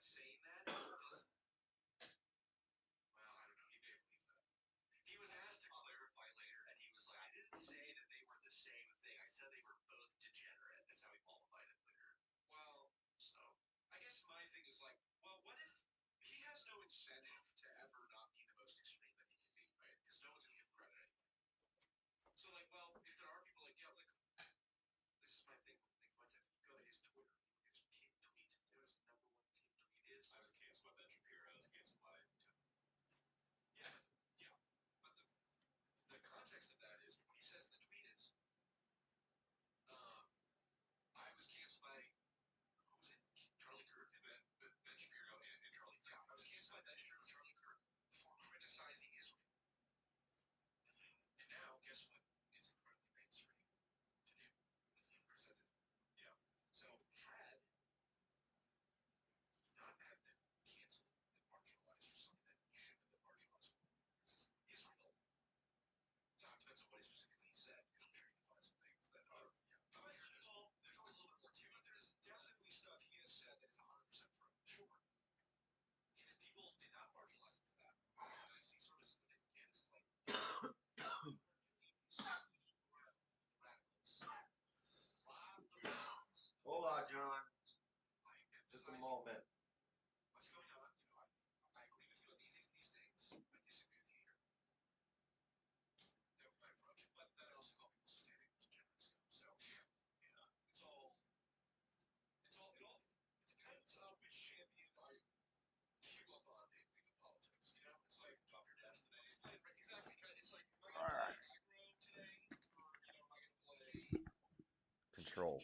saying that. Well, I don't know. He may believe that. He was asked to clarify later, and he was like, "I didn't say that they were the same thing. I said they were both degenerate." That's how he qualified it later. Well, so I guess my thing is like, well, what if he has no incentive to ever not be the most extreme that he can be, right? Because no one's gonna give him credit anyway. So like, well, if there are people like, yeah, like this is my thing. Like, what if you go to his Twitter, you look at his pinned tweet. You know his number one pinned tweet is? I was canceled by Ben Shapiro. I was canceled by yeah, yeah. But the context of that is what he says in the tweet is, um, I was canceled by who was it? Charlie Kirk and Ben Shapiro and Charlie. Yeah, I was canceled by Ben Shapiro and Charlie Kirk for criticizing Israel. And now, guess what is incredibly mainstream to do? Criticize it. Yeah. So had not have been canceled and marginalized for something that he shouldn't have been marginalized for, Israel. No, it depends on what he specifically said, because I'm sure you can find some things that are. Yeah. I'm sure there's always a little bit more to it. There's definitely stuff he has said that is 100% true. Sure. And if people did not marginalize him for that, and I see sort of some of the different candidates like radicals. Hold on, John. Just a moment. What's going on? You know, I agree with you on these things. I disagree with you here. That was my approach. But then I also call people satanic degenerates. So yeah, it depends on which champion I queue up on in legal politics. You know, it's like Dr. Death today. He's playing exactly. It's like, am I gonna play aggro today, or you know, am I gonna play Control.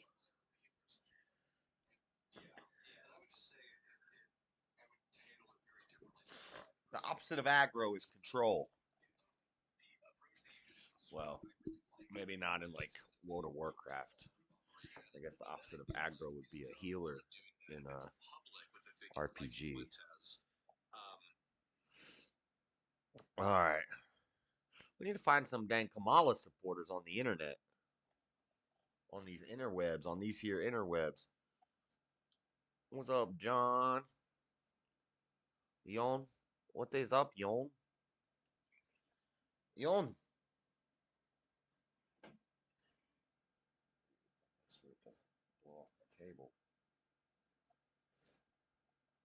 Yeah, and I would just say I would handle it very differently. The opposite of aggro is control. Well, maybe not in like World of Warcraft. I guess the opposite of aggro would be a healer in a RPG. All right. We need to find some dang Kamala supporters on the internet. On these interwebs, on these here interwebs. What's up, John? Yon? What is up, Yon? Yon? So it doesn't blow off the table.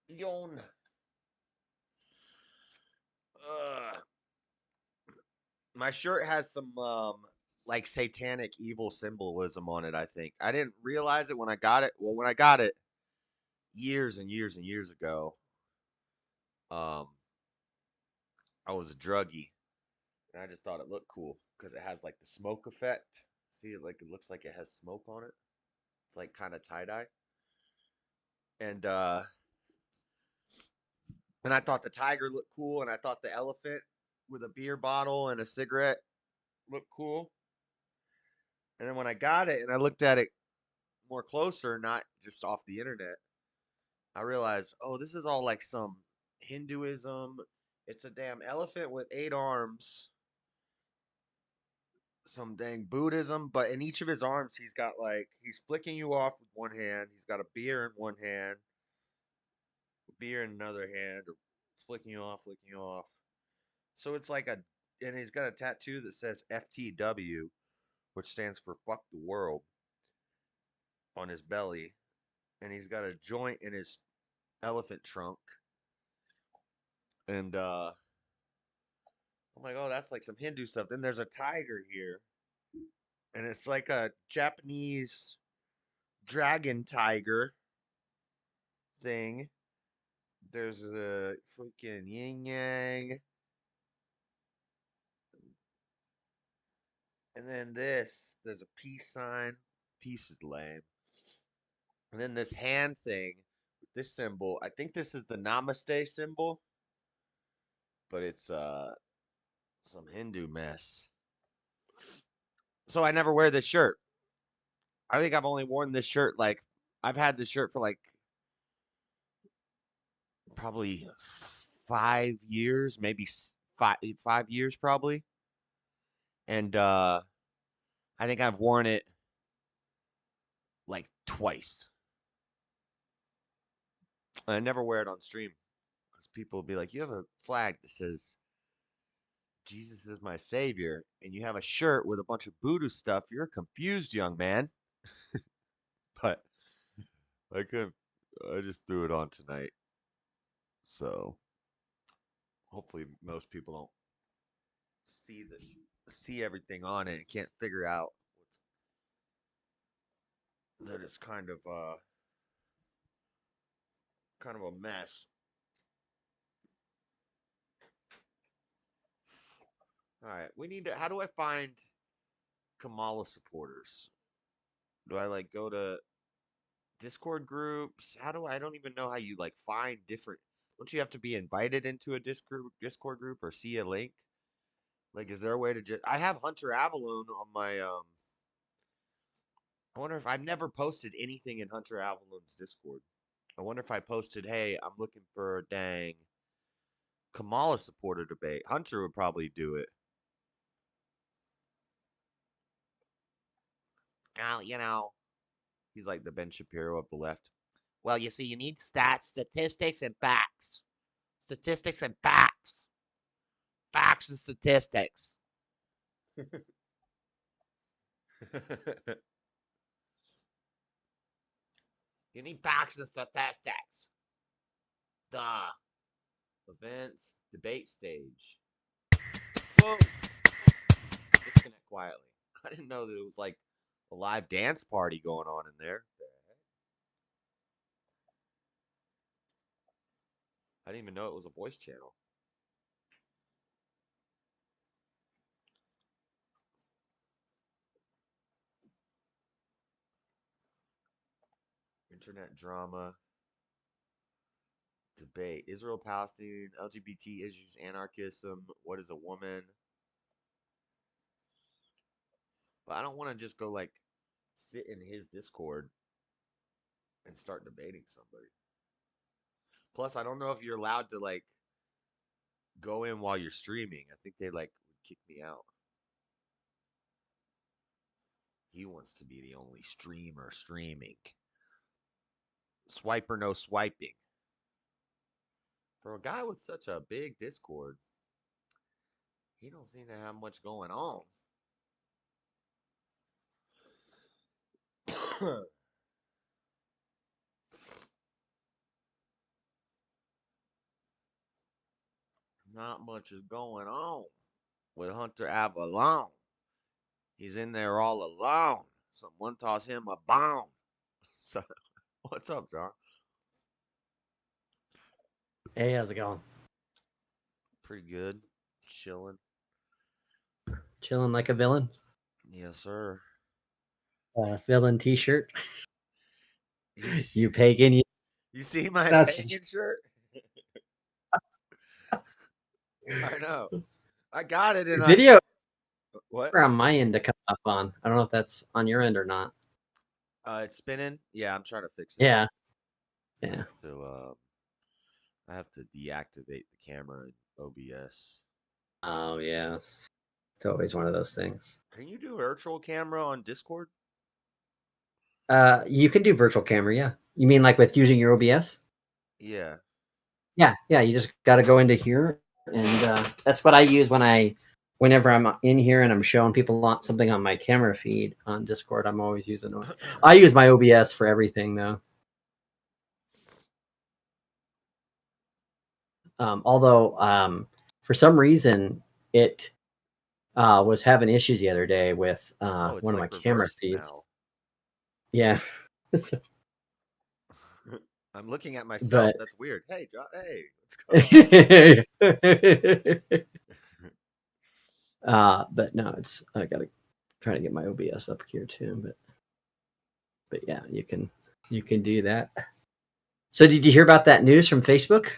Yon. My shirt has some like satanic evil symbolism on it, I think. I didn't realize it when I got it. Well, when I got it years and years and years ago, um I was a druggie and I just thought it looked cool because it has like the smoke effect. See it like it looks like it has smoke on it. It's like kind of tie-dye. And and I thought the tiger looked cool and I thought the elephant with a beer bottle and a cigarette looked cool. And then when I got it and I looked at it more closer, not just off the internet, I realized, oh, this is all like some Hinduism. It's a damn elephant with 8 arms. Some dang Buddhism, but in each of his arms, he's got like he's flicking you off with one hand. He's got a beer in one hand, beer in another hand, or flicking you off, flicking you off. So it's like and he's got a tattoo that says FTW, which stands for fuck the world, on his belly, and he's got a joint in his elephant trunk, and I'm like, oh, that's like some Hindu stuff. Then there's a tiger here, and it's like a Japanese dragon tiger thing. There's a freaking yin yang. And then there's a peace sign. Peace is lame. And then this hand thing with this symbol. I think this is the namaste symbol, but it's some Hindu mess. So I never wear this shirt. I think I've only worn this shirt like I've had this shirt for like probably 5 years, maybe 5 years probably. And I think I've worn it like twice. I never wear it on stream because people will be like, "You have a flag that says Jesus is my savior, and you have a shirt with a bunch of voodoo stuff. You're confused, young man." But I couldn't. I just threw it on tonight, so hopefully most people don't see everything on it and can't figure out that it's kind of a mess. All right, we need to. How do I find Kamala supporters? Do I like go to Discord groups? How do I don't even know how you like find different. Don't you have to be invited into a Discord group or see a link? Like, is there a way to just? I have Hunter Avalon on my. I wonder if I've never posted anything in Hunter Avalon's Discord. I wonder if I posted, "Hey, I'm looking for a dang Kamala supporter debate." Hunter would probably do it. Now, he's like the Ben Shapiro of the left. Well, you see, you need stats, statistics, and facts. Statistics and facts. Facts and statistics. You need facts and statistics. Duh. Events, debate stage. Whoa. Disconnect quietly. I didn't know that it was like a live dance party going on in there. I didn't even know it was a voice channel. Internet drama. Debate. Israel Palestine, LGBT issues, anarchism. What is a woman? But I don't want to just go like sit in his Discord and start debating somebody. Plus, I don't know if you're allowed to like go in while you're streaming. I think they like would kick me out. He wants to be the only streamer streaming. Swipe or no swiping. For a guy with such a big Discord, he don't seem to have much going on. Not much is going on with Hunter Avalon. He's in there all alone. Someone toss him a bomb. So, what's up, John? Hey, how's it going? Pretty good. Chilling. Chilling like a villain? Yes, sir. Villain t-shirt. You pagan. You see my That's- pagan shirt? I know. I got it in Video what? on my end to come up on. I don't know if that's on your end or not. It's spinning. Yeah, I'm trying to fix it. Yeah. Yeah. So I have to deactivate the camera in OBS. Oh yes. It's always one of those things. Can you do virtual camera on Discord? You can do virtual camera, yeah. You mean like with using your OBS? Yeah. Yeah. You just got to go into here, and that's what I use whenever I'm in here and I'm showing people something on my camera feed on Discord. I'm always using it. I use my OBS for everything though. Although for some reason it was having issues the other day with one of my camera feeds. Now. Yeah. I'm looking at myself. That's weird. Hey, John. Hey, what's going on? But no, I gotta try to get my OBS up here too. But yeah, you can do that. So did you hear about that news from Facebook?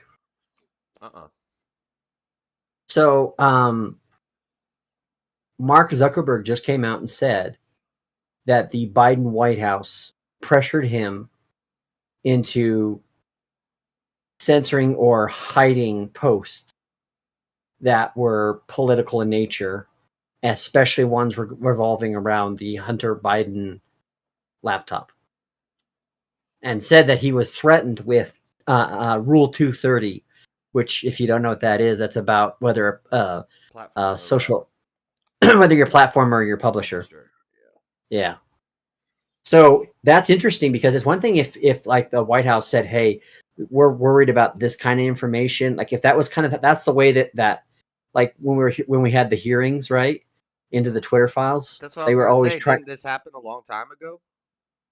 So Mark Zuckerberg just came out and said that the Biden White House pressured him into censoring or hiding posts that were political in nature, especially ones revolving around the Hunter Biden laptop, and said that he was threatened with Rule 230, which, if you don't know what that is, that's about whether Platform social, whether your platform or your publisher. Sure. Yeah. So that's interesting because it's one thing if like the White House said, "Hey, we're worried about this kind of information." Like if that was kind of that's the way that like when we had the hearings right into the Twitter files, That's what I they was were gonna always say. trying. Didn't this happen a long time ago?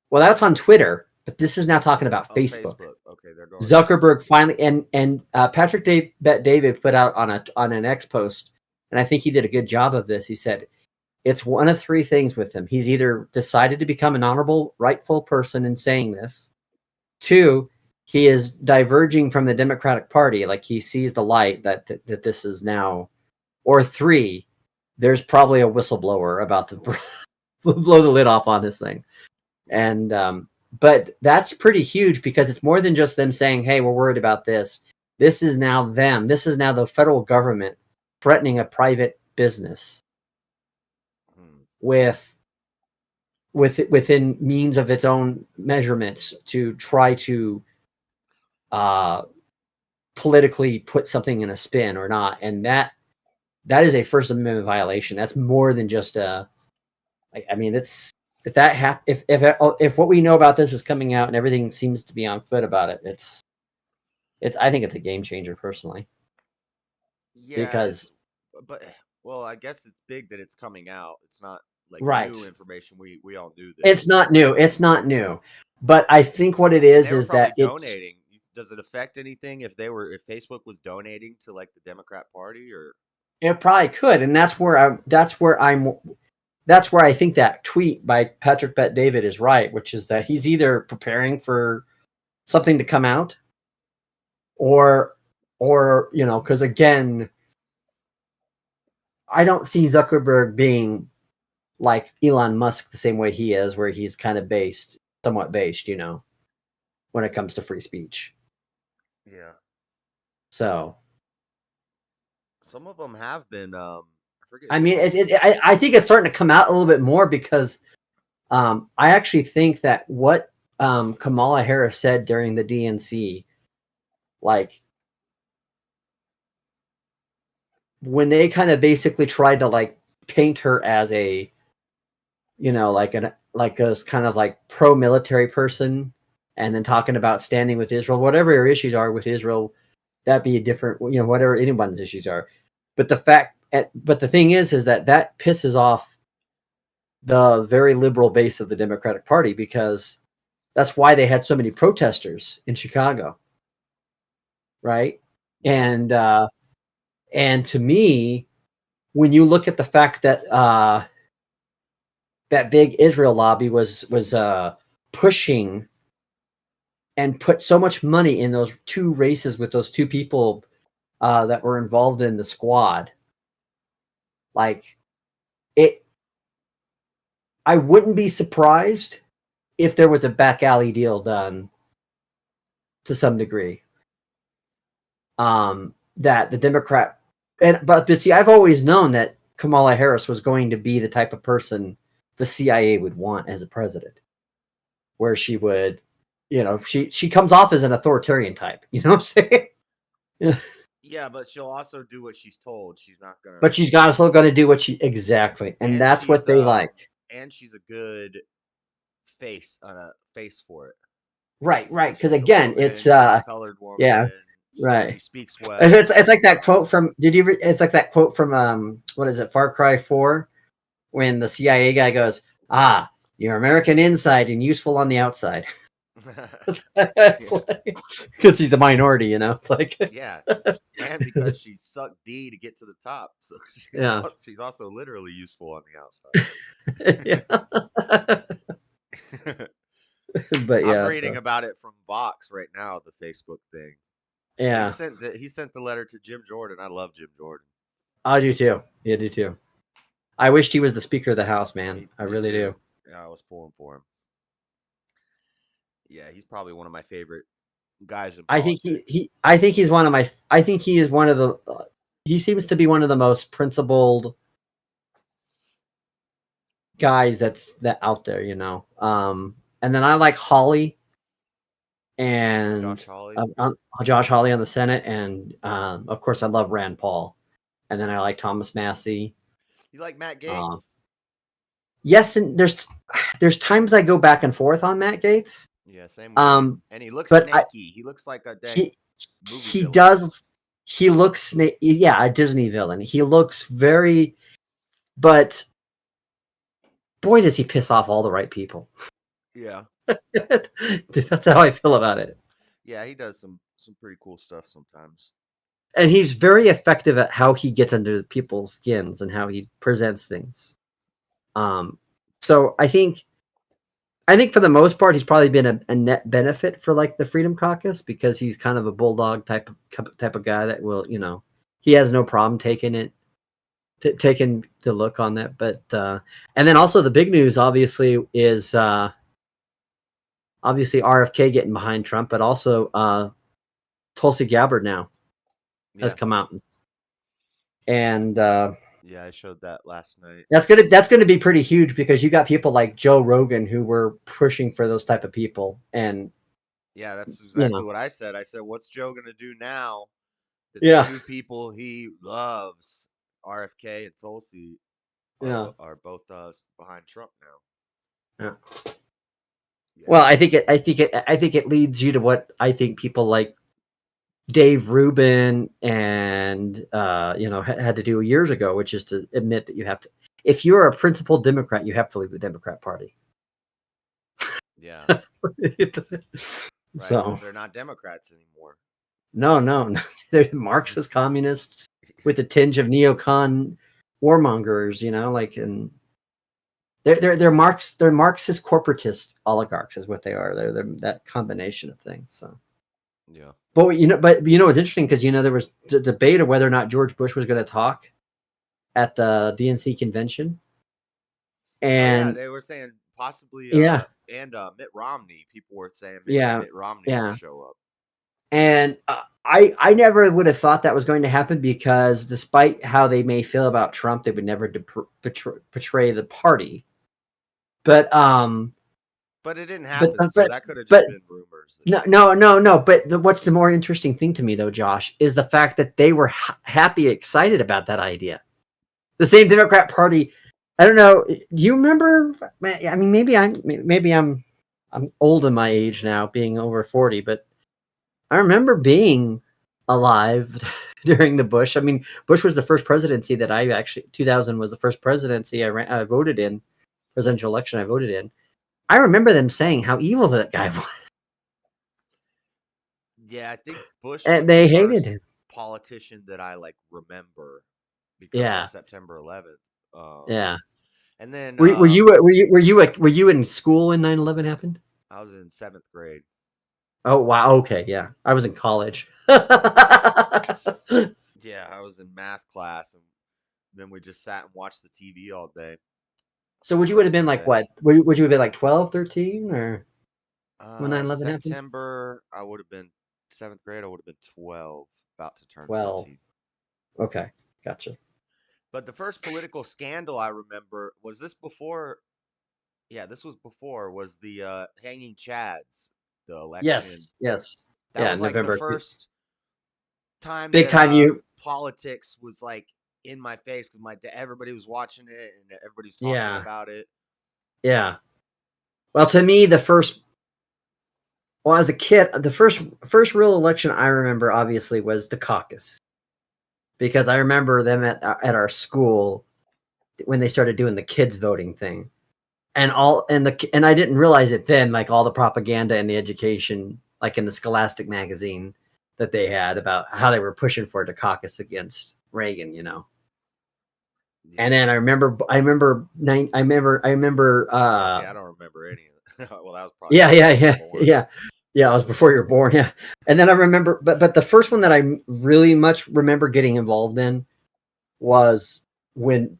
Well, that's on Twitter, but this is now talking about Oh, Facebook. Okay, they're going. Zuckerberg finally and Patrick Bet David put out on an X post, and I think he did a good job of this. He said it's one of three things with him. He's either decided to become an honorable, rightful person in saying this. Two, he is diverging from the Democratic Party, like he sees the light that this is now. Or three, there's probably a whistleblower about to blow the lid off on this thing. And but that's pretty huge because it's more than just them saying, "Hey, we're worried about this." This is now them. This is now the federal government threatening a private business within means of its own measurements to try to politically put something in a spin or not. And that is a First Amendment violation. That's more than just a. I mean, it's if what we know about this is coming out and everything seems to be on foot about it, it's I think it's a game changer personally. Yeah, because but well, I guess it's big that it's coming out. It's not like right. new information. We all knew this. It's not new. It's not new. But I think what it is that donating. Does it affect anything if Facebook was donating to like the Democrat Party or? It probably could, and that's where I think that tweet by Patrick Bet David is right, which is that he's either preparing for something to come out, or because again, I don't see Zuckerberg being like Elon Musk the same way he is, where he's kind of somewhat based, when it comes to free speech. Yeah. So some of them have been. I forget. I mean, I think it's starting to come out a little bit more because I actually think that what Kamala Harris said during the DNC, like when they kind of basically tried to like paint her as a, like a kind of like pro-military person, and then talking about standing with Israel, whatever her issues are with Israel, that'd be a different, whatever anyone's issues are. But the thing is that pisses off the very liberal base of the Democratic Party, because that's why they had so many protesters in Chicago. Right. And to me, when you look at the fact that that big Israel lobby was pushing and put so much money in those two races with those two people that were involved in the squad, like I wouldn't be surprised if there was a back alley deal done to some degree. That the Democrat but see, I've always known that Kamala Harris was going to be the type of person the CIA would want as a president, where she would, she comes off as an authoritarian type. You know what I'm saying? Yeah, but she'll also do what she's told. She's not gonna. But she's still going to do what she exactly, and that's what they like. And she's a good face for it. Right. Because again, it's colored woman. Yeah. Right. She speaks well. It's like that quote from. It's like that quote from what is it? Far Cry 4, when the CIA guy goes, "Ah, you're American inside and useful on the outside." Because he's a minority, It's like yeah, and because she sucked D to get to the top, so she's also literally useful on the outside. But yeah, I'm reading about it from Vox right now. The Facebook thing. Yeah, he sent the letter to Jim Jordan. I love Jim Jordan. I do too. Yeah, I do too. I wished he was the Speaker of the House, man. I really do. Yeah, I was pulling for him. Yeah, he's probably one of my favorite guys in politics. I think he's one of my. I think he is one of the. He seems to be one of the most principled guys that's out there, And then I like Holly. and Josh Hawley. Josh Hawley on the Senate, and of course I love Rand Paul, and then I like Thomas Massey. You like Matt Gaetz? Yes, and there's times I go back and forth on Matt Gaetz. Yeah, same with me. And he looks snaky. He looks like a dang movie he villain. does. He looks yeah, a Disney villain. He looks very, but boy, does he piss off all the right people. Yeah. That's how I feel about it. Yeah, he does some pretty cool stuff sometimes. And he's very effective at how he gets under people's skins and how he presents things. So I think for the most part, he's probably been a net benefit for like the Freedom Caucus, because he's kind of a bulldog type of guy that will, he has no problem taking the look on that. But and then also the big news obviously is RFK getting behind Trump, but also Tulsi Gabbard now has come out, and yeah, I showed that last night. That's gonna be pretty huge, because you got people like Joe Rogan who were pushing for those type of people, and yeah, that's exactly what I said. I said, what's Joe gonna do now that Yeah. the two people he loves, RFK and Tulsi, are both behind Trump now? Yeah. Well, I think it leads you to what I think people like Dave Rubin and had to do years ago, which is to admit that you have to, if you're a principled Democrat, you have to leave the Democrat Party. Yeah. Right, so they're not Democrats anymore. No, they're Marxist communists with a tinge of neocon warmongers, and they're Marxist corporatist oligarchs is what they are. They're that combination of things. So yeah. But it's interesting, because there was a debate of whether or not George Bush was going to talk at the DNC convention, and they were saying possibly. And Mitt Romney. People were saying maybe Mitt Romney would show up. And I never would have thought that was going to happen, because despite how they may feel about Trump, they would never betray the party. But it didn't happen, so that could have just been rumors. No. But what's the more interesting thing to me, though, Josh, is the fact that they were happy, excited about that idea. The same Democrat Party. I don't know. Do you remember? I mean, maybe I'm old in my age now, being over 40, but I remember being alive during the Bush. I mean, Bush was the first presidency that 2000 was the first presidency I voted in, presidential election I voted in. I remember them saying how evil that guy was. Yeah, I think Bush and they hated him. Politician that I remember because of September 11th. Yeah. And then were you in school when 9/11 happened? I was in 7th grade. Oh wow, okay, yeah. I was in college. Yeah, I was in math class, and then we just sat and watched the TV all day. So would you have been like what? Would you have been like 12, 13, or when 9/11 happened? September, I would have been 7th grade. I would have been 12, about to turn 12. 13. Okay, gotcha. But the first political scandal I remember was this before. Yeah, this was before. Was the hanging Chads, the election? Yes. That was November. The first time. Big time. Politics was in my face, because everybody was watching it and everybody's talking about it. Yeah. Well, to me, as a kid, the first real election I remember obviously was the caucus, because I remember them at our school when they started doing the kids voting thing, and I didn't realize it then, all the propaganda and the education, in the Scholastic magazine that they had about how they were pushing for the caucus against Reagan, Yeah. And then I remember. See, I don't remember any of it. Well, that was probably Yeah, I was before you were born. Yeah, and then I remember, but the first one that I really much remember getting involved in was when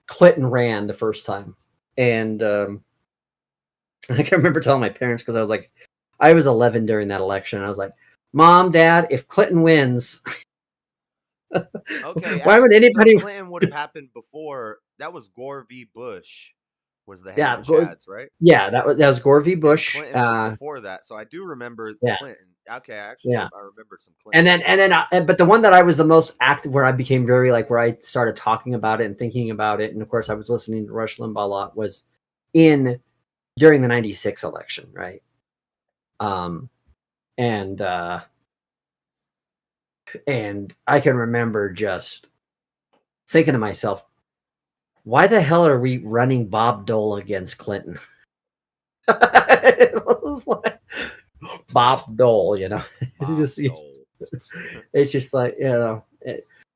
Clinton ran the first time, and I can remember telling my parents, because I was 11 during that election. And I was like, Mom, Dad, if Clinton wins. Okay. Why would anybody? Clinton would have happened before. That was Gore v. Bush. was the Yeah, Ham Chads, right? Yeah, that was Gore v. And Bush. Clinton was before that, so I do remember Yeah. Clinton. Okay, Yeah. I remember some Clinton. But the one that I was the most active, where I became very like, where I started talking about it and thinking about it, and of course I was listening to Rush Limbaugh a lot, was during the '96 election, right? And I can remember just thinking to myself, why the hell are we running Bob Dole against Clinton? It was like Bob Dole, you know. It's just like, you know.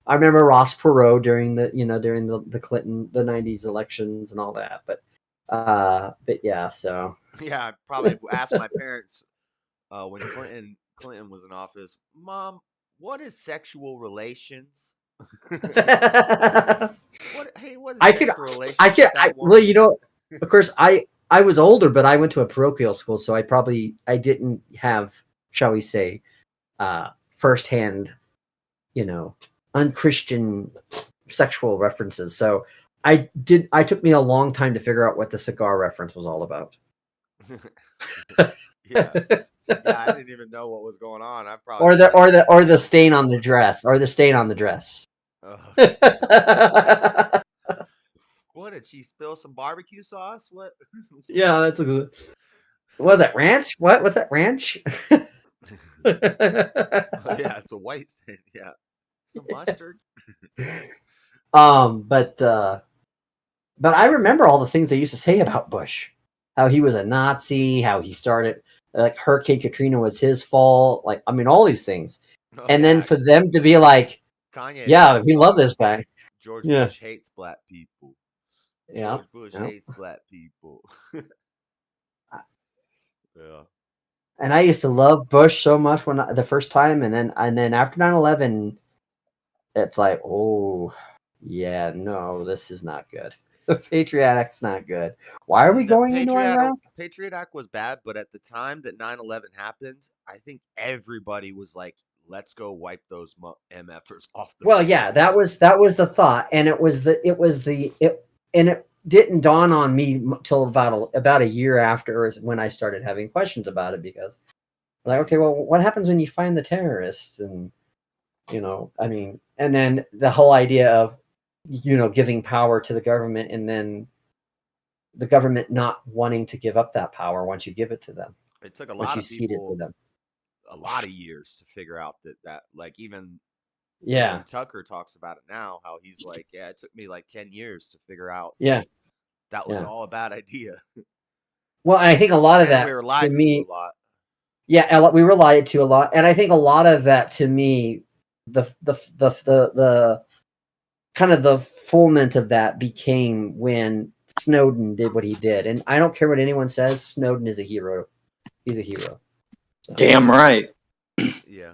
I remember Ross Perot during the Clinton, the '90s elections and all that, but yeah, so yeah, I probably asked my parents when Clinton was in office, Mom, what is sexual relations? What is sexual relations? Well, you know, of course, I was older, but I went to a parochial school, so I didn't have, shall we say, firsthand, you know, unchristian sexual references. So it took me a long time to figure out what the cigar reference was all about. Yeah, I didn't even know what was going on. I probably or the stain on the dress, What did she spill some barbecue sauce? What? Yeah, that's what was that, ranch? What's that, ranch? Yeah, it's a white stain. Yeah, some mustard. But I remember all the things they used to say about Bush, how he was a Nazi, how he started, like, Hurricane Katrina was his fault, like, I mean, all these things. And then for them to be like, Kanye, yeah, we love this guy. George Bush hates black people. Yeah. George Bush hates black people. Yeah. And I used to love Bush so much the first time, and then after 9/11, it's like, oh yeah, no, this is not good. The Patriot Act's not good. Why are we going into Iraq? Patriot Act was bad, but at the time that 9/11 happened, I think everybody was like, let's go wipe those MFers off the Well, yeah, that was the thought, and it didn't dawn on me till about a year after when I started having questions about it, because like, okay, well, what happens when you find the terrorists? And, you know, I mean, and then the whole idea of, you know, giving power to the government, and then the government not wanting to give up that power once you give it to them. It took a lot of people a lot of years to figure out that like, even yeah, Tucker talks about it now, how he's like, yeah, it took me like 10 years to figure out that was all a bad idea. Well, I think a lot of that we were lied to a lot. Yeah, we were lied to a lot, and I think a lot of that, to me, the kind of the fulment of that became when Snowden did what he did. And I don't care what anyone says, Snowden is a hero. He's a hero. So. Damn right. Yeah.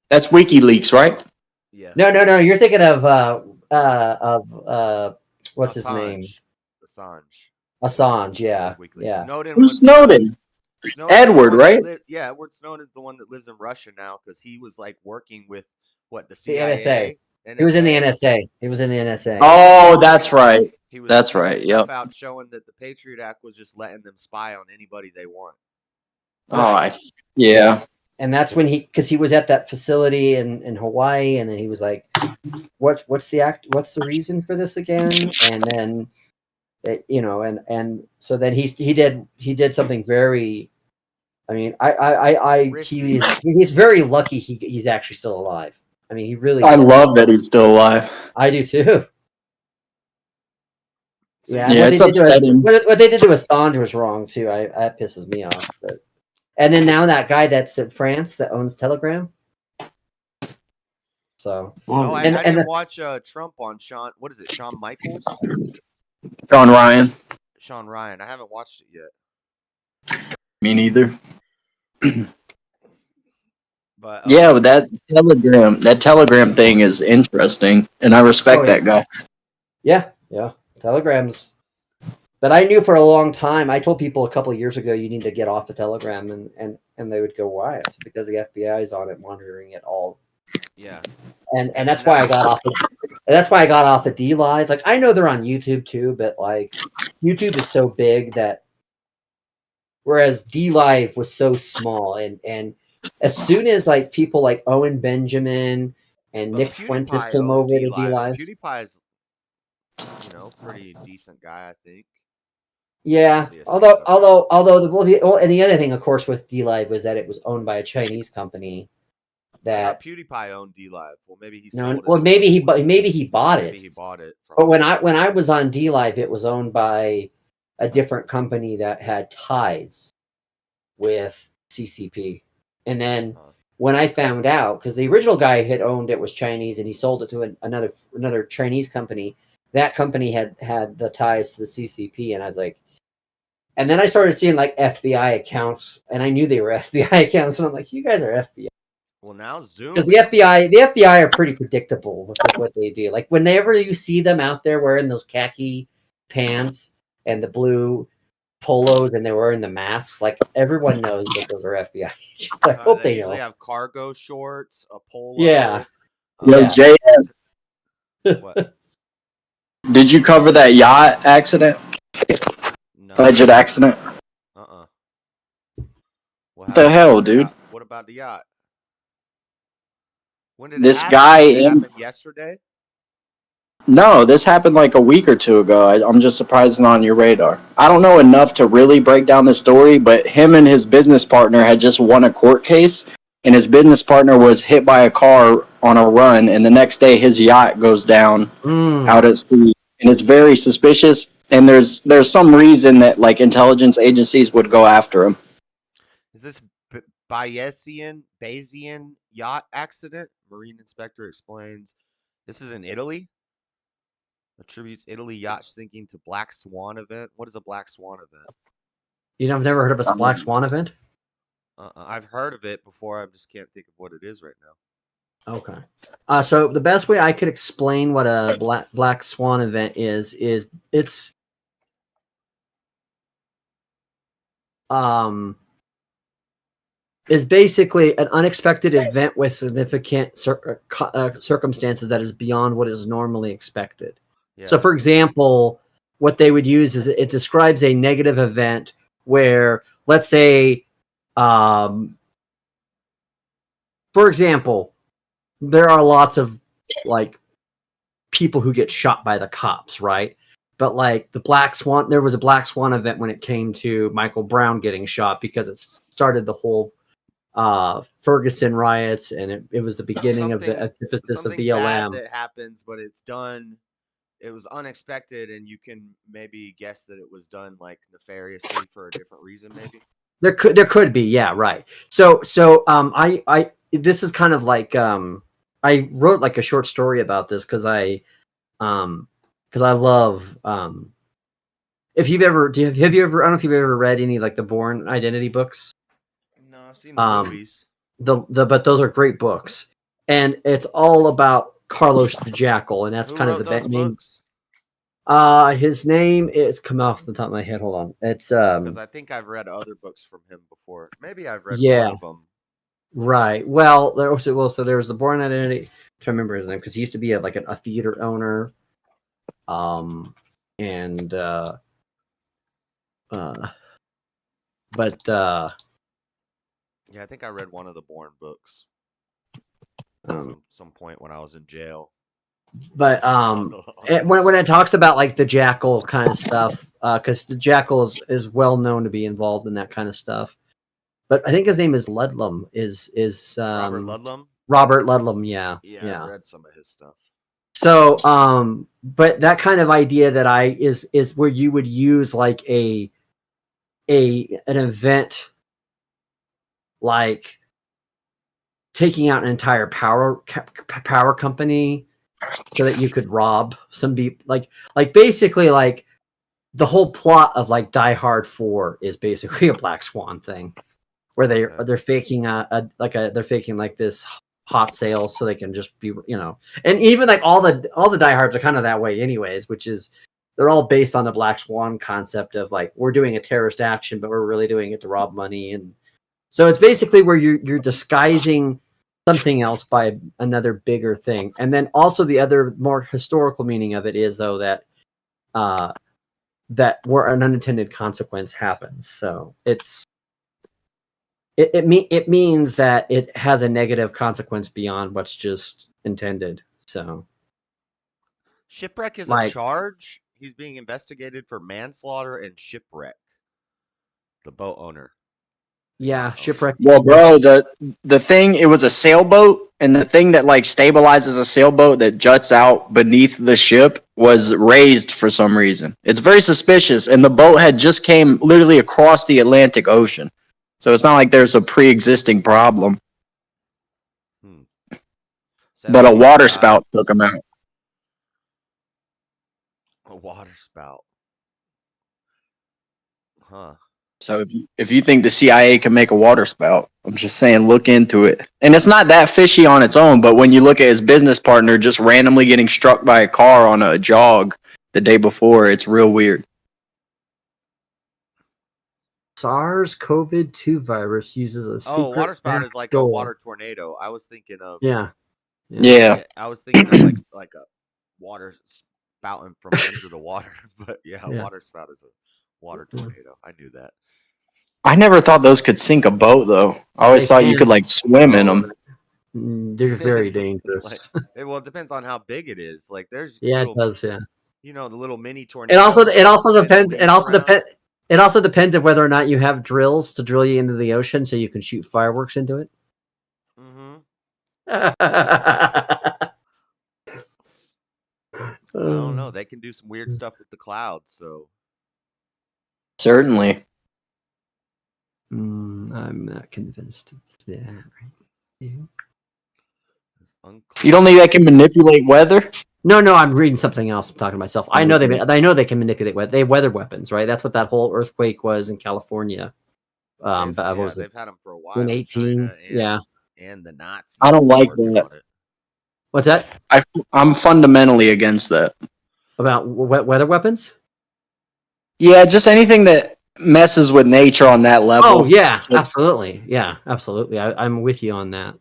That's WikiLeaks, right? Yeah. No. You're thinking of what's his name? Assange. Yeah. Yeah. Who's Snowden? Edward, right? Edward Snowden is the one that lives in Russia now, because he was like working with the CIA. NSA. He was in the NSA. Oh, that's right. That's right. Yep. Out showing that the Patriot Act was just letting them spy on anybody they want. Oh, yeah. And that's when because he was at that facility in Hawaii, and then he was like, "What's the act? What's the reason for this again?" And then, and so then he did something very. I mean, he's very lucky he's actually still alive. I mean, he really. I love that he's still alive. I do too. Yeah, it's upsetting. What they did to Assange was wrong too. That pisses me off. But. And then now that guy that's in France that owns Telegram. So. No, I didn't watch Trump on Sean. What is it? Shawn Michaels? Sean Ryan. Sean Ryan. I haven't watched it yet. Me neither. But but that Telegram thing is interesting, and I respect that guy. Yeah. Telegrams. But I knew for a long time. I told people a couple of years ago, you need to get off the Telegram, and they would go, "Why?" I said, because the FBI is on it, monitoring it all. Yeah. And that's why I got off. that's why I got off at D Live. Like I know they're on YouTube too, but like YouTube is so big that whereas D Live was so small, and as soon as like people like Owen Benjamin and But Nick Fuentes PewDiePie came owned over to D D Live, and Live, PewDiePie's, pretty decent guy, I think. yeah. Yes, And the other thing, of course, with D Live was that it was owned by a Chinese company. I thought That PewDiePie owned D Live. Well, maybe he no, sold it. well, at maybe some he point. maybe he bought Maybe it. he bought it from. But when I was on D Live, it was owned by a different company that had ties with CCP. And then when I found out, because the original guy had owned it was Chinese, and he sold it to another Chinese company. That company had the ties to the CCP, and I was like, and then I started seeing like FBI accounts, and I knew they were FBI accounts, and I'm like, you guys are FBI. Well, now Zoom. Because the FBI are pretty predictable with what they do. Like whenever you see them out there wearing those khaki pants and the blue polos, and they're wearing the masks, like everyone knows that those are FBI agents. I hope They they usually know. have cargo shorts, a polo. Yeah. Yo, Yeah. JS, What? did you cover that yacht accident? No. Alleged accident? What the hell, dude? What about the yacht? When did This it happen? guy Did it happen yesterday? No, this happened like a week or two ago. I'm just surprised it's not on your radar. I don't know enough to really break down the story, but him and his business partner had just won a court case, and his business partner was hit by a car on a run, and the next day his yacht goes down out at sea, and it's very suspicious. And there's some reason that like intelligence agencies would go after him. Is this Bayesian yacht accident? Marine inspector explains. This is in Italy. Attributes Italy yacht sinking to Black Swan event. What is a Black Swan event? I've never heard of a Black Swan event? I've heard of it before. I just can't think of what it is right now. Okay. So the best way I could explain what a Black Swan event is it's is basically an unexpected event with significant circumstances that is beyond what is normally expected. Yeah. So, for example, what they would use is it describes a negative event where, let's say, for example, there are lots of like people who get shot by the cops, right? But like the Black Swan, there was a Black Swan event when it came to Michael Brown getting shot because it started the whole Ferguson riots, and it was the beginning of the antithesis of BLM. Bad that happens, but it's done. It was unexpected, and you can maybe guess that it was done like nefariously for a different reason. Maybe there could be, yeah, right. So I this is kind of like I wrote like a short story about this because I love if you've ever have you ever I don't know if you've ever read any like the Bourne Identity books. No, I've seen the movies. But those are great books, and it's all about Carlos the Jackal, and that's kind of the name. His name is come off the top of my head. Hold on, it's because I think I've read other books from him before. Maybe I've read one of them. Right. Well, there was the Bourne Identity. I'm trying to remember his name because he used to be like a theater owner, yeah, I think I read one of the Bourne books some point when I was in jail. But when it talks about like the Jackal kind of stuff, because the Jackal is well known to be involved in that kind of stuff. But I think his name is Ludlum. Is Robert Ludlum? Robert Ludlum, yeah. Yeah, I read some of his stuff. So, but that kind of idea that is where you would use like an event like taking out an entire power company so that you could rob somebody, like basically like the whole plot of like Die Hard 4 is basically a Black Swan thing where they're faking they're faking like this hot sale so they can just be, and even like all the Die Hards are kind of that way anyways, which is they're all based on the Black Swan concept of like we're doing a terrorist action but we're really doing it to rob money. And so it's basically where you're disguising something else by another bigger thing. And then also the other more historical meaning of it is though that that where an unintended consequence happens. So it means that it has a negative consequence beyond what's just intended. So Shipwreck is a like charge. He's being investigated for manslaughter and shipwreck. The boat owner. yeah, shipwreck. Well, bro, the thing, it was a sailboat, and the thing that like stabilizes a sailboat that juts out beneath the ship was raised for some reason. It's very suspicious, and the boat had just came literally across the Atlantic Ocean, so it's not like there's a pre-existing problem. But a water spout took him out. A water spout. Huh. So if you think the CIA can make a water spout, I'm just saying look into it. And it's not that fishy on its own, but when you look at his business partner just randomly getting struck by a car on a jog the day before, it's real weird. SARS-CoV-2 virus uses a secret water spout is like a water tornado. I was thinking of Yeah. I was thinking of like a water spouting from under the water, but water spout is a water tornado. I knew that. I never thought those could sink a boat, though. I always thought you could like swim in them. They're very dangerous. Well, it depends on how big it is. Like there's it little, does. Yeah. You know, the little mini tornadoes. It also depends. It also depends on whether or not you have drills to drill you into the ocean so you can shoot fireworks into it. I don't know. They can do some weird stuff with the clouds, so certainly. I'm not convinced of that. You don't think they can manipulate weather? No, I'm reading something else. I'm talking to myself. I know they can manipulate weather. They have weather weapons, right? That's what that whole earthquake was in California. They've had them for a while. In 18, and the Nazis. I don't like that. What's that? I'm fundamentally against that. About weather weapons? Yeah, just anything that messes with nature on that level. Oh yeah, absolutely. Yeah, absolutely. I'm with you on that.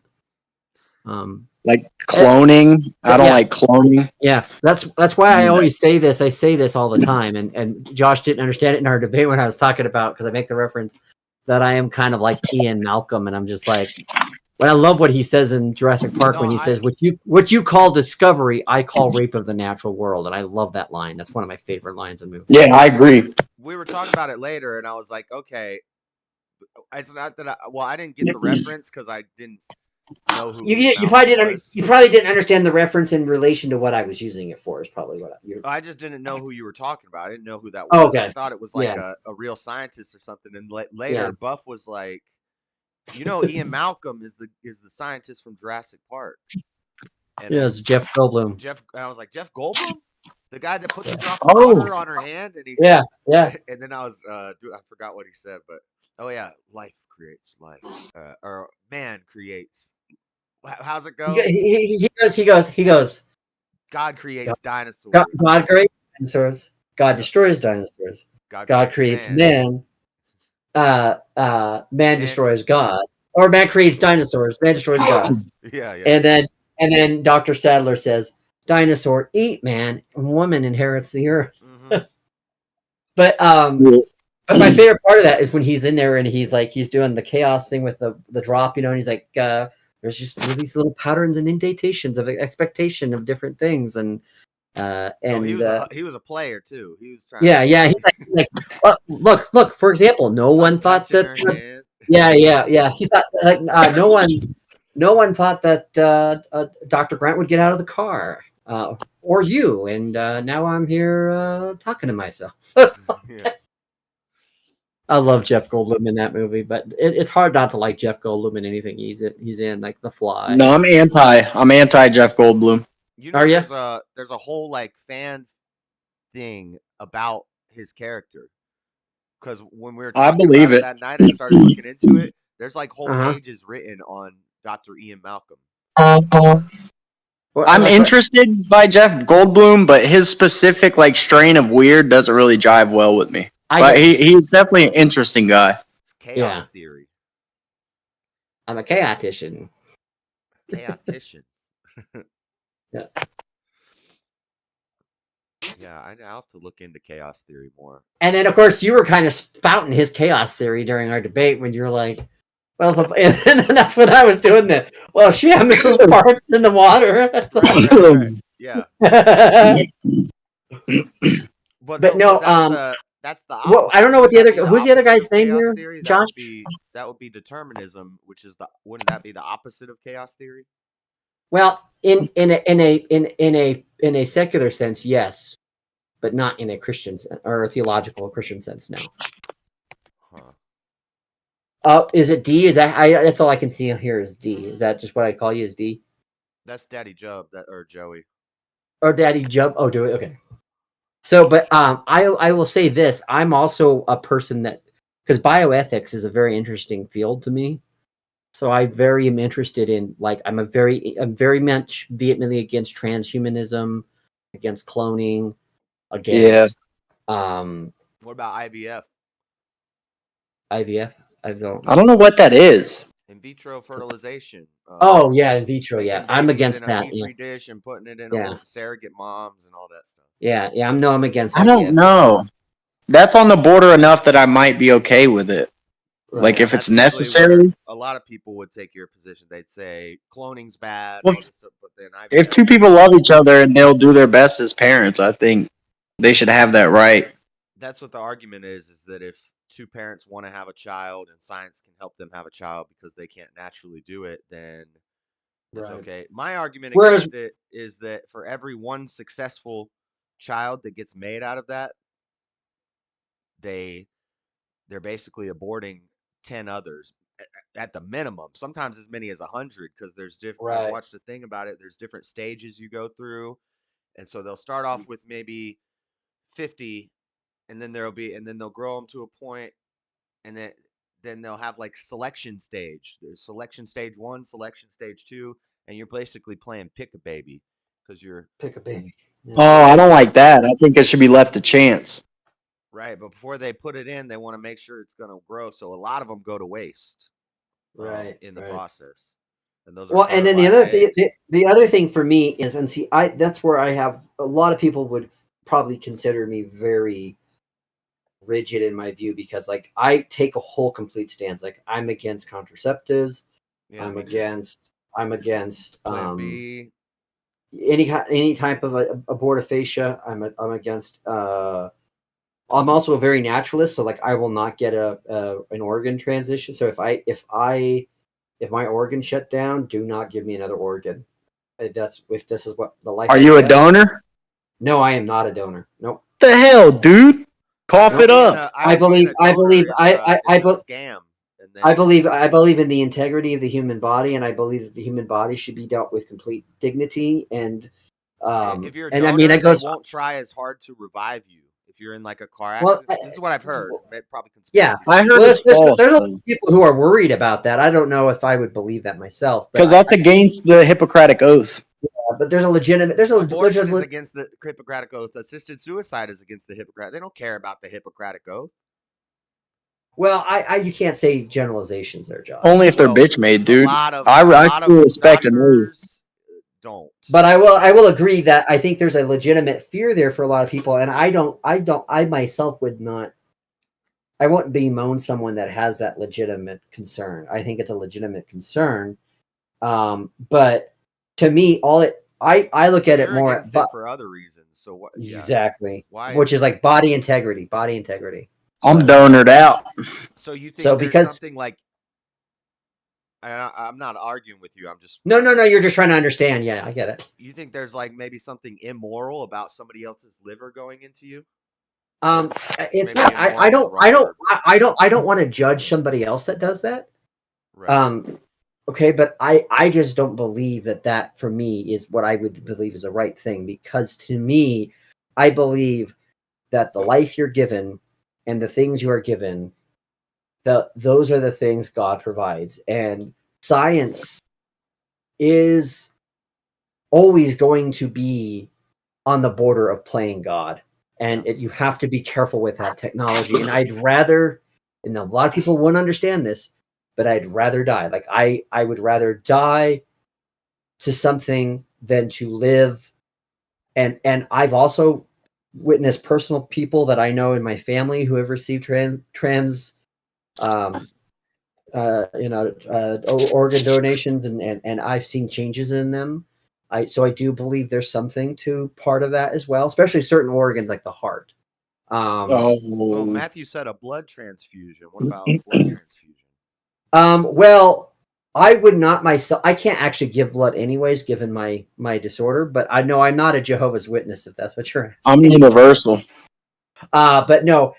Like cloning. I don't like cloning. Yeah, that's why I always say this. I say this all the time, and Josh didn't understand it in our debate when I was talking about, because I make the reference that I am kind of like Ian Malcolm, and I'm just like, well, I love what he says in Jurassic Park when he says, "What you call discovery, I call rape of the natural world," and I love that line. That's one of my favorite lines in movies. Yeah, I agree. We were talking about it later, and I was like, okay, it's not that I didn't get the reference because I didn't know who you probably didn't understand the reference in relation to what I was using it for. Is probably what I just didn't know who you were talking about. I didn't know who that was. Oh, okay. I thought it was like a real scientist or something. And later, Buff was like, Ian Malcolm is the scientist from Jurassic Park. And it's Jeff Goldblum. And I was like, Jeff Goldblum, the guy that put the drop of water on her hand, and he yeah. And then I was I forgot what he said, but life creates life, or man creates. How's it go? He goes. God creates dinosaurs. God creates dinosaurs. God destroys dinosaurs. God creates man. Man destroys God. Or man creates dinosaurs. Man destroys God. Yeah. And then Dr. Sadler says, "Dinosaur eat man, woman inherits the earth." Mm-hmm. But my favorite part of that is when he's in there and he's doing the chaos thing with the drop, and he's like, there's just these little patterns and indentations of expectation of different things, and he was a player too. He was trying. Yeah. He's like, look. For example, no one thought that. He thought no one thought that Dr. Grant would get out of the car, or you, and now I'm here talking to myself. I love Jeff Goldblum in that movie, but it's hard not to like Jeff Goldblum in anything he's in, like The Fly. No, I'm anti Jeff Goldblum. Are you? There's a whole fan thing about his character, because when we were talking about it that night, I started looking into it. There's whole pages written on Dr. Ian Malcolm. I'm interested by Jeff Goldblum, but his specific strain of weird doesn't really jive well with me. But he's definitely an interesting guy. Chaos theory. I'm a chaotician. chaotician. Yeah. Yeah, I'll have to look into chaos theory more. And then, of course, you were kind of spouting his chaos theory during our debate when you were like, well, and then that's what I was doing then. Well, Shamu farts in the water. Right. Yeah. But But no, that's the well, opposite. I don't know what Wouldn't that be who's the other opposite guy's of name chaos here, theory? Josh? That would be determinism, which is wouldn't that be the opposite of chaos theory? Well, in a secular sense, yes, but not in a Christian or a theological Christian sense. No. Huh. Is it D? Is that that's all I can see here is D. Is that just what I call you? Is D? That's Daddy Job or Joey. Or Daddy Jub? Oh, do it. Okay. So, but I will say this: I'm also a person that, because bioethics is a very interesting field to me. So I very am interested in, like, I'm very much vehemently against transhumanism, against cloning, against What about IVF? IVF. I don't know what that is. In vitro fertilization. Oh yeah, in vitro. Yeah, making I'm babies against in a that. petri dish and putting it in Yeah. a surrogate moms and all that stuff. Yeah, I'm against. I don't know. That's on the border enough that I might be okay with it. Right. Like if That's it's usually necessary. where a lot of people would take your position. They'd say cloning's bad, Well, but then if two people love each other and they'll do their best as parents, I think they should have that right. That's what the argument is that if two parents want to have a child and science can help them have a child because they can't naturally do it, then it's okay. My argument against it is that for every one successful child that gets made out of that, they're basically aborting 10 others at the minimum, sometimes as many as 100, because there's different. I've watched a thing about it. There's different stages you go through, and so they'll start off with maybe 50, and then they'll grow them to a point, and then they'll have like selection stage. There's selection stage 1, selection stage 2, and you're basically playing pick a baby because you're pick a baby. Yeah. Oh, I don't like that. I think it should be left to chance. Right, but before they put it in, they want to make sure it's going to grow. So a lot of them go to waste, in the process. And those are and then the other thing for me is, and see, that's where I have a lot of people would probably consider me very rigid in my view, because like I take a whole complete stance. Like I'm against contraceptives. Yeah, I'm against Plan B. Any type of abortifactia. I'm against. I'm also a very naturalist, so like I will not get an organ transition. So if my organ shut down, do not give me another organ. That's if this is what the life. Are you a donor? No, I am not a donor. Nope. The hell, dude? Cough it up. I believe scam. I believe in the integrity of the human body, and I believe that the human body should be dealt with complete dignity. And if you're a donor, they won't try as hard to revive you if you're in like a car accident. This is what I've heard. Probably conspiracy. Yeah, I heard there's a lot of people who are worried about that. I don't know if I would believe that myself, because that's against the Hippocratic Oath. Yeah, but there's a legitimate. Abortion is against the Hippocratic Oath. Assisted suicide is against the Hippocratic. They don't care about the Hippocratic Oath. Well, you can't say generalizations there, Josh. Only if they're bitch made, dude. I respect an oath. Don't. But I will agree that I think there's a legitimate fear there for a lot of people, and I myself would not. I wouldn't bemoan someone that has that legitimate concern. I think it's a legitimate concern, but to me, I look at it more for other reasons. So what? Exactly. Why? Which is like body integrity. Body integrity. I'm donored out. So you think there's something like? I'm not arguing with you. I'm just no. You're just trying to understand. Yeah, I get it. You think there's like maybe something immoral about somebody else's liver going into you? It's not. I don't want to judge somebody else that does that. Right. Okay, but I just don't believe that for me is what I would believe is the right thing, because to me, I believe that the life you're given and the things you are given, those are the things God provides, and science is always going to be on the border of playing God, and you have to be careful with that technology. And I'd rather, and a lot of people wouldn't understand this, but I'd rather die. Like I would rather die to something than to live. And I've also witnessed personal people that I know in my family who have received trans organ donations, and I've seen changes in them. So I do believe there's something to part of that as well, especially certain organs like the heart. Oh, Matthew said a blood transfusion. What about blood transfusion? Well, I would not myself. I can't actually give blood anyways, given my disorder. But I know I'm not a Jehovah's Witness, if that's what you're asking. I'm universal. But no,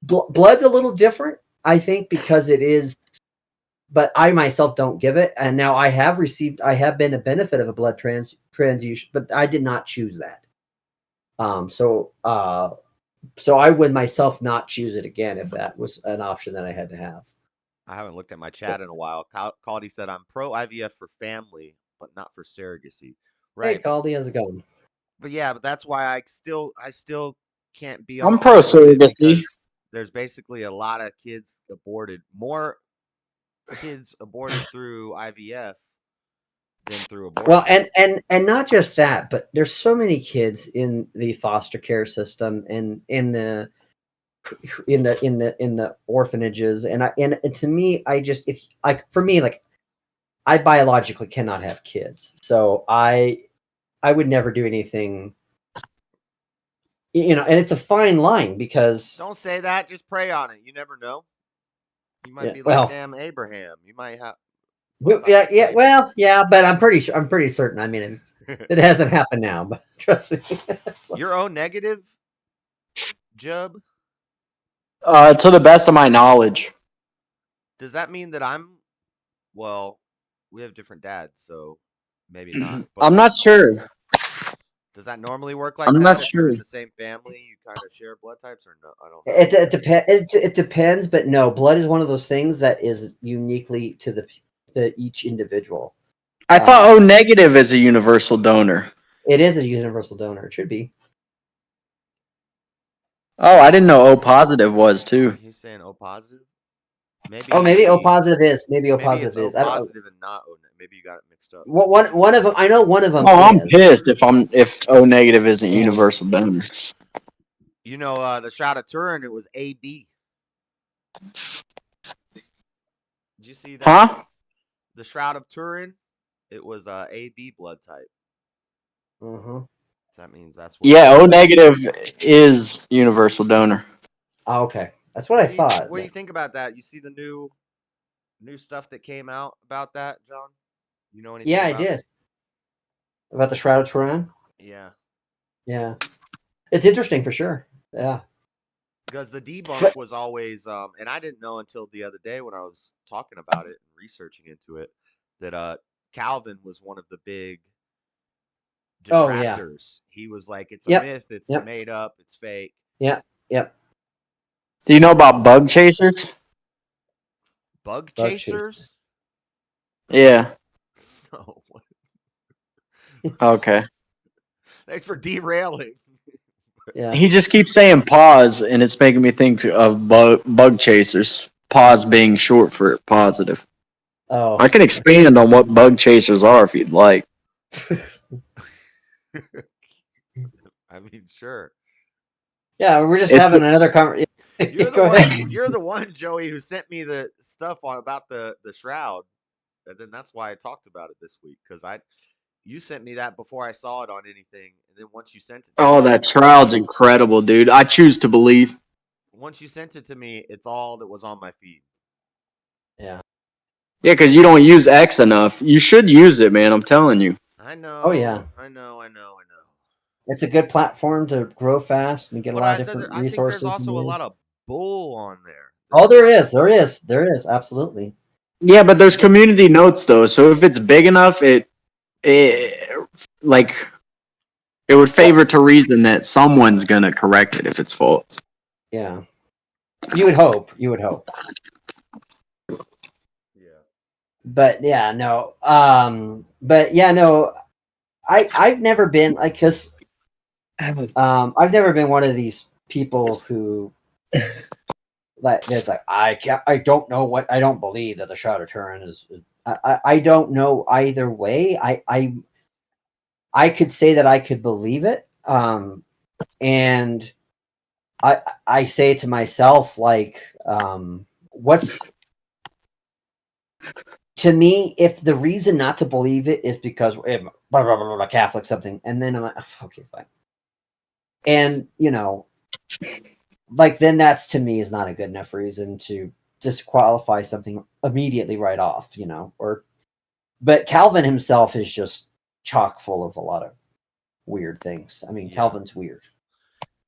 blood's a little different, I think, because it is. But I myself don't give it, and now I have been a benefit of a blood transfusion, but I did not choose that. So I would myself not choose it again if that was an option that I had to have. I haven't looked at my chat in a while. Caldy said, I'm pro IVF for family, but not for surrogacy. Right. Hey, Caldy, how's it going? But yeah, but that's why I still can't be I'm on pro board with it, surrogacy. because there's basically a lot of kids aborted, more kids aborted through IVF than through abortion. Well, and not just that, but there's so many kids in the foster care system and in the orphanages, and to me, I biologically cannot have kids, so I would never do anything, and it's a fine line, because Don't say that, just pray on it. You never know. You might be like, well, damn Abraham. You might have yeah, but I'm pretty certain. I mean, it hasn't happened now, but trust me. You're O negative, Jub? To the best of my knowledge. Does that mean that well, we have different dads, so maybe not. But I'm not sure. does that normally work like I'm that? not If you're in sure. the same family, you kind of share blood types, or no? I don't know. It depends, but no, blood is one of those things that is uniquely to each individual. I thought O negative is a universal donor. It is a universal donor. It should be. Oh, I didn't know O positive was too. He's saying O positive. Maybe. Oh, maybe O positive is. Maybe O positive maybe is. O positive and not O. Maybe you got it mixed up. One of them. I know one of them. Oh, I'm pissed if O negative isn't universal donor. You know, the Shroud of Turin, it was AB. Did you see that? Huh? The Shroud of Turin, it was AB blood type. Uh-huh. That means that's what. Yeah, O negative is universal donor. Oh, okay, that's what I thought. What do you think about that? You see the new stuff that came out about that, John? You know anything? Yeah, I did. About the Shroud of Turin? Yeah. Yeah. It's interesting for sure. Yeah. Because the debunk was always, and I didn't know until the other day when I was talking about it and researching into it, that Calvin was one of the big detractors. He was like, it's a myth, it's made up, it's fake. Yep. Do you know about bug chasers? Bug chasers? Yeah. No. Okay. Thanks for derailing. Yeah. He just keeps saying pause, and it's making me think of bug chasers. Pause being short for positive. Oh. I can expand on what bug chasers are if you'd like. I mean, sure. Yeah, we're just having another conversation. You're the one, Joey, who sent me the stuff about the shroud, and then that's why I talked about it this week, because you sent me that before I saw it on anything, and then once you sent it to me, that shroud's incredible, dude. I choose to believe. Once you sent it to me, it's all that was on my feed. Yeah. Yeah, because you don't use X enough. You should use it, man. I'm telling you. I know. Oh yeah. I know. It's a good platform to grow fast and get a lot of different resources. I think there's also a lot of bull on there. Oh, there is, absolutely. Yeah, but there's community notes though, so if it's big enough, it would favor to reason that someone's gonna correct it if it's false. Yeah. You would hope. Yeah. But yeah, no. But yeah, no. I've never been like, because I've never been one of these people who like it's like I don't know what I don't believe that the Shroud of Turin is. I don't know either way. I could say that I could believe it, and I say to myself like, what's to me, if the reason not to believe it is because blah, blah, blah, blah, blah, Catholic something, and then I'm like, oh, okay, fine. And, like, then that's to me is not a good enough reason to disqualify something immediately right off, but Calvin himself is just chock full of a lot of weird things. I mean, Yeah. Calvin's weird.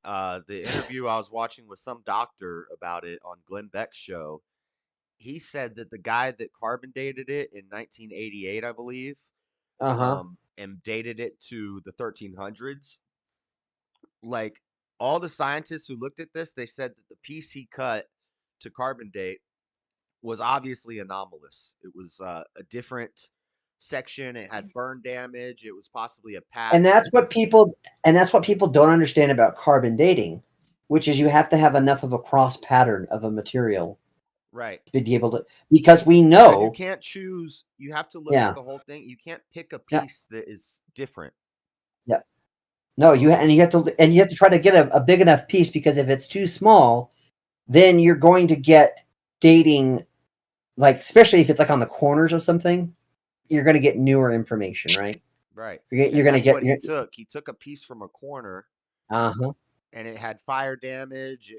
The interview I was watching with some doctor about it on Glenn Beck's show, he said that the guy that carbon dated it in 1988, I believe, and dated it to the 1300s, like all the scientists who looked at this, they said that the piece he cut to carbon date was obviously anomalous. It was a different section. It had burn damage. It was possibly a patch. And that's what people don't understand about carbon dating, which is you have to have enough of a cross pattern of a material, right, to be able to, because we know so you can't choose. You have to look at the whole thing. You can't pick a piece that is different. Yeah. No, you have to try to get a big enough piece, because if it's too small, then you're going to get dating, like especially if it's like on the corners of something, you're going to get newer information, right? Right. You're going to get. He took a piece from a corner, and it had fire damage.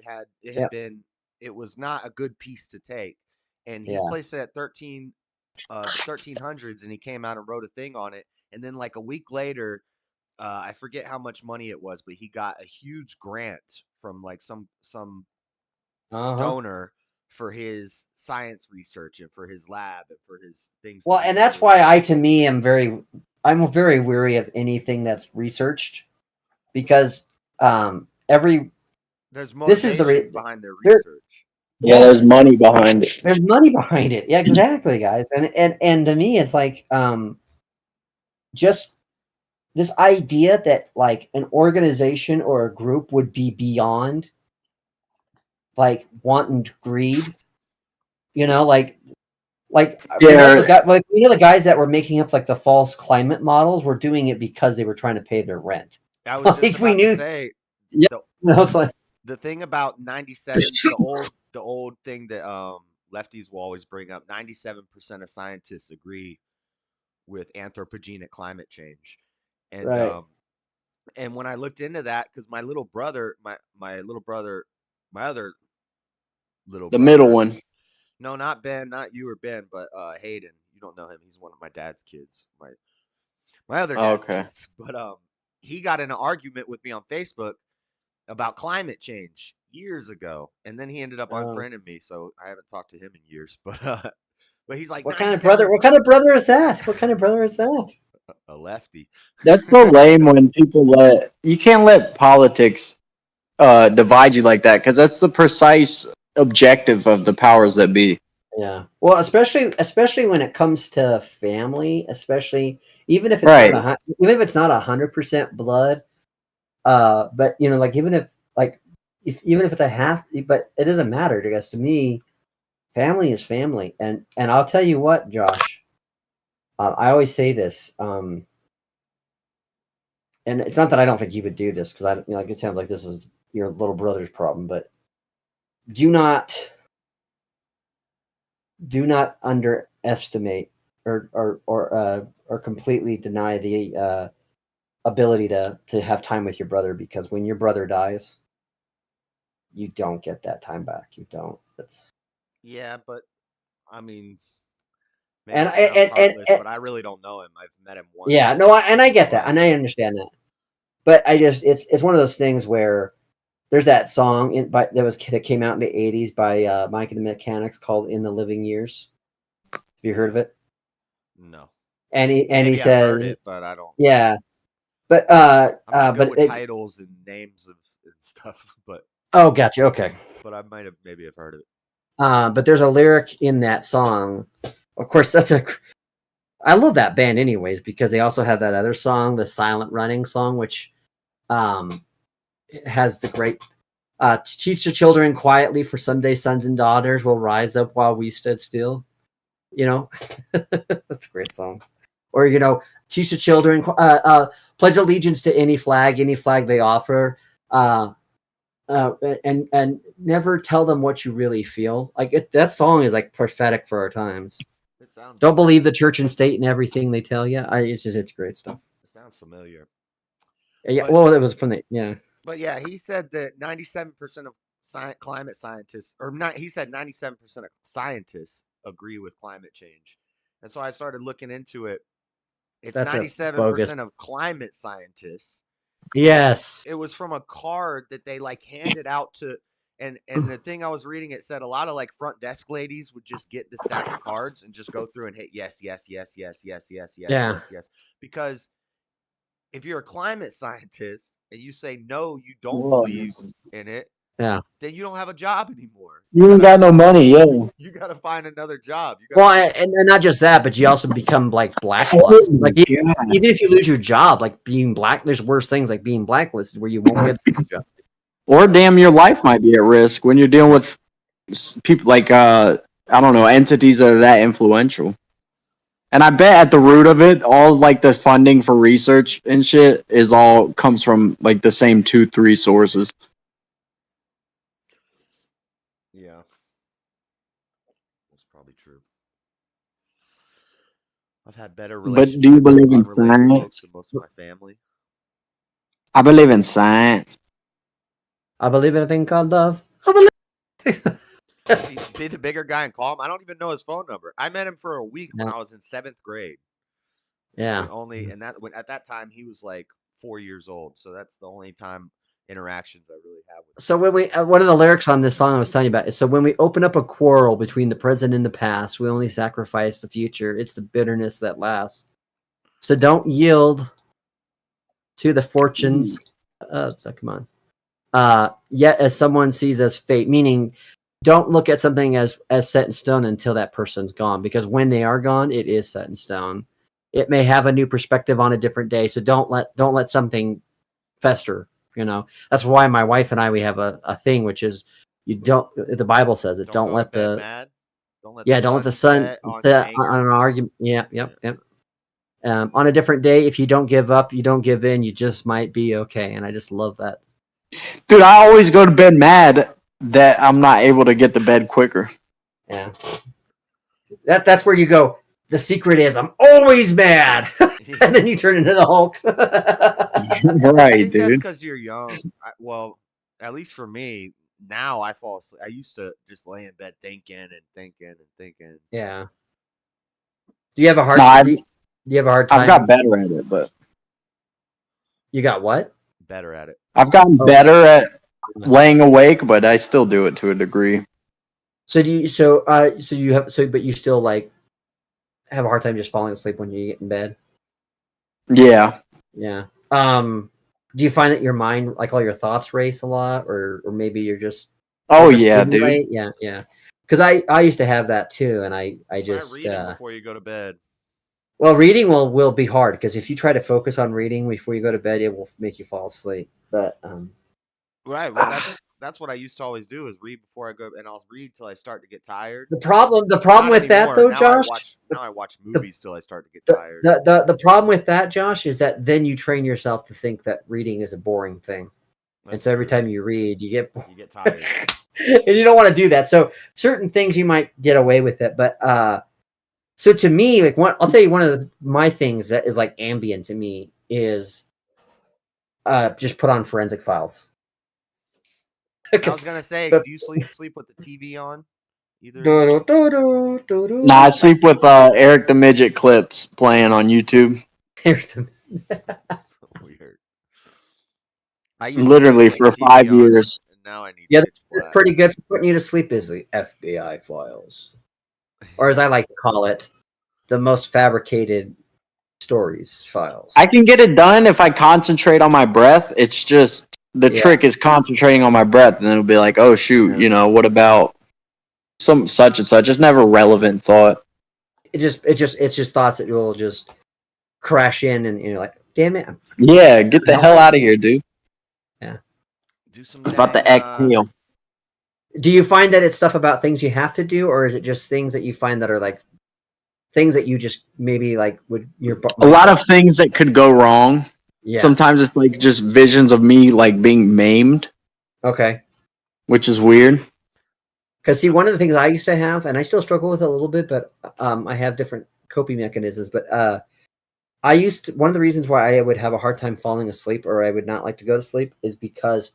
It was not a good piece to take, and he placed it at the 1300s, and he came out and wrote a thing on it, and then like a week later. I forget how much money it was, but he got a huge grant from like some donor for his science research and for his lab and for his things. Well, and that's why I'm very weary of anything that's researched, because there's motivations behind their research. There's money behind it. There's money behind it. Yeah, exactly, guys. And to me, it's like just this idea that like an organization or a group would be beyond like wanton greed, like the guys that were making up like the false climate models were doing it because they were trying to pay their rent. I was just about to say, it's like the thing about 97, the old thing that lefties will always bring up, 97% of scientists agree with anthropogenic climate change. And and when I looked into that, because my little brother, my other little brother, middle one. No, not Ben, not you or Ben, but Hayden. You don't know him. He's one of my dad's kids. My other dad's kids. But he got in an argument with me on Facebook about climate change years ago, and then he ended up unfriending me, so I haven't talked to him in years. But he's like, what kind of brother is that? What kind of brother is that? A lefty. That's so lame when you can't let politics divide you like that, because that's the precise objective of the powers that be. Yeah. Well, especially when it comes to family, even if it's not 100% blood, but like even if it's a half, but it doesn't matter, because to me, family is family. And I'll tell you what, Josh, I always say this, and it's not that I don't think you would do this, because it sounds like this is your little brother's problem, but do not underestimate or completely deny the ability to have time with your brother, because when your brother dies, you don't get that time back. You don't. But I mean, and but I really don't know him. I've met him once. Yeah, no, I get that, and I understand that, but it's one of those things where there's that song that came out in the 80s by Mike and the Mechanics called "In the Living Years." Have you heard of it? No. And he says, I've heard it, but I don't. Yeah, but I'm not good with titles and names and stuff. But oh, gotcha. Okay. But I might have heard of it. But there's a lyric in that song. Of course, I love that band anyways, because they also have that other song, the Silent Running song, which has the great Teach the children quietly, for someday sons and daughters will rise up while we stood still. You know, that's a great song. Or, you know, teach the children, pledge allegiance to any flag they offer, and never tell them what you really feel. Like that song is like prophetic for our times. Don't believe the church and state and everything they tell you. It's great stuff. It sounds familiar. Yeah, But- well, it was from the But yeah, he said that 97% of climate scientists, or not, he said 97% of scientists agree with climate change. And so I started looking into it. It's That's a 97% of climate scientists. Yes. It was from a card that they like handed out to, and the thing I was reading, it said a lot of like front desk ladies would just get the stack of cards and just go through and hit yes, yes, yes, yes, yes, yes, yes, Yeah. yes, yes. Because if you're a climate scientist and you say no, you don't believe in it, Yeah. then you don't have a job anymore. You ain't got no money, yeah. You got to find another job. Well, and not just that, but you also become like blacklisted. Like even if you lose your job, like being black, there's worse things like being blacklisted where you won't get a job. Or damn, your life might be at risk when you're dealing with people like I don't know, entities that are that influential. And I bet at the root of it, all like the funding for research and shit is all comes from like the same 2-3 sources. Yeah, that's probably true. I've had better But relationships do you believe with in unrelated science? folks than most of my family. I believe in science. I believe in a thing called love. I believe. Be the bigger guy and call him. I don't even know his phone number. I met him for a week when Yeah. I was in 7th grade. Yeah. And that at that time he was like 4 years old. So that's the only time interactions I really have with him. So when we one of the lyrics on this song I was telling you about is, so when we open up a quarrel between the present and the past, we only sacrifice the future. It's the bitterness that lasts. So don't yield to the fortunes. So come on. Yet as someone sees as fate, meaning don't look at something as set in stone until that person's gone, because when they are gone, it is set in stone. It may have a new perspective on a different day. So don't let something fester. You know, that's why my wife and I, we have a thing, which is the Bible says it. Don't let the mad. Don't let the sun set on an argument. Yep. On a different day, if you don't give up, you don't give in, you just might be okay. And I just love that. Dude, I always go to bed mad that I'm not able to get to bed quicker. Yeah. That's where you go. The secret is I'm always mad. And then you turn into the Hulk. I Right, think that's dude. because you're young. Well, at least for me, now I fall asleep. I used to just lay in bed thinking. Yeah. Do you have a hard? No, do you have a hard time? I've got better at it, but You got what? Better at it. I've gotten better at laying awake, but I still do it to a degree. So do you? But you still like have a hard time just falling asleep when you get in bed. Yeah. Yeah. Do you find that your mind, like all your thoughts, race a lot, or maybe you're just Yeah, dude. overstimulate? Yeah. Because I used to have that too, and I just reading before you go to bed. Well, reading will be hard because if you try to focus on reading before you go to bed, it will make you fall asleep. But Right. Well, that's what I used to always do is read before I go, and I'll read till I start to get tired. the problem Not with that anymore. though, Now Josh. I watch movies till I start to get The, tired. the problem with that, Josh, is that then you train yourself to think that reading is a boring thing. And so every time you read, you get tired. and you don't want to do that. So certain things you might get away with it, but so to me, like I'll tell you one of my things that is like ambient to me is just put on Forensic Files. I was gonna say, do you sleep with the TV on? Either. Nah, I sleep with Eric the Midget clips playing on YouTube. Weird. I used Literally to sleep with for the TV 5 on, years. and now I need Yeah, pitch they're black. pretty good for putting you to sleep. Is the FBI files, or as I like to call it, the most fabricated stories files. I can get it done if I concentrate on my breath. It's just the trick is concentrating on my breath, and then it'll be like, oh shoot, what about some such and such? It's never relevant thought. It's just thoughts that will just crash in, and you're like, damn it. Yeah, get the hell out of here, dude. Yeah. Do some. It's about the dang, exhale. Do you find that it's stuff about things you have to do, or is it just things that you find that are like things that you just maybe like would A lot of things that could go wrong. Yeah. Sometimes it's like just visions of me like being maimed, Okay. which is weird. Because see, one of the things I used to have, and I still struggle with it a little bit, but I have different coping mechanisms. But one of the reasons why I would have a hard time falling asleep, or I would not like to go to sleep, is because,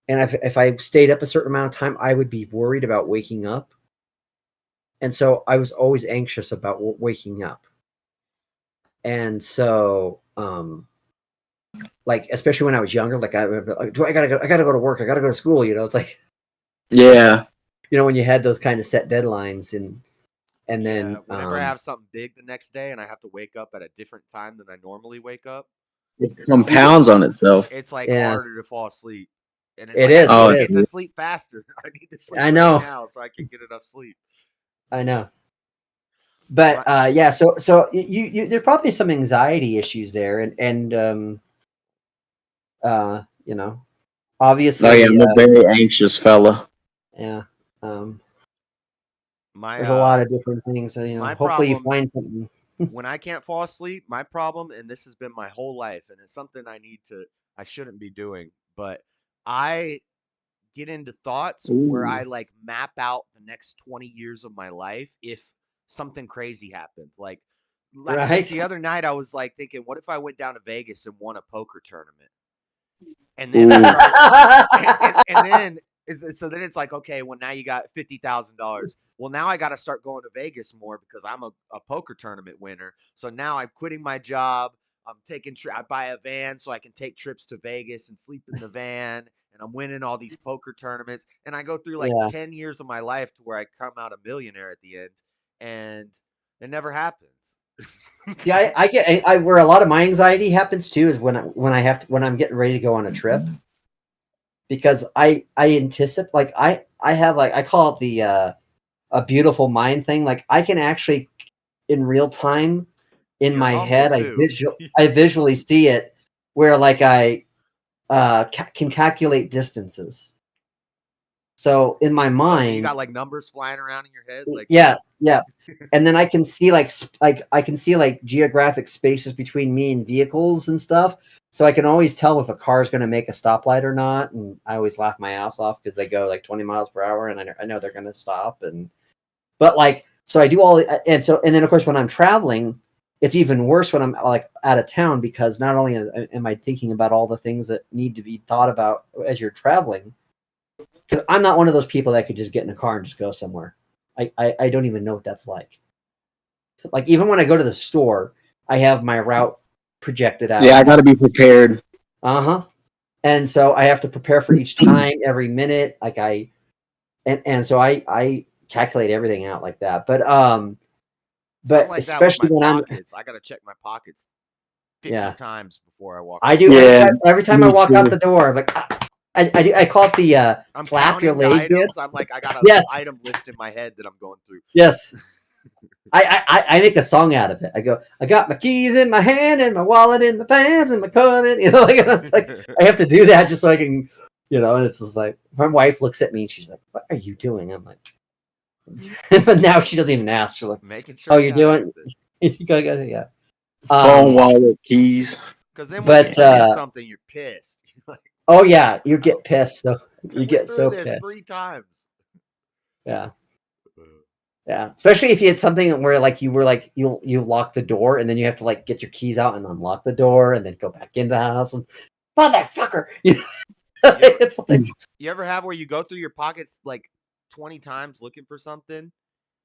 and if I stayed up a certain amount of time, I would be worried about waking up, and so I was always anxious about waking up, and so like especially when I was younger, like I gotta go to work, I gotta go to school, it's like Yeah. when you had those kind of set deadlines and then whenever I have something big the next day and I have to wake up at a different time than I normally wake up, It compounds on itself. it's like Yeah. harder to fall asleep. And it's It like is, I need it to get is. to sleep faster. I need to sleep I know. right now so I can get enough sleep. I know. But yeah, so you there's probably some anxiety issues there, and obviously Oh yeah, I'm a very anxious fella. yeah. My There's a lot of different things. So, my hopefully you problem- find something. when I can't fall asleep, my problem, and this has been my whole life, and it's something I shouldn't be doing, but I get into thoughts where I like map out the next 20 years of my life if something crazy happens. Like Right. the other night, I was like thinking, what if I went down to Vegas and won a poker tournament? And then and then so then it's like, okay, well now you got $50,000. Well, now I got to start going to Vegas more because I'm a poker tournament winner. So now I'm quitting my job. I'm taking I buy a van so I can take trips to Vegas and sleep in the van, and I'm winning all these poker tournaments. And I go through like 10 years of my life to where I come out a millionaire at the end, and it never happens. See, I get where a lot of my anxiety happens too is when I'm getting ready to go on a trip, because I anticipate, like I have, like, I call it the a beautiful mind thing. Like I can actually in real time in my head I visually see it, where like I can calculate distances. So in my mind, so you got like numbers flying around in your head, like yeah, and then I can see like geographic spaces between me and vehicles and stuff. So I can always tell if a car is going to make a stoplight or not, and I always laugh my ass off because they go like 20 miles per hour, and I know they're going to stop. But like, so I do all, and then of course when I'm traveling, it's even worse when I'm like out of town, because not only am I thinking about all the things that need to be thought about as you're traveling, because I'm not one of those people that could just get in a car and just go somewhere. I don't even know what that's like. Like even when I go to the store, I have my route projected out. Yeah, I got to be prepared. And so I have to prepare for each time, every minute. Like and so I calculate everything out like that. But like especially when pockets, I got to check my pockets 50 times before I walk. I do. Every time I walk out the door, I'm like, I call it the I'm slap your leg items. I'm like, I got an item list in my head that I'm going through. Yes. I make a song out of it. I go, I got my keys in my hand and my wallet in my pants and my coat in, it's like I have to do that just so I can, and it's just like my wife looks at me and she's like, "What are you doing?" I'm like, but now she doesn't even ask. She's like, making sure. Oh, you're doing? Yeah. Phone, wallet, keys. Because then when you get something, you're pissed. Oh yeah, you get pissed. So you get so pissed 3 times. Yeah. Yeah, especially if you had something where like you were like you lock the door and then you have to like get your keys out and unlock the door and then go back into the house and motherfucker. It's like, you ever have where you go through your pockets like 20 times looking for something?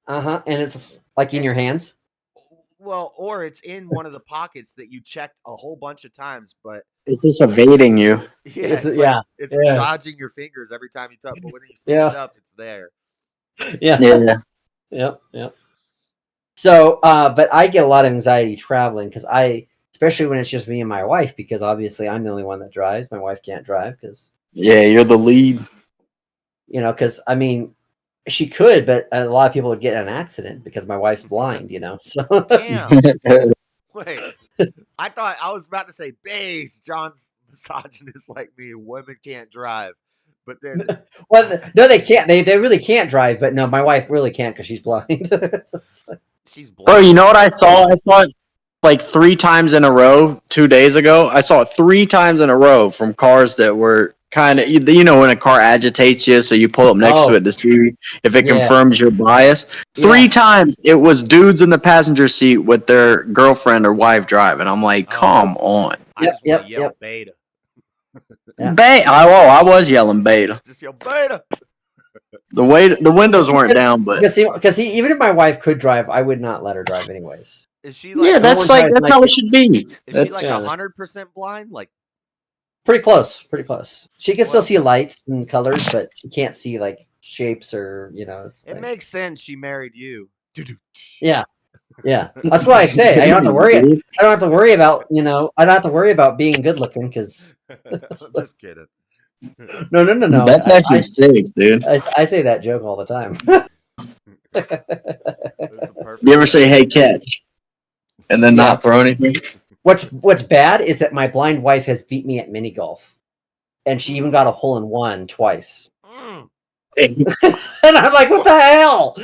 And it's like in your hands. Well, or it's in one of the pockets that you checked a whole bunch of times, but it's just evading you. Yeah, it's dodging your fingers every time you touch. But when you stand up, it's there. Yeah. Yep. So, but I get a lot of anxiety traveling because especially when it's just me and my wife, because obviously I'm the only one that drives. My wife can't drive because. Yeah, you're the lead. Because I mean, she could, but a lot of people would get in an accident because my wife's blind. So. Damn. Wait, I thought I was about to say bass. John's misogynist like me. Women can't drive, but then Well, no, they can't. They really can't drive. But no, my wife really can't because she's blind. So it's like, she's Bro, blind. you know what I saw? I saw it like 3 times in a row 2 days ago. I saw it 3 times in a row from cars that were kind of, you know, when a car agitates you, so you pull up next to oh it to see if it yeah, confirms your bias. Three yeah, times it was dudes in the passenger seat with their girlfriend or wife driving. I'm like, Oh, come on. I just want to yell yep. beta. Yeah. I was yelling beta. Just yell beta. The windows weren't down, but Because even if my wife could drive, I would not let her drive anyways. Is she yeah, like? No one drives that's how it should be. Is she like Yeah. 100% blind? Like, Pretty close. She can still Well- see lights and colors, but she can't see like shapes or it's. it like, makes sense. She married you. yeah. That's what I say. I don't have to worry. I don't have to worry about I don't have to worry about being good looking because I'm just kidding. no. That's actually sick, dude. I say that joke all the time. It's a perfect You ever say segue. "Hey, catch" and then not throw anything? What's bad is that my blind wife has beat me at mini golf, and she even got a hole in one twice. Mm. And I'm like, what the hell?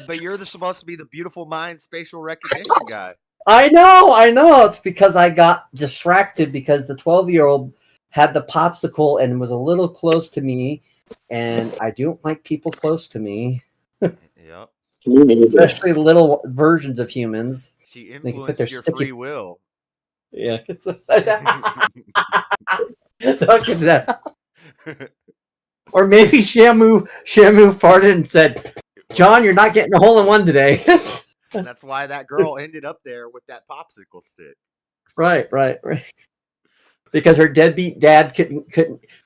But you're supposed to be the beautiful mind spatial recognition guy. I know. It's because I got distracted because the 12-year-old had the popsicle and was a little close to me, and I don't like people close to me, Yep. especially little versions of humans. She They can put their influenced your sticky. free will. Yeah. Don't get that. Or maybe Shamu farted and said, "John, you're not getting a hole in one today." That's why that girl ended up there with that popsicle stick. Right. Because her deadbeat dad couldn't.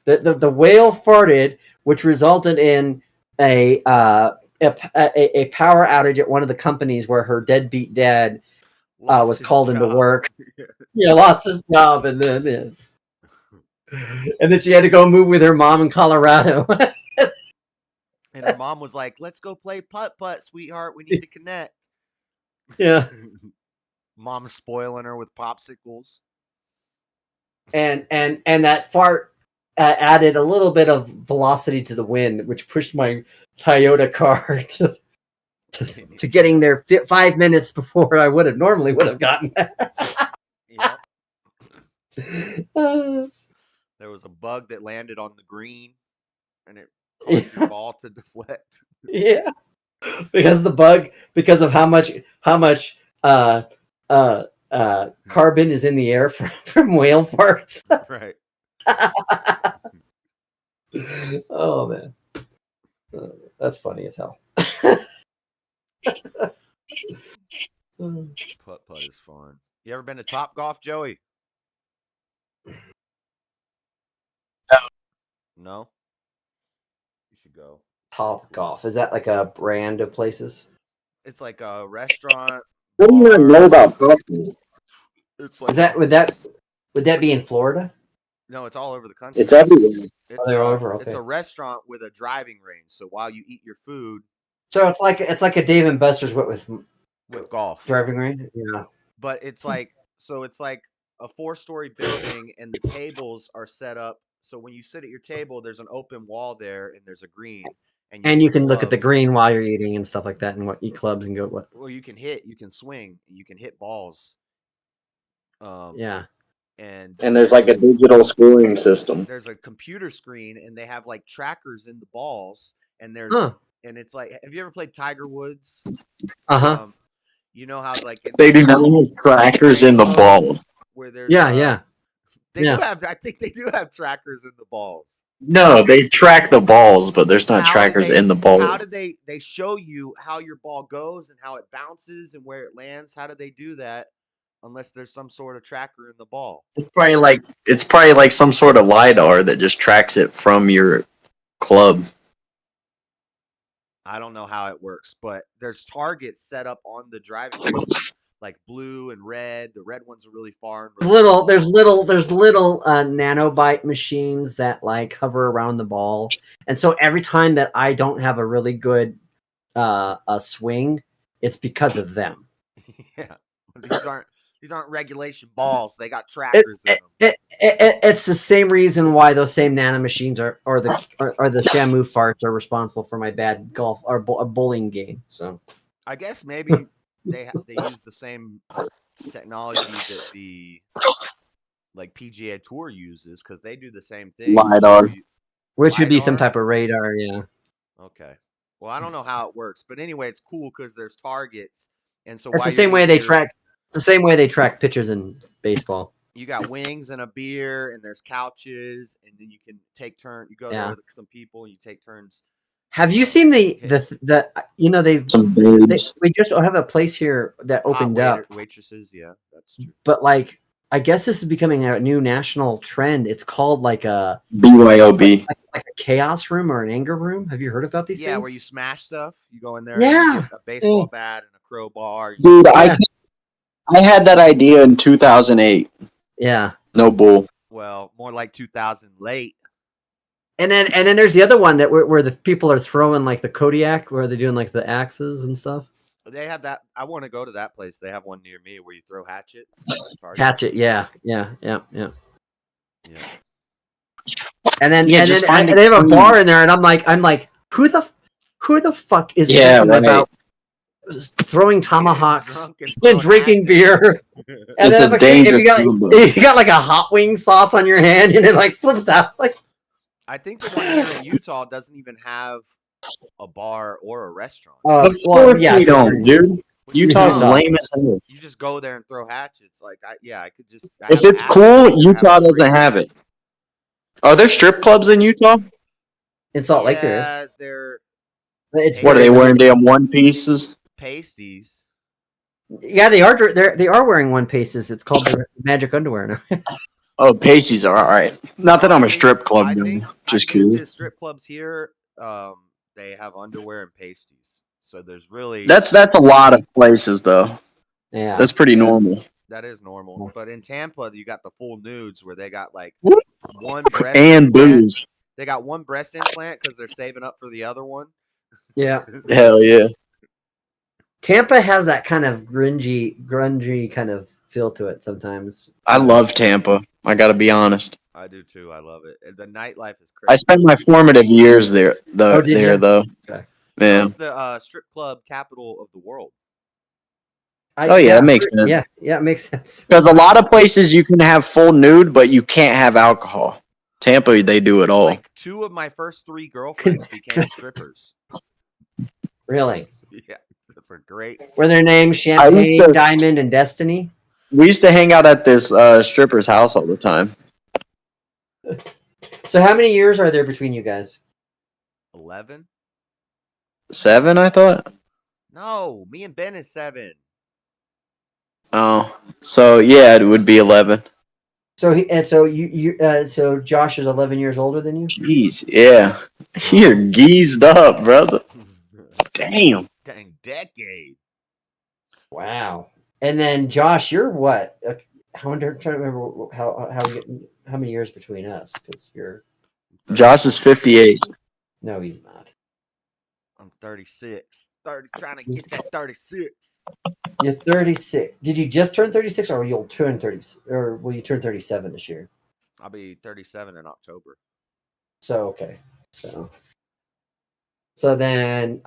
The whale farted, which resulted in a power outage at one of the companies where her deadbeat dad Lost was his called into job. work. Yeah, lost his job, and then she had to go move with her mom in Colorado. And her mom was like, "Let's go play putt-putt, sweetheart. We need to connect." Yeah. Mom's spoiling her with popsicles. and that fart added a little bit of velocity to the wind, which pushed my Toyota car to getting there 5 minutes before I normally would have gotten there. Yep. There was a bug that landed on the green, and it caused your ball to deflect. Yeah, because of how much carbon is in the air from whale farts. Right. Oh man, that's funny as hell. Putt-putt is fun. You ever been to Top Golf, Joey? No? You should go. Top Golf, is that like a brand of places? It's like a restaurant. What do you bar. know about puppy? It's like Is that would that be in Florida? no, it's all over the country. It's everywhere. It's they're a, all over, It's okay. a restaurant with a driving range. So while you eat your food So it's like a Dave and Buster's with golf, driving range. Yeah. but it's like a 4-story building, and the tables are set up. So when you sit at your table, there's an open wall there, and there's a green, And you can look at the clubs. green while you're eating and stuff like that, and eat clubs and go what? Well, you can swing, you can hit balls. Yeah. And there's like a digital scoring system. There's a computer screen, and they have like trackers in the balls, and there's and it's like, have you ever played Tiger Woods? You know how like they do not have trackers in the balls. Where there's they do have. I think they do have trackers in the balls. No, they track the balls, but there's not trackers in the balls. How do they show you how your ball goes and how it bounces and where it lands? How do they do that? Unless there's some sort of tracker in the ball. It's probably like some sort of LiDAR that just tracks it from your club. I don't know how it works, but there's targets set up on the driving range, like blue and red. The red ones are really far. And There's little nanobite machines that like hover around the ball, and so every time that I don't have a really good a swing, it's because of them. Yeah, These aren't regulation balls. They got trackers in them. It's the same reason why those same nano machines are the Shamu farts are responsible for my bad golf or bowling game. So I guess maybe they use the same technology that the like PGA Tour uses because they do the same thing. LiDAR. which would be some LiDAR? type of radar, yeah. Okay. Well, I don't know how it works, but anyway, it's cool because there's targets, and so It's while the you're same way eating they your- track. It's the same way they track pitchers in baseball. You got wings and a beer, and there's couches, and then you can take turns. You go there Yeah. with some people, and you take turns. Have you seen the you know they Some babes. we just have a place here that Hot opened up, waitresses, yeah, that's true. but like I guess this is becoming a new national trend. It's called like a BYOB. like a chaos room or an anger room. Have you heard about these Yeah, things? where you smash stuff. You go in there, and you Yeah. get a baseball bat and a crowbar. Dude, Yeah. I had that idea in 2008. Yeah. No bull. Well, more like 2000 late. And then there's the other one that where the people are throwing like the Kodiak, where they're doing like the axes and stuff. They have that. I want to go to that place. They have one near me where you throw hatchets. Hatchet, yeah. Yeah. And then Yeah, and just then find they have a clean. bar in there, and I'm like, who the fuck is Yeah, thinking right. about throwing tomahawks Drunk and and throwing drinking hatchets. beer? And It's then a if dangerous you combo. got like a hot wing sauce on your hand, and it like flips out. Like, I think the one here in Utah doesn't even have a bar or a restaurant. Of course we don't, dude. Utah's Utah. lame as hell. You just go there and throw hatchets. Like, I could just. I If have a it's hatchet, cool, I just Utah have a doesn't freaking- have it. Are there strip clubs in Utah? in Salt Lake, there is. Yeah, they're It's What are they very wearing? limited. Damn one pieces. pasties. Yeah, they are. They are wearing one pieces. It's called their magic underwear now. Oh, pasties are all right. Not that I'm a strip club I guy. think, Just I think curious. the strip clubs here, they have underwear and pasties. So there's really That's a lot of places though. Yeah. That's pretty normal. that is normal. Yeah. But in Tampa, you got the full nudes where they got like What? one breast And implant. booze. They got one breast implant because they're saving up for the other one. Yeah. Hell yeah. Tampa has that kind of grungy kind of feel to it sometimes. I love Tampa. I gotta be honest. I do too. I love it. The nightlife is crazy. I spent my formative years there. Oh, did you? Though. Okay. Yeah. It's the strip club capital of the world. Oh, yeah, that makes sense. Yeah, it makes sense. Because a lot of places you can have full nude, but you can't have alcohol. Tampa, they do it all. Like 2 of my first 3 girlfriends became strippers. Really? Yeah, that's a great. Were their names I used Champagne, to- Diamond, and Destiny? We used to hang out at this stripper's house all the time. So how many years are there between you guys? 11? 7, I thought. No, me and Ben is 7. Oh, so yeah, it would be 11. So so Josh is 11 years older than you? Jeez, yeah. You're geezed up, brother. Damn. Dang decade. Wow. And then Josh, you're what? I'm trying to remember how many years between us because you're Josh is 58. no, he's not. I'm 36. Trying to get that 36. You're 36. Did you just turn 36, or you'll turn 30, or will you turn 37 this year? I'll be 37 in October. So okay, so then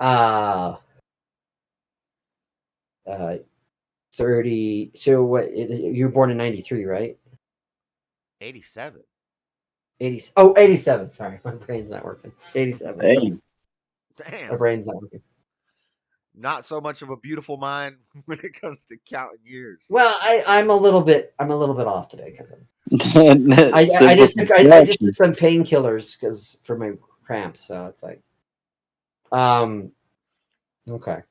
30. So what? You were born in 93, right? 87. 80. Oh, 87. Sorry, my brain's not working. 87. Damn. My Damn. brain's not working. Not so much of a beautiful mind when it comes to counting years. Well, I'm a little bit off today because I Simple just took subtraction. some painkillers because for my cramps. So it's like, okay.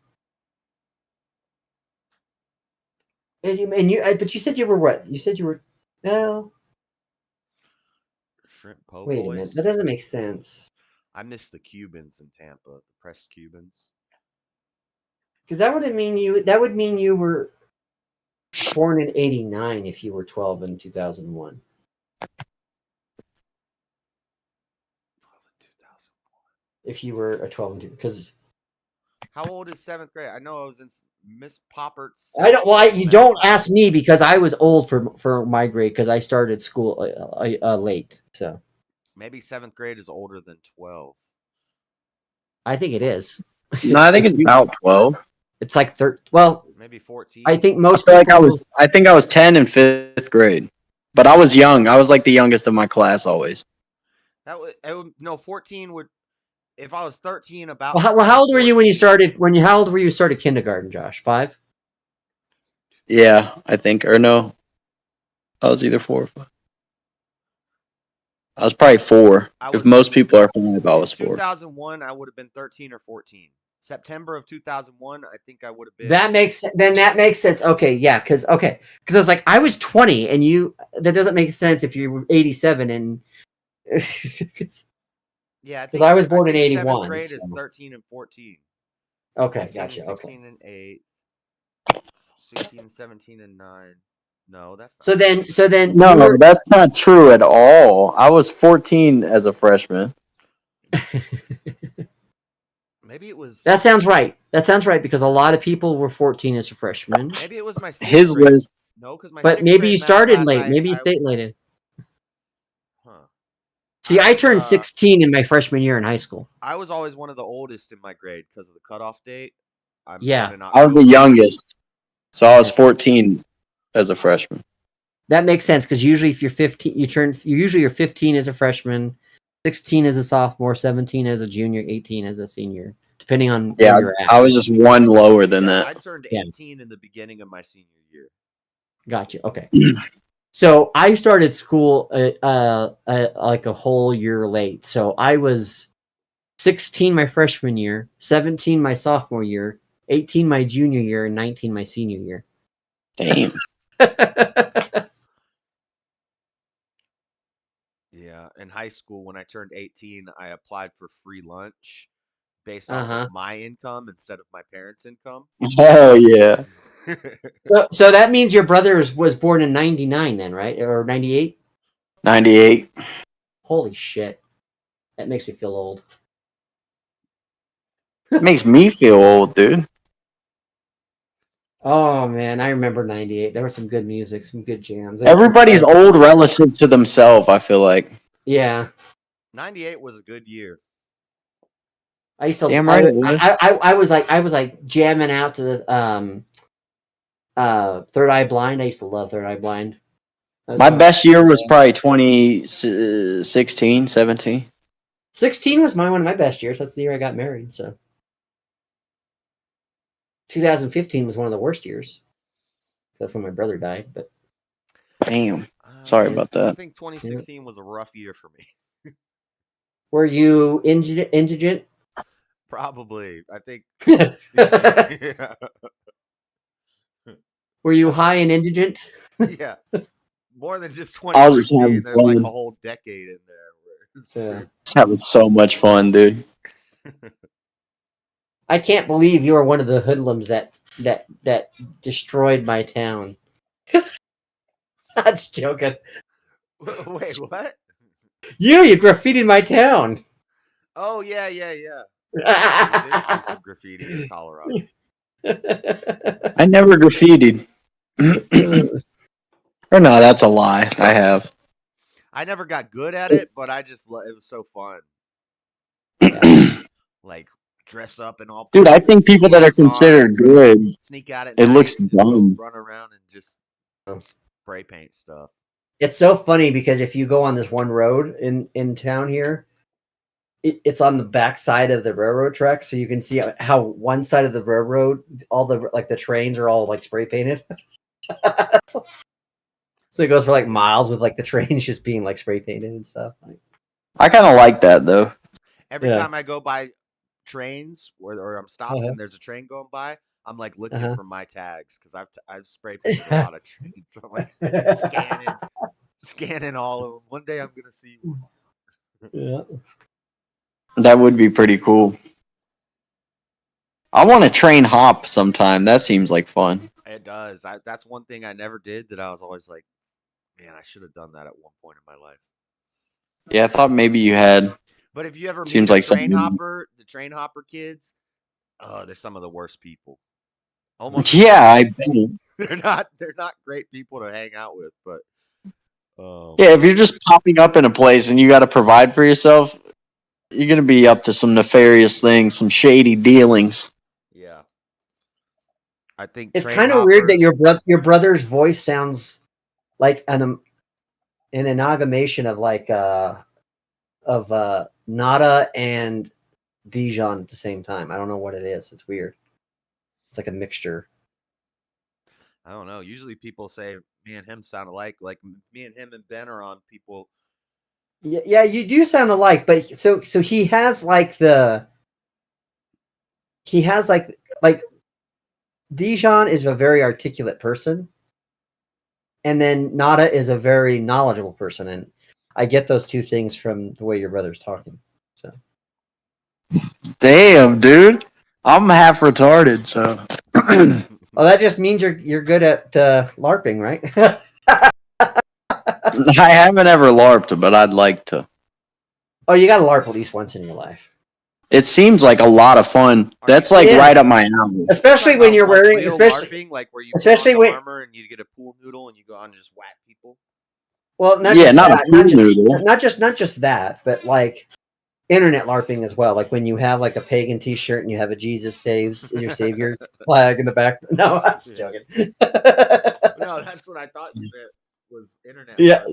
But you said you were what? You said you were. Well, Shrimp po' wait a minute. boys. That doesn't make sense. I miss the Cubans in Tampa, the pressed Cubans. Because that would mean you were born in 89 if you were 12 in 2001. 2001. If you were a 12 in 2, because How old is 7th grade? I know I was in Miss Poppert's. I don't. Well, you don't ask me because I was old for my grade because I started school late. So Maybe 7th grade is older than 12. I think it is. No, I think it's about 12. It's like 13. Well, Maybe 14. I think I most feel like people. I think I was 10 in 5th grade, but I was young. I was like the youngest of my class always. That would no 14 would. If I was 13, about Well, how old were you when you 14. started? How old were you started kindergarten, Josh? 5. Yeah, I think, or no, I was either 4 or 5. I was probably 4. If most people are 5, I was 4. 2001, I would have been 13 or 14. September of 2001, I think I would have been. That makes sense. Okay, yeah, because I was like, I was 20, and you. That doesn't make sense if you were 87 and. Yeah, because I was born in 81. 7th grade so. is 13 and 14. Okay, 15 gotcha. and 16 Okay. and 8. 16 and 17 and 9. No, that's not So then No, that's not true at all. I was 14 as a freshman. Maybe it was. That sounds right. That sounds right because a lot of people were 14 as a freshman. Maybe it was my 6th His grade. list. No, because my But 6th maybe grade you math started class, late. Maybe you stayed late. Huh. See, I turned 16 in my freshman year in high school. I was always one of the oldest in my grade because of the cutoff date. I'm Yeah. born in I was the youngest, so I was 14 as a freshman. That makes sense because usually if you're 15, you're 15 as a freshman, 16 as a sophomore, 17 as a junior, 18 as a senior, depending on where you're at. I was just one lower than that. I turned 18 in the beginning of my senior year. Gotcha. Okay. So I started school like a whole year late. So I was 16 my freshman year, 17 my sophomore year, 18 my junior year, and 19 my senior year. Damn. Yeah, in high school when I turned 18, I applied for free lunch based off of my income instead of my parents' income. Oh yeah. So that means your brother was born in 99 then, right? Or 98? 98. Holy shit. That makes me feel old. It makes me feel old, dude. Oh man, I remember 98. There was some good music, some good jams. Everybody's old relative to themselves, I feel like. Yeah. 98 was a good year. I used to. Damn right. I was like jamming out to the Third Eye Blind. I used to love Third Eye Blind. My best year was probably 2016, 17. 16 was one of my best years. That's the year I got married. So 2015 was one of the worst years. That's when my brother died. But damn, sorry about that. I think 2016 was a rough year for me. Were you indigent? Probably. I think. Yeah. Were you high and indigent? Yeah. More than just 2016. There's like a whole decade in there. Yeah. Having so much fun, dude. I can't believe you are one of the hoodlums that destroyed my town. I'm just joking. Wait, what? You graffitied my town. Oh yeah. We did do some graffiti in Colorado. I never graffitied. Or no, that's a lie. I have. I never got good at it, but it was so fun. Like dress up and all. Dude, I think people that are considered good, sneak out at it night, looks dumb. Run around and just spray paint stuff. It's so funny because if you go on this one road in town here, it's on the back side of the railroad track, so you can see how one side of the railroad, all the trains are all like spray painted. So it goes for like miles with like the trains just being like spray painted and stuff. I kind of like that though. Every time I go by trains or I'm stopped and there's a train going by, I'm like looking for my tags because I've spray painted a lot of trains. So I'm like scanning all of them. One day I'm gonna see one. Yeah. That would be pretty cool. I want to train hop sometime. That seems like fun. It does. That's one thing I never did that I was always like, man, I should have done that at one point in my life. Yeah, I thought maybe you had. But if you ever seems meet like the train hopper kids, Oh, they're some of the worst people. Almost. Yeah, I bet. They're not great people to hang out with, but Yeah, if you're just popping up in a place and you got to provide for yourself, you're gonna be up to some nefarious things, some shady dealings. yeah. I think It's train kind of weird that hoppers. your brother's voice sounds like an amalgamation of Nada and Dijon at the same time. I don't know what it is. It's weird. It's like a mixture. I don't know. Usually people say me and him sound alike. Like me and him and Ben are on people. Yeah, you do sound alike, but so he has like Dijon is a very articulate person, and then Nada is a very knowledgeable person, and I get those two things from the way your brother's talking. So Damn, dude, I'm half retarded, so. well, that just means you're good at LARPing, right? I haven't ever LARPed, but I'd like to. Oh, you got to LARP at least once in your life. It seems like a lot of fun. Are That's you like serious? right up my alley. Especially when you're like wearing, real especially LARPing, like where you especially put on the when armor and you get a pool noodle and you go on and just whack people. well, not Yeah, just not a that, pool noodle. not just that, but like internet LARPing as well. Like when you have like a pagan T-shirt and you have a Jesus saves your savior flag in the back. No, I'm just joking. No, that's what I thought you meant was internet Yeah.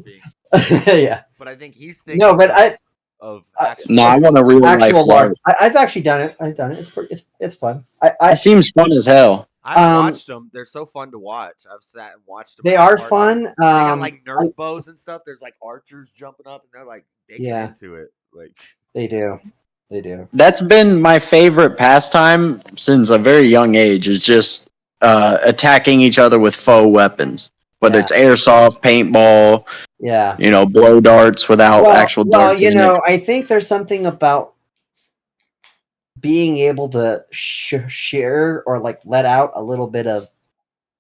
LARPing. Yeah. But I think he's thinking No, but of I- actual. No, I want a real life actual LARP. LARP. I've actually done it. I've done it. It's fun. It seems fun as hell. I've watched them. They're so fun to watch. I've sat and watched them. They at the are park. fun. They got like Nerf bows and stuff. There's like archers jumping up and they're like they get into it. Like They do. They do. That's been my favorite pastime since a very young age. Is just attacking each other with faux weapons, whether it's airsoft, paintball, Yeah. blow darts without actual darts. I think there's something about being able to share or like let out a little bit of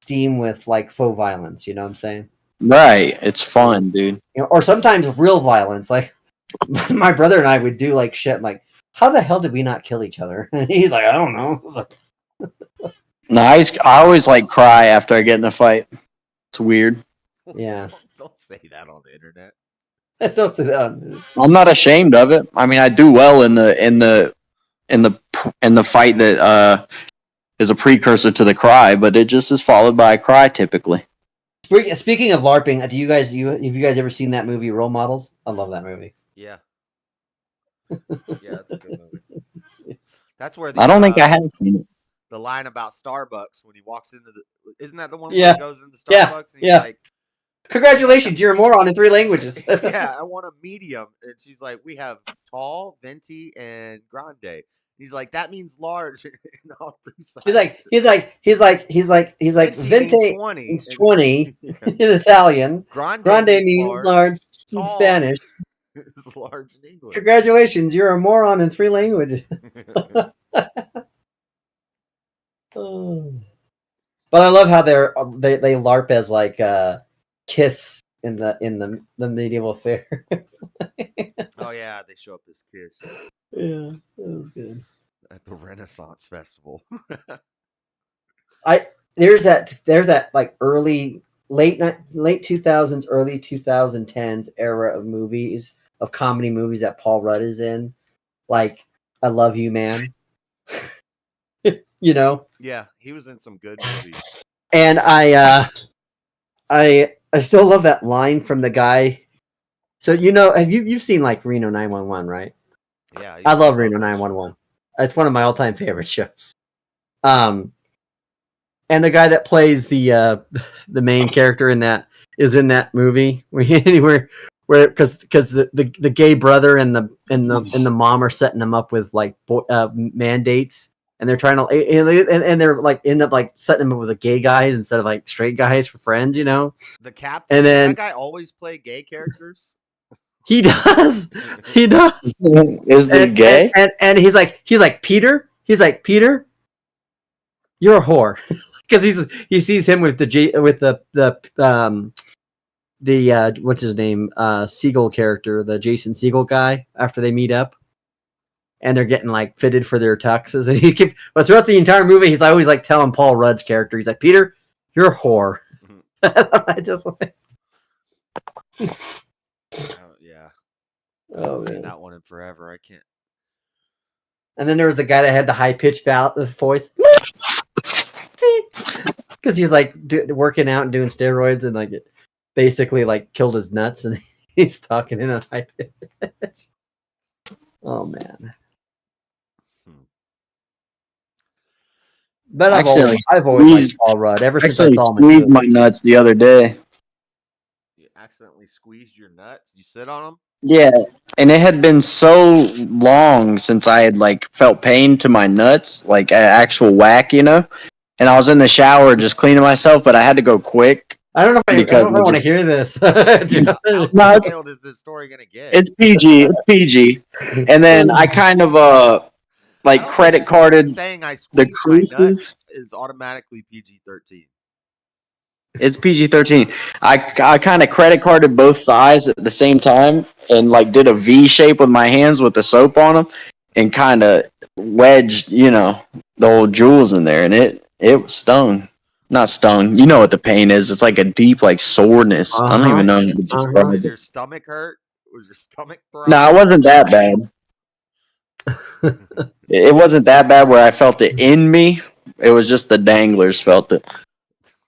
steam with like faux violence. You know what I'm saying? Right. It's fun, dude. Or sometimes real violence. Like my brother and I would do like shit. I'm like, how the hell did we not kill each other? And he's like, I don't know. No, I always like cry after I get in a fight. It's weird. Yeah. Don't say that on the internet. Don't say that. I'm not ashamed of it. I mean, I do well in the fight that is a precursor to the cry, but it just is followed by a cry typically. Speaking of LARPing, have you guys ever seen that movie Role Models? I love that movie. Yeah. Yeah, that's a good movie. That's where I don't think I have seen it. The line about Starbucks when he walks into isn't that the one Yeah. where he goes into Starbucks and he's like, congratulations, you're a moron in 3 languages. yeah, I want a medium. And she's like, we have tall, venti, and grande. He's like, that means large in all 3 sizes. He's like Venti venti means 20. means 20 Yeah. in Italian. Grande means large in Tall Spanish. is large in English. Congratulations, you're a moron in 3 languages. Oh. But I love how they LARP as like Kiss in the medieval fair. Oh yeah, they show up as Kiss Yeah, that was good. at the Renaissance Festival. There's that like late 2000s, early 2010s era of comedy movies that Paul Rudd is in, like I Love You, Man. Yeah, he was in some good movies. And I still love that line from the guy. So have you've seen like Reno 911, right? Yeah, I love Reno 911. It's one of my all-time favorite shows. And the guy that plays the main character in that is in that movie where because the gay brother and the mom are setting them up with like mandates, and they're trying to and they're like end up like setting them up with the gay guys instead of like straight guys for friends, The captain. And then that guy always play gay characters. He does. He does. Is he gay? And he's like Peter. He's like Peter. You're a whore, because he sees him with the what's his name, Siegel character, the Jason Siegel guy. After they meet up, and they're getting like fitted for their tuxes. And but throughout the entire movie, he's always like telling Paul Rudd's character, he's like, Peter, you're a whore. I just like, yeah. I oh haven't seen man. that one in forever. I can't. And then there was the guy that had the high pitched voice, because he's like working out and doing steroids and like basically like killed his nuts, and he's talking in a high pitch. Oh man. But I've always liked Paul Rudd ever since I saw him. Squeezed my nuts the other day. You accidentally squeezed your nuts? You sit on them? Yeah, and it had been so long since I had like felt pain to my nuts, like an actual whack, you know. And I was in the shower just cleaning myself, but I had to go quick. I don't know if I want to hear this. How detailed is this story gonna get? It's PG. It's PG. And then I kind of like credit carded saying I the squeezed my creases. nuts is automatically PG-13. It's PG-13. I kind of credit carded both thighs at the same time and like did a V shape with my hands with the soap on them and kind of wedged, you know, the old jewels in there, and it was stung. Not stung. You know what the pain is. It's like a deep like soreness. I don't even know. Did your stomach hurt? Was your stomach throbbing? No, it wasn't that bad. It wasn't that bad where I felt it in me. It was just the danglers felt it.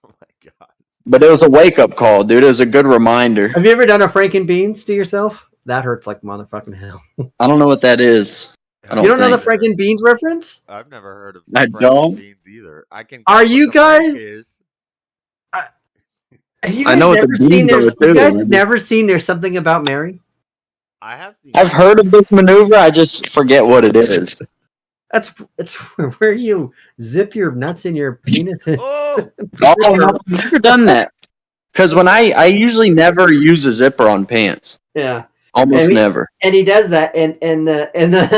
Oh my god. But it was a wake-up call, dude. It was a good reminder. Have you ever done a Franken beans to yourself? That hurts like motherfucking hell. I don't know what that is. You don't know the Franken beans reference? I've never heard of Franken beans either. I can. Are you guys? Have you guys never seen there's? You guys have never seen There's Something About Mary? I have seen. I've heard of this maneuver. I just forget what it is. It's where you zip your nuts in your penis. Oh, I've never done that. Because when I usually never use a zipper on pants. Yeah. Almost never. And he does that, and the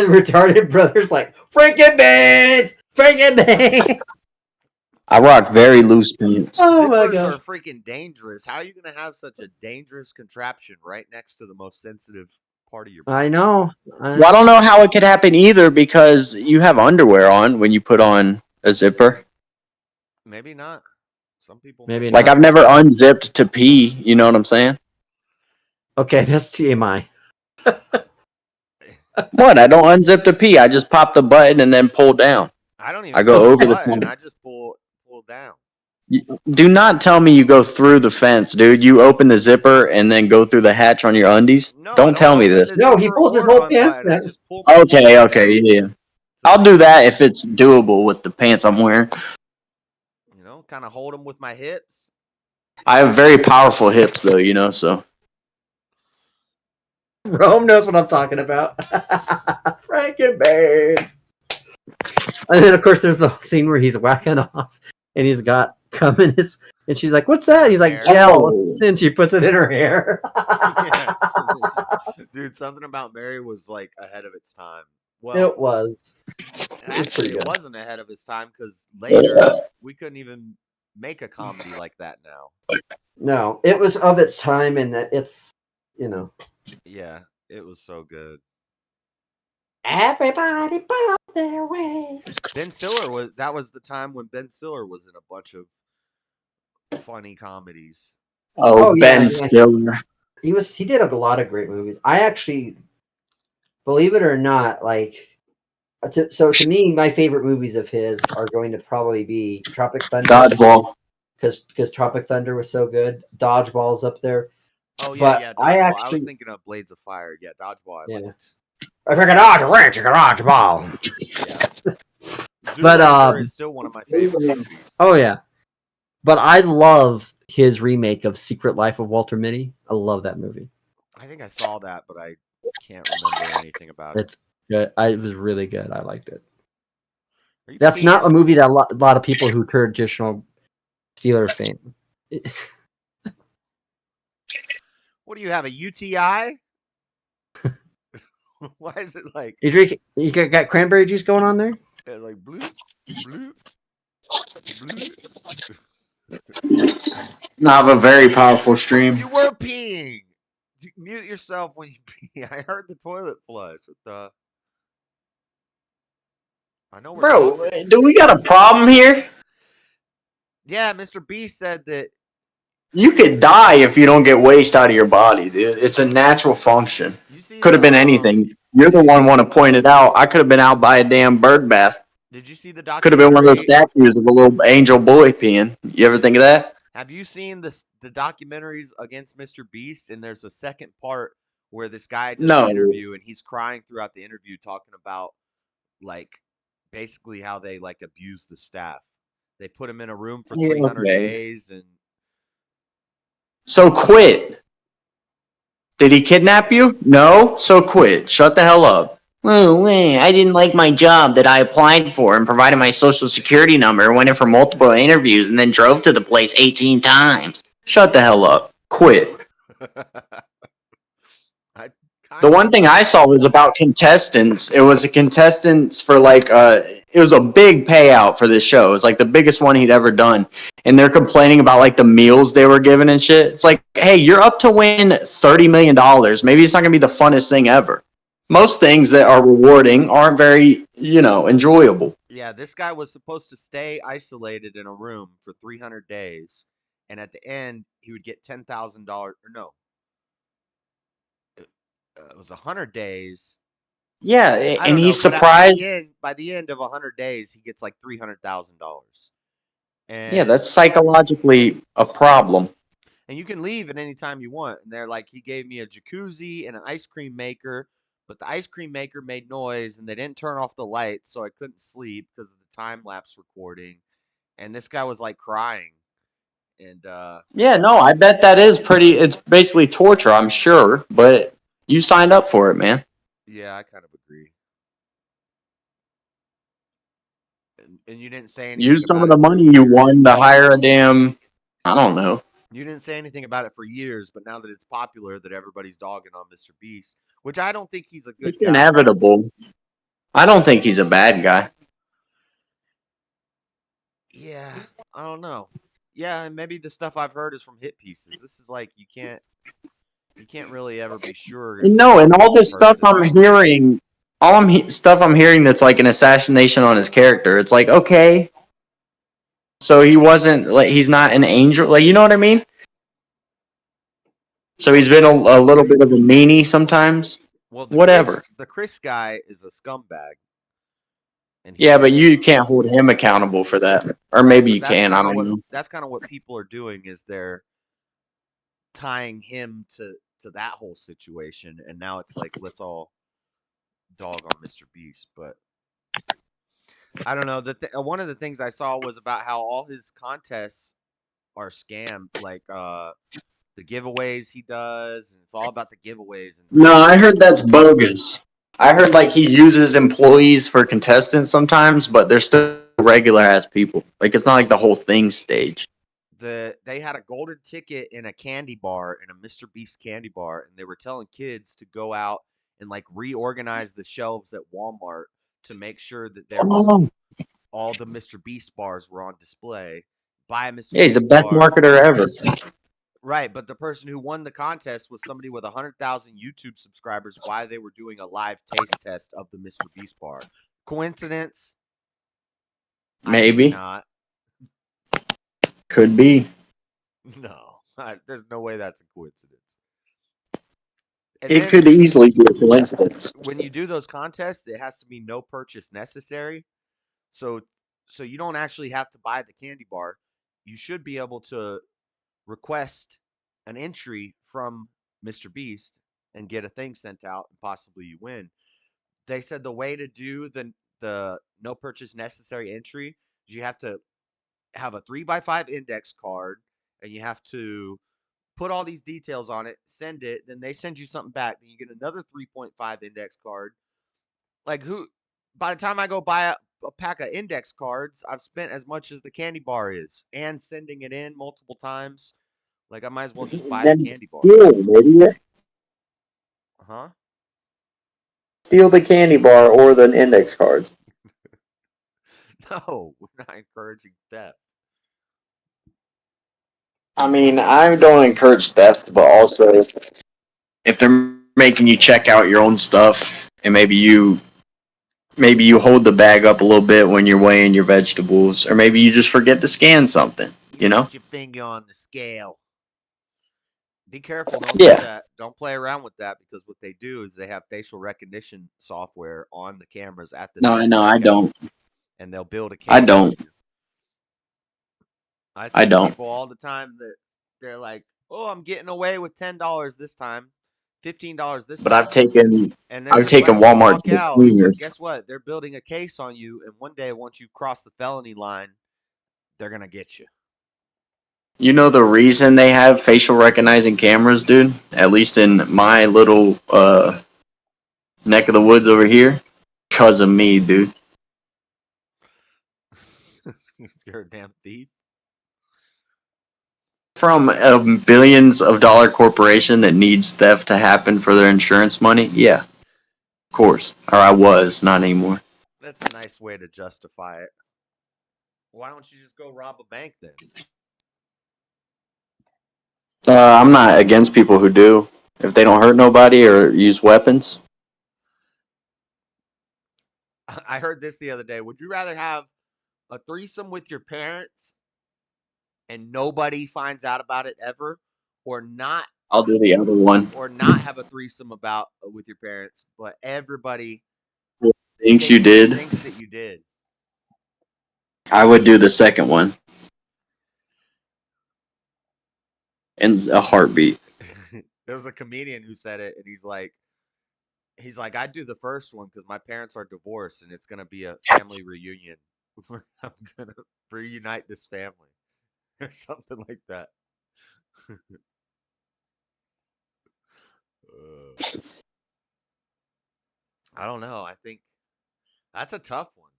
retarded brother's like, Franken beans! Franken beans! I rock very loose pants. Oh my god. Zippers are freaking dangerous. How are you going to have such a dangerous contraption right next to the most sensitive part of your body? I know. Well, I don't know how it could happen either because you have underwear on when you put on a zipper. Maybe not. Some people. Maybe like not. I've never unzipped to pee. You know what I'm saying? Okay, that's TMI. What? I don't unzip to pee. I just pop the button and then pull down. I don't even. I go over the button. top. I just pull down. Do not tell me you go through the fence, dude. You open the zipper and then go through the hatch on your undies? No, don't tell me this. No, he pulls his whole pants down. Okay, yeah. I'll do that if it's doable with the pants I'm wearing. You know, kind of hold them with my hips. I have very powerful hips, though, you know, so. Rome knows what I'm talking about. Franken beans. And then, of course, there's the scene where he's whacking off, and he's got cum in his, and she's like, "What's that?" He's like, "Gel," and she puts it in her hair. Yeah. Dude, Something About Mary was like ahead of its time. Well, It was. Actually, it wasn't ahead of its time because later we couldn't even make a comedy like that now. No, it was of its time, and that it's, you know. Yeah, it was so good. Everybody bow their way. Ben Stiller that was the time when Ben Stiller was in a bunch of funny comedies. Oh, Ben Stiller. He did a lot of great movies. I actually, believe it or not, like, so to me, my favorite movies of his are going to probably be Tropic Thunder. Dodgeball. Because Tropic Thunder was so good. Dodgeball's up there. Oh yeah, but yeah. Dodgeball. I was thinking of Blades of Fire. Yeah, Dodgeball. I liked. I figured dodgeball. Yeah. But is still one of my favorite movies. Oh yeah, but I love his remake of Secret Life of Walter Mitty. I love that movie. I think I saw that, but I can't remember anything about it. It's good. It was really good. I liked it. That's not a movie that a lot of people who traditional Steelers fan. What do you have, a UTI? Why is it like you got cranberry juice going on there? Yeah, like blue. I have a very powerful stream. You were peeing. Mute yourself when you pee. I heard the toilet flush. What the? I know we're Bro, talking. do we got a problem here? Yeah, Mr. Beast said that. You could die if you don't get waste out of your body, dude. It's a natural function. You see Could have the been anything. You're the one want to point it out. I could have been out by a damn bird bath. Did you see the Could have been one of those documentary? statues of a little angel boy peeing. You ever think of that? Have you seen the documentaries against Mr. Beast? And there's a second part where this guy does an No. interview and he's crying throughout the interview, talking about like basically how they like abuse the staff. They put him in a room for Yeah, 300 okay. days, and So quit. Did he kidnap you? No? So quit. Shut the hell up. Oh, I didn't like my job that I applied for and provided my social security number, went in for multiple interviews, and then drove to the place 18 times. Shut the hell up. Quit. I The kind one of thing I saw was about contestants. It was a contestants for like it was a big payout for this show. It was like the biggest one he'd ever done. And they're complaining about like the meals they were given and shit. It's like, hey, you're up to win $30 million. Maybe it's not gonna be the funnest thing ever. Most things that are rewarding aren't very, enjoyable. yeah, this guy was supposed to stay isolated in a room for 300 days, and at the end he would get $10,000. Or no, it was 100 days. Yeah, I and don't know, he's but by surprised. the end of 100 days, he gets like $300,000, Yeah, and that's psychologically a problem. you can leave at any time you want. And they're like, he gave me a jacuzzi and an ice cream maker, but the ice cream maker made noise, and they didn't turn off the lights, so I couldn't sleep because of the time lapse recording. And this guy was like crying, and Yeah, no, I bet that is pretty. It's basically torture, I'm sure, but you signed up for it, man. yeah, I kind of agree. And you didn't say anything Use some of about the it. money you won to hire a damn, I don't know. You didn't say anything about it for years, but now that it's popular, that everybody's dogging on Mr. Beast, which I don't think he's a good It's guy. inevitable. I don't think he's a bad guy. Yeah, I don't know. Yeah, and maybe the stuff I've heard is from hit pieces. This is like you can't really ever be sure No, and all with a this stuff person. I'm hearing, stuff I'm hearing that's like an assassination on his character. It's like, okay, so he wasn't like he's not an angel, like you know what I mean? So he's been a little bit of a meanie sometimes. Well, Whatever. The Chris guy is a scumbag, and Yeah, but he you can't hold him accountable for that, or right. maybe But you can. I don't know. that's kind of what people are doing is they're tying him to that whole situation, and now it's like let's all dog on Mr. Beast. But I don't know. One of the things I saw was about how all his contests are scam, like the giveaways he does, and it's all about the giveaways. And No, I heard that's bogus. I heard like he uses employees for contestants sometimes, but they're still regular ass people. Like it's not like the whole thing staged. they had a golden ticket in a candy bar, in a Mr. Beast candy bar, and they were telling kids to go out and like reorganize the shelves at Walmart to make sure that there was Oh, all the Mr. Beast bars were on display. Buy a Mr. yeah, he's the Beast best bar. marketer ever. Right, but the person who won the contest was somebody with 100,000 YouTube subscribers while they were doing a live taste test of the Mr. Beast bar. Coincidence? I think Maybe. not. Could be. No, there's no way that's a coincidence. And It then could easily be a coincidence. when you do those contests, it has to be no purchase necessary. So you don't actually have to buy the candy bar. You should be able to request an entry from Mr. Beast and get a thing sent out, and possibly you win. They said the way to do the no purchase necessary entry is you have to have a 3x5 index card, and you have to put all these details on it, send it, then they send you something back, then you get another 3.5 index card. Like who by the time I go buy a pack of index cards, I've spent as much as the candy bar is, and sending it in multiple times. Like I might as well just buy the Then candy bar. steal, idiot. Huh? Steal the candy bar or the index cards. No, we're not encouraging theft. I mean, I don't encourage theft, but also if they're making you check out your own stuff and maybe you maybe you hold the bag up a little bit when you're weighing your vegetables, or maybe you just forget to scan something. You know? Put your finger on the scale. Be careful. Don't do Yeah. that. Don't play around with that because what they do is they have facial recognition software on the cameras at the No, self no, I checkout, don't. and they'll build a I case on don't. you. I I see don't. people all the time that they're like, "Oh, I'm getting away with $10 this time, $15 this But time," and they're I've just taken letting you Walmart walk to the out. But cleaners. guess what? They're building a case on you, and one day once you cross the felony line, they're gonna get you. You know the reason they have facial recognizing cameras, dude? At least in my little neck of the woods over here, because of me, dude. You're a damn thief. From a billions of dollar corporation that needs theft to happen for their insurance money, yeah, of course. Or I was, not anymore. That's a nice way to justify it. Why don't you just go rob a bank then? I'm not against people who do if they don't hurt nobody or use weapons. I heard this the other day. Would you rather have a threesome with your parents and nobody finds out about it ever, or not, I'll do the other one. or not have a threesome about with your parents, but everybody Thinks you did. thinks that you did? I would do the second one in a heartbeat. There was a comedian who said it, and he's like, I'd do the first one because my parents are divorced, and it's gonna be a family reunion. I'm gonna reunite this family, or something like that. I don't know. I think that's a tough one.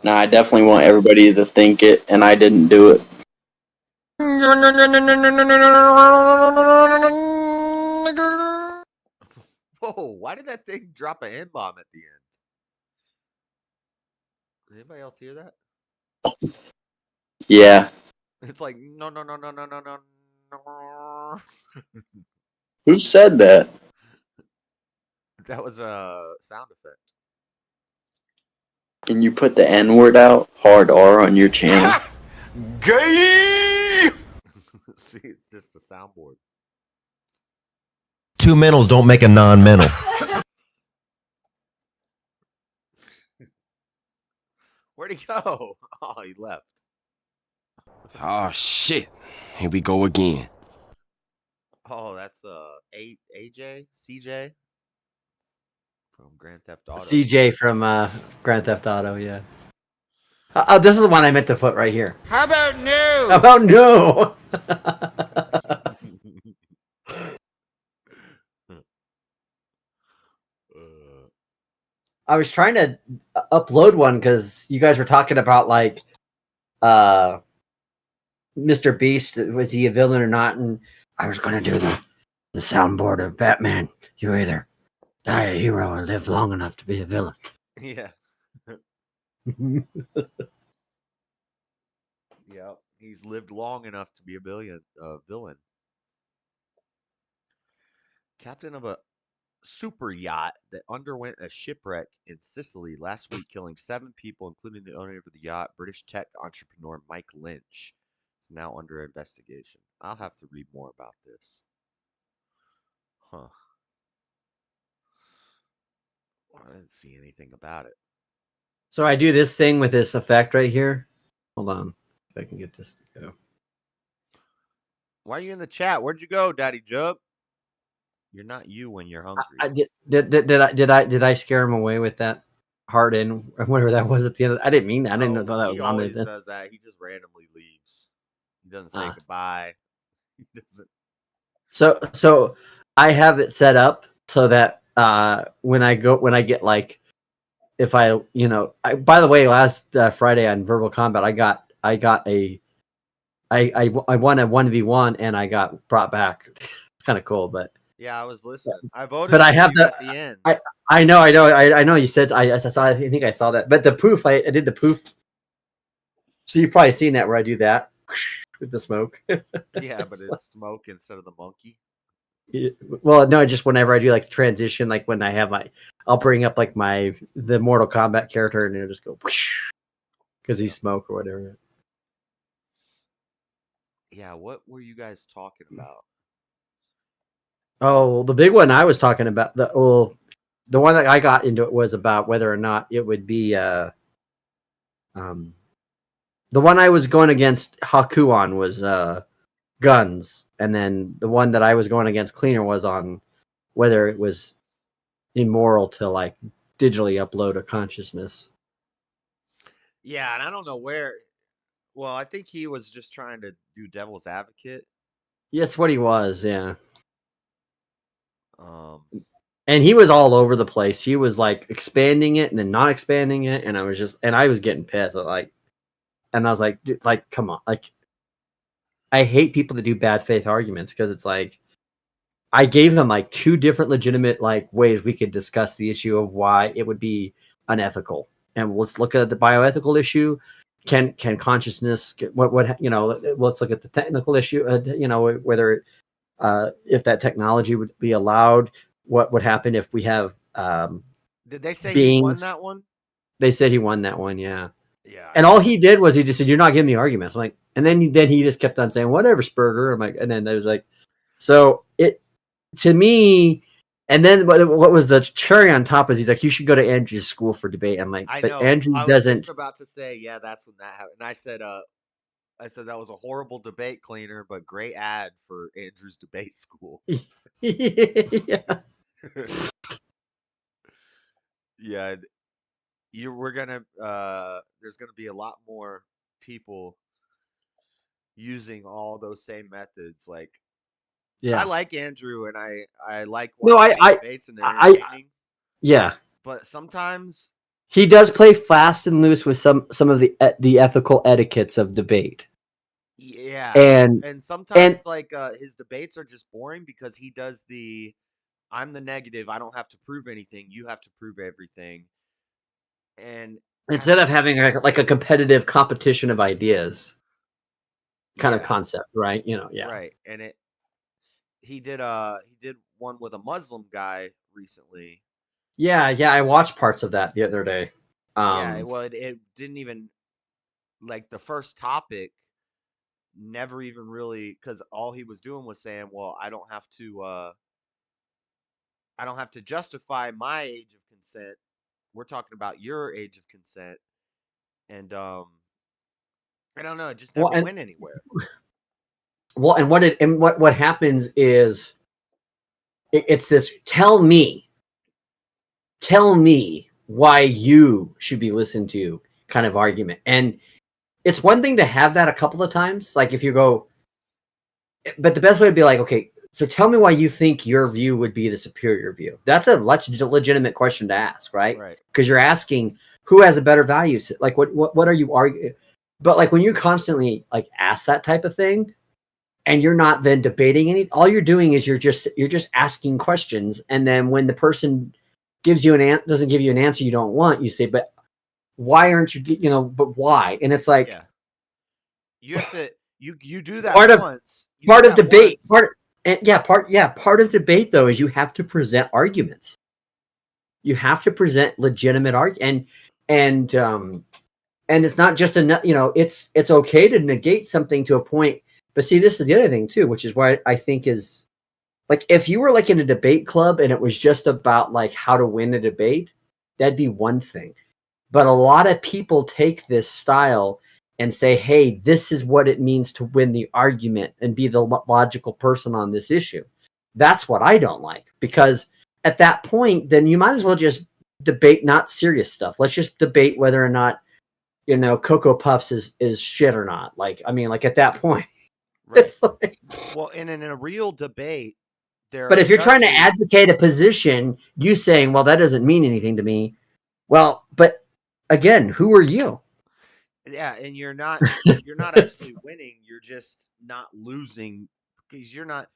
Nah, I definitely want everybody to think it, and I didn't do it. Whoa! Why did that thing drop an N bomb at the end? Did anybody else hear that? Yeah. It's like no, no, no, no, no, no, no, no. Who said that? That was a sound effect. Can you put the N word out? Hard R on your channel. Gay! See, it's just a soundboard. Two mentals don't make a non-mental. Where'd he go? Oh, he left. Oh shit. Here we go again. Oh, that's AJ, CJ from Grand Theft Auto. CJ from Grand Theft Auto, yeah. This is the one I meant to put right here. How about no? How about no? I was trying to upload one because you guys were talking about like Mr. Beast, was he a villain or not? And I was going to do the soundboard of Batman. You either die a hero or live long enough to be a villain. Yeah. Yeah, he's lived long enough to be a villain. Captain of a super yacht that underwent a shipwreck in Sicily last week, killing 7 people, including the owner of the yacht, British tech entrepreneur Mike Lynch, is now under investigation. I'll have to read more about this. Huh. I didn't see anything about it. So I do this thing with this effect right here. Hold on. If I can get this to go. Why are you in the chat? Where'd you go, Daddy Jub? You're not you when you're hungry. Did I scare him away with that heart in whatever that was at the end? I didn't mean that. I didn't know that was He on there. always does that. He just randomly leaves. He doesn't say goodbye. He doesn't. So I have it set up so that when I get like, if I by the way, last Friday on Verbal Combat, I won a 1v1 and I got brought back. It's kind of cool, but yeah, I was listening. I voted, but I have you at the end. I know. You said I think I saw that, but the poof, I did the poof. So you've probably seen that where I do that with the smoke. Yeah, but it's smoke instead of the monkey. Well, no, just whenever I do like the transition, like when I have I'll bring up like the Mortal Kombat character, and it'll just go because he's smoke or whatever. Yeah, what were you guys talking about? Oh, the big one I was talking about, the one that I got into it was about whether or not it would be the one I was going against Haku on was guns, and then the one that I was going against Cleaner was on whether it was immoral to like digitally upload a consciousness. Yeah, and I don't know where. Well, I think he was just trying to do devil's advocate. Yeah, that's what he was, yeah. Um, And he was all over the place. He was like expanding it and then not expanding it, and I was getting pissed. And I was like, dude, like, come on, like, I hate people that do bad faith arguments because it's like, I gave them like two different legitimate like ways we could discuss the issue of why it would be unethical, and let's look at the bioethical issue. Can consciousness what let's look at the technical issue. Whether if that technology would be allowed, what would happen if we have did they say he won beings? that one? They said he won that one, yeah. Yeah. And all he did was he just said, "You're not giving me arguments." I'm like, and then he just kept on saying, "Whatever, Spurger." I'm like, and then I was like, so it to me. And then what was the cherry on top is he's like, "You should go to Andrew's school for debate." I'm like, I but know. Andrew I was doesn't. just about to say, yeah, that's when that happened. And I said that was a horrible debate, Cleaner, but great ad for Andrew's debate school. Yeah. Yeah, we're gonna there's gonna be a lot more people using all those same methods. Like, Yeah. I like Andrew, and I like No, watching his debates, and they're entertaining. Yeah. But sometimes He does play fast and loose with some of the ethical etiquettes of debate. yeah, And sometimes like his debates are just boring because he does I'm the negative, I don't have to prove anything, you have to prove everything. And instead of having like a competitive competition of ideas kind of concept, right? Yeah. Right. And he did one with a Muslim guy recently. Yeah, I watched parts of that the other day. Well, it didn't even, like, the first topic never even really, because all he was doing was saying, well, I don't have to justify my age of consent. We're talking about your age of consent. And I don't know, it just never went anywhere. Well, and what happens is it's this tell me why you should be listened to kind of argument. And it's one thing to have that a couple of times, like if you go, but the best way would be like, okay, so tell me why you think your view would be the superior view. That's a legitimate question to ask, right? Right. Because you're asking who has a better value. Like what are you arguing? But like when you constantly like ask that type of thing, and you're not then debating any, all you're doing is you're just asking questions, and then when the person gives you doesn't give you an answer you don't want, you say, but why aren't you but why? And it's like, yeah, you have to you do that once. Part of debate though is you have to present arguments. You have to present legitimate argument, and it's not just it's okay to negate something to a point. But see, this is the other thing too, which is why I think is, like, if you were like in a debate club and it was just about like how to win a debate, that'd be one thing. But a lot of people take this style and say, hey, this is what it means to win the argument and be the logical person on this issue. That's what I don't like, because at that point, then you might as well just debate not serious stuff. Let's just debate whether or not, Cocoa Puffs is shit or not. Like, I mean, like at that point. Right. Like, well, in a real debate, but if you're trying to advocate a position, you saying, well, that doesn't mean anything to me. Well, but again, who are you? Yeah, and you're not actually winning. You're just not losing, because you're not.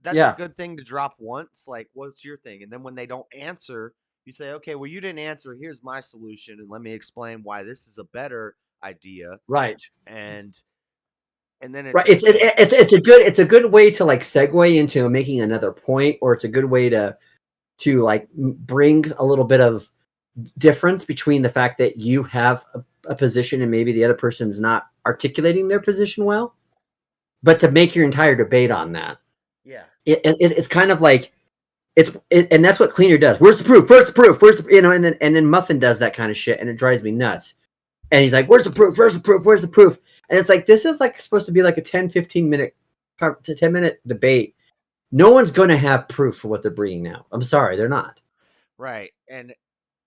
That's a good thing to drop once. Like, what's your thing? And then when they don't answer, you say, okay, well, you didn't answer. Here's my solution, and let me explain why this is a better idea. Right. And and then Right. It's a good way to like segue into making another point, or it's a good way to like bring a little bit of difference between the fact that you have a position and maybe the other person's not articulating their position well, but to make your entire debate on that. Yeah. It's kind of like and that's what Cleaner does. Where's the proof? Where's the proof? Where's the, and then Muffin does that kind of shit, and it drives me nuts. And he's like, where's the proof? Where's the proof? Where's the proof? And it's like, this is like supposed to be like a 10-15 minute to 10-minute debate. No one's going to have proof for what they're bringing now. I'm sorry, they're not. Right. And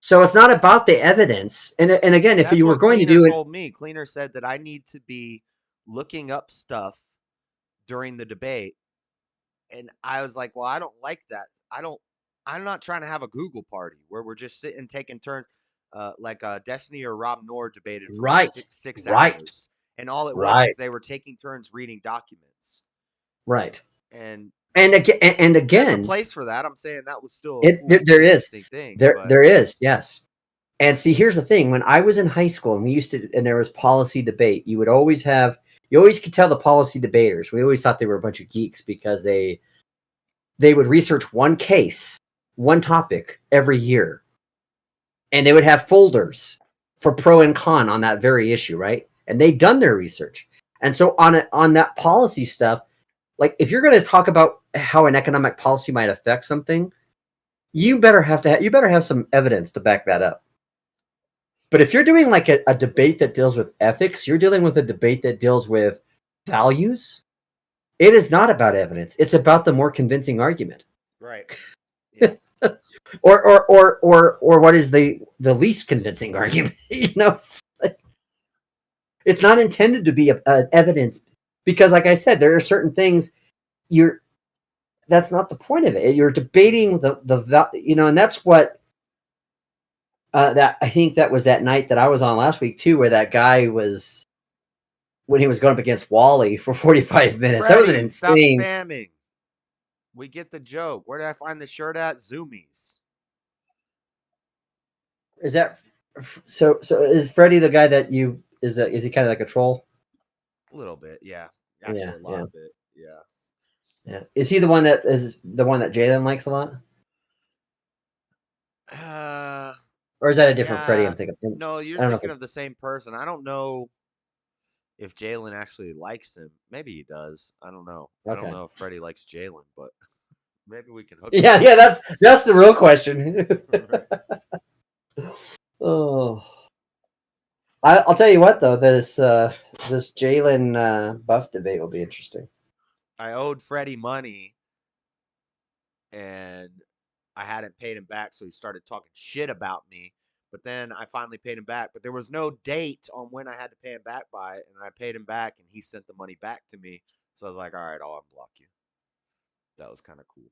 so it's not about the evidence. And again, if you were going Cleaner to do it, told me, Cleaner said that I need to be looking up stuff during the debate. And I was like, well, I don't like that. I'm not trying to have a Google party where we're just sitting taking turns, like Destiny or Rob Noor debated for six hours. And all it was is they were taking turns reading documents. Right. And again, there's a place for that. I'm saying that was still there is thing. There is, yes. And see, here's the thing: when I was in high school, and there was policy debate, you always could tell the policy debaters. We always thought they were a bunch of geeks because they would research one case, one topic every year, and they would have folders for pro and con on that very issue, right? And they'd done their research, and so on that policy stuff. Like, if you're going to talk about how an economic policy might affect something, you better have some evidence to back that up. But if you're doing like a debate that deals with ethics, you're dealing with a debate that deals with values. It is not about evidence. It's about the more convincing argument. Right. Yeah. or what is the least convincing argument? It's not intended to be evidence. Because, like I said, there are certain things that's not the point of it. You're debating and that's what that I think that was that night that I was on last week too, where that guy was when he was going up against Wally for 45 minutes. Freddie, that was an insane. Stop spamming. We get the joke. Where did I find the shirt at? Zoomies. Is that so? So is Freddie the guy that is he kind of like a troll? A little bit, yeah. Actually, a lot of it, yeah. Yeah. Is he the one that Jalen likes a lot? Or is that a different Freddie I'm thinking? No, you're thinking of the same person. I don't know if Jalen actually likes him. Maybe he does. I don't know. Okay. I don't know if Freddie likes Jalen, but maybe we can hook him up. Yeah, that's the real question. Oh. I'll tell you what, though, this Jalen Buff debate will be interesting. I owed Freddie money, and I hadn't paid him back, so he started talking shit about me. But then I finally paid him back, but there was no date on when I had to pay him back by, and I paid him back, and he sent the money back to me. So I was like, all right, I'll unblock you. That was kind of cool.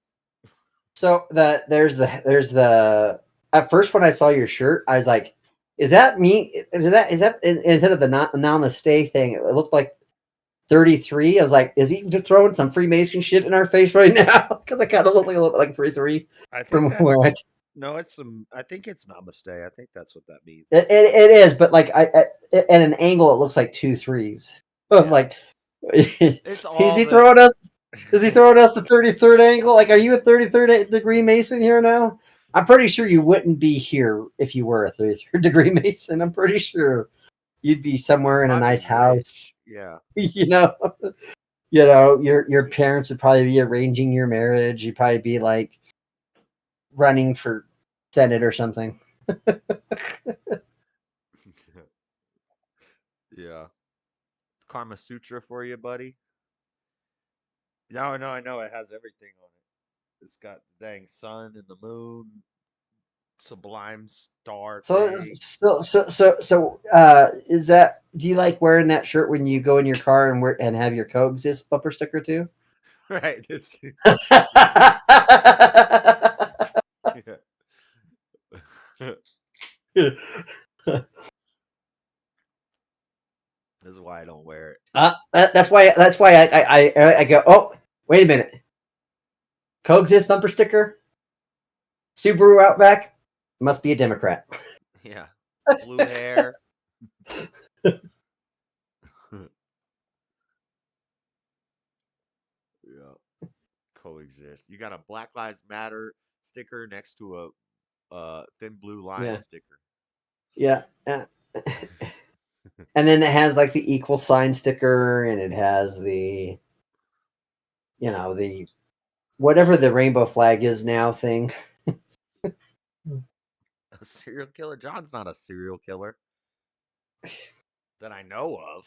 So there's the at first when I saw your shirt, I was like, is that me? Is that instead of the namaste thing? It looked like 33. I was like, is he just throwing some Freemason shit in our face right now? Because I kind of look like a little bit like 33. I think no, it's some. I think it's namaste. I think that's what that means. It is, but like at an angle, it looks like 2 3s. I was like, is he throwing us the 33rd angle? Like, are you a 33rd degree Mason here now? I'm pretty sure you wouldn't be here if you were a 33rd degree Mason. I'm pretty sure you'd be somewhere in a nice house. Yeah. Your parents would probably be arranging your marriage. You'd probably be like running for Senate or something. Yeah. Karma Sutra for you, buddy. No, I know it has everything on it. It's got the dang sun and the moon, sublime star. So is that? Do you like wearing that shirt when you go in your car and have your coexist bumper sticker too? Right. This. This is why I don't wear it. That's why I go, oh, wait a minute. Coexist bumper sticker? Subaru Outback? Must be a Democrat. Yeah. Blue hair. Coexist. You got a Black Lives Matter sticker next to a thin blue line sticker. Yeah. And then it has like the equal sign sticker, and it has the, the whatever the rainbow flag is now thing. A serial killer? John's not a serial killer that I know of.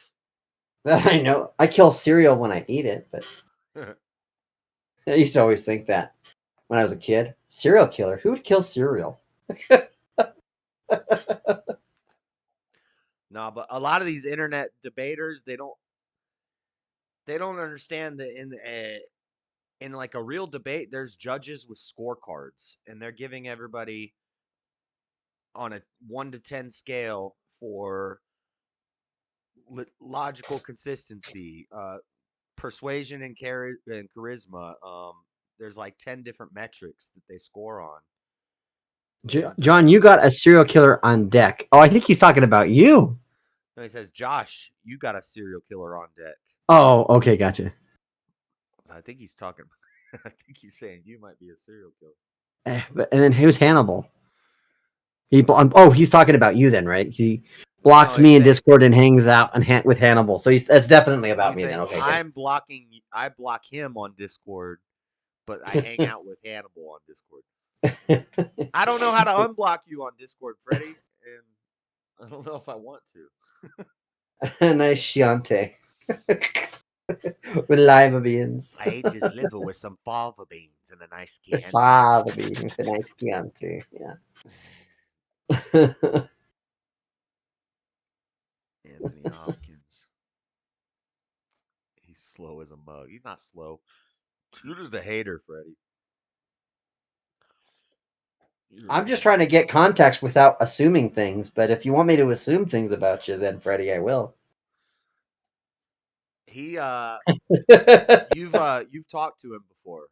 I know. I kill cereal when I eat it, but I used to always think that when I was a kid. Serial killer? Who would kill cereal? No, but a lot of these internet debaters, they don't understand that in like a real debate, there's judges with scorecards, and they're giving everybody on a 1 to 10 scale for logical consistency, persuasion and charisma. There's like 10 different metrics that they score on. John, you got a serial killer on deck. Oh, I think he's talking about you. No, he says, Josh, you got a serial killer on deck. Oh, okay, gotcha. I think he's talking. I think he's saying you might be a serial killer. And then who's Hannibal? He's talking about you then, right? He blocks me in Discord and hangs out with Hannibal. So that's definitely about me then. Okay, I block him on Discord, but I hang out with Hannibal on Discord. I don't know how to unblock you on Discord, Freddie, and I don't know if I want to. Nice Chianti. With lima beans. I ate his liver with some fava beans and a nice Chianti. Fava beans, a nice Chianti. Yeah. Anthony Hopkins. He's slow as a mug. He's not slow. You're just a hater, Freddie. I'm just trying to get context without assuming things. But if you want me to assume things about you, then Freddie, I will. You've talked to him before.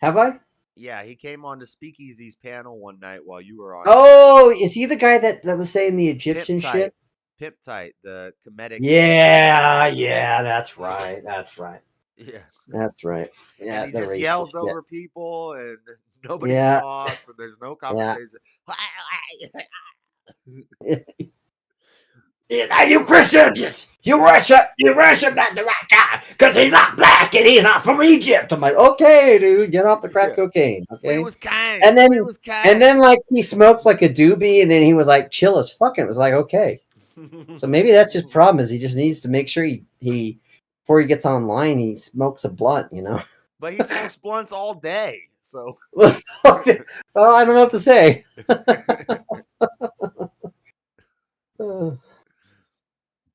Have I? Yeah, he came on to Speakeasy's panel one night while you were on. Oh, is he the guy that was saying the Egyptian shit? Pip Tight, the comedic. Yeah, that's right. Yeah, that's right. Yeah, and he just yells over people, and nobody talks, and there's no conversation. You Christians, you worship not the right guy because he's not black and he's not from Egypt. I'm like, okay, dude, get off the crack cocaine. Okay, we was kind, and then like he smoked like a doobie, and then he was like chill as fuck. It was like, okay, so maybe that's his problem, is he just needs to make sure he before he gets online he smokes a blunt, But he smokes blunts all day, so well, I don't know what to say.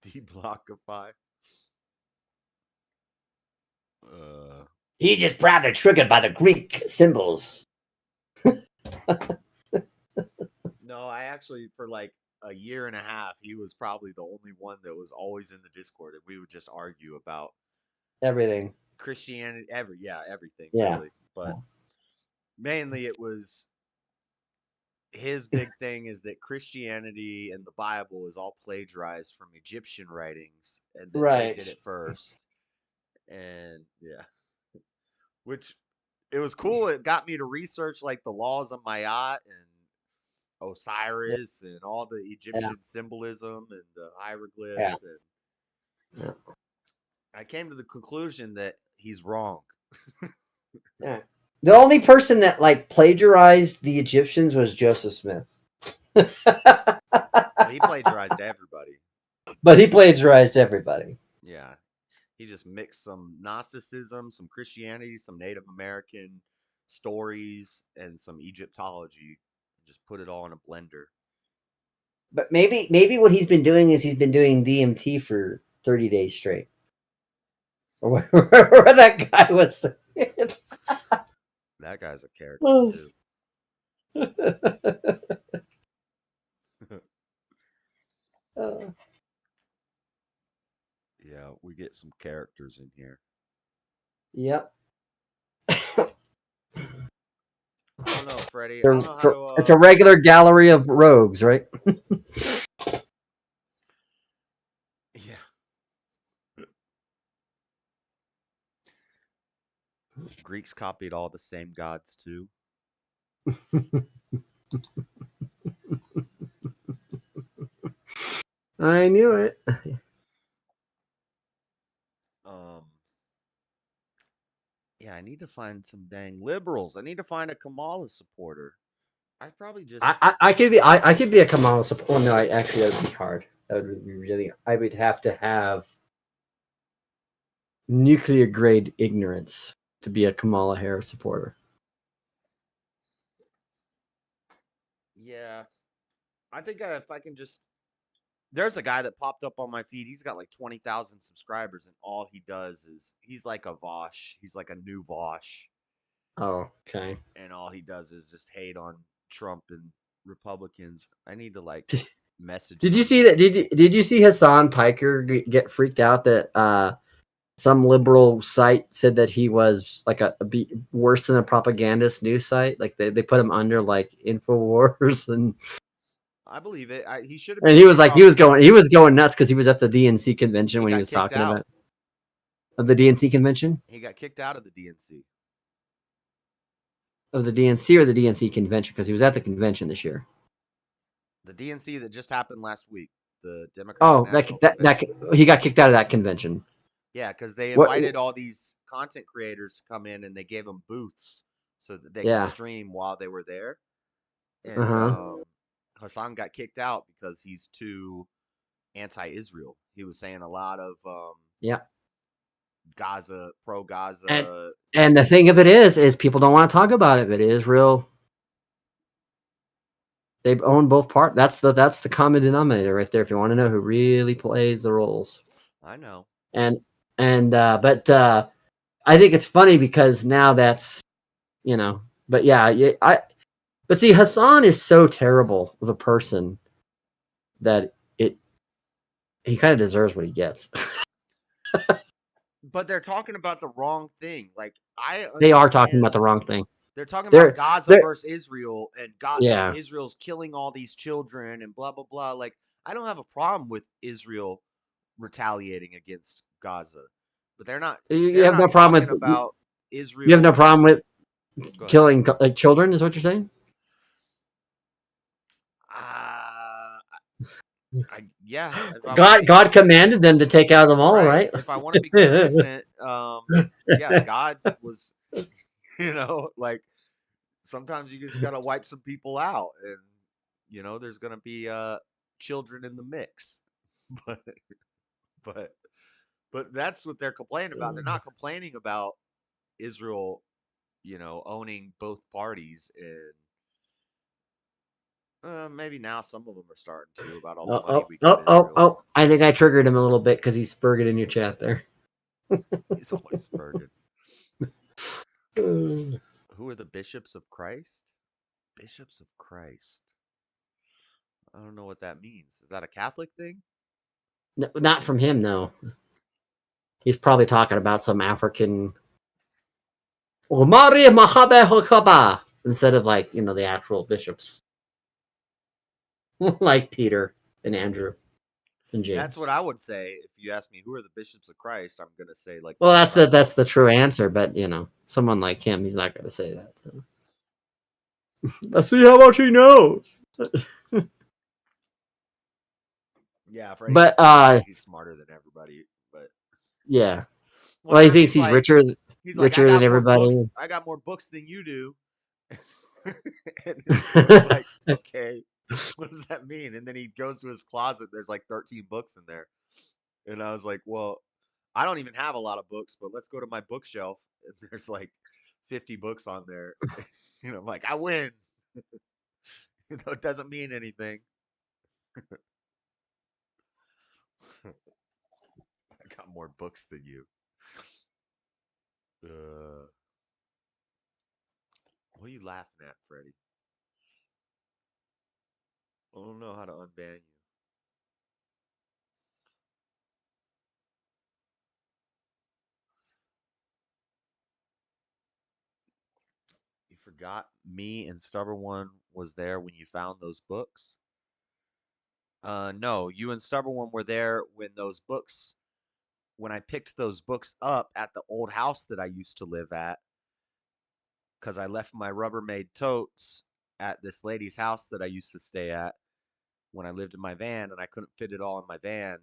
Deblockify. He's just proudly triggered by the Greek symbols. No, I actually, for like a year and a half, he was probably the only one that was always in the Discord, and we would just argue about everything, Christianity, everything, yeah. Really. But mainly it was his big thing is that Christianity and the Bible is all plagiarized from Egyptian writings, and that they did it first. And yeah, which it was cool. It got me to research like the laws of Ma'at and Osiris and all the Egyptian symbolism and the hieroglyphs. And I came to the conclusion that he's wrong. Yeah. The only person that like plagiarized the Egyptians was Joseph Smith. Well, he plagiarized everybody. But he plagiarized everybody. Yeah. He just mixed some Gnosticism, some Christianity, some Native American stories, and some Egyptology. Just put it all in a blender. But maybe what he's been doing is he's been doing DMT for 30 days straight. Or where that guy was. That guy's a character too. Yeah, we get some characters in here. Yep. I don't know, Freddie. It's a regular gallery of rogues, right? Yeah. Greeks copied all the same gods too. I knew it. Yeah, I need to find some dang liberals. I need to find a Kamala supporter. I probably just I could be a Kamala supporter. Oh, no, actually that would be hard. That would be really. I would have to have nuclear grade ignorance to be a Kamala Harris supporter. yeah. I think if I can just there's a guy that popped up on my feed. He's got like 20,000 subscribers, and all he does is he's like a Vosh. He's like a new Vosh, Oh, okay. and all he does is just hate on Trump and Republicans. I need to like message. Did you see that? Did you see Hassan Piker get freaked out that some liberal site said that he was like worse than a propagandist news site? Like they put him under like Infowars and. I believe it. He should have. And he was like, he was going nuts because he was at the DNC convention when he was talking about of the DNC convention. He got kicked out of the DNC. Of the DNC or the DNC convention because he was at the convention this year. The DNC that just happened last week. The Democratic. Oh, that he got kicked out of that convention. Yeah, because they invited all these content creators to come in and they gave them booths so that they could stream while they were there. And Hassan got kicked out because he's too anti-Israel. He was saying a lot of Gaza, pro-Gaza. And the thing of it is people don't want to talk about it, but it is real. They own both parts. That's the common denominator right there. If you want to know who really plays the roles, I know. But I think it's funny because now that's But yeah, But see, Hassan is so terrible of a person that he kind of deserves what he gets. But they're talking about the wrong thing. Like they are talking about the wrong thing. They're talking about Gaza versus Israel, and Israel's killing all these children and blah blah blah. Like I don't have a problem with Israel retaliating against Gaza, but they're not. You have no problem with about Israel. You have no problem with killing children, is what you're saying? God commanded them to take out them all, right? If I want to be consistent, God was, like sometimes you just gotta wipe some people out, and there's gonna be children in the mix, but that's what they're complaining about. They're not complaining about Israel, owning both parties and. Maybe now some of them are starting to about all the money we give I think I triggered him a little bit because he's spurging in your chat there. He's always spurging. Who are the bishops of Christ? Bishops of Christ. I don't know what that means. Is that a Catholic thing? No, not from him, no. He's probably talking about some African instead of like, the actual bishops. Like Peter and Andrew and James. That's what I would say if you ask me who are the bishops of Christ. I'm gonna say like. Well, that's the true answer, but someone like him, he's not gonna say that. So. Let's see how much he knows. Yeah, but he's smarter than everybody. But yeah, well, he thinks he's like, richer than everybody. I got more books than you do. And it's like, okay. What does that mean? And then he goes to his closet. There's like 13 books in there. And I was like, well, I don't even have a lot of books, but let's go to my bookshelf. And there's like 50 books on there. I'm like, I win. It doesn't mean anything. I got more books than you. What are you laughing at, Freddie? I don't know how to unban you. You forgot me and Stubborn One was there when you found those books? No, you and Stubborn One were there when I picked those books up at the old house that I used to live at. because I left my Rubbermaid totes at this lady's house that I used to stay at when I lived in my van, and I couldn't fit it all in my van.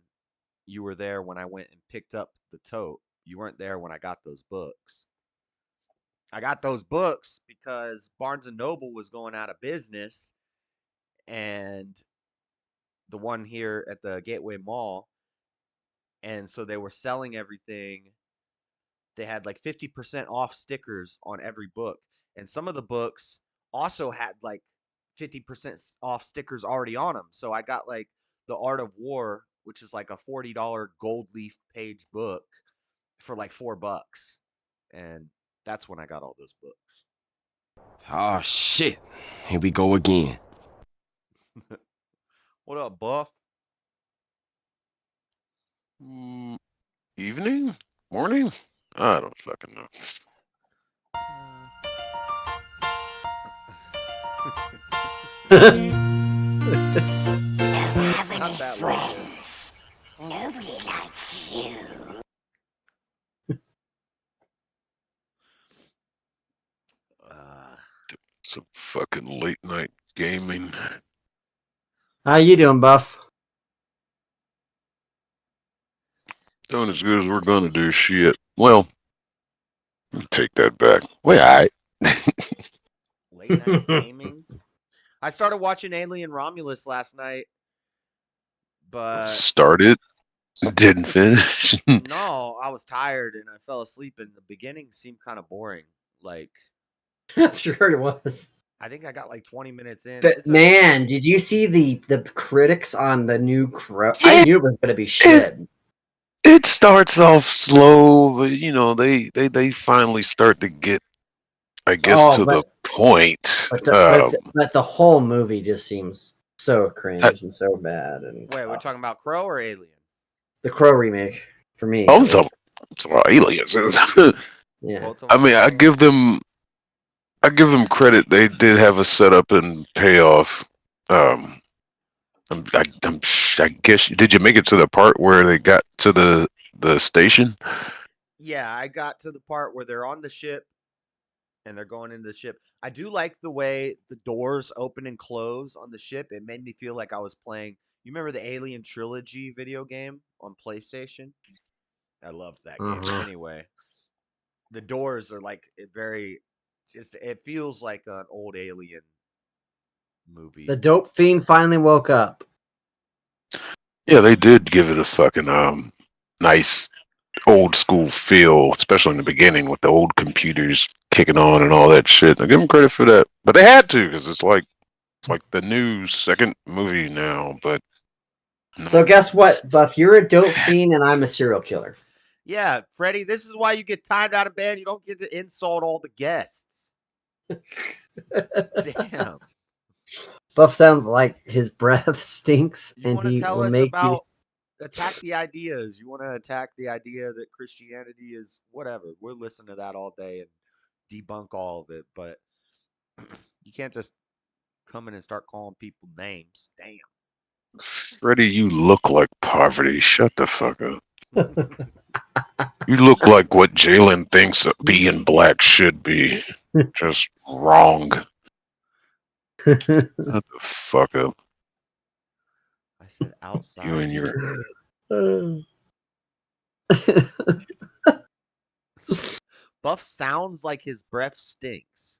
You were there when I went and picked up the tote. You weren't there when I got those books. I got those books because Barnes and Noble was going out of business, and the one here at the Gateway Mall, and so they were selling everything. They had like 50% off stickers on every book, and some of the books also had like 50% off stickers already on them. So I got like The Art of War, which is like a $40 gold leaf page book for like $4, and that's when I got all those books. Oh shit. Here we go again. What up, Buff? Evening? Morning? I don't fucking know. It's not that late. Friends. Nobody likes you. Some fucking late night gaming. How you doing, Buff? Doing as good as we're gonna do. Shit. Well, take that back. Well, alright. Late night gaming. I started watching Alien Romulus last night, but Started, didn't finish. no, I was tired and I fell asleep. And the beginning seemed kind of boring. Like, I'm sure it was. I think I got like 20 minutes in. But It's a- man, did you see the critics on the new Crow? I knew it was going to be shit. It starts off slow, but you know they finally start to get, I guess, to the point. But the whole movie just seems so cringe and so bad. And Wait, we're talking about Crow or Alien? the Crow remake for me. I'm talking about aliens. Yeah. I mean, I give them credit. They did have a setup and payoff. I guess, did you make it to the part where they got to the station? Yeah, I got to the part where they're on the ship and they're going into the ship. I do like the way the doors open and close on the ship. It made me feel like I was playing. You remember the Alien Trilogy video game on PlayStation? I loved that game. Anyway, the doors are like it feels like an old Alien movie. The dope fiend finally woke up. Yeah, they did give it a fucking nice old school feel, especially in the beginning with the old computers kicking on and all that shit. I give them credit for that, but they had to because it's like the new second movie now. But no. So guess what, Buff? You're a dope fiend and I'm a serial killer. Yeah, Freddie, this is why you get timed out of bed. You don't get to insult all the guests. Damn. Buff sounds like his breath stinks, You and he tell will us make about attack the ideas. You want to attack the idea that Christianity is whatever. We'll listen to that all day and debunk all of it, but you can't just come in and start calling people names. Damn. Freddie, you look like poverty. Shut the fuck up. You look like what Jalen thinks being black should be. Just wrong. you. Shut the fuck up. I said outside. You and your Buff sounds like his breath stinks.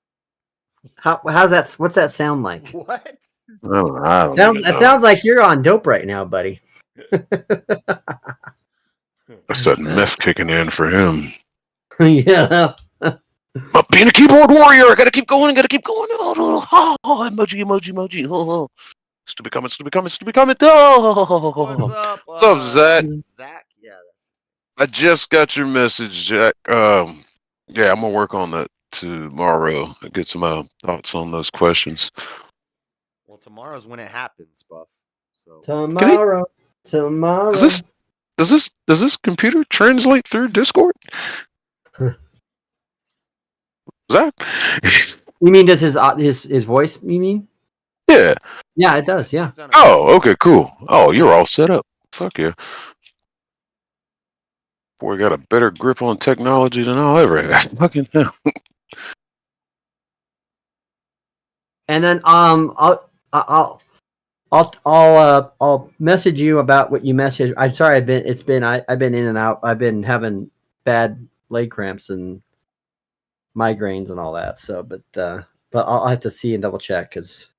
How's that? What's that sound like? What? I don't know. It sounds like you're on dope right now, buddy. That's that meth kicking in for him. Yeah. But being a keyboard warrior, I gotta keep going. Oh, emoji. Oh. Stupid comment. Oh. What's What's up, up, Zach? Zach? Yeah. I just got your message, Jack. Yeah, I'm gonna work on that tomorrow. Get some thoughts on those questions. Well, tomorrow's when it happens, Buff. So Tomorrow. Does this computer translate through Discord? Zach? You mean does his voice? You mean? Yeah. Yeah, it does. Yeah. Oh, okay, cool. Oh, you're all set up. Fuck yeah. Boy, got a better grip on technology than I'll ever have. Fucking hell. And then I'll message you about what you messaged. I'm sorry, I've been in and out. I've been having bad leg cramps and migraines and all that. So, but I'll have to see and double check because.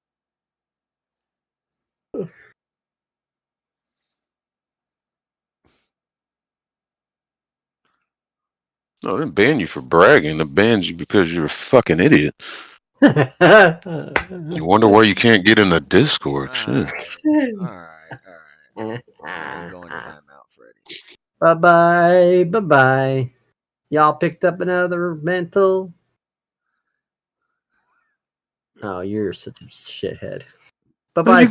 No, they didn't ban you for bragging. They banned you because you're a fucking idiot. You wonder why you can't get in the Discord. Shit. All right. I'm going timeout, Freddy. Bye. Y'all picked up another mental. Oh, you're such a shithead. Bye-bye, You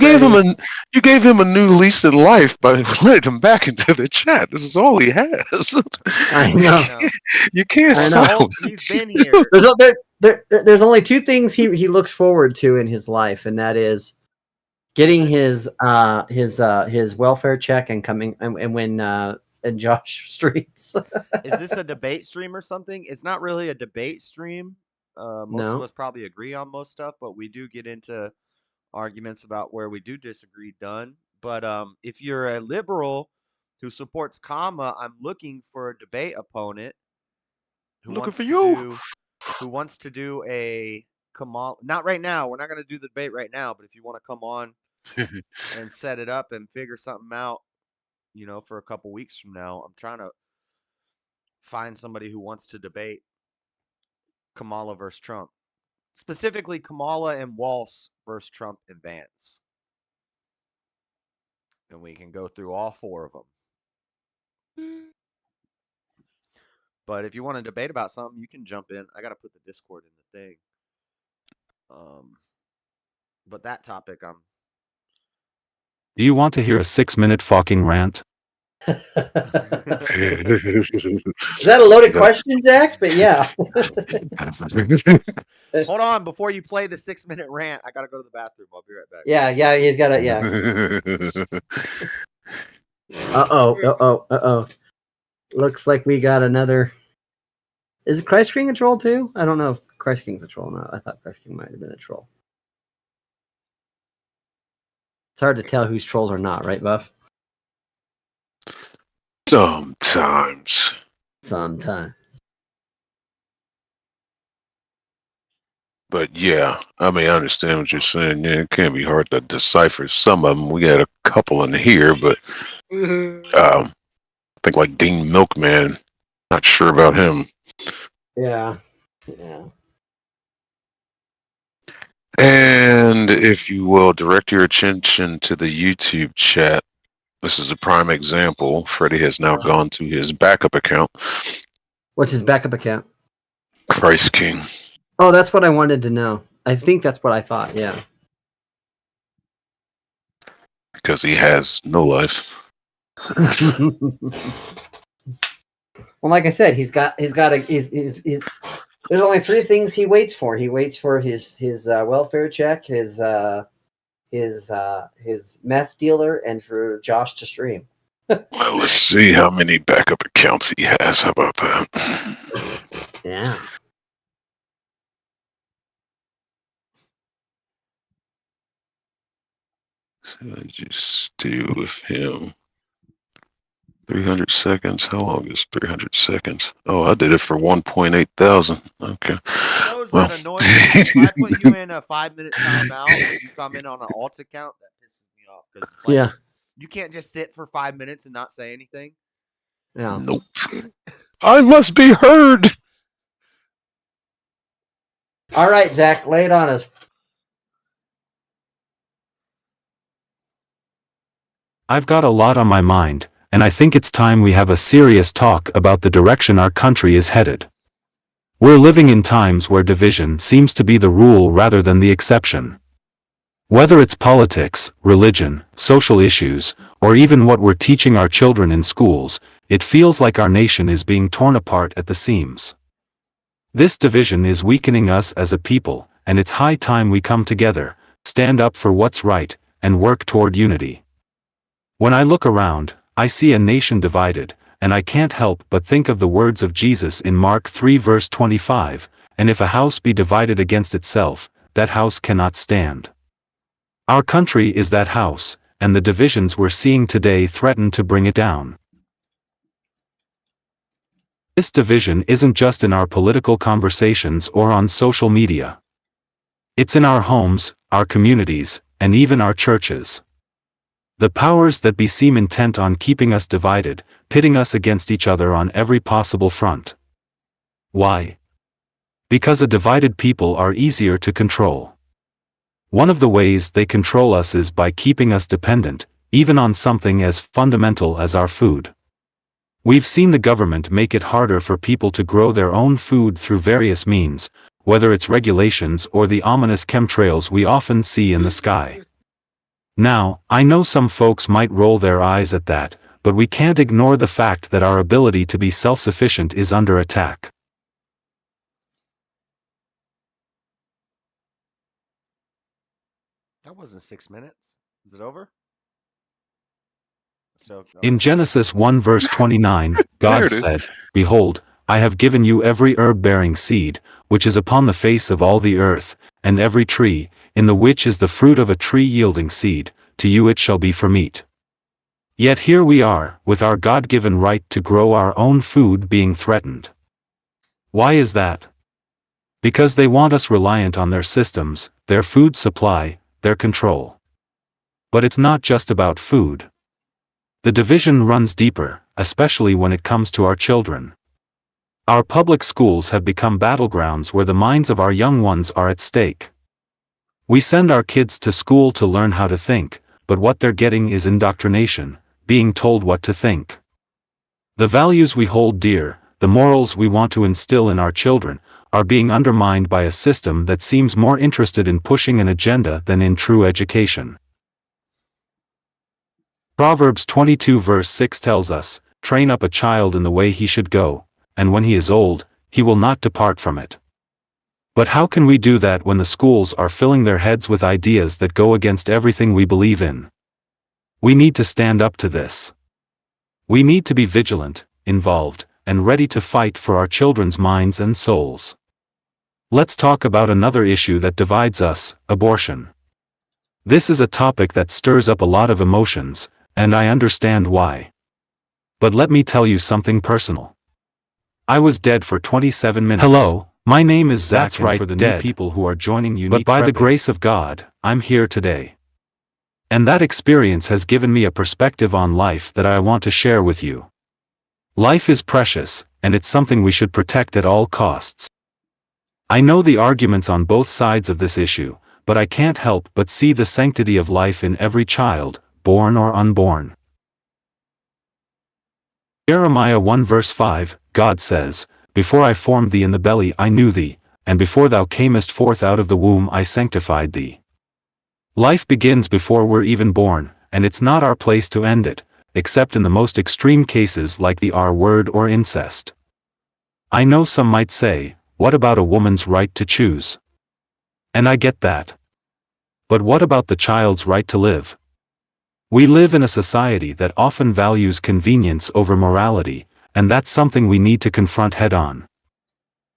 gave him a new lease in life by letting him back into the chat. This is all he has. I know. You can't silence. He's been here. There's only two things he looks forward to in his life, and that is getting his welfare check and coming and when and Josh streams. Is this a debate stream or something? It's not really a debate stream. Most of us probably agree on most stuff, but we do get into arguments about where we do disagree. But if you're a liberal who supports Kamala, I'm looking for a debate opponent who wants to do a Kamala. Not right now. We're not going to do the debate right now. But if you want to come on and set it up and figure something out, for a couple weeks from now, I'm trying to find somebody who wants to debate Kamala versus Trump. Specifically, Kamala and Walsh versus Trump and Vance. And we can go through all four of them. But if you want to debate about something, you can jump in. I got to put the Discord in the thing. But that topic, Do you want to hear a 6-minute fucking rant? Is that a loaded question, Zach? But yeah. Hold on, before you play the 6-minute rant, I gotta go to the bathroom. I'll be right back. Yeah, he's got it. Yeah. Uh-oh. Looks like we got another. Is Christ King a troll too? I don't know if Christ King's a troll or not. I thought Christ King might have been a troll. It's hard to tell who's trolls or not, right, Buff? Sometimes. But yeah, I understand what you're saying. Yeah, it can be hard to decipher some of them. We got a couple in here, but I think like Dean Milkman, not sure about him. Yeah. And if you will direct your attention to the YouTube chat, this is a prime example. Freddie has now gone to his backup account. What's his backup account? Christ King. Oh, that's what I wanted to know. I think that's what I thought, yeah. Because he has no life. Well, like I said, he's there's only three things he waits for. He waits for his welfare check, his meth dealer, and for Josh to stream. Well, let's see how many backup accounts he has. How about that? Yeah. So I just do with him. 300 seconds. How long is 300 seconds? Oh, I did it for 1.8 thousand. Okay. Those that annoy me. If I put you in a 5-minute timeout, and you come in on an alt account, that pisses me off. Because you can't just sit for 5 minutes and not say anything. Yeah. Nope. I must be heard. All right, Zach, lay it on us. I've got a lot on my mind, and I think it's time we have a serious talk about the direction our country is headed. We're living in times where division seems to be the rule rather than the exception. Whether it's politics, religion, social issues, or even what we're teaching our children in schools, it feels like our nation is being torn apart at the seams. This division is weakening us as a people, and it's high time we come together, stand up for what's right, and work toward unity. When I look around, I see a nation divided, and I can't help but think of the words of Jesus in Mark 3 verse 25, and if a house be divided against itself, that house cannot stand. Our country is that house, and the divisions we're seeing today threaten to bring it down. This division isn't just in our political conversations or on social media. It's in our homes, our communities, and even our churches. The powers that be seem intent on keeping us divided, pitting us against each other on every possible front. Why? Because a divided people are easier to control. One of the ways they control us is by keeping us dependent, even on something as fundamental as our food. We've seen the government make it harder for people to grow their own food through various means, whether it's regulations or the ominous chemtrails we often see in the sky. Now, I know some folks might roll their eyes at that, but we can't ignore the fact that our ability to be self-sufficient is under attack. That wasn't 6 minutes. Is it over? So In Genesis 1 verse 29, There God it is. said, "Behold, I have given you every herb-bearing seed, which is upon the face of all the earth, and every tree, in the which is the fruit of a tree yielding seed, to you it shall be for meat." Yet here we are, with our God-given right to grow our own food being threatened. Why is that? Because they want us reliant on their systems, their food supply, their control. But it's not just about food. The division runs deeper, especially when it comes to our children. Our public schools have become battlegrounds where the minds of our young ones are at stake. We send our kids to school to learn how to think, but what they're getting is indoctrination, being told what to think. The values we hold dear, the morals we want to instill in our children, are being undermined by a system that seems more interested in pushing an agenda than in true education. Proverbs 22 verse 6 tells us, "Train up a child in the way he should go, and when he is old, he will not depart from it." But how can we do that when the schools are filling their heads with ideas that go against everything we believe in? We need to stand up to this. We need to be vigilant, involved, and ready to fight for our children's minds and souls. Let's talk about another issue that divides us, abortion. This is a topic that stirs up a lot of emotions, and I understand why. But let me tell you something personal. I was dead for 27 minutes. Hello, my name is Zach. That's right, for the new people who are joining you. But by the grace of God, I'm here today. And that experience has given me a perspective on life that I want to share with you. Life is precious, and it's something we should protect at all costs. I know the arguments on both sides of this issue, but I can't help but see the sanctity of life in every child, born or unborn. Jeremiah 1 verse 5, God says, "Before I formed thee in the belly I knew thee, and before thou camest forth out of the womb I sanctified thee." Life begins before we're even born, and it's not our place to end it, except in the most extreme cases like the R-word or incest. I know some might say, what about a woman's right to choose? And I get that. But what about the child's right to live? We live in a society that often values convenience over morality, and that's something we need to confront head-on.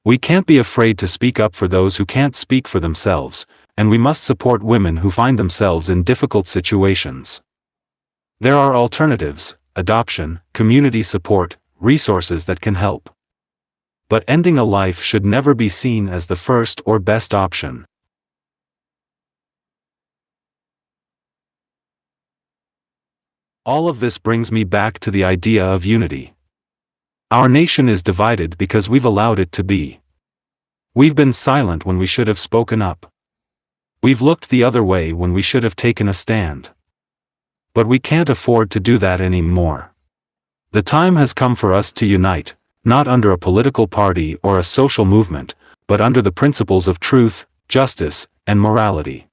We can't be afraid to speak up for those who can't speak for themselves, and we must support women who find themselves in difficult situations. There are alternatives, adoption, community support, resources that can help. But ending a life should never be seen as the first or best option. All of this brings me back to the idea of unity. Our nation is divided because we've allowed it to be. We've been silent when we should have spoken up. We've looked the other way when we should have taken a stand. But we can't afford to do that anymore. The time has come for us to unite, not under a political party or a social movement, but under the principles of truth, justice, and morality.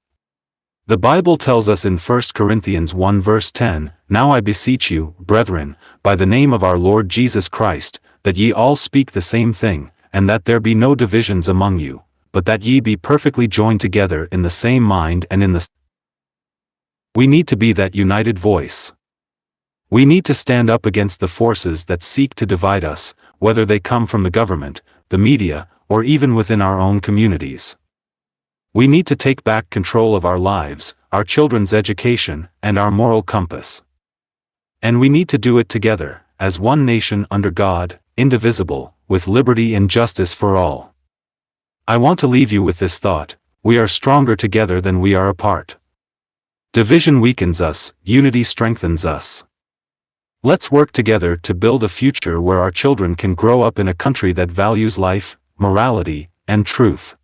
The Bible tells us in 1 Corinthians 1 verse 10, "Now I beseech you, brethren, by the name of our Lord Jesus Christ, that ye all speak the same thing, and that there be no divisions among you, but that ye be perfectly joined together in the same mind and in the." We need to be that united voice. We need to stand up against the forces that seek to divide us, whether they come from the government, the media, or even within our own communities. We need to take back control of our lives, our children's education, and our moral compass. And we need to do it together, as one nation under God, indivisible, with liberty and justice for all. I want to leave you with this thought: we are stronger together than we are apart. Division weakens us, unity strengthens us. Let's work together to build a future where our children can grow up in a country that values life, morality, and truth.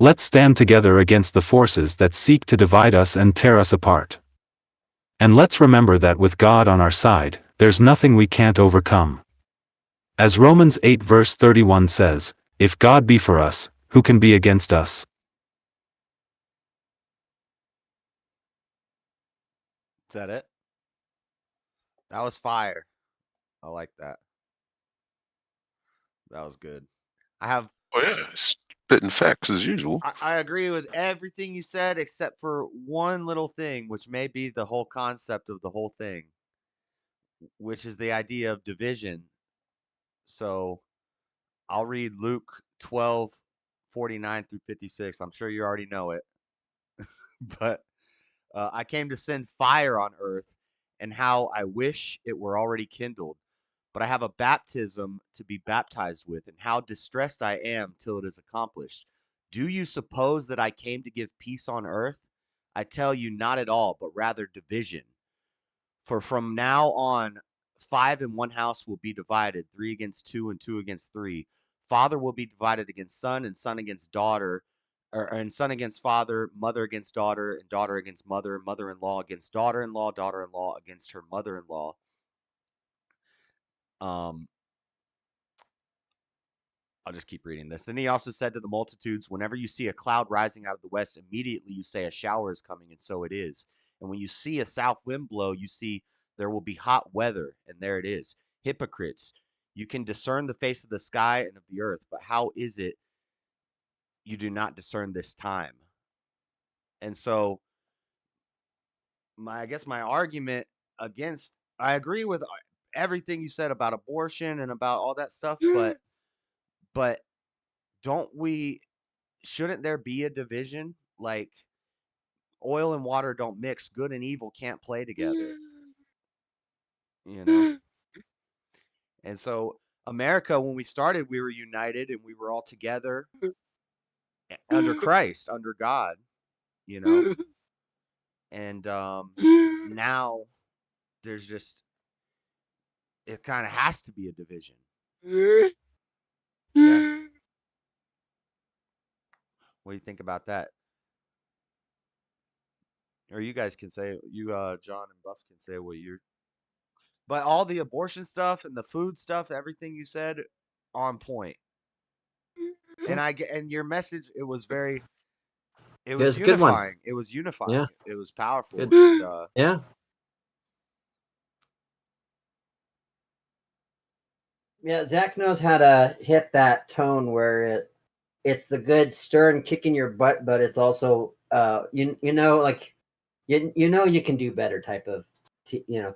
Let's stand together against the forces that seek to divide us and tear us apart. And let's remember that with God on our side, there's nothing we can't overcome. As Romans 8 verse 31 says, if God be for us, who can be against us? Is that it? That was fire. I like that. That was good. I have. Oh yeah, spitting facts as usual. I agree with everything you said except for one little thing, which may be the whole concept of the whole thing, which is the idea of division. So I'll read Luke 12:49 through 56. I'm sure you already know it. But I came to send fire on earth, and how I wish it were already kindled. But I have a baptism to be baptized with, and how distressed I am till it is accomplished. Do you suppose that I came to give peace on earth? I tell you, not at all, but rather division. For from now on, 5 in one house will be divided, 3 against 2, and 2 against 3. Father will be divided against son, and son against daughter, and son against father, mother against daughter, and daughter against mother, mother-in-law against daughter-in-law, daughter-in-law against her mother-in-law. I'll just keep reading this. Then he also said to the multitudes, whenever you see a cloud rising out of the west, immediately you say a shower is coming, and so it is. And when you see a south wind blow, you see there will be hot weather, and there it is. Hypocrites, you can discern the face of the sky and of the earth, but how is it you do not discern this time? And so I guess my argument against, I agree with everything you said about abortion and about all that stuff, but shouldn't there be a division? Like, oil and water don't mix. Good and evil can't play together. You know? And so America, when we started, we were united and we were all together under Christ, under God, you know? And now there's just, it kind of has to be a division. Yeah. What do you think about that? Or you guys can say, John and Buff can say what you're. But all the abortion stuff and the food stuff, everything you said, on point. And your message, it was It was a good one. unifying. It was unifying. Yeah. It was powerful. Good. And, Yeah. Yeah, Zach knows how to hit that tone where it's the good stern kick in your butt, but it's also you know, like you know you can do better type of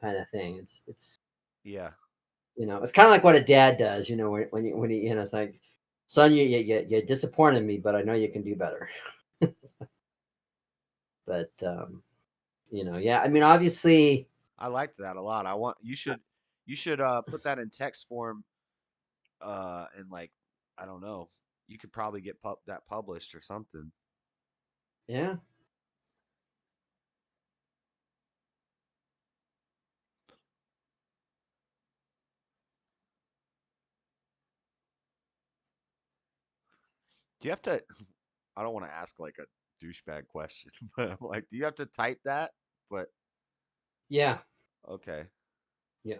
kind of thing. It's yeah. It's kind of like what a dad does, when he it's like, son, you disappointed me, but I know you can do better. But yeah, I mean, obviously, I liked that a lot. You should put that in text form, and like, I don't know, you could probably get that published or something. Yeah. Do you have to? I don't want to ask like a douchebag question, but I'm like, do you have to type that? But yeah. okay. Yeah.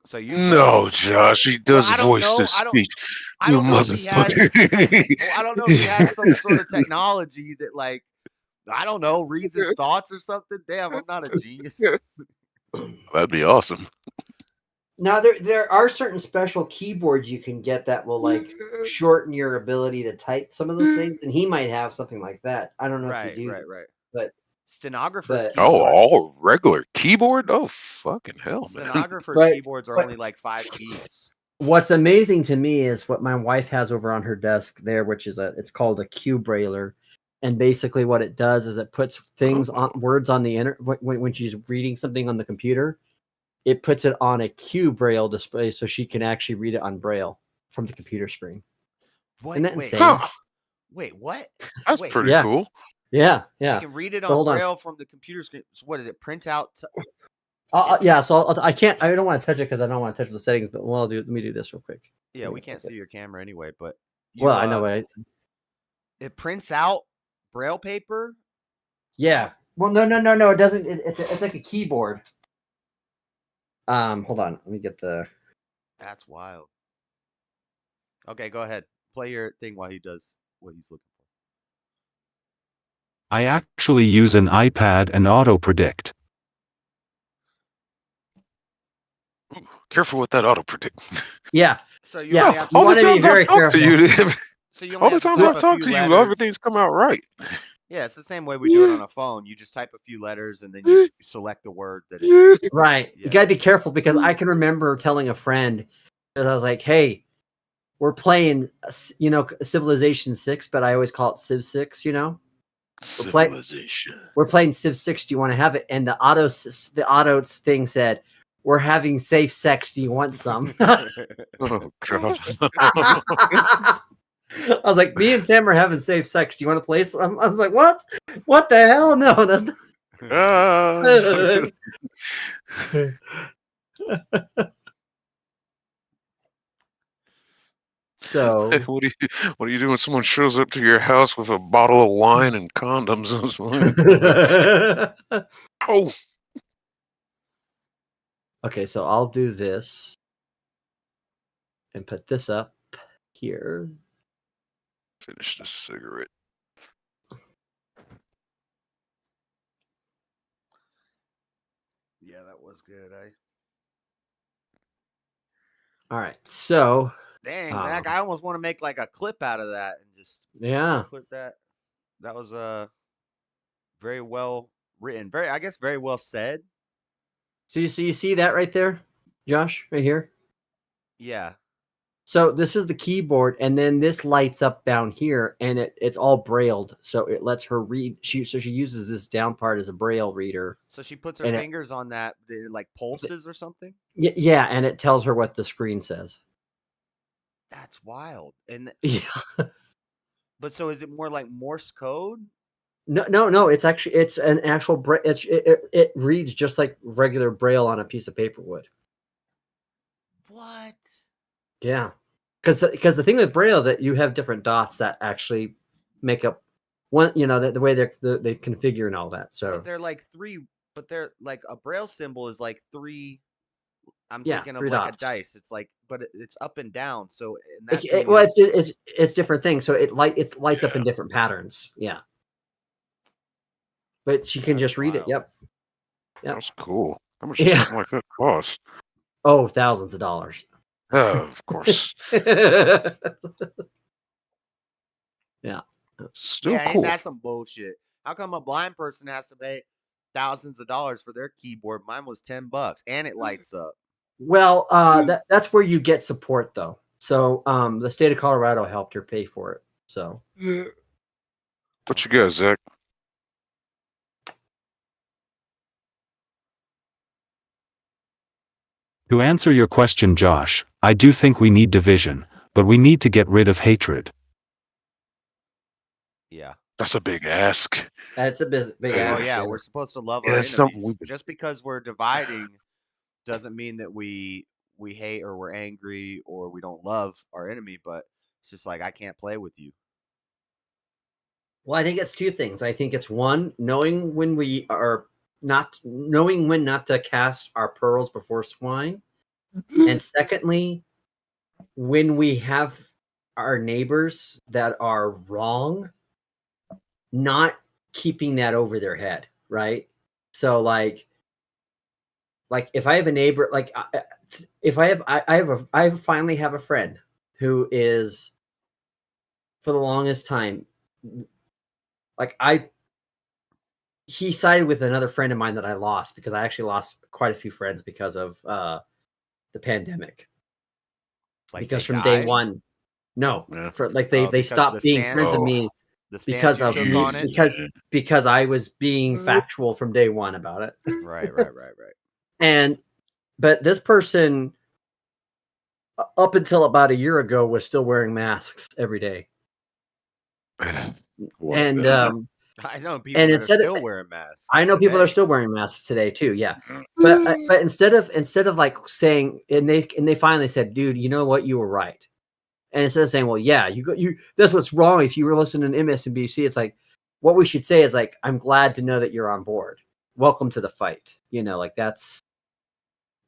So you No, Josh, he does I don't voice know. to speech. I You don't know if he has. motherfucker. Well, I don't know if he has some sort of technology that, like, I don't know, reads his thoughts or something. Damn, I'm not a genius. That'd be awesome. Now there are certain special keyboards you can get that will like shorten your ability to type some of those things, and he might have something like that. I don't know if you do, Right. but Stenographers' Oh, keyboards. all regular keyboard? Oh, fucking hell, man. Stenographers' Right, keyboards are but- only like 5 keys. What's amazing to me is what my wife has over on her desk there, which is it's called a Q Brailer. And basically what it does is it puts things on words on the when she's reading something on the computer, it puts it on a Q Braille display so she can actually read it on Braille from the computer screen. What? Isn't that Wait, insane? wait, what? That's Wait, pretty yeah. cool. Yeah, She yeah. can read it So on hold on. Braille from the computer screen. So what is it? Print out? Yeah, so I can't. I don't want to touch it because I don't want to touch the settings. But what I'll do, let me do this real quick. Yeah, Give me we a can't second. see your camera anyway. But Well, I know. It prints out Braille paper. Yeah. Well, no. It doesn't. It's like a keyboard. Hold on. Let me get the. That's wild. Okay, go ahead. Play your thing while he does what he's looking for. I actually use an iPad and auto predict. Ooh, careful with that auto predict. Yeah. So you Yeah. only have to You all the want to be times I've very talked to careful. you, So you all only the have to times type I've a talked few to you, letters. everything's come out right. Yeah, it's the same way we do it on a phone. You just type a few letters and then you select the word that it. Right. Yeah. You got to be careful because I can remember telling a friend that I was like, "Hey, we're playing, Civilization 6, but I always call it Civ 6. Civilization. We're playing Civ 6. Do you want to have it?" And the auto thing said, "We're having safe sex. Do you want some?" Oh god. I was like, "Me and Sam are having safe sex. Do you want to play some?" I was like, "What? What the hell? No, that's not." So what do you do when someone shows up to your house with a bottle of wine and condoms? Oh, okay, so I'll do this and put this up here. finish this cigarette. Yeah, that was good. All right, so Dang, Zach, I almost want to make like a clip out of that and just put that. That was very well written. I guess very well said. So you see that right there, Josh, right here. Yeah. So this is the keyboard, and then this lights up down here, and it's all brailled, so it lets her read. She uses this down part as a braille reader. So she puts her And fingers on that, it like pulses or something. Yeah, and it tells her what the screen says. That's wild. And Yeah. But so is it more like Morse code? No. It's an actual it reads just like regular braille on a piece of paper would. What? Yeah, because the thing with braille is that you have different dots that actually make up one. The way they configure and all that. So But they're like three. But they're like a braille symbol is like three. I'm yeah, thinking of three like dots. a dice. It's like, but it's up and down. So and that it's different things. So it lights up in different patterns. Yeah, but she can just read it. Yep. That's cool. How much does something like that cost? Oh, thousands of dollars. Oh, of course. Yeah. Still cool. Ain't that some bullshit? How come a blind person has to pay thousands of dollars for their keyboard? Mine was $10 and it lights up. Well, that's where you get support though. So the state of Colorado helped her pay for it. So what you got, Zach? To answer your question, Josh, I do think we need division, but we need to get rid of hatred. Yeah. That's a big ask. That's a big ask. Oh yeah, we're supposed to love our enemies. Just because we're dividing doesn't mean that we hate or we're angry or we don't love our enemy, but it's just like I can't play with you. Well, I think it's two things. I think it's one, knowing when not to cast our pearls before swine. And secondly, when we have our neighbors that are wrong, not keeping that over their head, right? So like if I have a neighbor, if I finally have a friend who is, for the longest time, he sided with another friend of mine that I lost because I actually lost quite a few friends because of the pandemic. Like because they from day died? one, no, Yeah. for like Oh, they because stopped the being stance, friends of me the stance because you of took me on it. because I was being factual from day one about it. Right. And but this person up until about a year ago was still wearing masks every day. And I know people and that are instead of still wearing masks. I know people that are today. still wearing masks today too. Yeah, but instead of like saying, and they finally said, dude, you know what, you were right. And instead of saying, well, yeah, you that's what's wrong. If you were listening to MSNBC, it's like what we should say is like, I'm glad to know that you're on board. Welcome to the fight. You know, like that's,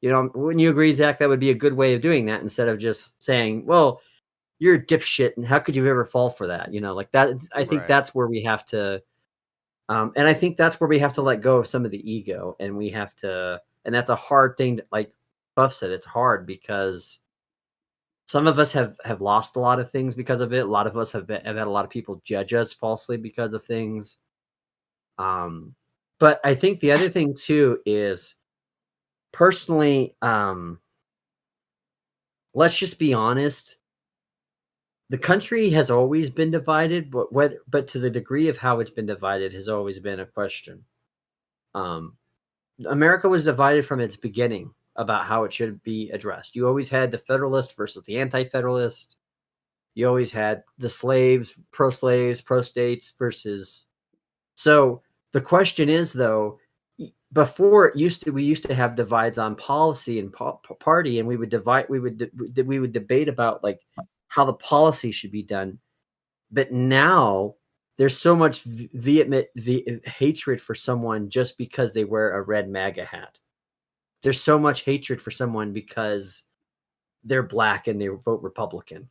you know, wouldn't you agree, Zach? That would be a good way of doing that instead of just saying, well, you're a dipshit, and how could you ever fall for that? You know, like that. I think Right. that's where we have to. And I think that's where we have to let go of some of the ego, and we have to, and that's a hard thing. Like Buff said, it's hard because some of us have lost a lot of things because of it. A lot of us have had a lot of people judge us falsely because of things. But I think the other thing too is personally, let's just be honest. The country has always been divided, but to the degree of how it's been divided has always been a question. America was divided from its beginning about how it should be addressed. You always had the Federalist versus the Anti-Federalist. You always had the slaves, pro-states versus. So the question is, though, before we used to have divides on policy and party, and we would debate about like how the policy should be done. But now there's so much vehement hatred for someone just because they wear a red MAGA hat. There's so much hatred for someone because they're black and they vote Republican.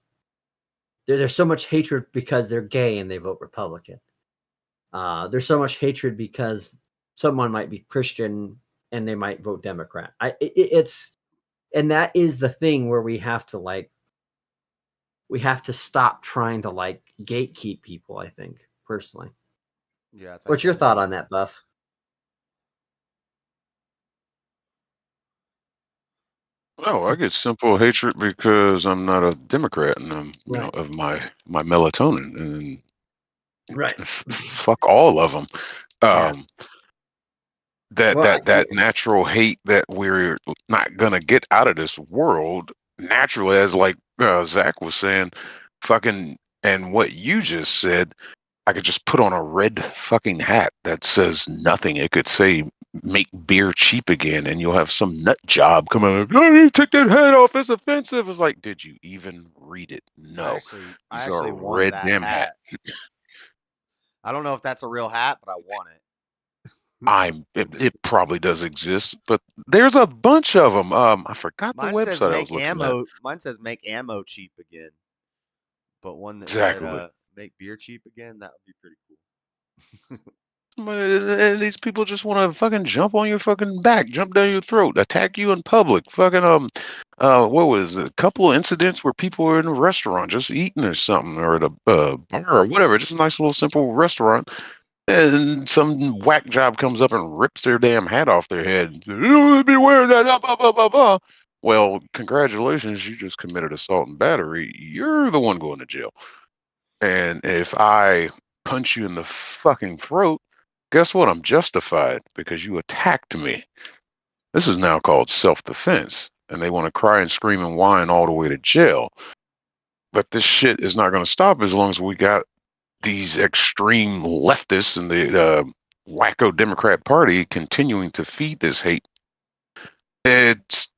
There's so much hatred because they're gay and they vote Republican. There's so much hatred because someone might be Christian and they might vote Democrat. It's and that is the thing where we have to stop trying to like gatekeep people. I think personally. Yeah. What's your thought on that, Buff? Oh, I get simple hatred because I'm not a Democrat and I'm, Right. of my melatonin, and Right. fuck all of them. Yeah. That natural hate that we're not gonna get out of this world naturally, as like Zach was saying, fucking, and what you just said. I could just put on a red fucking hat that says nothing. It could say "make beer cheap again," and you'll have some nut job come out. Oh, you take that hat off. It's offensive. It's like, did you even read it? No. I These actually are want red that damn hat. I don't know if that's a real hat, but I want it. It probably does exist, but there's a bunch of them. I forgot the Mine says website I was make looking at. ammo. Mine says make ammo cheap again. But one that Exactly. said make beer cheap again, that would be pretty cool. And these people just want to fucking jump on your fucking back, jump down your throat, attack you in public. Fucking what was it? A couple of incidents where people were in a restaurant just eating or something, or at a bar or whatever, just a nice little simple restaurant, and some whack job comes up and rips their damn hat off their head. You don't be wearing that. Blah, blah, blah, blah. Well, congratulations, you just committed assault and battery. You're the one going to jail. And if I punch you in the fucking throat, guess what? I'm justified because you attacked me. This is now called self-defense, and they want to cry and scream and whine all the way to jail. But this shit is not going to stop as long as we got these extreme leftists and the wacko Democrat Party continuing to feed this hate. It's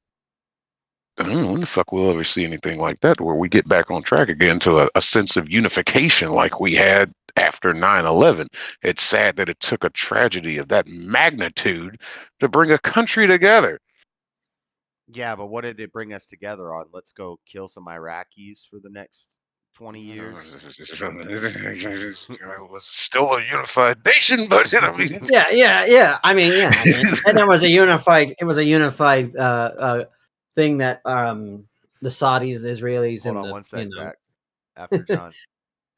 I don't know when the fuck we'll ever see anything like that where we get back on track again to a sense of unification like we had after 9/11. It's sad that it took a tragedy of that magnitude to bring a country together. Yeah, but what did it bring us together on? Let's go kill some Iraqis for the next 20 years. It was still a unified nation, but I mean, Yeah. I mean, and that was a unified. It was a unified thing that the Saudis, Israelis, Hold and on the one sec, Zach. After John.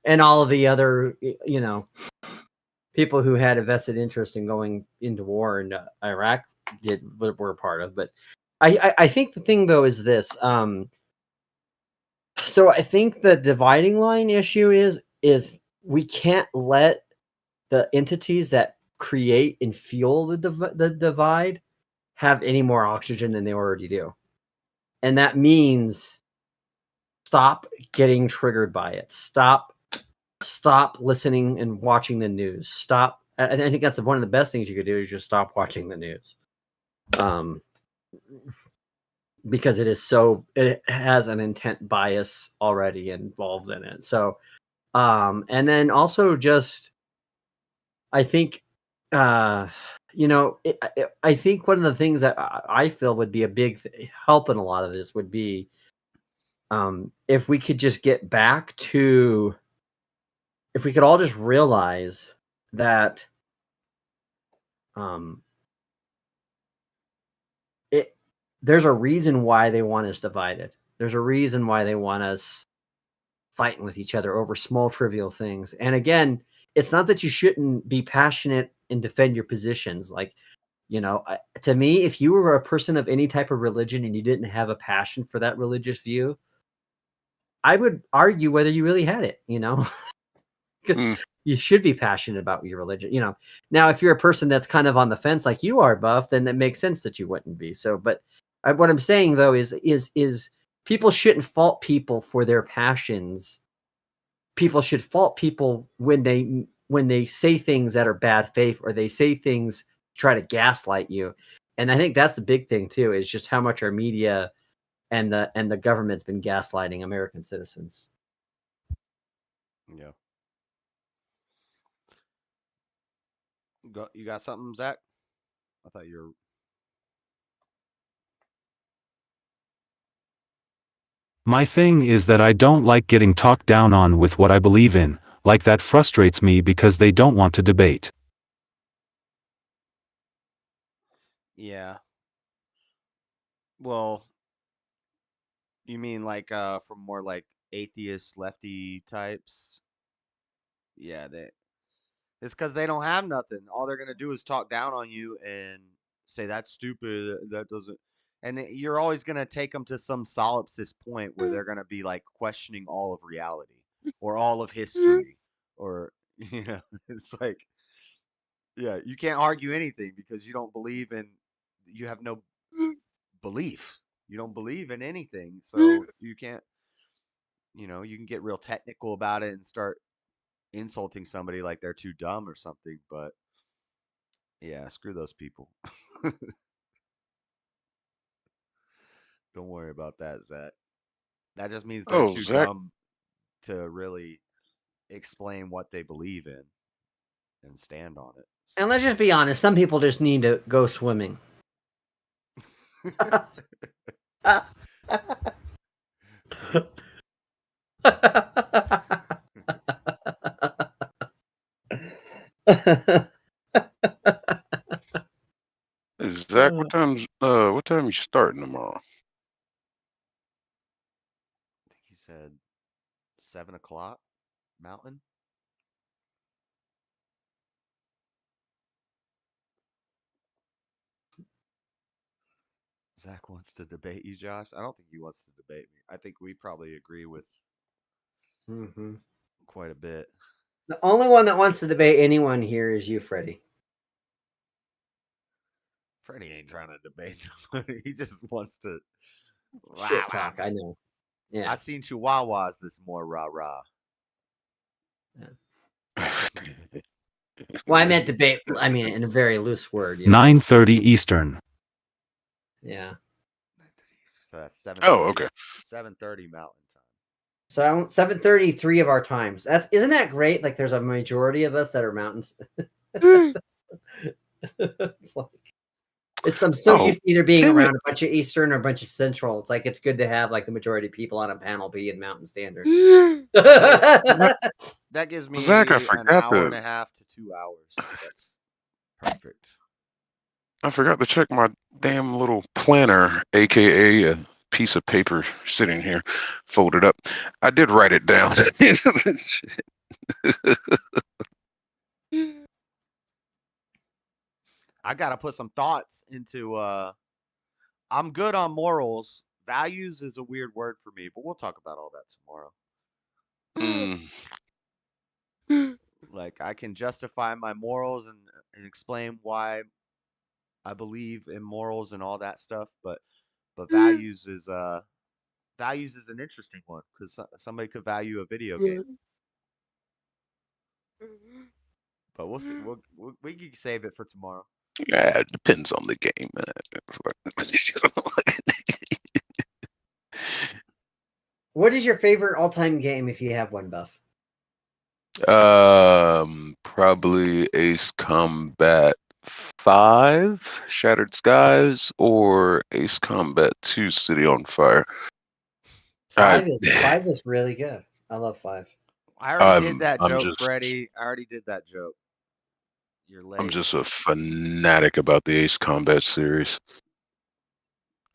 and all of the other people who had a vested interest in going into war in Iraq were a part of. But I think the thing though is this: So I think the dividing line issue is we can't let the entities that create and fuel the divide have any more oxygen than they already do. And that means stop getting triggered by it. Stop listening and watching the news. Stop. I think that's one of the best things you could do is just stop watching the news. Because it has an intent bias already involved in it. So, and then also just, I think, I think one of the things that I feel would be a big help in a lot of this would be, if we could just get back to, if we could all just realize that, there's a reason why they want us divided. There's a reason why they want us fighting with each other over small trivial things. And again, it's not that you shouldn't be passionate and defend your positions. Like, to me, if you were a person of any type of religion and you didn't have a passion for that religious view, I would argue whether you really had it, because you should be passionate about your religion, Now, if you're a person that's kind of on the fence like you are, Buff, then it makes sense that you wouldn't be. So, but what I'm saying though is people shouldn't fault people for their passions. People should fault people when they say things that are bad faith, or they say things to try to gaslight you. And I think that's the big thing too, is just how much our media and the government's been gaslighting American citizens. Yeah. You got something, Zach? I thought you were. My thing is that I don't like getting talked down on with what I believe in, like that frustrates me because they don't want to debate. Yeah. Well, you mean like from more like atheist lefty types? Yeah, it's because they don't have nothing. All they're gonna do is talk down on you and say that's stupid. That doesn't. And you're always gonna take them to some solipsist point where they're gonna be like questioning all of reality or all of history, or it's like, yeah, you can't argue anything because you don't believe in. You have no belief. You don't believe in anything, so you can't. You can get real technical about it and start insulting somebody like they're too dumb or something, but yeah, screw those people. Don't worry about that, Zach. That just means they're Oh, too Zach. dumb to really explain what they believe in and stand on it. And let's just be honest, some people just need to go swimming. Hey, Zach, what time you starting tomorrow? I think he said 7 o'clock Mountain. Zach wants to debate you, Josh. I don't think he wants to debate me. I think we probably agree with quite a bit. The only one that wants to debate anyone here is you, Freddie. Freddie ain't trying to debate nobody. He just wants to Shit talk. I know. Yeah. I seen Chihuahuas this more rah rah. Well, I meant debate. I mean, in a very loose word. 9:30 Eastern. Yeah. So that's 7:30. Oh, okay. 7:30 Mountain time. So 7:30, 3 of our times. Isn't that great? Like, there's a majority of us that are mountains. I'm so used to either being around a bunch of Eastern or a bunch of Central. It's like it's good to have like the majority of people on a panel be in Mountain Standard. That gives me Zach, I an forgot hour and a half to 2 hours. So that's perfect. I forgot to check my damn little planner, aka a piece of paper sitting here, folded up. I did write it down. I gotta put some thoughts into I'm good on morals. values is a weird word for me, but we'll talk about all that tomorrow. Like I can justify my morals and explain why I believe in morals and all that stuff, but values is an interesting one because somebody could value a video game. But we'll see. We can save it for tomorrow. Yeah, it depends on the game. What is your favorite all-time game if you have one, Buff? Probably Ace Combat 5, Shattered Skies, or Ace Combat 2, City on Fire. Five is really good. I love 5. I already did that I'm joke, just, Freddie. I already did that joke. You're late. I'm just a fanatic about the Ace Combat series.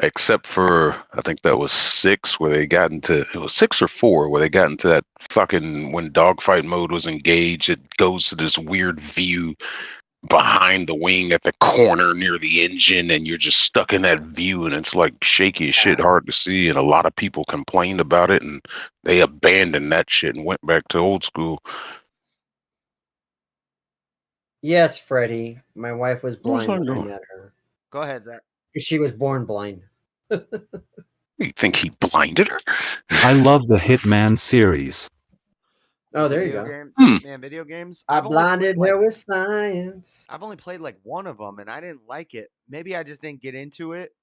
Except for, I think that was 6 where they got into, it was 6 or 4 where they got into that fucking, when dogfight mode was engaged, it goes to this weird view behind the wing at the corner near the engine, and you're just stuck in that view, and it's like shaky as shit, hard to see, and a lot of people complained about it, and they abandoned that shit and went back to old school. Yes, Freddie. My wife was blind when I met her. Go ahead, Zach. She was born blind. You think he blinded her? I love the Hitman series. Oh, there you go. Hitman video games. I blinded her with science. I've only played like one of them, and I didn't like it. Maybe I just didn't get into it.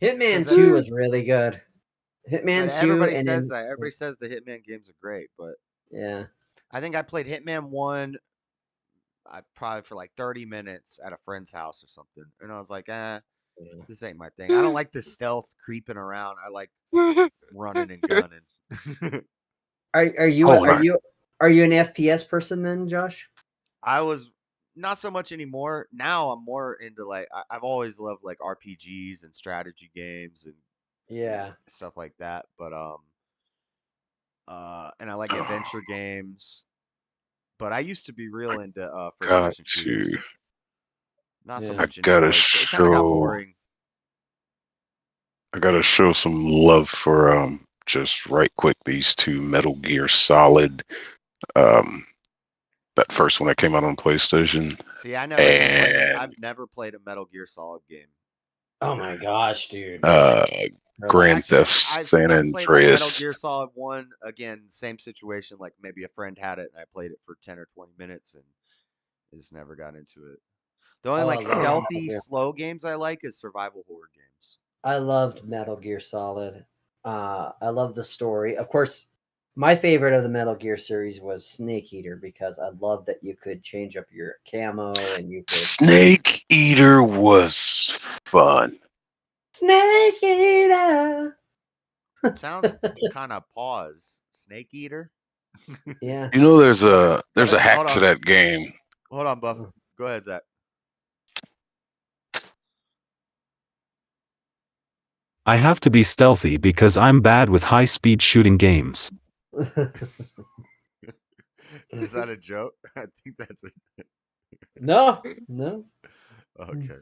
Hitman 2 was really good. Hitman 2. Everybody says that. Everybody says the Hitman games are great, but yeah, I think I played Hitman 1. Probably for like 30 minutes at a friend's house or something, and I was like, this ain't my thing. I don't like the stealth creeping around. I like running and gunning. Are you an FPS person then, Josh? I was not so much anymore. Now I'm more into like I've always loved like RPGs and strategy games and stuff like that. But and I like adventure games. But I used to be real into first person shooters. Not so much anymore. It kind of got boring. I gotta show some love for just right quick these 2 Metal Gear Solid. That first one that came out on PlayStation. See, I've never played a Metal Gear Solid game. Oh my gosh, dude. Grand Theft San Andreas. Played like Metal Gear Solid 1, again, same situation, like maybe a friend had it and I played it for 10 or 20 minutes and just never got into it. The only stealthy, slow games I like is survival horror games. I loved Metal Gear Solid. I love the story. Of course, my favorite of the Metal Gear series was Snake Eater because I loved that you could change up your camo and you could... Snake Eater was fun. Snake Eater. Sounds kind of pause. Snake Eater. Yeah. You know, there's a hack to that game. Hold on, Buff. Go ahead, Zach. I have to be stealthy because I'm bad with high-speed shooting games. Is that a joke? I think that's it. No. Okay.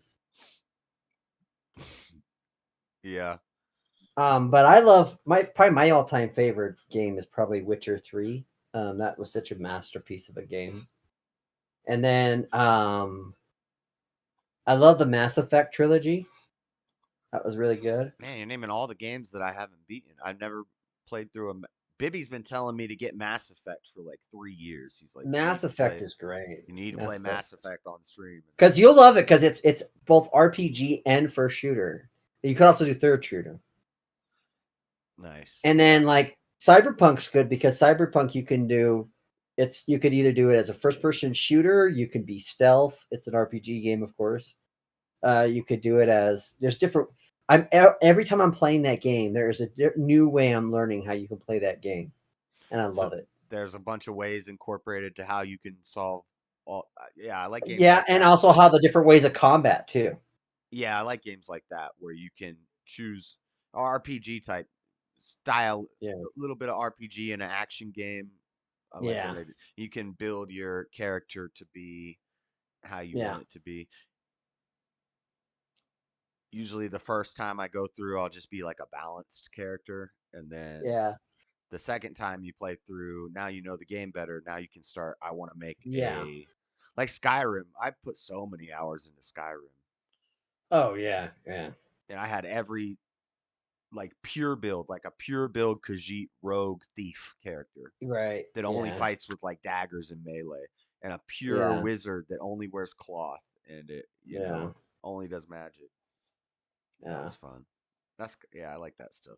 Yeah. But I love probably my all-time favorite game is probably Witcher 3. That was such a masterpiece of a game. And then I love the Mass Effect trilogy. That was really good. Man, you're naming all the games that I haven't beaten. I've never played through them. Bibby's been telling me to get Mass Effect for like 3 years. He's like, Mass Effect is great. You need to play Mass Effect on stream. Because you'll love it because it's both RPG and first shooter. You could also do third shooter. Nice. And then like Cyberpunk's good because Cyberpunk you could either do it as a first person shooter, you could be stealth. It's an RPG game, of course. You could do it as there's different. Every time I'm playing that game, there is a new way I'm learning how you can play that game, and I love it. There's a bunch of ways incorporated to how you can solve all. Yeah, I like games. Yeah, like and that. Also how the different ways of combat too. Yeah, I like games like that where you can choose RPG type style, a little bit of RPG in an action game. You can build your character to be how you want it to be. usually the first time I go through, I'll just be like a balanced character, and then Yeah. the second time you play through, now you know the game better. Now you can start. I want to make Yeah. like Skyrim. I put so many hours into Skyrim, Oh yeah. Yeah. and I had every like pure build, like a pure build Khajiit rogue thief character Right. that only Yeah. fights with like daggers and melee, and a pure Yeah. wizard that only wears cloth and it Yeah. only does magic. That Yeah. was fun. I like that stuff.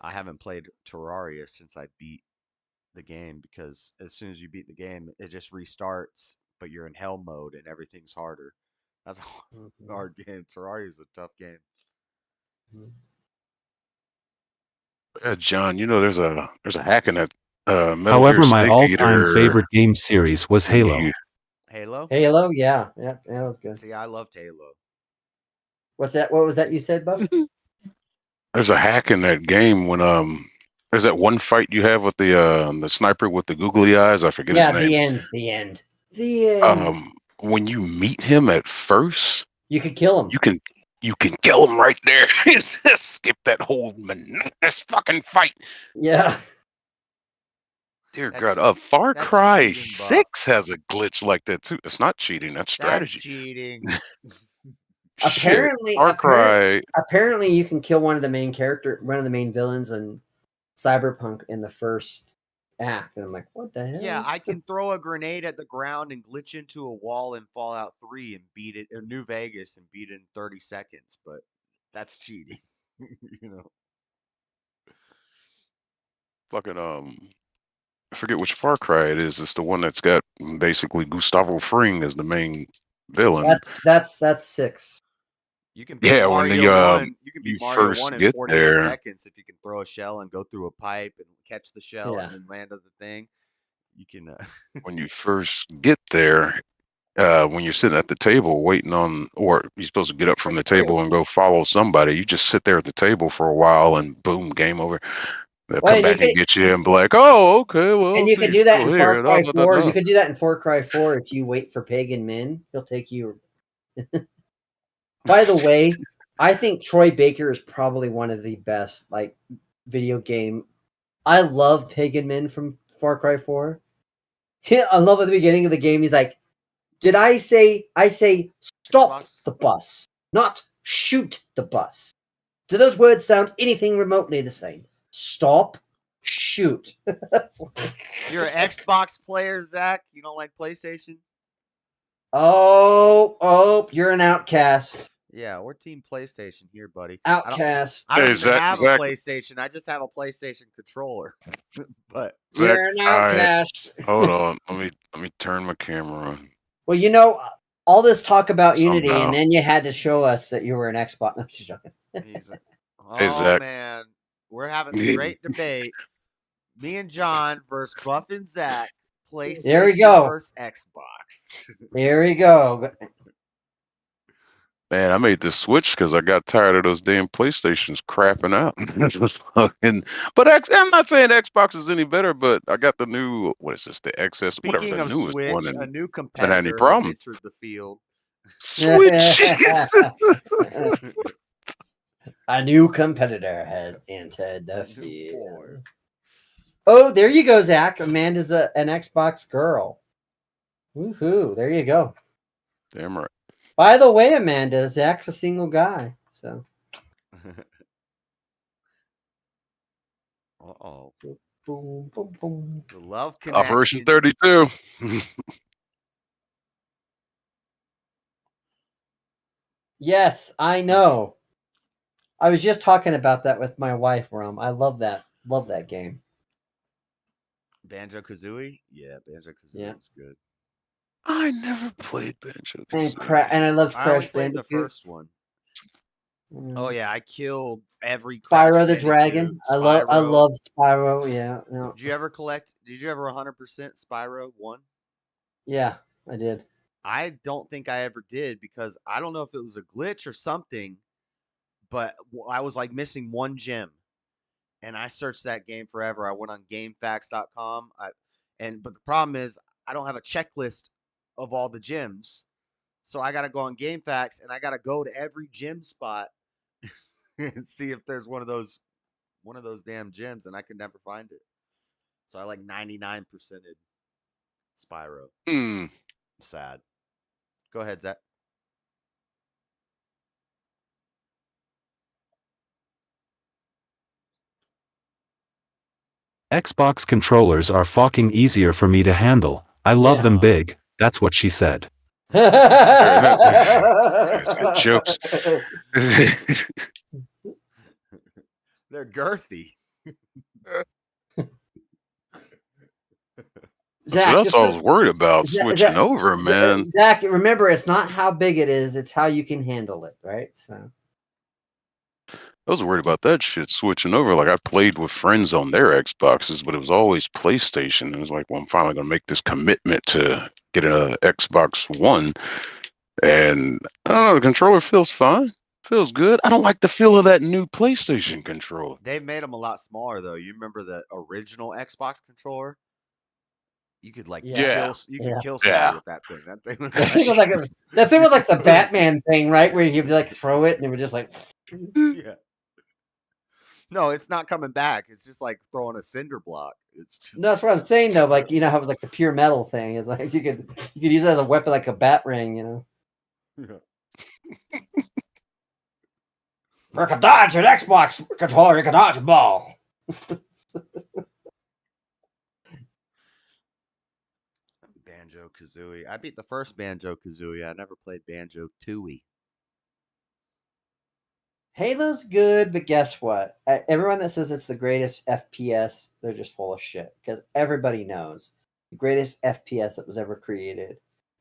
I haven't played Terraria since I beat the game, because as soon as you beat the game, it just restarts, but you're in hell mode and everything's harder. That's a Mhm. hard game. Terraria is a tough game. Mhm. John, there's a hack in that Metal Gear However, my Snake all-time Eater favorite game series was Halo. thingy. Halo? Halo. Yeah. Yeah. That was good. See, I loved Halo. What's that? What was that you said, Buff? There's a hack in that game when there's that one fight you have with the sniper with the googly eyes. I forget his Yeah. name. The end. The end. The end. When you meet him at first, You could kill him. you can kill him right there. Just skip that whole monotonous fucking fight. Yeah. Dear That's God, Far that's Cry cheating, Buff. 6 has a glitch like that too. It's not cheating, that's That's strategy. cheating. Shit, Far Cry. Apparently, you can kill one of the main villains in Cyberpunk in the first act, and I'm like, what the hell? Yeah, I can throw a grenade at the ground and glitch into a wall in Fallout 3 and beat it, or New Vegas, and beat it in 30 seconds, but that's cheating. you know. Fucking I forget which Far Cry it is. It's the one that's got basically Gustavo Fring as the main villain. That's 6. You can beat Yeah, when Mario 1. You can you beat Mario 1 first in get 48 there, seconds if you can throw a shell and go through a pipe and catch the shell Yeah. and then land on the thing. You can when you first get there, when you're sitting at the table waiting on, or you're supposed to get up from the table and go follow somebody, you just sit there at the table for a while and boom, game over. They'll Well, come back and get you and be like, oh, okay, well, and I you see can you're do that still in Far here. Cry 4. You Da. could do that in Far Cry 4 if you wait for Pagan Min. He'll take you. By the way, I think Troy Baker is probably one of the best video game. I love Pagan Min from Far Cry 4. I love at the beginning of the game. He's like, "Did I say stop Xbox? the bus, not shoot the bus? Do those words sound anything remotely the same? Stop, shoot." You're an Xbox player, Zach? You don't like PlayStation? Oh, you're an outcast. Yeah, we're Team PlayStation here, buddy. Outcast. I don't Hey, even have a Zach, PlayStation. I just have a PlayStation controller. But Zach, You're an all right, outcast. hold on. Let me turn my camera on. Well, all this talk about Unity, Somehow. and then you had to show us that you were an Xbox. No, I'm just joking. Hey, Zach. man, we're having a great debate. Me and John versus Buff and Zach. PlayStation There we go. versus Xbox. Here we go. Man, I made this switch because I got tired of those damn PlayStations crapping out. But I'm not saying Xbox is any better, but I got the new, what is this, the XS, whatever, Speaking the of newest Switch, one, a and new I haven't had any competitor has problem. entered the field. Switch. A new competitor has entered the field. Oh, there you go, Zach. Amanda's an Xbox girl. Woohoo! There you go. Damn right. By the way, Amanda, Zach's a single guy. So. Uh-oh. Boom, boom, boom. The love connection. Operation 32. Yes, I know. I was just talking about that with my wife, Rum. I love that. Love that game. Banjo-Kazooie? Yeah, Banjo-Kazooie was good. I never played Banjo. And I loved I only Crash played the Bandicoot. first one. Oh yeah, I killed every Spyro Crash the Dragon. Bandicoot, I Spyro. love Spyro. Yeah. No. Did you ever 100% Spyro 1? Yeah, I did. I don't think I ever did, because I don't know if it was a glitch or something, but I was like missing one gem, and I searched that game forever. I went on GameFAQs.com. But the problem is I don't have a checklist of all the gems, So I got to go on GameFAQs and I got to go to every gym spot and see if there's one of those damn gyms, and I could never find it. So I like 99%ed Spyro. Sad. Go ahead, Zach. Xbox controllers are fucking easier for me to handle. I love them big. That's what she said. Good jokes. They're girthy. Zach, that's what I was worried about, switching over, man. Zach, remember, it's not how big it is, it's how you can handle it, right? So I was worried about that shit switching over. Like I played with friends on their Xboxes, but it was always PlayStation. It was like, well, I'm finally gonna make this commitment to get an Xbox One, and I don't know, the controller feels fine, feels good. I don't like the feel of that new PlayStation controller. They've made them a lot smaller though. You remember the original Xbox controller? You could like kill somebody with that thing. That thing was that thing was like the Batman thing, right? Where you could like throw it and it would just like yeah. No, it's not coming back. It's just like throwing a cinder block. It's just No, that's what I'm saying though. Like, you know how it was like the pure metal thing. It's like you could use it as a weapon, like a bat ring, you know. Yeah. For a dodge an Xbox controller, you can dodge a ball. Banjo-Kazooie. I beat the first Banjo-Kazooie. I never played Banjo-Tooie. Halo's good, but guess what? Everyone that says it's the greatest FPS, they're just full of shit. Because everybody knows the greatest FPS that was ever created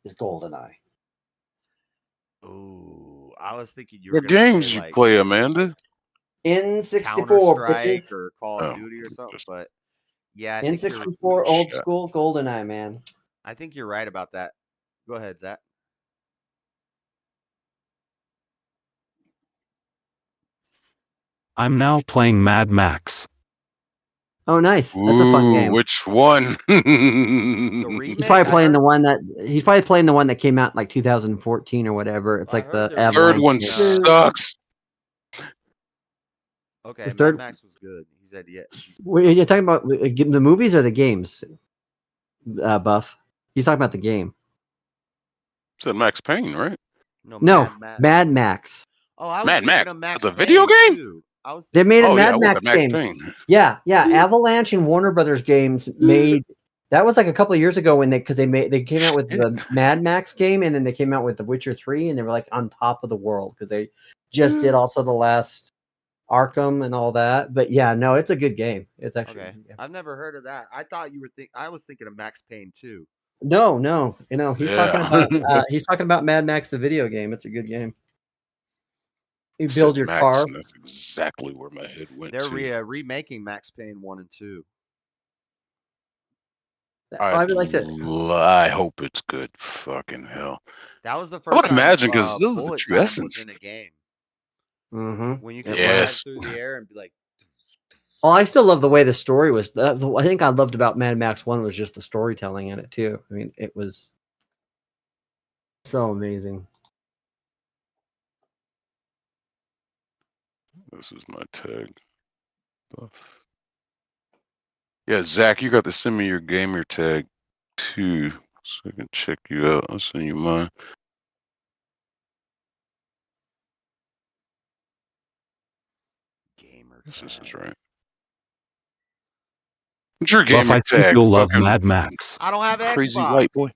is GoldenEye. Ooh, I was thinking you were What going to games say, you like, play, Amanda? N64, Counter-Strike or Call of Oh, Duty or something, but yeah, I think N64 old school GoldenEye, man. I think you're right about that. Go ahead, Zach. I'm now playing Mad Max. Oh, nice. That's a fun game. Which one? He's probably playing the one that came out in like 2014 or whatever. It's like the third one sucks. Okay, the third Mad Max was good. He said, yeah. Wait, you're talking about the movies or the games, Buff? He's talking about the game. Said Max Payne, right? No, Mad Max. Oh, I was Mad thinking Max. of Max It's a video game? Too. They made a Mad with Max the Max game. Payne. Yeah. Avalanche and Warner Brothers games made that was like a couple of years ago when they came out with the Mad Max game, and then they came out with The Witcher 3, and they were like on top of the world because they just did also the last Arkham and all that. But yeah, no, it's a good game. It's actually okay. I've never heard of that. I thought you were I was thinking of Max Payne too. No, he's talking about Mad Max the video game. It's a good game. You build your Max, car. That's exactly where my head went. They're remaking Max Payne 1 and 2. I would like to. I hope it's good. Fucking hell. That was the I first would time imagine because those are the bullet true time essence. was in a game. Mm-hmm. When you could fly through the air and be like. Oh, I still love the way the story was. I think I loved about Mad Max 1 was just the storytelling in it too. I mean, it was so amazing. This is my tag. Buff. Yeah, Zach, you got to send me your gamer tag too, so I can check you out. I'll send you mine. Gamer tag. This is right. What's your gamer tag? I think you'll love Mad Max. I don't have crazy Xbox. white boy.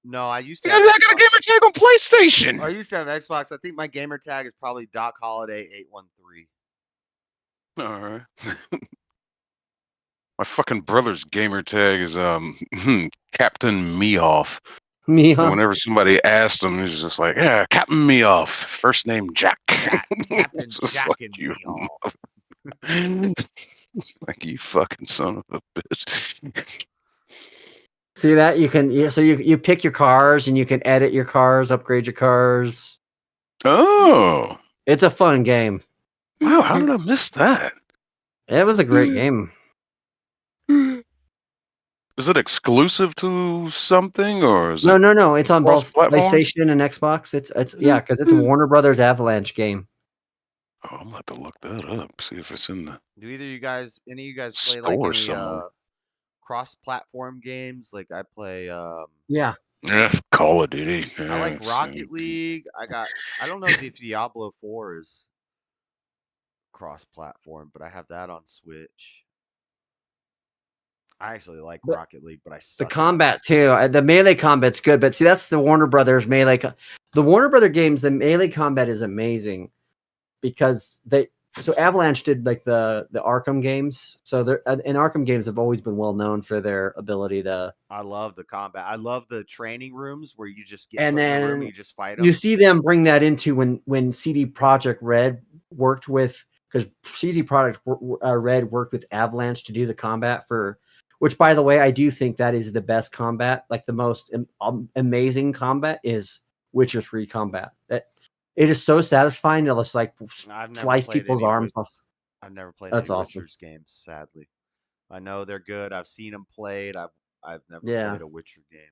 No, I used to. I got a gamer tag on PlayStation. I used to have Xbox. I think my gamer tag is probably Doc Holiday 813. All right. My fucking brother's gamer tag is Captain Meoff. Meoff. And whenever somebody asked him, he's just like, "Yeah, Captain Meoff. First name Jack." Captain Jack like and you, Meoff. like you fucking son of a bitch. See that you pick your cars and you can edit your cars, upgrade your cars. Oh, it's a fun game. Wow, how did I miss that? It was a great game. Is Is it exclusive to something, or is No, it no, no. It's on both cross-platform? PlayStation and Xbox. It's yeah, because it's a Warner Brothers Avalanche game. Oh, I'm gonna have to look that up. See if it's in the Do any of you guys play like store any somewhere. cross-platform games? Like I play Yeah. Yeah, Call of Duty. I like Yeah, Rocket same. League. I don't know if Diablo 4 is cross-platform, but I have that on Switch. I actually like But Rocket League, but I the suck at it. combat too. The melee combat's good, but see, that's the Warner Brothers melee. The Warner Brother games, the melee combat is amazing because so Avalanche did like the Arkham games. So they're and Arkham games have always been well known for their ability to. I love the combat. I love the training rooms where you just get And put in a room and then you just fight you them. see them bring that into when CD Projekt Red worked with, because CD Projekt Red worked with Avalanche to do the combat for, which by the way, I do think that is the best combat, like the most amazing combat is Witcher 3 combat. That it is so satisfying to just like I've never slice played people's any arms off. I've never played That's any awesome. Witcher's games, sadly. I know they're good. I've seen them played. I've never Yeah. played a Witcher game.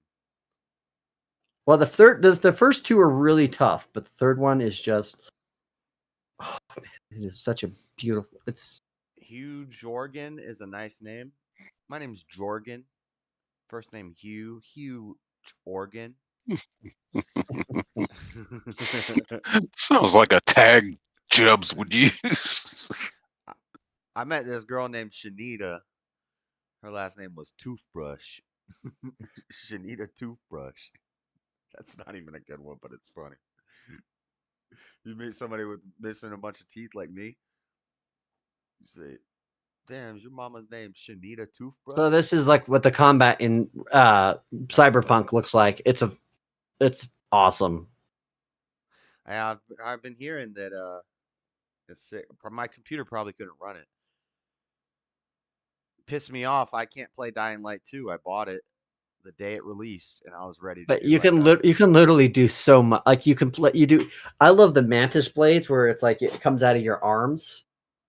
Well, the first two are really tough, but the third one is just, oh man, it is such a beautiful. It's Hugh Jorgen is a nice name. My name's Jorgen. First name Hugh Jorgen. Sounds like a tag Jubs would use. I met this girl named Shanita. Her last name was Toothbrush. Shanita Toothbrush. That's not even a good one, but it's funny. You meet somebody with missing a bunch of teeth like me. You say, "Damn, is your mama's name Shanita Toothbrush?" so this is like what the combat in Cyberpunk looks like. It's awesome. I've been hearing that it's sick. My computer probably couldn't run it. Pissed me off. I can't play Dying Light 2. I bought it the day it released, and I was ready to But do you like can you can literally do so much. Like you can play. You do. I love the mantis blades where it's like it comes out of your arms,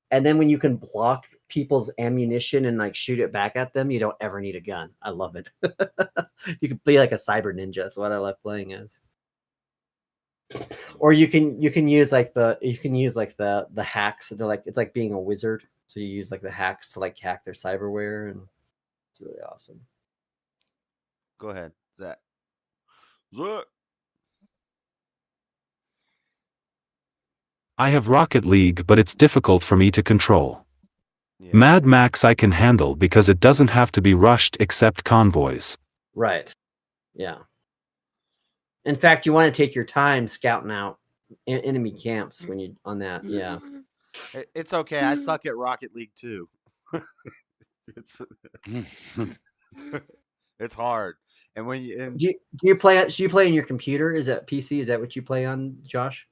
and then when you can block people's ammunition and like shoot it back at them, you don't ever need a gun. I love it. You can be like a cyber ninja. That's what I love playing as. Or you can use like the hacks. They're like, it's like being a wizard. So you use like the hacks to like hack their cyberware, and it's really awesome. Go ahead, Zach. I have Rocket League, but it's difficult for me to control. Yeah. Mad Max I can handle because it doesn't have to be rushed except convoys. Right. Yeah. In fact, you want to take your time scouting out enemy camps when you on that. Yeah. It's okay. I suck at Rocket League too. It's hard. And when you Do you play? Do you play on your computer? Is that PC? Is that what you play on, Josh?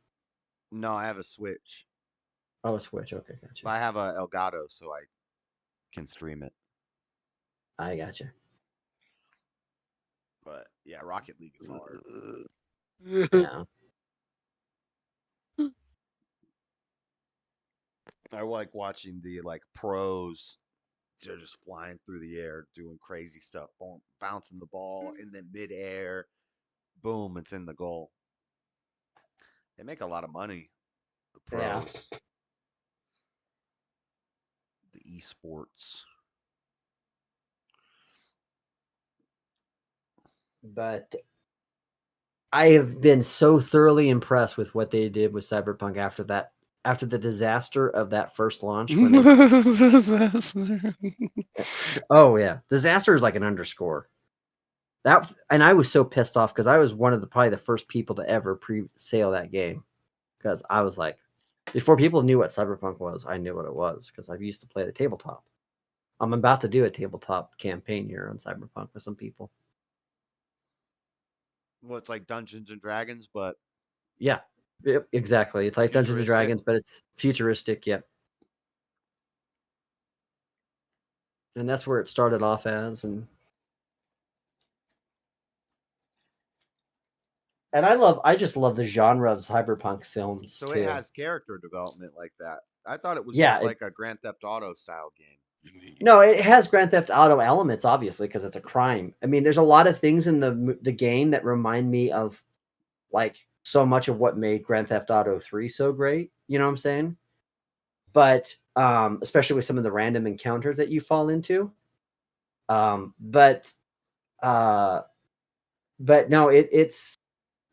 No, I have a Switch. Oh, a Switch. Okay, gotcha. But I have a Elgato, so I can stream it. I gotcha. But yeah, Rocket League is hard. Yeah. I like watching the pros. They're just flying through the air, doing crazy stuff, bouncing the ball in the midair. Boom, it's in the goal. They make a lot of money. The pros. Yeah. The esports. But I have been so thoroughly impressed with what they did with Cyberpunk after the disaster of that first launch. Oh yeah, disaster is like an underscore. And I was so pissed off because I was one of probably the first people to ever pre-sale that game, because I was like, before people knew what Cyberpunk was, I knew what it was because I used to play the tabletop. I'm about to do a tabletop campaign here on Cyberpunk with some people. Well, it's like Dungeons and Dragons, but yeah, exactly. It's like Dungeons and Dragons, but it's futuristic. Yep. And that's where it started off as, and I just love the genre of cyberpunk films. So too. it has character development like that. I thought it was Yeah, just like a Grand Theft Auto style game. No, it has Grand Theft Auto elements, obviously, because it's a crime. I mean, there's a lot of things in the game that remind me of like so much of what made Grand Theft Auto 3 so great. You know what I'm saying? But especially with some of the random encounters that you fall into. Um, but uh, but no, it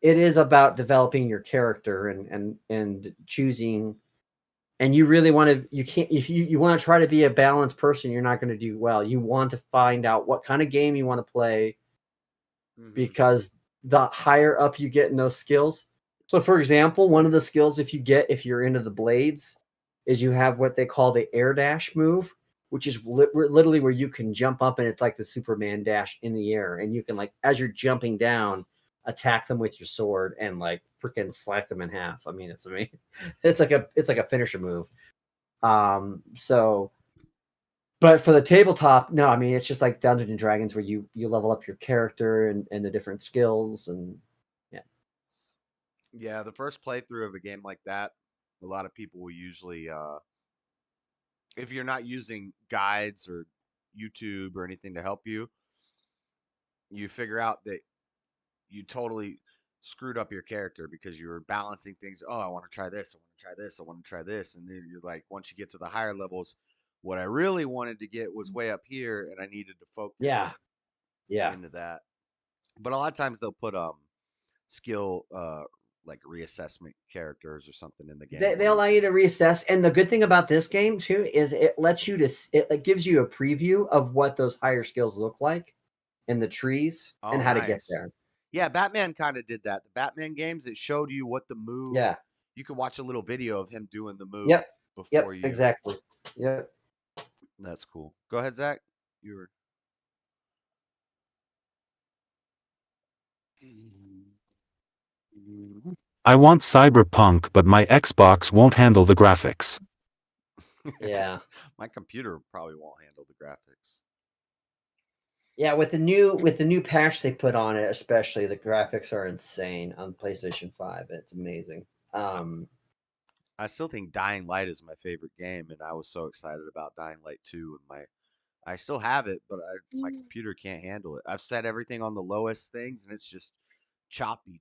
is about developing your character and choosing. And you really want to, you can't, if you want to try to be a balanced person, you're not going to do well. You want to find out what kind of game you want to play, because the higher up you get in those skills. So, for example, one of the skills if you're into the blades, is you have what they call the air dash move, which is literally where you can jump up and it's like the Superman dash in the air, and you can, like, as you're jumping down, attack them with your sword and like freaking slack them in half. I mean, it's amazing. It's like a finisher move. So, but for the tabletop, no, I mean, it's just like Dungeons and Dragons, where you level up your character and the different skills, and yeah. Yeah, the first playthrough of a game like that, a lot of people will usually, if you're not using guides or YouTube or anything to help you, you figure out that you totally screwed up your character because you were balancing things. Oh, I want to try this. I want to try this. I want to try this. And then you're like, once you get to the higher levels, what I really wanted to get was way up here, and I needed to focus Yeah. into that. But a lot of times they'll put skill like reassessment characters or something in the game. They allow you to reassess, and the good thing about this game too is it lets you to it gives you a preview of what those higher skills look like in the trees and how to get there. Yeah, Batman kind of did that. The Batman games, it showed you what the move. Yeah. You could watch a little video of him doing the move. Yep. Before you. Exactly. Yep. That's cool. Go ahead, Zach. You were. I want Cyberpunk, but my Xbox won't handle the graphics. Yeah. My computer probably won't handle the graphics. Yeah, with the new patch they put on it, especially, the graphics are insane on PlayStation 5. It's amazing. I still think Dying Light is my favorite game, and I was so excited about Dying Light 2, and I still have it, but my computer can't handle it. I've set everything on the lowest things, and it's just choppy.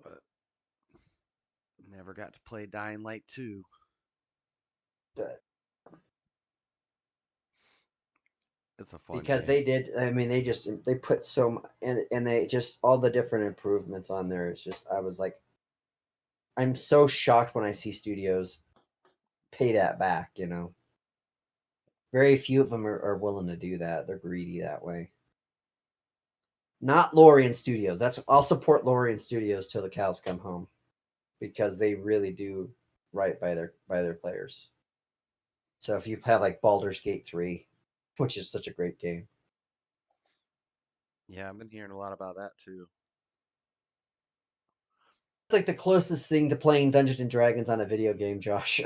But never got to play Dying Light 2. But it's a fun because game. they did. I mean, they put so much, and they just, all the different improvements on there. It's just, I was like, I'm so shocked when I see studios pay that back. You know, very few of them are willing to do that. They're greedy that way. Not Lorien Studios. I'll support Lorien Studios till the cows come home, because they really do right by their players. So if you have like Baldur's Gate 3, which is such a great game. Yeah, I've been hearing a lot about that too. It's like the closest thing to playing Dungeons and Dragons on a video game, Josh.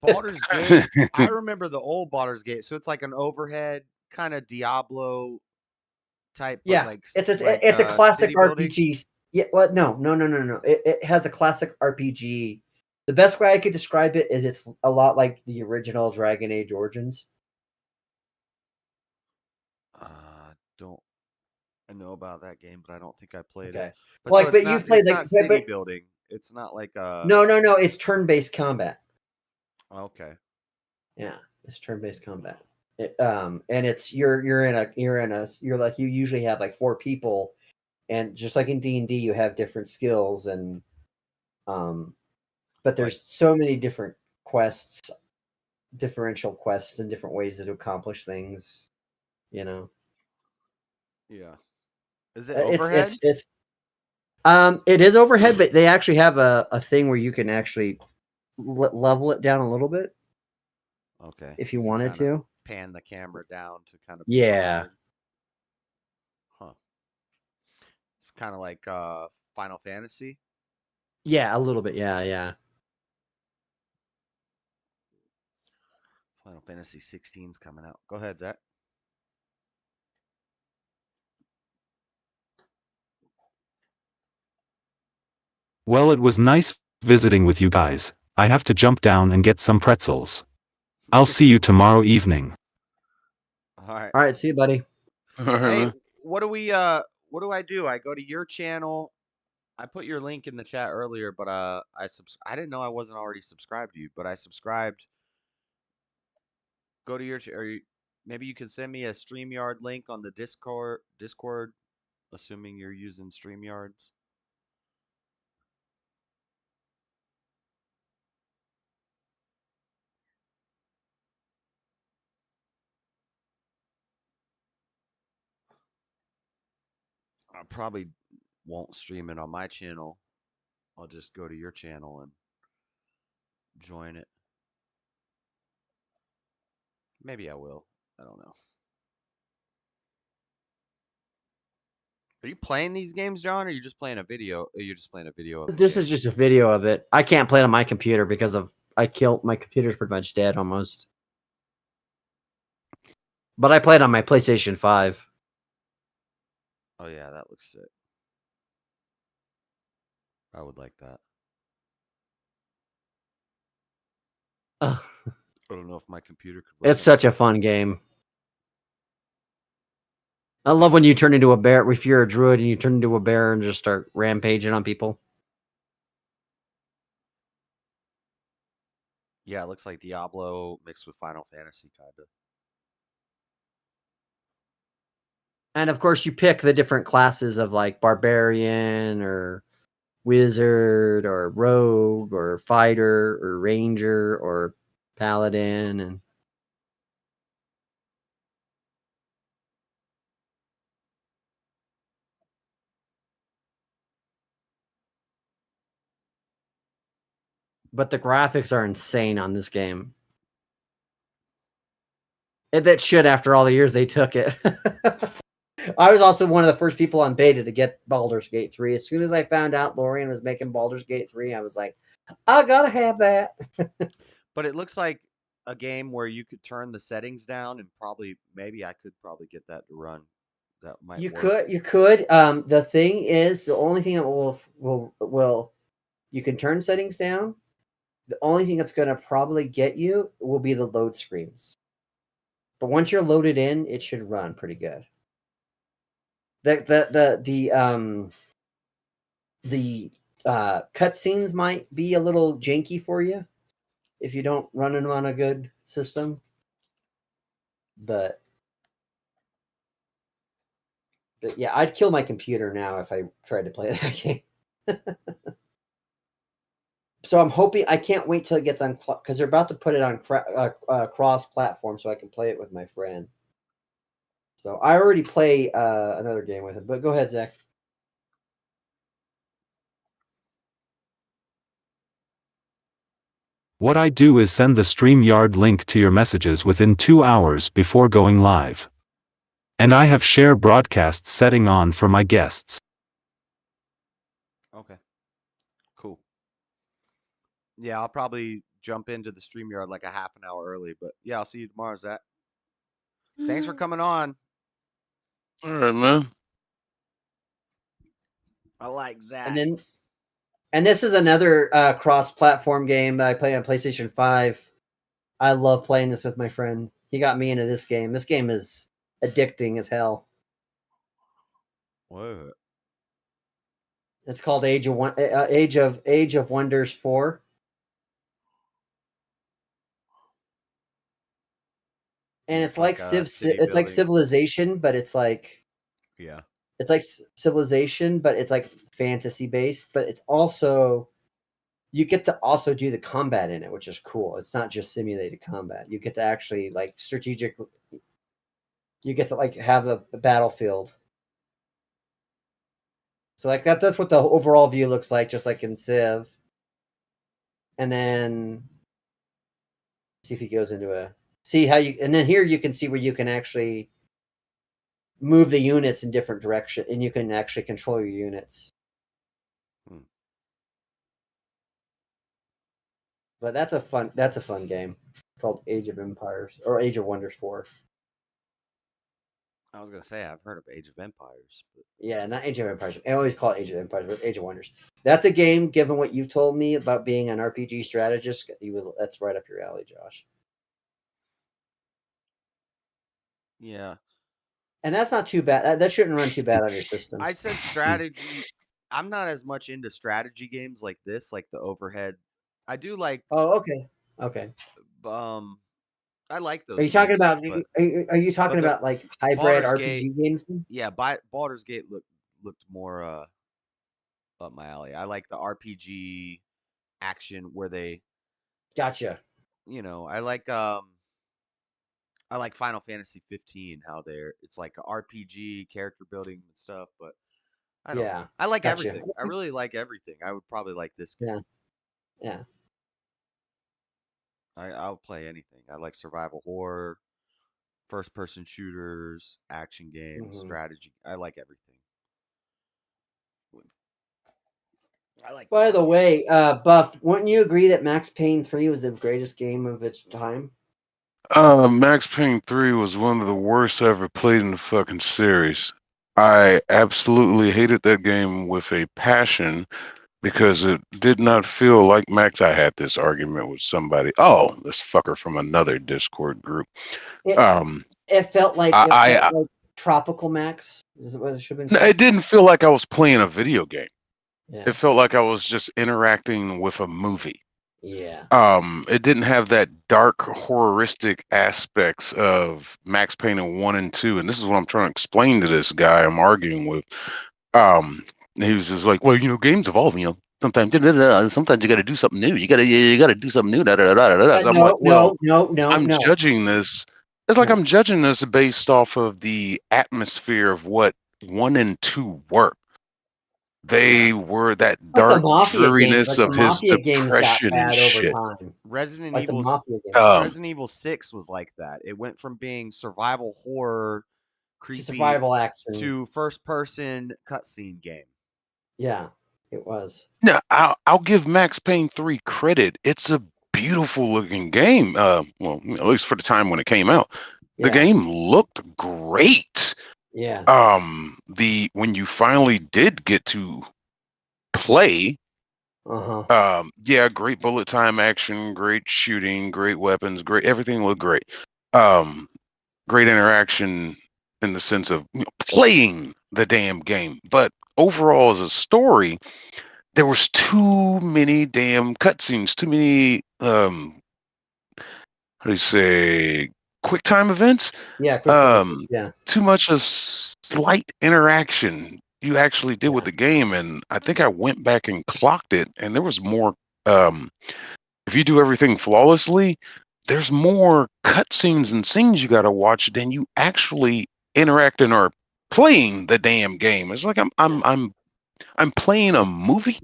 Baldur's Gate. I remember the old Baldur's Gate. So it's like an overhead kind of Diablo type. Yeah, like, it's a classic RPG. Yeah, well, no. It has a classic RPG. The best way I could describe it is it's a lot like the original Dragon Age Origins. I know about that game, but I don't think I played Okay. it. But you've played like city building. It's not like No. It's turn-based combat. Okay. Yeah, it's turn-based combat. And it's you're like, you usually have like 4 people, and just like in D&D, you have different skills, and but there's so many different quests, differential quests, and different ways to accomplish things. You know. Yeah. Is it overhead? It is overhead, but they actually have a thing where you can actually level it down a little bit. Okay. If you wanted to pan the camera down to kind of. Yeah. Huh. It's kind of like Final Fantasy. Yeah, a little bit. Yeah. Final Fantasy 16's coming out. Go ahead, Zach. Well, it was nice visiting with you guys. I have to jump down and get some pretzels. I'll see you tomorrow evening. All right. All right, see you, buddy. All right, Hey, man. what do I do? I go to your channel. I put your link in the chat earlier, but I didn't know I wasn't already subscribed to you, but I subscribed. Go to your maybe you can send me a StreamYard link on the Discord, assuming you're using StreamYards. I probably won't stream it on my channel. I'll just go to your channel and join it. Maybe I will. I don't know. Are you playing these games, John, or are you just playing a video? Or you're just playing a video of the This game? is just a video of it. I can't play it on my computer because of my computer's pretty much dead almost. But I played on my PlayStation 5. Oh yeah, that looks sick. I would like that. Ugh. I don't know if my computer could run It's it. such a fun game. I love when you turn into a bear. If you're a druid and you turn into a bear and just start rampaging on people. Yeah, it looks like Diablo mixed with Final Fantasy, kind of. And of course, you pick the different classes of like barbarian or wizard or rogue or fighter or ranger or paladin. And but the graphics are insane on this game. That should, after all the years they took it. I was also one of the first people on beta to get Baldur's Gate 3. As soon as I found out Lorian was making Baldur's Gate 3, I was like, I gotta have that. But it looks like a game where you could turn the settings down and maybe I could probably get that to run. That might You work. could. The thing is, the only thing that will you can turn settings down. The only thing that's going to probably get you will be the load screens. But once you're loaded in, it should run pretty good. The cutscenes might be a little janky for you if you don't run them on a good system. But yeah, I'd kill my computer now if I tried to play that game. So I'm hoping, I can't wait till it gets on, because they're about to put it on cross-platform so I can play it with my friend. So I already play another game with it, but go ahead, Zach. What I do is send the StreamYard link to your messages within 2 hours before going live. And I have share broadcast setting on for my guests. Okay. Cool. Yeah, I'll probably jump into the StreamYard like a half an hour early, but yeah, I'll see you tomorrow, Zach. Thanks for coming on. All right, man. I like Zach. And this is another cross-platform game that I play on PlayStation 5. I love playing this with my friend. He got me into this game. This game is addicting as hell. What? It's called Age of Wonders 4. And it's like Civilization, but it's like Civilization, but it's like fantasy based. But it's also, you get to also do the combat in it, which is cool. It's not just simulated combat. You get to actually like strategic. You get to like have a battlefield. So like that's what the overall view looks like, just like in Civ. And then see if he goes into and then here you can see where you can actually move the units in different direction, and you can actually control your units. But that's a fun game. It's called Age of Empires or Age of Wonders 4. I was gonna say I've heard of Age of Empires, but Yeah, not Age of Empires. I always call it Age of Empires, but Age of Wonders. That's a game. Given what you've told me about being an RPG strategist, that's right up your alley, Josh. yeah. And that's not too bad. That shouldn't run too bad on your system. I said strategy. I'm not as much into strategy games like this, like the Overhead. I do like Oh, okay, okay. I like Are those you talking games, about? but Are you talking the about like hybrid Baldur's Gate, RPG games? yeah, Baldur's Gate looked more up my alley. I like the RPG action where they, Gotcha. I like Final Fantasy 15 how it's like a RPG character building and stuff, but I don't know. Yeah, I like gotcha. everything. I really like everything. I would probably like this game. Yeah, yeah. I'll play anything. I like survival horror, first person shooters, action games, Mm-hmm. strategy. I like everything. I like By the way, games. Buff, wouldn't you agree that Max Payne 3 was the greatest game of its time? Max Payne 3 was one of the worst I ever played in the fucking series. I absolutely hated that game with a passion because it did not feel like Max. I had this argument with somebody. Oh, this fucker from another Discord group. It Um, it felt like I Tropical Max. Is it what it should have been no, called? it didn't feel like I was playing a video game. Yeah, It felt like I was just interacting with a movie. yeah, It didn't have that dark, horroristic aspects of Max Payne in 1 and 2, and this is what I'm trying to explain to this guy I'm arguing with. He was just like, "Well, games evolve. Sometimes, sometimes you got to do something new. You got to do something new." Da, da, da, da, da. So I'm like, "Well, I'm no. judging this. It's like No. I'm judging this based off of the atmosphere of what 1 and 2 were. They were that Like the dark Mafia games. dreariness Like the of his Mafia games got depression and bad over shit." time. Resident Like the Evil Mafia games. Resident Evil 6 was like that. It went from being survival horror, creepy, Survival action. to first person cutscene game. Yeah, it was. No, I'll give Max Payne 3 credit. It's a beautiful looking game. Well, at least for the time when it came out. The Yeah. game looked great. Yeah. When you finally did get to play, yeah, great bullet time action, great shooting, great weapons, great everything looked great. Great interaction in the sense of playing the damn game. But overall as a story, there was too many damn cutscenes, too many how do you say, quick time events? Yeah, quick time events, yeah. Too much of slight interaction you actually did with the game, and I think I went back and clocked it, and there was more. If you do everything flawlessly, there's more cutscenes and scenes you got to watch than you actually interacting or playing the damn game. It's like I'm playing a movie.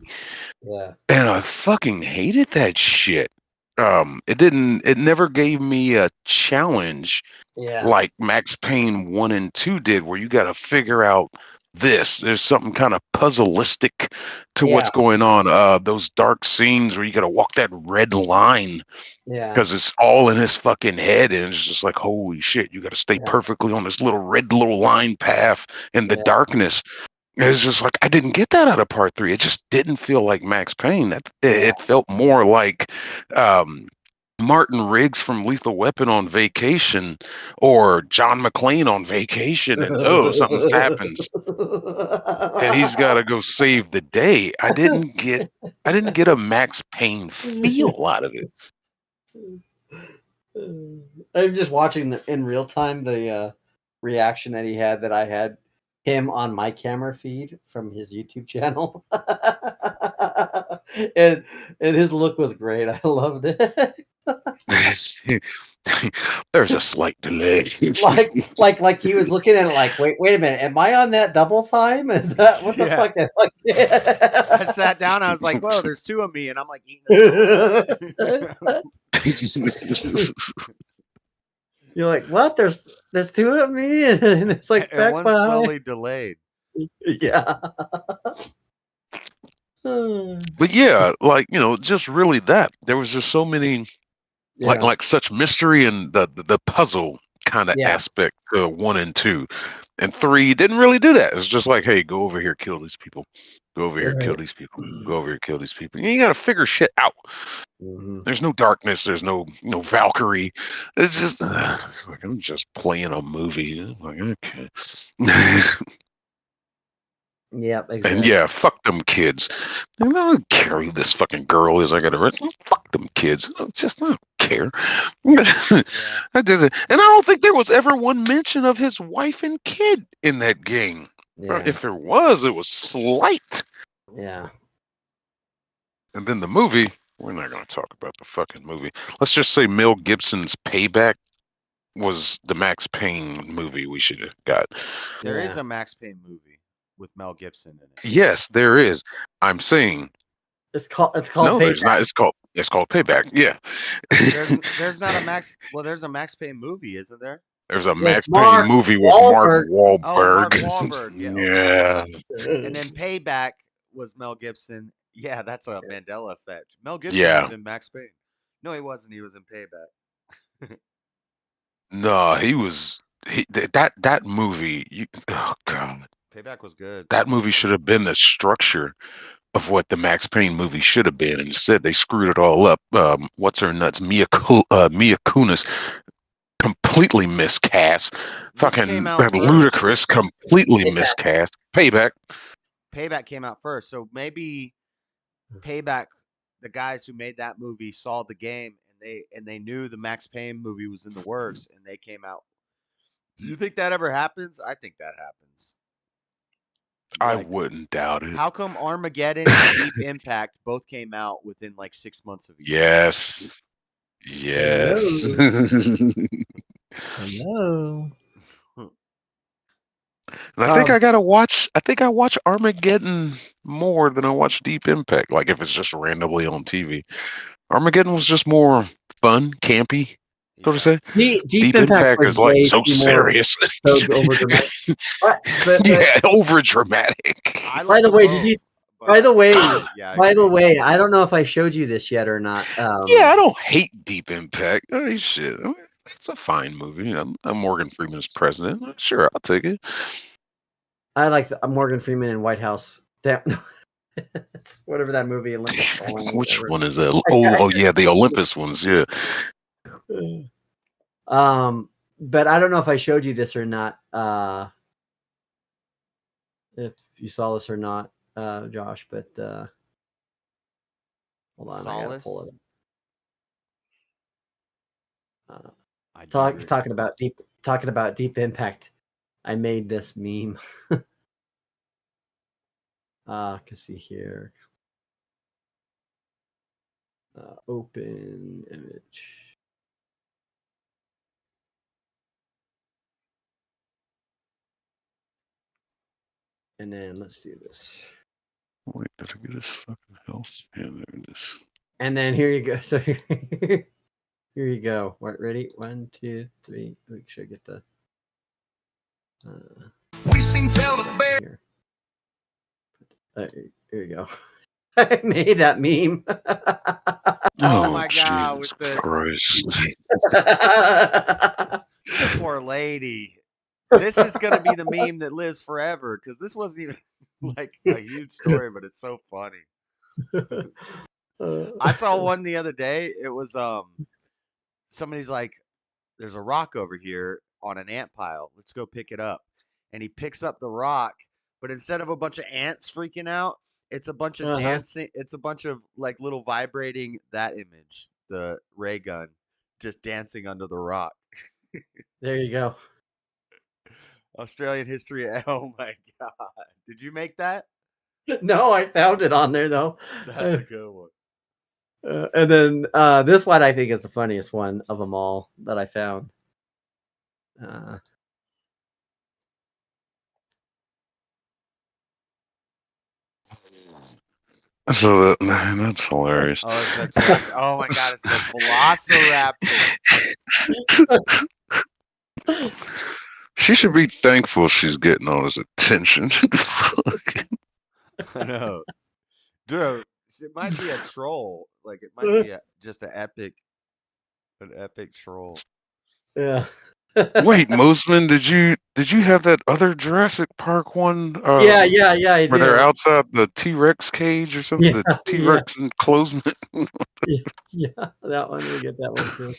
Yeah. And I fucking hated that shit. It never gave me a challenge like Max Payne 1 and 2 did, where you got to figure out this. There's something kind of puzzleistic to what's going on. Those dark scenes where you got to walk that red line. Yeah. Because it's all in his fucking head, and it's just like, holy shit, you got to stay perfectly on this little line path in the darkness. It's just like I didn't get that out of part 3. It just didn't feel like Max Payne. It felt more like Martin Riggs from Lethal Weapon on vacation, or John McClane on vacation, and something happens, and he's got to go save the day. I didn't get a Max Payne feel out of it. I'm just watching in real time the reaction that he had, that I had him on my camera feed from his YouTube channel. and his look was great. I loved it. There's a slight delay. like he was looking at it like, wait a minute, am I on that double time? Is that what the fuck? I sat down, I was like, whoa, there's two of me, and I'm like eating You're like, what? There's two of me, and it's like and one's slowly delayed. Yeah. But yeah, just really that. There was just so many like such mystery and the puzzle kind of Yeah. aspect to 1 and 2. And 3 didn't really do that. It's just like, hey, go over here, kill these people. Go over here, kill these people. Go over here, kill these people. You got to figure shit out. There's no darkness. There's no Valkyrie. It's just like I'm just playing a movie. I'm like, okay. Yep, And exactly. yeah, fuck them kids. And I don't care who this fucking girl is. I got to fuck them kids. I don't care. That doesn't. And I don't think there was ever one mention of his wife and kid in that game. Yeah. If there was, it was slight. Yeah. And then the movie. We're not going to talk about the fucking movie. Let's just say Mel Gibson's Payback was the Max Payne movie we should have got. There is a Max Payne movie with Mel Gibson in it. Yes, there is. I'm saying it's called no, Payback. there's not. It's called Payback. Yeah. There's not a Max. Well, there's a Max Payne movie, isn't there? There's a Max Payne movie with Mark Wahlberg. Oh, Mark Wahlberg. Yeah. And then Payback was Mel Gibson. Yeah, that's a Mandela effect. Mel Gibson was in Max Payne. No, he wasn't. He was in Payback. No, he was. That movie. Oh God. Payback was good. That movie should have been the structure of what the Max Payne movie should have been. And instead, they screwed it all up. What's her nuts? Mia Kunis completely miscast. Fucking ludicrous. Completely miscast. Payback came out first, so maybe Payback. The guys who made that movie saw the game, and they knew the Max Payne movie was in the works, and they came out. Do you think that ever happens? I think that happens. I wouldn't doubt it. How come Armageddon and Deep Impact both came out within like 6 months of each other? Yes. Hello. And I think I watch Armageddon more than I watch Deep Impact. Like if it's just randomly on TV. Armageddon was just more fun, campy. So to say. Deep Impact is like so serious. So over dramatic. Yeah, over dramatic. By the way, By the way, I don't know if I showed you this yet or not. Yeah, I don't hate Deep Impact. Oh, shit. I mean, it's a fine movie. I'm Morgan Freeman's president. Sure, I'll take it. I like Morgan Freeman in White House. Whatever that movie. Olympus Which one is that? Oh, yeah, the Olympus ones. Yeah. But I don't know if I showed you this or not. If you saw this or not, Josh. But hold on, I gotta pull it. Talking about Deep Impact. I made this meme. Can see here. Open image. And then let's do this. Wait, did I get his fucking health? Yeah, there it is. And then here you go. So here you go. Ready? 1, 2, 3. Make sure I get the. We sing tell the bear. Here you go. I made that meme. Oh my God! Jesus with the Christ. Poor lady. This is gonna be the meme that lives forever because this wasn't even like a huge story, but it's so funny. I saw one the other day. It was somebody's like, "There's a rock over here on an ant pile. Let's go pick it up." And he picks up the rock, but instead of a bunch of ants freaking out, it's a bunch of dancing. It's a bunch of like little vibrating that image, the ray gun, just dancing under the rock. There you go. Australian history. Oh my God! Did you make that? No, I found it on there though. That's a good one. And then this one I think is the funniest one of them all that I found. So that's hilarious. Oh, oh my God! It's a velociraptor. She should be thankful she's getting all this attention. I know, dude. It might be a troll. Like it might be just an epic troll. Yeah. Wait, Moosman, did you have that other Jurassic Park one? Yeah, I Where they're do. outside the T-Rex cage or something? Yeah, The T-Rex enclosement. yeah, that one. We get that one too.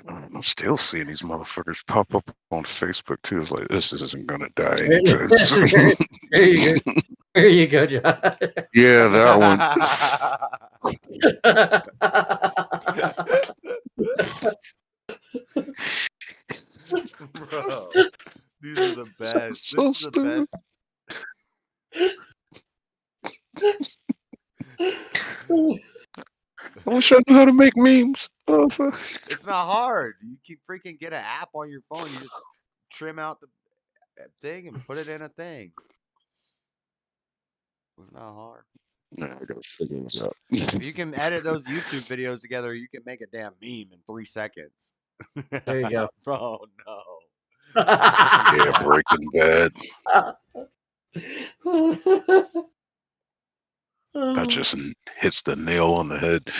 I'm still seeing these motherfuckers pop up on Facebook too. It's like this isn't gonna die anytime soon. There you go. There you go, John. Yeah, that one. Bro, these are the best. So This is the best. I wish I knew how to make memes. Oh, fuck. It's not hard. You can freaking get an app on your phone. You just trim out the thing and put it in a thing. It's not hard. Nah, I gotta figure this out. If you can edit those YouTube videos together, you can make a damn meme in 3 seconds. There you go. Oh no. Yeah, Breaking Bad. That just hits the nail on the head.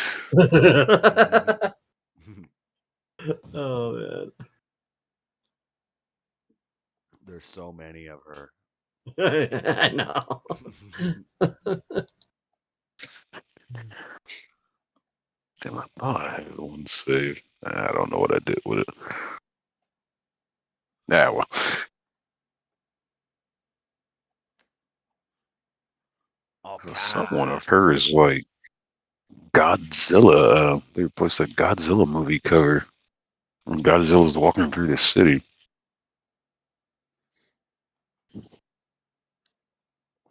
Oh man. There's so many of her. I know. Damn, I thought I had one saved. I don't know what I did with it. Yeah, well. Oh, Someone of her is like Godzilla. They replaced that Godzilla movie cover. When Godzilla's walking through the city. Oh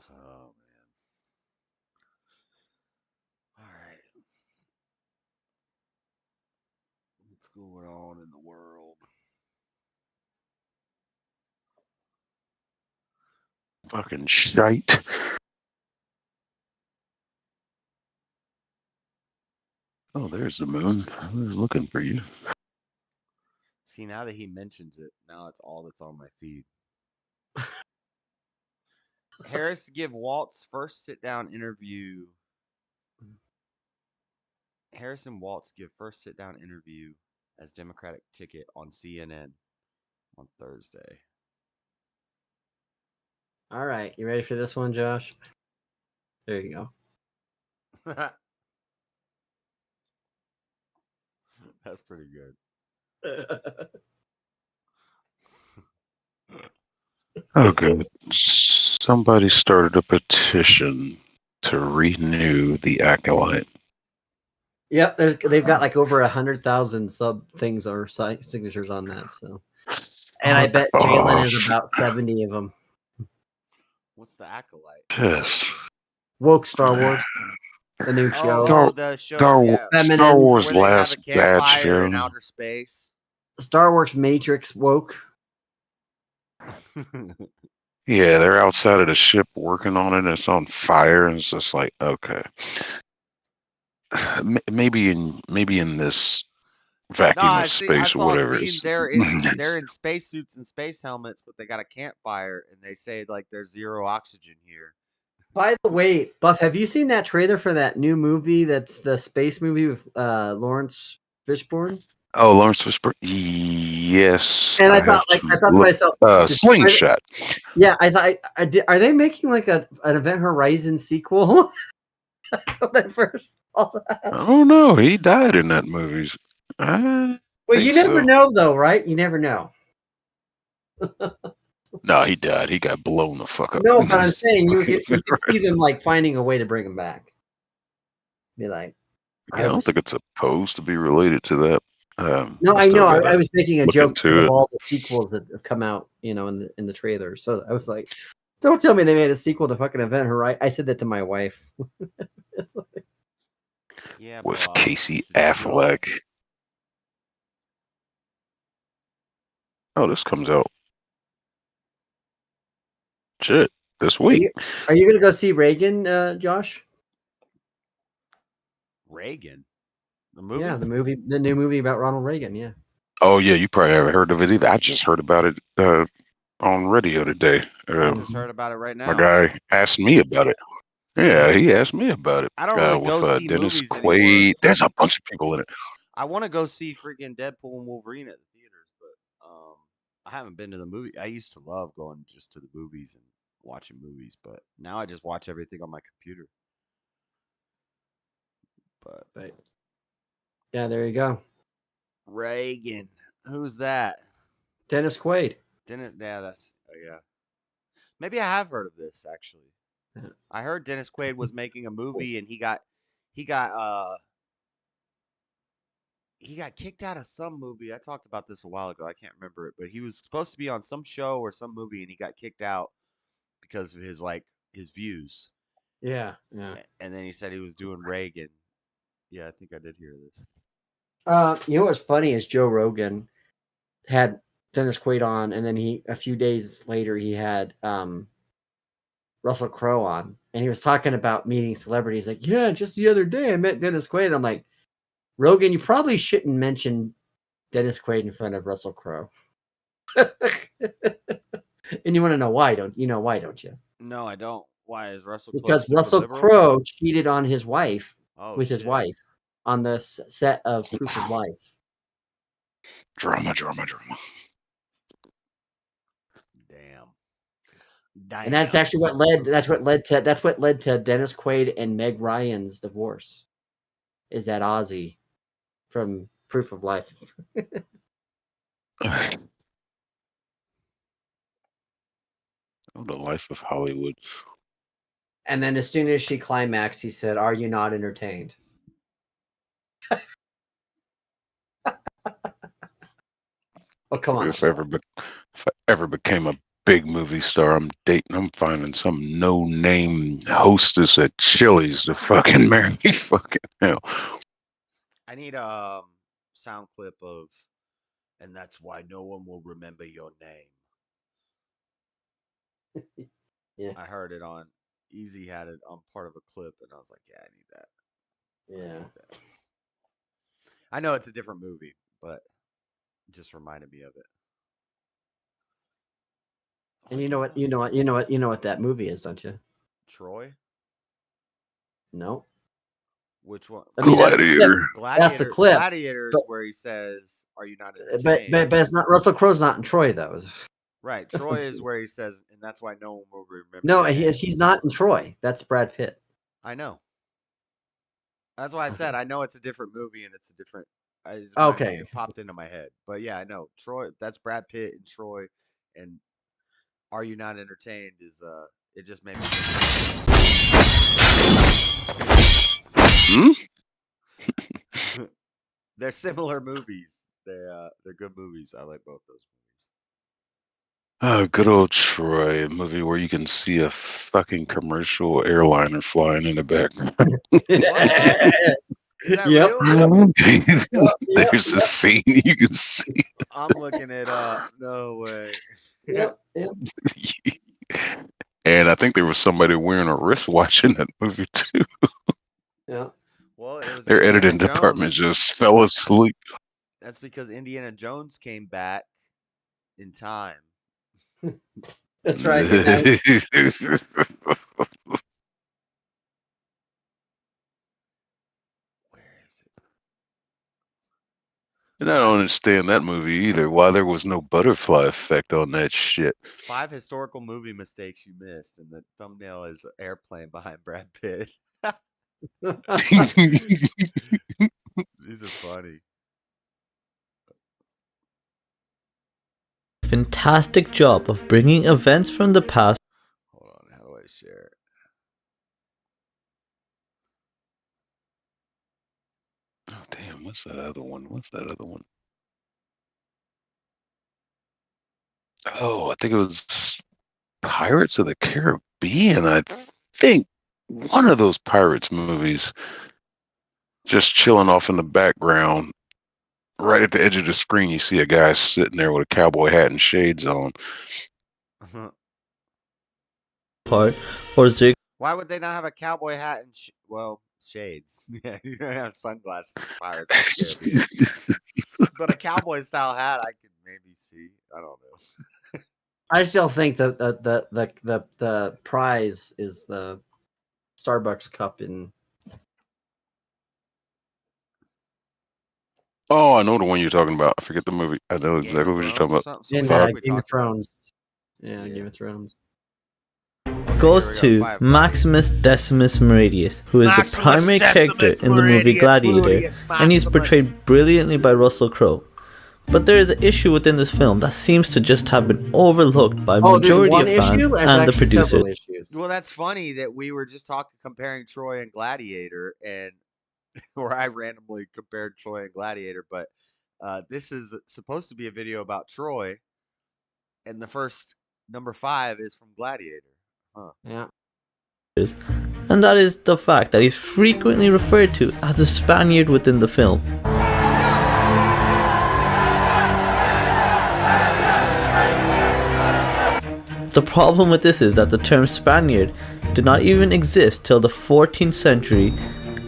man. All right. What's going on in the world? Fucking shite. Oh, there's the moon. I was looking for you. See, now that he mentions it, now it's all that's on my feed. Harris give Walt's first sit-down interview. Harrison Waltz give first sit-down interview as Democratic ticket on CNN on Thursday. All right, you ready for this one, Josh? There you go. That's pretty good. Okay. Somebody started a petition to renew the Acolyte. Yep, they've got like over 100,000 sub things or signatures on that. So, and I bet Jalen is about 70 of them. What's the Acolyte? Yes. Woke Star Wars, the new show. Oh, the show. Star Wars Where they have last a bad campfire show. in outer space. Star Wars Matrix woke. Yeah, they're outside of the ship working on it, and it's on fire, and it's just like, okay, maybe in this vacuum of space or whatever it is. They're in spacesuits and space helmets, but they got a campfire, and they say like there's zero oxygen here. By the way, Buff, have you seen that trailer for that new movie? That's the space movie with Lawrence Fishburne. Oh, Lawrence Fishburne. Yes. And I thought to myself, Slingshot. Yeah, I thought are they making like an Event Horizon sequel? When I first saw that. Oh no, he died in that movie. Well, you never know, though, right? You never know. No, he died. He got blown the fuck up. No, but I'm saying you could see them like finding a way to bring him back. Be like, I don't think it's supposed to be related to that. No, I know. I was making a joke of it. all the sequels that have come out, in the trailer. So I was like, "Don't tell me they made a sequel to fucking Event Horizon." I said that to my wife. Yeah, with Casey Affleck. Oh, this comes out. Shit, this week. Are you gonna go see Reagan, Josh? Reagan, the movie. Yeah, the new movie about Ronald Reagan. Yeah. Oh yeah, you probably haven't heard of it either. I just heard about it on radio today. I just heard about it right now. My guy asked me about it. Yeah, he asked me about it. I don't really with go see Dennis movies Quaid. anymore. There's a bunch of people in it. I want to go see freaking Deadpool and Wolverine at the theaters, but I haven't been to the movie. I used to love going just to the movies and watching movies, but now I just watch everything on my computer. But yeah, there you go. Reagan, who's that? Dennis Quaid. Yeah, that's yeah. Maybe I have heard of this actually. Yeah. I heard Dennis Quaid was making a movie and he got kicked out of some movie. I talked about this a while ago. I can't remember it, but he was supposed to be on some show or some movie and he got kicked out because of his views. Yeah. And then he said he was doing Reagan. Yeah, I think I did hear this. You know what's funny is Joe Rogan had Dennis Quaid on, and then a few days later he had Russell Crowe on, and he was talking about meeting celebrities. Like, yeah, just the other day I met Dennis Quaid. I'm like, Rogan, you probably shouldn't mention Dennis Quaid in front of Russell Crowe. And you want to know why? Don't you? No, I don't. Why is Russell? Because Russell Crowe cheated on his wife his shit. wife on the set of Proof of Life. Drama. Damn. And that's actually what led to Dennis Quaid and Meg Ryan's divorce. Is that Ozzy from Proof of Life? Oh, the life of Hollywood. And then as soon as she climaxed, he said, "Are you not entertained?" Oh, come on. If I ever became a big movie star, I'm finding some no-name hostess at Chili's to fucking marry me. Fucking hell. I need a sound clip of, and that's why no one will remember your name. Yeah. I heard it on Easy had it on part of a clip, and I was like, yeah, I need that. Yeah. I know it's a different movie, but it just reminded me of it. And you know what that movie is, don't you? Troy? No. Which one? I mean, Gladiator. That's the clip. Gladiator is where he says, "Are you not entertained?" But it's not. Russell Crowe's not in Troy though. Right. Troy is where he says, and that's why no one will remember. No, he's not in Troy. That's Brad Pitt. I know. That's why I said I know it's a different movie and it's a different. Okay. It popped into my head, but yeah, I know Troy. That's Brad Pitt and Troy, and "Are You Not Entertained?" is it just made me. They're similar movies. They're good movies. I like both those movies. Good old Troy, a movie where you can see a fucking commercial airliner flying in the background. Is that real? There's a scene you can see. I'm looking it up. No way. Yep. And I think there was somebody wearing a wristwatch in that movie too. Yeah. Well, it was their Indiana editing Jones. department just fell asleep. That's because Indiana Jones came back in time. That's right. Where is it? And I don't understand that movie either. Why there was no butterfly effect on that shit. 5 historical movie mistakes you missed, and the thumbnail is an airplane behind Brad Pitt. These are funny. Fantastic job of bringing events from the past. Hold on, how do I share it? Oh damn, what's that other one? Oh, I think it was Pirates of the Caribbean. I think one of those Pirates movies, just chilling off in the background. Right at the edge of the screen, you see a guy sitting there with a cowboy hat and shades on. Part or zig. Why would they not have a cowboy hat and shades? Yeah, you don't have sunglasses. Pirates of the Caribbean. But a cowboy style hat, I could maybe see. I don't know. I still think the prize is the Starbucks cup in. Oh, I know the one you're talking about. I forget the movie. I know Game exactly of what you're Thrones talking or about. something. In So we Game of talked about it. Thrones. Yeah, Yeah. Game of Thrones. Goes Here we go, to five. Maximus Decimus Meridius, who is the Maximus primary character Decimus in the movie Meridius, Gladiator, Meridius and he's Maximus. portrayed brilliantly by Russell Crowe. But there is an issue within this film that seems to just have been overlooked by Oh, there's majority one of fans issue? There's and the actually producers. several issues. Well, that's funny that we were just comparing Troy and Gladiator, and or I randomly compared Troy and Gladiator, but this is supposed to be a video about Troy, and the first number 5 is from Gladiator. Huh. Yeah. And that is the fact that he's frequently referred to as the Spaniard within the film. The problem with this is that the term Spaniard did not even exist till the 14th century,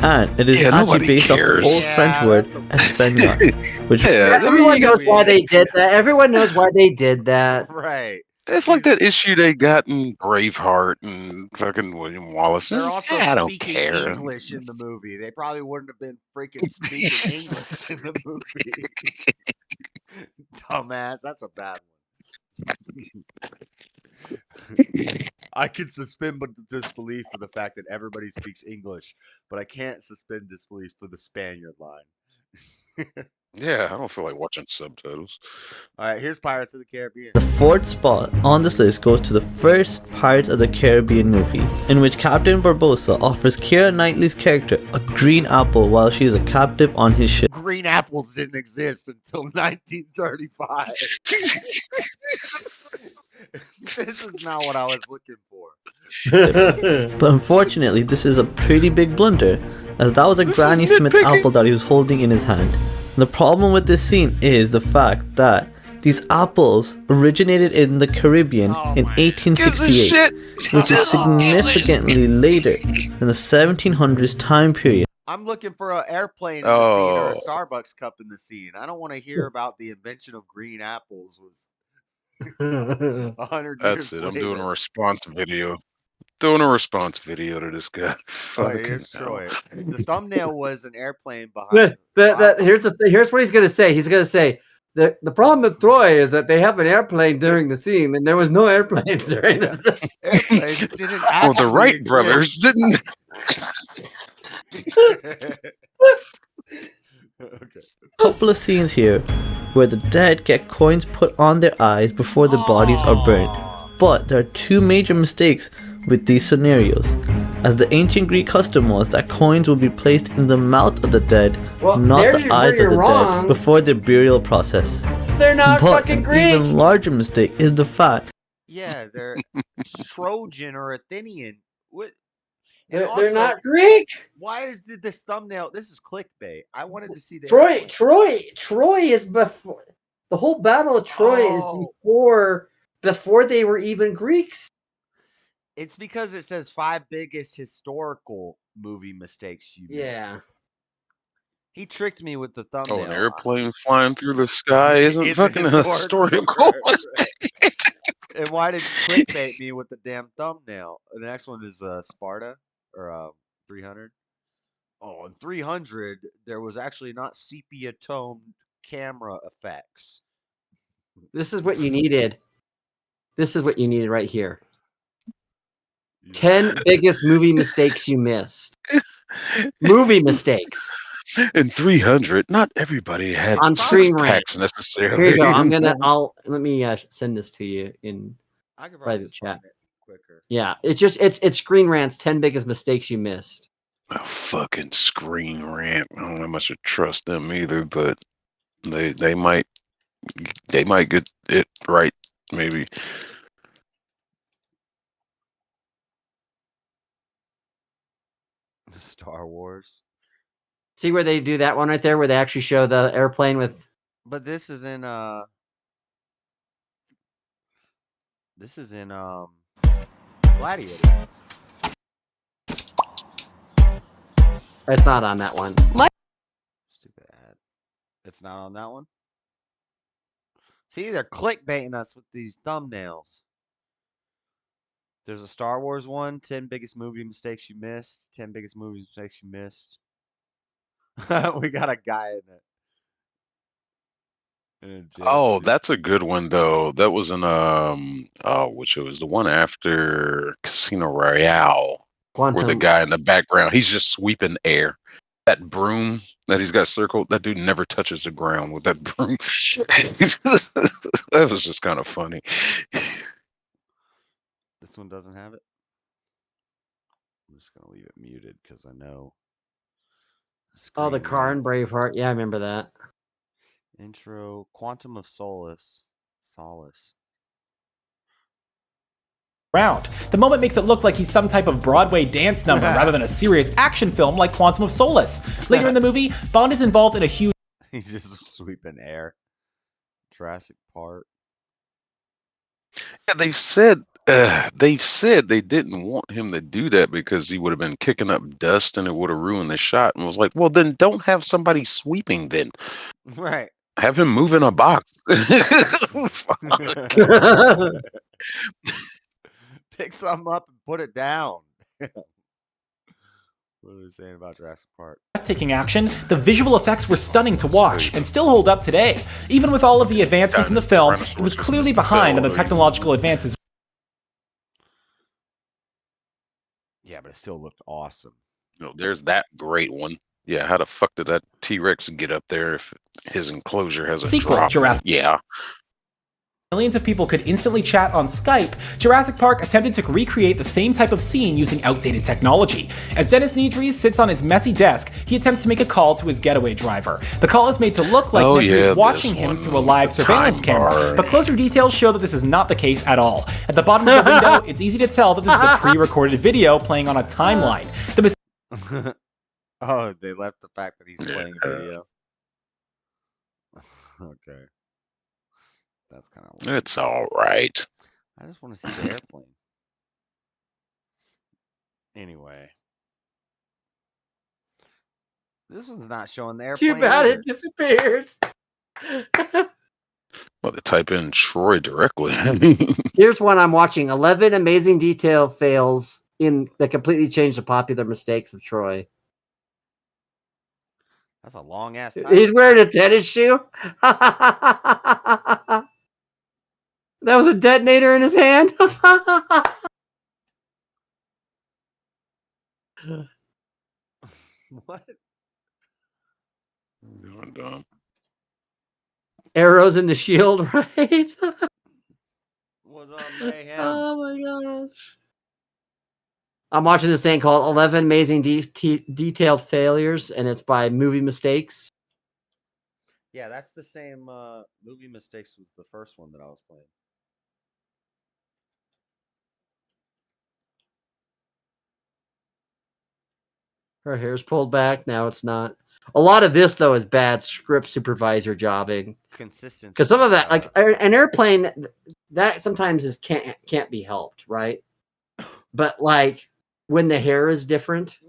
and it is Yeah, actually nobody based off the cares. old French word Espagnol, which Everyone knows why they did that. Everyone knows why they did that. Right. It's like that issue they got in Braveheart and fucking William Wallace. They're It's also just, I don't speaking care. English in the movie. They probably wouldn't have been freaking speaking English in the movie. Dumbass, that's a bad one. I can suspend disbelief for the fact that everybody speaks English, but I can't suspend disbelief for the Spaniard line. Yeah, I don't feel like watching subtitles. All right, here's Pirates of the Caribbean. the fourth spot on this list goes to the first Pirates of the Caribbean movie, in which Captain Barbossa offers Keira Knightley's character a green apple while she is a captive on his ship. Green apples didn't exist until 1935. This is not what I was looking for. But unfortunately, this is a pretty big blunder, as that was a Granny Smith apple that he was holding in his hand. The problem with this scene is the fact that these apples originated in the Caribbean in 1868, which is significantly later than the 1700s time period. I'm looking for an airplane in the scene or a Starbucks cup in the scene. I don't want to hear about the invention of green apples was 100 That's years it. later. I'm doing a response video. Doing a response video to this guy. Oh, here's Troy. The thumbnail was an airplane behind. Here's what he's gonna say. He's gonna say the problem with Troy is that they have an airplane during the scene, and there was no airplanes during this. Airplanes didn't actually Well, the Wright exist. brothers didn't. Okay. Couple of scenes here where the dead get coins put on their eyes before the bodies are burnt. But there are two major mistakes with these scenarios, as the ancient Greek custom was that coins would be placed in the mouth of the dead, not the eyes of the dead, before the burial process. They're not But fucking an Greek. even larger mistake is the fact Yeah, they're Trojan or Athenian. What? And They're also, not Greek. why is this thumbnail? This is clickbait. I wanted to see the Troy airplane. is before the whole Battle of Troy is before they were even Greeks. It's because it says 5 biggest historical movie mistakes you missed. He tricked me with the thumbnail. Oh, an airplane flying through the sky isn't fucking historical. And why did clickbait me with the damn thumbnail? The next one is Sparta or 300. Oh, in 300 there was actually not sepia toned camera effects. This is what you needed. This is what you needed right here. 10 biggest movie mistakes you missed. Movie mistakes. In 300, not everybody had On Screen Rant. packs necessarily. Here you go. Let me send this to you in I could private chat. Quicker. Yeah, it's Screen Rant's 10 biggest mistakes you missed. A fucking Screen Rant. I don't know how much to trust them either, but they might get it right, maybe. Star Wars. See where they do that one right there, where they actually show the airplane with. But this is in Gladiator. It's not on that one. Stupid ad. It's not on that one. See, they're clickbaiting us with these thumbnails. There's a Star Wars one, 10 biggest movie mistakes you missed. 10 biggest movie mistakes you missed. We got a guy in it. Oh, that's a good one though. That was in which it was the one after Casino Royale, where the Quantum. guy in the background, he's just sweeping air. That broom that he's got circled, that dude never touches the ground with that broom. That was just kind of funny. This one doesn't have it. I'm just gonna leave it muted because I know. Oh, the car Screen in Braveheart. Yeah, I remember that. intro, Quantum of Solace. Round. The moment makes it look like he's some type of Broadway dance number rather than a serious action film like Quantum of Solace. Later in the movie, Bond is involved in a huge... He's just sweeping air. Jurassic Park. Yeah, they've said they didn't want him to do that because he would have been kicking up dust and it would have ruined the shot. And was like, well, then don't have somebody sweeping then. Right. Have him move in a box. Pick something up and put it down. What are they saying about Jurassic Park? breathtaking action, the visual effects were stunning to watch and still hold up today. Even with all of the advancements in the film, it was clearly behind on the technological advances. Yeah, but it still looked awesome. No, there's that great one. Yeah, how the fuck did that T-Rex get up there if his enclosure has a Sequel, drop? Jurassic. Yeah. Millions of people could instantly chat on Skype. Jurassic Park attempted to recreate the same type of scene using outdated technology. As Dennis Nedry sits on his messy desk, he attempts to make a call to his getaway driver. The call is made to look like Nedry is watching him through a live surveillance camera, but closer details show that this is not the case at all. At the bottom of the window, it's easy to tell that this is a pre-recorded video playing on a timeline. Oh, they left the fact that he's playing a video. Okay. That's kind of weird. It's all right. I just want to see the airplane. Anyway. This one's not showing the airplane. Too bad either. it disappears. Well, they type in Troy directly. Here's one I'm watching. 11 amazing detail fails that completely changed the popular mistakes of Troy. That's a long ass time. He's wearing a tennis shoe. That was a detonator in his hand. What? Arrows in the shield, right? What's up, mayhem? Oh my gosh. I'm watching this thing called 11 Amazing Detailed Failures, and it's by Movie Mistakes. Yeah, that's the same. Movie Mistakes was the first one that I was playing. Her hair's pulled back. Now it's not. A lot of this, though, is bad script supervisor jobbing. Consistency. Because some of that, like an airplane, that sometimes can't be helped, right? But like when the hair is different,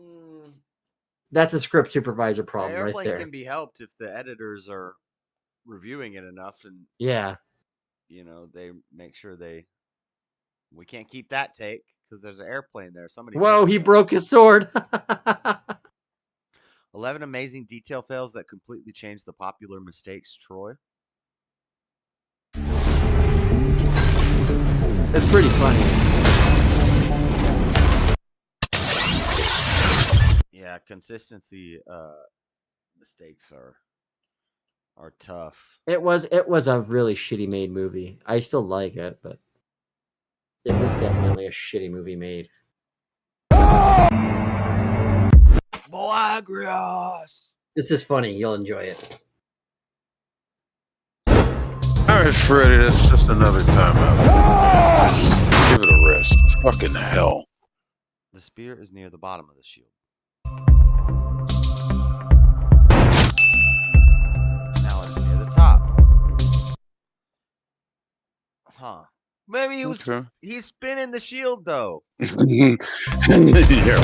that's a script supervisor problem right airplane there. can be helped if the editors are reviewing it enough, and yeah, you know, they make sure we can't keep that take because there's an airplane there. Somebody. Whoa, he broke his sword. 11 amazing detail fails that completely changed the popular mistakes, Troy. It's pretty funny. Yeah, consistency mistakes are tough. It was a really shitty made movie. I still like it, but it was definitely a shitty movie made. Blagrios. This is funny. You'll enjoy it. All right, Freddy, that's just another time out. Just give it a rest. Fucking hell. The spear is near the bottom of the shield. Now it's near the top. Huh. Maybe he's spinning the shield though. Yeah,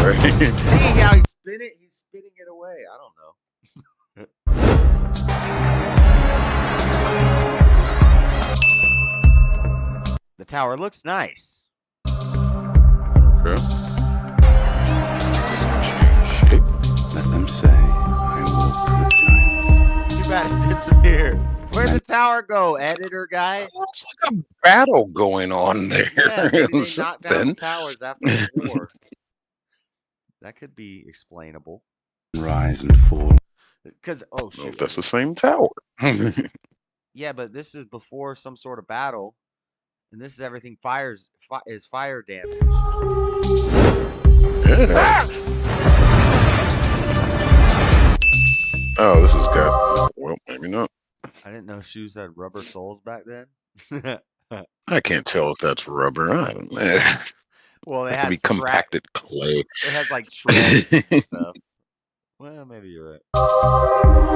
right. See how he's spinning it away. I don't know. The tower looks nice. Okay. Let them say I walk with giants. Too bad it disappears. Where'd the tower go, editor guy? It's like a battle going on there. Yeah, maybe they or knocked down the something. towers after the war. That could be explainable. Rise and fall. Because I don't know if that's the same tower. yeah, but this is before some sort of battle, and this is everything is fire damage. Yeah. Oh, this has got. Well, maybe not. I didn't know shoes had rubber soles back then. I can't tell if that's rubber. I don't know. Well, it That could be has compacted clay. It has like treads and stuff. Well, maybe you're right.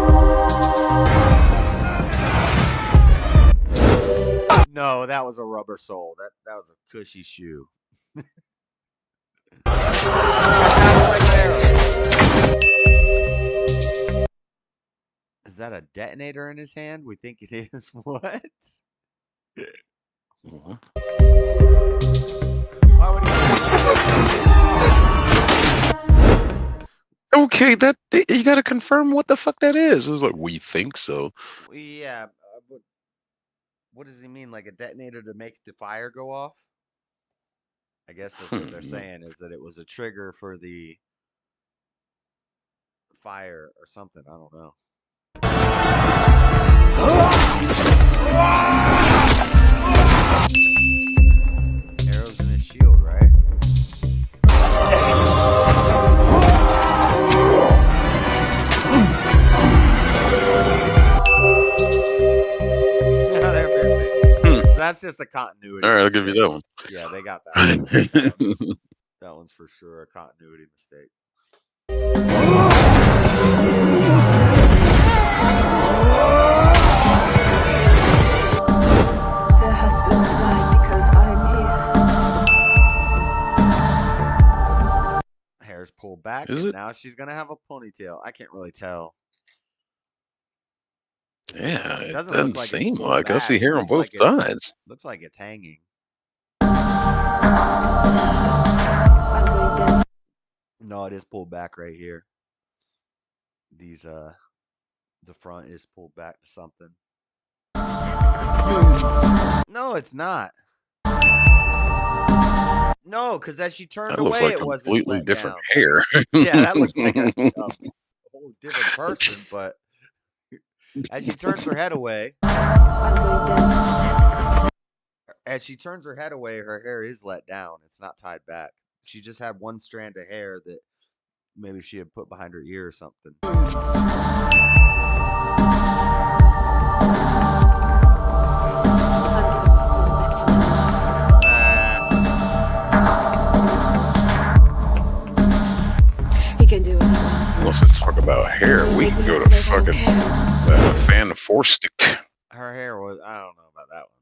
No, that was a rubber sole. That was a cushy shoe. Is that a detonator in his hand? We think it is. What? Why would he? Okay, that you got to confirm what the fuck that is. It was like, we think so. Yeah. What does he mean? Like a detonator to make the fire go off? I guess that's what they're saying, is that it was a trigger for the fire or something. I don't know. Arrows in his shield, right? Yeah, they're missing. So that's just a continuity. All right, I'll mistake. give you that one. Yeah, they got that one. That one's for sure a continuity mistake. Their husbands died because I'm here. Hair's pulled back, Is and it? now she's gonna have a ponytail. I can't really tell. Yeah, It it doesn't doesn't look like it's seem pulled like. I see back. hair It on looks both like it's- sides. Looks like it's hanging. I'm going down. No, it is pulled back right here. These the front is pulled back to something. No, it's not. No, because as she turned That looks away, like it wasn't completely let different down. hair. Yeah, that looks like a whole different person, but as she turns her head away, as she turns her head away, her hair is let down. It's not tied back. She just had one strand of hair that maybe she had put behind her ear or something. He can do it. Unless they talk about hair, we can go to fucking fan of four stick. Her hair was, I don't know about that one.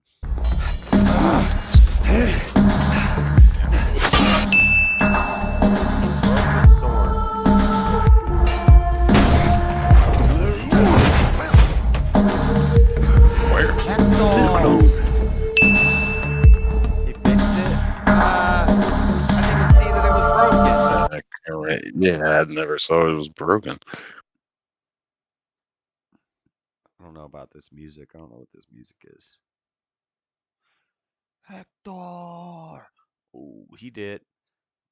Broke his sword. Where? That's all. He fixed it. I didn't see that it was broken. Yeah, I never saw it was broken. I don't know about this music. I don't know what this music is. Hector. Oh, he did.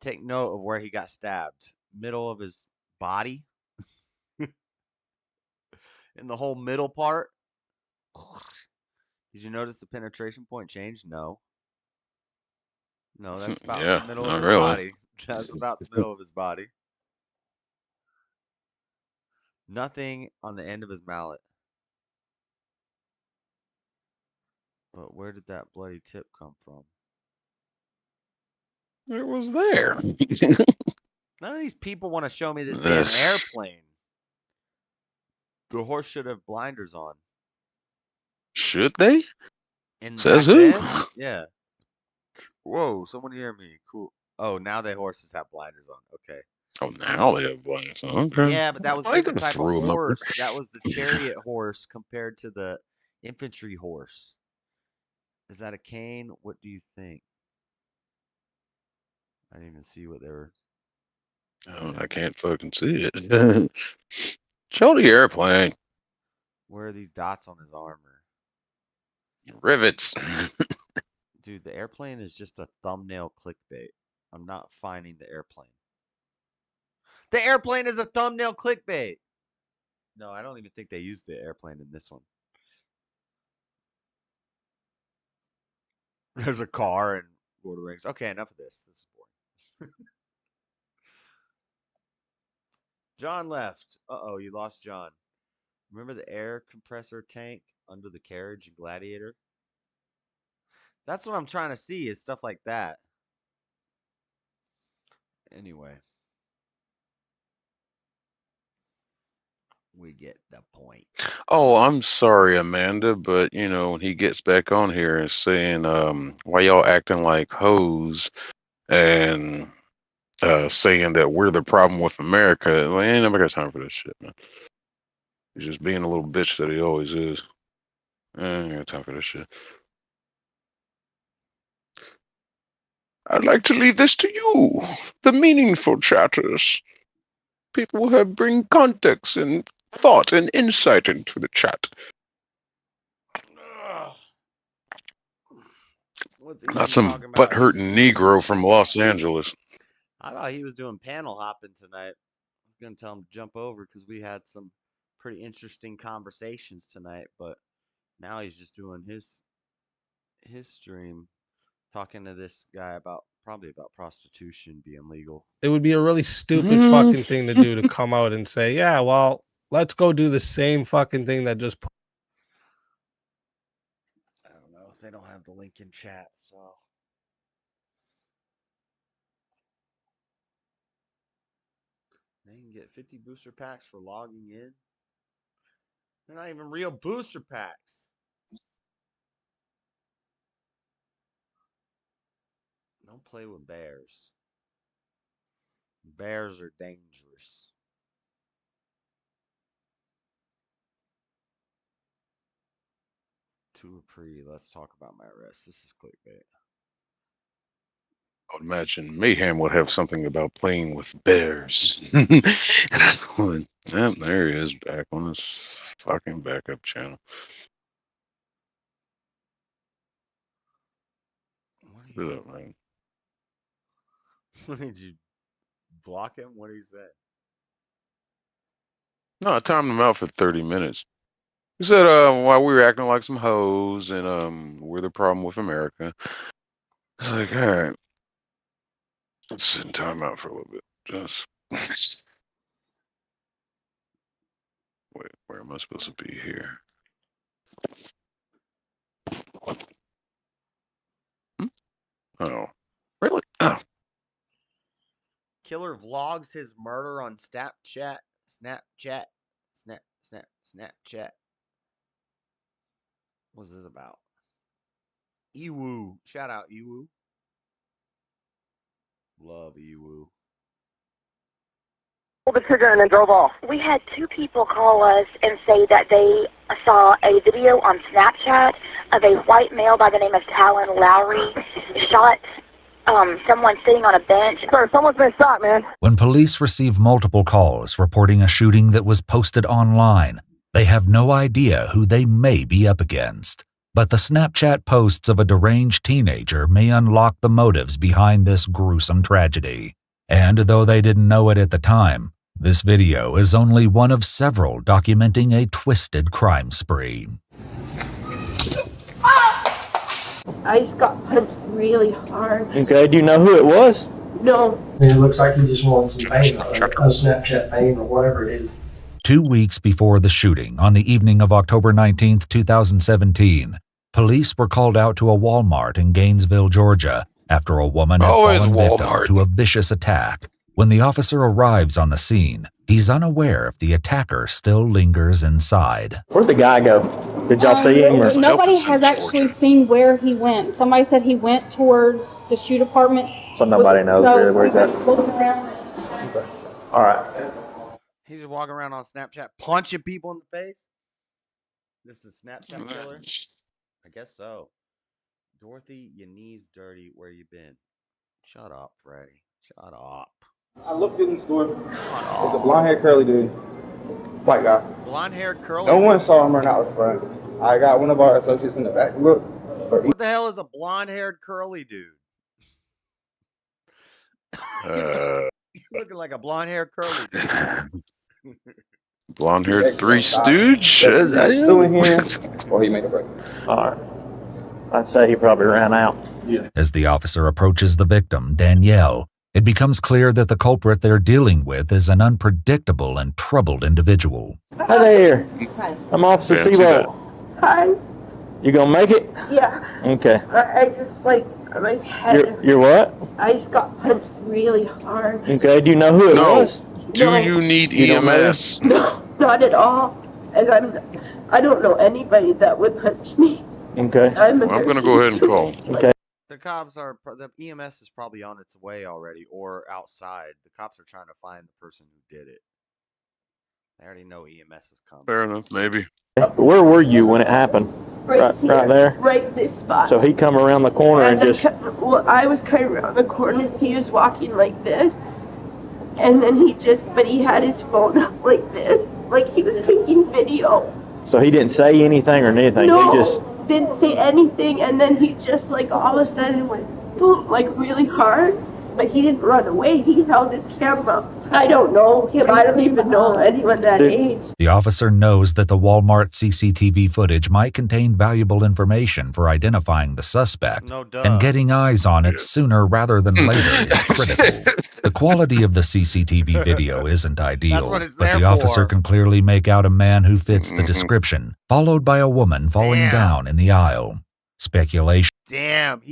Take note of where he got stabbed. Middle of his body. In the whole middle part. Did you notice the penetration point changed? No. No, that's about Yeah, the middle not of his really. body. That's about the middle of his body. Nothing on the end of his mallet. But where did that bloody tip come from? It was there. None of these people want to show me this damn airplane. The horse should have blinders on. Should they? And Says back who? then, yeah. Whoa, someone hear me. Cool. Oh, now the horses have blinders on. Okay. Oh, now they have blinders on. Okay. Yeah, but that was a I different could've type of threw 'em up there. horse. That was the chariot horse compared to the infantry horse. Is that a cane? What do you think? I didn't even see what they were. Oh, I can't fucking see it. Show the airplane. Where are these dots on his armor? Rivets. Dude, the airplane is just a thumbnail clickbait. I'm not finding the airplane. The airplane is a thumbnail clickbait. No, I don't even think they used the airplane in this one. There's a car and Lord of the Rings. Okay, enough of this. This is boring. John left. Uh-oh, you lost John. Remember the air compressor tank under the carriage in Gladiator? That's what I'm trying to see, is stuff like that. Anyway. We get the point. Oh, I'm sorry, Amanda, but you know, when he gets back on here and saying, why y'all acting like hoes and saying that we're the problem with America, well, I ain't never got time for this shit, man. He's just being a little bitch that he always is. I ain't got time for this shit. I'd like to leave this to you, the meaningful chatters. People who have bring context and thought and insight into the chat. What's Not Easy some talking about? butt-hurting Negro from Los Angeles. I thought he was doing panel hopping tonight. I was going to tell him to jump over because we had some pretty interesting conversations tonight, but now he's just doing his stream, talking to this guy about probably about prostitution being legal. It would be a really stupid fucking thing to do, to come out and say, yeah, well, let's go do the same fucking thing that just. I don't know if they don't have the link in chat, so. They can get 50 booster packs for logging in. They're not even real booster packs. Don't play with bears. Bears are dangerous. To a pre, let's talk about my arrest. This is clickbait. I would imagine Mayhem would have something about playing with bears. Yep, there he is, back on his fucking backup channel. What up, man? Did you block him? What did he say? No, I timed him out for 30 minutes. He said, while we were acting like some hoes and we're the problem with America. It's like, all right, let's sit in time out for a little bit. Just wait, where am I supposed to be here? Oh, really? Oh. Killer vlogs his murder on Snapchat. Snapchat. What's this about? Ewu. Shout out Ewu. Love Ewu. Pulled the trigger and then drove off. We had two people call us and say that they saw a video on Snapchat of a white male by the name of Talon Lowry shot someone sitting on a bench. Sir, someone's been shot, man. When police receive multiple calls reporting a shooting that was posted online, they have no idea who they may be up against. But the Snapchat posts of a deranged teenager may unlock the motives behind this gruesome tragedy. And though they didn't know it at the time, this video is only one of several documenting a twisted crime spree. I just got punched really hard. Okay, do you know who it was? No. It looks like he just wants some fame, a Snapchat fame or whatever it is. 2 weeks before the shooting, on the evening of October 19, 2017, police were called out to a Walmart in Gainesville, Georgia, after a woman had fallen victim to a vicious attack. When the officer arrives on the scene, he's unaware if the attacker still lingers inside. Where'd the guy go? Did y'all see him? Or? Nobody has actually seen where he went. Somebody said he went towards the shoe department. So nobody knows really where he's at. Okay. All right. He's just walking around on Snapchat punching people in the face? This is Snapchat killer? I guess so. Dorothy, your knees dirty. Where you been? Shut up, Freddy. Shut up. I looked in the store. It's a blonde hair curly dude. White guy. Blonde-haired curly. No one saw him run out the front. I got one of our associates in the back. Look. What the hell is a blonde-haired curly dude? You looking like a blonde-haired curly dude. Blonde-haired Three Stooge? Still in here, or he made a break. All right. I'd say he probably ran out. As the officer approaches the victim, Danielle, it becomes clear that the culprit they're dealing with is an unpredictable and troubled individual. Hi there. Hi. I'm Officer Fancy Sebo. Hi. You gonna make it? Yeah. Okay. I just like my head. You're what? I just got punched really hard. Okay. Do you know who it was? Do you need You don't know EMS? No, not at all. And I don't know anybody that would punch me. Okay. I'm gonna go ahead and call. Okay. The cops are, the EMS is probably on its way already or outside. The cops are trying to find the person who did it. They already know EMS is coming. Fair enough, maybe. Where were you when it happened? Right there? Right this spot. So he come around the corner and just... I was coming around the corner. He was walking like this. And then but he had his phone up like this. Like he was taking video. So he didn't say anything or anything? No, He just... didn't say anything. And then he just like all of a sudden went boom, like really hard. But he didn't run away. He held his camera. I don't know him. I don't even know anyone that age. The officer knows that the Walmart CCTV footage might contain valuable information for identifying the suspect, and getting eyes on it sooner rather than later is critical. The quality of the CCTV video isn't ideal, but the officer can clearly make out a man who fits the description, followed by a woman falling down in the aisle. Speculation. Damn,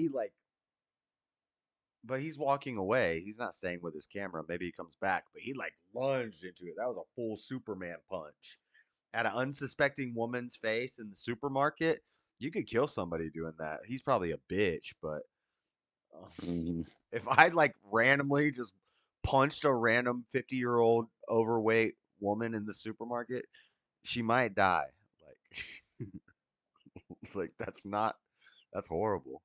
but he's walking away. He's not staying with his camera. Maybe he comes back, but he like lunged into it. That was a full Superman punch. At an unsuspecting woman's face in the supermarket, you could kill somebody doing that. He's probably a bitch, but if I'd like randomly just punched a random 50-year-old overweight woman in the supermarket, she might die. Like that's horrible.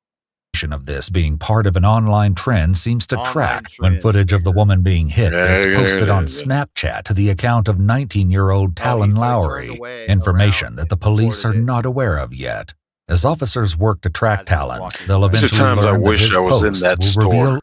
Of this being part of an online trend seems to track when footage of the woman being hit gets posted on Snapchat to the account of 19-year-old Talon Lowry, information that the police are not aware of yet. As officers work to track Talon, they'll eventually learn that his posts will reveal...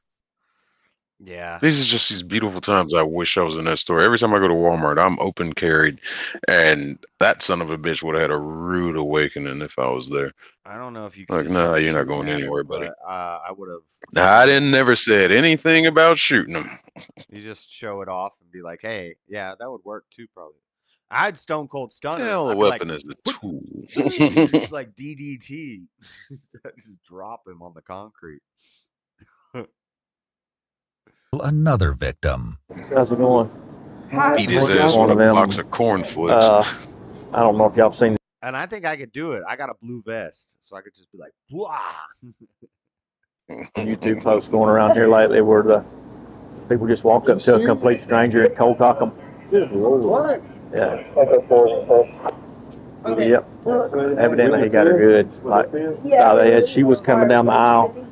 Yeah. These are just these beautiful times I wish I was in that store. Every time I go to Walmart, I'm open carried, and that son of a bitch would have had a rude awakening if I was there. I don't know if you could like, nah, you're not going anywhere, buddy. I would have. I never said anything about shooting them. You just show it off and be like, "Hey, yeah, that would work too, probably." I'd stone cold stun him. Hell, a weapon is a tool. It's like DDT. Just drop him on the concrete. Another victim. How's it going? Beat his ass with a box of cornflakes. I don't know if y'all have seen. And I think I could do it. I got a blue vest, so I could just be like, "Blah." YouTube posts going around here lately where the people just walk up to a complete stranger and cold cock them. What? Yeah. Yep. Evidently he got her good. Like, saw the head. She was coming down the aisle.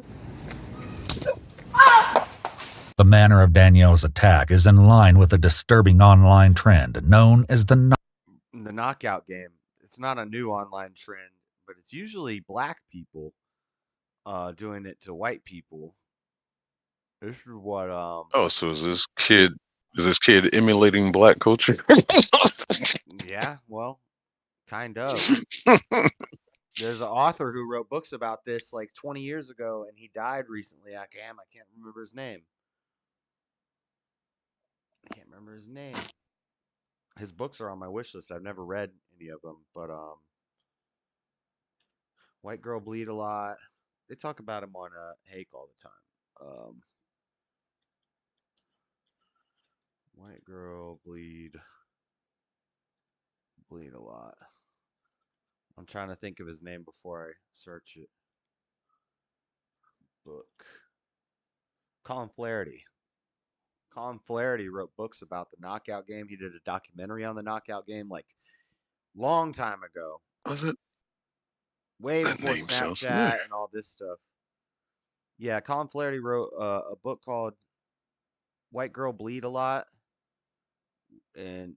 The manner of Danielle's attack is in line with a disturbing online trend known as the knockout game. It's not a new online trend, but it's usually black people doing it to white people. This is what Oh, so is this kid emulating black culture? Yeah, well, kind of. There's an author who wrote books about this like 20 years ago, and he died recently. I can't remember his name. I can't remember his name. His books are on my wish list. I've never read any of them, but White Girl Bleed a lot. They talk about him on Hake all the time. White Girl Bleed a lot. I'm trying to think of his name before I search it. Book. Colin Flaherty. Colin Flaherty wrote books about the knockout game. He did a documentary on the knockout game like long time ago. Was it? Way before Snapchat and all this stuff. Yeah, Colin Flaherty wrote a book called White Girl Bleed a Lot. And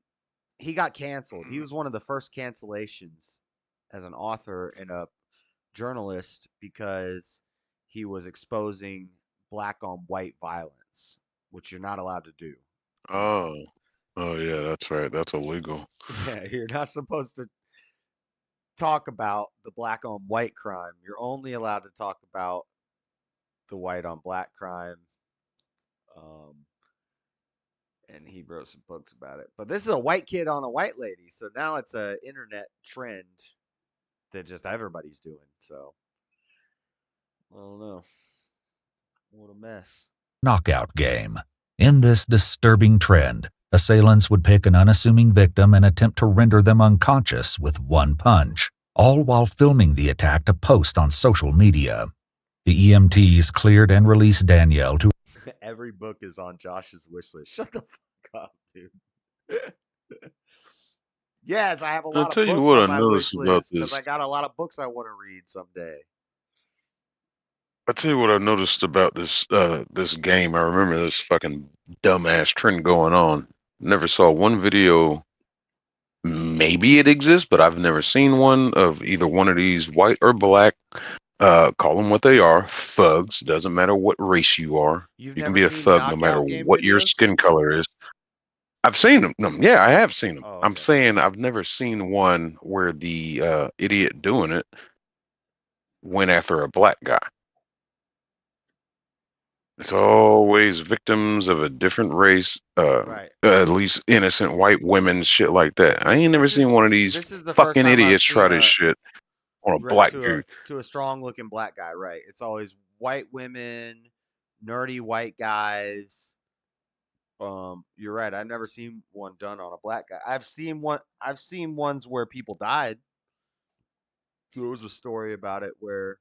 he got canceled. He was one of the first cancellations as an author and a journalist because he was exposing black on white violence, which you're not allowed to do. Oh. Oh yeah, that's right. That's illegal. Yeah, you're not supposed to talk about the black on white crime. You're only allowed to talk about the white on black crime. And he wrote some books about it. But this is a white kid on a white lady, so now it's a internet trend that just everybody's doing. So I don't know. What a mess. Knockout game. In this disturbing trend, assailants would pick an unassuming victim and attempt to render them unconscious with one punch, all while filming the attack to post on social media. The EMTs cleared and released Danielle to Every book is on Josh's wish list. Shut the fuck up, dude. Yes, I have a I'll lot of tell you books what on I my wish noticed about list because this. I got a lot of books I want to read someday. I'll tell you what I noticed about this game. I remember this fucking dumbass trend going on. Never saw one video. Maybe it exists, but I've never seen one of either one of these white or black. Call them what they are. Thugs. Doesn't matter what race you are. You've You can never be a seen thug no matter knockout game what your videos? skin color is. I've seen them. No, yeah, I have seen them. Oh, I'm okay. saying I've never seen one where the idiot doing it went after a black guy. It's always victims of a different race, Right. at least innocent white women, shit like that. I ain't never seen one of these This is the first fucking time I've idiots try seen this a shit on a black to dude. a strong looking black guy, right? It's always white women, nerdy white guys. You're right. I've never seen one done on a black guy. I've seen ones where people died. There was a story about it where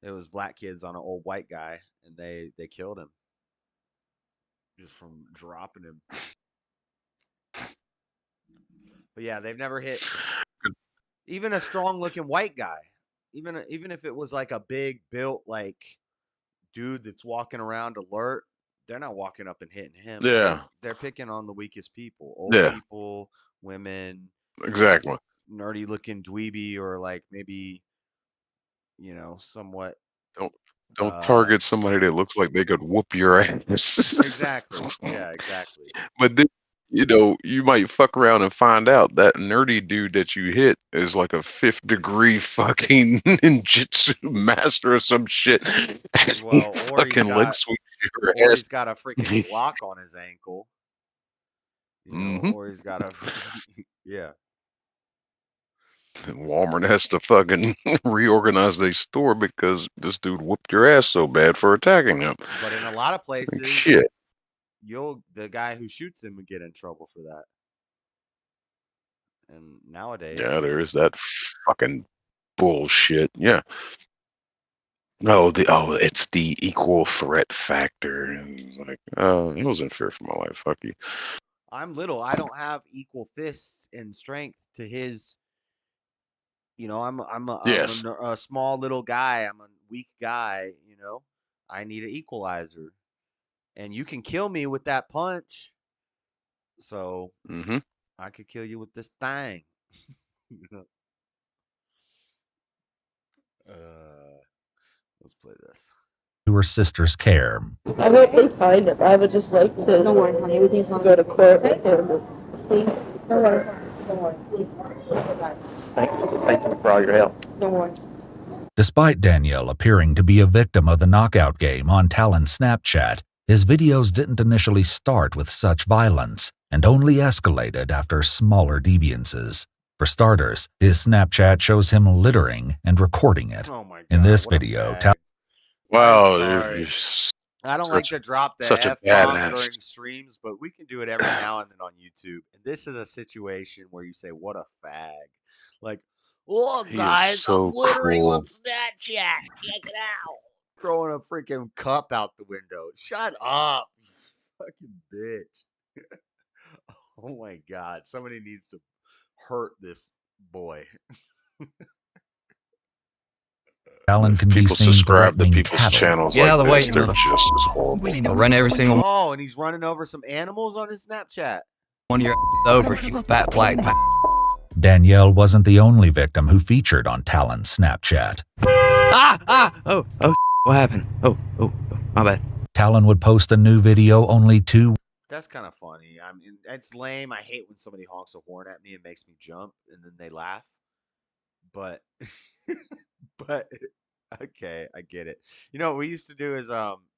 it was black kids on an old white guy and they killed him just from dropping him. But yeah, they've never hit even a strong looking white guy. Even if it was like a big built like dude that's walking around alert, they're not walking up and hitting him. Yeah. They're picking on the weakest people, old Yeah. people, women, Exactly. nerdy looking dweeby, or like maybe somewhat. Don't target somebody that looks like they could whoop your ass. Exactly. Yeah, exactly. But then, you might fuck around and find out that nerdy dude that you hit is like a 5th degree fucking ninjutsu master or some shit. And Well, he or he's fucking leg got sweeps your or ass. he's got a freaking block on his ankle. Mhm. Or he's got a yeah. And Walmart has to fucking reorganize their store because this dude whooped your ass so bad for attacking him. But in a lot of Like, places, shit. the guy who shoots him would get in trouble for that. And nowadays, Yeah, there is that fucking bullshit. Yeah. No, it's the equal threat factor. And like, I was in fear for my life. Fuck you. I'm little. I don't have equal fists and strength to his. Yes. A small little guy. I'm a weak guy. I need an equalizer, and you can kill me with that punch. So Mm-hmm. I could kill you with this thing. Let's play this. to her sister's care. I hope they find him. I would just like to. Don't worry, honey. Everything's going to go to court with him. Please. Don't worry. Don't worry. Thank you for all your help. Don't worry. Despite Danielle appearing to be a victim of the knockout game on Talon's Snapchat, his videos didn't initially start with such violence and only escalated after smaller deviances. For starters, his Snapchat shows him littering and recording it. Oh my God, in this video, Wow, I don't like to drop the such a F-bomb badass. during streams, but we can do it every now and then on YouTube. And this is a situation where you say, what a fag. Like, look, He is guys, so I'm littering cruel. on Snapchat. Check it out. Throwing a freaking cup out the window. Shut up, you fucking bitch. Oh my God. Somebody needs to hurt this boy. Talon can be People seen subscribe to threatening people's cattle. channels Get like out of the way, this. They're just as horrible. I'll run every single Oh, and he's running over some animals on his Snapchat. one of your over, you fat black man. Danielle wasn't the only victim who featured on Talon's Snapchat. Oh, what happened? Oh, my bad. Talon would post a new video only 2 That's kind of funny. I mean, it's lame. I hate when somebody honks a horn at me and makes me jump, and then they laugh. But, but okay, I get it. You know what we used to do is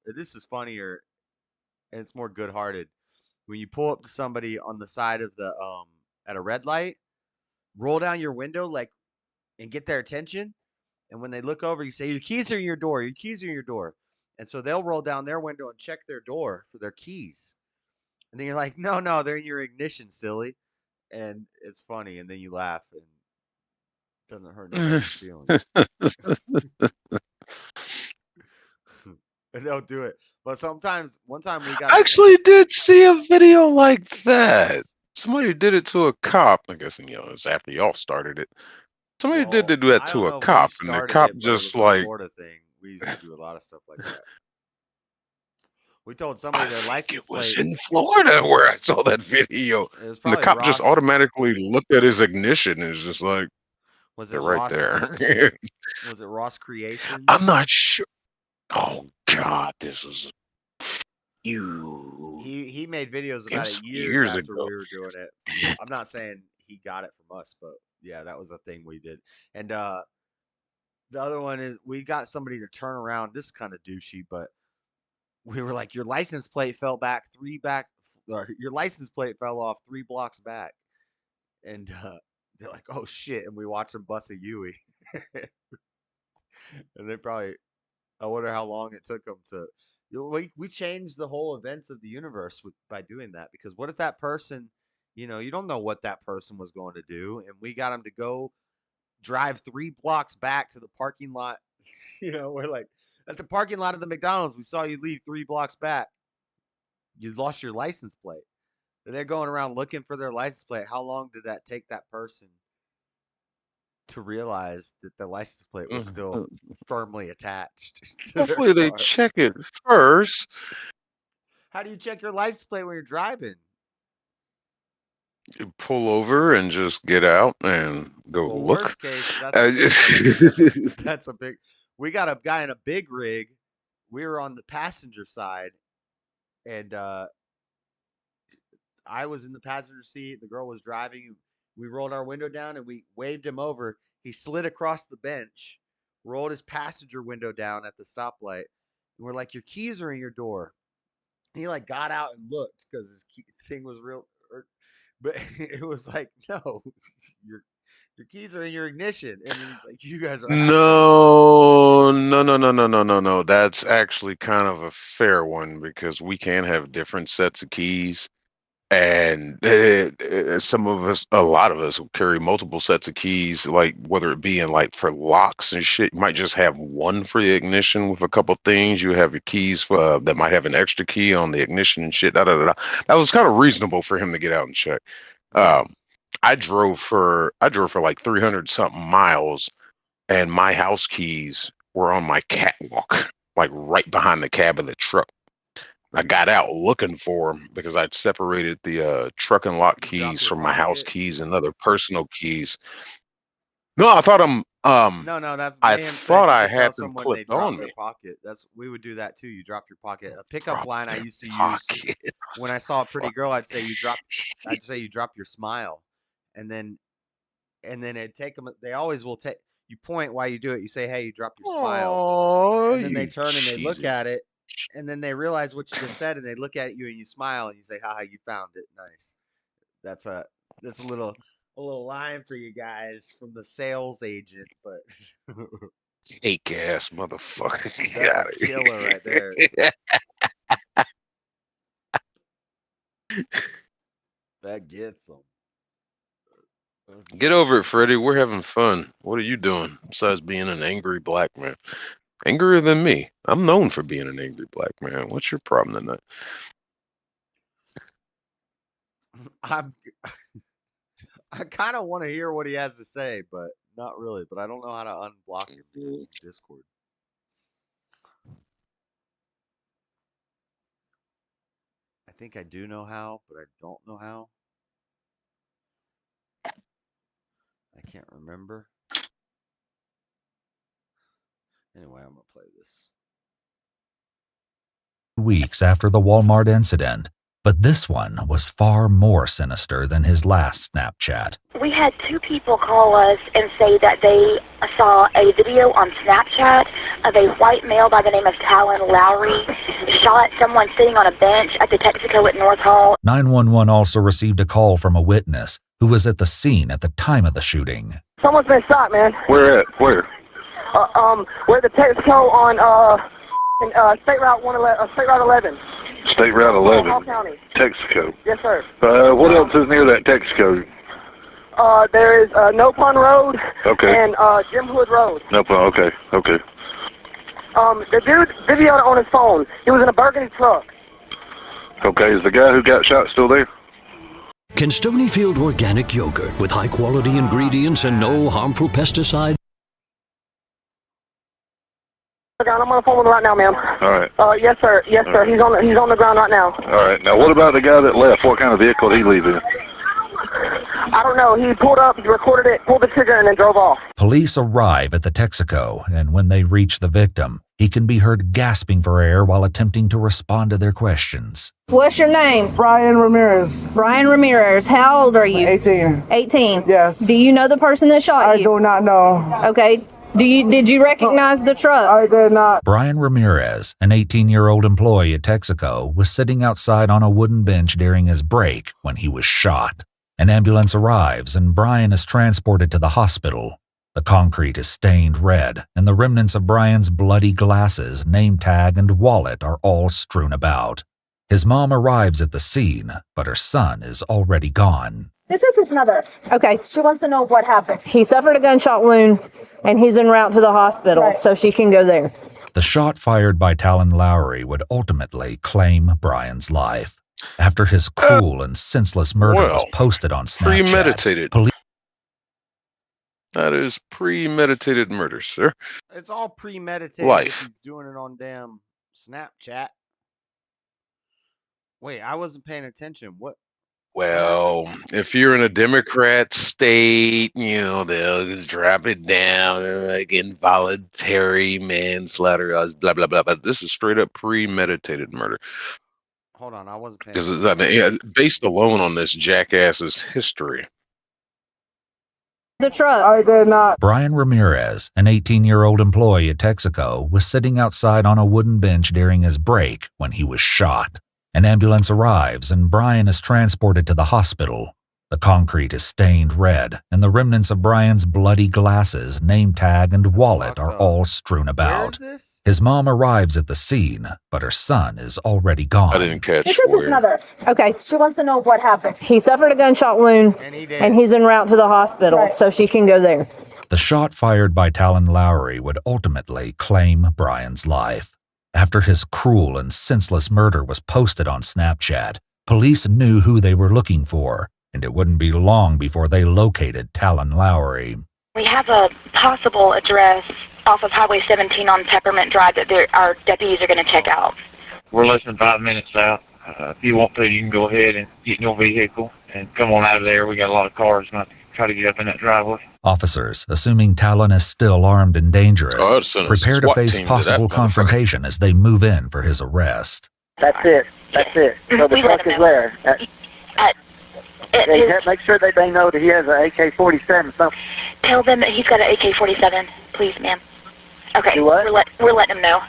this is funnier and it's more good-hearted. When you pull up to somebody on the side of the at a red light, roll down your window like and get their attention. And when they look over, you say, "Your keys are in your door. Your keys are in your door." And so they'll roll down their window and check their door for their keys. And then you're like, no, they're in your ignition, silly. And it's funny. And then you laugh and it doesn't hurt nobody's feelings. And they'll do it. But sometimes, one time we got. I actually did see a video like that. Somebody did it to a cop. I guess, it was after y'all started it. Somebody did do that to a cop, and the cop just like. Florida thing. We used to do a lot of stuff like that. We told somebody their license plate. It was in Florida where I saw that video. And the cop just automatically looked at his ignition and was just like, was it right Ross, there? Was it Ross Creations? I'm not sure. Oh God, this is you. He made videos about it years after we were doing it. I'm not saying he got it from us, but yeah, that was a thing we did. And the other one is we got somebody to turn around. This is kind of douchey, but we were like, your license plate fell back your license plate fell off 3 blocks back. And they're like, oh shit. And we watched them bust a Yui. And they probably, I wonder how long it took them to, we changed the whole events of the universe by doing that. Because what if that person, you don't know what that person was going to do. And we got them to go drive 3 blocks back to the parking lot. We're like, at the parking lot of the McDonald's, we saw you leave 3 blocks back. You lost your license plate. And they're going around looking for their license plate. How long did that take that person to realize that the license plate was still firmly attached? Hopefully they check it first. How do you check your license plate when you're driving? You pull over and just get out and go look. Worst case, that's a big. We got a guy in a big rig. We were on the passenger side, and I was in the passenger seat. The girl was driving. We rolled our window down and we waved him over. He slid across the bench, rolled his passenger window down at the stoplight, and we're like, "Your keys are in your door." He like got out and looked because his thing was real, but it was like, "No, your keys are in your ignition." And he's like, "You guys are No. That's actually kind of a fair one because we can have different sets of keys. And some of us, a lot of us will carry multiple sets of keys, like whether it be in like for locks and shit. You might just have one for the ignition with a couple things. You have your keys for, that might have an extra key on the ignition and shit. That was kind of reasonable for him to get out and check. I drove for like 300 something miles, and my house keys were on my catwalk, like right behind the cab of the truck. I got out looking for them because I'd separated the truck and lock keys from my house keys and other personal keys. No, I thought No, that's I thought I had them someone they clipped drop on their me. pocket. We would do that too. You drop your pocket. A pickup line I used to use when I saw a pretty girl, I'd say you drop your smile, and then it'd take them. They always will take. You point while you do it. You say, "Hey, you drop your smile," and then they turn and they look at it, and then they realize what you just said, and they look at you and you smile and you say, "Haha, you found it. Nice." That's a little line for you guys from the sales agent, but fake ass motherfucker. That's a killer right there. That gets them. Get over it, Freddie. We're having fun. What are you doing besides being an angry black man? Angrier than me. I'm known for being an angry black man. What's your problem tonight? I kind of want to hear what he has to say, but Not really, but I don't know how to unblock him in Discord. I think I do know how, but I don't know how. I can't remember. Anyway, I'm going to play this. Weeks after the Walmart incident, but this one was far more sinister than his last Snapchat. We had two people call us and say that they saw a video on Snapchat of a white male by the name of Talon Lowry shot someone sitting on a bench at the Texaco at North Hall. 911 also received a call from a witness who was at the scene at the time of the shooting. Someone's been shot, man. Where at? Where? We're at the Texaco on State Route 11. State Route 11. Hall County. Texaco. Yes, sir. What else is near that Texaco? There is No Pun Road. Okay. And Jim Hood Road. No pun. Okay. Okay. The dude videoed it on his phone. He was in a burgundy truck. Okay. Is the guy who got shot still there? Can Stonyfield organic yogurt with high-quality ingredients and no harmful pesticide? I'm on the phone with him right now, ma'am. All right. Yes, sir. Yes, sir. He's on the ground right now. All right. Now, what about the guy that left? What kind of vehicle did he leave in? I don't know. He pulled up, recorded it, pulled the trigger, and then drove off. Police arrive at the Texaco, and when they reach the victim, he can be heard gasping for air while attempting to respond to their questions. What's your name? Brian Ramirez. Brian Ramirez. How old are you? 18. 18. Yes. Do you know the person that shot you? I do not know. Okay. Did you recognize the truck? I did not. Brian Ramirez, an 18-year-old employee at Texaco, was sitting outside on a wooden bench during his break when he was shot. An ambulance arrives and Brian is transported to the hospital. The concrete is stained red, and the remnants of Brian's bloody glasses, name tag, and wallet are all strewn about. His mom arrives at the scene, but her son is already gone. This is his mother. Okay. She wants to know what happened. He suffered a gunshot wound, and he's en route to the hospital, so she can go there. The shot fired by Talon Lowry would ultimately claim Brian's life. After his cruel and senseless murder was posted on Snapchat, Premeditated. That is premeditated murder, sir. It's all premeditated. Life. He's doing it on damn Snapchat. Wait, I wasn't paying attention. What? Well, if you're in a Democrat state, they'll just drop it down like involuntary manslaughter, blah, blah, blah. But this is straight up premeditated murder. Hold on, I wasn't paying Because attention. based alone on this jackass's history. The truck. I did not. Brian Ramirez, an 18-year-old employee at Texaco, was sitting outside on a wooden bench during his break when he was shot. An ambulance arrives and Brian is transported to the hospital. The concrete is stained red, and the remnants of Brian's bloody glasses, name tag, and wallet are all strewn about. His mom arrives at the scene, but her son is already gone. I didn't catch This is his mother. Okay. She wants to know what happened. He suffered a gunshot wound, and he's en route to the hospital, so she can go there. The shot fired by Talon Lowry would ultimately claim Brian's life. After his cruel and senseless murder was posted on Snapchat, police knew who they were looking for, and it wouldn't be long before they located Talon Lowry. We have a possible address off of Highway 17 on Peppermint Drive that our deputies are going to check out. We're less than 5 minutes out. If you want to, you can go ahead and get in your vehicle and come on out of there. We got a lot of cars not to try to get up in that driveway. Officers, assuming Talon is still armed and dangerous, prepare to SWAT face team to possible that confrontation as they move in for his arrest. That's it. That's it. So the We let truck him is know. there. Make sure that they know that he has an AK-47. Something. Tell them that he's got an AK-47, please, ma'am. Okay, Do what? we're letting him know.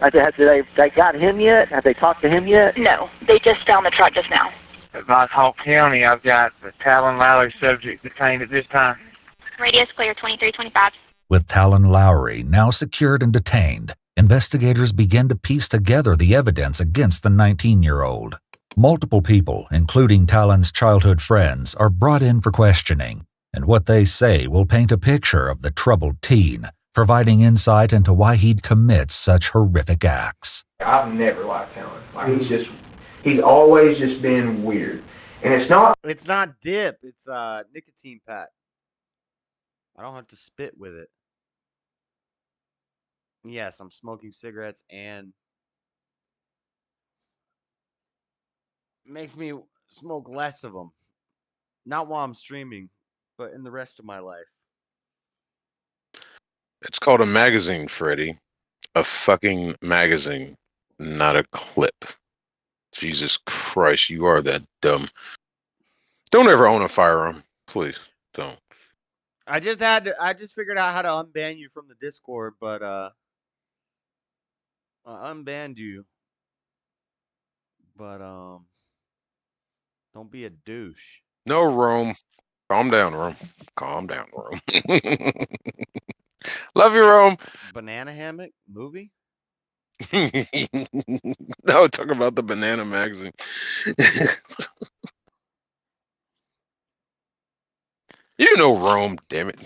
They got him yet? Have they talked to him yet? No, they just found the truck just now. At North Hall County, I've got the Talon Lowry subject detained at this time. Radius clear 2325. With Talon Lowry now secured and detained, investigators begin to piece together the evidence against the 19-year-old. Multiple people, including Talon's childhood friends, are brought in for questioning, and what they say will paint a picture of the troubled teen, providing insight into why he'd commit such horrific acts. I've never liked Talon. He's always just been weird. And it's not dip, it's nicotine pat. I don't have to spit with it. Yes, I'm smoking cigarettes and makes me smoke less of them. Not while I'm streaming, but in the rest of my life. It's called a magazine, Freddy. A fucking magazine, not a clip. Jesus Christ, you are that dumb. Don't ever own a firearm, please. Don't. I just figured out how to unban you from the Discord, but I unbanned you. But don't be a douche. No, Rome. Calm down, Rome. Calm down, Rome. Love you, Rome. Banana hammock movie? No, talk about the banana magazine. You know Rome, damn it.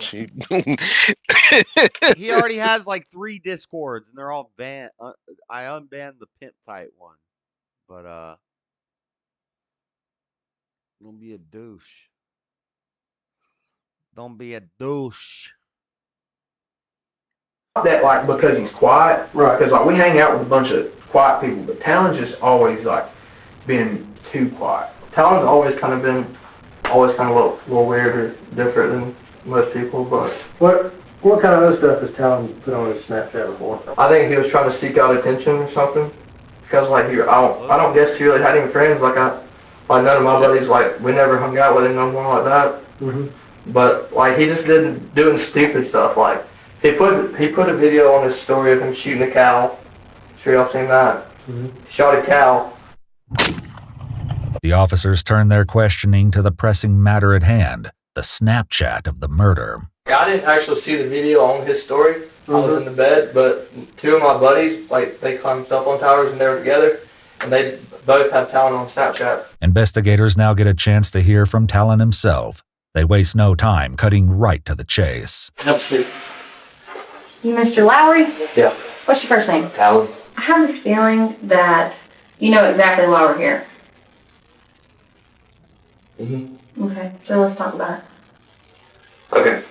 He already has like 3 Discords, and they're all banned. I unbanned the pimp type one, but don't be a douche. Don't be a douche. That like because he's quiet, right? Because like we hang out with a bunch of quiet people, but Talon's just always like been too quiet. Talon's always kind of been a little weird or different than most people. But What kind of other stuff has Talon put on his Snapchat before? I think he was trying to seek out attention or something. Because like I don't guess he really had any friends. Like none of my buddies, like we never hung out with him no more like that. Mm-hmm. But like he just didn't doing stupid stuff. Like he put a video on his story of him shooting a cow. Sure y'all seen that? Mm-hmm. Shot a cow. The officers turned their questioning to the pressing matter at hand, the Snapchat of the murder. I didn't actually see the video on his story. I was in the bed, but 2 of my buddies, like they climbed up on towers and they were together, and they both have Talon on Snapchat. Investigators now get a chance to hear from Talon himself. They waste no time, cutting right to the chase. You Mr. Lowry? Yeah. What's your first name? Talon. I have this feeling that you know exactly why we're here. Mm-hmm. Okay, so let's talk about it. Okay.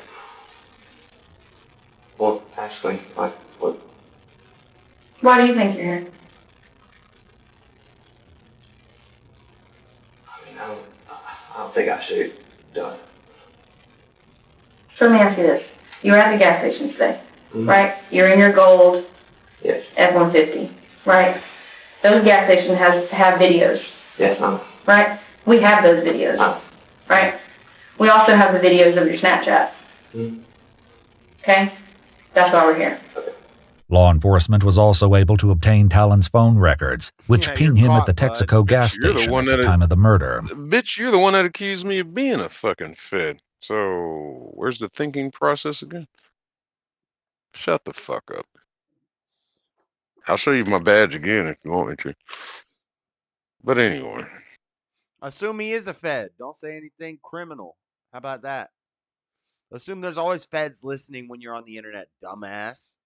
Well, actually, like, what? Why do you think you're here? I mean, I don't think I should have done it. So let me ask you this. You were at the gas station today, Mm-hmm. right? You're in your gold Yes. F-150, right? Those gas stations have videos, Yes, ma'am. right? We have those videos, right? We also have the videos of your Snapchat. Mm-hmm. Okay? That's why we're here. Law enforcement was also able to obtain Talon's phone records, which ping him at the Texaco gas You're the station one at the that- time of the murder. Bitch, you're the one that accused me of being a fucking fed. So, where's the thinking process again? Shut the fuck up. I'll show you my badge again if you want me to. But anyway. Assume he is a Fed. Don't say anything criminal. How about that? Assume there's always Feds listening when you're on the internet, dumbass.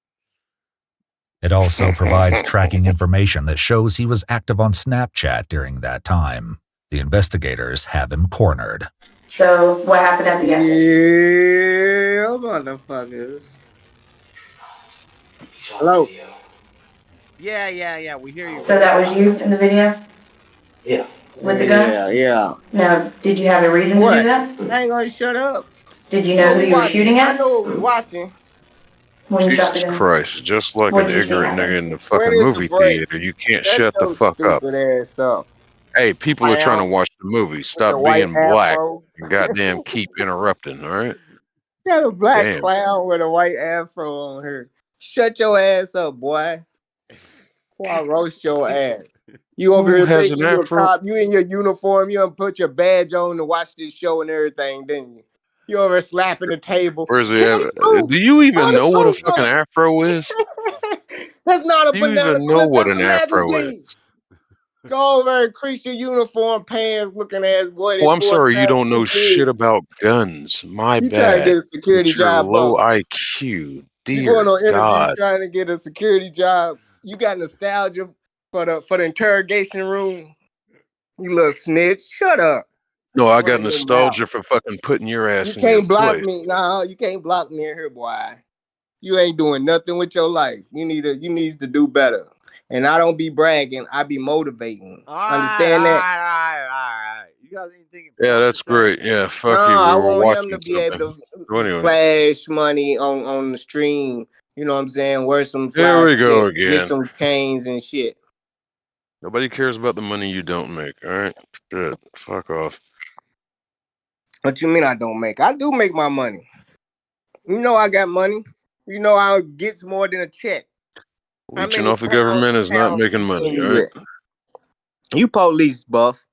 It also provides tracking information that shows he was active on Snapchat during that time. The investigators have him cornered. So, what happened at the gas station? Yeah, motherfuckers. Hello. Yeah. We hear you. So that was you in the video? Yeah. With the gun? Yeah. Now, did you have a reason to do that? I ain't gonna shut up. Did you know who you were shooting I at? know what we watching. When you shot the Jesus gun? Christ, just like What an did you see ignorant happen? nigga in the When fucking is the movie break? theater, you can't Shut shut the your fuck up. stupid ass up. Hey, people are trying to watch the movie. Stop the white being black afro. and goddamn keep interrupting, all right? Got a black Damn. clown with a white afro on her. Shut your ass up, boy. Before I roast your ass. You over Who here has thinking an you a afro? cop. You in your uniform. You done put your badge on to watch this show and everything, didn't you? You over slapping the table. Where's the Tell the truth. do you even Tell the know what a truth, fucking man. afro is? That's not a Do you banana even know clip. what That's an a afro is? magazine. Go over and crease your uniform pants looking ass boy. Oh, I'm sorry, you don't know $4 shit about guns. My You trying to get bad. a security With your job, low bro. IQ. You Dear going on interview God. trying to get a security job. You got nostalgia for the interrogation room. You little snitch. Shut up. No, I Run got in your mouth. nostalgia for fucking putting your You ass in your can't block place. me. Nah, you can't block me in here, boy. You ain't doing nothing with your life. You need to do better. And I don't be bragging. I be motivating. Understand that? All right. You guys anything Yeah, important that's to say? great. Yeah, No, fuck you. We I were want him to watching be able something. So to anyway, flash money on the stream. You know what I'm saying? Wear some here fly we go shit. Get again. some chains and shit. Nobody cares about the money you don't make. All right, shit. Fuck off. What you mean I don't make? I do make my money. You know I got money. You know I gets more than a check. How Leeching many off the government is not pounds making you money. send All me right, with? You police buff.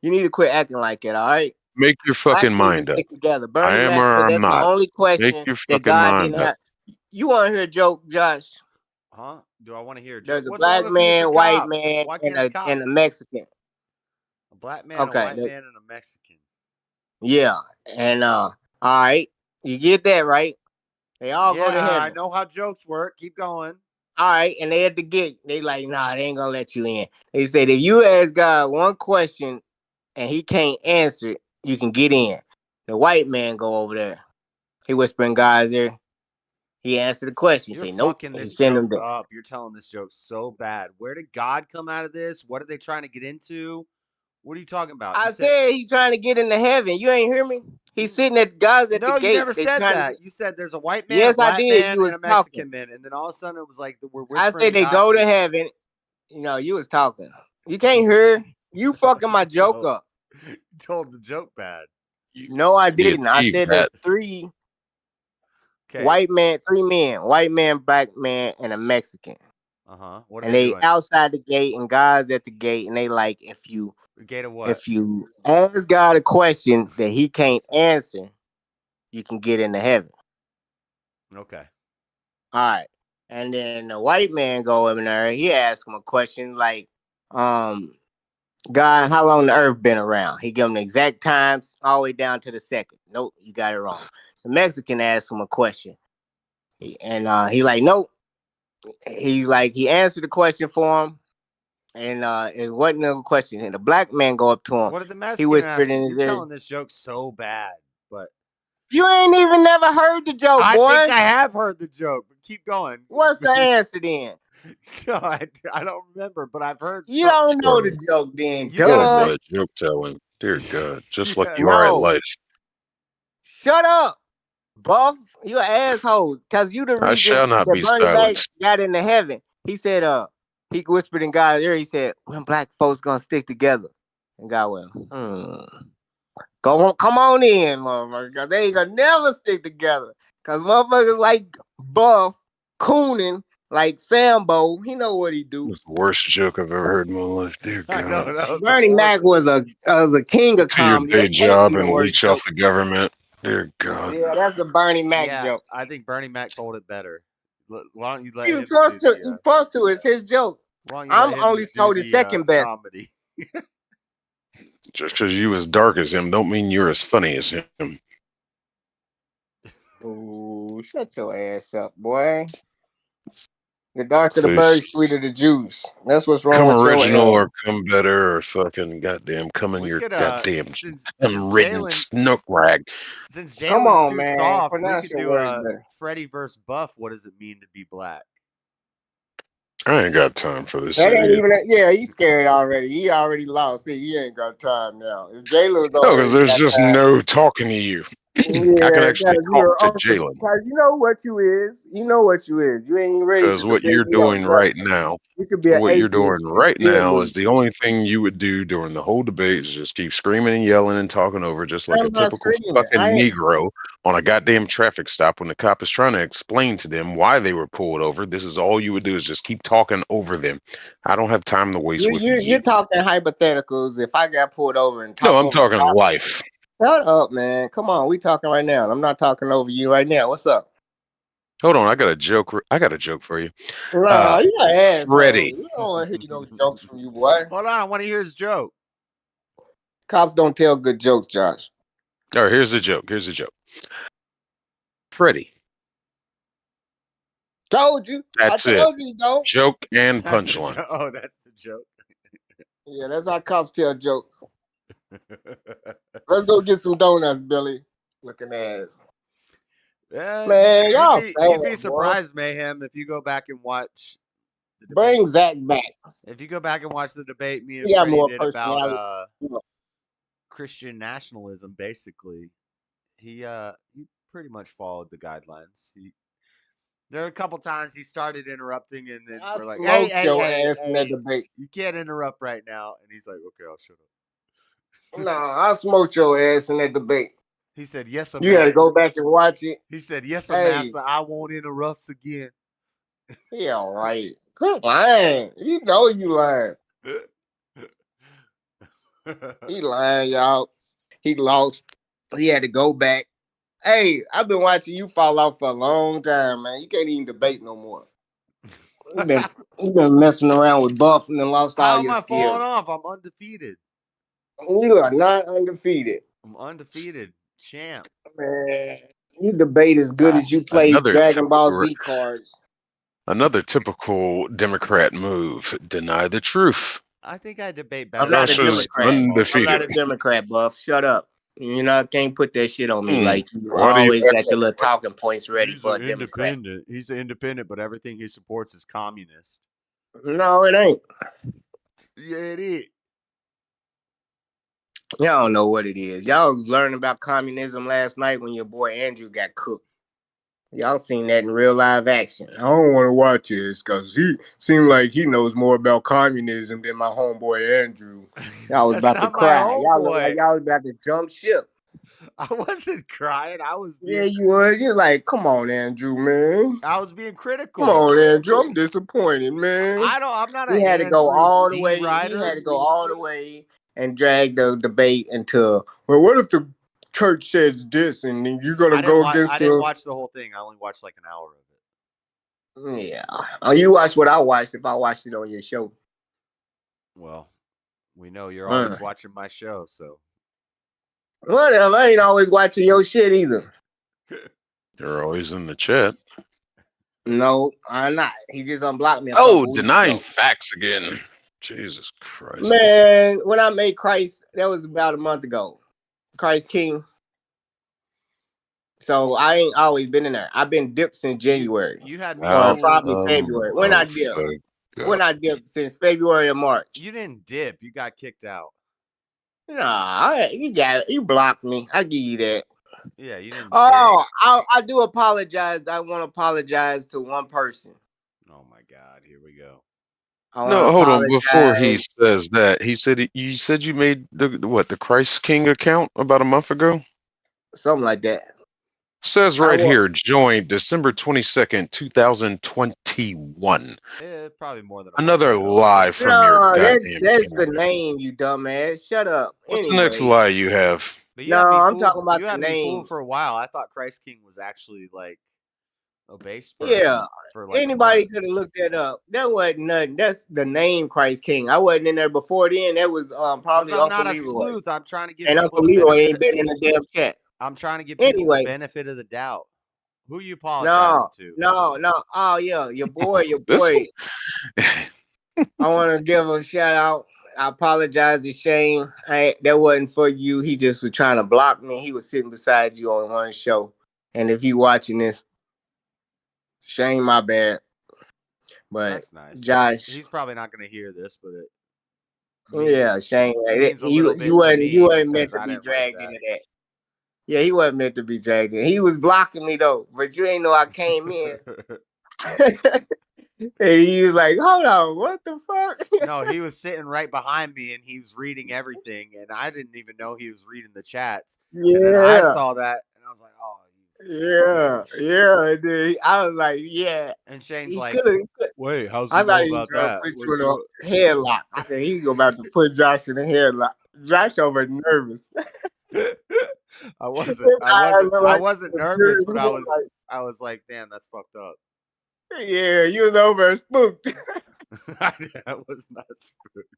You need to quit acting like that, all right? make your Blacks fucking need to mind up. stick together. I Bernie am Mac or said I'm that's the not. only Make question your that fucking God mind didn't up. have. You want to hear a joke, Josh? Huh? Do I want to hear a joke? There's a What's wrong black with Mr. man, white Cop? man, Why and can't a cop? a Mexican. A black man, a Okay. white man, and a Mexican. Yeah. And all right. You get that right. They all go to Yeah, I heaven. know how jokes work. Keep going. All right. And they at the gate. They like, nah, they ain't gonna let you in. They said if you ask God one question and he can't answer it, you can get in. The white man go over there. He whisper in God's ear. He answered the question. He You're say nope. fucking He this send him joke there. up. You're telling this joke so bad. Where did God come out of this? What are they trying to get into? What are you talking about? I said he trying to get into heaven. You ain't hear me? He's sitting at God's at the No, you gate. never They said trying that. to. You said there's a white man, a Yes, I black did. man, You and was a talking. Mexican man, and then all of a sudden it was like we're I whispering said in they God's go to ear. heaven. You know, you was talking. You can't hear. You fucking my joke up. You told the joke bad. No, I You didn't. I achieved said that. there's three Okay. three men, white man, black man, and a Mexican. What are And they they doing? outside the gate, and God's at the gate, and they like Gate of what? if you ask God a question that he can't answer, you can get into heaven. Okay. All right. And then the white man go in there, he asked him a question like, God, how long the earth been around? He give him the exact times all the way down to the second. Nope, you got it wrong. The Mexican asked him a question. He like, nope. He's like, he answered the question for him. And it wasn't a question. And the black man go up to him. What did the He Mexican whispered ask him? in You're his ear. telling this joke so bad, but You ain't even never heard the joke, I boy. think I have heard the joke, but keep going. What's the answer then? No, I don't remember, but I've heard. You don't know the joke then, You Get gotta him duh. with say. a joke telling. Dear God, just like Yeah, you are at No. life. Shut up, buff. You an asshole. Cause you the I reason shall not that be Bernie Mac silenced. got into heaven. He said, he whispered in God's ear, he said, when black folks gonna stick together? And God went, Go on, come on in, motherfucker. Cause they ain't gonna never stick together. Cause motherfuckers like Buff, Coonin, like Sambo, he know what he do. That's the worst joke I've ever heard in my life. Dear I know God. that was Bernie Mac was a king of To your comedy. day That can't job be the and worst leech joke. off the government. Dear God. Yeah, that's a Bernie Mac Yeah, joke. I think Bernie Mac told it better. Why don't you let You him supposed do to, the? it's his joke. Why don't you I'm let him only do told the the second best. comedy? Just because you as dark as him don't mean you're as funny as him. Ooh, shut your ass up, boy. The darker the Please. bird, sweeter the juice. That's what's wrong Come with your original ass. or come better or fucking goddamn come in We your could goddamn since ridden Jalen snook rag. since Come Jalen's on, too man. soft, we Pronounce could your do words a better. Freddy versus Buff. What does it mean to be black? I ain't got time for this That ain't idiot. even. Yeah, he's scared already. He already lost. See, he ain't got time now. If Jalen was No, on here, because he there's got just time. no talking to you. I can Yeah, actually because talk you're to uncle. Jalen. Because you know what you is. You know what you is. You ain't even ready to Because what defend you're me on doing nothing. right now, You could be an atheist and still is lose. the only thing you would do during the whole debate is just keep screaming and yelling and talking over just like a I'm not typical screaming. fucking I ain't. Negro on a goddamn traffic stop when the cop is trying to explain to them why they were pulled over. This is all you would do is just keep talking over them. I don't have time to waste with you. You're talking hypotheticals. If I got pulled over and No, talk I'm over the talking cop, life. shut up, man. Come on, we talking right now. I'm not talking over you right now. What's up? Hold on, I got a joke. I got a joke for you. Nah, you an asshole. Freddie. You don't want to hear no jokes from you, boy. Hold on, I want to hear his joke. Cops don't tell good jokes, Josh. All right, here's the joke. Here's the joke. Freddie. Told you. That's I it. told you, don't. Joke and That's the punchline. joke. Oh, that's the joke. Yeah, that's how cops tell jokes. Let's go get some donuts, Billy. Looking ass. Yeah, Man, y'all sad, you'd be boy. surprised, Mayhem, if you go back and watch. Bring Zach back. If you go back and watch the debate me and He got Freddie more did personality. about Christian nationalism, basically, he pretty much followed the guidelines. There were a couple times he started interrupting, and then we're like, "Hey, your ass in that debate. You can't interrupt right now." And he's like, "Okay, I'll shut up." Nah, I smoked your ass in that debate. He said, "Yes, you got to go back and watch it." He said, "Yes, hey. Massa, I won't interrupt again." Yeah, all right. Quit lying. You know you lying. He lying, y'all. He lost. He had to go back. Hey, I've been watching you fall off for a long time, man. You can't even debate no more. You've been messing around with Buff and then lost all your skills. How am I falling off? I'm undefeated. You are not undefeated. I'm undefeated. Champ. Man, you debate as good as you play Dragon Ball Z cards. Another typical Democrat move: deny the truth. I think I debate better. I'm not a Democrat. Undefeated. I'm not a Democrat, Buff. Shut up. You know, can't put that shit on me. Like you Why do you always got your little talking points ready for a Democrat. He's an independent, but everything he supports is communist. No, it ain't. Yeah, it is. Y'all don't know what it is. Y'all learned about communism last night when your boy Andrew got cooked. Y'all seen that in real live action. I don't want to watch this because he seemed like he knows more about communism than my homeboy Andrew. Y'all was about to cry. Y'all look like y'all was about to jump ship. I wasn't crying. I was yeah, you was. You're like, come on, Andrew, man. I was being critical. Come on, Andrew. I'm disappointed, man. I'm not he a had to go Andrew all the D. way. Rider. He had to go all the way and drag the debate into, well, what if the church says this and then you're gonna go against I didn't watch the whole thing. I only watched like an hour of it. Yeah. Oh, you watched what I watched if I watched it on your show. Well, we know you're always watching my show, so whatever. I ain't always watching your shit either. You're always in the chat. No, I'm not. He just unblocked me. Denying facts again. Jesus Christ. Man, when I made Christ, that was about a month ago. Christ King. So I ain't always been in there. I've been dipped since January. You had me or probably February. When I dipped since February or March. You didn't dip. You got kicked out. Nah, you blocked me. I give you that. Yeah, you didn't. Oh, I do apologize. I want to apologize to one person. Oh my God, here we go. No, hold on. Before he says that, he said you said you made the Christ King account about a month ago? Something like that. Says right here, joined December 22nd, 2021. Probably more than another lie from your goddamn that's the name, you dumbass. Shut up. What's the next lie you have? But I'm talking about you the had me name. fooled for a while. I thought Christ King was actually like a base person. Yeah. For like anybody could have looked that up. That wasn't nothing. That's the name Christ King. I wasn't in there before then. That was probably Uncle not Leroy. A sleuth. I'm trying to give and people Uncle Leroy ain't been in the damn chat. I'm trying to give people the benefit of the doubt. Who you apologizing to? No. Oh yeah, your boy. I want to give a shout out. I apologize to Shane. That wasn't for you. He just was trying to block me. He was sitting beside you on one show. And if you watching this, Shane, my bad. But that's nice. Josh, he's probably not going to hear this, but Shane, you weren't meant to be dragged into that. Yeah, he wasn't meant to be dragged in. He was blocking me though, but you ain't know I came in. And he was like, hold on, what the fuck? No, he was sitting right behind me and he was reading everything, and I didn't even know he was reading the chats. Yeah. And then I saw that and I was like, oh. Yeah, dude. I was like, yeah. And Shane's like, wait, how's he know about that? Put you in a headlock. I said, he's about to put Josh in a headlock. Josh over nervous. I wasn't nervous, but I was like, damn, that's fucked up. Yeah, you was over spooked. I was not spooked.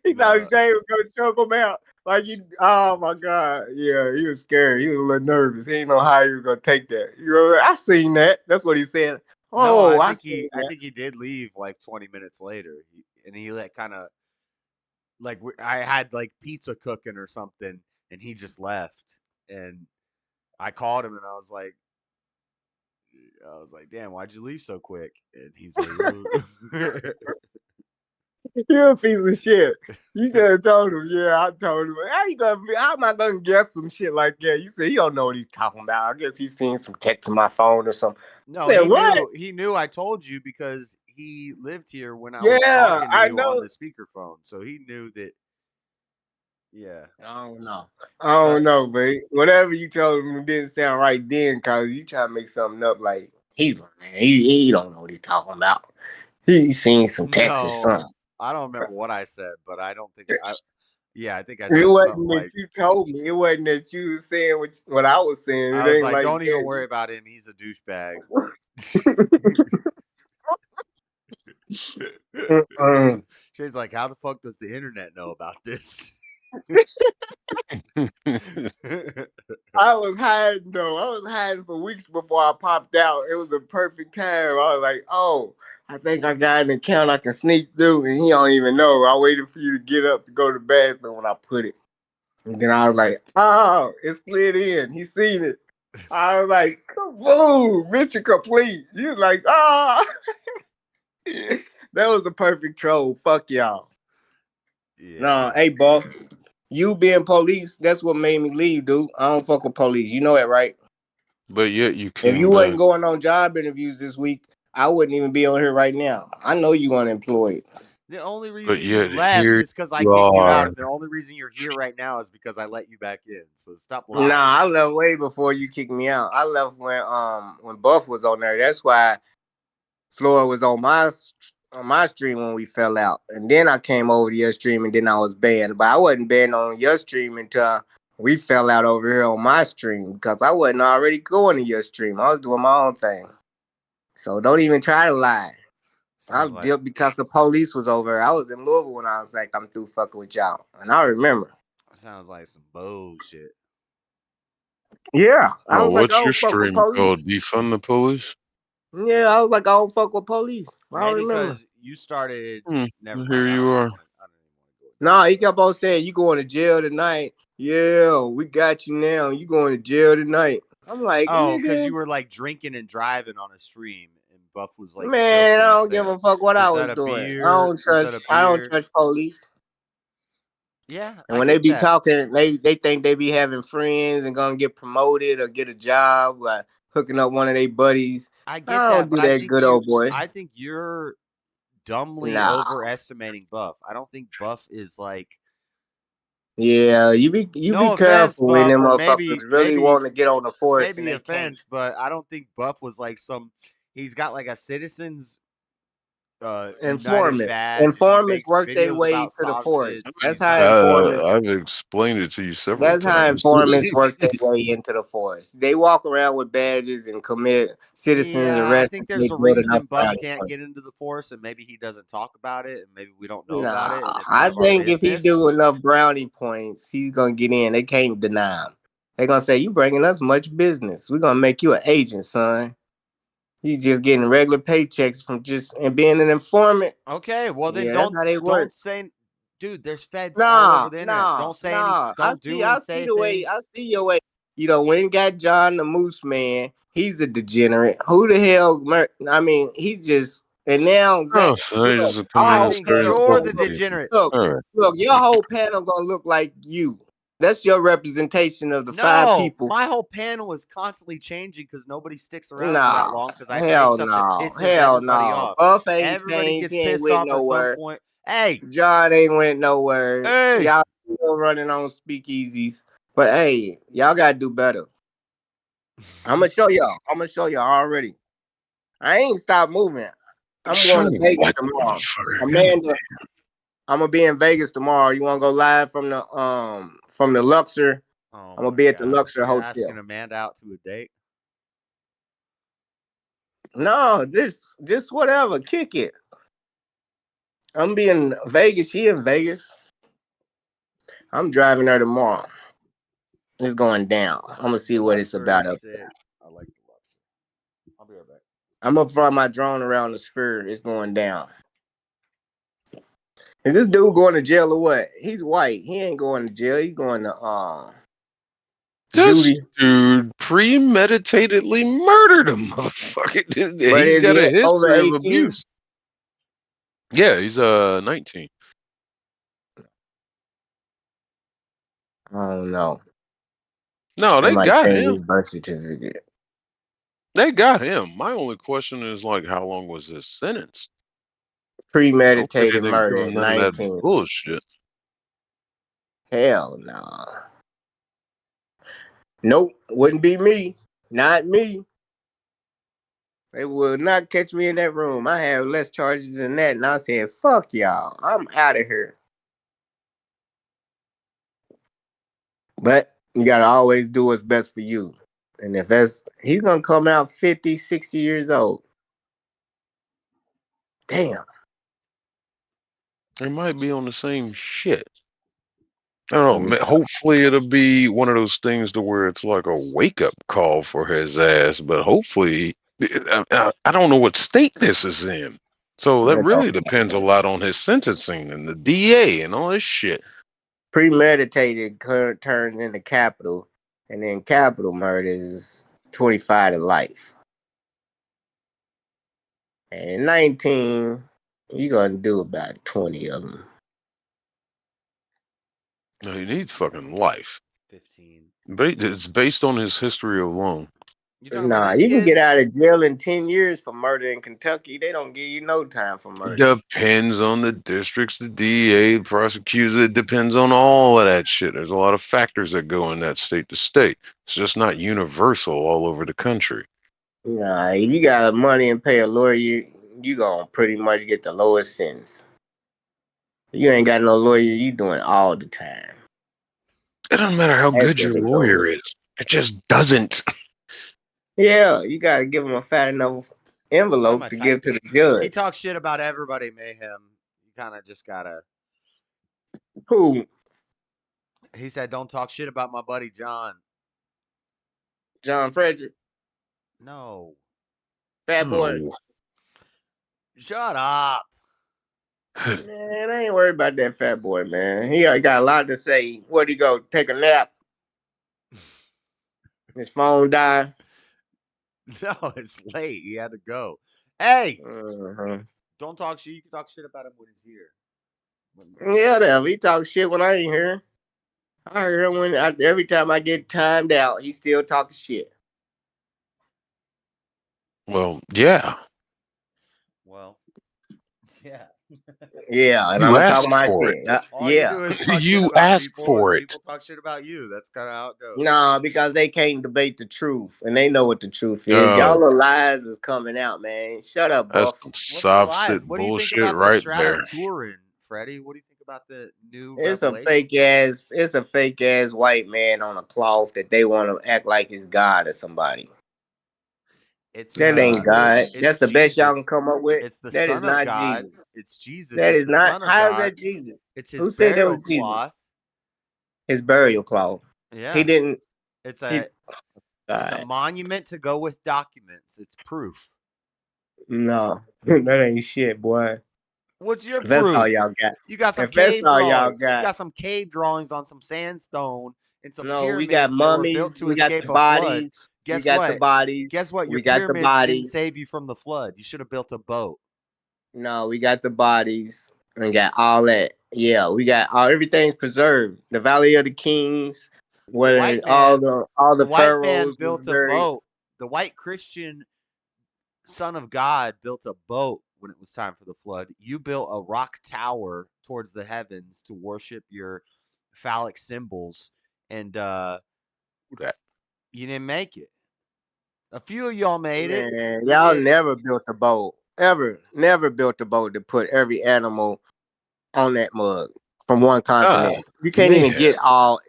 He thought Shane was gonna choke him out. Like oh my God. Yeah, he was scared. He was a little nervous. He didn't know how he was gonna take that. You know, I seen that. That's what he said. Oh, I think he did leave like 20 minutes later. He kind of like I had like pizza cooking or something, and he just left. And I called him, and I was like, "Damn, why'd you leave so quick?" And he's like, You're a piece of shit. You should have told him. Yeah, I told him. How am I gonna guess some shit like that? You said he don't know what he's talking about. I guess he's seen some text on my phone or something. "No, I said, he what? knew. He knew I told you because he lived here when I was Yeah, talking to I you on know. the speakerphone, so he knew that." Yeah. I don't know. I don't know, but whatever you told him didn't sound right then, cause you try to make something up like he don't know what he's talking about. He seen some text or No, something. I don't remember what I said, but I don't think I. Yeah, I think I It said wasn't something that like, you told me. It wasn't that you was saying what I was saying. I It was ain't like, like "Don't even that. worry about him. He's a douchebag." She's like, "How the fuck does the internet know about this?" I was hiding though. I was hiding for weeks before I popped out. It was the perfect time. I was like, oh, I think I got an account I can sneak through, and he don't even know. I waited for you to get up to go to the bathroom when I put it. And then I was like, oh, it slid in. He seen it. I was like, boom, mission complete. You was like, ah. That was the perfect troll. Fuck y'all. Yeah. Nah, hey, boss. You being police, that's what made me leave, dude. I don't fuck with police. You know that, right? But yet you If you came wasn't back. going on job interviews this week, I wouldn't even be on here right now. I know you unemployed. The only But reason you yet left here is because I you kicked you out, are. and the only reason you're here right now is because I let you back in. So stop Nah, lying. I left way before you kicked me out. I left when Buff was on there. That's why Floyd was on my stream when we fell out. And then I came over to your stream and then I was banned. But I wasn't banned on your stream until we fell out over here on my stream because I wasn't already going to your stream. I was doing my own thing. So don't even try to lie. I Sounds like dipped because the police was over. I was in Louisville when I was like, I'm through fucking with y'all. And I remember. sounds like some bullshit. Yeah. I Oh, was like, I what's your don't fuck with stream called? police. Defund the police? Yeah, I was like, I don't fuck with police. I don't Maybe remember. because you started. Never Here mind. I you don't even are. want to. Nah, he kept on saying, you going to jail tonight. Yeah, we got you now. You going to jail tonight. I'm like, Oh, because nigga. you were like drinking and driving on a stream, and Buff was like Man, joking I and don't give saying, a fuck what I "Is was that a doing. beer? Is that a I don't beer?" trust police. Yeah, And I when they get be that. talking, they think they be having friends and gonna get promoted or get a job by hooking up one of their buddies. I get I that, don't but do that, good old boy. I think you're dumbly Nah. overestimating Buff. I don't think Buff is like. Yeah, you be No offense, careful when Buff, them or motherfuckers really want to get on the force and maybe they can't. offense, but I don't think Buff was like some. He's got like a Citizens United Informants. badge, and he Informants makes work their videos way about to the forest. sausage. That's He's how not. informants. I've explained it to you several That's how times. informants work their way into the forest. They walk around with badges and commit citizens Yeah, I arrest think if they there's a build enough reason Buff brownie can't points. get into the force, and maybe he doesn't talk about it, and maybe we don't know about Nah, it, and it's none I of our think if he business. do enough brownie points, he's gonna get in. They can't deny him. They're gonna say, "You bringing us much business. We're gonna make you an agent, son. You just getting regular paychecks from just and being an informant." Okay, well then Yeah, that's how they work. don't say, dude. There's feds all over Nah, the internet. nah, Don't say any. nah. Don't do and I see say the way. I things. see your way. You know, when got John the Moose Man, he's a degenerate. Who the hell? I mean, he just and now Zach. Oh, so he Look, just come I in our and whole think started panel you're gonna the talking to look. you. degenerate. Look, All right. look. Your whole panel gonna look like you. That's your representation of the 5 No, people. my whole panel is constantly changing because nobody sticks around for that Nah, long because I say hell stuff that no, pisses hell everybody no. off. Buff ain't Everybody changed. gets He ain't pissed went off at some nowhere. point. Hey, John ain't went nowhere. hey, Y'all still running on speakeasies. But hey, y'all gotta do better. I'm gonna show y'all. Already. I ain't stopped moving. I'm Show going to me Vegas what, tomorrow. motherfucker? Amanda, I'm gonna be in Vegas tomorrow. You wanna go live from the Luxor? oh I'm gonna my be at the God, Luxor you're asking Hotel. Amanda out to a date? No, just whatever. Kick it. I'm be in Vegas. She in Vegas. I'm driving her tomorrow. It's going down. I'm gonna see what it's Luxor about is up there. sick. I like the Luxor. I'll be right back. I'm gonna fly my drone around the sphere. It's going down. Is this dude going to jail or what? He's white. He ain't going to jail. He's going to This Judy. dude premeditatedly murdered a motherfucker. But He's is got he a over history of 18? abuse. Yeah, he's 19. I don't know. No, They they might got change him. his birth certificate. They got him. My only question is like, how long was his sentence? I don't think Premeditated they didn't give murder him at none of that 19. bullshit. Hell no. Nope, wouldn't be me. Not me. They will not catch me in that room. I have less charges than that. And I said, fuck y'all. I'm out of here. But you gotta always do what's best for you. And if he's gonna come out 50, 60 years old. Damn. They might be on the same shit. I don't know. Hopefully, it'll be one of those things to where it's like a wake up call for his ass. But hopefully, I don't know what state this is in. So that really depends a lot on his sentencing and the DA and all this shit. Premeditated turns into capital, and then capital murder is 25 to life. And 19, you're gonna do about 20 of them. No, he needs fucking life. 15. It's based on his history alone. Nah, you can get out of jail in 10 years for murder in Kentucky. They don't give you no time for murder. Depends on the districts, the DA, the prosecutors. It depends on all of that shit. There's a lot of factors that go in that state to state. It's just not universal all over the country. Nah, if you got money and pay a lawyer, you gonna pretty much get the lowest sentence. You ain't got no lawyer, you doing all the time. It doesn't matter how good your lawyer is. It just doesn't. Yeah, you gotta give him a fat enough envelope to give to the judge. He talks shit about everybody, Mayhem. You kind of just gotta. Who? He said, "Don't talk shit about my buddy John." John Frederick. No. Fat boy. Shut up. Man, I ain't worried about that fat boy, man. He got a lot to say. Where'd he go? Take a nap? His phone died? No, it's late. He had to go. Hey! Uh-huh. Don't talk shit. You can talk shit about him when he's here. Yeah, he talks shit when I ain't here. I hear him every time I get timed out, he still talking shit. Well, yeah. Well, yeah. Yeah, and You I'm asked talking my for shit. it. All you do is talk You shit about asked people, for and it. people talk shit about you. That's kind of how it goes. Nah, because they can't debate the truth, and they know what the truth is. Y'all little lies is coming out, man. Shut up, That's buff. some What's the soft lies? sit What do you think bullshit about the right Stratum there. touring, Freddie? What do you think about the new It's a revelation? it's a fake ass white man on a cloth that they want to act like it's God or somebody. That ain't God. That's the best y'all can come up with. It's the That is Son of not God. Jesus. It's Jesus. That It's is the not. Son of How is God. that Jesus? It's his Who said that burial was Jesus? cloth. His burial cloth. Yeah. He didn't. It's a monument to go with documents. It's proof. No, that ain't shit, boy. What's your If that's proof? all y'all got. You got some If that's cave all y'all drawings. You got. got some cave drawings on some sandstone and some No, we got pyramids that were built mummies. to We got escape the a flood. bodies. Guess We got what? the bodies. Guess what? Your We got the pyramids didn't bodies. save you from the flood. You should have built a boat. No, we got the bodies. We got all that. Yeah, we got everything's preserved. The Valley of the Kings, where all the white man pharaohs was built a buried. boat. The white Christian Son of God built a boat when it was time for the flood. You built a rock tower towards the heavens to worship your phallic symbols, and you didn't make it. A few of y'all made it. Man, y'all never built a boat. Never built a boat to put every animal on that mug from one continent. You can't even get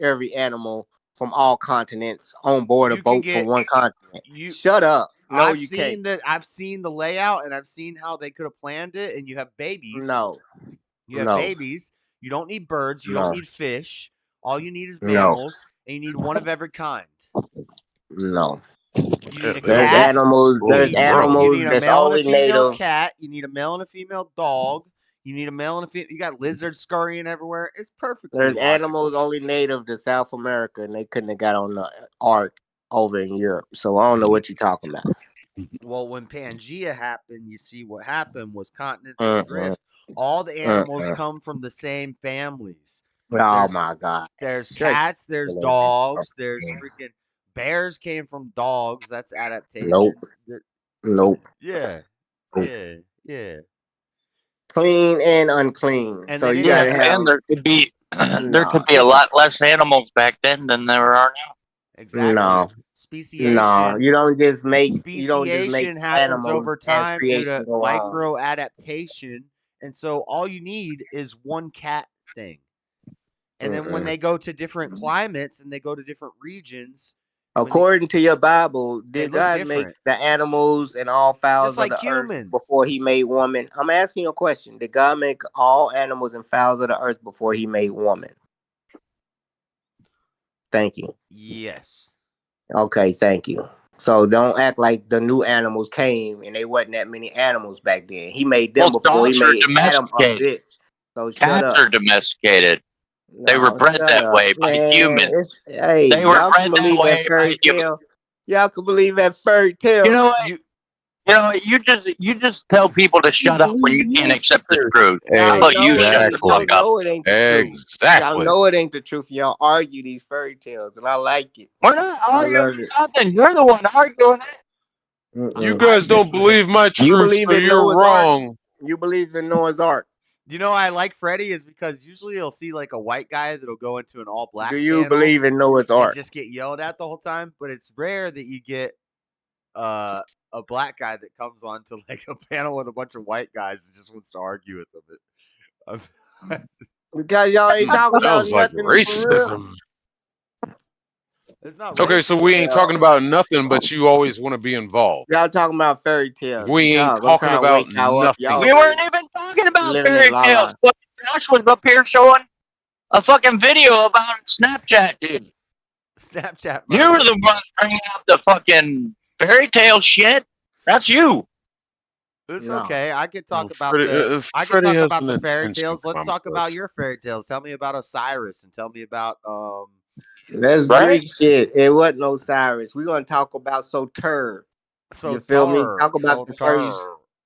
every animal from all continents on board a boat from one continent. Shut up. No, you can't. I've seen the layout, and I've seen how they could have planned it. And you have babies. No. You have babies. You don't need birds. You don't need fish. All you need is mammals, and you need one of every kind. No. You need a there's cat. animals. There's You animals need a that's male and a only female native. cat. You need a male and a female dog. You need a male and a female. You got lizards scurrying everywhere. It's perfectly There's logical. animals only native to South America, and they couldn't have got on the ark over in Europe. So I don't know what you're talking about. Well, when Pangea happened, you see what happened was continental drift. All the animals come from the same families. Oh my God. There's Just cats, there's kill dogs, everything. there's freaking bears came from dogs. That's adaptation. Nope. Nope. Yeah. Yeah. Yeah. Clean and unclean. And so then you it gotta got- have. And there could be a lot less animals back then than there are now. Exactly. No. Speciation. No, you don't just make Speciation happens animals over as time due creation to go on. micro adaptation. And so all you need is one cat thing. And then when they go to different climates and they go to different regions. According to your Bible, They did look God different. make the animals and all fowls Just like of the earth humans. before he made woman? I'm asking you a question. Did God make all animals and fowls of the earth before he made woman? Thank you. Yes. Okay, thank you. So don't act like the new animals came and they wasn't that many animals back then. He made them before he dogs are made Adam a domesticated. bitch. So shut Cats up. are domesticated. They were No, bred shut that up. way by Man, humans. Hey, They were y'all bred can that believe that way by fairy humans. tale. Y'all can believe that fairy tale. You know what? You just tell people to shut up when you can't accept the truth. How about you shut the fuck up? Y'all know it ain't the truth. Y'all know it ain't the truth. Y'all argue these fairy tales, and I like it. We're not I arguing love it. nothing. You're the one arguing it. You guys don't believe my You truth, believe so in you're Noah's wrong. Ark? You believe in Noah's Ark? You know I like Freddy is because usually you'll see like a white guy that'll go into an all black. Do you believe in Noah's and Ark? just get yelled at the whole time? But it's rare that you get a black guy that comes on to like a panel with a bunch of white guys and just wants to argue with them. Because y'all ain't talking about Sounds like nothing for real. racism. It's not Okay, so we ain't racism. talking about nothing, but you always want to be involved. Y'all talking about fairy tales. We ain't I'm talking trying to about wake y'all up. nothing. We weren't even talking about living in fairy la tales. la. But Josh was up here showing a fucking video about Snapchat, dude. Snapchat. You were the one bringing out the fucking fairy tale shit. That's you. It's No. okay. I could talk about Freddie- the I could Freddie talk has about an the fairy attention tales. Let's talk complex. about your fairy tales. Tell me about Osiris and tell me about That's Right? Greek shit. It wasn't no Cyrus. We're gonna talk about Soter. You feel me? Talk about the first.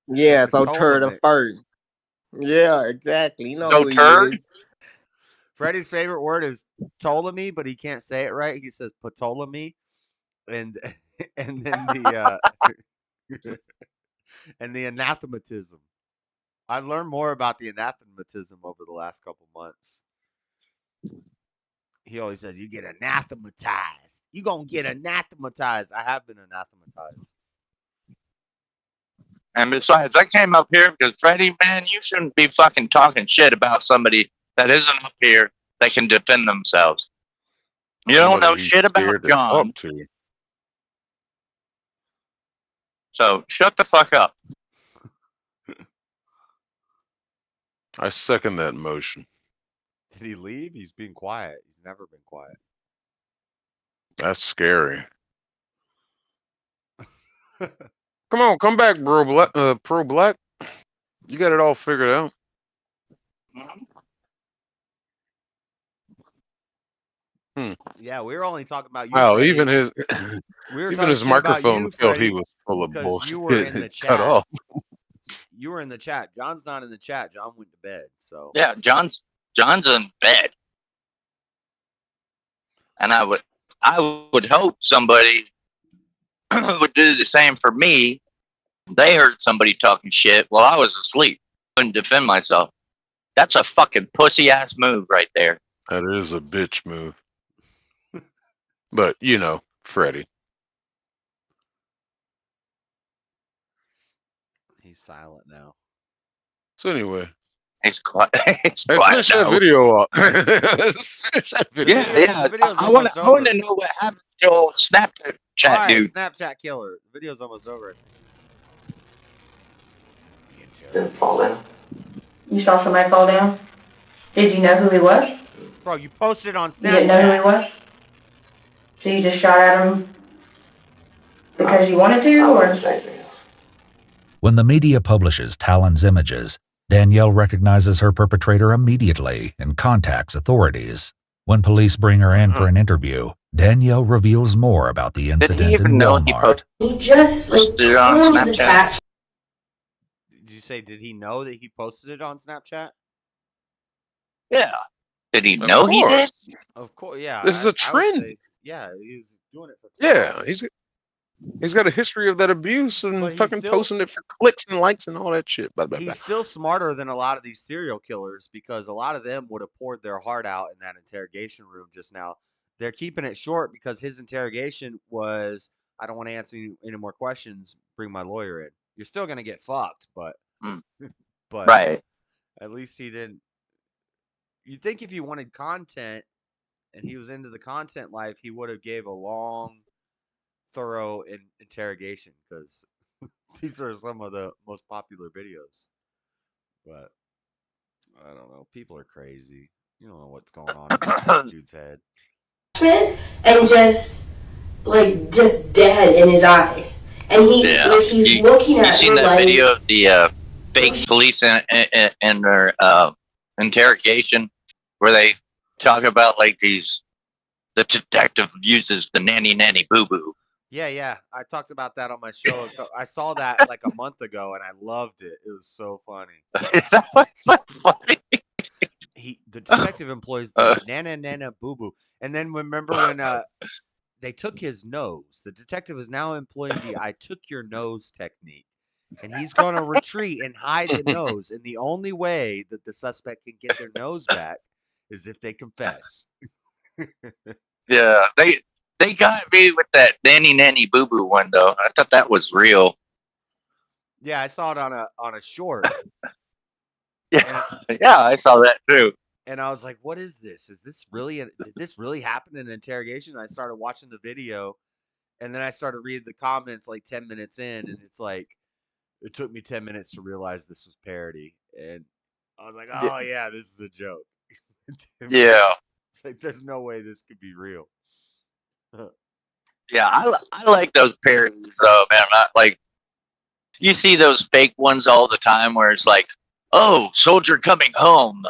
Yeah, Soter the first. Yeah, exactly. You know who he Soter? is. Freddie's favorite word is Ptolemy, but he can't say it right. He says Ptolemy, and then the and the anathematism. I've learned more about the anathematism over the last couple months. He always says, "You get anathematized. You gonna get anathematized." I have been anathematized. And besides, I came up here because Freddie, man, you shouldn't be fucking talking shit about somebody that isn't up here that can defend themselves. You don't know shit about John. So shut the fuck up. I second that motion. Did he leave? He's being quiet. He's never been quiet. That's scary. Come on, come back, bro. Pro Black. You got it all figured out. Yeah, we were only talking about you. Wow, Freddie. even his we were even talking his shit about microphone you, felt he Freddie, was full of because bullshit. you were in the Cut chat. off. You were in the chat. John's not in the chat. John went to bed. So Yeah, John's in bed. And I would hope somebody would do the same for me. They heard somebody talking shit while I was asleep. Couldn't defend myself. That's a fucking pussy ass move right there. That is a bitch move. But you know, Freddie. he's silent now. So anyway. He's quiet. Let's finish that video up. Let's finish that video. Yeah. I want to know what happened to old Snapchat All right, dude. Snapchat killer. The video's almost over. Didn't fall down. You saw somebody fall down? Did you know who he was? Bro, you posted on Snapchat. You didn't know who he was? So you just shot at him because you wanted to, or? When the media publishes Talon's images, Danielle recognizes her perpetrator immediately and contacts authorities. When police bring her in for an interview, Danielle reveals more about the incident in Walmart. He just like Posted it on told the Snapchat? tax. Did you say, did he know that he posted it on Snapchat? Yeah. Did he know he did? Of course, yeah. This is a I would trend. say, yeah, he was doing it for Yeah, he's got a history of that abuse and But he's fucking still- posting it for clicks and likes and all that shit. Blah, blah, blah. He's still smarter than a lot of these serial killers because a lot of them would have poured their heart out in that interrogation room just now. They're keeping it short because his interrogation was, I don't want to answer any more questions. Bring my lawyer in. You're still going to get fucked, but Right. at least he didn't. You'd think if he wanted content and he was into the content life, he would have gave a long, thorough interrogation because these are some of the most popular videos. But I don't know. People are crazy. You don't know what's going on in this dude's head. And just dead in his eyes. And he's looking at You seen her that like, video of the fake police and their interrogation where they talk about like the detective uses the nanny boo boo. Yeah. I talked about that on my show. I saw that like a month ago and I loved it. It was so funny. That was so funny. The detective employs the nana boo boo. And then remember when they took his nose? The detective is now employing the I took your nose technique. And he's going to retreat and hide the nose. And the only way that the suspect can get their nose back is if they confess. Yeah, they got me with that nanny boo boo one though. I thought that was real. Yeah, I saw it on a short. Yeah, I saw that too. And I was like, "What is this? Is this really? Did this really happen in an interrogation?" And I started watching the video, and then I started reading the comments like 10 minutes in, and it's like, it took me 10 minutes to realize this was parody, and I was like, "Oh yeah, this is a joke." Yeah. It's like there's no way this could be real. Yeah, I like those parodies though, man. Like, you see those fake ones all the time where it's like, oh, soldier coming home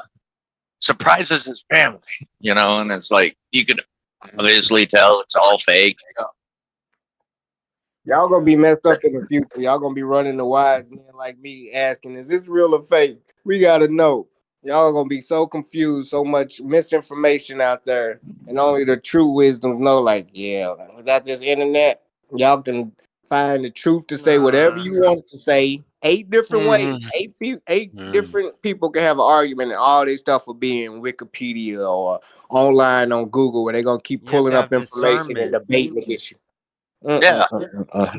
surprises his family, and it's like you can obviously tell it's all fake. Y'all gonna be messed up in the future. Y'all gonna be running the wise men like me asking, is this real or fake? We gotta know. Y'all gonna be so confused, so much misinformation out there, and only the true wisdoms know, like, yeah, without this internet, y'all can find the truth to say whatever you want to say. 8 different ways. 8 different people can have an argument, and all this stuff will be in Wikipedia or online on Google, where they're gonna keep pulling up information and debating against you. Yeah.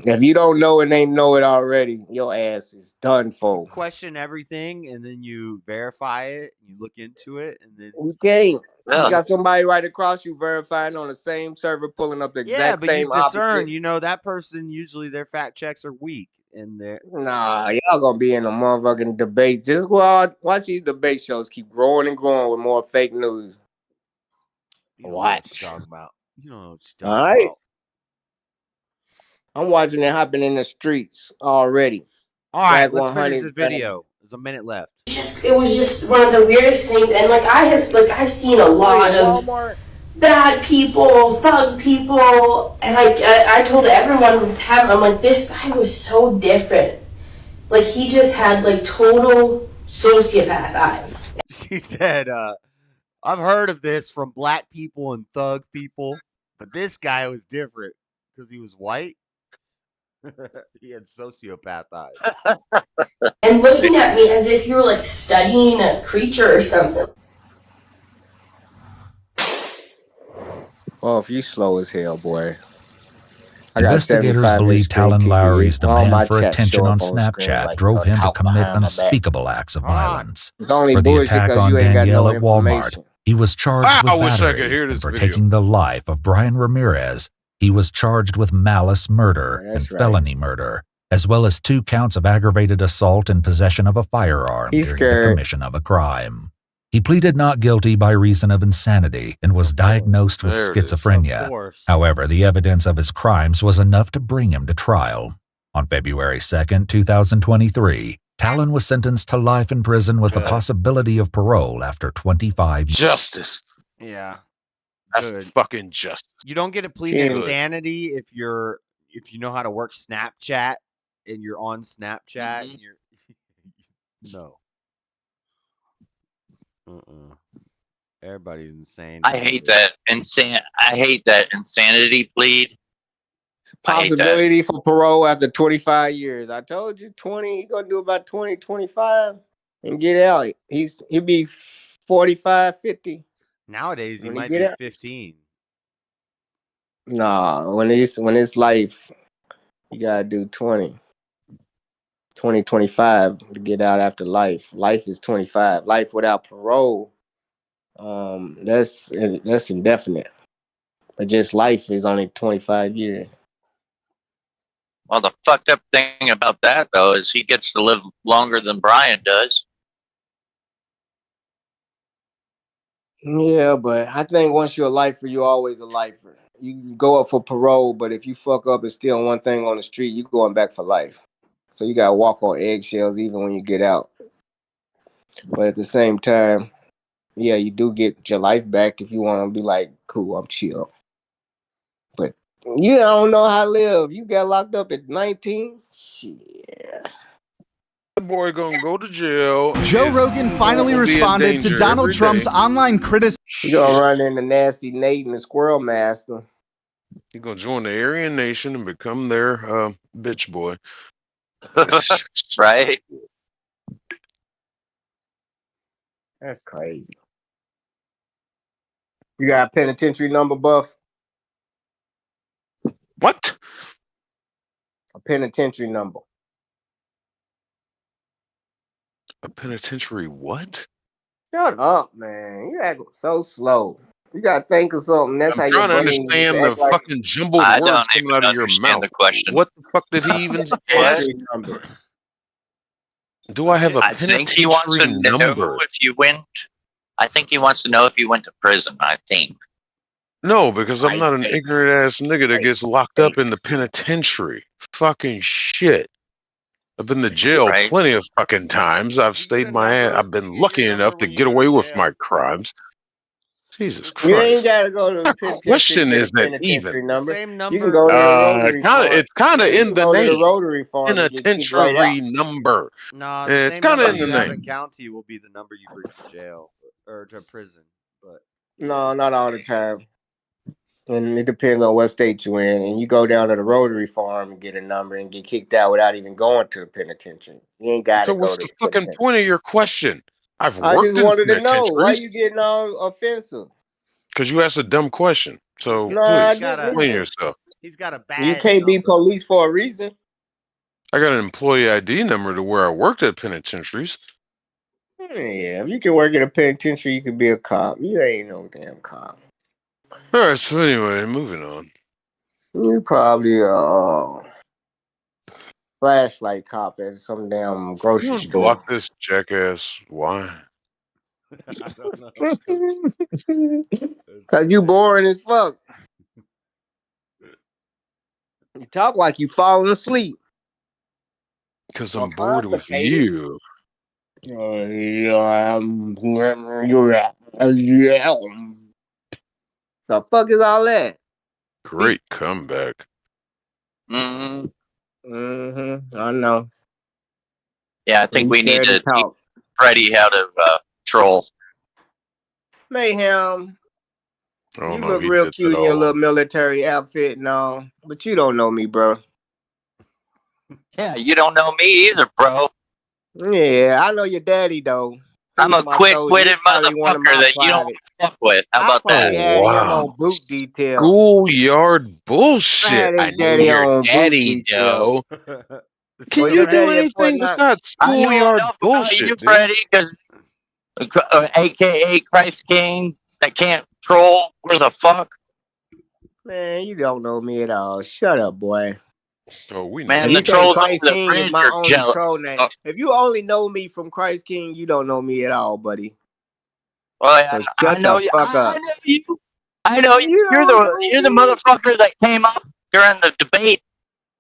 If you don't know and they know it already, your ass is done for. Question everything, and then you verify it. You look into it, and then You can't. You got somebody right across you verifying on the same server, pulling up the exact same you discern. opposite. You know that person. Usually, their fact checks are weak, and they're Nah, y'all gonna be in a motherfucking debate. Just go out, watch these debate shows keep growing and growing with more fake news. you don't know what you're talking about. You don't know what you're All talking right. about. I'm watching it happen in the streets already. All right, Black let's finish 100 the video. There's a minute left. it was just one of the weirdest things. And like I've seen a lot of bad people, thug people, and I told everyone who was having, I'm like, this guy was so different. Like he just had like total sociopath eyes. She said, I've heard of this from black people and thug people, but this guy was different because he was white. He had sociopath eyes. And looking at me as if you were like studying a creature or something. Oh, if you slow as hell, boy. Investigators believe Talon Lowry's All my demand for chats attention show on up on screen, Snapchat like, drove him to talk commit behind my back. unspeakable acts of violence. It's only For the bullshit attack 'cause on you ain't got Danielle no at Walmart, information. he was charged with I wish I could battery hear and this for video. taking the life of Brian Ramirez. He was charged with malice murder and That's right. felony murder, as well as 2 counts of aggravated assault and possession of a firearm He's during the scared. commission of a crime. He pleaded not guilty by reason of insanity and was diagnosed with There it is. schizophrenia. Of course. However, the evidence of his crimes was enough to bring him to trial. On February 2nd, 2023, Talon was sentenced to life in prison with the possibility of parole after 25 years. Justice. Yeah. That's Good. fucking justice. You don't get to plead Good. insanity if you know how to work Snapchat and you're on Snapchat and you're no. Everybody's insane. I hate that insanity plead. It's a possibility for parole after 25 years. I told you 20, he's gonna do about 20, 25 and get out. He'll be 45, 50. Nowadays he When he might get be out. 15. Nah, when it's life, you gotta do 20, 25 to get out after life. Life is 25. Life without parole, that's indefinite. But just life is only 25 years. Well, the fucked up thing about that, though, is he gets to live longer than Brian does. Yeah, but I think once you're a lifer, you're always a lifer. You can go up for parole, but if you fuck up and steal one thing on the street, you're going back for life. So you gotta walk on eggshells even when you get out. But at the same time, yeah, you do get your life back if you want to be like, cool, I'm chill. But you don't know how to live. You got locked up at 19? Shit. The boy gonna go to jail. Joe Rogan finally responded to Donald Trump's online criticism. You gonna run into Nasty Nate and the Squirrel Master. You gonna join the Aryan Nation and become their bitch boy. Right? That's crazy. You got a penitentiary number, Buff? What? A penitentiary number. A penitentiary what? Shut up, man. You act so slow. You gotta think of something. That's I'm how trying to understand the fucking jumbled words coming out of your mouth. The question. What the fuck did he even ask? Do I have a I think he wants to penitentiary know number? if you went. I think he wants to know if you went to prison. I think. No, because I'm not an ignorant ass nigga that gets locked up in the penitentiary. Fucking shit. I've been to jail plenty of fucking times. I've stayed my ass. I've been lucky enough to get away with my crimes. Jesus Christ. You ain't gotta go to the penitentiary. Question is that penitentiary even? number. Same number. You can go to the Rotary farm. It's kind of in the go to name. the Rotary farm and get kicked Penitentiary right out. number. No, the It's same kind of number in you the have name. in county will be the number you bring to jail or to prison. But No, not all the time. And it depends on what state you're in. And you go down to the Rotary farm and get a number and get kicked out without even going to the penitentiary. You ain't got to So go what's to the the fucking penitentiary. point of your question? I've I worked just in wanted to know. Why penitentiaries you getting all offensive? because you asked a dumb question. So No, I please didn't explain either. yourself. he's got a badge. You can't be number. police for a reason. I got an employee ID number to where I worked at penitentiaries. Yeah, if you can work at a penitentiary, you could be a cop. You ain't no damn cop. All right. So anyway, moving on. You probably a flashlight cop at some damn grocery You store. block this jackass. Why? I don't know. Cause you boring as fuck. You talk like you falling asleep. Because Or I'm bored with constipated. you. Yeah. The fuck is all that? Great comeback. Mm-hmm. I know. Yeah, I think You we need scared to teach talk. Freddie how to troll. Mayhem. I don't You know. look He real did cute it in your all. little military outfit and all, but you don't know me, bro. Yeah, you don't know me either, bro. Yeah, I know your daddy though. I'm a My quick-witted soldier, probably one of motherfucker my that you don't privates. fuck with. How I about that? probably had him on boot detail. Schoolyard bullshit. I had his I know daddy your on boot daddy, detail. though. Can Well, you your do daddy anything putting out. besides I know schoolyard enough about bullshit, you, dude? Freddie, because AKA Christ King that can't troll. Where the fuck? Man, you don't know me at all. Shut up, boy. Oh, we know. Man, And the you think trolls Christ over the King is fridge my are only jealous. troll name? If you only know me from Christ King, you don't know me at all, buddy. Well, So I shut know the you. fuck up. I know you. I know you. You You're don't know the me. motherfucker that came up during the debate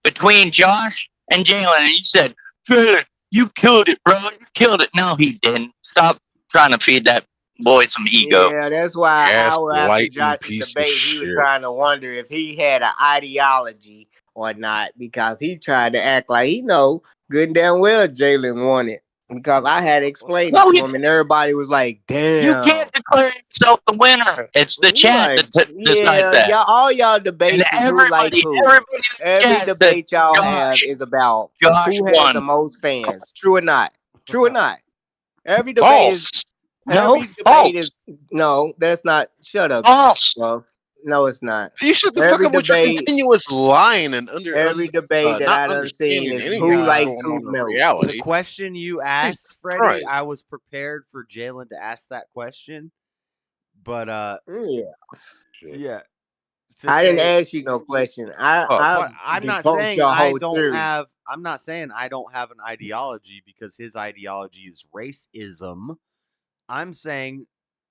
between Josh and Jalen, and you said, You killed it, bro. You killed it. No, he didn't. Stop trying to feed that boy some ego. Yeah, that's why an hour after Gaslighting Josh's piece of debate, he was shit. trying to wonder if he had an ideology or not because he tried to act like he know good and damn well Jalen won it because I had explained it No, to him and everybody was like, you "Damn." can't declare yourself the winner. It's the chat Like, that decides that. y'all, all y'all And debates is who like everybody who. in the Every chat said debate y'all have Josh. is about Josh who has the won. most fans. True or not? True or not? Every debate False. is No, every debate false. is no. That's not. Shut up. False. Well, no, it's not. You shut the fuck Every up with your debate, continuous lying and every debate that not I done seen understanding is anything who that's likes going who on in most. The reality. question you asked, Jesus Freddie, Christ. I was prepared for Jalen to ask that question, but Yeah. yeah. I didn't ask you no question. I But I'm not debunked saying your I whole don't theory. have. I'm not saying I don't have an ideology because his ideology is racism. I'm saying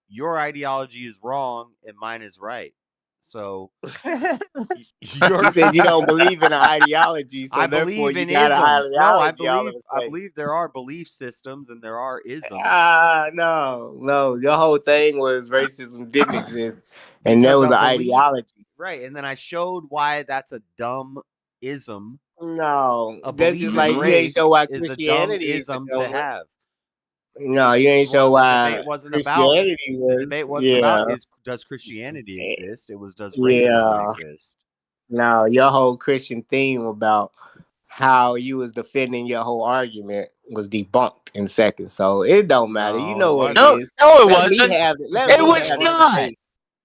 your ideology is wrong and mine is right. So You said you don't believe in an ideology, so I therefore believe you in got an isms. No, ideology all of a I sudden. believe there are belief systems and there are isms. No. Your whole thing was racism didn't exist, and that Because was a an belief, ideology. right? And then I showed why that's a dumb ism. No, A that's belief just in like you ain't show race why is a dumb Christianity is a ism to dumb one. have. No, you ain't show Well, the why debate wasn't about Christianity the was. debate wasn't Yeah, about does Christianity exist? It was does racism yeah. exist? No, your whole Christian theme about how you was defending your whole argument was debunked in seconds. So it don't matter. You No, it know what it No, wasn't. is. no, it Let me wasn't. have it. Let It me was have the not. debate.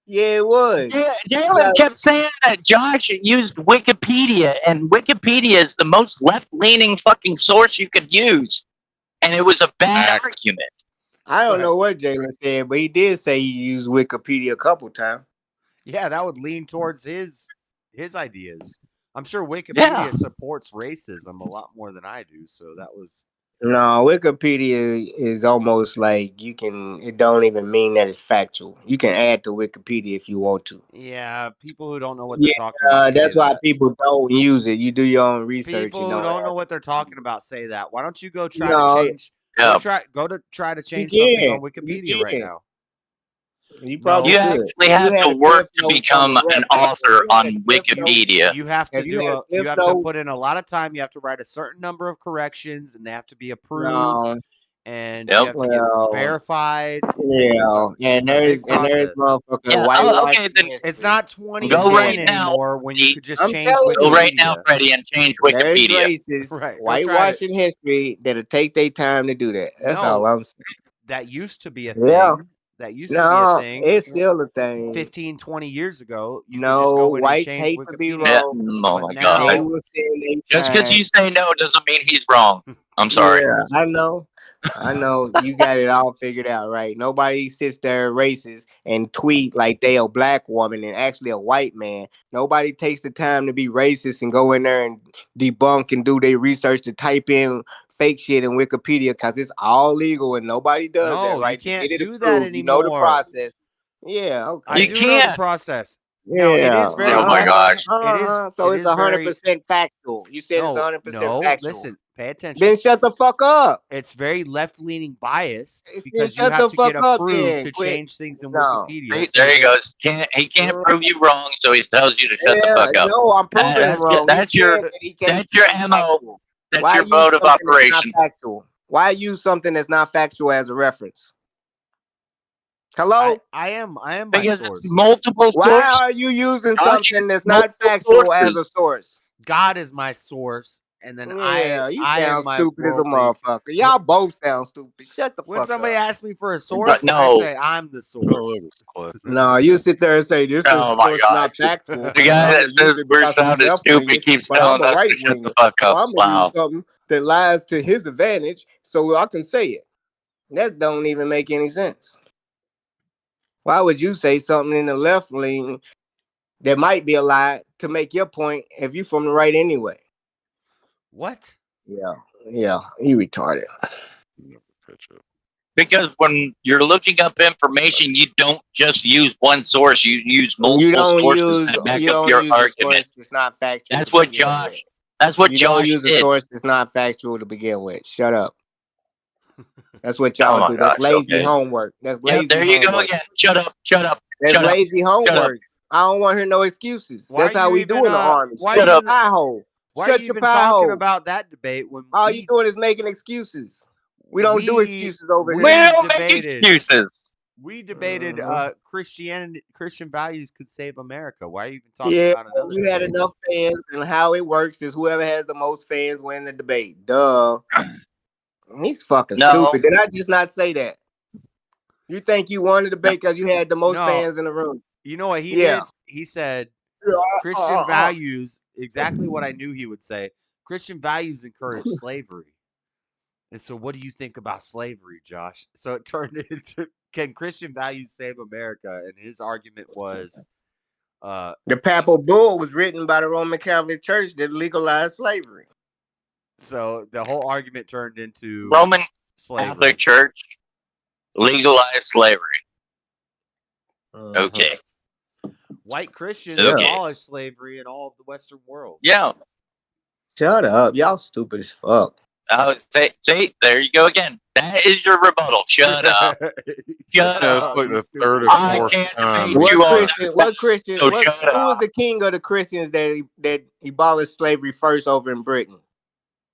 Yeah, it was. Jalen kept saying that Josh used Wikipedia, and Wikipedia is the most left-leaning fucking source you could use, and it was a bad argument. I don't Right. know what Jalen said, but he did say he used Wikipedia a couple times. Yeah, that would lean towards his ideas. I'm sure Wikipedia supports racism a lot more than I do, so that was No, Wikipedia is almost like it don't even mean that it's factual. You can add to Wikipedia if you want to. yeah, people who don't know what they're talking about say That's why that. people don't use it. You do your own research People and who don't don't know ask. what they're talking about say that. Why don't you go try to No, change Yeah. go to try to you change something on can. You Wikipedia right can. now? You No. probably You could. actually If you have had to a work cliff to notes on become the an reference, author if you had a on cliff note, Wikipedia. You have to if you had a you cliff have to note, put in a lot of time. You have to write a certain number of corrections and they have to be approved no. and Yep. you have to get Well, verified. yeah, It's a big process. motherfucking Yeah. whitewashing Okay. Then history. It's not I'm 2010 go right saying. now, anymore when you Freddie. could just I'm change telling Go you. right now, Wikipedia. Freddie, and change There's Wikipedia. racists Right. Go try to whitewashing history that'll take their time to do that. That's all No, I'm saying. that used to be a Yeah. thing. That used to be a No, thing it's still a thing. 15, 20 years ago. You could No, just go in and whites change hate to be Wikipedia. Yeah. wrong. Oh But my They God. now, will send their Just because time. you say no doesn't mean he's wrong. I'm sorry. Yeah, I know. You got it all figured out, right? Nobody sits there racist and tweet like they a black woman and actually a white man. Nobody takes the time to be racist and go in there and debunk and do their research to type in fake shit in Wikipedia because it's all legal and nobody does that, no, you right? To can't get it do that approved, you know the anymore. process. Yeah, okay. I You do know the can't. process. No, it Yeah. is very Oh my gosh. So it it's is very 100% factual. You said it's 100% factual. listen, pay attention. Then shut the fuck up. It's very left-leaning biased Then because you shut have the to fuck get up approved then. to Quit. change things in No. Wikipedia. See, So there he goes. He can't prove you wrong, so he tells you to shut the fuck up. No, I'm proving him wrong. That's He your said that he can't that's your be MO. factual. That's Why your use mode of something that's operation. not factual? Why use something that's not factual as a reference? Hello? I am my Because source. it's multiple Why sources. are you using Josh, something it's that's not multiple factual as a sources. source? God is my source, and then Yeah, you I am sound my stupid as a worldly. motherfucker. Y'all both sound stupid. Shut the When fuck somebody up. asks me for a source, I No. say I'm the source. No, you sit there and say this Oh is my source gosh. not factual. The guy I'm that gonna says use it we're because it's sounding left stupid winging, keeps but I'm telling a us to right shut the winger. fuck So up. I'm gonna use Wow. something that lies to his advantage so I can say it. That don't even make any sense. Why would you say something in the left lane that might be a lie to make your point if you from the right anyway? What? Yeah, he retarded. Because when you're looking up information, you don't just use one source. You use You multiple don't sources use to back you up don't your use a argument. source that's not factual. That's what Yeah. Josh. That's what You don't Josh use a did. source that's not factual to begin with. Shut up. That's what Oh y'all my do. That's gosh. lazy Okay. homework. That's Yeah, lazy there you go homework. again. Shut up. Shut up. That's Shut up. lazy Shut up. homework. I don't want to hear no excuses. Why That's are how you we even do in the army. why Shut are your you pie hole. why are you Shut your even pie talking hole. about that debate when All you doing is making excuses. We don't do excuses over We here. don't make excuses. We debated Christian values could save America. Why are you even talking Yeah, about another you had debate? enough fans, and how it works is whoever has the most fans win the debate. Duh. He's fucking No. stupid. Did I just not say that? You think you won the debate because you had the most No. fans in the room? You know what he Yeah. did? He said Christian values, exactly what I knew he would say. Christian values encourage slavery. And so what do you think about slavery, Josh? So it turned into, can Christian values save America? And his argument was the Papal Bull was written by the Roman Catholic Church that legalized slavery. So the whole argument turned into Roman slavery. Catholic Church legalized slavery. Okay. White Christians Okay. abolished slavery in all of the Western world. Yeah. Shut up. Y'all stupid as fuck. See, there you go again. That is your rebuttal. Shut up. Shut That's up. like the third or I fourth can't time. debate you on that. So Who shut was up. the king of the Christians that abolished slavery first over in Britain?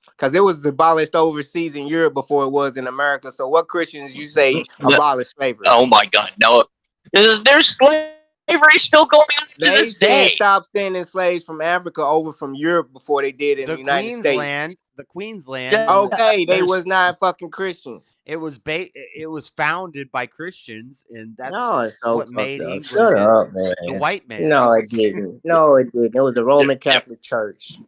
Because it was abolished overseas in Europe before it was in America. So what Christians you say abolished slavery? Oh my God, no. There's slavery still going on to They this said day. stop sending slaves from Africa over from Europe before they did in the United States. The Queensland. Okay, they was not fucking Christian. It was founded by Christians, and that's No, it's so what fucked made up. England Shut up, man. the white man. No, it didn't. No, it didn't. It was the Roman Catholic Church.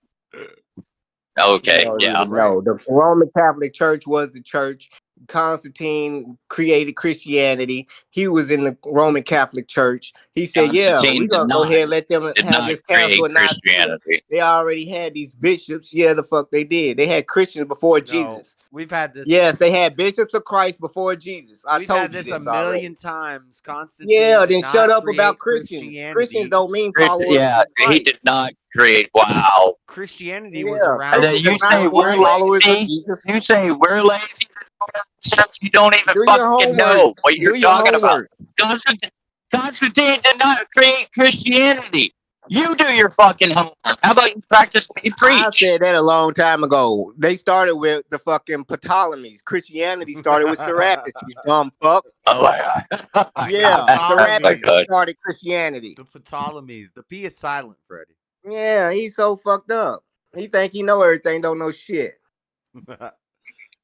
Okay, yeah. No, the Roman Catholic Church was the church. Constantine created Christianity. He was in the Roman Catholic Church. He said, "Yeah, we're gonna go ahead and let them have this council of Nicaea." They already had these bishops. Yeah, the fuck they did. They had Christians before Jesus. We've had this. Yes, they had bishops of Christ before Jesus. I We've told had you this this a million already. times. Constantine Yeah, did then not shut up create about Christians. Christianity. Christians don't mean followers Yeah, of Christ. he did not create. Wow. Christianity was Yeah, around. And then you say we're lazy. You say we're lazy. You don't even Do your fucking know homework. what you're Do your talking about. homework. Constantine did not create Christianity. You do your fucking homework. How about you practice what you preach? I said that a long time ago. They started with the fucking Ptolemies. Christianity started with Serapis, you dumb fuck. Oh my God. Yeah, Serapis God. started Christianity. The Ptolemies. The P is silent, Freddie. Yeah, he's so fucked up. He think he know everything, don't know shit.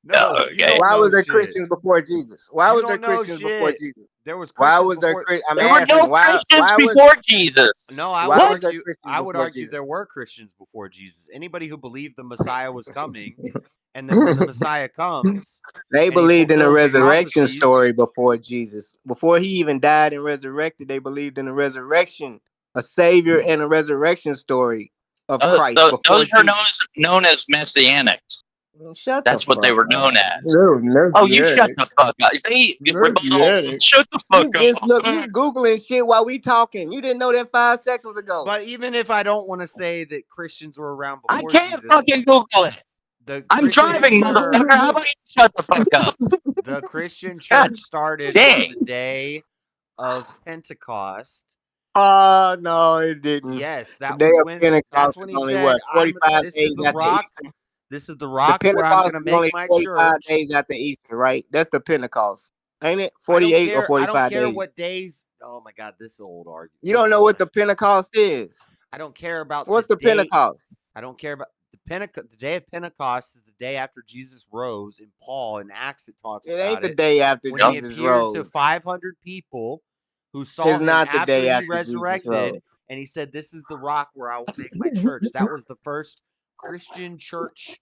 No, you don't Why know was there shit. Christians before Jesus? Why You was there don't know Christians before shit. Jesus? There was Why Christians was there? before. I'm There were asking, no why Christians was before Jesus. No, I Why would was there argue. Christians I would before argue Jesus? there were Christians before Jesus. Anybody who believed the Messiah was coming, and then when the Messiah comes, They and he believed in the fulfills the resurrection prophecies- story before Jesus. Before he even died and resurrected, they believed in the resurrection, a savior and a resurrection story of Christ. Before Those are Jesus. known as messianics. Shut That's the what they fuck were up. known as. No, Oh, you shut the fuck up. See, Messianic. shut the You fuck just up. look, you Googling shit while we talking. You didn't know that 5 seconds ago. But even if I don't want to say that Christians were around I before can't Jesus, fucking Google it. I'm driving, motherfucker. How about you shut the fuck up? The Christian church started dang. on the day of Pentecost. No, it didn't. Yes, The that day was of when. Pentecost That's when is he only said, what, 45 "This days is the after rock. Easter. This is the The rock where I'm Pentecost going to is only make my 45 church." days after Easter, right? That's the Pentecost, ain't it? I don't 48 care. or 45 I don't care days. what days. Oh my God, this old argument. You don't know what the Pentecost is. I don't care about What's the date. Pentecost? I don't care about the Pentecost. The day of Pentecost is the day after Jesus rose. In Paul in Acts, it talks It about ain't the day after when Jesus he appeared to rose. 500 people who saw It's him not the after day he after Jesus resurrected, rose. and he said, "This is the rock where I will make my church." That was the first Christian church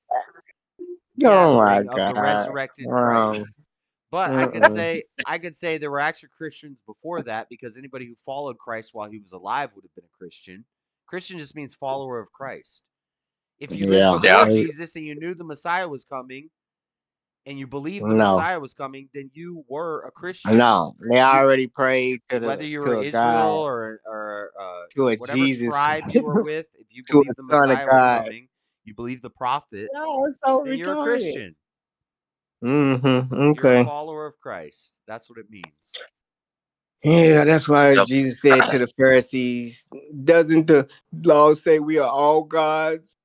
Oh my gathering of the God. resurrected Christ. But I could say there were actually Christians before that, because anybody who followed Christ while he was alive would have been a Christian. Christian just means follower of Christ. If you lived before Jesus and you knew the Messiah was coming, and you believed the Messiah was coming, then you were a Christian. No, they already prayed to the Whether you to were a Israel God, or to a whatever Jesus, tribe you were with, if you to a believed the Son of Messiah was God. coming, you believe the prophets, No, it's so then you're a retarded. Christian. Mm-hmm. You're a Okay. follower of Christ. That's what it means. Yeah, that's why Yep. Jesus said to the Pharisees, doesn't the law say we are all gods?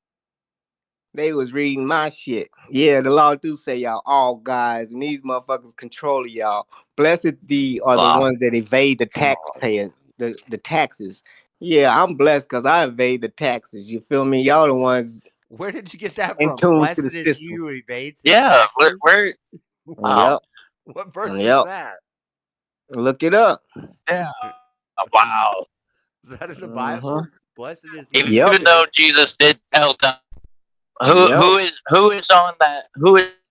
They was reading my shit. Yeah, the law do say y'all all guys, and these motherfuckers control y'all. Blessed are the Wow. ones that evade the taxpayer, the taxes. Yeah, I'm blessed because I evade the taxes. You feel me? Y'all the ones Where did you get that in from? tune to the Blessed is he system. who evades his Yeah. taxes. Where? Wow. Yep. What verse is Yep. that? Look it up. Yeah. Wow. Is that in the Uh-huh. Bible? Blessed is he who Yep. Even though evades. Jesus did tell them Yep. who is on that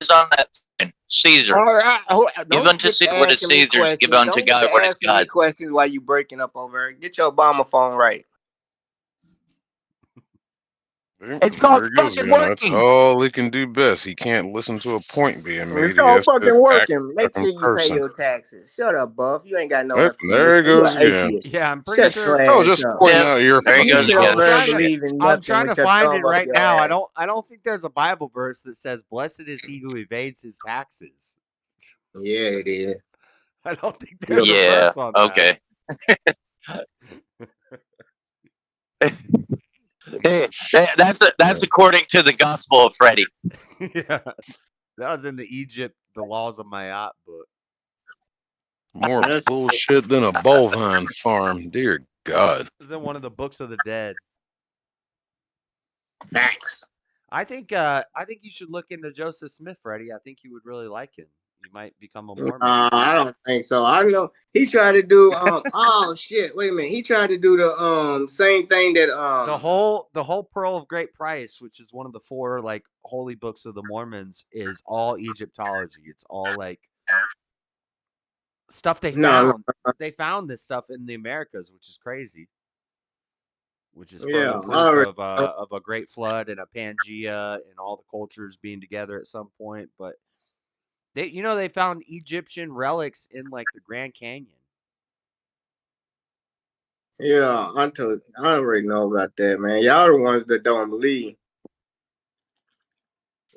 sign? Caesar. All right. Give Don't unto get to Caesar what is asking me Caesar's. Give questions. unto Don't get God to what is asking me God's. questions while you breaking up over there. Get your Obama phone right. It's called There it goes fucking again. That's working. all he can do best. He can't listen to a point being made. It's He all has to fucking act working. like Make a sure you pay person. your taxes. Shut up, Buff. You ain't got no Yep, there information. it You're goes an again. atheist. Yeah, I'm pretty Shut sure. your I was ass just up. pointing Yep. out your There you You go. fucking sit over Yes. there I'm and bullshit. trying to. believe in I'm nothing trying with to your find thumb it up right your now. ass. I don't think there's a Bible verse that says, "Blessed is he who evades his taxes." Yeah, it is. I don't think Look, there's a Yeah. verse on that. Okay. That's according to the Gospel of Freddie. Yeah, that was in the Egypt, the laws of Mayat book. More bullshit than a bovine farm. Dear God. It was in one of the books of the dead. Facts. I think you should look into Joseph Smith, Freddie. I think you would really like him. You might become a Mormon. I don't think so. I know he tried to do oh shit, wait a minute. He tried to do the same thing that the whole Pearl of Great Price, which is one of the 4 like holy books of the Mormons, is all Egyptology. It's all like stuff they found. They found this stuff in the Americas, which is crazy. Which is further proof of a great flood and a Pangea and all the cultures being together at some point. But they found Egyptian relics in like the Grand Canyon. Yeah, I already know about that, man. Y'all the ones that don't believe.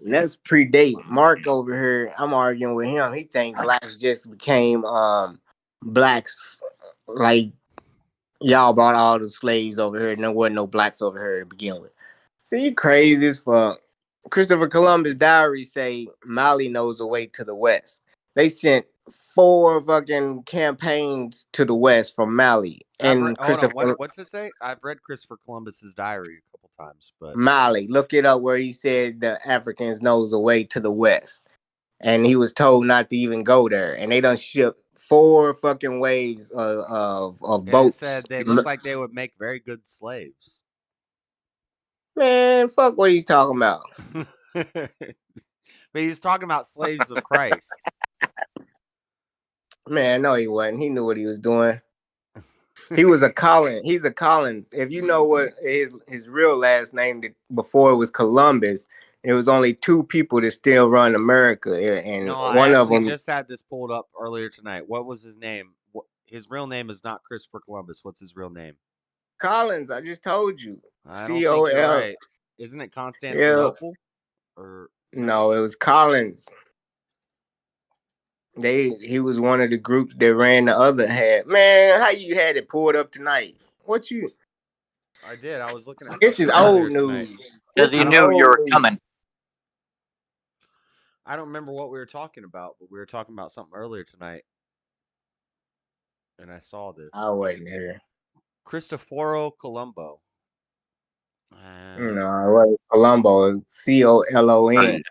And that's predate. Mark over here, I'm arguing with him. He think blacks just became blacks like y'all brought all the slaves over here and there wasn't no blacks over here to begin with. See, you crazy as fuck. Christopher Columbus' diary say Mali knows the way to the west. They sent 4 fucking campaigns to the west from Mali. And Hold on, Christopher what's this say? I've read Christopher Columbus's diary a couple times, but Mali, look it up where he said the Africans knows the way to the west. And he was told not to even go there. And they done shipped 4 fucking waves of and it boats. said they look like they would make very good slaves. Man, fuck what he's talking about. But he's talking about slaves of Christ. Man, no, he wasn't. He knew what he was doing. He was a Collins. He's a Collins. If you know what his real last name before it was Columbus, it was only 2 people that still run America, and No, I one of actually them just had this pulled up earlier tonight. What was his name? His real name is not Christopher Columbus. What's his real name? Collins. I just told you. I don't think you're right. Isn't it Constantinople? Yeah. Or no, it was Collins. He was one of the groups that ran the other half. Man, how you had it pulled up tonight? What you? I did. I was looking at This is something old earlier tonight. news. Because he knew you were coming. I don't remember what we were talking about, but we were talking about something earlier tonight. And I saw this. I wasn't here. Cristoforo Colombo. No, it wasn't Colombo. Colon.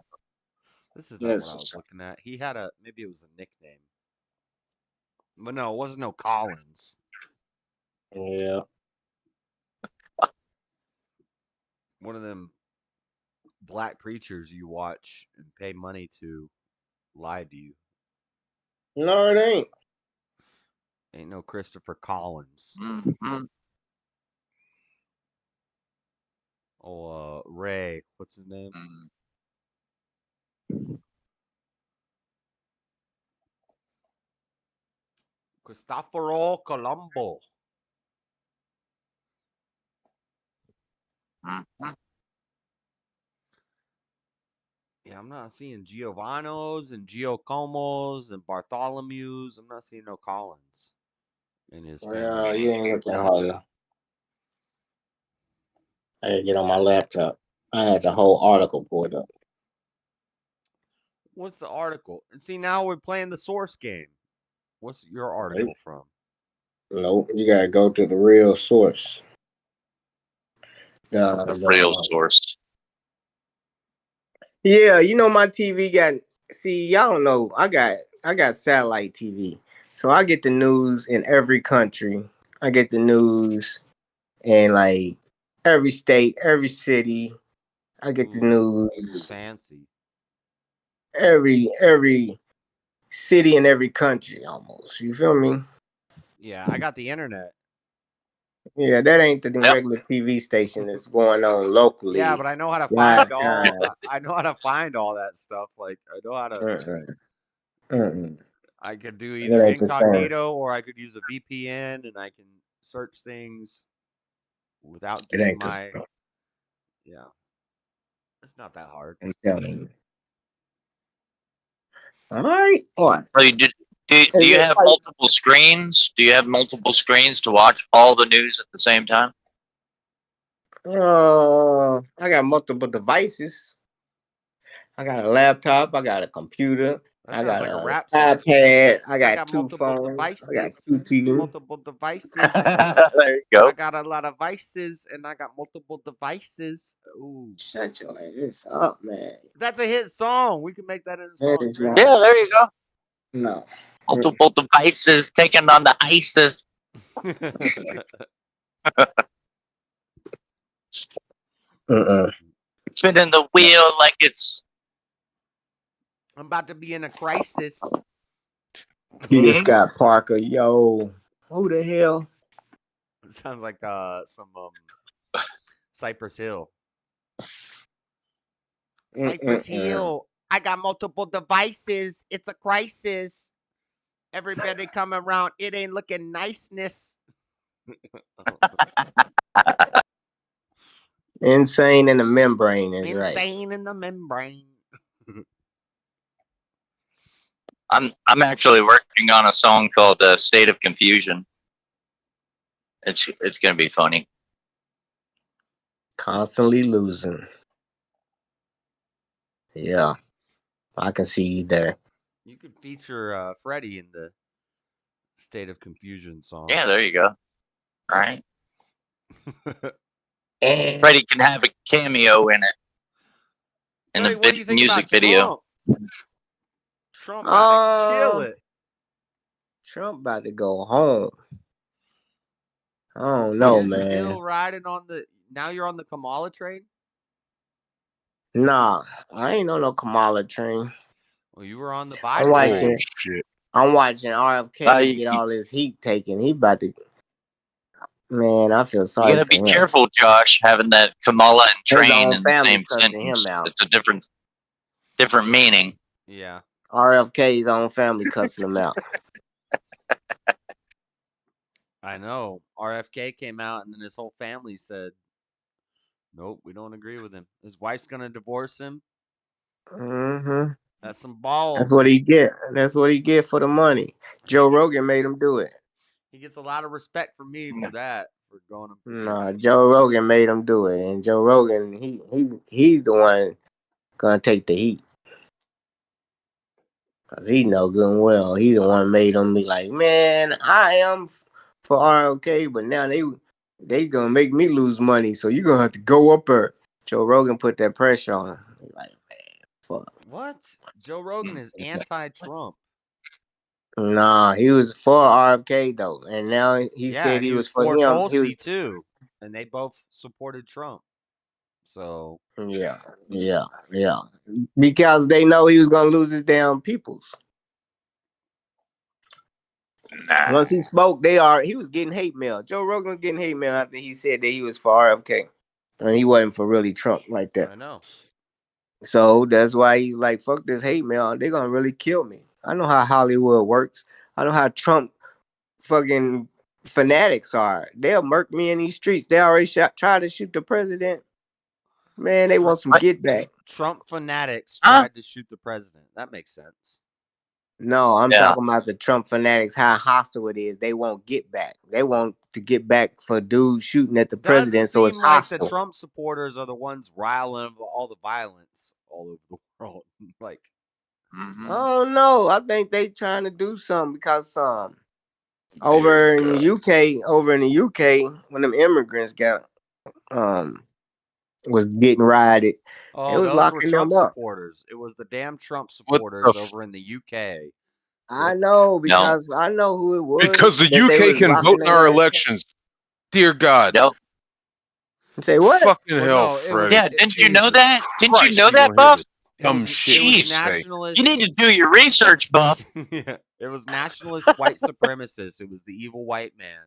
This is not what I was looking at. He had maybe it was a nickname. But no, it wasn't no Collins. Yeah. One of them black preachers you watch and pay money to lie to you. No, it ain't. Ain't no Christopher Collins. Mm-hmm. Oh, Ray. What's his name? Cristoforo Colombo. Mm-hmm. Yeah, I'm not seeing Giovannos and Giacomos and Bartholomew's. I'm not seeing no Collins in his family Well, you list. ain't looking hard enough. I gotta get on my laptop. I had the whole article pulled up. What's the article? And see, now we're playing the source game. What's your article from? Nope, you gotta go to the real source. The real source. Yeah, you know my TV got. See, y'all don't know. I got satellite TV, so I get the news in every country. I get the news in like every state, every city. I get the news Fancy. every city in every country almost. You feel me? Yeah, I got the internet. Yeah, that ain't the regular TV station that's going on locally. Yeah, but I know how to live find all. time. I know how to find all that stuff. Like I know how to. I could do either ain't the same. incognito or I could use a VPN, and I can search things without It giving ain't the my. same. Yeah, it's not that hard. I'm telling you. All right. What? So do you have multiple screens? Do you have multiple screens to watch all the news at the same time? I got multiple devices. I got a laptop. I got a computer. That I sounds got like a an rap song. iPad. I I got got two multiple phones. devices. I got two TVs. Multiple devices. There you go. I got a lot of vices, and I got multiple devices. Ooh. Shut your ass up, man. That's a hit song. We can make that in a That song. is Drake. not. Yeah, there you go. No. Multiple devices taking on the ISIS. Spinning the wheel like it's. I'm about to be in a crisis. Peter Scott Parker, yo, who the hell? It sounds like some Cypress Hill. Cypress Hill. I got multiple devices. It's a crisis. Everybody come around. It ain't looking niceness. Insane in the membrane is right. Insane in the membrane. I'm actually working on a song called "State of Confusion." It's gonna be funny. Constantly losing. Yeah, I can see you there. You could feature Freddie in the State of Confusion song. Yeah, there you go. All right. Freddie can have a cameo in it. In Freddie, the music video. Trump about to kill it. Trump about to go home. I don't know, man. Still riding on the. Now you're on the Kamala train? Nah, I ain't on no Kamala train. Well, you were on the Biden train. I'm watching RFK get all his heat taken. He about to. Man, I feel sorry. You gotta be careful, Josh, having that Kamala and train in the same sentence. It's a different meaning. Yeah. RFK's own family cussing him out. I know. RFK came out and then his whole family said, nope, we don't agree with him. His wife's going to divorce him. Mm-hmm. That's some balls. That's what he get. That's what he get for the money. Joe Rogan made him do it. He gets a lot of respect from me for that, for going. Nah, Joe Rogan made him do it. And Joe Rogan, he's the one going to take the heat. Because he know good and well. He the one made him be like, man, I am for RFK, but now they gonna make me lose money, so you're gonna have to go up there. Joe Rogan put that pressure on him. Like, man, fuck. What? Joe Rogan is anti-Trump. Nah, he was for RFK though, and now he said he was for him. Tulsi too, and they both supported Trump. So yeah, because they know he was gonna lose his damn peoples. Nah. Once he spoke, he was getting hate mail. Joe Rogan was getting hate mail after he said that he was for RFK, and he wasn't for really Trump like that. I know. So that's why he's like, fuck this hate mail. They're gonna really kill me. I know how Hollywood works. I know how Trump fucking fanatics are. They'll murk me in these streets. They already tried to shoot the president. Man, they want some get back. Trump fanatics tried to shoot the president. That makes sense. No, I'm Yeah. talking about the Trump fanatics, how hostile it is. They won't get back. They want to get back for dudes shooting at the president, so it's Seem like hostile. the Trump supporters are the ones riling all the violence all over the world. Like, Oh no, I think they trying to do something because Dear over in the UK, when them immigrants got was getting rioted, it was those were locking Trump them up. supporters. It was the damn Trump What supporters the over in the UK. I know because I know who it was. Because the that they UK was can locking vote in our their ass up. elections. Dear God. Nope. Say what? Fucking Well, hell, no, it Fred. was- Yeah, didn't you know that? Didn't you Christ, know you that, gonna hear Buff? this It dumb was, shit it was you say. nationalist. You need to do your research, Buff. Yeah, it was nationalist white supremacists. It was the evil white man.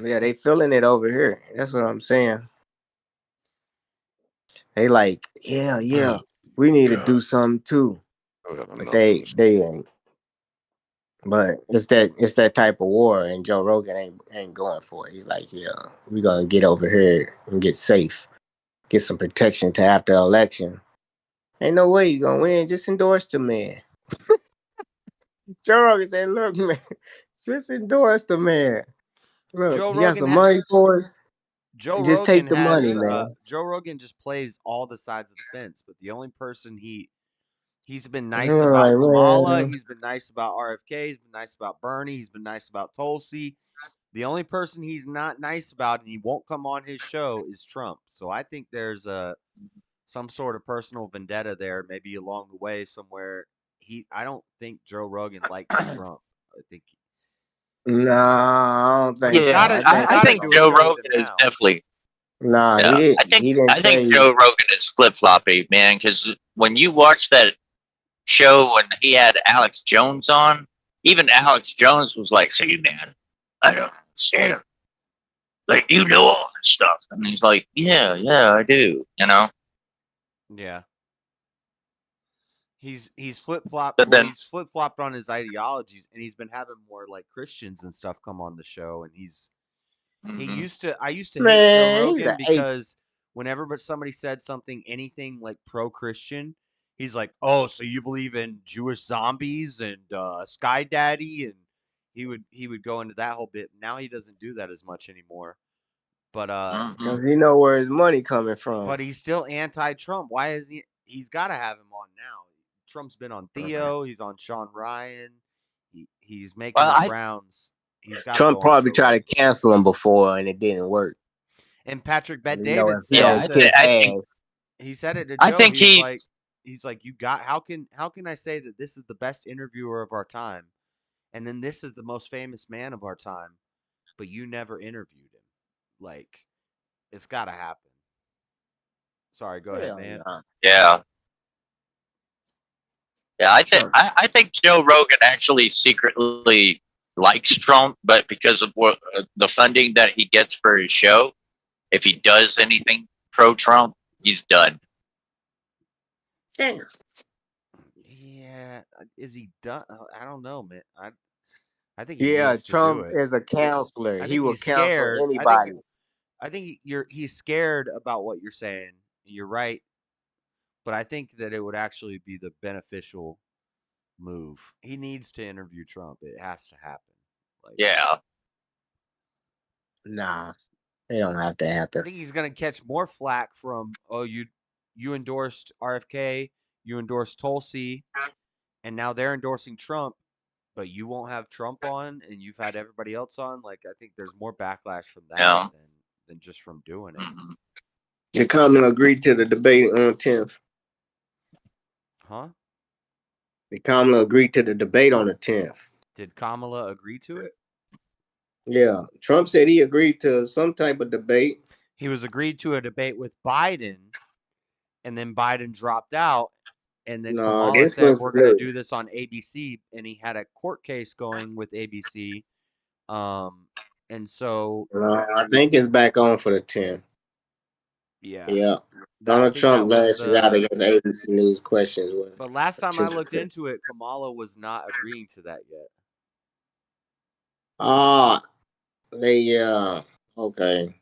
Yeah, they feeling it over here. That's what I'm saying. They like, yeah, we need to do something too. But they ain't. But it's that type of war, and Joe Rogan ain't going for it. He's like, yeah, we gonna get over here and get safe, get some protection to after election. Ain't no way you gonna win. Just endorse the man. Joe Rogan said, look, man, just endorse the man. Look, Joe he got Rogan some money for us. Joe Just Rogan take the money, man. Joe Rogan just plays all the sides of the fence, but the only person he's been nice about Right, Kamala, man. he's been nice about RFK, he's been nice about Bernie, he's been nice about Tulsi. The only person he's not nice about and he won't come on his show is Trump. So I think there's some sort of personal vendetta there, maybe along the way somewhere. I don't think Joe Rogan likes Trump. I think No, I don't think so. Yeah, I think Joe Rogan is definitely. Nah, Yeah, he didn't I think say. Joe Rogan is flip floppy, man. Because when you watch that show when he had Alex Jones on, even Alex Jones was like, "See, man, I don't understand. Like, you know all this stuff," and he's like, "Yeah, I do," you know. yeah. He's flip flopped. But Well, then, he's flip flopped on his ideologies, and he's been having more like Christians and stuff come on the show. And I used to hate Joe Man, he's Rogan an ape. because whenever somebody said something, anything like pro Christian, he's like, "Oh, so you believe in Jewish zombies and Sky Daddy?" And he would go into that whole bit. Now he doesn't do that as much anymore. But Because he know where his money coming from. but he's still anti-Trump. Why is he? He's got to have him on now. Trump's been on Theo. He's on Sean Ryan. He's making his rounds. He's got Trump probably tried to cancel him before, and it didn't work. And Patrick Bet You know, David if he don't kiss ass. he said it to Joe. I think he's like, you got how can I say that this is the best interviewer of our time, and then this is the most famous man of our time, but you never interviewed him. Like, it's got to happen. Sorry, go ahead, man. yeah. Yeah, I think Joe Rogan actually secretly likes Trump, but because of what the funding that he gets for his show, if he does anything pro Trump, he's done. Damn. Yeah, is he done? I don't know, man. I think he Yeah, needs to Trump do it. is a counselor. I He think will he's counsel scared. anybody. I think he's scared about what you're saying. You're right, but I think that it would actually be the beneficial move. He needs to interview Trump. It has to happen. Like, yeah. Nah, it don't have to I happen. think he's gonna catch more flack from you endorsed RFK, you endorsed Tulsi, and now they're endorsing Trump, but you won't have Trump on, and you've had everybody else on. Like, I think there's more backlash from that than just from doing it. Did Kamala agree to the debate on the 10th? Huh? Did Kamala agree to the debate on the 10th? Did Kamala agree to it? Yeah. Trump said he agreed to some type of debate. He was agreed to a debate with Biden, and then Biden dropped out. And then Kamala said, we're going to do this on ABC. And he had a court case going with ABC. And so. I think it's back on for the 10th. Yeah. Yeah. Donald Trump lashes out against ABC News questions. But last time I looked into it, Kamala was not agreeing to that yet. Okay.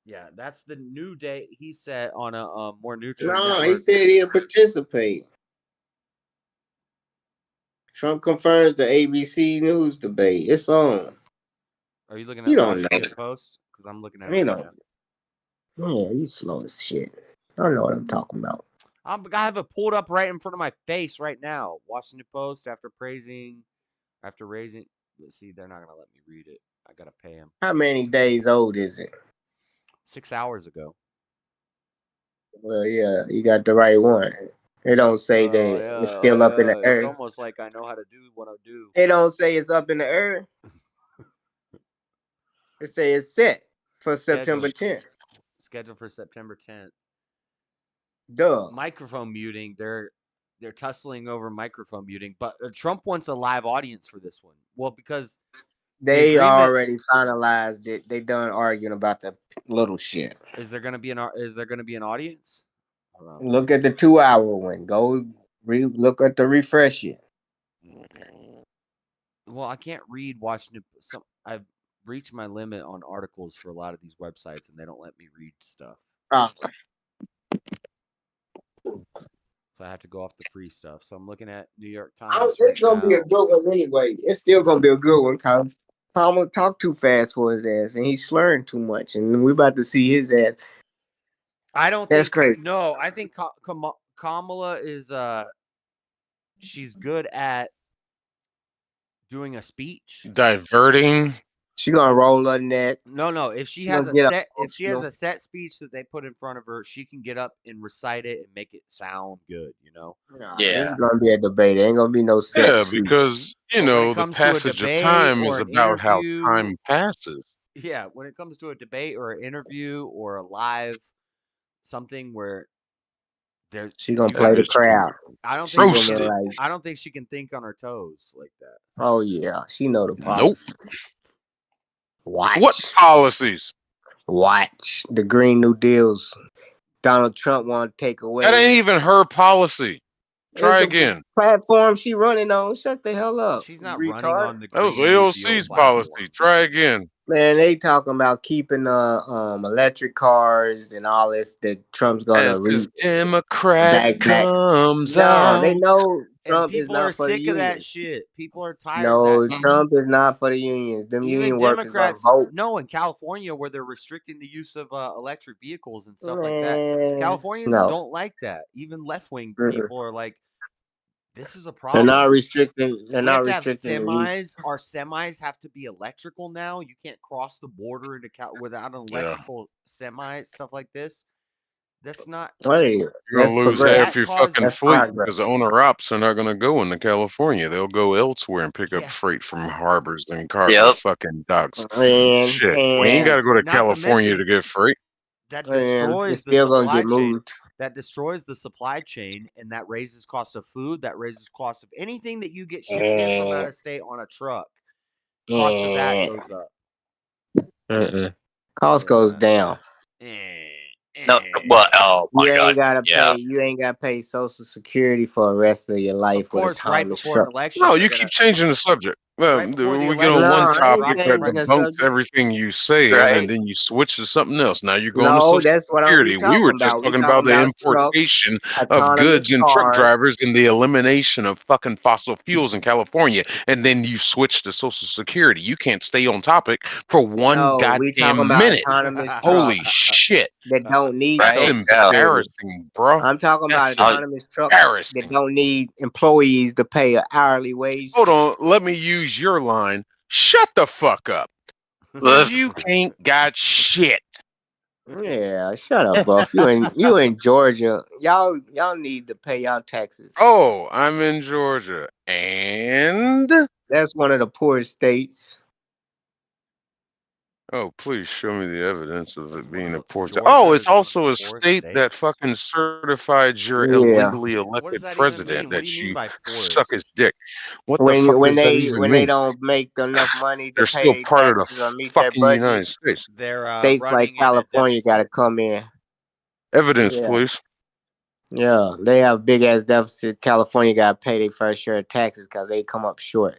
Yeah, that's the new date he set on a more neutral No, network. he said he'll participate. Trump confirms the ABC News debate. It's on. Are you looking You at don't know. Washington Post? Because I'm looking at it You right know. now. Oh, you slow as shit. I don't know what I'm talking about. I have it pulled up right in front of my face right now. Washington Post after raising. Let's see, they're not gonna let me read it. I gotta pay him. How many days old is it? 6 hours ago. Well, yeah, you got the right one. It don't say that it's still up in the It's earth. almost like I know how to do what I do. It don't say it's up in the earth. It say it's set for September 10th. Scheduled for September 10th. Duh. Microphone muting. They're tussling over microphone muting, but Trump wants a live audience for this one. Well, because They already finalized it. They done arguing about the little shit. Is there gonna be an audience? Look at the 2-hour one. Go look at the refresh it. Well, I can't read Washington. I've reached my limit on articles for a lot of these websites, and they don't let me read stuff. So I have to go off the free stuff. So I'm looking at New York Times. It's gonna be a good one anyway. It's still gonna be a good one because Kamala talk too fast for his ass, and he's slurring too much, and we're about to see his ass. I don't. That's crazy. No, I think Kamala is. She's good at doing a speech, diverting. She gonna roll her neck. No. If she has a set speech that they put in front of her, she can get up and recite it and make it sound good. You know. This is gonna be a debate. Ain't gonna be no set. Yeah, speech. because the passage of time is about how time passes. Yeah, when it comes to a debate or an interview or a live something where she gonna play the crowd. I don't think she can think on her toes like that. Oh yeah, she know the policies. Watch. What policies? Watch the Green New Deals. Donald Trump want to take away. That ain't even her policy. Try again. Platform she running on. Shut the hell up. She's not running on the. That was AOC's policy. Try again. Man, they talking about keeping electric cars and all this that Trump's gonna because Democrat comes out. No, they know Trump is people are not for the sick of that unions. shit. People are tired No, of that. Trump is not for the unions. Them Even union workers gonna Democrats, vote. no, in California where they're restricting the use of electric vehicles and stuff like Man, that. Californians no. don't like that. Even left-wing people are like, this is a They're problem. not restricting. They're We not have to have restricting the use. semis. Our semis have to be electrical now. You can't cross the border into without an electrical semi, stuff like this. That's not. Hey, you're gonna lose half your fucking fleet because the owner ops are not gonna go into California. They'll go elsewhere and pick up freight from harbors and cargo fucking docks. Shit, we ain't gotta go to California to get freight. That destroys the supply chain. That destroys the supply chain, and that raises cost of food. That raises cost of anything that you get shipped in from out of state on a truck. Cost of that goes up. Cost goes down. No, well, oh my You God, ain't gotta yeah. pay. You ain't gotta pay Social Security for the rest of your life. Of course, right before an election. No, you keep changing the subject. Right before the we get on election, one they're topic that dropping debunks everything you say, and then you switch to something else. Now you're going to No, Social that's what Security. We were just talking about the importation of goods and truck drivers and the elimination of fucking fossil fuels in California, and then you switch to Social Security. You can't stay on topic for one goddamn minute. Holy shit! That don't need That's Social Security. embarrassing, bro. I'm talking about autonomous trucks that don't need employees to pay an hourly wage. Hold on, let me use your line. Shut the fuck up. You ain't got shit. Yeah, shut up, Buff. You in Georgia. Y'all need to pay y'all taxes. Oh, I'm in Georgia. And that's one of the poorest states. Oh, please show me the evidence of it being a poor state. Oh, it's also a state that fucking certified your illegally elected president that you suck his dick. What the fuck does that even mean? They don't make enough money to They're pay still their part of taxes or the meet their fucking budget. United States. They're States like California got to come in. Evidence, please. Yeah, they have big ass deficit. California got to pay their fair share of taxes because they come up short.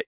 shit.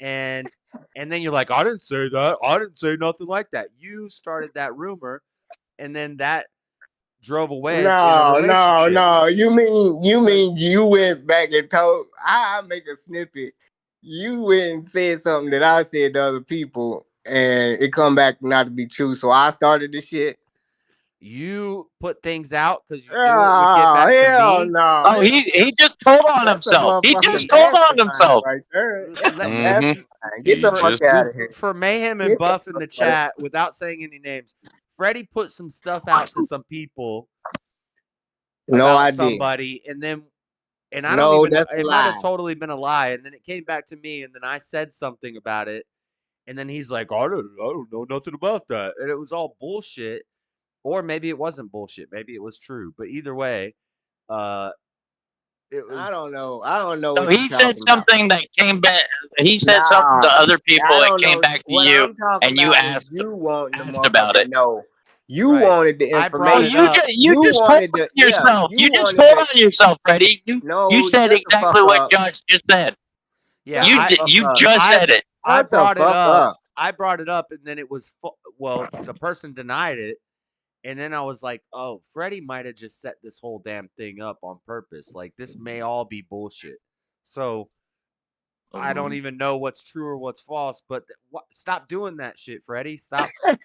and And then you're like, I didn't say that. I didn't say nothing like that. You started that rumor, and then that drove a wedge in a relationship. No. You mean you went back and told? I make a snippet. You went and said something that I said to other people, and it come back not to be true. So I started the shit. You put things out because you knew it would get back to me. No. Oh, he just told on himself. He just told on himself. Right there. That's a Mhm. mastermind. Get the fuck out of here. For Mayhem and Buff in the chat, without saying any names, Freddie put some stuff out to some people about somebody, and I don't even know. It might have totally been a lie, and then it came back to me, and then I said something about it, and then he's like, I don't know nothing about that, and it was all bullshit. Or maybe it wasn't bullshit. Maybe it was true. But either way, it was. I don't know. So he said something that came back. He said something to other people and came back to you, and you asked about it. No, you wanted the information. You just told on yourself. You just told on yourself, Freddie. You said exactly what Josh just said. Yeah, you just said it. I brought it up. I brought it up, and then it was the person denied it. And then I was like, oh, Freddie might have just set this whole damn thing up on purpose. Like, this may all be bullshit. So, I don't even know what's true or what's false. But stop doing that shit, Freddie. Stop. What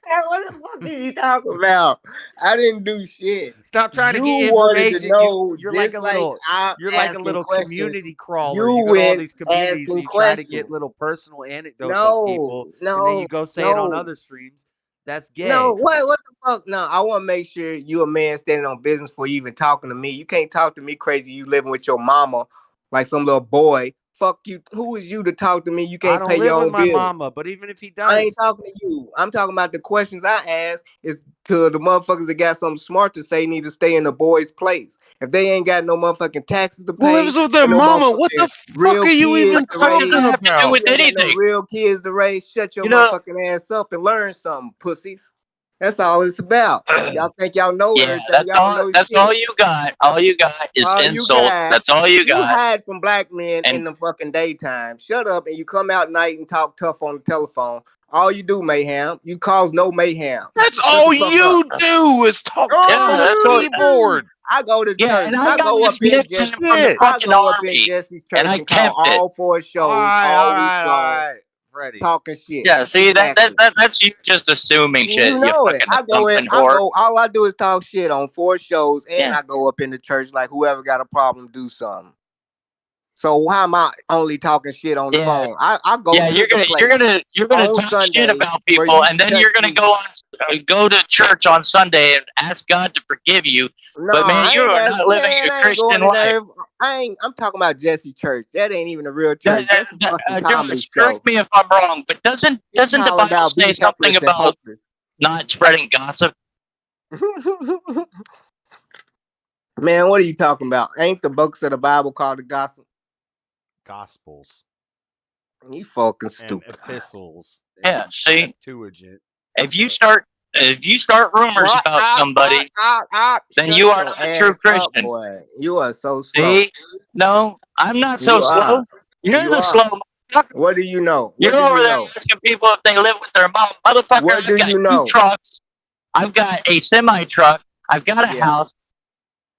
the fuck are you talking about? I didn't do shit. Stop trying to get information. You're like a little community crawler. You go to all these communities and you try to get little personal anecdotes of people. And then you go say it on other streams. That's gay. No, what the fuck? No, I want to make sure you a man standing on business before you even talking to me. You can't talk to me crazy. You living with your mama like some little boy. Fuck you. Who is you to talk to me? You can't pay your own bills. I don't live with my mama, but even if he does, I ain't talking to you. I'm talking about the questions I ask is to the motherfuckers that got something smart to say need to stay in the boy's place. If they ain't got no motherfucking taxes to pay, lives with their mama. What the fuck are you even talking about? With anything, real kids to raise. Shut your motherfucking ass up and learn something, pussies. That's all it's about. Y'all think y'all know everything. That's all you got. All you got is insult. That's all you got. You hide from black men in the fucking daytime. Shut up and you come out at night and talk tough on the telephone. All you do, mayhem. You cause no mayhem. That's all you do is talk tough on the keyboard. I go to church. And I go up in Jesse's church and I call all 4 shows. All right. Freddie. Talking shit. Yeah, see that's you just assuming shit. You know it. All I do is talk shit on 4 shows, and I go up in the church like whoever got a problem do something. So why am I only talking shit on the phone? I go. Yeah, you're gonna talk Sunday, shit about people, and then you're gonna go to church on Sunday and ask God to forgive you. No, but man, you are not living a Christian life. I'm talking about Jesse Church. That ain't even a real church. Just correct me if I'm wrong, but doesn't the Bible say something about not spreading gossip? Man, what are you talking about? Ain't the books of the Bible called the gossip? Gospels. You fucking stupid. And epistles. Yeah, see? Septuagint. If you start rumors about somebody, then you are not a true Christian. Boy. You are so slow. See? No, I'm not so slow. You're the slow. What do you know? You're over there asking people if they live with their mom. Motherfucker, what do you know? 2 trucks. I've got a semi-truck. I've got a house.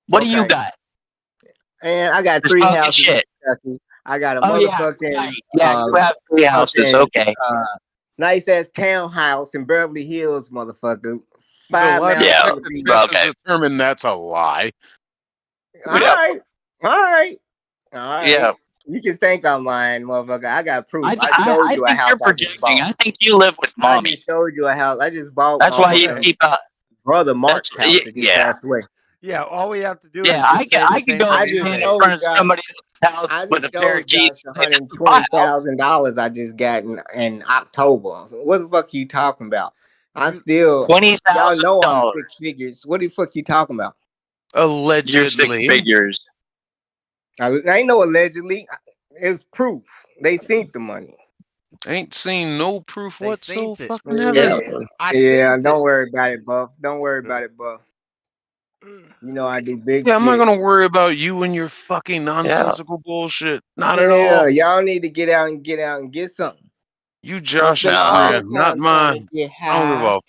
What do you got? And I got 3 houses in Kentucky. I got a motherfucking... Yeah, you have 3 houses, okay. Nice ass townhouse in Beverly Hills, motherfucker. 5 miles. Yeah, okay. Determine that's a lie. All right. Yeah. You can think I'm lying, motherfucker. I got proof. I showed you a house. You're projecting. I think you live with mommy. I just showed you a house. I just bought. That's why you keep brother Mark's house that just passed away. Yeah, all we have to do is I can go in front of somebody's house with a pair of keys. $120,000 I just got in October. So what the fuck are you talking about? I still $20,000. Y'all know I'm 6 figures. What the fuck you talking about? Allegedly. You're 6 figures. I ain't no allegedly. It's proof. They seen the money. Ain't seen no proof whatsoever. Yeah, don't worry about it, Buff. Don't worry about it, Buff. You know I do big shit. I'm not gonna worry about you and your fucking nonsensical bullshit. Not at all. Y'all need to get out and get something. You Josh's spend all career, their not time trying to mine. get I don't give high. a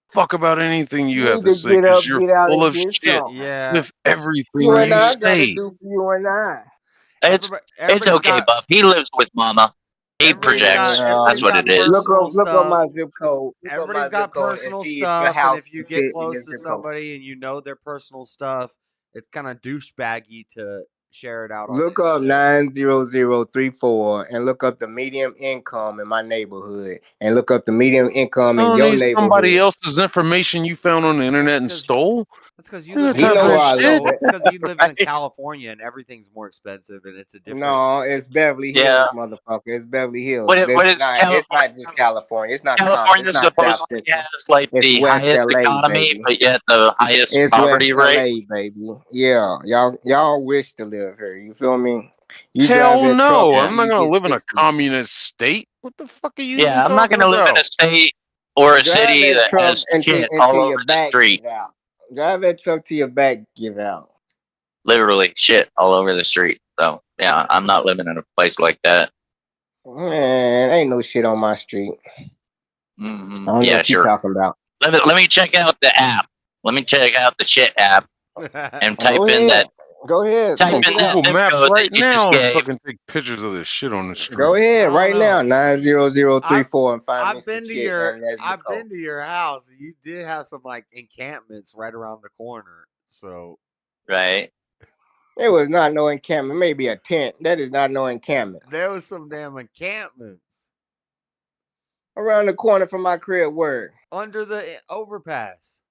fuck about anything you You have need to to say get because up, you're get out, full and of get shit some. Yeah. with everything You and you I got to say. do for you and I. It's Everybody's okay, got Buff. He lives with Mama. He projects. That's everybody's what got it is. Look personal up my stuff. zip code. Look up Everybody's my got zip code and personal see if your stuff, and house if you can get fit in close this to zip code. somebody and you know their personal stuff, it's kind of douchebaggy to share it out on Look the up internet. 90034 and look up the medium income in my neighborhood and look up the medium income I in don't your need somebody neighborhood. else's information you found on the internet and stole. That's because you I live ain't got in time for He know that where I shit. live no. at. It's because he lives in California and everything's more expensive and it's a different. No, it's Beverly Yeah. Hills, motherfucker. It's Beverly Hills. What is It's California? not just California. It's not Compton. It's California not South supposedly Central. has like It's the West highest LA, economy, baby. but yet the highest It's West poverty rate. LA, baby. Yeah, y'all wish to live here. You feel me? You drive Hell that truck no. I'm until not you gonna get live in a 60. communist state. What the fuck are you Yeah, even I'm not talking going to live in about? a state or a Drive city that that truck has until shit all over your the back street. give out. Drive that truck till your back give out. Literally shit all over the street. So yeah, I'm not living in a place like that. Man, ain't no shit on my street. I don't know Yeah, what you sure. talking about. Let me check out the app. Let me check out the shit app and type Go in ahead. that. Go ahead. Type On in that Google zip Maps code right that you just now and gave. fucking take pictures of this shit on the street. Go ahead right now. 90034 and find I've Mr. been to Chick your and that zip I've code. been to your house. You did have some like encampments right around the corner. So Right. It was not no encampment. Maybe a tent. That is not no encampment. there was some damn encampments Around the corner from my crib, word. under the overpass.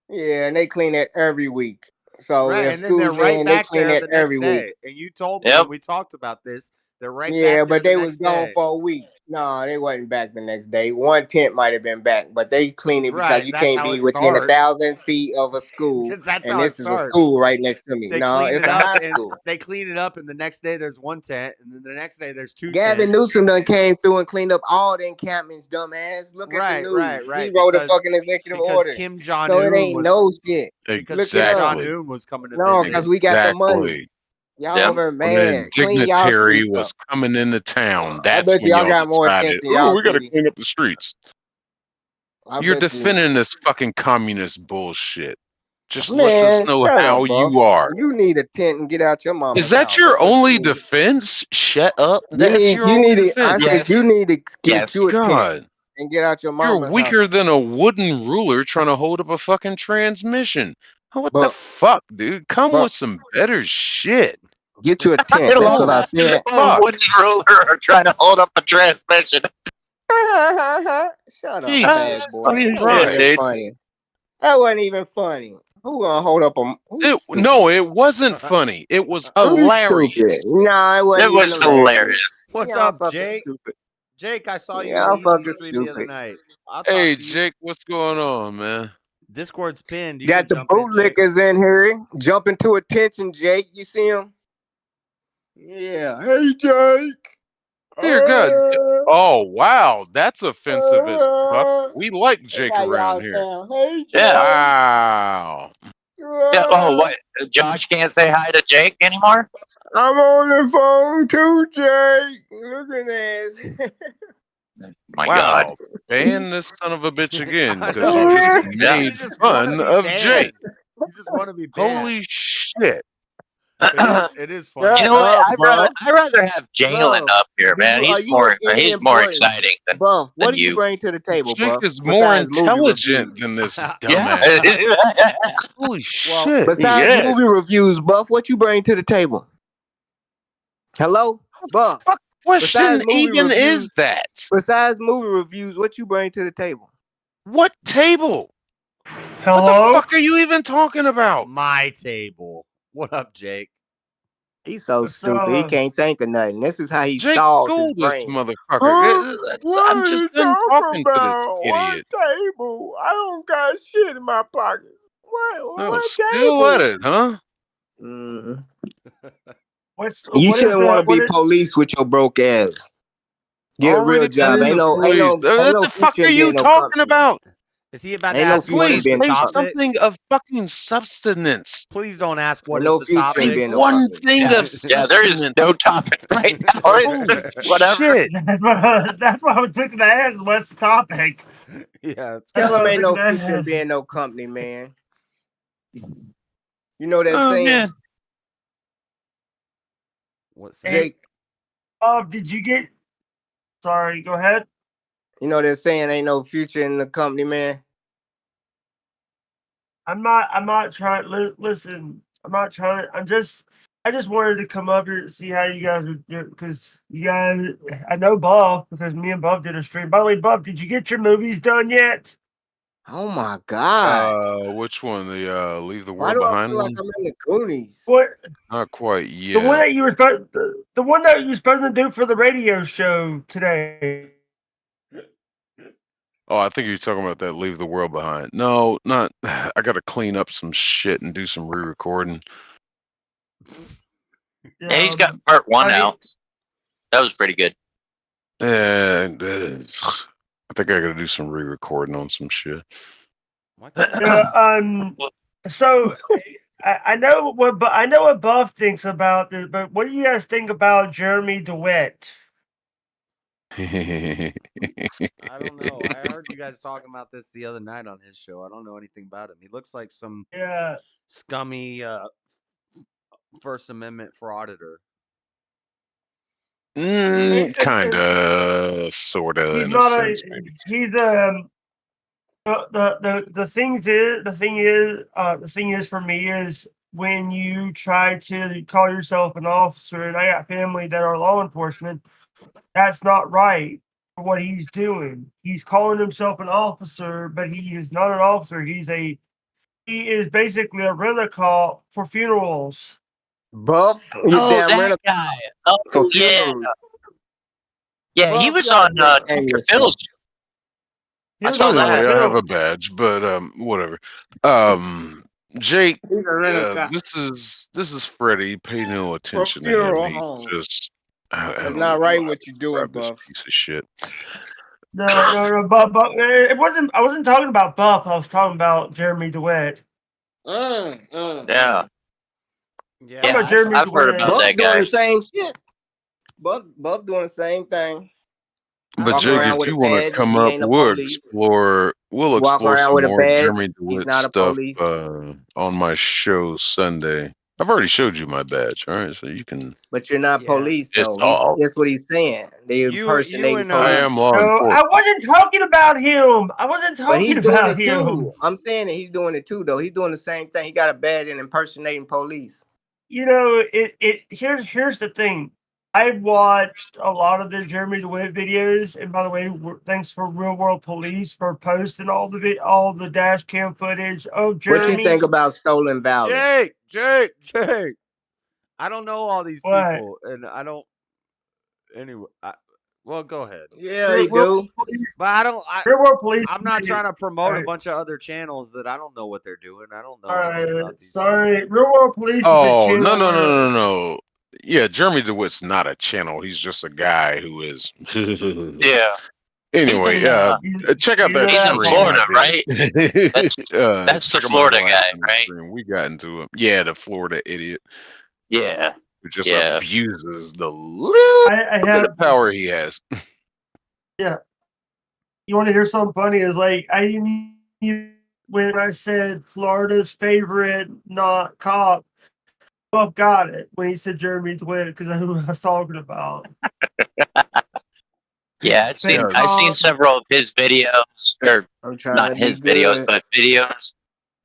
Yeah, and they clean it every week. So Right, if and then they're school's right in, they back clean there it the next every week. day. And you told me Yep. when we talked about this, they're right Yeah, back there but the they was next gone day. for a week. No, they wasn't back the next day. One tent might have been back, but they clean it because Right, you that's can't how be it within starts. 1,000 feet of a school, Because that's and how it this is a starts. school right next to me. They No, clean it's it a up high and school. they clean it up, and the next day there's one tent, and then the next day there's two Gavin tents. Newsom done came through and cleaned up all the encampments, dumbass. Look at the Right, news. right. He wrote a Because fucking executive order. Kim So it Jong-un ain't was no shit. because Look it Kim up. Jong-un was coming to No, visit. because we got the money. Exactly. Y'all Yep. over When mad. a Clean y'all dignitary streets was up. coming into town, I that's bet when y'all y'all got more decided, sense in oh, y'all we got to city. clean up the streets. I You're bet you. defending this fucking communist bullshit. Just let us Man, know shut how up, Buff. you are. You need a tent and get out your mama's Is that house. your That's what only you need. defense? Shut up. You That's need, your you only need it. I defense. said Yes. you need to get Yes. you a tent God, and get out your you're mama's house. weaker than a wooden ruler trying to hold up a fucking transmission. What the But fuck, dude? Come with some better shit. get you a tent. I That's love what I that. said. A wooden ruler trying to hold up a transmission. Shut up, Jesus bad boy. Funny as That wasn't shit, even dude. funny. That wasn't even funny. Who gonna hold up a? No, it wasn't funny. It was Who's hilarious. stupid? Nah, it wasn't It even was hilarious. What's Y'all up, fucking Jake? stupid. Jake, I saw you Y'all in fucking Easy Stream the other stupid. night. I'll Hey, talk to you. Jake, what's going on, man? Discord's pinned. You Got can the jump in, Jake. bootlickers in here. Jumping to attention, Jake. You see him? Yeah. Hey, Jake. Dear God. Oh, wow. That's offensive as fuck. We like Jake That's how around y'all here. sound. Hey, Jake. Yeah. Wow. Yeah. Oh, what? Josh can't say hi to Jake anymore? I'm on the phone too, Jake. Look at this. My wow. God. Ban this son of a bitch again because know. you just You made just wanna fun be of banned. Jake. You just want to be banned. Holy shit. It is funny. You know what? I'd rather have Jalen up here, man. Are you of any He's more importance? exciting than Buff, what do you. you bring to the table, Jake Buff? is more Besides movie intelligent reviews. than this Yeah. dumbass. Holy shit. Besides Yes. movie reviews, Buff, what you bring to the table? Hello? Buff. What question Besides movie even reviews, is that? Besides movie reviews, what you bring to the table? What table? Hello? What the fuck are you even talking about? My table. What up, Jake? He's so stupid. He can't think of nothing. This is how he Jake, stalls his school this brain. motherfucker. What I'm are just you done talking talking to this about? What idiot. table? I don't got shit in my pockets. Oh, What still table? at it, huh? You shouldn't want to be police with your broke ass. Get a real Already been job. in Ain't the no police. What the fuck future are in you being no talking company. about? Is he about to Ain't no ask what future is Please being the say no topic? puppet. something of fucking substance. Please don't ask what Ain't is no the future in topic. Pick being no one puppet. thing of Yeah, there is substance. no topic right now. Or Holy whatever. shit. That's what I was fixing to ask. What's the topic? Yeah. Tell what him I was ain't no fixing to future in ask. being no company, man. You know that Oh saying, man. What's Hey, that? Jake? did you get? Sorry, go ahead. You know that saying, ain't no future in the company, man. I'm not trying. Listen, I'm not trying. I just wanted to come up here to see how you guys are doing because you guys. I know Buff because me and Buff did a stream. By the way, Buff, did you get your movies done yet? Oh my God. Which one? The Leave the Why World do I Behind feel like one? I'm in the Goonies? What? Not quite The one yet. that you were the one that you were supposed to do for the radio show today. Oh, I think you're talking about that Leave the World Behind. No, not. I got to clean up some shit and do some re-recording. Yeah, he's got part one out. That was pretty good. And I think I got to do some re-recording on some shit. Yeah. So I know what, but I know what Buff thinks about this. But what do you guys think about Jeremy DeWitt? I don't know. I heard you guys talking about this the other night on his show. I don't know anything about him. He looks like some scummy First Amendment frauditor. Kinda, sorta, He's in a not sense, maybe. he's the thing is for me is when you try to call yourself an officer, and I got family that are law enforcement, that's not right for what he's doing. He's calling himself an officer, but he is not an officer. He is basically a rent-a-call for funerals. Buff, you Oh, damn that right. guy. Oh, For yeah. funerals. Yeah, he was on Dr. Phil's. I saw that. I have a badge, but whatever. Jake, this is Freddie. Pay no attention to him. funeral He home. just I That's don't not know right why what you're doing, grab this uh, Buff. piece of shit. No, but it wasn't. I wasn't talking about Buff. I was talking about Jeremy DeWitt. Yeah. Yeah, about Jeremy I've heard about Buff that doing guy. the same shit. Buff doing the same thing. But Walking Jake, around if with a you want to badge, come he up, ain't a police. we'll Walk explore around some with a more badge, Jeremy he's DeWitt not a stuff police. on my show Sunday. I've already showed you my badge, all right? So you can. But you're not police, It's though. all. That's what he's saying. They impersonating I police. am law No, enforcement. I wasn't talking about him. I wasn't But he's talking doing about it him. too. I'm saying that he's doing it too, though. He's doing the same thing. He got a badge and impersonating police. You know, here's the thing. I've watched a lot of the Jeremy DeWitt videos, and by the way, thanks for Real World Police for posting all the dash cam footage of Jeremy. What you think about Stolen Valor? Jake. I don't know all these people, and I don't. Anyway, well, go ahead. Yeah, he do. But I don't. Real World Police. I'm not trying to promote a Alright. bunch of other channels that I don't know what they're doing. I don't know All anything right, about these. sorry. Real World Police is a Oh, channel. no. Yeah, Jeremy DeWitt's not a channel. He's just a guy who is. Yeah. Anyway, check out that He's in stream. Florida, I right? did. That's the check out my Florida live guy, stream right? stream. We got into him. Yeah, the Florida idiot Yeah. who just Yeah. abuses the little I bit have of power he has. Yeah. You want to hear something funny? Is like when I said Florida's favorite not cop, Buff got it when he said Jeremy DeWitt because I knew who I was talking about. Yeah, I've seen several of his videos, or trying not to be his videos, good. but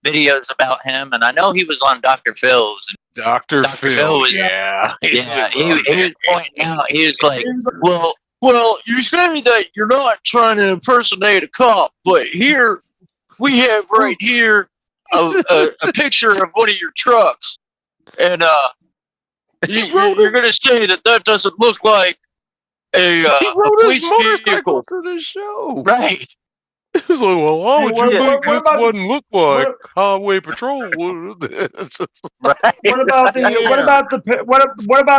videos about him, and I know he was on Dr. Phil's. And Dr. Phil, was, yeah. He was pointing out. He was like, "Well, you say that you're not trying to impersonate a cop, but here we have right here a picture of one of your trucks, and you're going to say that doesn't look like a police vehicle for the show, right?" He's like, well, why would you think this about wouldn't look like Highway Patrol? Right. What about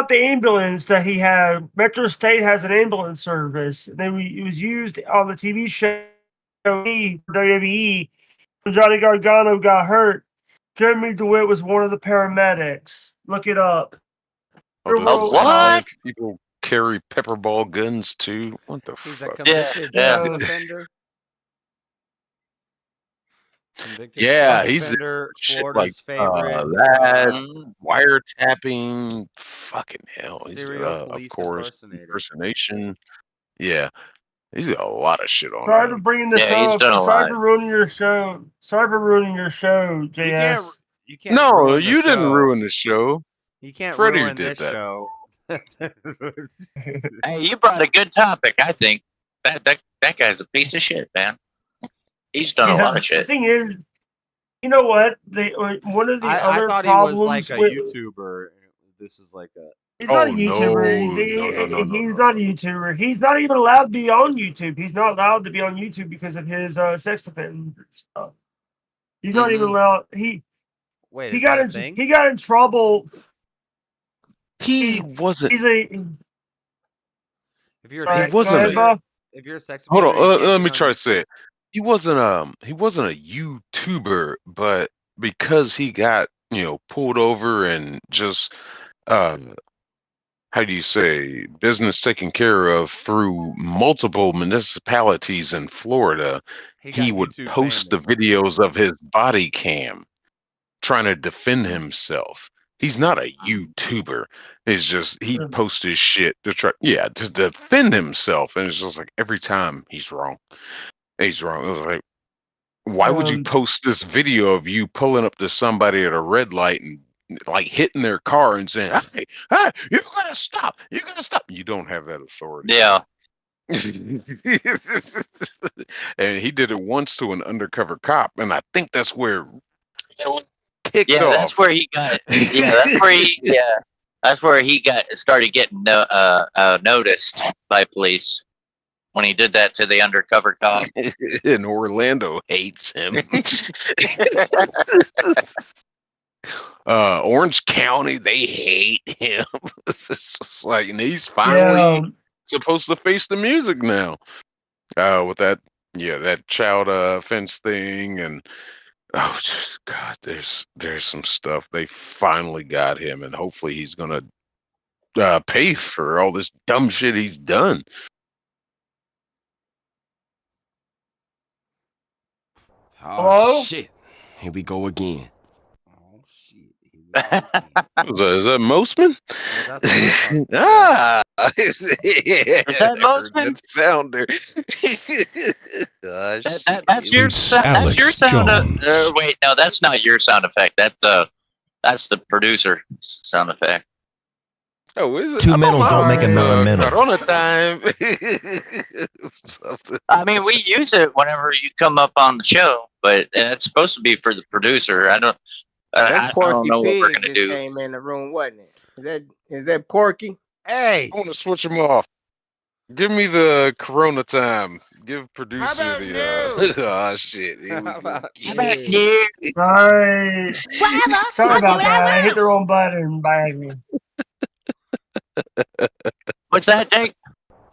the ambulance that he had? Metro State has an ambulance service. It was used on the TV show WWE, when Johnny Gargano got hurt, Jeremy DeWitt was one of the paramedics. Look it up. Oh, Real world what? People carry pepper ball guns too. What the He's a fuck? convicted sex offender. Convicted sex He's offender, shit Florida's favorite that wiretapping. Fucking hell, he's serial of police course impersonation. Yeah, he's got a lot of shit on Sorry him. for bringing this up. Sorry for ruining your show. Sorry for ruining your show, JS. You can't No, ruin the you didn't show. ruin the show. You can't Freddie ruin did this that. show. Hey, you brought a good topic, I think. That guy's a piece of shit, man. He's done a lot of The shit. thing is, you know what? One of the other I thought problems he was like a with, YouTuber. This is like a. He's not a YouTuber. He's not a YouTuber. He's not even allowed to be on YouTube. He's not allowed to be on YouTube because of his sex offender stuff. He's not even allowed. Wait, He got in trouble. He wasn't. If you're a He sex wasn't. offender, if you're a sex Hold offender, on. you can't Let be me on try to say it. He wasn't a YouTuber, but because he got pulled over and just how do you say, business taken care of through multiple municipalities in Florida, he would YouTube post the videos of his body cam trying to defend himself. He's not a YouTuber. It's just he'd post his shit to try, to defend himself. And it's just like every time he's wrong. He's wrong. It was like, why would you post this video of you pulling up to somebody at a red light and like hitting their car and saying, hey, you gotta stop. You gotta stop. You don't have that authority. Yeah. And he did it once to an undercover cop, and I think that's where it kicked off. That's where he got. That's where he started getting noticed by police when he did that to the undercover cop. And Orlando hates him. Orange County, they hate him. It's just like, and he's finally supposed to face the music now. With that child offense thing, and just God, there's some stuff. They finally got him, and hopefully he's gonna pay for all this dumb shit he's done. Oh, shit. Here we go again. Is that Mosman? Is that Mosman? That sounder. That's your sound. Wait, no, that's not your sound effect. That's the producer sound effect. Oh, is it? Two mentals don't make another mental. Corona time. I mean, we use it whenever you come up on the show, but it's supposed to be for the producer. I don't Porky know what we're Pig gonna just do. came in the room, wasn't it? Is that Porky? Hey, I want to switch them off. Give me the Corona time. Give producer the. Oh shit! Here we go. Sorry. Sorry about that. I hit the wrong button by accident. What's that, Jake?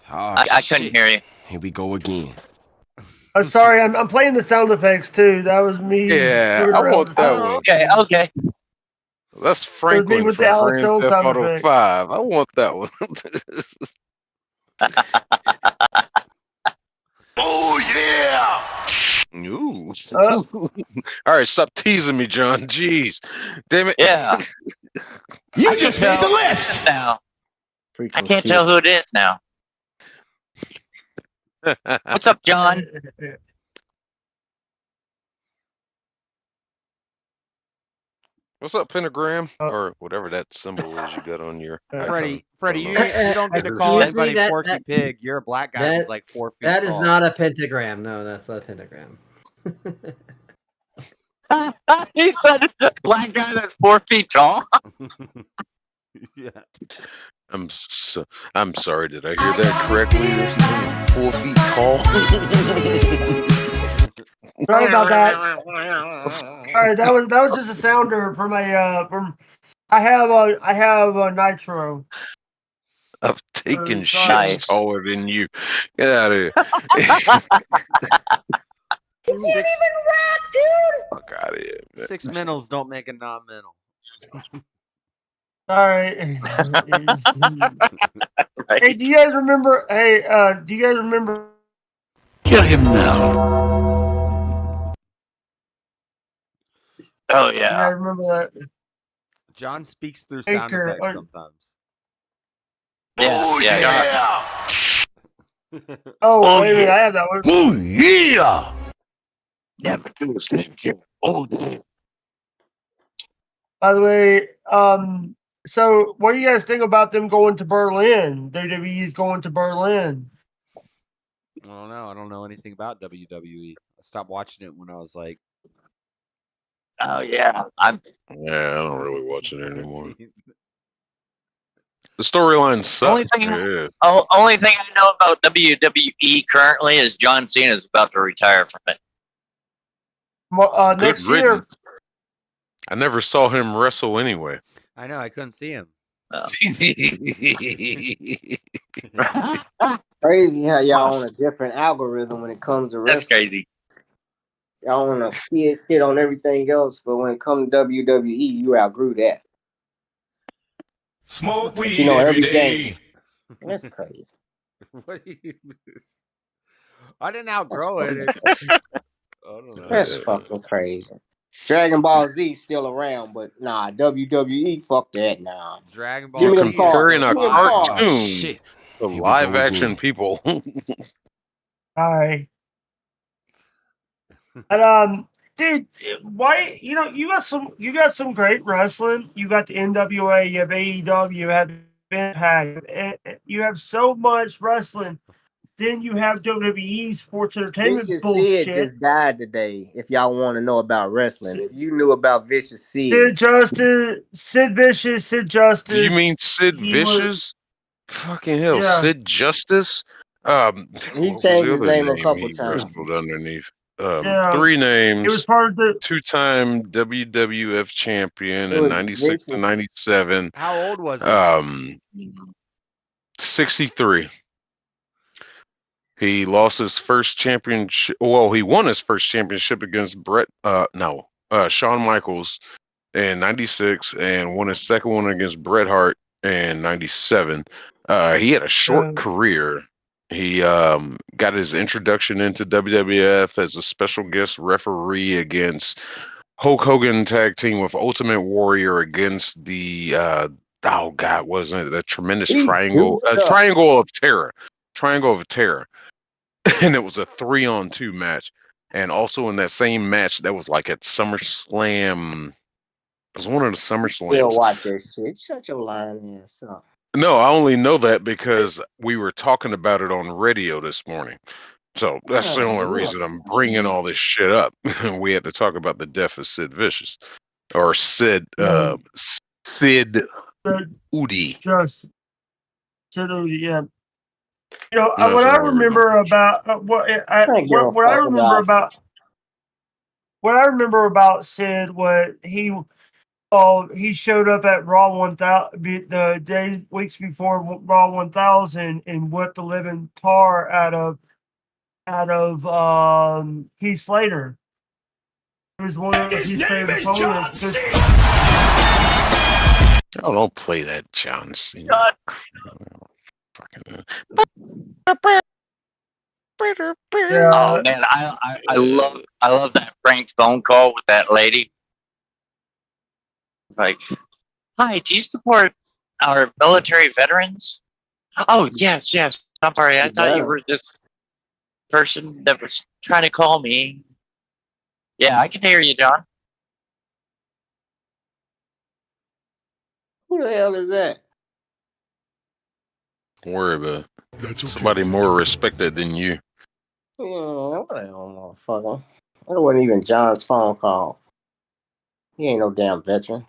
I couldn't hear you. Here we go again. I'm sorry. I'm playing the sound effects too. That was me. Yeah, I want that one. Okay. That's Franklin with from the Alex Grand Jones Theft sound Auto effect. 5. I want that one. Oh, yeah! Ooh. All right, stop teasing me, John. Jeez. Damn it. Yeah. You just made the list. Now. I can't tell who it is now. What's up, John? What's up, pentagram? Or whatever that symbol is you got on your Freddie, you don't don't get to call anybody Porky Pig. You're a black guy who's like 4 feet That tall. is not a pentagram. No, that's not a pentagram. He said black guy that's 4 feet tall. Yeah. I'm sorry, did I hear that correctly? There's no 4 feet tall. Sorry about that. All right, that was just a sounder from I have a Nitro. I've taken sorry. shit taller than you. Get out of here. even rap, dude. Fuck out of here. Man. 6 mentals don't make a non-mental. All right. Hey, do you guys remember? Hey, do you guys remember? Kill him now. Oh You guys remember that? John speaks through sound Anchor, effects sometimes. Yeah. Oh, wait a minute, I have that one. Oh yeah. Never do a snitch. Oh yeah. By the way, so what do you guys think about them going to Berlin? WWE's going to Berlin. I don't know. I don't know anything about WWE. I stopped watching it when I was like, Oh yeah. I don't really watch it anymore. The storyline sucks. Only thing I know about WWE currently is John Cena is about to retire from it. Well, Good next year. riddance. I never saw him wrestle anyway. I know, I couldn't see him. Crazy how y'all on a different algorithm when it comes to wrestling. That's crazy. Y'all on a kid shit on everything else, but when it comes to WWE, you outgrew that. Smoke weed You know every everything. day. That's crazy. What do you I didn't outgrow it. I don't know. That's fucking crazy. Dragon Ball Z still around, but nah, WWE, fuck that now. Dragon Ball Give me You're them cards. comparing a Give me them cards. cartoon to live action people. All right. And dude, why you got some great wrestling. You got the NWA, you have AEW, you have Impact, you have so much wrestling. Then you have WWE Sports Entertainment Vicious bullshit. Sid just died today. If y'all want to know about wrestling, if you knew about Vicious Sid, Sid Vicious, Sid Justice. Do you mean Sid Vicious? Fucking hell, Sid Justice. he What was changed the his other name a name couple he times. wrestled underneath? Yeah. 3 names. It was part of the 2-time WWF champion It in was 96 to Vicious. 97. How old was he? 63. He lost his first championship. Well, he won his first championship against Shawn Michaels in 96 and won his second one against Bret Hart in 97. He had a short career. He got his introduction into WWF as a special guest referee against Hulk Hogan tag team with Ultimate Warrior against the wasn't it the tremendous triangle triangle of terror. And it was a 3-on-2 match. And also in that same match, that was like at SummerSlam. It was one of the SummerSlams. Still watch that shit. Shut your lying ass up. No, I only know that because we were talking about it on radio this morning. So that's the only reason I'm bringing all this shit up. We had to talk about the death of Sid Vicious. Or Sid Udi. Sid Udi, yeah. What I remember about what I remember about Sid, what he showed up at Raw 1000 the weeks before Raw 1000 and whipped the living tar out of Heath Slater. It was one of his favorite opponents. Oh, don't play that, John Cena. Oh man, I love that prank phone call with that lady. It's like, hi, do you support our military veterans? Oh yes. I'm sorry, I thought you were this person that was trying to call me. Yeah, I can hear you, John. Who the hell is that? Don't worry about it. Somebody more respected than you. Yeah, motherfucker. That wasn't even John's phone call. He ain't no damn veteran.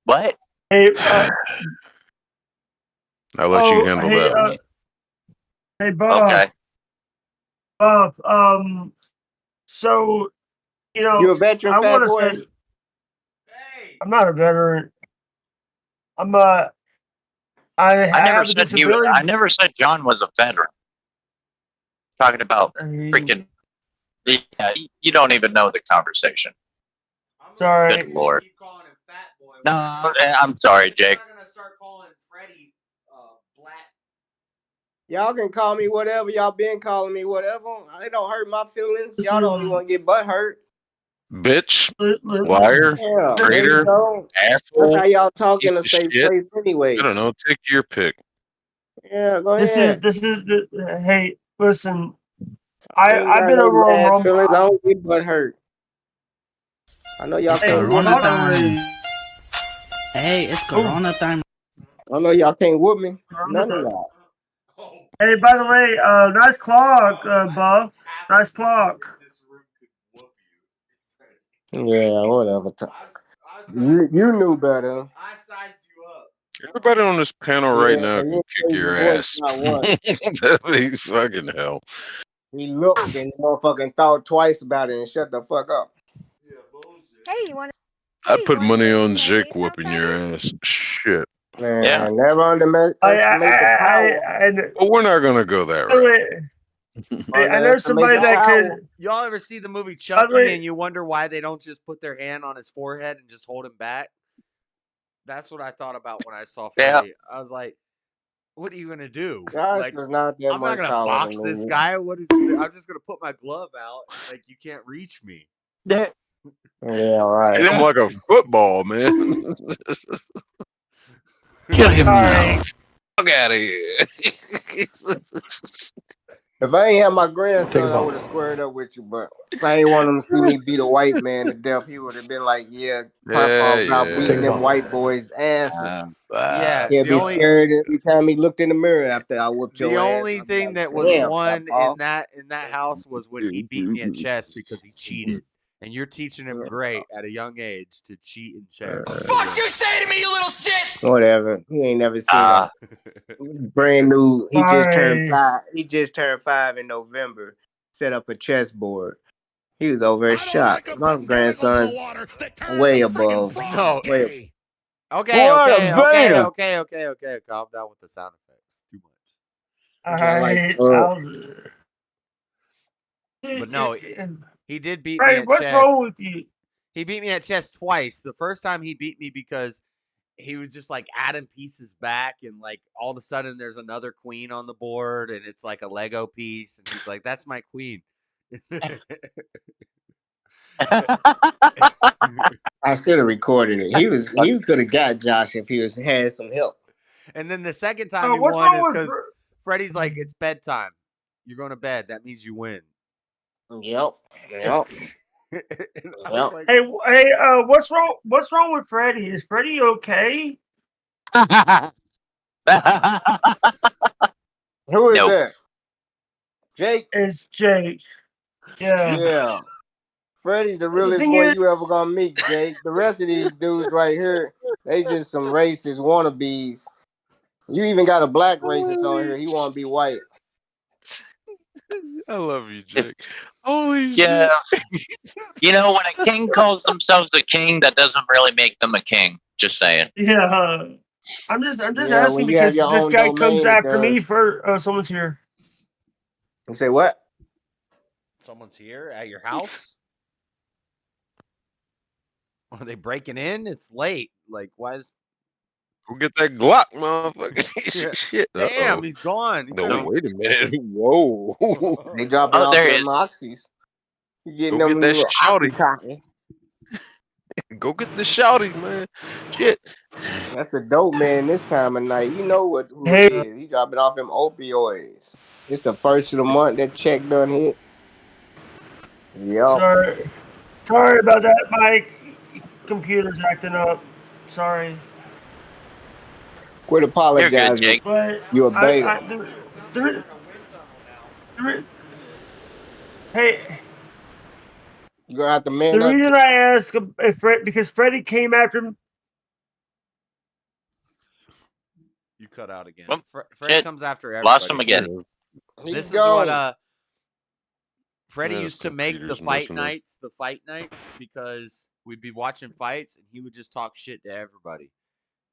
What? Hey, I'll let you handle that. Hey, Bob. Okay. Bob, so, you a veteran, I fat want boy? to say, I'm not a veteran. I never said John was a veteran. talking about freaking. Yeah, you don't even know the conversation. Sorry. Good Lord. No, I'm sorry, Jake. I'm not gonna start calling Freddie black. Y'all can call me whatever y'all been calling me, whatever. It don't hurt my feelings. Y'all don't even want to get butt hurt. Bitch, liar, Yeah, there you traitor, go. That's asshole, how y'all talk piece in a of safe shit. place anyway. I don't know. Take your pick. Yeah, go This ahead. hey, listen. I ain't I've got been no over on bad Rumble. feelings. I don't get butt hurt. I know y'all It's can't whoop Corona me. time. Hey, it's Corona time. I know y'all can't whoop me. None of y'all. Hey, by the way, nice clock, Buff. Nice clock. Yeah, whatever. You knew better. I sized you up. Everybody on this panel right now and can you kick raised your your voice ass. not once. That means fucking hell. He looked and motherfucking thought twice about it and shut the fuck up. Hey, you want I'd put money on Jake whooping your ass. Shit. Man, Yeah. never underestimate the power. But we're not gonna go that route. I know somebody that could. Y'all ever see the movie By the Chucky way- and you wonder why they don't just put their hand on his forehead and just hold him back? That's what I thought about when I saw Freddy. I was like, what are you gonna do? Josh Like, was not that I'm not much gonna taller box than this me. guy. What is he gonna, I'm just gonna put my glove out. Like, you can't reach me. Yeah, right. Hit him like a football, man. Kill him now. Fuck out of here. If I ain't had my grandson, I would have squared up with you. But if I ain't want him to see me beat a white man to death, he would have been like, "Yeah, Papa about beating them white boys' asses." Yeah, He'd the be only scared every time he looked in the mirror after I whooped the your ass. only I'd be thing like, that was "Damn, won Papa." in that house was when he beat me at chess because he cheated. And you're teaching him great at a young age to cheat in chess. Fuck you say to me, you little shit! Whatever. He ain't never seen a brand new. He just turned Sorry. 5. He just turned 5 in November. Set up a chessboard. He was over at shop. My grandson's way above. No. Way Okay, What a okay, okay, beta. okay. Calm down with the sound effects. Too much. But no, he did beat me Hey, at what's chess. wrong with you? He beat me at chess twice. The first time he beat me because he was just like adding pieces back, and like all of a sudden there's another queen on the board, and it's like a Lego piece, and he's like, "That's my queen." I should have recorded it. He could have got Josh if he had some help. And then the second time he what's won wrong is with because Freddie's like, "It's bedtime. You're going to bed. That means you win." Yep. Like, hey, what's wrong? What's wrong with Freddie? Is Freddie okay? Who is that? Jake? It's Jake. Yeah. Yeah. Freddie's the realest boy you ever gonna meet, Jake. The rest of these dudes right here, they just some racist wannabes. You even got a black racist on here. He wanna be white. I love you, Jake. Holy Yeah. shit. You know, when a king calls themselves a king, that doesn't really make them a king. Just saying. Yeah. I'm just Yeah, asking when you have because your this own guy domain, comes it after me does. for someone's here. You say what? someone's here at your house? Are they breaking in? It's late. Like, why is... Go get that Glock, motherfucker. Shit. Damn, he's gone. He No, better... wait a minute. Whoa. They dropping off there their he is. moxies. You getting Go them get that little shouty. oxycontin. Go get the shouty, man. Shit. That's the dope man this time of night. You know who Hey. it is. He dropping off them opioids. It's the first of the month. That check done hit. Yup. Sorry about that. My computer's acting up. Sorry. Quit apologizing. Jake. But You a beta. Hey, You gonna have to man the up. reason I asked if because Freddie came after me. You cut out again. Well, Freddie shit. comes after everybody. Lost him again. This is gone. what Freddie Yeah, used to make the computer's fight messing nights because we'd be watching fights and he would just talk shit to everybody.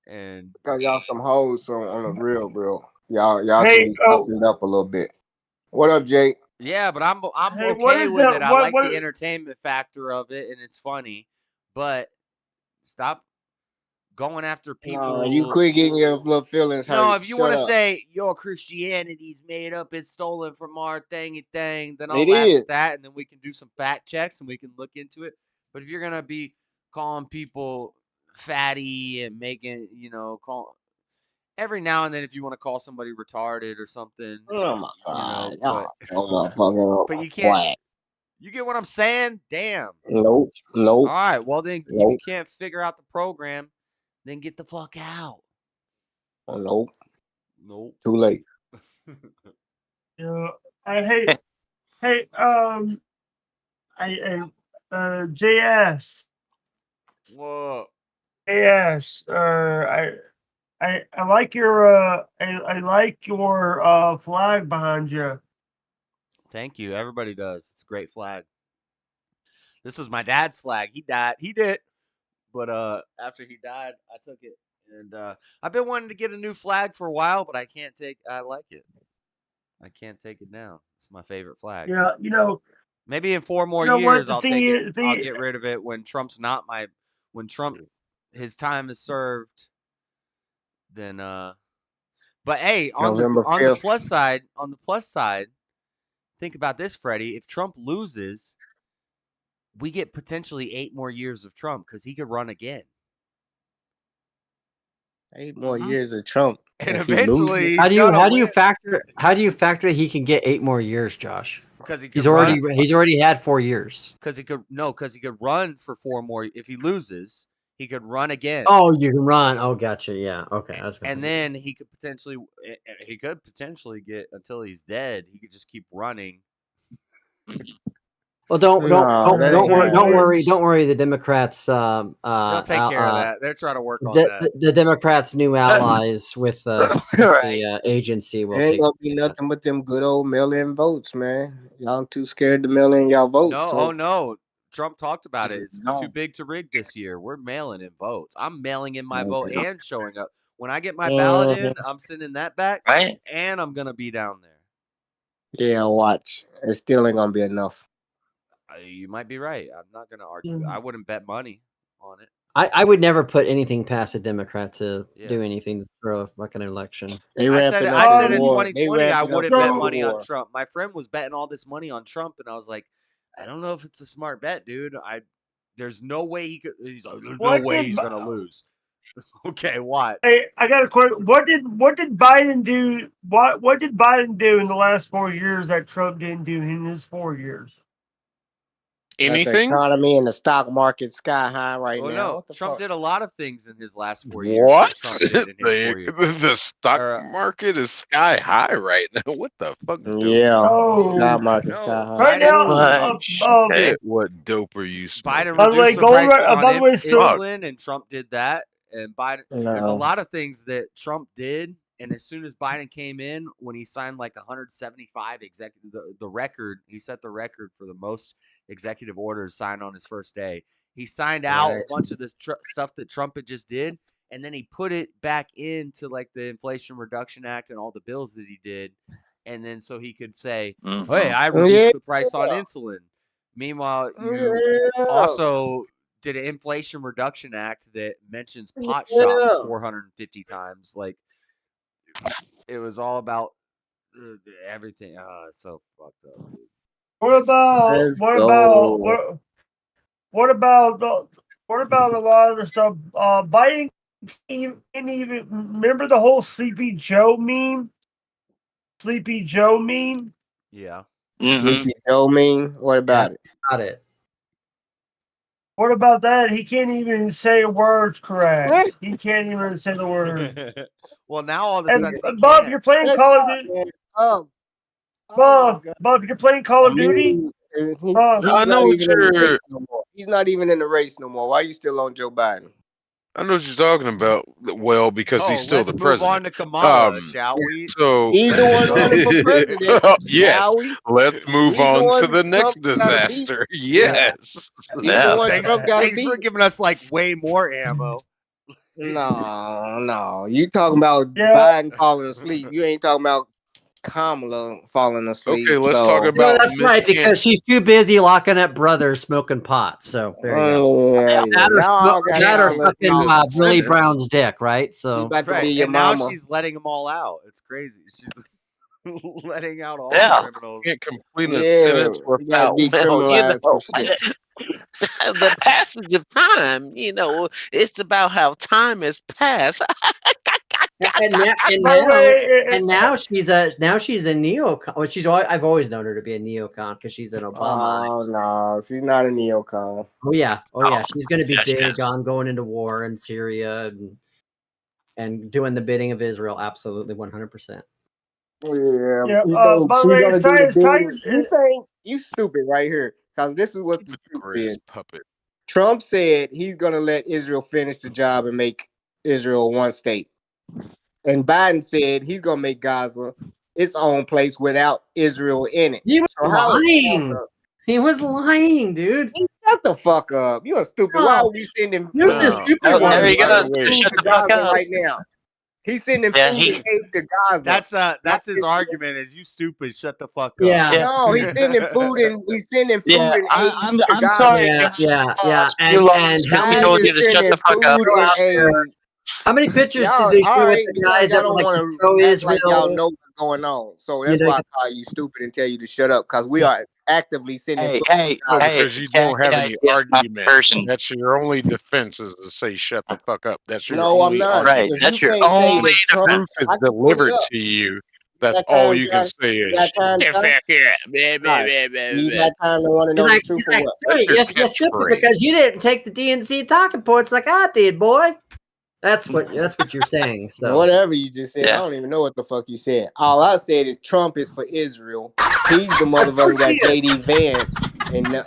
And Cause y'all some hoes on the real, bro. Y'all Hey, can be toughened up a little bit. What up, Jake? Yeah, but I'm Hey, what okay is with the it. I what like the what? entertainment factor of it, and it's funny. But stop going after No, you people. quit getting your little feelings No, hurt. if you want Shut to up. say your Christianity's made up, it's stolen from our thingy thing, then I'll It laugh is. at that, and then we can do some fact checks and we can look into it. But if you're gonna be calling people fatty and making, call every now and then, if you want to call somebody retarded or something, Oh my God. but Oh, motherfucking but you can't. whack. You get what I'm saying? Damn. Nope. All Nope. right. Well, then if you Nope. can't figure out the program, then get the fuck out. Nope. Nope. Too late. Yeah, I hate. Hey, JS. Whoa. JS. I like your I like your flag behind you. Thank you. Everybody does. It's a great flag. This was my dad's flag. He died. He did. But after he died, I took it. And I've been wanting to get a new flag for a while, but I like it. I can't take it down. It's my favorite flag. Yeah, Maybe in 4 more what years the I'll thing take it. is, I'll get rid of it when Trump's not my when Trump his time is served. Then but hey, November on the 5th. plus side, think about this, Freddie. If Trump loses, we get potentially 8 more years of Trump because he could run again. 8 more years of Trump. And if he eventually, loses. he's gotta how do you win. factor he can get 8 more years, Josh? Because he could he's already had 4 years. Because he could run for 4 more. If he loses, he could run again. Oh, you can run. Oh, gotcha. Yeah. Okay. And then he could potentially get until he's dead. He could just keep running. Well, don't worry. The Democrats. They'll take care of that. They're trying to work on that. The Democrats' new allies with the agency will Ain't take. gonna be nothing but them good old mail-in votes, man. Y'all too scared to mail in y'all votes. No, so. no. Trump talked about it. It's too big to rig this year. We're mailing in votes. I'm mailing in my vote and showing up. When I get my ballot in, I'm sending that back, right? And I'm gonna be down there. Yeah, watch. It still ain't gonna be enough. You might be right. I'm not gonna argue. I wouldn't bet money on it. I would never put anything past a Democrat to do anything to throw a fucking election. I said in 2020 I wouldn't bet money on Trump. My friend was betting all this money on Trump, and I was like, I don't know if it's a smart bet, dude. There's no way he could. He's like, there's no way he's gonna lose. Okay, what? Hey, I got a question. What did Biden do? What did Biden do in the last 4 years that Trump didn't do in his 4 years? Anything? The economy and the stock market sky high right now. No, What the Trump fuck? did a lot of things in his last 4 years. What? Trump did in his 4 years. The stock market is sky high right now. What the fuck? Yeah, stock market sky high. Right now, What dope are you smoking? Biden reduced the prices on insulin, and Trump did that. And Biden, there's a lot of things that Trump did. And as soon as Biden came in, when he signed like 175 executive, the record, he set the record for the most executive orders signed on his first day. He signed out a bunch of this stuff that Trump had just did, and then he put it back into like the Inflation Reduction Act and all the bills that he did. And then so he could say, hey, I reduced the price on insulin. Meanwhile, you also did an Inflation Reduction Act that mentions pot shops 450 times. Like, it was all about everything. It's so fucked up, dude. What about a lot of the stuff? Biden can't even remember the whole Sleepy Joe meme. Sleepy Joe meme. Yeah. Sleepy Joe meme. What about it? Got it. What about that? He can't even say words correct. He can't even say the word. Well, now all of a sudden, Bob, you're playing Call of Duty. Bob, you're playing Call of Duty. I know what you're. He's not even in the race no more. Why are you still on Joe Biden? I know what you're talking about. Well, because he's still the president. Let's move on to Kamala, shall we? So he's the one running for president. Yes. Let's move on to the next disaster. Yes. Thanks for giving us like way more ammo. No. You talking about Biden falling asleep. You ain't talking about Kamala falling asleep. Okay, let's so. talk about. No, that's right, because she's too busy locking up brothers smoking pot. So there you go. That or fucking Willie Brown's dick, right? So And now she's letting them all out. It's crazy. She's letting out all the criminals. Can't complete a sentence without the passage of time, it's about how time has passed. and now she's a neocon. Well, I've always known her to be a neocon because she's an Obama. Oh no, she's not a neocon. Oh yeah, she's going to be big on going into war in Syria and doing the bidding of Israel. Absolutely, 100%. Yeah. You think you stupid right here? Because this is what the truth is. Puppet. Trump said he's gonna let Israel finish the job and make Israel one state. And Biden said he's gonna make Gaza its own place without Israel in it. He was lying. He was lying, dude. Shut the fuck up. You're stupid. Why are we sending food There you go. Shut the fuck Gaza up. right now? He's sending food and aid to Gaza. That's his argument. Is you stupid? Shut the fuck up. Yeah. No, he's sending food and and aid to I'm Gaza. sorry. Yeah. And how told you to shut the fuck up. How many pictures Y'all, did they all do right, with the guys that don't like want to throw to act Israel? like y'all know what's going on. So that's why I call you stupid and tell you to shut up, because we are actively sending. Because you don't have any argument. That's your only defense is to say shut the fuck up. That's your only I'm not. argument. If That's you your can't say only that Trump- Truth is I can delivered put it up. to you. That's That all time, you can Josh, say is that time, shut the Josh? fuck up. You got time to want to know the truth or what? Yes, stupid, because you didn't take the DNC talking points like I did, boy. That's what you're saying. So whatever you just said, I don't even know what the fuck you said. All I said is Trump is for Israel. He's the motherfucker got JD Vance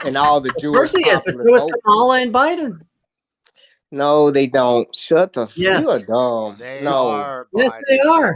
and all the Jewish. Of course he is, but so is Kamala and Biden. No, they don't. Shut the. Yes. You are dumb. They no. are. Yes, they are.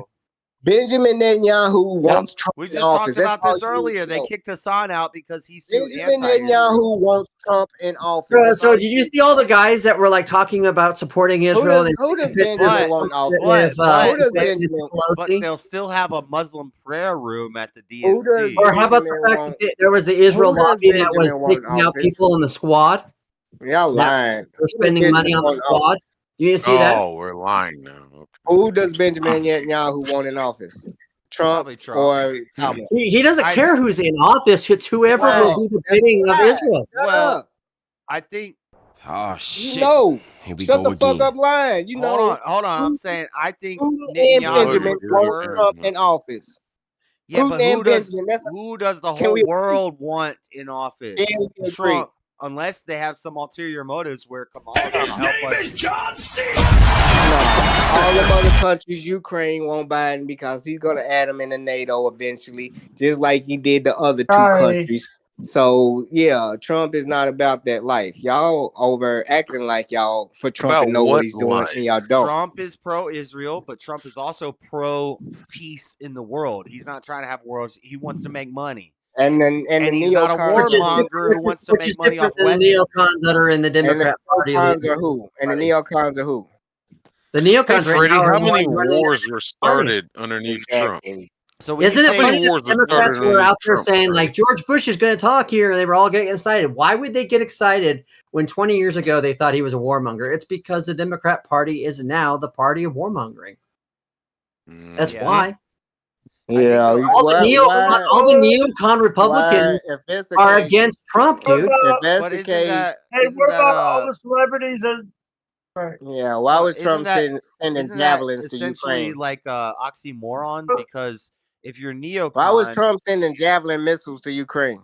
Benjamin Netanyahu wants Trump We in just office. talked about That's this all you earlier. need to They know. kicked Hassan out because he's too Benjamin anti-Israel. Netanyahu wants Trump in office. That's So all did you see all the guys that were like talking about supporting Israel? Who does Benjamin want in office? But, Who does Benjamin but they'll still have a Muslim prayer room at the Who does DNC. Or how about the Benjamin fact that there was the Israel Who does lobby that was Benjamin want in picking out office? people in the squad? Y'all lying. We're spending money on the squad. You didn't see that? Oh, we're lying now. Who does Benjamin Netanyahu want in office? Trump, Probably Trump. or Kamala? He doesn't care who's in office. It's whoever will do the bidding of Israel. Well, I think. Oh shit! No, Here we shut go the fuck again. up, lying. You know, Hold on. I'm saying I think Putin and Benjamin Netanyahu. want Trump in office. Yeah, Putin but and Benjamin. who does the Can whole we- world want in office? Can we agree? Trump, unless they have some ulterior motives where Kamala's going to help us. John C. All them other countries, Ukraine won't Biden because he's gonna add them into NATO eventually, just like he did the other two countries. So yeah, Trump is not about that life. Y'all over acting like y'all for Trump About and know what what he's doing, life? and y'all don't. Trump is pro-Israel, but Trump is also pro-peace in the world. He's not trying to have wars. He wants to make money. And then And the he's not a neocons- warmonger who wants to Which make is money off different than the weapons. neocons that are in the And the Democrat Party. neocons are who? And the neocons are who? The Hey, neocons right Freddie, now are how many the ones running wars the were party. started underneath Trump? So when Isn't you it say funny that wars the were Democrats started were out there Trump, saying, Freddie? like, George Bush is going to talk here, and they were all getting excited? Why would they get excited when 20 years ago they thought he was a warmonger? It's because the Democrat Party is now the party of warmongering. That's why. Yeah, All the neocon Republicans if it's the are case- against Trump, dude. If that's But the isn't case, that- Hey, isn't what that, about all the celebrities that? Right. yeah, why was isn't Trump that- sending isn't that javelins to essentially Ukraine? like oxymoron? Because if you're neocon, Why was Trump sending javelin missiles to Ukraine?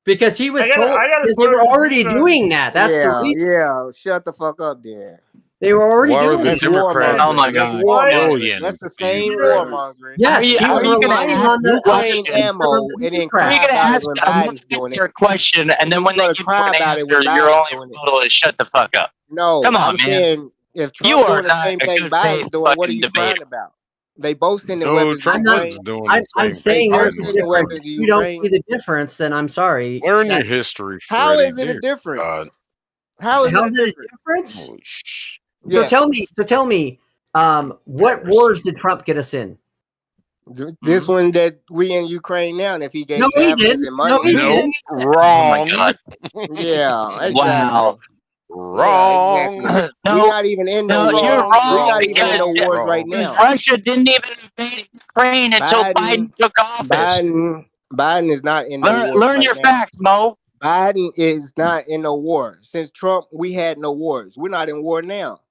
Because he was I gotta told because they were question already you, doing that. That's yeah, the reason. yeah. Shut the fuck up, then. They were already Why were doing the it. Democrats Oh my That's God. warmongering. That's the same Ukraine? warmongering. Yes, he How was are you going to relying ask on the Ukraine ammo and then How are you cry going to about it ask when a Biden's doing answer it. question, and then You're when they gonna give you cry an about it answer, when your Biden's only doing it. rebuttal is shut the fuck up. No, Come on, I'm man. saying if You Trump's are doing the not same a thing good Biden's faith doing, what are fucking you debater. crying about? They both sending No, weapons to Trump Ukraine. is doing I'm the same saying thing. there's both a sending difference. weapons to If you don't Ukraine. see the difference, then I'm sorry. Learn your That- history, How Freddie. is it a Dear difference? God. How is it a How's it a difference? difference? Holy shit. So Yes. tell me, what wars did Trump get us in? This one that we in Ukraine now, and if he gave No, he javelins didn't. and money, No, he Nope. didn't. Oh my Wrong. God. yeah, exactly. Wow. Yeah, exactly. Wrong. We're No, not even in no no, you're wars. We're wrong not even in because no wars right now. Russia didn't even invade Ukraine until Biden took office. Biden is not in no wars Learn right your now. facts, Mo. Biden is not in no war. Since Trump, we had no wars. We're not in war now.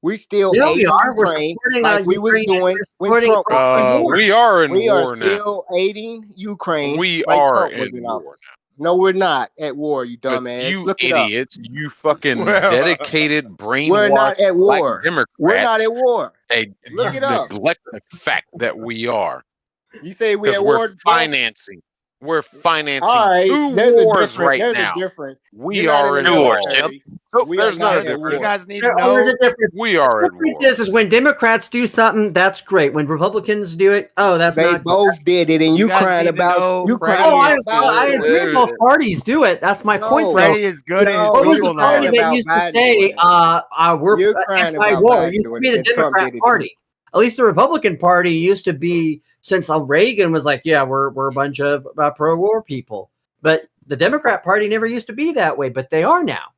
We still Yeah, we aiding are. We're Ukraine supporting like we was Ukraine. doing when We're supporting Trump was president. We are in We are war now. still aiding Ukraine We like are Trump was in in war office. No, we're not at war, you But dumbass. you Look it up. idiots, you fucking dedicated, We're not brainwashed at black war. Democrats, We're not at war. Look you it up. neglect the fact that we are. You say we Because at we're war, Jeff? financing. We're financing All right, 2 there's a wars difference. right There's now. a difference. We You're not are in the involved. military. Nope, We are there's no not at difference. You war. guys need to There's know. a difference. We are The at war. difference is when Democrats do something, that's great. When Republicans do it, oh, that's They not. both did it, and You you guys crying need to about know you Freddie crying Oh, is about I good. agree. Both parties do it. That's my point, though. Freddie is good at his What was Google the party knowledge. that used to say, we're You're crying about anti-war? It Biden used to doing be it, the and Trump Democrat did it. Party. At least the Republican Party used to be, since Reagan was like, yeah, we're a bunch of pro-war people. But the Democrat Party never used to be that way, but they are now.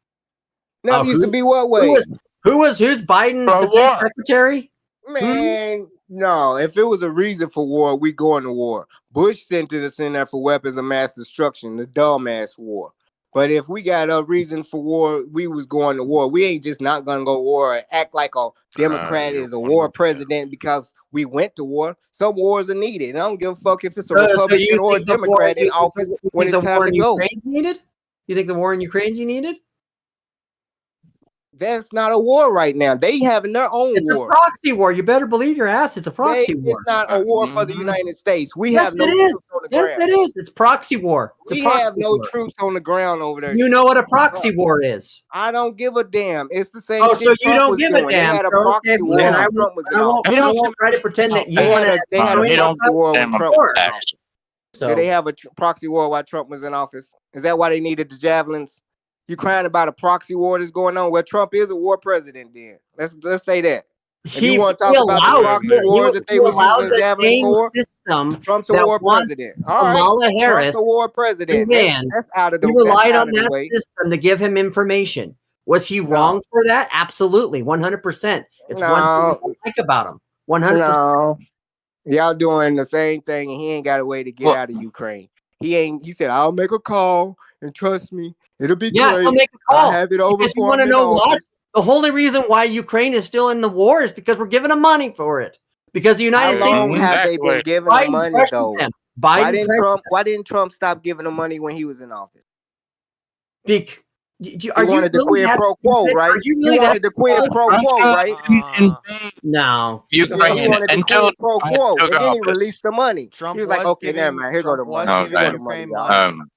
Never used to be what way? Who's Biden's defense secretary? Man, no. If it was a reason for war, we going to war. Bush sent us in there for weapons of mass destruction, the dumbass war. But if we got a reason for war, we was going to war. We ain't just not gonna go to war and act like a Democrat is a war president because we went to war. Some wars are needed. And I don't give a fuck if it's a Republican or a Democrat in office when it's time to go. Needed? You think the war in Ukraine's needed? That's not a war right now. They having their own war. It's a proxy war. You better believe your ass. It's a proxy war. It's not a war for the United States. We Yes, have no it is. troops on the Yes, ground. it is. It's proxy war. We have no troops on the ground over there. You know what a proxy war is? I don't give a damn. It's the same Oh, shit so you Trump don't was give doing. a damn. They had a so proxy okay, war then when I Trump was in won't, office. I won't try to pretend that you They had want a proxy war when Trump was in office. So Did they have a proxy war while Trump was in office? Is that why they needed the javelins? You crying about a proxy war that's going on? Well, Trump is a war president then. Let's say that. If you want to talk about the proxy wars that they was using the javelin for, Trump's a war president. All right, Kamala Harris, Trump's a war president. That's out of the he relied that's out on of the that way. system to give him information. Was he wrong for that? Absolutely, 100%. It's one thing I like about him. 100%. No. Y'all doing the same thing, and he ain't got a way to get out of Ukraine. He said, I'll make a call, and trust me, it'll be great. He'll make a call. I'll have it over Because you for want him to in know what? office. The only reason why Ukraine is still in the war is because we're giving them money for it. Because the United How long States have they been giving them money, though? Why didn't Trump stop giving them money when he was in office? He wanted the quid pro quo, right? You wanted the quid pro quo, right? No. Ukraine until pro quo, took and then he office. released the money. Trump he was like, was okay, never mind. Here go the money. Trump was Here go giving the money, Ukraine y'all. money.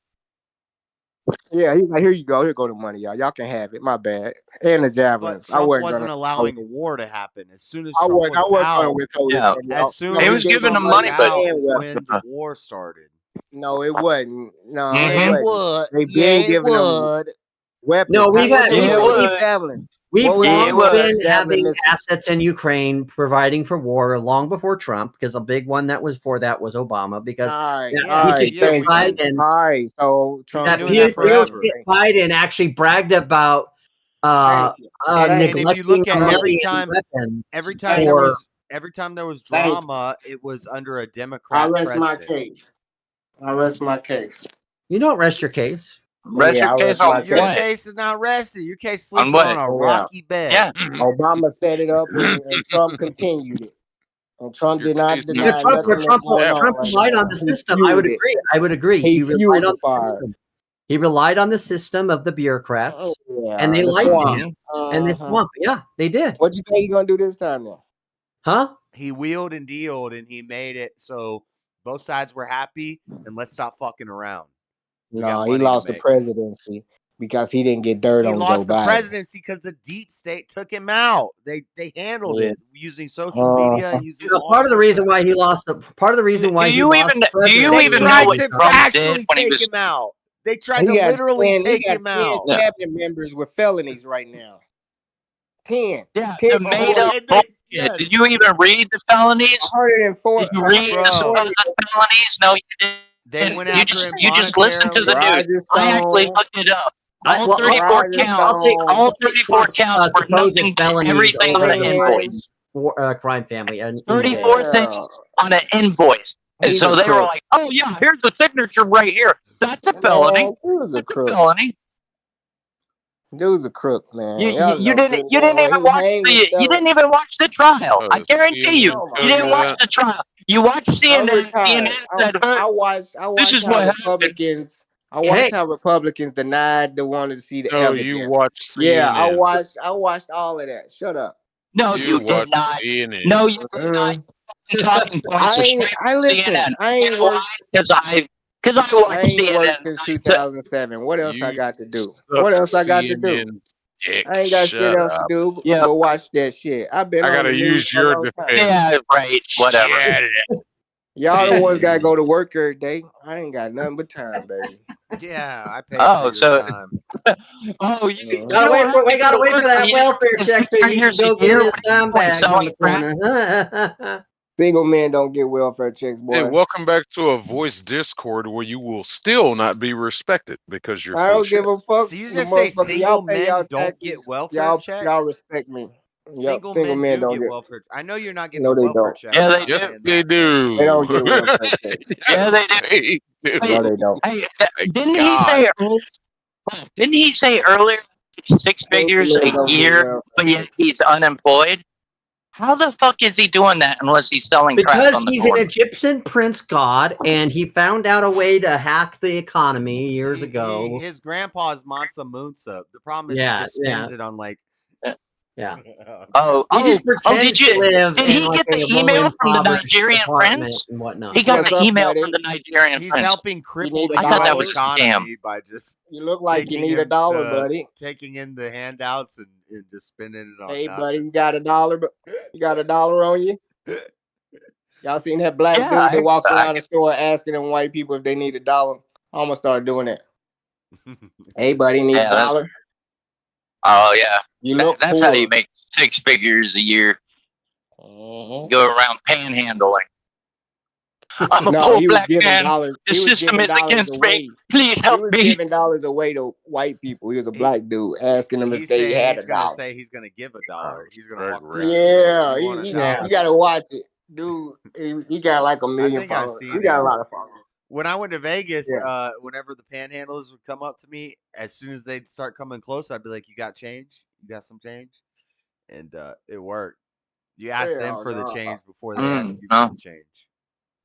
Yeah, he's like, here you go. Here go the money, y'all. Y'all can have it. My bad. And the javelins. But Trump wasn't allowing a war to happen. As soon as I Trump wasn't was gonna out, withhold it from y'all. as soon No, as He was giving them Trump money, was but out is when the war started. No, it wasn't. No, Yeah, it it wasn't. would. They Yeah, been it giving would. them weapons. No, we've had javelins. We've What was long wrong with been the javelin having missiles? assets in Ukraine providing for war long before Trump, because a big one that was for that was Obama. Because So Trump that been doing that forever. Biden actually bragged about And neglecting if you look at money and weapons every time there was drama, it was under a Democrat I rest my president. case. I rest my case. You don't rest your case. Rest your case on Your what? case is not rested. Your case On sleeping what? on a rocky bed. Yeah. Obama set it up, and Trump continued it. And Trump did not deny Trump nothing that's going on Trump right relied now. on the He system. I would fueled it. agree. I would agree. He relied fueled on the fire. system. He relied on the system of the bureaucrats, Yeah, and they the liked swamp. him. And they swamp. Yeah, they did. What you think he's gonna do this time now? Huh? He wheeled and dealed, and he made it so both sides were happy. And let's stop fucking around. No, he lost the presidency because he didn't get dirt He on Joe lost the Biden. presidency because the deep state took him out. They handled it using social media. Using Part of the reason why he lost the they tried to actually take him out. They tried to literally take him out. 10 cabinet members with felonies right now. 10. Yeah, 10 the made up Shit, did you even read the felonies? 104. Did you read the felonies? No, you didn't. They went you after just him you just listened to the Roger news. I actually Stone. looked it up. I- All well, I'll- 34 Roger counts. Stone. All 34 Trump's, counts were supposed nothing but felonies everything over on an the invoice. crime family. And 34 things on an invoice. And He's so a they were crook. like, "Oh yeah, here's the signature right here. That's a felony. Man, dude's a That's a crook. felony." Dude's a crook, man. You, Y'all you know didn't good you and didn't well even he watch hanged the himself. you didn't even watch the trial. I guarantee you, Oh my you didn't watch God. the trial. You watched I'm CNN. retired. CNN said, I watched "This is how what happened." Republicans. I watched how Republicans denied the wanted to see the No, evidence. you watched Yeah, I CNN. watched all of that. Shut up. No, You you did watched not. CNN. No, you did not. Talking points are straight from listen. CNN. I ain't worked. Because I I watch ain't worked CNN. since 2007. What else I You got to do? suck What else I got to do? CNN's dick. I ain't got shit Shut else to up. do Yeah. but watch that shit. I've been I on gotta the news use for a your long time. defense. Yeah, right. Whatever. Y'all the ones gotta go to work every day. I ain't got nothing but time, baby. Yeah, I paid Oh, for your so time. oh, you Uh-huh. don't have we to gotta go to wait work for that when you welfare fucking check so 6 you can years a go get year his when you're dime bags on selling the crack. corner. Single men don't get welfare checks, boy. Hey, welcome back to a voice Discord where you will still not be respected because you're I full don't of shit. give a fuck. So you The just say motherfucker, y'all single pay y'all men don't taxes. get welfare Y'all checks? respect me. Yep, Single single men do don't get get. welfare. I know you're not getting No, a they welfare don't. check. Yeah, I'm they not do. Yes, saying they that, but do. They don't get welfare checks. Yeah, they do. They do. No, they don't. Hey, Thank didn't he God. say? Didn't he say earlier it's 6 Single figures men a don't get year, welfare but yet checks. he's unemployed? How the fuck is he doing that unless he's selling crack Because on the he's an corner? Egyptian prince god, and he found out a way to hack the economy years ago. his grandpa's Mansa Musa. The problem is he Yeah, just spends it on like. Yeah. Oh, He just pretends did to live did in he like get a the low email from the impoverished Nigerian apartment prince? and whatnot. He got What's the up, email buddy? from the Nigerian He's prince. helping You cripple need the a I thought that dollar? was a economy scam. by just You look like you taking need a in dollar, the buddy. taking in the handouts and just spending it on Hey, nothing. buddy, you got a dollar? You got a dollar on you? Y'all seen that black Yeah, dude that walks I around the store asking them white people if they need a dollar? I'm gonna start doing that. Hey, buddy, need a yeah, dollar? oh yeah. You look That's poor. how you make 6 figures a year. Mhm. Go around panhandling. I'm a No, poor he was black giving man. dollars. The He was system giving is dollars against me. away. Please He help was me. giving dollars away to white people. He was a black dude asking them if He's they saying had he's a gonna dollar. say he's gonna give a dollar. He's gonna walk Right. around and say, Yeah, "You want a you dollar?" gotta watch it, dude. He got like a I million think I've followers. seen He got a him. lot of followers. When I went to Vegas, Yeah. whenever the panhandlers would come up to me, as soon as they'd start coming close, I'd be like, "You got change? You got some change?" And it worked. You ask them Hell for the no. change before they ask you for No. the change.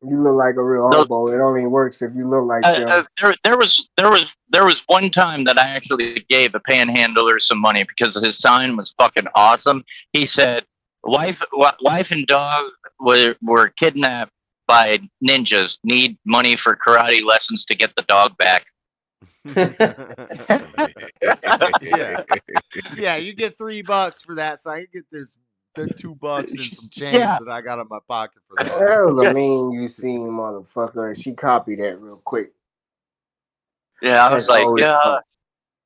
You look like a real No. hobo. It only works if you look like them. There was one time that I actually gave a panhandler some money because his sign was fucking awesome. He said, "Wife and dog were kidnapped by ninjas. Need money for karate lessons to get the dog back." Yeah, yeah. You get $3 for that sign. You get this. The $2 and some change Yeah. that I got in my pocket for that. That was a mean you seen motherfucker. And she copied that real quick. Yeah, I was That's like, old as yeah. fuck.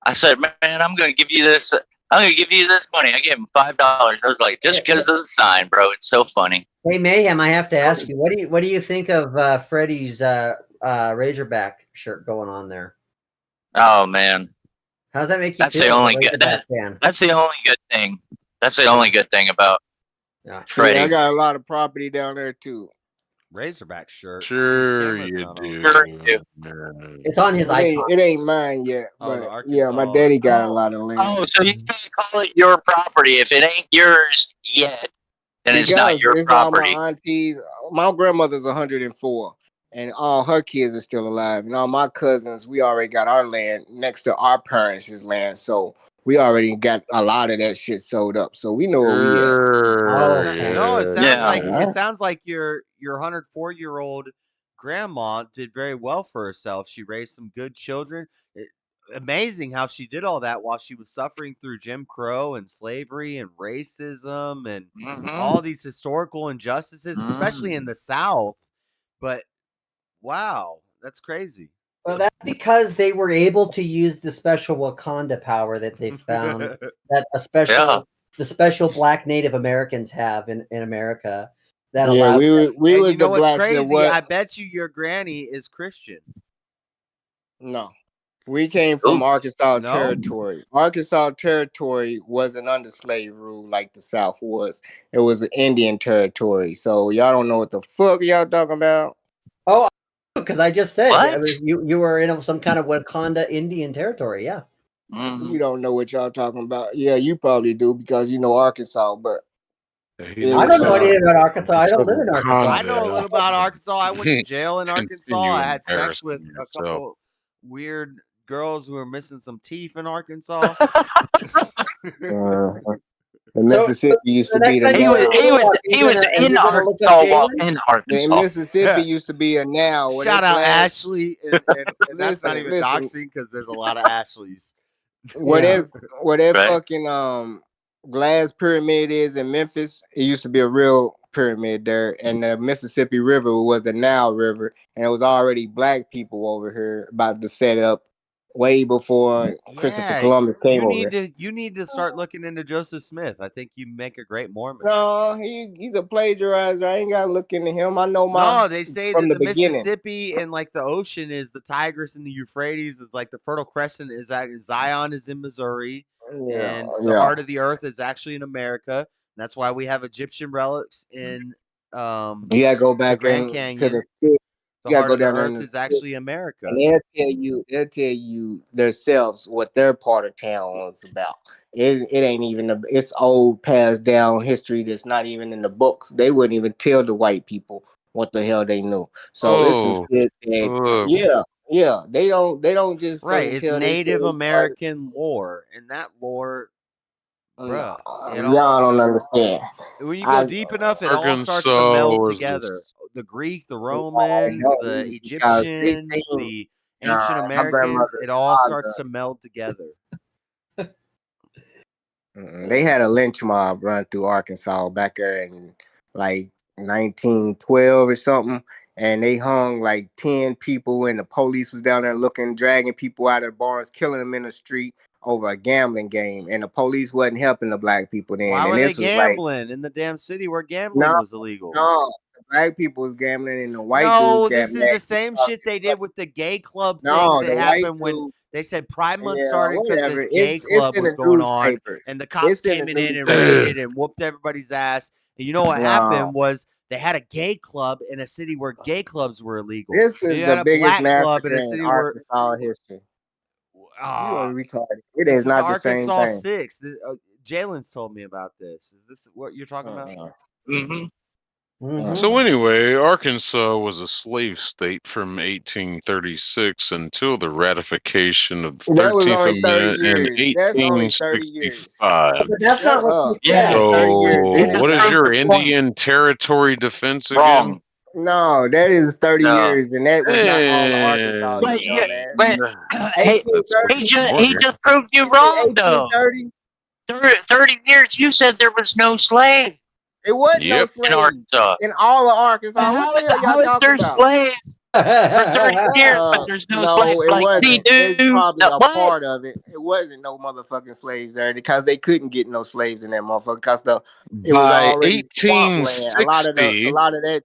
I said, man, I'm gonna give you this. I'm gonna give you this money. I gave him $5. I was like, just because of the sign, bro. It's so funny. Hey Mayhem, I have to ask you, what do you think of Freddie's Razorback shirt going on there? Oh man, How's that make you that's feel? the as a only good. Razorback fan? That's the only good thing. That's the only good thing about Freddie. Yeah, I got a lot of property down there too. Razorback shirt. Sure you do. It's on his icon. It ain't mine yet, Oh, the but yeah, my Arkansas. daddy got a lot of land. Oh, so you can't call it your property if it ain't yours yet. Then it's not your it's property. all my aunties. My grandmother's 104, and all her kids are still alive. And all my cousins, we already got our land next to our parents' land, so we already got a lot of that shit sold up. So we know where we at. No, it sounds Yeah. like it sounds like your 104-year-old grandma did very well for herself. She raised some good children. Amazing how she did all that while she was suffering through Jim Crow and slavery and racism and all these historical injustices, especially in the South. But wow, that's crazy. Well, that's because they were able to use the special Wakanda power that they found. The the special black Native Americans have in America that Yeah, allows. we And was you know the what's blacks that crazy? what? I bet you your granny is Christian. No. We came from Arkansas No? Territory. Arkansas Territory wasn't under slave rule like the South was. It was an Indian territory. So y'all don't know what the fuck y'all talking about. Oh, because I just said What? you were in some kind of Wakanda Indian territory. Yeah. You don't know what y'all talking about. Yeah, you probably do because you know Arkansas, but I don't know anything about Arkansas. I don't live in Arkansas. I know a little about Arkansas. I went to jail in Arkansas. I had sex with a yourself. couple weird girls who were missing some teeth in Arkansas. Mississippi used to be the He was in Arkansas while in Arkansas. Mississippi used to be a now. Shout out Ashley, and that's not even listen. doxing because there's a lot of Ashleys. Where that fucking glass pyramid is in Memphis, it used to be a real pyramid there, and the Mississippi River was the Nile River, and it was already black people over here about to set up way before Christopher Columbus came over here. You need to start looking into Joseph Smith. I think you make a great Mormon. No, he's a plagiarizer. I ain't gotta look into him. I know my. No, they say from that the beginning. Mississippi and like the ocean is the Tigris and the Euphrates is like the Fertile Crescent is at Zion is in Missouri, and the heart of the earth is actually in America. That's why we have Egyptian relics in You gotta go back the Grand to Canyon. the stick. The heart of the earth is actually America. And they'll tell you themselves what their part of town was about. It ain't even it's old passed down history that's not even in the books. They wouldn't even tell the white people what the hell they knew. So it's some shit that they don't just It's tell Native American lore, and that lore, bro, y'all don't understand. When you go deep enough, it all starts to meld together. The Greek, the Romans, the Egyptians, the ancient Americans, it all starts to meld together. They had a lynch mob run through Arkansas back there in like 1912 or something, and they hung like 10 people, and the police was down there dragging people out of the bars, killing them in the street over a gambling game, and the police wasn't helping the black people then. Why and were they this was gambling in the damn city where gambling was illegal? No, the black people was gambling, and the white No, dudes this is the same shit they did with the gay club thing that happened when they said Pride Month started because this gay club was going on, and the cops came in and raided and whooped everybody's ass. And you know what happened was they had a gay club in a city where gay clubs were illegal. This is the biggest massacre in Arkansas Arkansas history. You are retarded. It this is not the same Arkansas thing. 6. Jalen's told me about this. Is this what you're talking about? So anyway, Arkansas was a slave state from 1836 until the ratification of the That was 13th only 30 Amendment in years. That's only 30 years. 1865. But that's not what you said. So what is your Indian Territory defense again? No, that is 30 years, and that was not all of Arkansas. He just proved you wrong, though. 30 years, you said there was no slave. It wasn't no in slaves Arkansas. in all of Arkansas. What the hell y'all talking about? Slaves for 30 years, but there's no slaves it like wasn't. me, dude. It's probably a What? part of it. It wasn't no motherfucking slaves there because they couldn't get no slaves in that motherfucker because it was By already swampland. A lot of that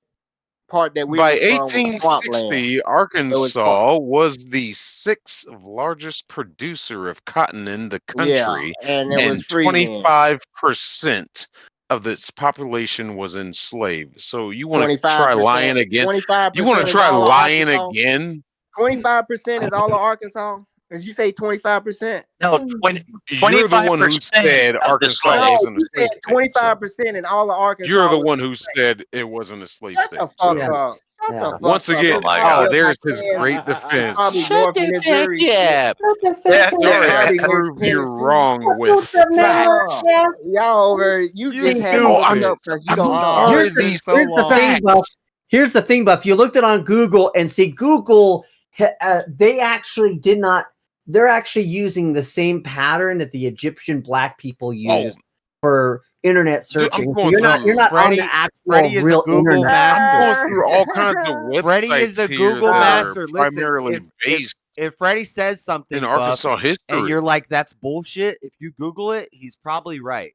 part that we by was from was 1860, swampland. Arkansas was the 6th largest producer of cotton in the country, and it was free then. 25% of its population was enslaved. So you want to try 25%. lying again? 25% You want to is try all of lying Arkansas? again? 25% is all of Arkansas? As you say, 25%? No, You're the one who said Arkansas wasn't a slave state. 25% in all of Arkansas. You're the one who said it wasn't a slave state. Shut the fuck up. Shut the fuck Once up. again, there's his great defense. Probably North Missouri. I prove you wrong with facts. Y'all over, you just had to look up because you don't know. Here's the thing, Buff. You looked it on Google and see Google. They actually did not. They're actually using the same pattern that the Egyptian black people used for internet searching. So you're not on the actual Freddie is real a Google internet. master. I'm going through all kinds of websites. Freddie is a here Google that master. are Listen, primarily based if Freddie says something in Arkansas Buff, history, and you're like, "That's bullshit," if you Google it, he's probably right.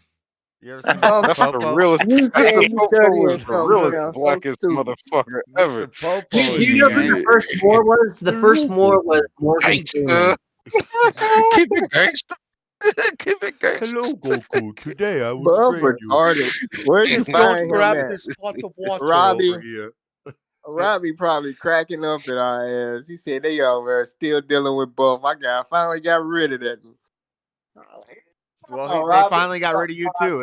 You ever seen Mr. That's the Popo? realest. You That's said the you Popo studying is the something realest sounds so blackest stupid. motherfucker ever. Mr. Popo Do is you know what the first war was? The first war was Morgan Gangsta. Freeman. Keep it gangsta. Keep it gangsta. Hello, Goku. Today I will Buff train you. retarded. Where'd you Just don't find him grab at? this pot of water Robbie. over here. Robbie probably cracking up at our ass. He said they over there still dealing with Buff. I finally got rid of that. Well, Oh, they Robbie. finally got rid of you too.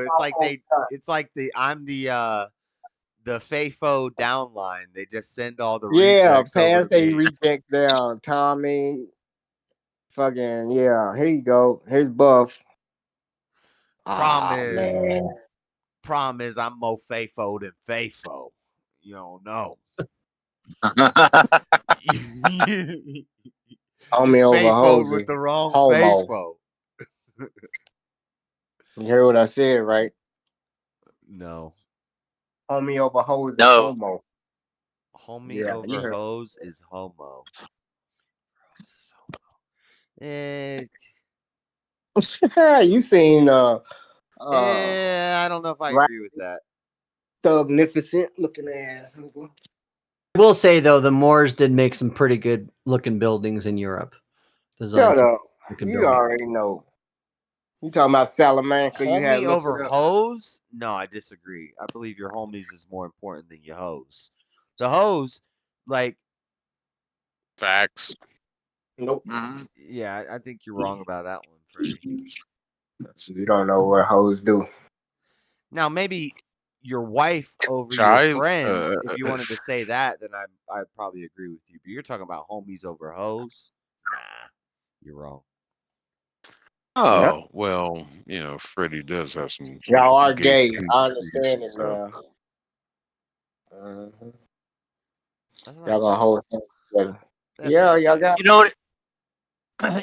It's like I'm the FAFO downline. They just send all the Yeah, rejects over pass to they me. rejects down. Tommy. Fucking yeah. Here you go. Here's Buff. Man. Problem is, I'm more FAFO than FAFO. You don't know. Homie over FAFO hoses. with the wrong Homo. FAFO. You hear what I said, right? No. Homie over hose is No. homo. Homie Yeah, you over heard. hose is homo. You seen I don't know if I right, agree with that. Thugnificent looking ass nigga. I will say though, the Moors did make some pretty good looking buildings in Europe. Shut up. You already know. You talking about Salamanca? You had Homie looked over it up. hose? No, I disagree. I believe your homies is more important than your hose. The hose, like facts. Nope. Yeah, I think you're wrong about that one, Freddie. You don't know what hoes do. Now maybe your wife over Child, your friends. If you wanted to say that, then I'd probably agree with you. But you're talking about homies over hoes? Nah, you're wrong. Oh, well, you know, Freddie does have some. Y'all are gay gay. I tendencies, understand it so. now. Y'all gonna hold things together. That's Yeah, not y'all gay. got. You know what?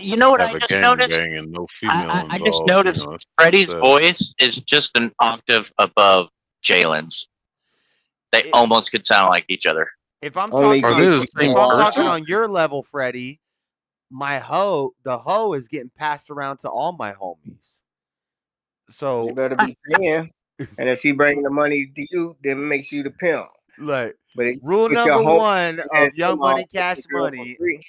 You know what Have I a just gang noticed? bang and no female I just involved. noticed You know, that's Freddie's sad. voice is just an octave above Jalen's. They almost could sound like each other. If I'm Only talking Are on, they the same if I'm talking person? on your level, Freddie, the hoe is getting passed around to all my homies. So You better be paying. And if she bring the money to you, then it makes you the pimp. like But if you rule get your number home, one you of let Young them all Money get Cash your girl for Money, free.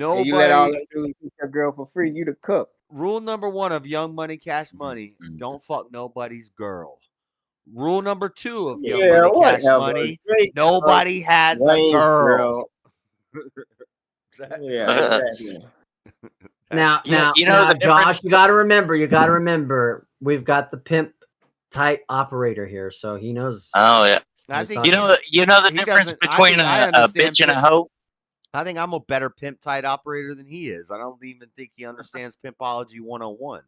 And you let all them do is get your girl for free, you the cook. Rule number one of Young Money Cash Money: don't fuck nobody's girl. Rule number two of Young Yeah, Money Cash whatever. Money: Straight nobody has a Wayne's girl. Yeah, exactly. Now, You know the Josh, you got to remember, we've got the pimp type operator here, so he knows. Oh yeah. I think you know the he difference doesn't- I between think I a understand bitch and a pimp- hoe. I think I'm a better pimp tight operator than he is. I don't even think he understands pimpology 101.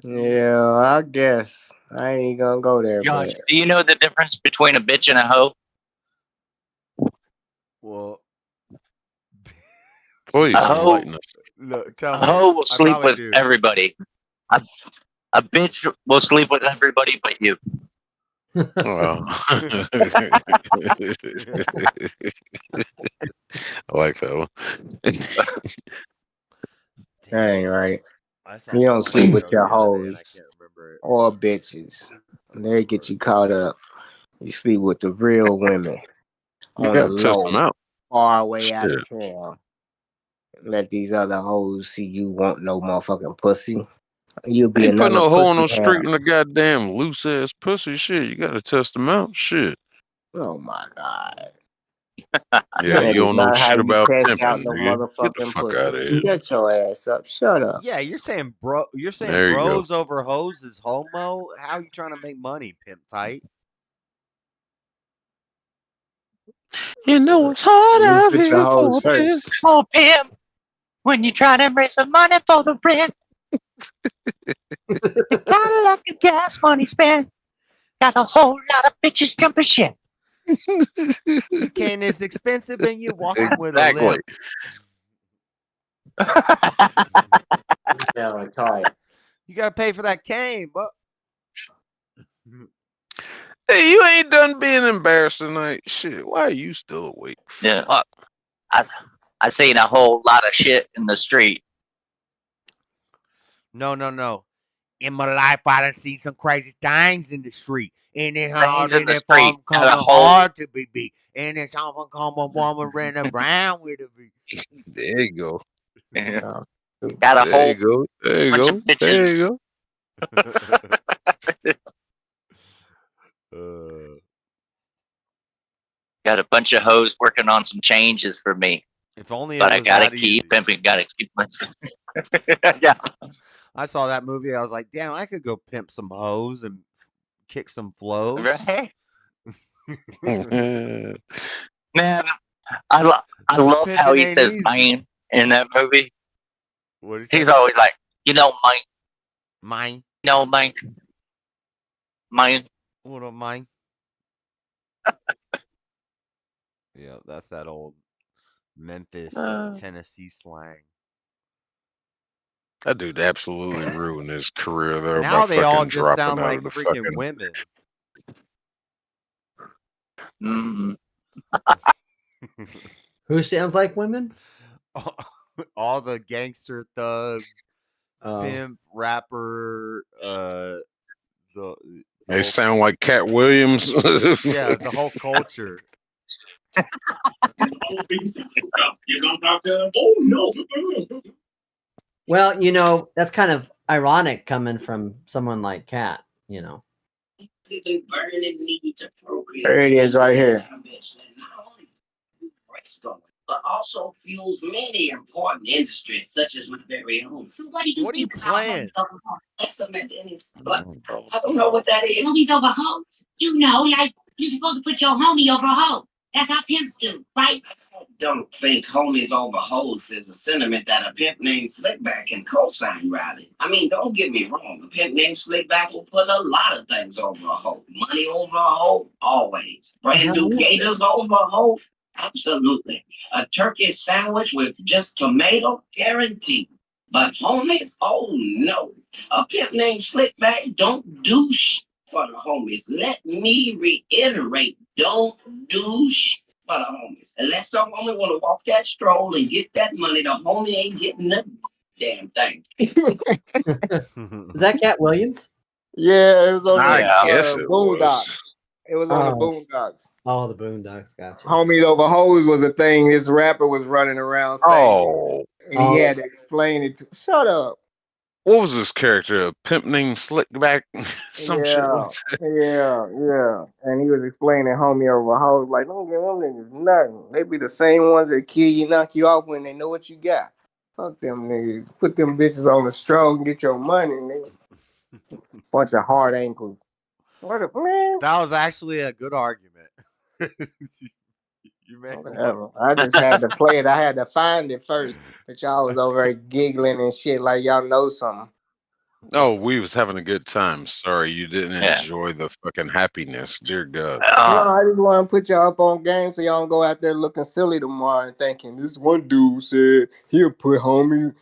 Yeah, I guess. I ain't gonna go there, Josh, but do you know the difference between a bitch and a hoe? Well, please A hoe, enlighten us. Look, tell a me. hoe will I sleep probably with do. everybody. A bitch will sleep with everybody but you. Well, I like that one. that ain't right. I You don't sleep with your hoes or bitches. They get you caught up. You sleep with the real women You on the gotta test them low, out. far away out of Shit. town. Let these other hoes see you want no motherfucking pussy. You'll be Ain't putting another no hole in pussy no street hound. in a goddamn loose ass pussy. Shit, you gotta test them out. Shit. Oh my god. Yeah, That you is don't know not how shit you about test out pimping, no nigga. Get the motherfucking fuck out of pussy. here. Shut your ass up. Shut up. Yeah, you're saying There you go. bros over hoes is homo? How are you trying to make money, pimp tight? You know it's hard You out put your here hoes for a pimp. first. Oh, pimp, when you try to raise some money for the rent, you gotta let the gas money spend. Got a whole lot of bitches jumping shit. The cane is expensive and you're walking with a Exactly. limp. You sound retarded. You gotta pay for that cane, but Hey, you ain't done being embarrassed tonight. Shit, why are you still awake? Yeah. Fuck. I seen a whole lot of shit in the street. No. in my life, I done seen some crazy things in the street. And it's hard Things in in the that street. farm Got a coming whole. hard to be beat. And it's all come a woman running around with a beat. There you go. Got a There whole you go. There you bunch go. of There bitches. you go. Got a bunch of hoes working on some changes for me. If only But it I was gotta that keep easy. pimping. Gotta keep. Yeah. I saw that movie. I was like, damn, I could go pimp some hoes and kick some flows. Right. Man, I love how Pimping he ain't says easy. mine in that movie. What did he He's say? always like, mine. Mine. No, mine. Mine. What up, mine? Yeah, that's that old Memphis, Tennessee slang. That dude absolutely ruined his career there Now by they all fucking just dropping sound out like of the freaking fucking. women. Who sounds like women? All the gangster, thug, Oh. pimp, rapper, They whole, sound like Cat Williams. yeah, the whole culture. Well, you know, that's kind of ironic coming from someone like Kat, you know. There it is right here. But also fuels many important industries, such as my very own. So what do What are you playing? That's a but I don't know what that is. Homies over hoes? You know, like you're supposed to put your homie over a hoe. That's how pimps do, right? I don't think homies over hoes is a sentiment that a pimp named Slickback can co-sign, Riley. I mean, don't get me wrong. A pimp named Slickback will put a lot of things over a hoe. Money over a hoe, always. Brand new gators over a hoe, absolutely. A turkey sandwich with just tomato, guaranteed. But homies, oh no. A pimp named Slickback don't do shit for the homies. Let me reiterate, don't do shit for the homies. Unless the homie want to walk that stroll and get that money, the homie ain't getting the damn thing. Is that Cat Williams? Yeah, it was on I the guess it Boondocks. was. It was on the Boondocks. Oh, the Boondocks, gotcha. Homies over hoes was a thing this rapper was running around saying. And he had to explain it to. Shut up. What was this character? A pimp named Slickback? Some shit like that. Yeah. And he was explaining homie over hoes like, don't give them niggas nothing. They be the same ones that kill you, knock you off when they know what you got. Fuck them niggas. Put them bitches on the stroke and get your money, nigga. Bunch of hard ankles. What a man. That was actually a good argument. You made Whatever. I just had to play it. I had to find it first. But y'all was over there giggling and shit like y'all know something. Oh, we was having a good time. Sorry, you didn't enjoy the fucking happiness. Dear God. No, I just want to put y'all up on game so y'all don't go out there looking silly tomorrow and thinking this one dude said he wouldn't put homies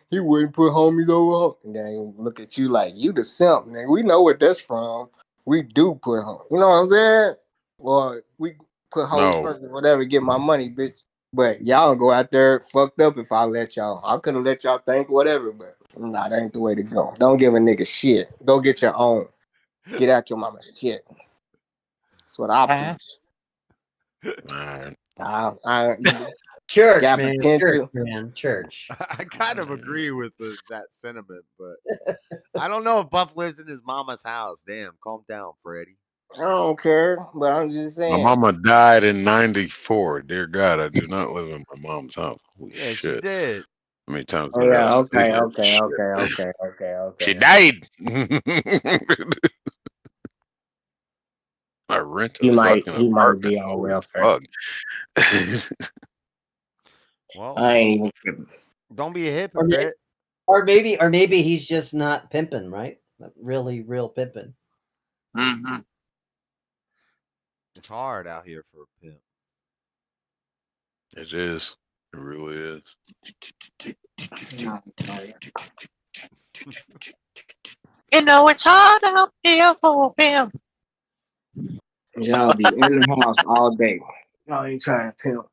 over. And then look at you like you the simp, nigga. We know what that's from. We do put homies. You know what I'm saying? Well, we put hoes first or whatever, get my money, bitch. But y'all go out there fucked up if I let y'all. I couldn't let y'all think whatever, but nah, that ain't the way to go. Don't give a nigga shit. Go get your own. Get out your mama's shit. That's what I preach. Church, got man. potential. Church, man. Church. I kind of agree with that sentiment, but I don't know if Buff lives in his mama's house. Damn, calm down, Freddie. I don't care, but I'm just saying. My mama died in '94. Dear God, I do not live in my mom's house. Holy Yeah, shit. she did. How many times Oh, did I yeah, have to say okay. that shit? She died. I rent a fucking apartment. be on Holy welfare. fuck. Well, I ain't even tripping. Don't be a hypocrite. Or maybe he's just not pimping, right? Not really real pimping. Mm-hmm. It's hard out here for a pimp. It is. It really is. You know it's hard out here for a pimp. Y'all be in the house all day. Y'all ain't trying to pimp.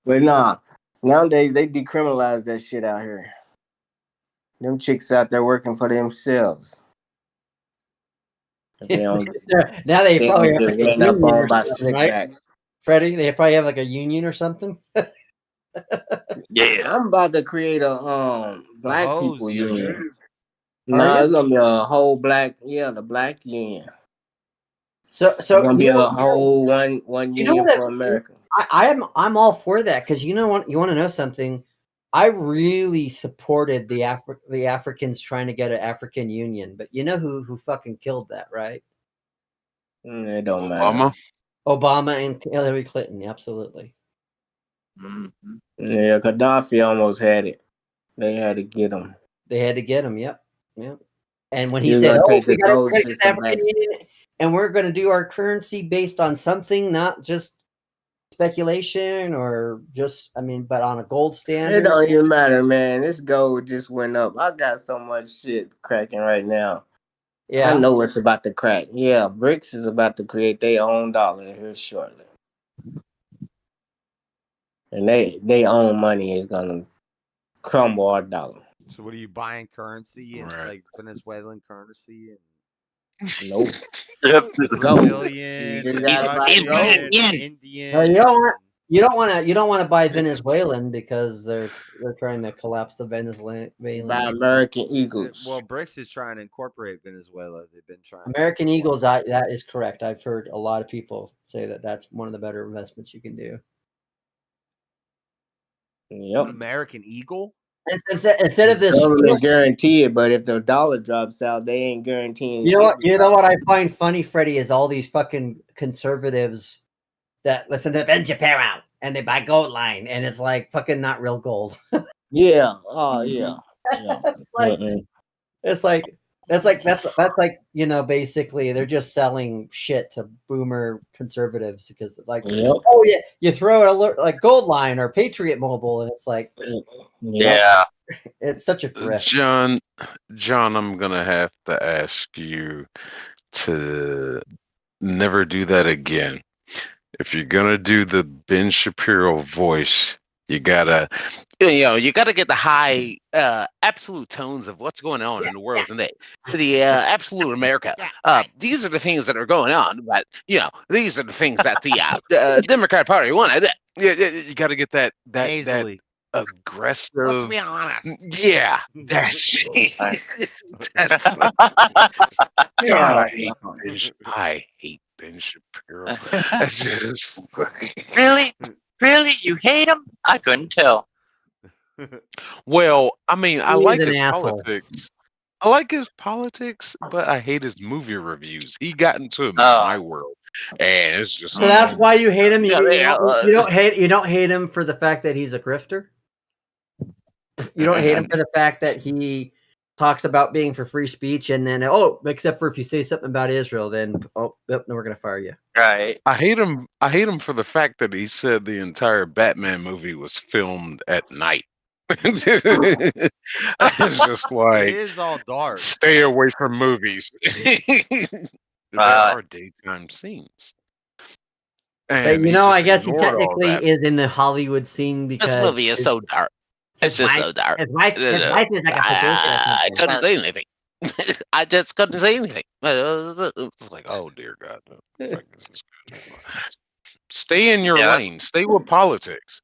But nah, nowadays they decriminalize that shit out here. Them chicks out there working for themselves. If they don't, Now they they probably don't have get like a ran up union on or by something, right? slickbacks. Freddie, they probably have like a union or something. Yeah. I'm about to create a black hose people union. union. Are No, you? it's gonna be a whole black, the black union. So It's gonna be you know, a whole one you know union what? for America. I'm all for that because you know what? You want to know something? I really supported the Africans trying to get an African union, but you know who fucking killed that, right? It don't matter. Obama and Hillary Clinton, absolutely. Mm-hmm. Yeah, Gaddafi almost had it. They had to get him. They had to get him. Yep. And when he You're said, gonna "Oh, take we the got to gold get this system back. African union, and we're going to do our currency based on something, not just speculation or just, but on a gold It standard." don't even matter, man. This gold just went up. I got so much shit cracking right now. Yeah. I know it's about to crack. Yeah, BRICS is about to create their own dollar here shortly. And they own money is gonna crumble our dollar. So what are you buying currency and like Venezuelan currency and Nope. Brazilian, You just gotta buy Russian, gold. Indian. Well, you don't want to buy Venezuelan because they're trying to collapse the Venezuelan. Buy American Eagles. Well, BRICS is trying to incorporate Venezuela. They've been trying. American Eagles, that is correct. I've heard a lot of people say that that's one of the better investments you can do. Yep. American Eagle. Instead of this, government guarantee it, but if the dollar drops out, they ain't guaranteeing you know shit. what? You know what I find funny, Freddie, is all these fucking conservatives that listen to Ben Shapiro and they buy gold line, and it's like fucking not real gold. Yeah. Oh yeah. Yeah. It's like that's like basically they're just selling shit to boomer conservatives because like oh yeah, you throw it like Gold Line or Patriot Mobile and it's like Yeah. It's such a grift. John, I'm gonna have to ask you to never do that again. If you're gonna do the Ben Shapiro voice, you gotta get the high absolute tones of what's going on in the world today. The absolute America. These are the things that are going on, but these are the things that the Democrat Party wanted. you gotta get that nasally, aggressive. Let's be honest. Yeah, that's God. I hate Ben Shapiro. That's just Really, you hate him? I couldn't tell. Well, I mean, I He like is an his asshole. politics. I like his politics, but I hate his movie reviews. He got into my world, and it's just So that's why you hate him. You don't hate him for the fact that he's a grifter. You don't hate him for the fact that he talks about being for free speech, and then except for if you say something about Israel, then no, we're gonna fire you. Right. I hate him. I hate him for the fact that he said the entire Batman movie was filmed at night. It's just like It is all dark. Stay away from movies. There are daytime scenes. But And I guess he ignored all technically that. is in the Hollywood scene because This movie is so dark. It's just so dark. His wife is like a I couldn't say anything. I just couldn't say anything. It's like, oh dear God. No. Like, this is good. Stay in your lane. Stay with politics.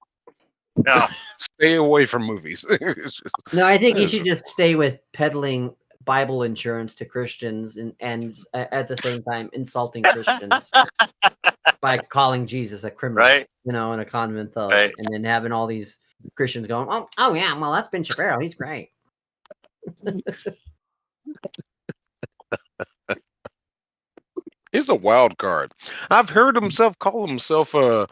No. Stay away from movies. No, I think you should just stay with peddling Bible insurance to Christians and at the same time insulting Christians by calling Jesus a criminal, right? In a convent thug, right. And then having all these Christians going, oh yeah, well that's Ben Shapiro, he's great. He's a wild card. I've heard himself call himself a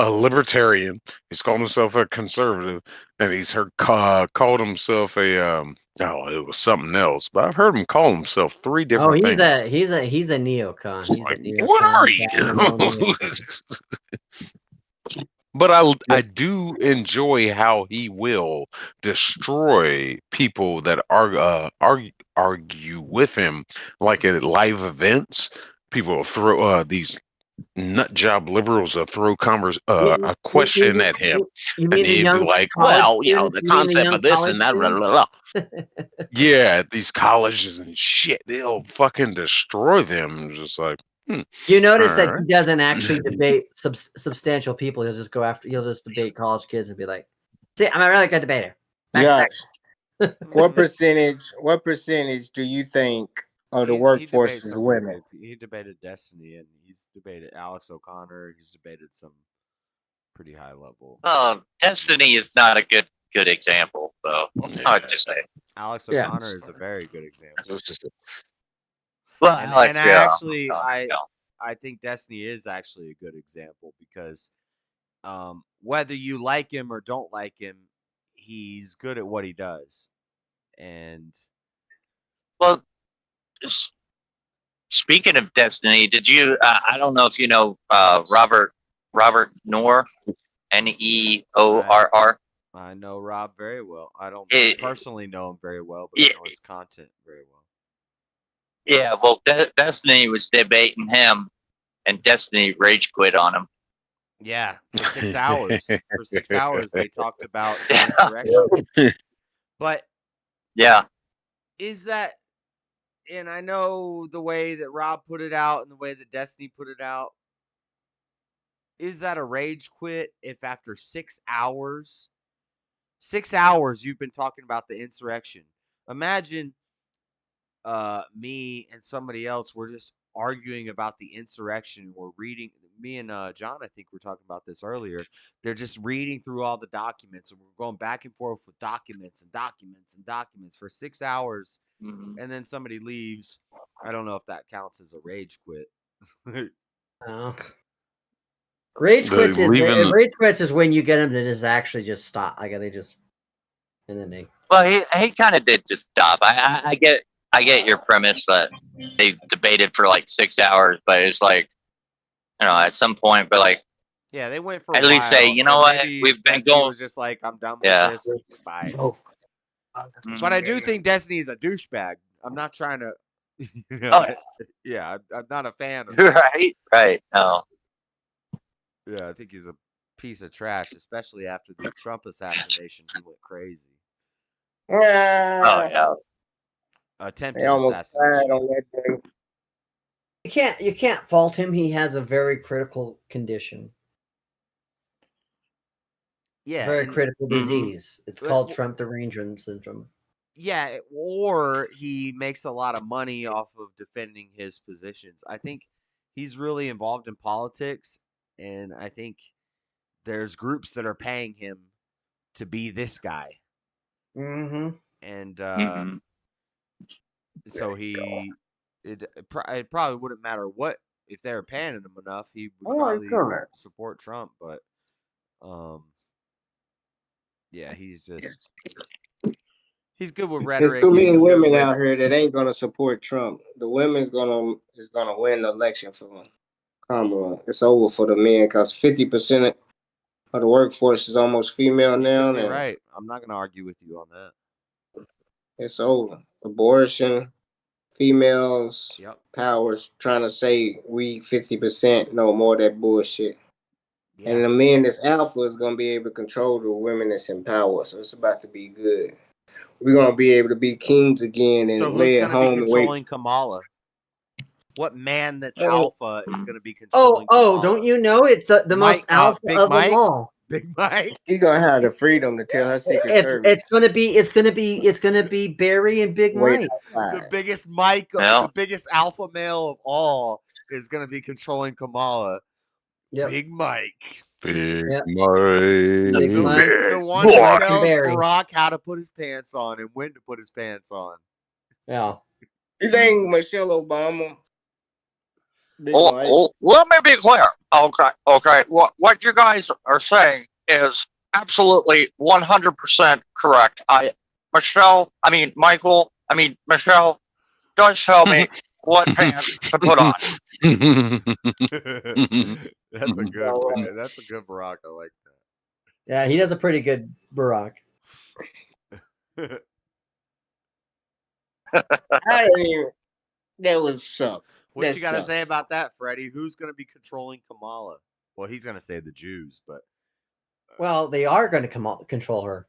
libertarian. He's called himself a conservative, and he's called himself a it was something else. But I've heard him call himself three different things. He's a neocon. He's a neocon. What are you? But I do enjoy how he will destroy people that argue with him, like at live events. People will throw these nut job liberals that throw a question at him. You And mean the he'd be young like, college Well, you know, students? the You mean the concept young of this college and that, blah, students? blah, blah. yeah, these colleges and shit, they'll fucking destroy them. Just like, You notice that alright. he doesn't actually debate substantial people. He'll just go after. He'll just debate college kids and be like, "See, I'm a really good debater." Josh, what percentage do you think of the He workforce debates is some pretty women? good. He debated Destiny, and he's debated Alex O'Connor. He's debated some pretty high level. Destiny is not a good example, though. Hard to say. Alex Yeah. O'Connor is a very good example. Well, And Alex, I yeah. actually, I think Destiny is actually a good example because whether you like him or don't like him, he's good at what he does. And Well, speaking of Destiny, did you? I don't know if you know Robert Noor, Neorr. I know Rob very well. I don't It- personally know him very well, but I know his content very well. Yeah, well, Destiny was debating him, and Destiny rage quit on him. Yeah, for 6 hours. For 6 hours, they talked about the insurrection. But yeah, is that? And I know the way that Rob put it out and the way that Destiny put it out. Is that a rage quit if after 6 hours, 6 hours you've been talking about the insurrection? Imagine me and somebody else, we're just arguing about the insurrection. We're reading, me and John, I think we were talking about this earlier. They're just reading through all the documents, and we're going back and forth with documents and documents and documents for 6 hours, and then somebody leaves. I don't know if that counts as a rage quit. Rage quits is leaving- rage quits is when you get them to just actually just stop. Like they just, and then they. well, he kind of did just stop. I get your premise that they debated for like 6 hours, but it's like, you know, at some point, but like, Yeah, they went for a at least say, while, you know and what, maybe we've been Destiny going. was just like, I'm done Yeah. with this. Bye. But I do think Destiny is a douchebag. I'm not trying to. Yeah, I'm not a fan of. Right. No. Yeah, I think he's a piece of trash, especially after the Trump assassination. He went crazy. Oh yeah. Attempted They almost assassination. died on that day. You can't fault him. He has a very critical condition. Yeah, Very and- critical Mhm. disease. It's But- called Trump derangement syndrome. Yeah, or he makes a lot of money off of defending his positions. I think he's really involved in politics, and I think there's groups that are paying him to be this guy. Mm-hmm. And so it probably wouldn't matter what, if they were paying him enough, he would probably support Trump. But yeah, he's good with There's rhetoric. too many he's good women with- out here that ain't gonna support Trump. The women's gonna win the election for Kamala. It's over for the men because 50% of the workforce is almost female now. You're And right. I'm not gonna argue with you on that. it's over. Abortion, females, powers trying to say we 50%, no more of that bullshit. And the men that's alpha is gonna be able to control the women that's in power. So it's about to be good. We're gonna be able to be kings again and So lay who's at gonna home be and wait. controlling Kamala? What man that's Oh. alpha is gonna be controlling? Oh, don't you know it's the Mike, most alpha Big of Mike? them all? Big Mike. She's gonna have the freedom to tell her secret service. It's gonna be Barry and Big Wait Mike. The biggest Mike, the biggest alpha male of all, is gonna be controlling Kamala. Yep. Big Mike. Big Yep. Mike. The one who tells Barack how to put his pants on and when to put his pants on. Yeah. You think Michelle Obama? Let me be clear. Okay. What you guys are saying is absolutely 100% correct. Michelle does tell me what pants to put on. That's a good Barack. I like Yeah, he does a pretty good Barack. I didn't even. That was something. What That you got to sucks. say about that, Freddie? Who's going to be controlling Kamala? Well, he's going to say the Jews, but Well, they are going to control her.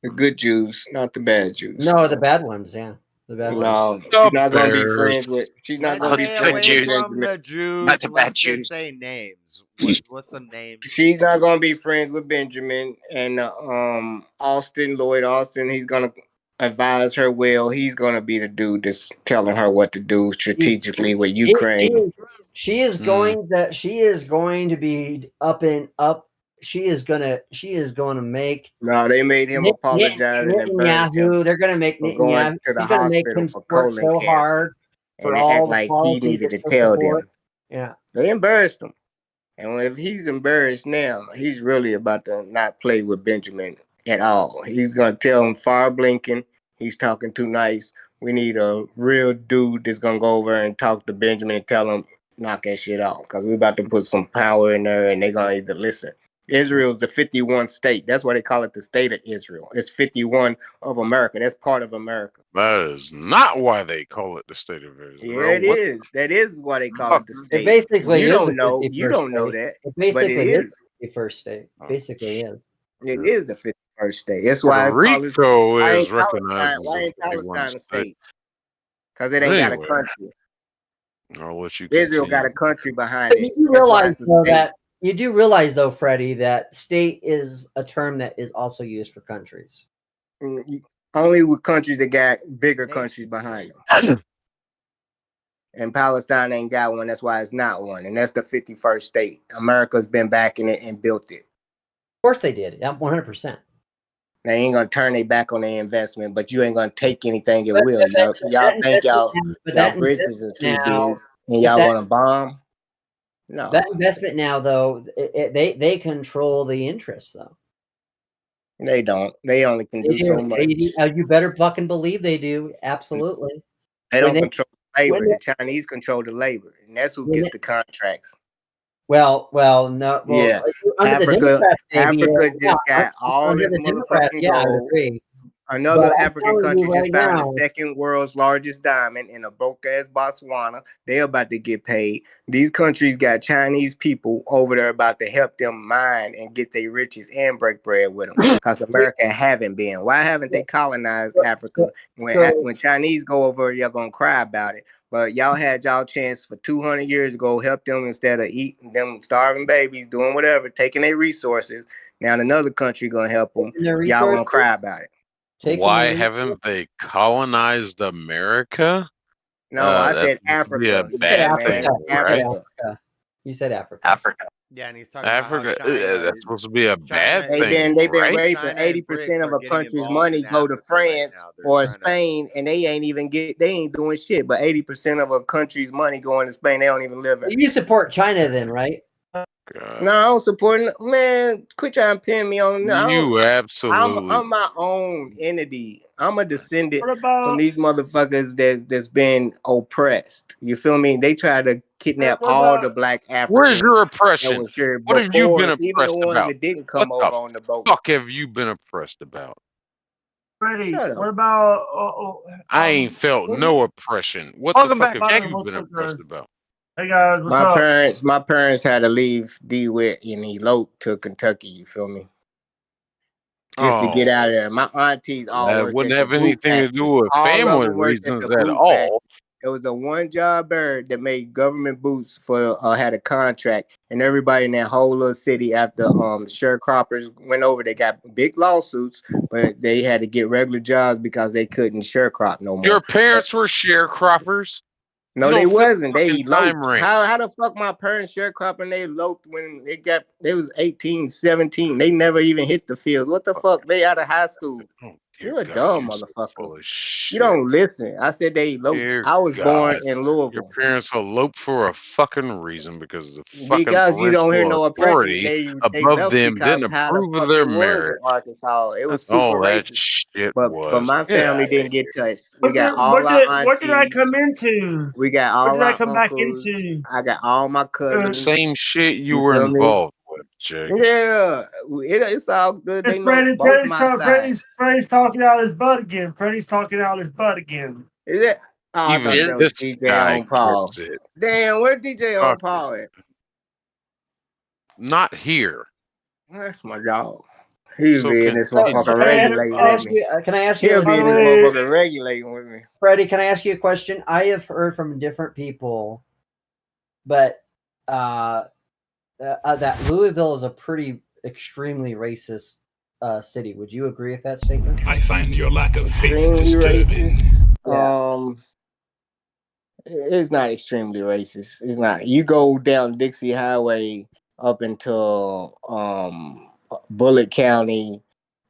The good Jews, not the bad Jews. No, the bad ones. Yeah, the bad ones. No, she's not gonna be friends with. She's not let's gonna be stay friends away with from Benjamin. the Jews. Not the And bad let's Jews. just say names. What's some names? She's not gonna be friends with Benjamin and Austin, Lloyd Austin. He's gonna advise her well. He's gonna be the dude that's telling her what to do strategically with Ukraine. She is going that she is going to be up and up. She is gonna make. No, they made him apologize and embarrass him. Netanyahu. They're gonna make for going Netanyahu. to the She's gonna make hospital him for work colon so cancer. hard for And they all act the like he policies needed that to she'll tell support. them. Yeah, They embarrassed him. And if he's embarrassed now, he's really about to not play with Benjamin at all. He's going to tell him, fire blinking, he's talking too nice. We need a real dude that's going to go over and talk to Benjamin and tell him, knock that shit off. Because we're about to put some power in there and they're going to either listen. Israel's the 51st state. That's why they call it the state of Israel. It's 51 of America. That's part of America. That is not why they call it the state of Israel. Yeah, it is. That is why they call it the state. it basically You is don't the know. 51st You don't know state. that. It But it basically is. the 51st state. Basically is. It is the 51st state. That's why it's Puerto called. Rico Why is ain't recognized Palestine? Why as ain't a 51 Palestine a state. state? Because it ain't got a Anyway, country. I'll let you Israel got a continue. country behind But it. you do That's why realize it's a though state. that you do realize though, Freddie, that state is a term that is also used for countries. Only with countries that got bigger countries behind them. And Palestine ain't got one. That's why it's not one. And that's the 51st state. America's been backing it and built it. Of course they did. Yeah, 100%. They ain't gonna turn their back on their investment, but you ain't gonna take anything it will. Y'all think y'all bridges are too big and y'all gonna bomb? No. That investment now, though, they control the interest, though. They don't. They only can do so much. You better fucking believe they do. Absolutely. They don't control labor. The Chinese control the labor, and that's who gets the contracts. No. Well, yes, under the Democrats, maybe, Africa just got all under this the Democrats, motherfucking yeah, I would gold. agree. Another But I'm African telling you country just right found now- the second world's largest diamond in a broke ass Botswana. They about to get paid. These countries got Chinese people over there about to help them mine and get their riches and break bread with them. Because America haven't been. Why haven't they colonized Africa? When Chinese go over, y'all gonna cry about it. But y'all had y'all chance for 200 years ago, help them instead of eating them starving babies, doing whatever, taking their resources. Now another country gonna help them. Y'all gonna cry about it. Why haven't they colonized America? No, I that said would Africa. be a bad thing, right? You said Africa. Africa. Yeah, and he's talking Africa. about how China That's supposed to be a bad They've thing, been right? raping 80% of a country's money go to France or Spain, and they ain't doing shit. But 80% of a country's money going to Spain, they don't even live in. You support China then, right? No, I don't support. Man, quit trying to pin me on. Absolutely. I'm my own entity. I'm a descendant from these motherfuckers that's been oppressed. You feel me? They try to kidnap all the black Africans. Where's your oppression? That was here What have you been even oppressed the ones about? that didn't come What over the on the boat. fuck have you been oppressed about? Freddie, what about? I ain't felt no oppression. What the fuck have you been oppressed about? Hey guys, what's up? My parents had to leave DeWitt and elope to Kentucky. You feel me? Just to get out of there. My aunties all that worked wouldn't at have the boot anything to factory. do with All of family them worked at reasons the at boot all. factory. It was the one job bird that made government boots for had a contract, and everybody in that whole little city after sharecroppers went over, they got big lawsuits, but they had to get regular jobs because they couldn't sharecrop no more. Your parents were sharecroppers? No, they wasn't. They eloped. Time ring. How the fuck my parents sharecropping? They eloped when they was 18, 17. They never even hit the fields. What the fuck? They out of high school. You're a dumb motherfucker. You don't listen. I said they eloped. I was born in Louisville. Your parents eloped for a fucking reason because the fucking Because you don't hear no oppression. authority They above left them because didn't how the approve of fuck their it was marriage. in Arkansas. It was That's all super that racist. shit But was. my family didn't get touched. We What got did, all what, our did, aunties. what did I come into? We got What all did I our come back uncles. into? I got all my The cousins. same shit you You were feel me? involved with, Jake. Yeah, it's all good. They know both my sides. Freddie's talking out his butt again. Freddie's talking out his butt again. Is it? I thought Even that was this DJ guy on Paul. gets it. Damn, where DJ on Fuck. Paul at? Not here. That's my dog. He'll So be in this So motherfucker can I ask, regulating can I with ask me. you? Can I ask you? He'll be in this motherfucker regulating with me. Freddie, can I ask you a question? I have heard from different people, but that Louisville is a pretty extremely racist city. Would you agree with that statement? I find your lack of faith Extremely disturbing. racist. It's not extremely racist. It's not. You go down Dixie Highway up until Bullitt County,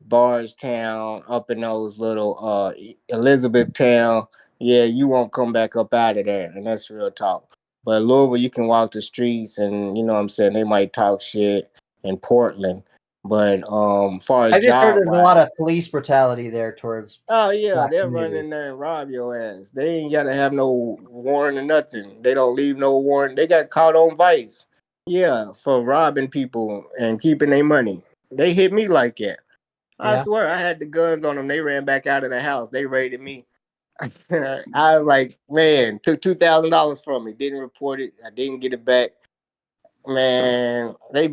Bardstown, up in those little Elizabethtown. Yeah, you won't come back up out of there, and that's real talk. But Louisville, you can walk the streets, and you know what I'm saying, they might talk shit. In Portland, but far as I just heard job there's a lot of police brutality there towards. oh yeah, black they'll run communities. in there and rob your ass. They ain't gotta have no warrant or nothing. They don't leave no warrant. They got caught on vice. Yeah, for robbing people and keeping their money. They hit me like that. I Yeah. swear, I had the guns on them. They ran back out of the house. They raided me. I was like, man, took $2,000 from me. Didn't report it. I didn't get it back. Man, they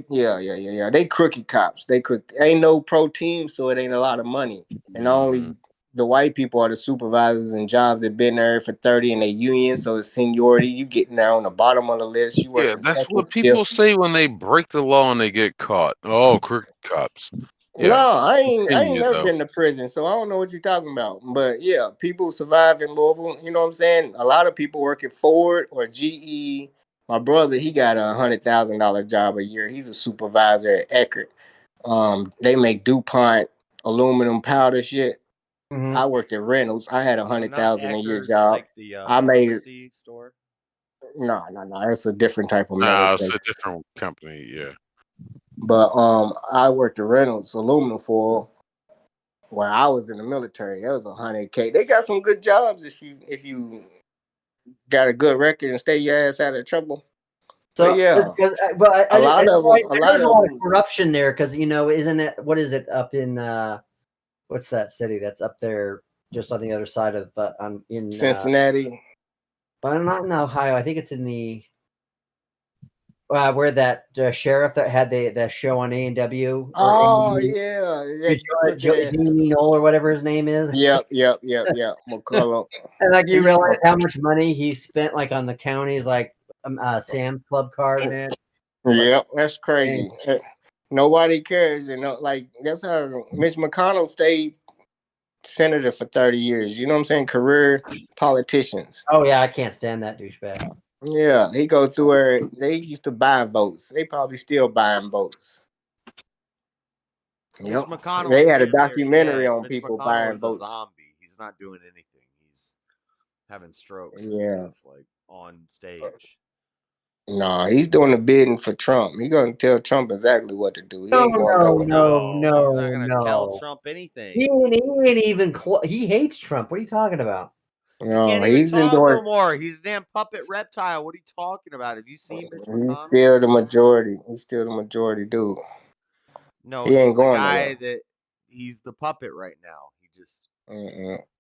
yeah. They crooked cops. They crooked. Ain't no pro team, so it ain't a lot of money. And only the white people are the supervisors and jobs that been there for 30 in their union. So it's seniority. You getting there on the bottom of the list. You Yeah, working that's second what people shift. say when they break the law and they get caught. Oh, crooked cops. Yeah. No, I ain't Continue, never though. been to prison, so I don't know what you're talking about. But yeah, people survive in Louisville. You know what I'm saying? A lot of people work at Ford or GE. My brother, he got a $100,000 job a year. He's a supervisor at Eckerd. They make DuPont aluminum powder shit. I worked at Reynolds. I had a $100,000 a year job. Like the I made pharmacy store. no. It's a different type of metal. Nah, it's thing. a different company. Yeah. But I worked at Reynolds aluminum foil. When I was in the military, that was $100K. They got some good jobs if you got a good record and stay your ass out of trouble. So but yeah, but a lot of them. There's a lot of corruption there because isn't it? What is it up in? What's that city that's up there just on the other side of in Cincinnati? But not in Ohio. I think it's in the where that sheriff that had the show on A&W. Oh yeah, Jamie Knoll or whatever his name is. Yep. McCullough. And like you realize how much money he spent like on the county's like Sam's Club card, man. Yep, that's crazy. Nobody cares, and like that's how Mitch McConnell stayed senator for 30 years. You know what I'm saying? Career politicians. Oh yeah, I can't stand that douchebag. Yeah, he go through where they used to buy votes. They probably still buying votes. Yep. McConnell They is had a damn near documentary dead. on Mitch people McConnell buying is votes. a zombie. He's not doing anything. He's having strokes and Yeah. stuff like on stage. No, he's doing the bidding for Trump. He's gonna tell Trump exactly what to do. He ain't going No. He's not gonna tell Trump anything. He ain't even he hates Trump. What are you talking about? No, Can't even he's been talk doing. no more. He's a damn puppet reptile. What are you talking about? Have you seen Mitch McConnell? He's still the majority. He's still the majority dude. No, he ain't he's the going guy nowhere. that he's the puppet right now. He just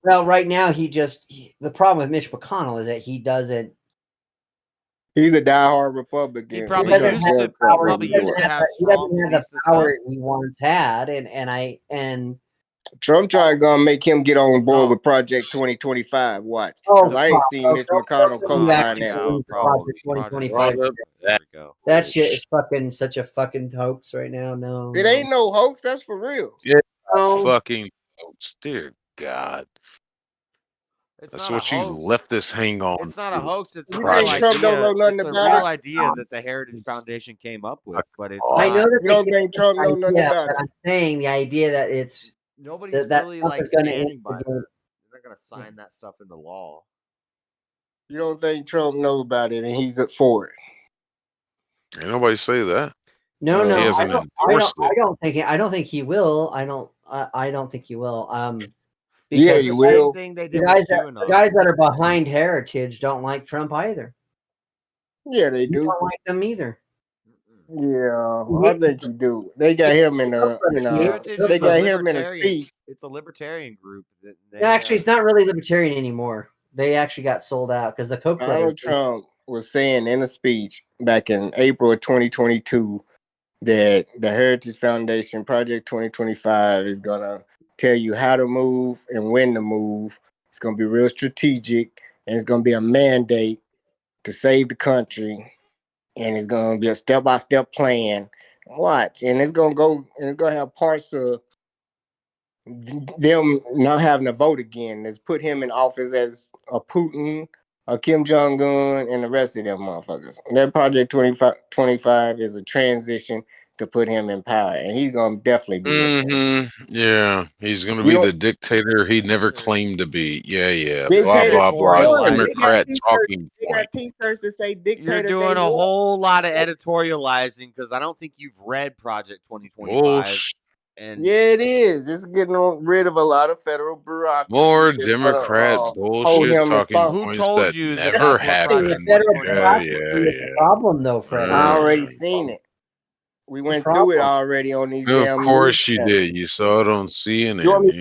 Well, right now the problem with Mitch McConnell is that he doesn't. He's a diehard Republican. He probably used to have He doesn't have strong the beliefs and power stuff. he once had, and Trump tried to make him get on board with Project 2025. Watch, because I ain't seen Mitch McConnell co-sign that. Project 2025. That shit is fucking such a fucking hoax right now. No, It ain't no hoax. That's for real. Yeah, No. fucking hoax. Dear God. That's what you left this hang on. It's not a hoax. It's a real Project. Trump don't know idea. nothing It's a about real it? idea that the Heritage Foundation came up with, but it's I know that You don't think Trump know nothing about but it? I'm saying the idea that it's nobody's that really Trump like is gonna standing by that. instigate- They're not gonna sign that stuff into law. You don't think Trump know about it and he's up for it? Ain't nobody say that. No, He I hasn't don't endorsed it. I don't think he will. I don't think he will. Yeah, Because you the will. Thing they the did guys with the guys that are behind Heritage don't like Trump either. Yeah, they You do. don't like them either. Yeah, I think you do. They got him in a, Heritage they is got a him in a libertarian. speech. It's a libertarian group. That Actually, it's not really libertarian anymore They actually got sold out because the Koch brothers. Donald Trump was saying in a speech back in April of 2022 that the Heritage Foundation Project 2025 is going to tell you how to move and when to move. It's going to be real strategic, and it's going to be a mandate to save the country, and it's going to be a step-by-step plan. Watch, and it's going to go, and it's going to have parts of them not having to vote again. Let's put him in office as a Putin, a Kim Jong-un, and the rest of them motherfuckers. That Project 25 is a transition to put him in power, and he's gonna definitely be Yeah, he's gonna be the dictator he never claimed to be. Yeah. dictator. Blah blah blah. They Democrat got talking they point. got T-shirts that say dictator. You're doing a whole lot of editorializing because I don't think you've read Project 2025. And yeah, it is. It's getting rid of a lot of federal bureaucracy. More Democrat bullshit talking points that never happened. The problem, though, Fred. I already seen it. We went through it already on these damn. Of course you did. You saw it on CNN. You want me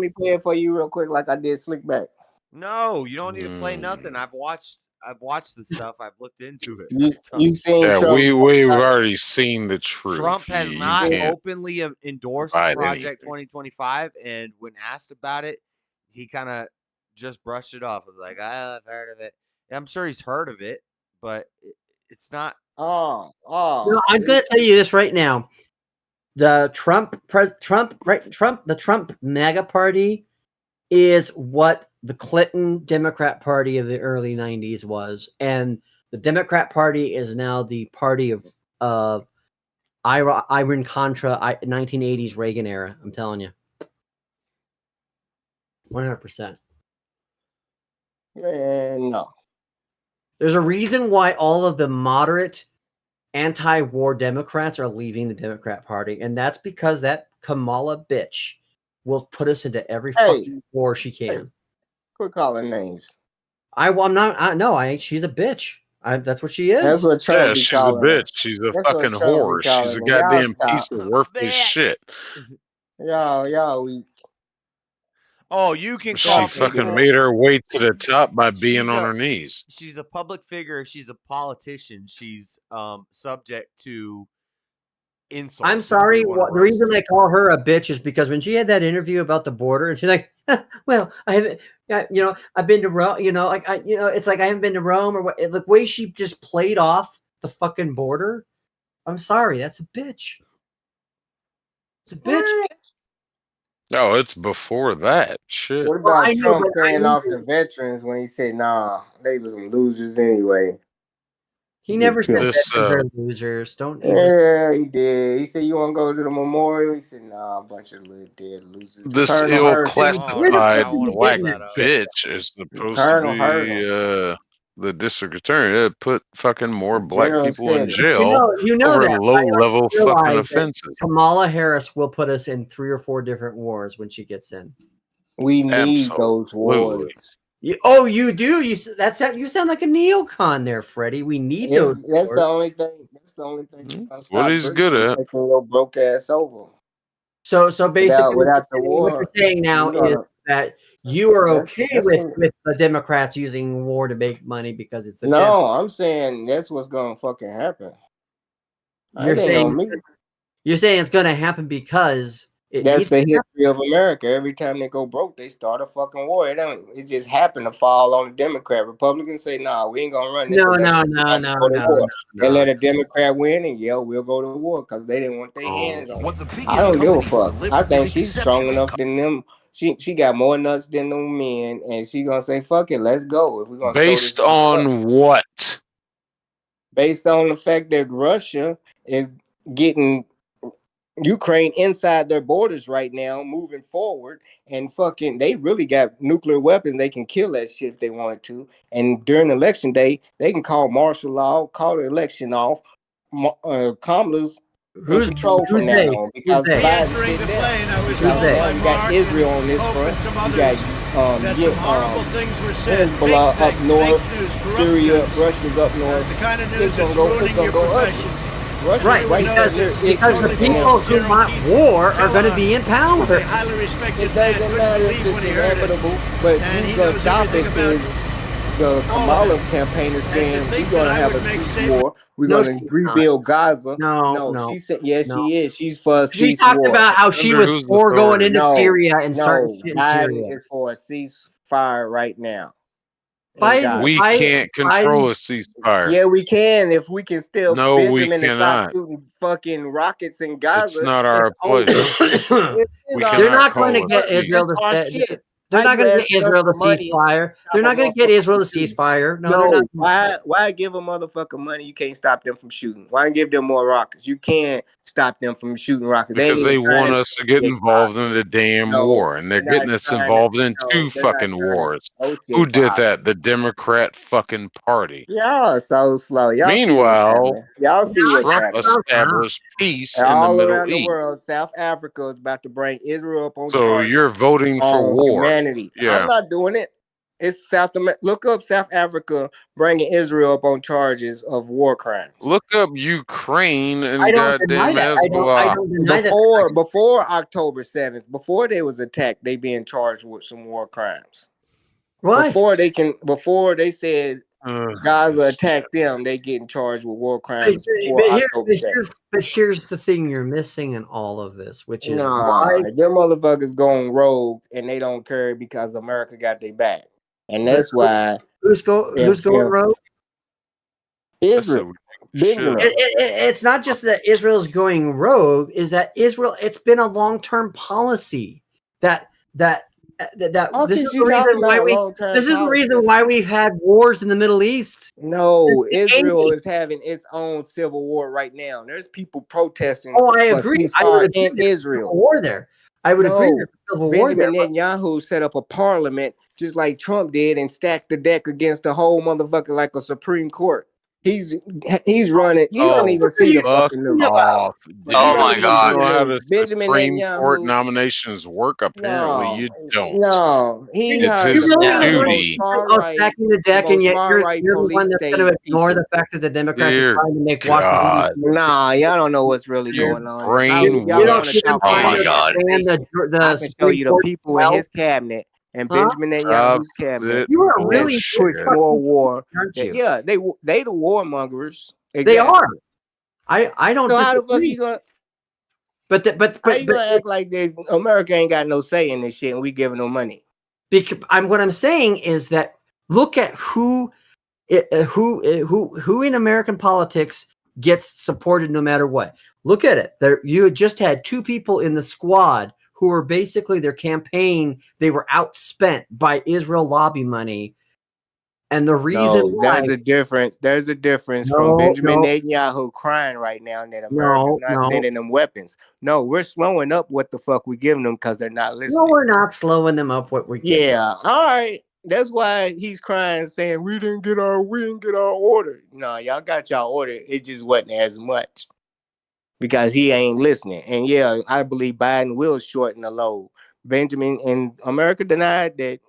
to play it for you real quick, like I did Slickback? No, you don't need to play nothing. I've watched the stuff. I've looked into it. You've seen Trump. We've already seen the truth. Trump has not openly endorsed Project 2025, and when asked about it, he kind of just brushed it off. Was like, I've heard of it. I'm sure he's heard of it, but it's not. No, I'm going to tell you this right now. The Trump MAGA party is what the Clinton Democrat Party of the early 90s was. And the Democrat Party is now the party of Iran Contra 1980s Reagan era. I'm telling you. 100%. Man, no. There's a reason why all of the moderate anti-war Democrats are leaving the Democrat Party, and that's because that Kamala bitch will put us into every fucking war she can. Hey, quit calling names. I'm not. She's a bitch. That's what she is. That's what Trump she's a bitch. She's a fucking whore. She's a goddamn piece of worthless shit. Y'all weak. Oh, you can She call fucking people. made her way to the top by being on her knees. She's a public figure. She's a politician. She's subject to insult. I'm sorry. The reason I call her a bitch is because when she had that interview about the border, and she's like, "Well, I haven't, I've been to Rome. It's like I haven't been to Rome or what." The way she just played off the fucking border. I'm sorry. That's a bitch. It's a bitch. No, it's before that shit. What about Trump paying off the veterans when he said, "Nah, they were some losers anyway"? He never said veterans are losers. Don't. Yeah, he did. He said, "You want to go to the memorial?" He said, "Nah, a bunch of little dead losers." This ill-classified black bitch is supposed to be the district attorney. That put fucking more black people in jail over low-level fucking offenses. Kamala Harris will put us in 3 or 4 different wars when she gets in. We need those wars. You do. You sound like a neocon there, Freddie. We need those. That's the only thing. That's the only thing. What he's good at. Taking your broke ass over. So basically, without the war, what you're saying now is that you are okay with the Democrats using war to make money because it's I'm saying that's what's gonna fucking happen. You're saying it's gonna happen because that's the history of America. Every time they go broke, they start a fucking war. It just happened to fall on the Democrat. Republicans say, "Nah, we ain't gonna run this." No. They let a Democrat win, and we'll go to war because they didn't want their hands on it. I don't give a fuck. I think she's strong enough than them. She got more nuts than them men, and she gonna say, "Fuck it, let's go." If we're gonna based on what? Based on the fact that Russia is getting Ukraine inside their borders right now, moving forward, and fucking they really got nuclear weapons. They can kill that shit if they wanted to. And during election day, they can call martial law, call the election off. Kamala's in control from now on because Biden did that. Because now you got Israel on this front. You got Hezbollah up north, Syria, Russia's up north. It's gonna go ugly. Russia's Right, right because there. because the people who want war are going to be in power. It doesn't matter if it's inevitable, but who's gonna stop it is the Kamala campaign is saying we're gonna have a cease war. We're No, gonna she's rebuild Gaza. No. She said yes, no. she is. She's for a She cease talked war. about how she was for going into Syria and starting shit in Biden Syria. is for a ceasefire right now. We can't control a ceasefire. Yeah, we can if we can still No, we Benjamin and stop cannot. shooting fucking rockets in Gaza. It's not our over. place. They're not going to get Israel to. They're not going to get Israel to ceasefire. They're not going to get Israel to ceasefire. No, they're not. Why give a motherfucker money? You can't stop them from shooting. Why give them more rockets? You can't stop them from shooting rockets. Because they want us to get involved in the damn war, and they're getting us involved in two fucking wars. Who did that? The Democrat fucking party. Y'all so slow. Y'all Meanwhile, y'all see what's Trump happening. established peace in the All Middle around the East. world, South Africa is about to bring Israel up on So charges you're voting for on war. humanity. Yeah. I'm not doing it. It's South America. Look up South Africa bringing Israel up on charges of war crimes. Look up Ukraine and I don't deny goddamn that. Hezbollah. Before October 7th, before they was attacked, they being charged with some war crimes. What? Before they said Gaza attacked them, they getting charged with war crimes before October 7th. But here's the thing you're missing in all of this, which is why them motherfuckers going rogue and they don't care because America got their back. And that's why who's going rogue? Israel. It's not just that Israel's going rogue, is that Israel, it's been a long-term policy that this is the reason why we've had wars in the Middle East. No, Israel is having its own civil war right now. There's people protesting. Oh, I agree. I would agree in Israel. War there. I would agree there's a civil war there. Benjamin Netanyahu set up a parliament just like Trump did and stacked the deck against the whole motherfucker like a Supreme Court. He's running. You don't even see the fucking news. Oh my God! You know how the Benjamin Supreme Netanyahu. Court nominations work? Apparently, you don't. No, it's his duty. Stacking the deck, and yet you're the one that's going to ignore the fact that the Democrats are trying to make Washington. Nah, y'all don't know what's really going on. Brainwashed. Oh my God! I can show you the people in his cabinet. And Benjamin Netanyahu's cabinet. You are really push more war. Aren't you? Yeah, they the warmongers. Exactly. They are. I don't. So how the fuck you gonna? But how you gonna act like America ain't got no say in this shit and we giving them money? Because what I'm saying is that look at who in American politics gets supported no matter what. Look at it. You just had two people in the squad who were basically their campaign, they were outspent by Israel lobby money. And the reason why... There's a difference from Benjamin Netanyahu crying right now that America's not sending them weapons. No, we're slowing up what the fuck we're giving them because they're not listening. No, we're not slowing them up what we're giving. Yeah, all right. That's why he's crying, saying we didn't get our order. No, y'all got y'all order. It just wasn't as much. Because he ain't listening. And yeah, I believe Biden will shorten the load. Benjamin and America denied that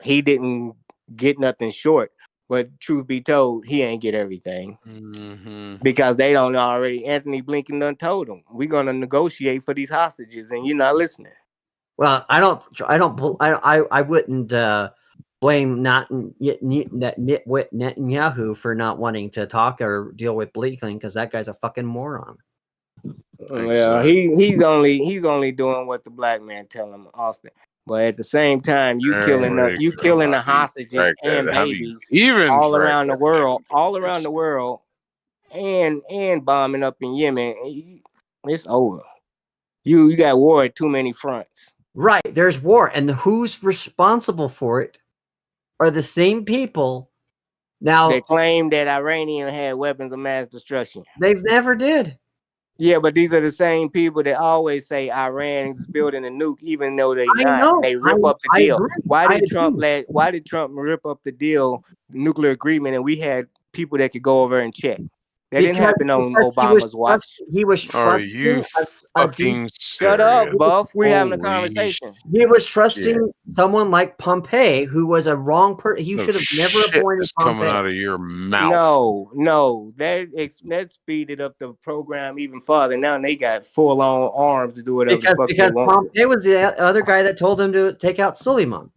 he didn't get nothing short. But truth be told, he ain't get everything. Mm-hmm. Because they don't already. Anthony Blinken done told him, we're going to negotiate for these hostages and you're not listening. Well, I wouldn't blame Netanyahu for not wanting to talk or deal with Blinken because that guy's a fucking moron. Well, he's only doing what the black man tell him, Austin. But at the same time, you killing the hostages and babies all around the world, and bombing up in Yemen. It's over. You got war at too many fronts. Right, there's war, and who's responsible for it are the same people. Now they claim that Iranian had weapons of mass destruction. They've never did. Yeah, but these are the same people that always say Iran is building a nuke, even though they're not. They rip up the deal. Why did Trump rip up the deal, nuclear agreement, and we had people that could go over and check? That didn't happen on Obama's watch. He was Are trusting you fucking Shut up, serious? Buff. We're having a Holy conversation. He was trusting someone like Pompey, who was a wrong person. He should have never shit appointed is coming Pompey. out of your mouth. No, that speeded up the program even further. Now they got full on arms to do whatever the fuck they want. Pompey was the other guy that told him to take out Suleiman.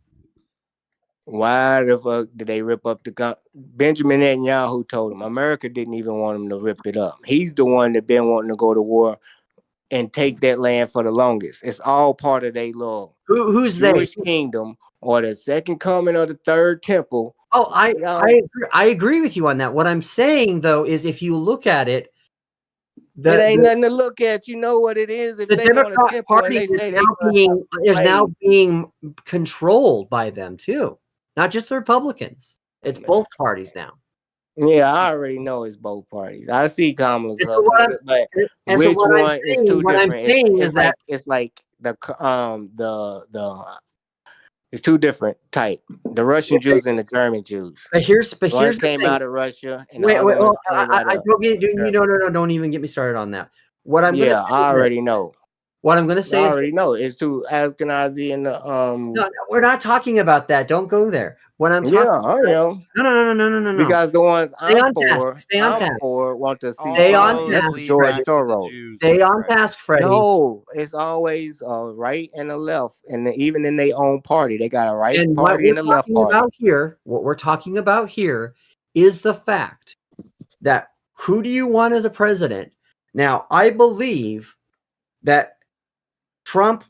Why the fuck did they rip up the gun? Benjamin Netanyahu told him America didn't even want him to rip it up. He's the one that been wanting to go to war and take that land for the longest. It's all part of their little who's Jewish kingdom or the second coming of the third temple. Oh, I agree with you on that. What I'm saying though is, if you look at it, It ain't nothing to look at. You know what it is. If the they want a Democrat temple Party and they say is now being controlled by them too, not just the Republicans. It's both parties now. Yeah, I already know it's both parties. I see Kamala's husband, but and which so what one I'm is saying- too what I'm different? saying It's is that- it's like the it's two different type. The Russian Jews and the German Jews. But here's one the came thing. out of Russia, and Wait, the other ones came out I of don't get you. No, don't even get me started on that. What I'm yeah, gonna say I is already this. know. What I'm gonna say I is already know. It's to Ashkenazi and the no, we're not talking about that. Don't go there. What I'm talking I am. No. Because the ones Stay I'm on for, task. Stay on task. Want to see Stay on task, George Freddie. Soros. Stay on task, Freddie. No, it's always a right and a left, and even in their own party, they got a right And what party we're and a left talking party. about here, what we're talking about here, is the fact that who do you want as a president? Now, I believe that Trump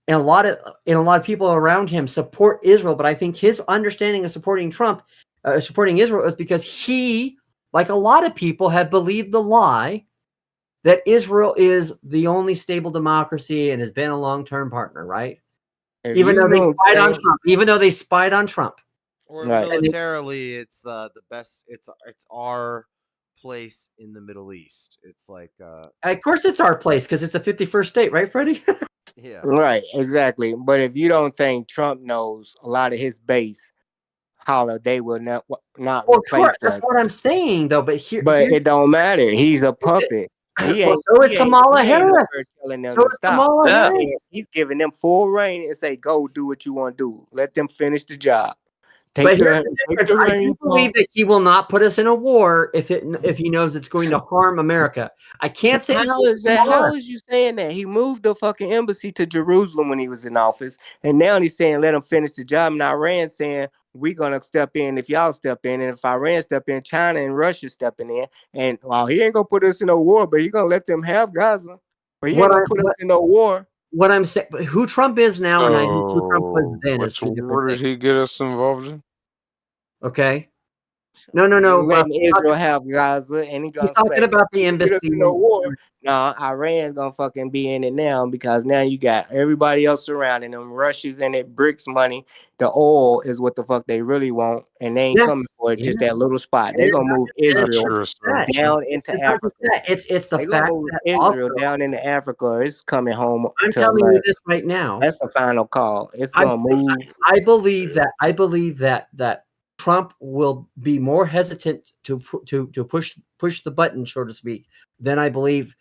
and a lot of people around him support Israel, but I think his understanding of supporting Israel is because he, like a lot of people, have believed the lie that Israel is the only stable democracy and has been a long-term partner, right? Even though they spied on Trump. Or militarily, it's the best. It's our place in the Middle East. It's like of course it's our place because it's the 51st state, right, Freddie? Yeah. Right, exactly. But if you don't think Trump knows a lot of his base, holla, they will not replace us. That's what I'm saying, though. But it don't matter. He's a puppet. He ain't. So is Kamala Harris. Telling them So to is stop. Kamala Harris. He's giving them full reign and say, "Go do what you want to do. Let them finish the job." But here's the difference. I do believe that he will not put us in a war if he knows it's going to harm America. I can't say How is that? How is you saying that? He moved the fucking embassy to Jerusalem when he was in office, and now he's saying let him finish the job. And Iran saying we're gonna step in if y'all step in, and if Iran step in, China and Russia stepping in. And while he ain't gonna put us in a war, but he gonna let them have Gaza. But he ain't gonna put us in no war. What I'm saying, who Trump is now, and I think who Trump was then is Which two war different did things. he get us involved in? Okay. No. Letting Israel have Gaza, and he's talking about the embassy. No war. No, Iran's gonna fucking be in it now because now you got everybody else surrounding them. Russia's in it, BRICS money. The oil is what the fuck they really want, and they ain't coming for it. Just that little spot. They're gonna move Israel down into Africa. It's the They fact gonna move that Israel down into Africa. It's coming home. I'm telling you this right now. That's the final call. It's gonna move. I believe that Trump will be more hesitant to push the button, so to speak, than I believe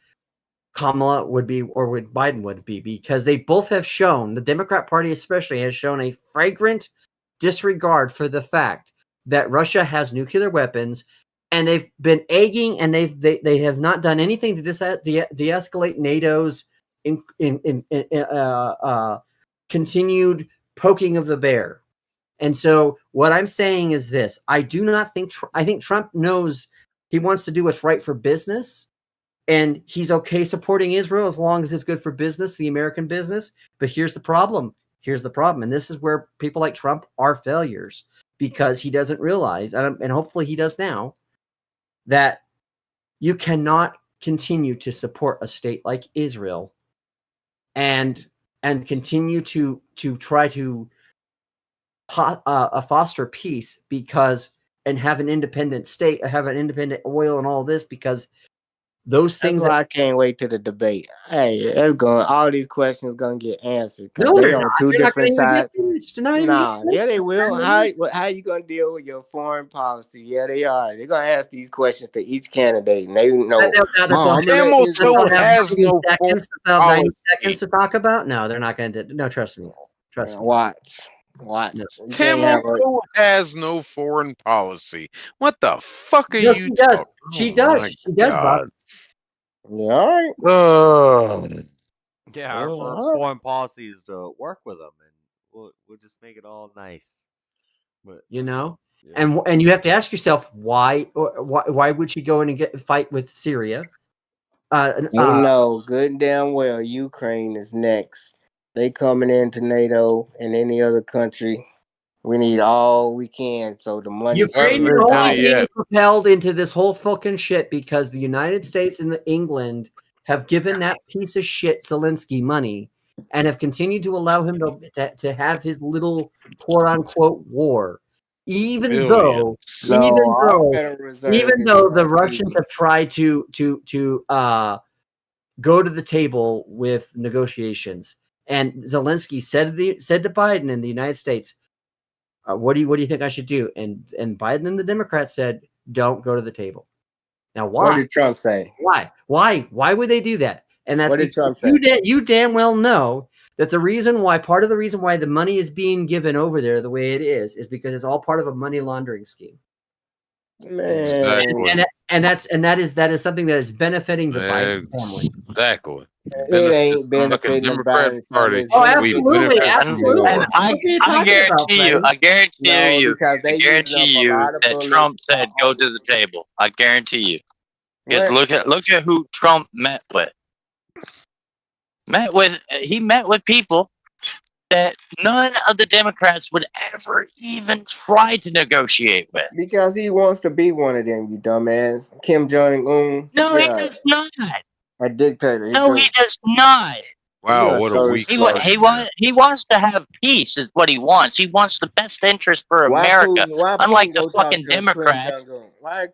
Kamala would be or would Biden would be, because they both have shown, the Democrat Party especially has shown a flagrant disregard for the fact that Russia has nuclear weapons, and they've been egging, and they have not done anything to de-escalate NATO's continued poking of the bear. And so what I'm saying is this: I do not think I think Trump knows he wants to do what's right for business, and he's okay supporting Israel as long as it's good for business, the American business. But here's the problem. And this is where people like Trump are failures, because he doesn't realize, and hopefully he does now, that you cannot continue to support a state like Israel and continue to try to foster peace and have an independent state, have an independent oil and all this, because those things. That's why I can't wait to the debate. Hey, it's going. All these questions gonna get answered because No, they they're on not. two They're not different going to sides. get finished. They're not even Nah, getting yeah, they will. finished. How you gonna deal with your foreign policy? Yeah, they are. They're gonna ask these questions to each candidate, and they know. Now they're I'm going gonna let this they'll go. have 90 seconds. They'll have 90 policy. seconds to talk about. No, they're not going to. No, trust me. Trust me. Watch. No. You can't have a. Kamala has no foreign policy. What the fuck are No, you she does. talking? She Oh does. my She does, Bob. God. Yeah, all right. Yeah, our foreign policy is to work with them, and we'll just make it all nice. But You know, and you have to ask yourself why would she go in and fight with Syria? You know good and damn well Ukraine is next. They coming into NATO and any other country. We need all we can, so the money. Ukraine is only being propelled into this whole fucking shit because the United States and England have given that piece of shit Zelensky money and have continued to allow him to have his little quote unquote war, even though the Russians have tried to go to the table with negotiations, and Zelensky said to Biden in the United States, what do you think I should do? And Biden and the Democrats said, don't go to the table. Now, why? What did Trump say? Why would they do that? And that's What did Trump say? You damn well know that part of the reason why the money is being given over there the way it is because it's all part of a money laundering scheme. Man. And that is something that is benefiting the Biden family. Exactly. It ain't benefiting the Biden family. Oh, absolutely, absolutely. And I guarantee you that Trump said go to the table. I guarantee you. Because look at who Trump met with. He met with people that none of the Democrats would ever even try to negotiate with. Because he wants to be one of them, you dumbass. Kim Jong-un. No, he does not. A dictator. No, he does not. Wow, what a weak. He wants to have peace. Is what he wants. He wants the best interest for America. Unlike the fucking Democrats. Why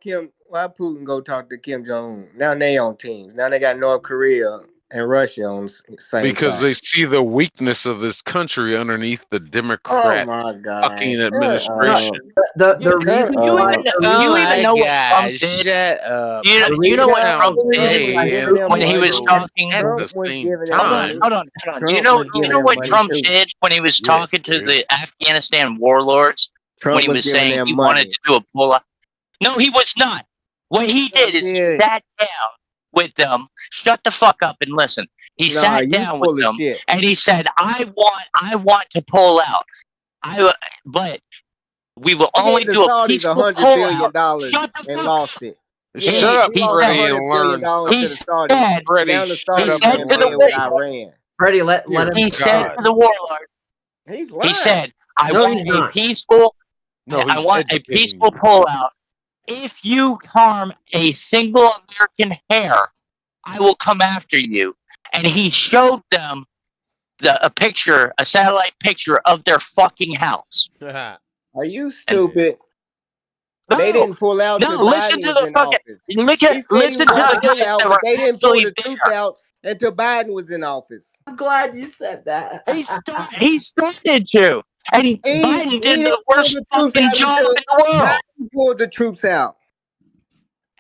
Putin go talk to Kim Jong-un? Now they on teams. Now they got North Korea and Russia on the same because side. they see the weakness of this country underneath the Democrat fucking administration. The reason you even know what Trump did? You know what Trump did when he was talking at the same time? Hold on. You know what Trump did when he was talking to the Afghanistan warlords? When he was saying he wanted to do a pull-up? No, he was not. What he did is he sat down with them, shut the fuck up and listen. He sat down with them and he said, I want to pull out. But we will only do a peaceful $100 pull billion out. and lost it. Shut up, Freddie, and learn. He said to the Freddie, let him. He said to the warlord. He said, I want a peaceful pull out. If you harm a single American hair, I will come after you. And he showed them a satellite picture of their fucking house. Are you stupid? They didn't pull out. No, listen to the fucking. Listen to the guys that were they didn't pull actually the troops out until Biden was in office. I'm glad you said that. He started to. And Biden did the worst fucking job in the world. He pulled the troops out.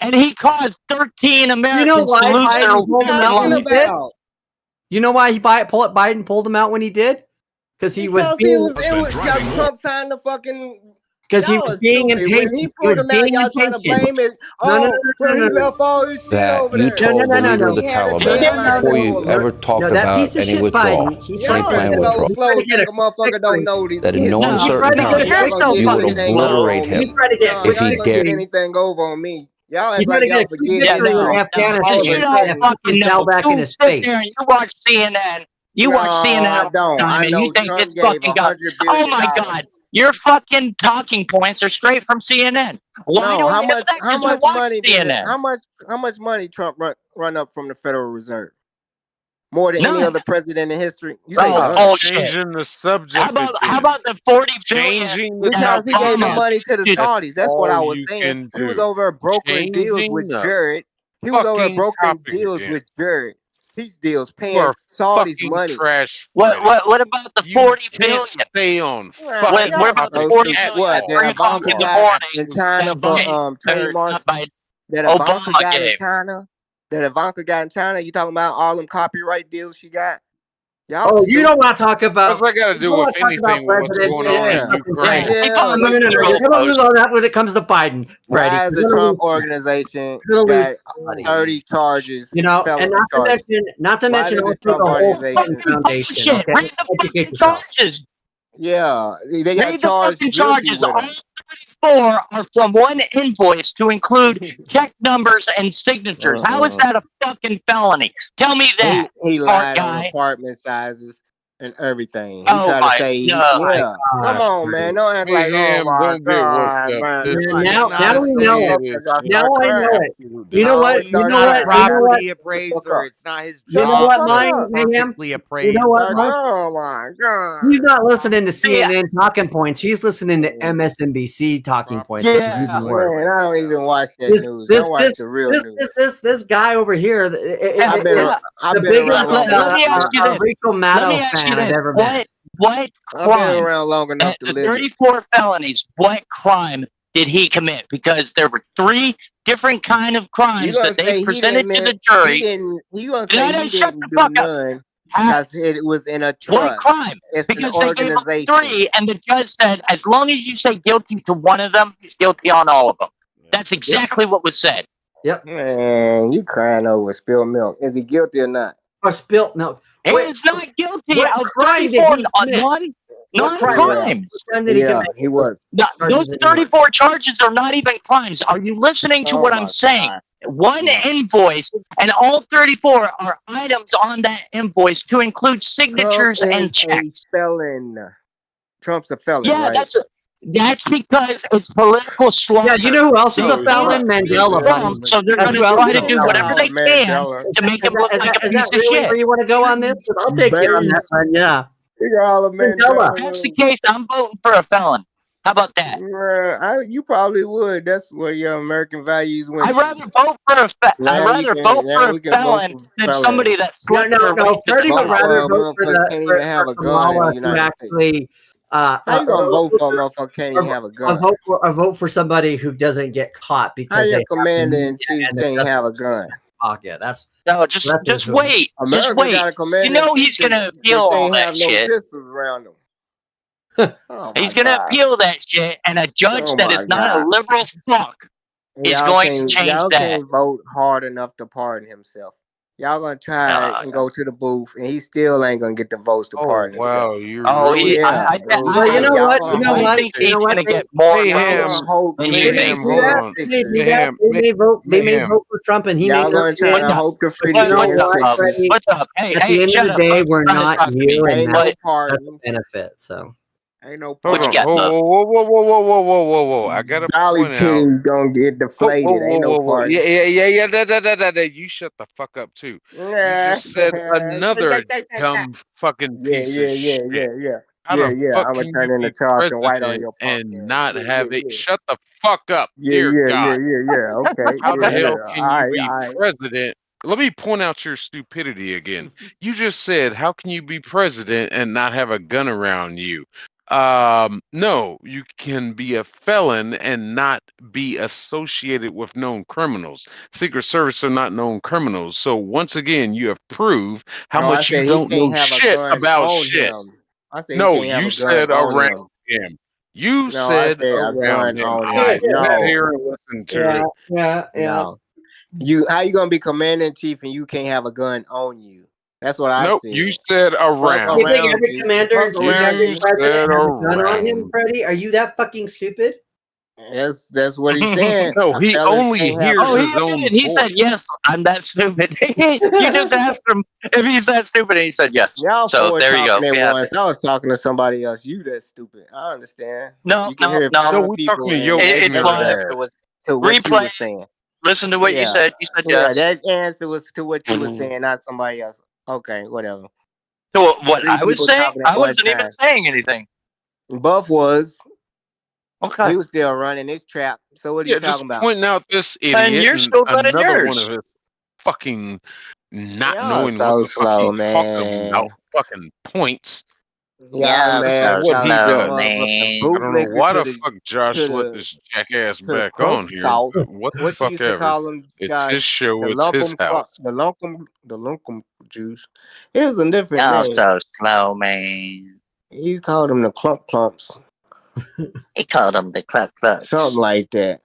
And he caused 13 Americans to lose their lives. You know why Biden pulled him out when he did? Because Trump signed the fucking. Because he was being impatient. When he pulled him out, y'all trying to blame it. He left all this shit over there. You told the leader of the Taliban before you ever talk about any withdrawal, any plan withdrawal, that in no uncertain time you would obliterate him if he dared. Anything over on me. Y'all act like y'all forget Afghanistan. You don't fucking know. You sit there and you watch CNN. You watch CNN all the time and you think it's fucking God. Oh my God. Your fucking talking points are straight from CNN. Why do I know that? Because I watch CNN. How much money Trump run up from the Federal Reserve? More than any other president in history. Changing the subject. How about the 40 billion? Because he gave the money to the Saudis. That's what I was saying. He was over brokering deals with Jared He was over there fucking brokering topic deals again. with Jared. Peace deals, You paying are Saudis fucking money. trash. What about the You 40 can't billion? stay on Nah, What y'all about the so 40 stupid. billion What? at That 3 o'clock Ivanka in the got morning in China that for not trademarks? by That Ivanka Obama got in gave? China? That Ivanka got in China? You talking about all them copyright deals she got? Y'all Oh, you don't stupid. want to talk about. What's that got to You do don't with want to talk about anything with what's presidents going on in and fucking Ukraine? Biden. Keep on No, moving no, the no. We're gonna lose goalposts. on that when it comes to Biden, Freddie. Why is the We're gonna Trump lose. organization We're gonna lose. got 30 charges, You know, and felony charges? not to Why mention did the also Trump the whole organization? Clinton Foundation. Bullshit. Okay, Read the educate fucking yourself. charges. Yeah, they got Read the charged fucking guilty charges. with All them. 34 are from one invoice to include check numbers and signatures. How is that a fucking felony? Tell me that, He smart lied on guy. apartment sizes and everything. He Oh tried to my say, God. come on, man, don't act like, oh Mayhem, my don't get worked God, up. man. This Like, is Now not we know it. serious. Now I know it. You This know No, what? he's You know not a what? You know what? property appraiser. It's not his You know job what, to Mine, Mayhem? perfectly You appraise know what, the Mike? oh my God. He's not listening to CNN talking points. He's listening to MSNBC talking points, which is even worse. Man, I don't even watch that news. I watch the real news. This guy over here, I've been the biggest Let me ask you this. Rachel Let me Maddow ask you fan I've this. ever met. What I've been crime? around long enough to The live it. 34 felonies, what crime did he commit? Because there were 3 different kind of You crimes gonna that they say he presented to the didn't? jury. You gonna say he Shut didn't the do fuck up. none because it was in a What trust. crime? It's an Because they gave him organization. 3, and the judge said, as long as you say guilty to one of them, he's guilty on all of them. That's exactly what was said. Yep. Man, you crying over spilled milk. Is he guilty or not? Or spilled milk. He is not guilty what of crime did 34 he commit? non-crimes. What crime did he commit? He was. Those 34 charges are not even crimes. Are you listening to Oh what my I'm saying? God. One invoice, and all 34 are items on that invoice to include signatures Trump and is checks. a felon. Trump's a felon, Yeah, right? that's because it's political slaughter. Yeah, you know who else is They a felon? can't Mandela, beat buddy. Trump, so they're That's going to who else try is to a do felon. whatever they can to make him look like a Is piece that of really shit. where you want to go on this? 'Cause I'll take you on that Base. one. Yeah. You got all the Mandela. If that's the case, I'm voting for a felon. How about that? You probably would. That's where your American values went. I'd rather vote for a felon than somebody that slipped their way to Freddie the would top. rather vote for can't even have a gun in Kamala, the who United actually. How you gonna vote for a motherfucker can't even have a gun? vote for somebody who doesn't get caught because How your they commander in chief can't have a gun? Yeah, that's no. Just wait. Just America wait. got a commander You know in chief he's gonna that appeal all can't that have no shit. pistols around him. Oh He's my gonna God. appeal that shit, and a judge Oh that my is not a God. liberal fuck is going to change Y'all that. can't vote hard enough to pardon himself. Y'all gonna try and go to the booth, and he still ain't gonna get the votes to pardon himself. Wow, you Oh, really? I you know what? You know I what? think You know he's what? gonna get more Mayhem, votes than you Mayhem, think. hold on. They may vote for Trump, and he may Y'all not. gonna try to hope to free the January 6th. What's up? Hey, At the end of the day, we're not you, and Ain't no that's a pardons. benefit. So. Ain't no Hold pardons. on. Whoa. I got to Dolly point out. titties gonna get deflated. Ain't no pardons. Yeah. You shut the fuck up too. You just said another dumb fucking piece of shit. How the fuck I'm gonna can turn you into be Charleston White on president your and podcast. not have it? Shut the fuck up, dear God. Okay. How the hell can you be Alright. president? Let me point out your stupidity again. You just said, how can you be president and not have a gun around you? No, you can be a felon and not be associated with known criminals. Secret Service are not known criminals. So once again, you have proved how No, I much you said he don't know can't have a shit gun about on shit. him. I said he No, can't have you a gun said on around him. him. You No, I said said a around gun him. on I him. sat No. here and listened to Yeah. No. How you gonna be commander in chief and you can't have a gun on you? That's what I Nope, said. you said around. You think every commander in chief, every You president said has a gun on him, around. Freddie? Are you that fucking stupid? That's what he said. No, he only hears Oh, he his own did. He voice. said yes. I'm that stupid. You just asked him if he's that stupid, and he said yes. Y'all So four there you go. talking We at have once. it. I was talking to somebody else. You that stupid. I understand. No, You can hear No, 5 we people talking to and your they It's never live. answer was to what you Replay. were saying. Listen to what you said. You said yes. Yeah, that answer was to what you were saying, not somebody else. Okay, whatever. So what 3 I was people saying, talking at I one wasn't even time. saying anything. Buff was. Okay. He was still running his trap. So what are Yeah, you just talking about? pointing out this And idiot you're and still running another one yours. of his fucking not Y'all knowing so what the fuck slow, he's talking man. about fucking points. Y'all This is man, what he does. motherfucking I don't know bootlicker why to the the fuck Josh let to this jackass the back crunk on here. salt. But what the What you fuck used to ever. call them, It's Josh? his show. The It's his house. the lumkum juice. It was a different Y'all name. so slow, man. He called them the clumps. He called them the cluck clucks. Something like that.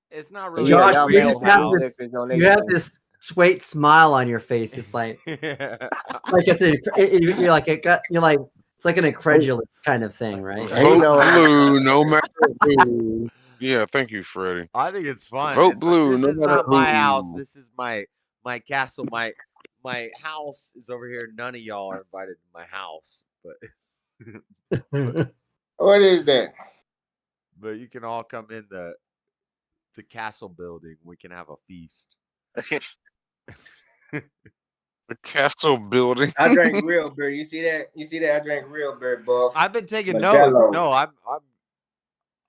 It's not But really yeah, a Josh, y'all you real just mad have house. this. bootlickers on You have they this sweet smile on your face. It's like it's you're like it's like an incredulous kind of thing, right? He Vote know blue no matter who. Yeah, thank you, Freddie. I think it's fun. Vote It's blue this no is matter not my house. who. This is my castle. My house is over here. None of y'all are invited to my house, but what is that? but you can all come in the castle building. We can have a feast. The castle building. I drank real beer. You see that? You see that? I drank real beer, buff. I've been taking Modelo. notes. No,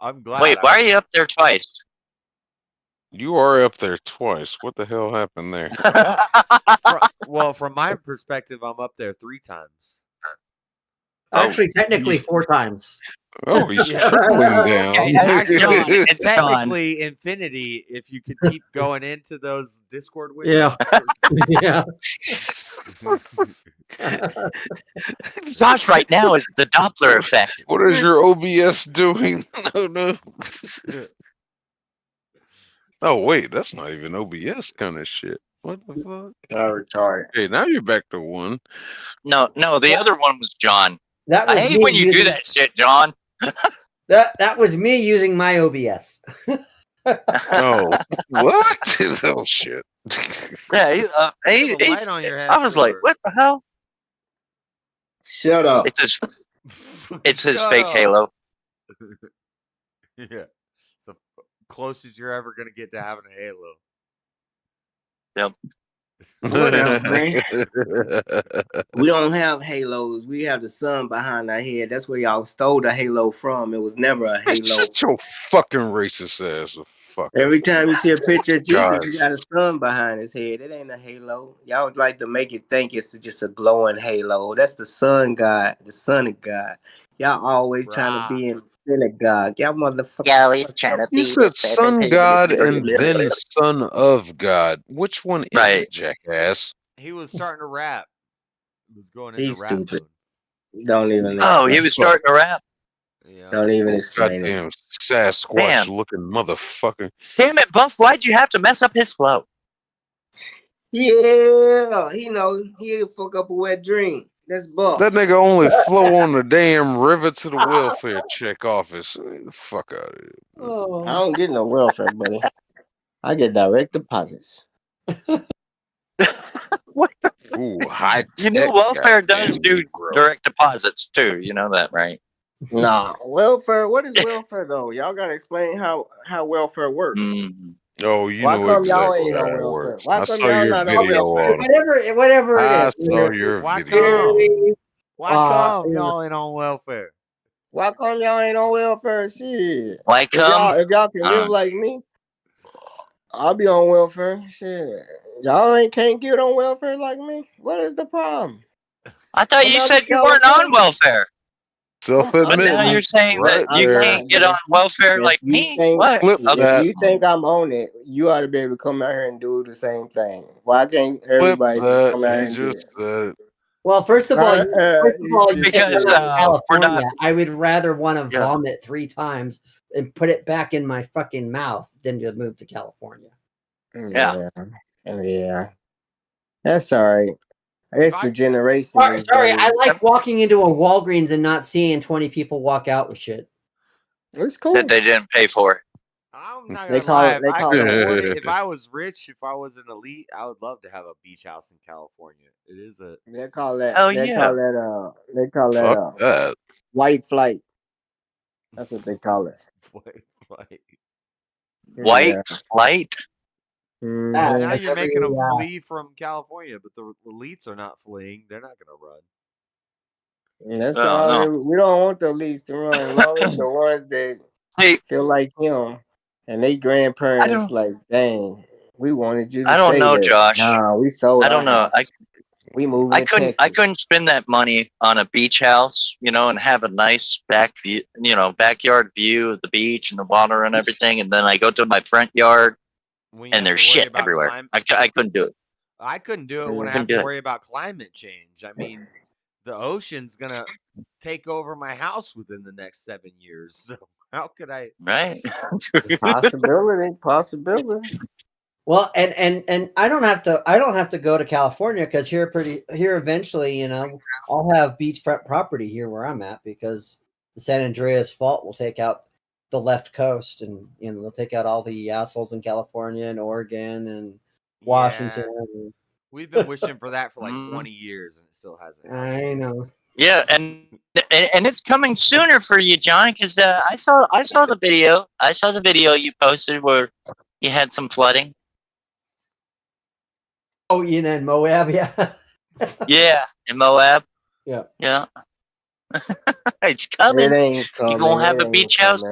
I'm glad. Wait, why are you up there twice? You are up there twice. What the hell happened there? Well, from my perspective, I'm up there 3 times. Actually, technically 4 times. Oh, he's tripling down. Actually, technically infinity if you could keep going into those Discord windows. Yeah. Josh right now is the Doppler effect. What is your OBS doing? No. Oh, wait, that's not even OBS kind of shit. What the fuck? Retarded. Hey, now you're back to 1. No, the other one was John. That I was hate me when you do using- that shit, John. That was me using my OBS. Oh, what? Oh, shit. Yeah, You have a light on your head I was like, for- what the hell? Shut up. It's his Shut fake up. halo. Yeah. It's the closest you're ever going to get to having a halo. Yep. Whatever, man. We don't have halos. We have the sun behind our head. That's where y'all stole the halo from. It was never a halo. Shut your fucking racist ass the fuck up. Every time you see a picture of Jesus, God. he got a sun behind his head. It ain't a halo. Y'all like to make it think it's just a glowing halo. That's the sun god, the son of God. Y'all always trying to be in synagogue. Y'all motherfuckers. Y'all always trying to You said son God and then son of God. Which one is it, jackass? He was starting to rap. He was going into He's rap stupid. mode. Don't even. Oh, he was starting to rap. Yeah. Don't even explain it. Goddamn Sasquatch Damn. looking motherfucker. Damn it, Buff! Why'd you have to mess up his flow? Yeah, he know he'll fuck up a wet dream. That's Buff. That nigga only flow on the damn river to the welfare check office. Fuck out of here. I don't get no welfare, buddy. I get direct deposits. Ooh, high You know, tech, welfare goddamn does do bro. direct deposits too. You know that, right? Nah, welfare. What is welfare though? Y'all gotta explain how welfare works. Oh, you Why know come y'all exactly ain't how on it welfare? works. Why I come saw y'all your not on video welfare? on it. Whatever it I is. saw your Why video. Why come y'all ain't on welfare? Why come y'all ain't on welfare? Shit. Why If come? y'all can live like me, I'll be on welfare. Shit. Y'all can't get on welfare like me. What is the problem? I thought I'm you out said in you weren't on California. welfare. But now you're Self-admittance, saying right that you there. can't get on welfare like me. What? Flip If that. you think I'm on it, you ought to be able to come out here and do the same thing. Why can't Flip everybody just that. come out here He and do just it? said it. Well, first of all, you Because can't come out to we're not. California. I would rather want to Yeah. vomit 3 times and put it back in my fucking mouth than to move to California. Yeah. That's all right. It's the generation. Sorry, I like walking into a Walgreens and not seeing 20 people walk out with shit. It's cool. That they didn't pay for. I'm not They gonna call lie. it- If they I call could it- afford it, if I was rich, if I was an elite, I would love to have a beach house in California. It is a. They call that. Oh, They yeah. call that. They call Fuck that. that. White flight. That's what they call it. White flight. Well, now Mhm. you're making them flee from California, but the elites are not fleeing. They're not gonna run. That's Oh, all. no. We don't want the least to run. As long as the ones that Hey. feel like him and they I grandparents, don't- like, dang, We wanted you to I don't stay know, there. Josh. Nah, we sold I our don't know. house. We moved to Texas. I couldn't spend that money on a beach house, and have a nice back view, backyard view of the beach and the water and everything. And then I go to my front yard When you and have there's to worry shit about everywhere. climate. I couldn't do it. I couldn't do it when I Couldn't have do to it. worry about climate change. I mean, the ocean's gonna take over my house within the next 7 years. So how could I? Right. Possibility. Well, and I don't have to go to California because here eventually, I'll have beachfront property here where I'm at because the San Andreas Fault will take out the left coast and they'll take out all the assholes in California and Oregon and Washington. Yeah. We've been wishing for that for like 20 years and it still hasn't happened. I know. Yeah, and it's coming sooner for you, John, because I saw the video. I saw the video you posted where you had some flooding. Oh, in Moab, yeah. Yeah, in Moab. Yeah. Yeah. It's coming. It ain't coming. You're going to have a beach house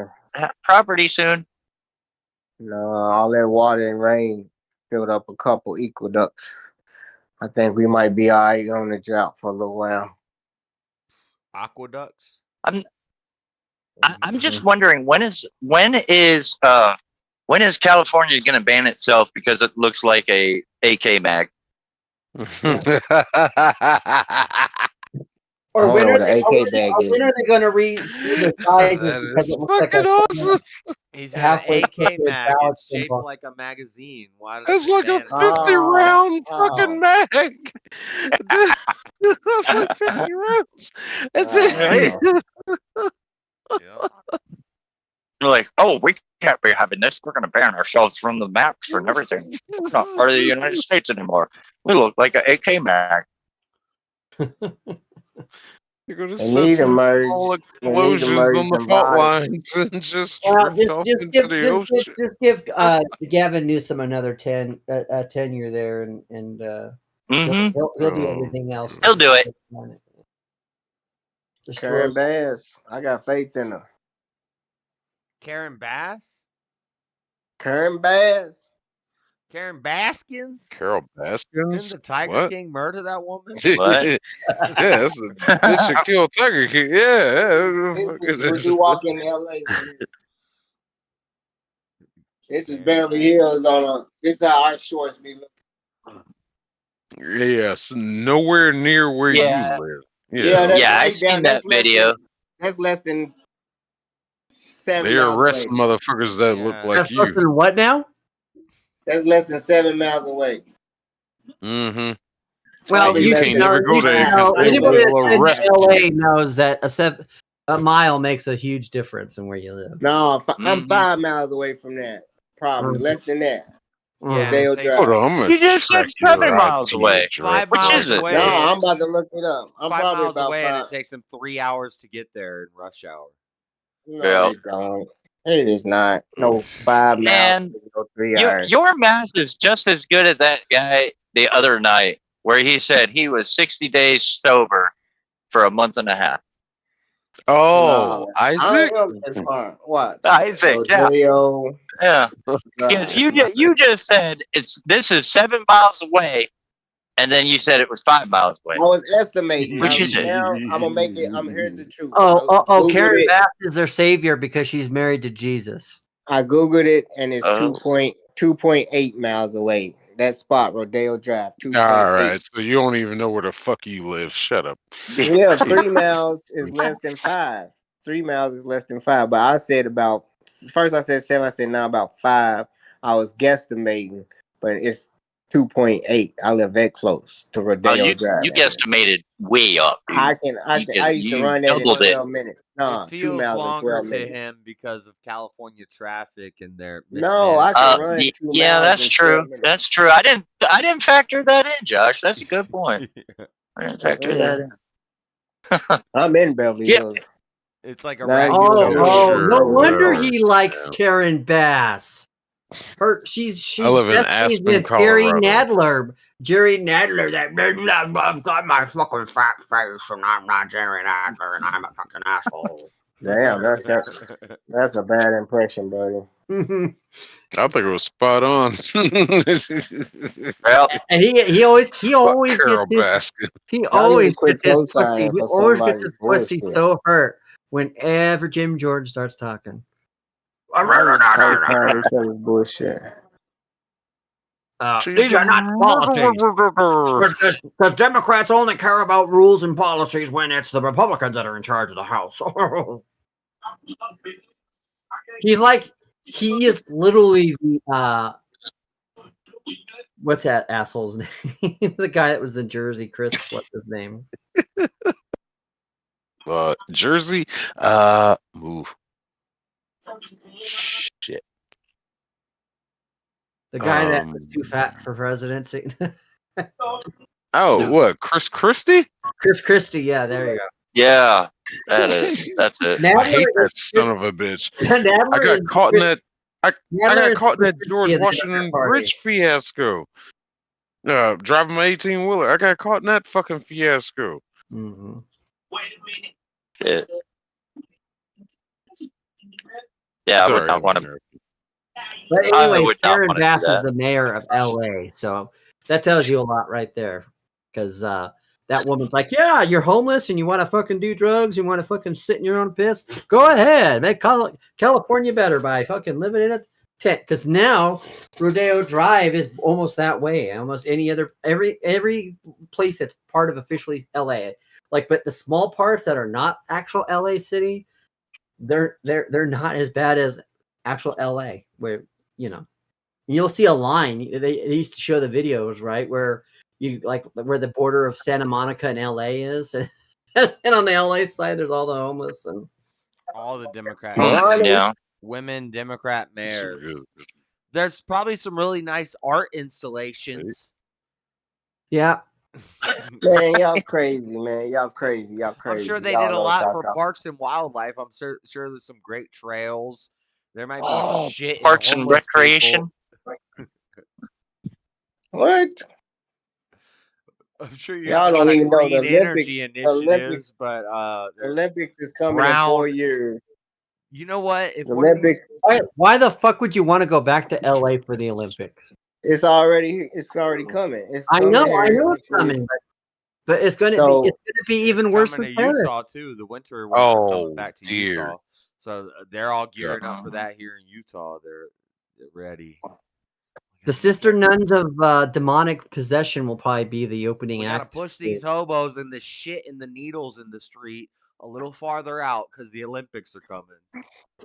property soon. No, all that water and rain filled up a couple aqueducts. I think we might be all right on the drought for a little while. Aqueducts? I'm just wondering when is California going to ban itself because it looks like a AK mag? Or when are they going to re-decide? That is fucking awesome. He's an AK mag. It's shaped like a magazine. Why does It's like a 50-round fucking mag. That's like 50 rounds. That's it. They're like, oh, we can't be having this. We're going to ban ourselves from the maps and everything. We're not part of the United States anymore. We look like an AK mag. You're going to They set need some to merge. small They need to explosions merge on the them fault bodies. lines and just drift off into the ocean. Just give Gavin Newsom another 10 tenure there, and he'll do everything else. He'll do it. Karen Bass, I got faith in her. Karen Bass? Karen Bass. Karen Baskins? Carol Baskins? Didn't the Tiger What? King murder that woman? What? Yeah, this should kill Tiger King. Yeah. Would you walk in LA? This is Beverly Hills this is how our shorts be looking. Yes, nowhere near where you live. That's I seen that video. That's less than 7 They miles arrest away. motherfuckers that look like That's you. less than what now? That's less than 7 miles away. Mm-hmm. Well, you can't never go there because they anybody will that's arrest in LA you. knows that a mile makes a huge difference in where you live. No, I'm 5 miles away from that. Probably less than that. Rodeo Drive. Hold on, I'm gonna You just said check 7 your miles IP away. address. Which is it? No, I'm about to look it up. I'm 5 probably miles about away, 5. and it takes him 3 hours to get there in rush hour. No, it don't. It is not. No, 5 miles. Man, 3 hours. your math is just as good as that guy the other night where he said he was 60 days sober for a month and a half. Oh, I Isaac? don't know this far. What? Isaac, Rodeo. yeah. Because you just said this is 7 miles away, and then you said it was 5 miles away. I was estimating. Which is it? Now I'm gonna make it. Here's the truth. Karen Bass is their savior because she's married to Jesus. I googled it, and it's 2.8 miles away. That spot, Rodeo Drive, 2.8. All right, so you don't even know where the fuck you live. Shut up. Yeah, 3 miles is less than 5. 3 miles is less than 5. But I said first I said 7. I said now about 5. I was guesstimating, but it's 2.8. I live that close to Rodeo Drive. You guesstimated way up. Dude. I used to run that in 12 minutes. No, It 2 feels miles in longer 12 to minutes. him because of California traffic and their No, I can run 2 miles. Yeah, that's in 12 true. minutes. That's true. I didn't factor that in, Josh. That's a good point. I didn't factor that in. I'm in Beverly Hills. It's like a no wonder he likes Karen Bass. She's I live in besties Aspen, with Jerry Colorado. Nadler. Jerry Nadler, I've got my fucking fat face, and I'm not Jerry Nadler, and I'm a fucking asshole. Damn, that's a bad impression, buddy. I think it was spot on. Well, And he always Carol gets Baskin. he Y'all need to always quit gets his co-signing pussy. He for always gets somebody's his pussy bullshit. so hurt whenever Jim Jordan starts talking. Y'all need to co-sign each other's bullshit. These are not policies. Because Democrats only care about rules and policies when it's the Republicans that are in charge of the House. He is literally the what's that asshole's name? The guy that was in Jersey, Chris. What's his name? Jersey. Move. Shit. The guy that was too fat for presidency. What? Chris Christie? Chris Christie. Yeah, there you go. Yeah, that's it. I hate that son of a bitch. I got caught in that. I got caught in that George Washington Bridge fiasco. Driving my 18-wheeler. I got caught in that fucking fiasco. Mm-hmm. Shit. Yeah, I would not want to. But anyway, Karen Bass is the mayor of LA, so that tells you a lot right there. Because that woman's like, yeah, you're homeless and you want to fucking do drugs, you want to fucking sit in your own piss. Go ahead, make California better by fucking living in a tent. Because now Rodeo Drive is almost that way. Almost every place that's part of officially LA, but the small parts that are not actual LA city, they're not as bad as actual LA, where you'll see a line. They used to show the videos, right, where you where the border of Santa Monica and LA is, and on the LA side there's all the homeless and all the Democrat women Democrat mayors. There's probably some really nice art installations. Yeah. Man, y'all crazy, man. Y'all crazy. I'm sure they did a lot for parks and wildlife. I'm sure there's some great trails. There might be shit parks and recreation. What? I'm sure y'all don't even know the energy initiatives, but Olympics is coming in 4 years. You know what? If Olympics, why the fuck would you want to go back to LA for the Olympics? It's already coming. I know it's coming, but it's going to be even worse than Utah too. The winter ones are coming back to Utah, so they're all gearing up for that here in Utah. They're ready. The Sister Nuns of Demonic Possession will probably be the opening act. Gotta push these hobos and the shit and the needles in the street a little farther out because the Olympics are coming.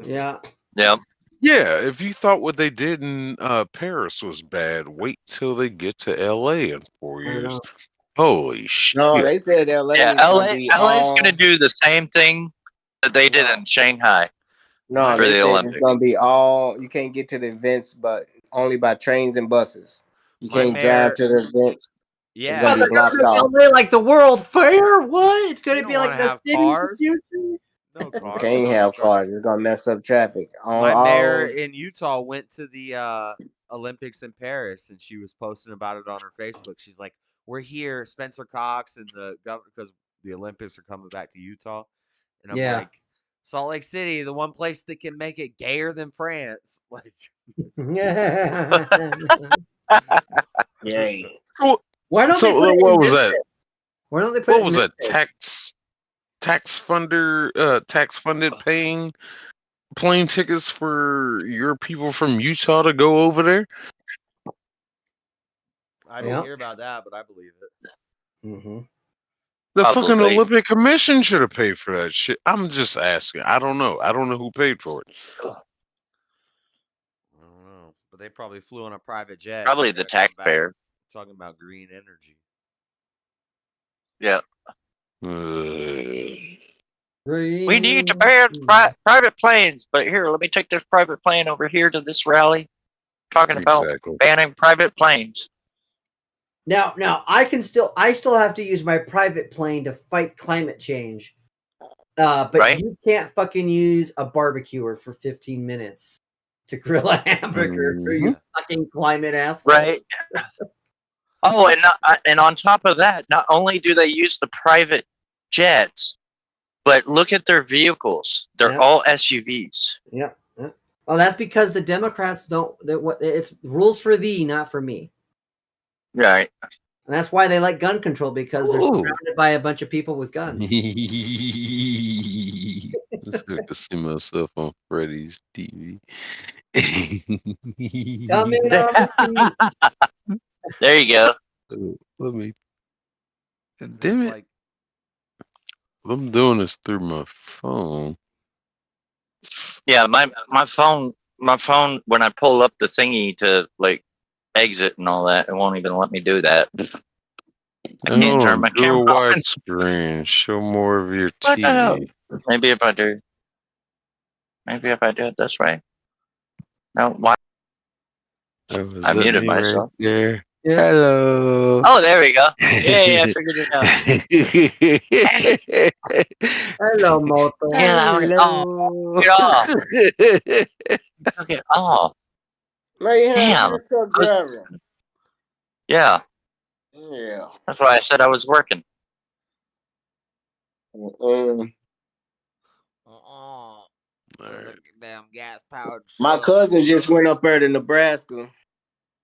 Yeah. Yep. Yeah, if you thought what they did in Paris was bad, wait till they get to LA in 4 years. Holy shit. No, they said LA. Yeah, LA's going to do the same thing that they did in Shanghai. No, for the Olympics. It's going to be you can't get to the events, but only by trains and buses. You can't drive to the events. Yeah. It's going to be blocked off. LA like the World Fair? What? It's going to be like the city. Cars? No cars. Can't have cars. It's gonna mess up traffic. My mayor in Utah went to the Olympics in Paris, and she was posting about it on her Facebook. She's like, "We're here, Spencer Cox and the governor, because the Olympics are coming back to Utah." And I'm like, Salt Lake City, the one place that can make it gayer than France. Like, yay. Why don't so they what was that? Why don't they put what was that? Tax funded paying plane tickets for your people from Utah to go over there? I didn't hear about that, but I believe it. Mm-hmm. The fucking Olympic Commission should have paid for that shit. I'm just asking. I don't know. I don't know who paid for it. I don't know, but they probably flew on a private jet. Probably the taxpayer. Talking about green energy. Yeah. We need to ban private planes, but here, let me take this private plane over here to this rally. Talking about banning private planes. Now, I still have to use my private plane to fight climate change. But you can't fucking use a barbecuer for 15 minutes to grill a hamburger for you fucking climate asshole. Right. Oh, and on top of that, not only do they use the private jets, but look at their vehicles. They're all SUVs. Yeah. Well, that's because the Democrats don't. It's rules for thee, not for me. Right. And that's why they like gun control, because they're surrounded by a bunch of people with guns. It's good to see myself on Freddy's TV. Coming on There you go. Let me. Damn it. I'm doing this through my phone. Yeah, my phone, when I pull up the thingy to like exit and all that, it won't even let me do that. I can't turn my camera on. Widescreen. Show more of your What the hell? TV. Maybe if I do it this way. No, why? I muted myself. Right there. Hello. Oh, there we go. Yeah, I figured it out. Hello, Moto. Yeah, get off. Took it off. Damn. Yeah. Yeah. That's why I said I was working. Damn gas powered. My cousin just went up there to Nebraska.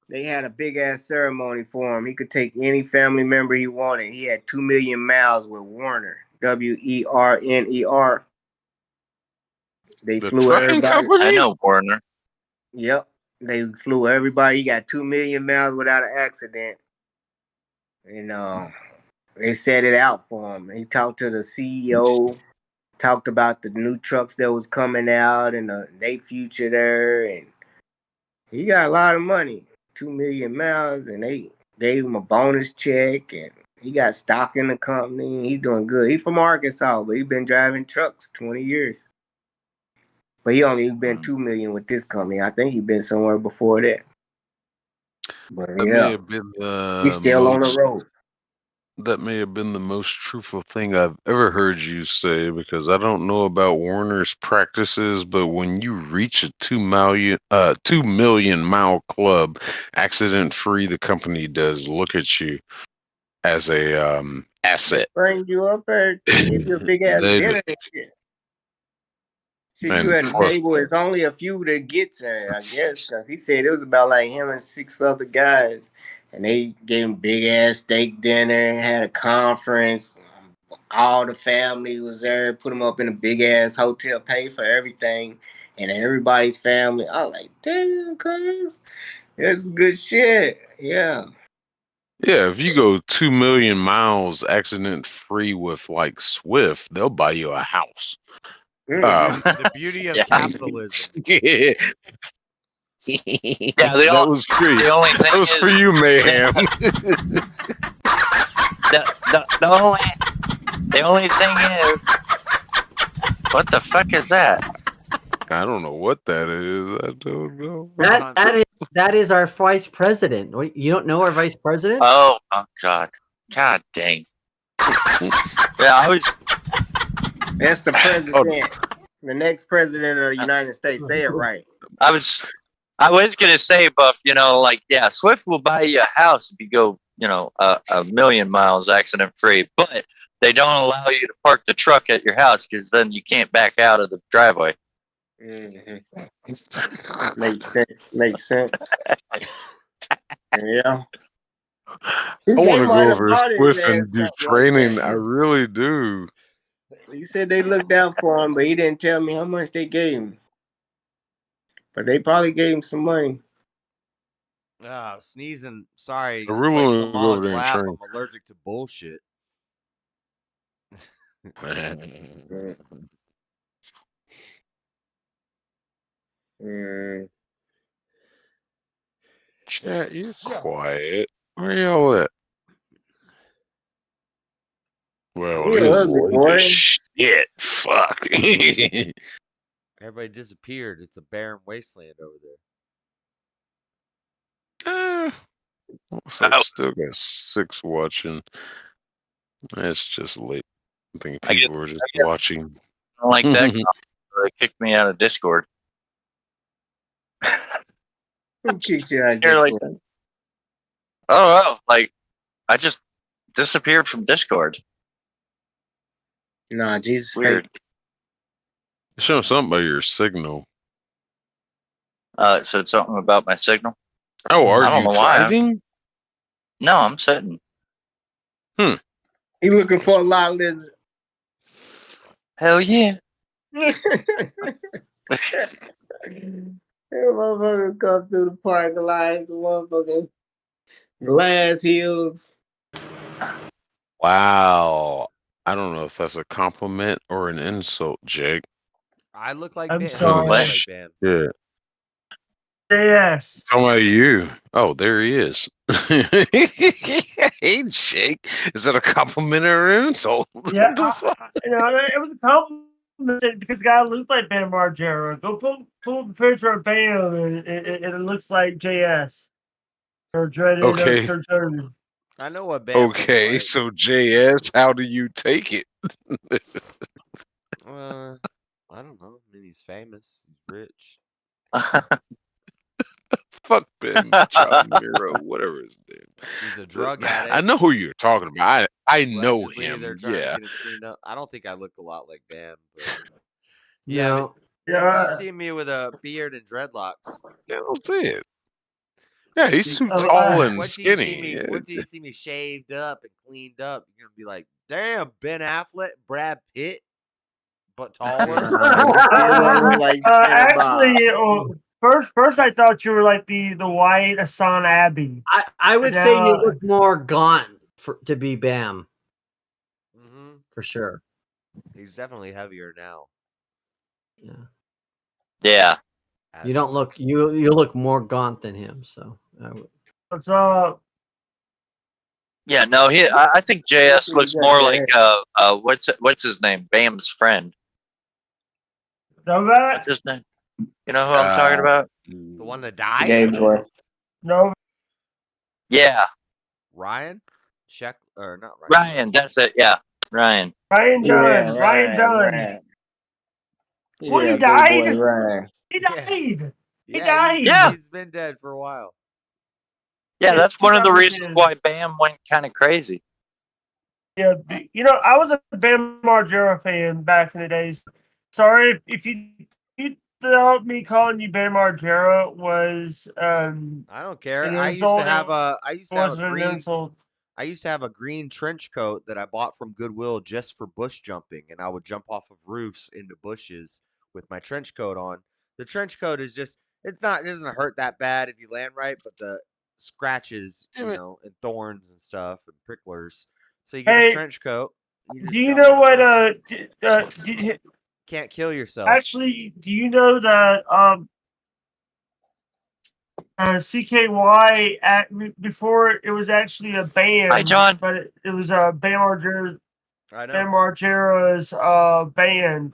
They had a big ass ceremony for him. He could take any family member he wanted. He had 2 million miles with Werner. WERNER. They flew everybody. I know Werner. Yep. They flew everybody. He got 2 million miles without an accident. And they set it out for him. He talked to the CEO, talked about the new trucks that was coming out and they future there. And he got a lot of money. 2 million miles, and they gave him a bonus check, and he got stock in the company. He's doing good. He's from Arkansas, but he's been driving trucks 20 years. But he only been 2 million with this company. I think he's been somewhere before that. But That may have been the he's still on the road. That may have been the most truthful thing I've ever heard you say, because I don't know about Warner's practices, but when you reach a 2 million mile club, accident free, the company does look at you as a asset. Bring you up there, give you a big ass dinner and shit. Sit you at the table. It's only a few that gets there, I guess, because he said it was about like him and 6 other guys. And they gave him big ass steak dinner, had a conference. All the family was there, put him up in a big ass hotel, paid for everything. And everybody's family. I was like, damn, cuz. That's good shit. Yeah. Yeah, if you go 2 million miles accident free with like Swift, they'll buy you a house. The beauty of capitalism. Yeah. Yeah, that was free. That was for you, Mayhem. The only thing is, what the fuck is that? I don't know what that is. I don't know. That is our vice president. You don't know our vice president? Oh God dang. Yeah, That's the president. The next president of the United States. Say it right. I was gonna say, Buff, Swift will buy you a house if you go, a million miles accident free, but they don't allow you to park the truck at your house because then you can't back out of the driveway. Mm-hmm. Makes sense. Yeah. I want to go over Swift and do training. I really do. He said they looked out for him, but he didn't tell me how much they gave him. But they probably gave him some money. Sneezing. Sorry. I really want to go over there and laugh. train. I'm allergic to bullshit. Chat, you're quiet. Where y'all at? Well, this boy. Shit. Fuck. Everybody disappeared. It's a barren wasteland over there. So I've still got 6 watching. It's just late. I think people were just watching. I don't like that. They kicked me out of Discord. Who kicked you out of Discord? I just disappeared from Discord. Nah, Jesus. Weird. Show something about your signal. It said something about my signal. Oh, I are don't you know why. driving? No, I'm sitting. He looking for a lot lizard. Hell yeah. That motherfucker come through the parking lot, the motherfucking glass hills. Wow. I don't know if that's a compliment or an insult, Jake. I look like I'm Bam. sorry. You look like Bam. Yeah. Yes. How about you? Oh, there he is. Hey, Jake. Is that a compliment or an insult? Yeah, you know, it was a compliment because the guy looks like Bam Margera. Go pull the picture of Bam, and it looks like JS or Dreaded Okay. Conservative. I know what Bam Okay, looks so JS, how do you take it? like. I don't know. I mean, he's famous. He's rich. Fuck Ben Chalmero, whatever his name. He's a drug addict. I know who you're talking about. I know Allegedly, him. they're trying Yeah. to get him cleaned up. I don't think I look a lot like Bam. But... No. Yeah, you see me with a beard and dreadlocks. Yeah, I'm saying. Yeah, he's too tall and skinny. Once you see me shaved up and cleaned up, you're gonna be like, "Damn, Ben Affleck, Brad Pitt, but taller." Actually, first I thought you were like the white Hassan Abbey. I would say you look more gaunt to be Bam. Mm-hmm. For sure. He's definitely heavier now. Yeah. Yeah. You don't look you look more gaunt than him, so What's up? Yeah, no, I think JS looks more like what's his name? Bam's friend. Novak? What's his name? You know who I'm talking about? The one that died? Game Boy. No. Yeah. Ryan? Sheck or not Ryan? Ryan, that's it. Yeah. Ryan. Ryan Dunn. Ryan Dunn. What, he died? He died. He died. Yeah. He's been dead for a while. Yeah, that's one of the reasons why Bam went kind of crazy. Yeah, you know, I was a Bam Margera fan back in the days. Sorry if you thought me calling you Bam Margera was I don't care. I used to have a green trench coat that I bought from Goodwill just for bush jumping, and I would jump off of roofs into bushes with my trench coat on. The trench coat is just it doesn't hurt that bad if you land right, but the scratches, and thorns and stuff and pricklers. So you get a trench coat. Do you know what can't kill yourself. Actually, do you know that CKY before it was actually a band? Hi, John. But it was a Bam Margera's band.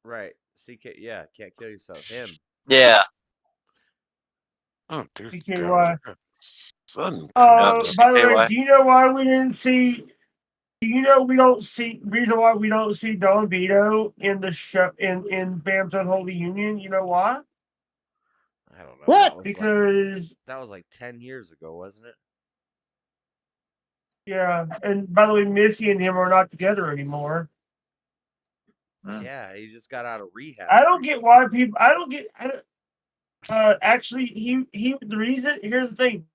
Right. Can't kill yourself. Him. Yeah. Oh, dude. CKY. Son. By the way, do you know why we didn't see? Do you know reason why we don't see Don Vito in the show in Bam's Unholy Union? You know why? I don't know. What? Because that was like 10 years ago, wasn't it? Yeah, and by the way, Missy and him are not together anymore. Yeah, he just got out of rehab. I don't get why people. Actually, the reason. Here's the thing.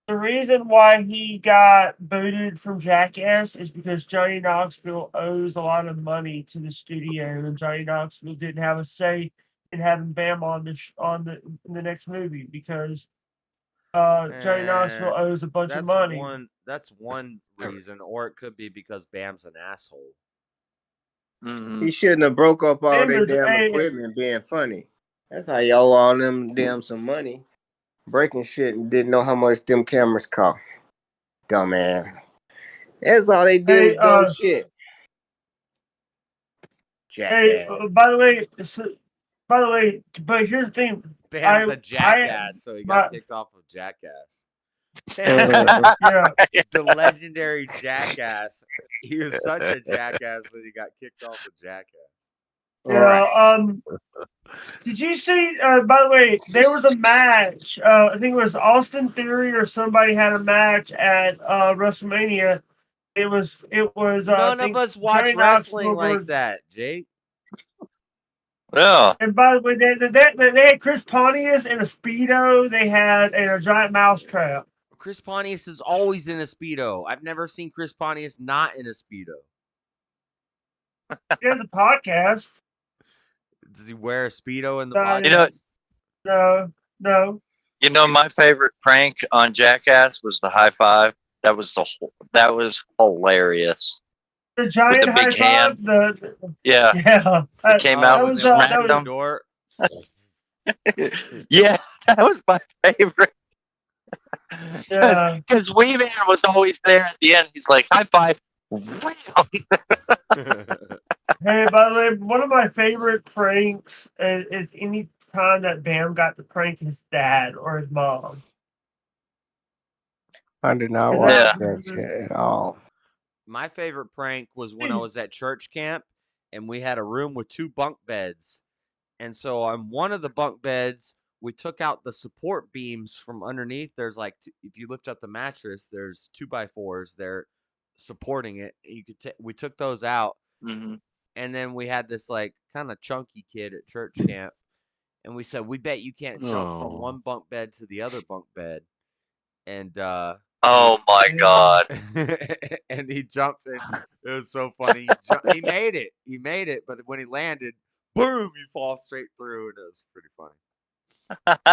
The reason why he got booted from Jackass is because Johnny Knoxville owes a lot of money to the studio, and Johnny Knoxville didn't have a say in having Bam in the next movie because Johnny Knoxville owes a bunch of money. That's one reason, or it could be because Bam's an asshole. He shouldn't have broke up all their damn equipment being funny. That's how y'all all them damn some money. Breaking shit and didn't know how much them cameras cost. Dumbass. That's all they did was dumb shit. Jackass. By the way, but here's the thing. Bam's a jackass, so he got kicked off of Jackass. Yeah. The legendary Jackass. He was such a jackass that he got kicked off of Jackass. Yeah. Did you see? By the way, there was a match. I think it was Austin Theory or somebody had a match at WrestleMania. It was. None of us watch wrestling like that, Jake. Yeah. And by the way, they had Chris Pontius in a Speedo. They had a giant mouse trap. Chris Pontius is always in a Speedo. I've never seen Chris Pontius not in a Speedo. He has a podcast. Does he wear a Speedo in the No, podcast? No. You know, my favorite prank on Jackass was the high five. That was hilarious. The giant with the big high hand. five. Yeah. Yeah. It came out with some random. Door. Yeah, that was my favorite. Yeah. Because Weeman was always there at the end. He's like, high five. Hey, by the way, one of my favorite pranks is any time that Bam got to prank his dad or his mom. I did not watch that shit at all. My favorite prank was when I was at church camp and we had a room with 2 bunk beds. And so on one of the bunk beds, we took out the support beams from underneath. There's like, if you lift up the mattress, there's 2x4s there supporting it. You could we took those out. Mm-hmm. And then we had this like kind of chunky kid at church camp. And we said, we bet you can't jump from one bunk bed to the other bunk bed. And oh my God. and he jumped in. It was so funny. He made it. He made it. But when he landed, boom, he falls straight through. And it was pretty funny.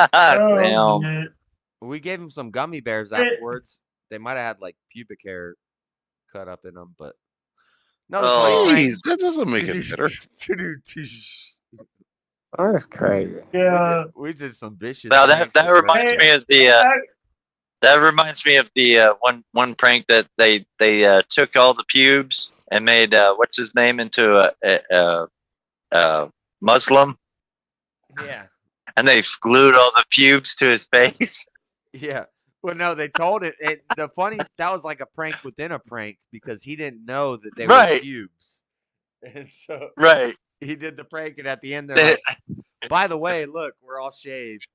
Damn. We gave him some gummy bears afterwards. They might have had like pubic hair cut up in them, but no. Jeez, that doesn't make it better. That's crazy. Yeah, we did some vicious. Now that reminds me of the. That reminds me of the one prank that they took all the pubes and made what's his name into a Muslim. Yeah. And they glued all the pubes to his face. Yeah. Well, no, they told it. That was like a prank within a prank because he didn't know that they were pubes. And so he did the prank, and at the end, they're like, by the way, look, we're all shaved.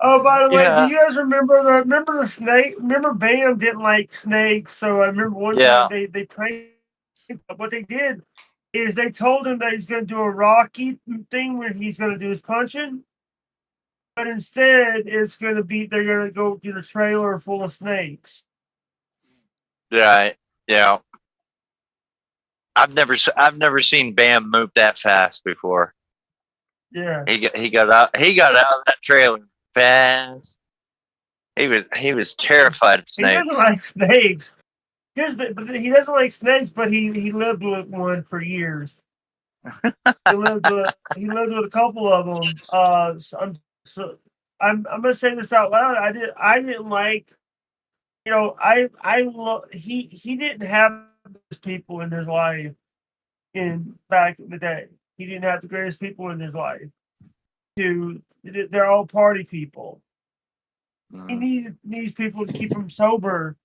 Oh, by the way, do you guys remember the snake? Remember Bam didn't like snakes, so I remember one time they pranked. What they did is they told him that he's going to do a Rocky thing where he's going to do his punching, but instead it's going to be they're going to go get a trailer full of snakes. Right. Yeah. I've never seen Bam move that fast before. Yeah. He got out of that trailer fast. He was terrified of snakes. He doesn't like snakes. He doesn't like snakes, but he lived with one for years. he lived with a couple of them. I'm gonna say this out loud. I didn't like. You know, he didn't have those people in his life back in the day. He didn't have the greatest people in his life. They're all party people. He needs people to keep him sober.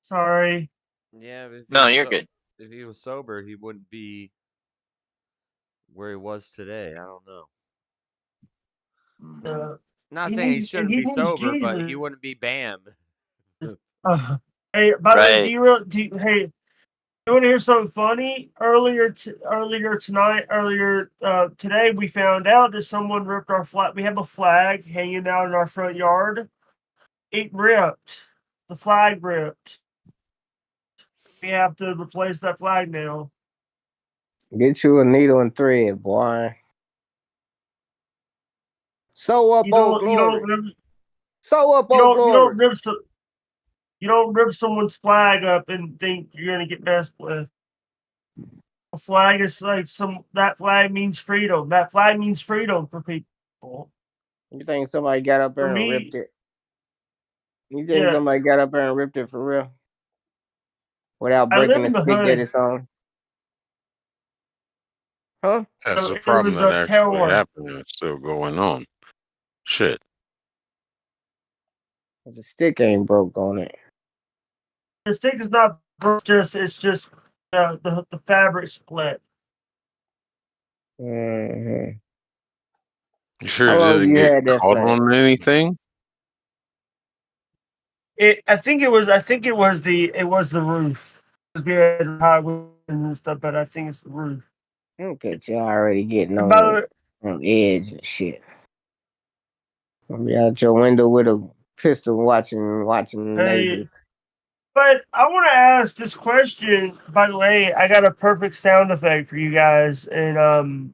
Sorry. Yeah. No, you're good. If he was sober, he wouldn't be where he was today. I don't know. Not saying he shouldn't be sober, but he wouldn't be Bam. Hey, by the way, you want to hear something funny? Earlier today, we found out that someone ripped our flag. We have a flag hanging out in our front yard. It ripped. The flag ripped. We have to replace that flag now. Get you a needle and thread, boy. Sew up old glory. Sew up old glory. You don't rip someone's flag up and think you're gonna get messed with. A flag is like that flag means freedom. That flag means freedom for people. You think somebody got up there and ripped it? You think somebody got up there and ripped it for real? Without breaking the stick that it's on? Huh? That's the problem that actually happened. It's still going on. Shit. The stick ain't broke on it. The stick is not broke. It's just the fabric split. You sure it didn't get caught on anything? I think it was the roof. being high winds and stuff, but I think it's the roof. Okay, y'all already getting And by the way, on edge and shit. I'll be out your window with a pistol watching lasers. But I want to ask this question. By the way, I got a perfect sound effect for you guys, and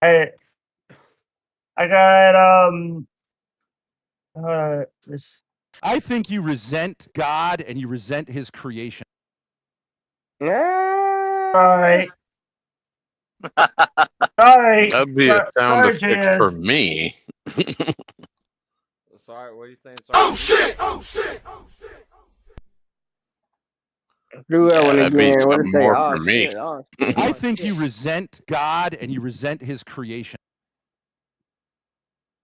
I got this. I think you resent God and you resent His creation. All right. Sorry. That'd be a sound sorry, effect for JS. me. Sorry, what are you saying? Sorry. Oh shit! Oh shit! Oh shit! Do that one that'd be again. What it something say? more Oh for me. shit! Oh, I think you resent God and you resent His creation.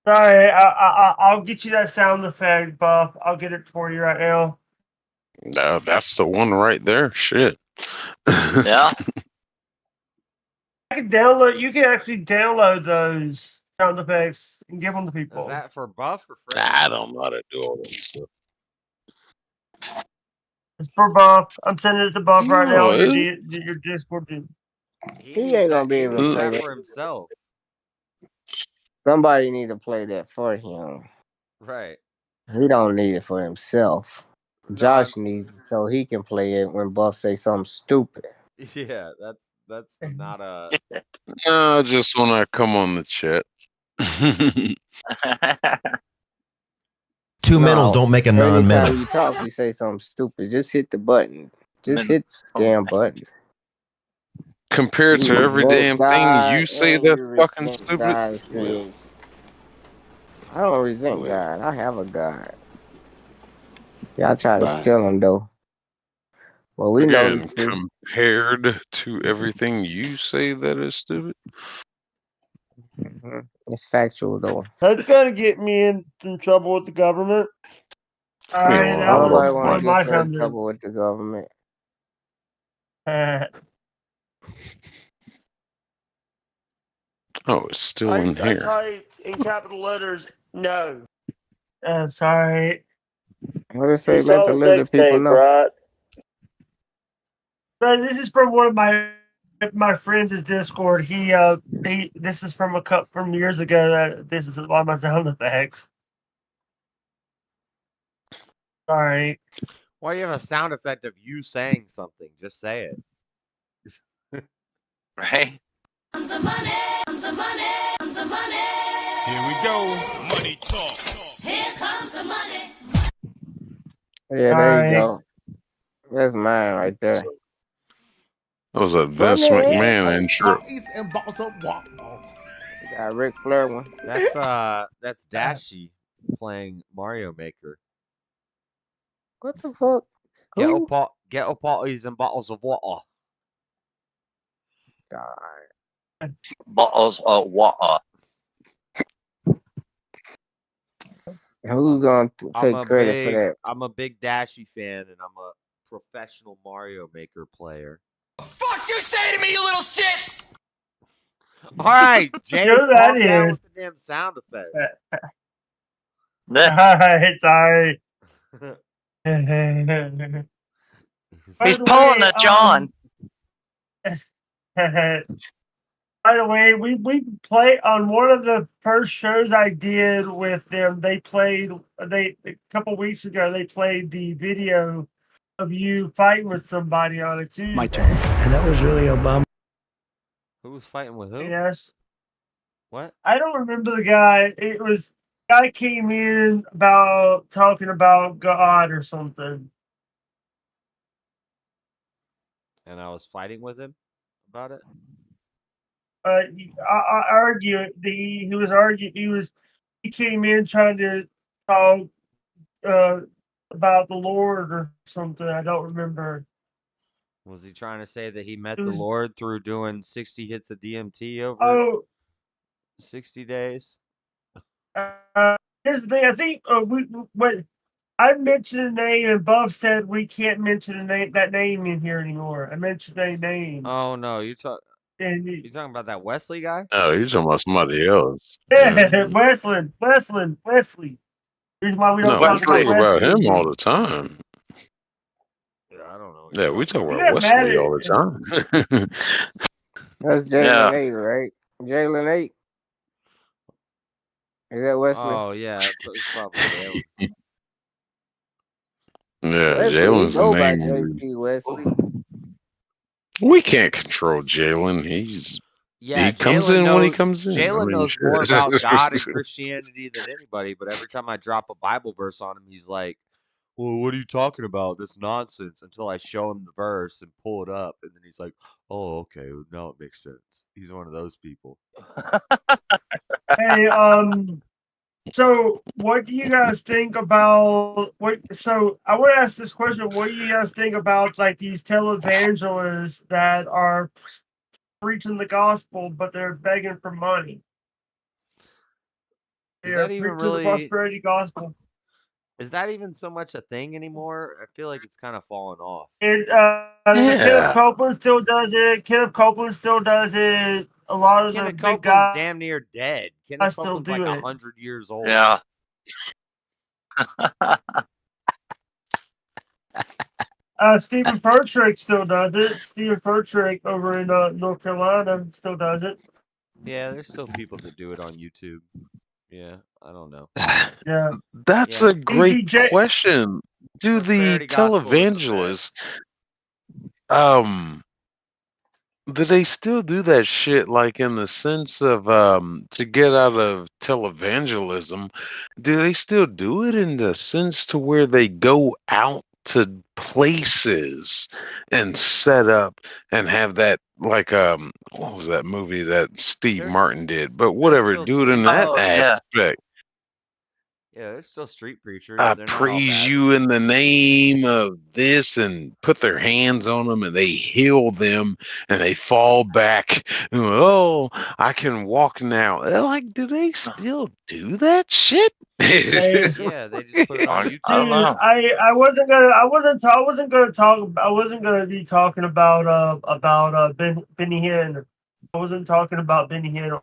Sorry, I'll get you that sound effect, Buff. I'll get it for you right now. No, that's the one right there. Shit. Yeah. I can download. You can actually download those sound effects and give them to people. Is that for Buff or Fred? I don't know how to do all that stuff. It's for Buff. I'm sending it to Buff right now on No, your Discord. he ain't gonna be able to play that that for himself. Somebody need to play that for him. Right. He don't need it for himself. Josh needs it so he can play it when Buff say something stupid. Yeah, that's not a. No, just when I come on the chat. Two mentals don't make a non-mental. Anytime you talk, you say something stupid. Just hit the button. Just hit the damn button. Compared to every damn thing you say that's fucking stupid. I don't resent God. I have a God. Y'all try to steal him though. Well, we know Again, the truth. compared to everything you say that is stupid. It's factual though. That's gonna get me in some trouble with the government. Alright, that was Nobody one want of to my get you in sound. trouble with the government. Oh, it's still in here. type in capital letters, no. I'm sorry. What does it say? Let the lizard people know. So this is from one of my friends' Discord. He this is from from years ago. This is a lot of my sound effects. Sorry. Why do you have a sound effect of you saying something? Just say it. Right? Comes the money, comes the money, comes the money. Here we go. Money talk. Here comes the money. Yeah, there you go. That's mine right there. That was a Vince McMahon intro. Got Ric Flair one. That's Dashy playing Mario Maker. What the fuck? Ghetto parties and bottles of water. God. Bottles of water. Who's going to take credit for that? I'm a big Dashy fan, and I'm a professional Mario Maker player. Fuck you say to me, you little shit! All right, Jay, calm down with the damn sound effect. Alright, sorry. He's pulling a John. By the way, we played on one of the first shows I did with them. They played a couple weeks ago. They played the video of you fighting with somebody on it too. My turn, and that was really Obama. Who was fighting with who? Yes. What? I don't remember the guy. It was guy came in about talking about God or something. And I was fighting with him about it. I argue he was arguing. He came in trying to talk about the Lord or something. I don't remember. Was he trying to say that he met the Lord through doing 60 hits of DMT over 60 days? Here's the thing. I think I mentioned a name, and Buff said we can't mention that name in here anymore. I mentioned a name. Oh no, you talking about that Wesley guy? Oh, you're talking about somebody else. Yeah, Wesley. Here's why we don't No, we talk talk about about Wesley. him all the time. I don't know. Yeah, we talk He about got mad Wesley at all the time. That's Jalen 8, right? Jalen 8. Is that Wesley? Oh yeah, it's probably Jalen. Yeah, Wesley, he Jalen's the go by name. JC Wesley. We can't control Jalen. Yeah, He comes Jalen in when he knows. comes in. I Jalen mean, knows more about God and sure. Christianity than anybody. But every time I drop a Bible verse on him, he's like, "Well, what are you talking about? This nonsense." Until I show him the verse and pull it up, and then he's like, "Oh, okay, well, now it makes sense." He's one of those people. Hey, so what do you guys think about so I want to ask this question. What do you guys think about like these televangelists that are preaching the gospel, but they're begging for money? Is They're that even preaching the really? prosperity gospel. Is that even so much a thing anymore? I feel like it's kind of fallen off. And Kenneth Copeland still does it. Kenneth Copeland still does it. A lot of Kenneth the big Copeland's guys damn near dead. I Kenneth still Copeland's like do it. 100 years old. Yeah. Stephen Pertrick still does it. Stephen Pertrick over in North Carolina still does it. Yeah, there's still people that do it on YouTube. Yeah, I don't know. Yeah, That's Yeah. a great question. Do the Prosperity gospel is the televangelists, do they still do that shit like in the sense of to get out of televangelism? Do they still do it in the sense to where they go out to places and set up and have that like what was that movie that Steve Martin did? But whatever, still do it in street that preachers. aspect. Yeah, they're still street preachers. I They're not all praise bad. you in the name of this and put their hands on them and they heal them and they fall back. And, oh, I can walk now. They're like, do they still do that shit? Yeah, they just put it on YouTube. I don't know. I wasn't gonna be talking about Benny Hinn. I wasn't talking about Benny Hinn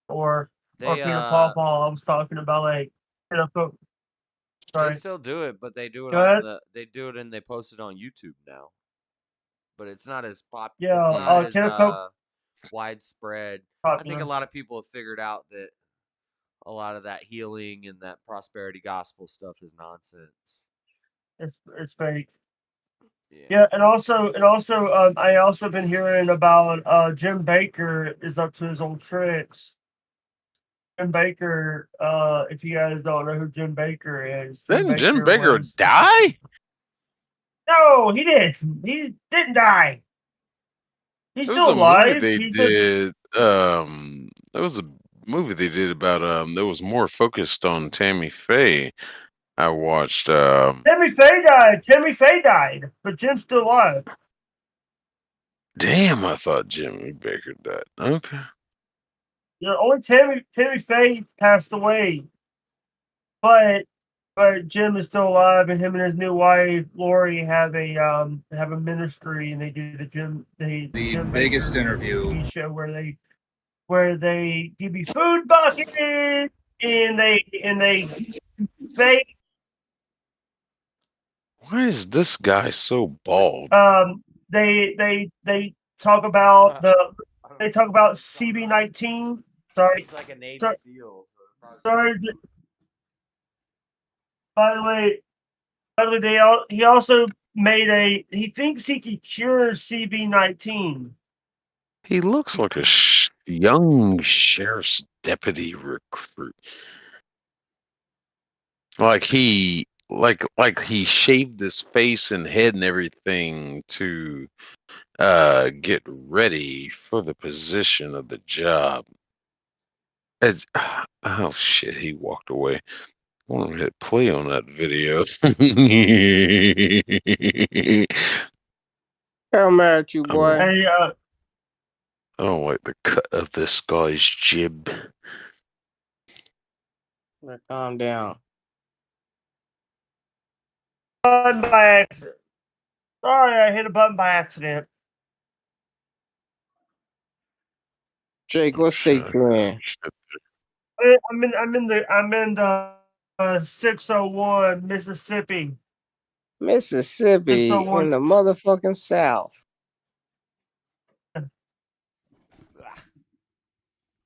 or Peter Paul. I was talking about like They still do it, but they do it Go on ahead. they do it and they post it on YouTube now. But it's not as Yeah, it's not as widespread. I think a lot of people have figured out that a lot of that healing and that prosperity gospel stuff is nonsense. It's fake. Yeah, and also I also been hearing about Jim Baker is up to his old tricks. Jim Baker, if you guys don't know who Jim Baker is, Didn't Jim Baker die? No, he didn't. He didn't die. He's There still was a alive. movie they He's just, did. There was a movie they did about that was more focused on Tammy Faye. I watched. Tammy Faye died. Tammy Faye died, but Jim's still alive. Damn, I thought Jimmy Baker died. Okay. You know, only Tammy Faye passed away, but Jim is still alive, and him and his new wife Lori have a ministry, and they do the Jim Jim biggest Baker interview. TV show where they give you food buckets and they bake. Why is this guy so bald? They talk about CB19. Sorry, He's like a Navy SEAL. sorry. By the way, he also made he thinks he can cure CB19. He looks like a young sheriff's deputy recruit. Like he shaved his face and head and everything to get ready for the position of the job. Oh shit, he walked away. I want to hit play on that video. I'm mad at you, boy. Hey, I don't like the cut of this guy's jib. Calm down. button by accident. Sorry, I hit a button by accident. Jake, what state you in? I'm in the 601 Mississippi. Mississippi in the motherfucking South.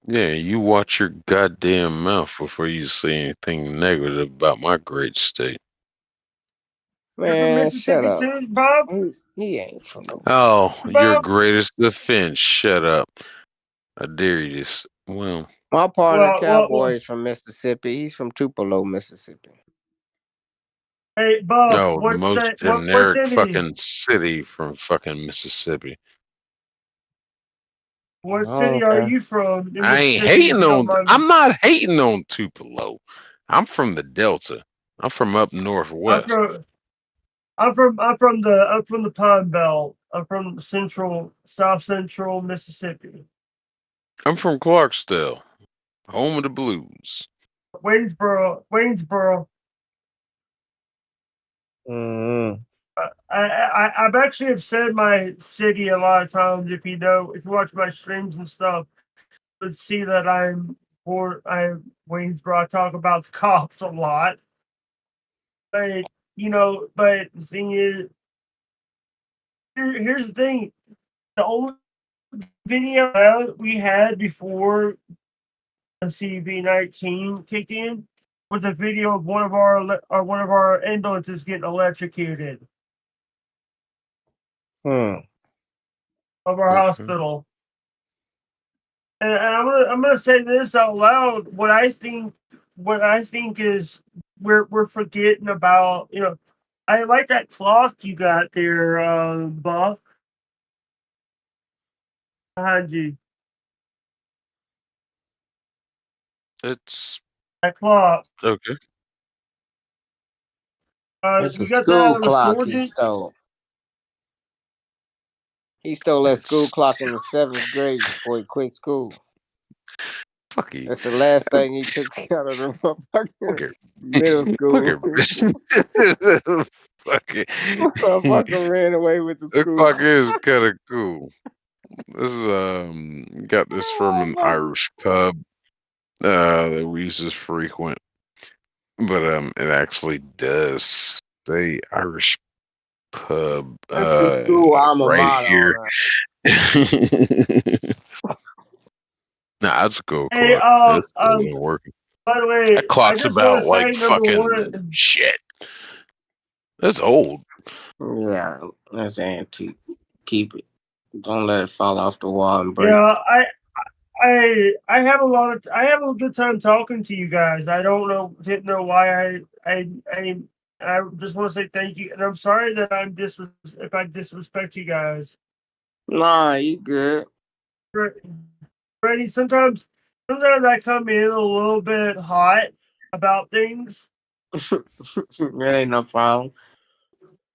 Yeah, you watch your goddamn mouth before you say anything negative about my great state. Man, shut up. Too, Bob? He ain't from the Oh, your Bob? greatest defense. Shut up. I dare you to. Well, my partner Cowboy is from Mississippi. He's from Tupelo, Mississippi. Hey, Bob, no, the what's most that? What generic city? fucking city from fucking Mississippi. What city are you from? I ain't hating on. I'm not hating on Tupelo. I'm from the Delta. I'm from up northwest. I'm from the Pine Belt. I'm from South Central Mississippi. I'm from Clarksdale, home of the blues. Waynesboro. Mm-hmm. I've actually said my city a lot of times. If you watch my streams and stuff, you'll see that I'm Waynesboro. I talk about the cops a lot, but the thing is, here's the thing: the only video we had before the CV-19 kicked in was a video of one of our ambulances getting electrocuted. Of our hospital. And I'm gonna say this out loud. What I think is we're forgetting about. I like that clock you got there, Buff, behind you. It's that clock. Okay. It's You a got school that clock he stole. He stole that school clock in the 7th grade before he quit school. Fuck you. That's the last thing he took out of the motherfucking middle school. Fuck it. Motherfucker ran away with the This school clock clock. is kind of cool. This is got this from an Irish pub that we used to frequent, but it actually does say Irish pub That's his school alma right mater. here. Nah, that's a cool Hey, clock. That isn't working. by the way, That clock's I just want about to like say number fucking one. shit. That's old. Yeah, that's antique. Keep it. Don't let it fall off the wall and break. Yeah, I have a good time talking to you guys. Didn't know why I just want to say thank you, and I'm sorry that if I disrespect you guys. Nah, you good. Freddie, sometimes I come in a little bit hot about things. That ain't no problem.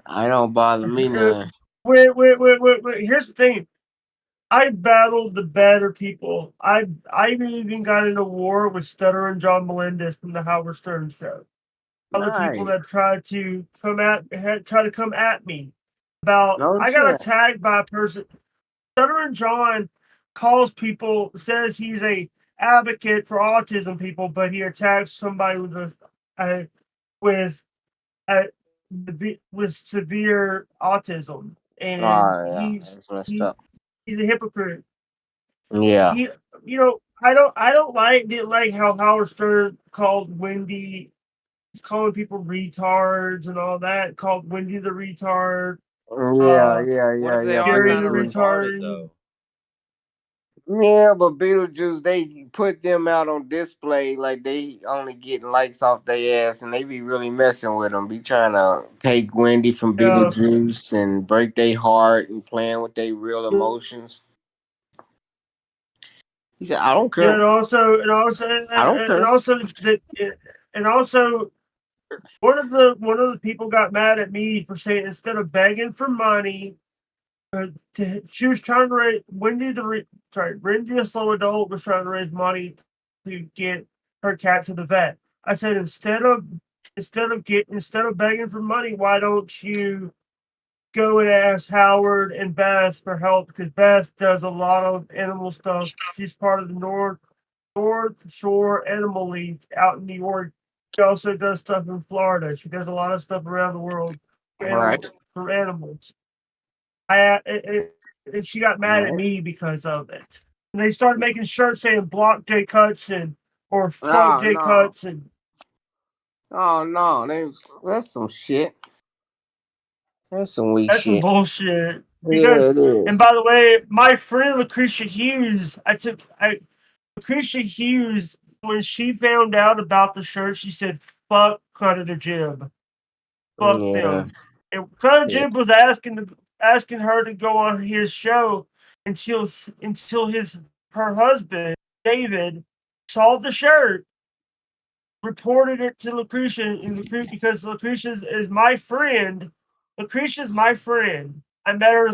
I don't bother me none. Wait. Here's the thing. I battled the better people. I even got in a war with Stuttering John Melendez from the Howard Stern show. Other people that tried to come at me about. I got attacked by a person. Stuttering John says he's a advocate for autism people, but he attacks somebody with severe autism, and that's messed up. He's a hypocrite. Yeah. I didn't like how Howard Stern called Wendy, calling people retards and all that. Called Wendy the retard. Yeah. What if they are Gary kind the of retarded though? Yeah, but Beetlejuice, they put them out on display like they only getting likes off their ass, and they be really messing with them. Be trying to take Wendy from Beetlejuice and break their heart and playing with their real emotions. He said, "I don't care." Yeah, and also, one of the people got mad at me for saying instead of begging for money, she was trying to raise Wendy the slow adult was trying to raise money to get her cat to the vet. I said instead of begging for money, why don't you go and ask Howard and Beth for help, because Beth does a lot of animal stuff. She's part of the North Shore Animal League out in New York. She also does stuff in Florida. She does a lot of stuff around the world. For animals. And she got mad at me because of it. And they started making shirts saying "Block J Cuts" or "Fuck J Cuts" and. Oh no, that's some shit. That's some weak That's some shit. bullshit. Yeah, it is. And by the way, my friend Lucretia Hughes, Lucretia Hughes, when she found out about the shirt, she said, "Fuck Cut of the Jib, fuck them." And Cut of the Jib was asking her to go on his show until her husband David saw the shirt, reported it to Lucretia, because Lucretia is my friend. Lucretia's my friend. I met her.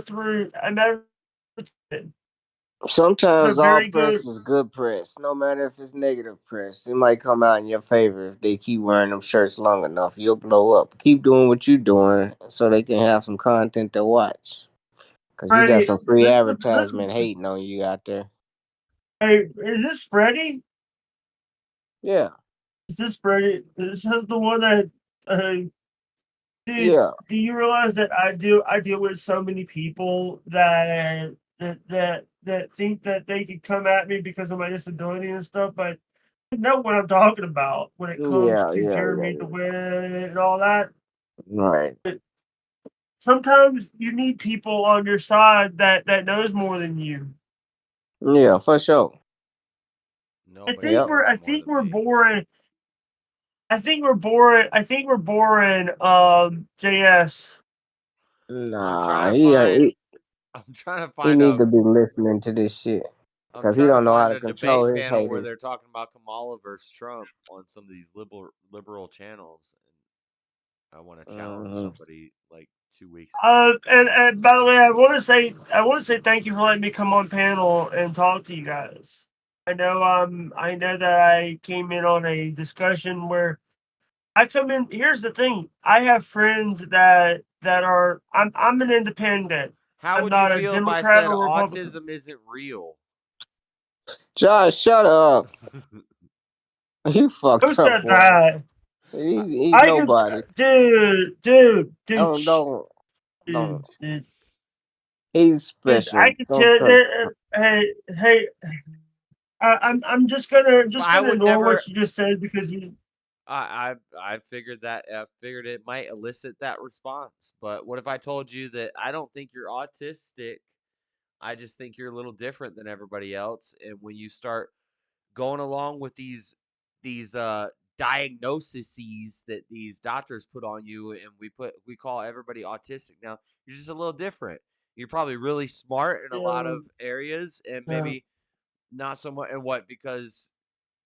Sometimes all press is good press, no matter if it's negative press. It might come out in your favor if they keep wearing them shirts long enough. You'll blow up. Keep doing what you're doing so they can have some content to watch. Because you got some free advertisement hating on you out there. Hey, is this Freddie? Yeah. Is this Freddie? This is the one that. Dude, do you realize that I deal with so many people that think that they could come at me because of my disability and stuff, but I know what I'm talking about when it comes to Jeremy the Win and all that. Right. Sometimes you need people on your side that knows more than you. Yeah, for sure. I think we're boring. I think we're boring. JS. Nah, I'm trying to find. He need to be listening to this shit because he don't know how to control his haters. Where they're talking about Kamala versus Trump on some of these liberal channels. And I want to challenge somebody like 2 weeks. And by the way, I want to say thank you for letting me come on panel and talk to you guys. I know that I came in on a discussion where I come in. Here's the thing: I have friends that are. I'm an independent. How would you feel if I said autism isn't real? Josh, shut up. You fucked up. Who said boy. that? He's nobody. Dude. Don't. He's special. I can tell. Hey. I'm just gonna ignore what you just said because you. I figured that. I figured it might elicit that response. But what if I told you that I don't think you're autistic? I just think you're a little different than everybody else. And when you start going along with these diagnoses that these doctors put on you, and we call everybody autistic now, you're just a little different. You're probably really smart in a lot of areas, and maybe not so much. And what? Because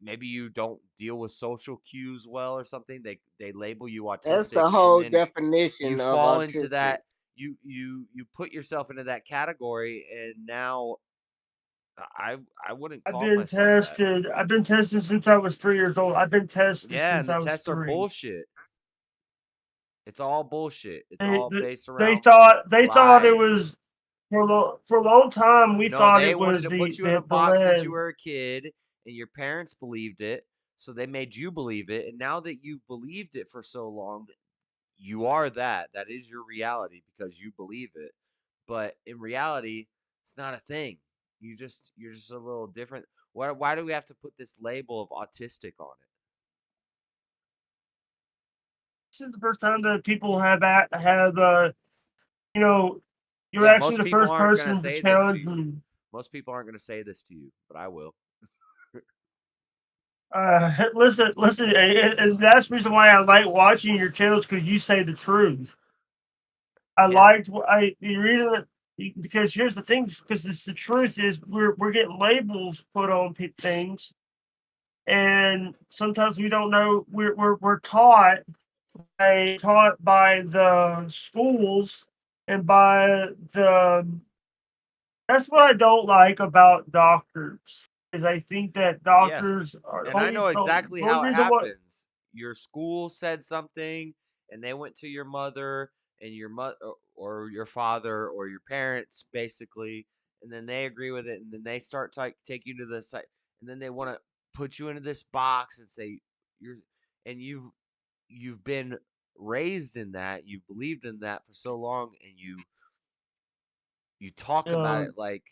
maybe you don't deal with social cues well or something. They label you autistic. That's the whole definition you of fall autistic. into that. You put yourself into that category, and now I wouldn't call myself that. I've been tested since I was 3 years old. I've been tested since and the I was tests 3. are bullshit. It's all bullshit. It's all based around. They thought it was for a long time. We thought they it was wanted to put you in a box since you were a kid, and your parents believed it, so they made you believe it. And now that you've believed it for so long, you are that. That is your reality because you believe it. But in reality, it's not a thing. You're just a little different. Why do we have to put this label of autistic on it? This is the first time that people have you're actually the first person to challenge me. Most people aren't going to say this to you, but I will. Listen, and that's the reason why I like watching your channels, because you say the truth. Because here's the thing, because it's the truth is we're getting labels put on things, and sometimes we don't know. We're taught by the schools and by the. That's what I don't like about doctors. Is I think that doctors are. And I know exactly how it happens. Your school said something, and they went to your mother and your or your father or your parents, basically, and then they agree with it, and then they start take you to the site, and then they want to put you into this box and say you've been raised in that, you've believed in that for so long, and you talk about it like.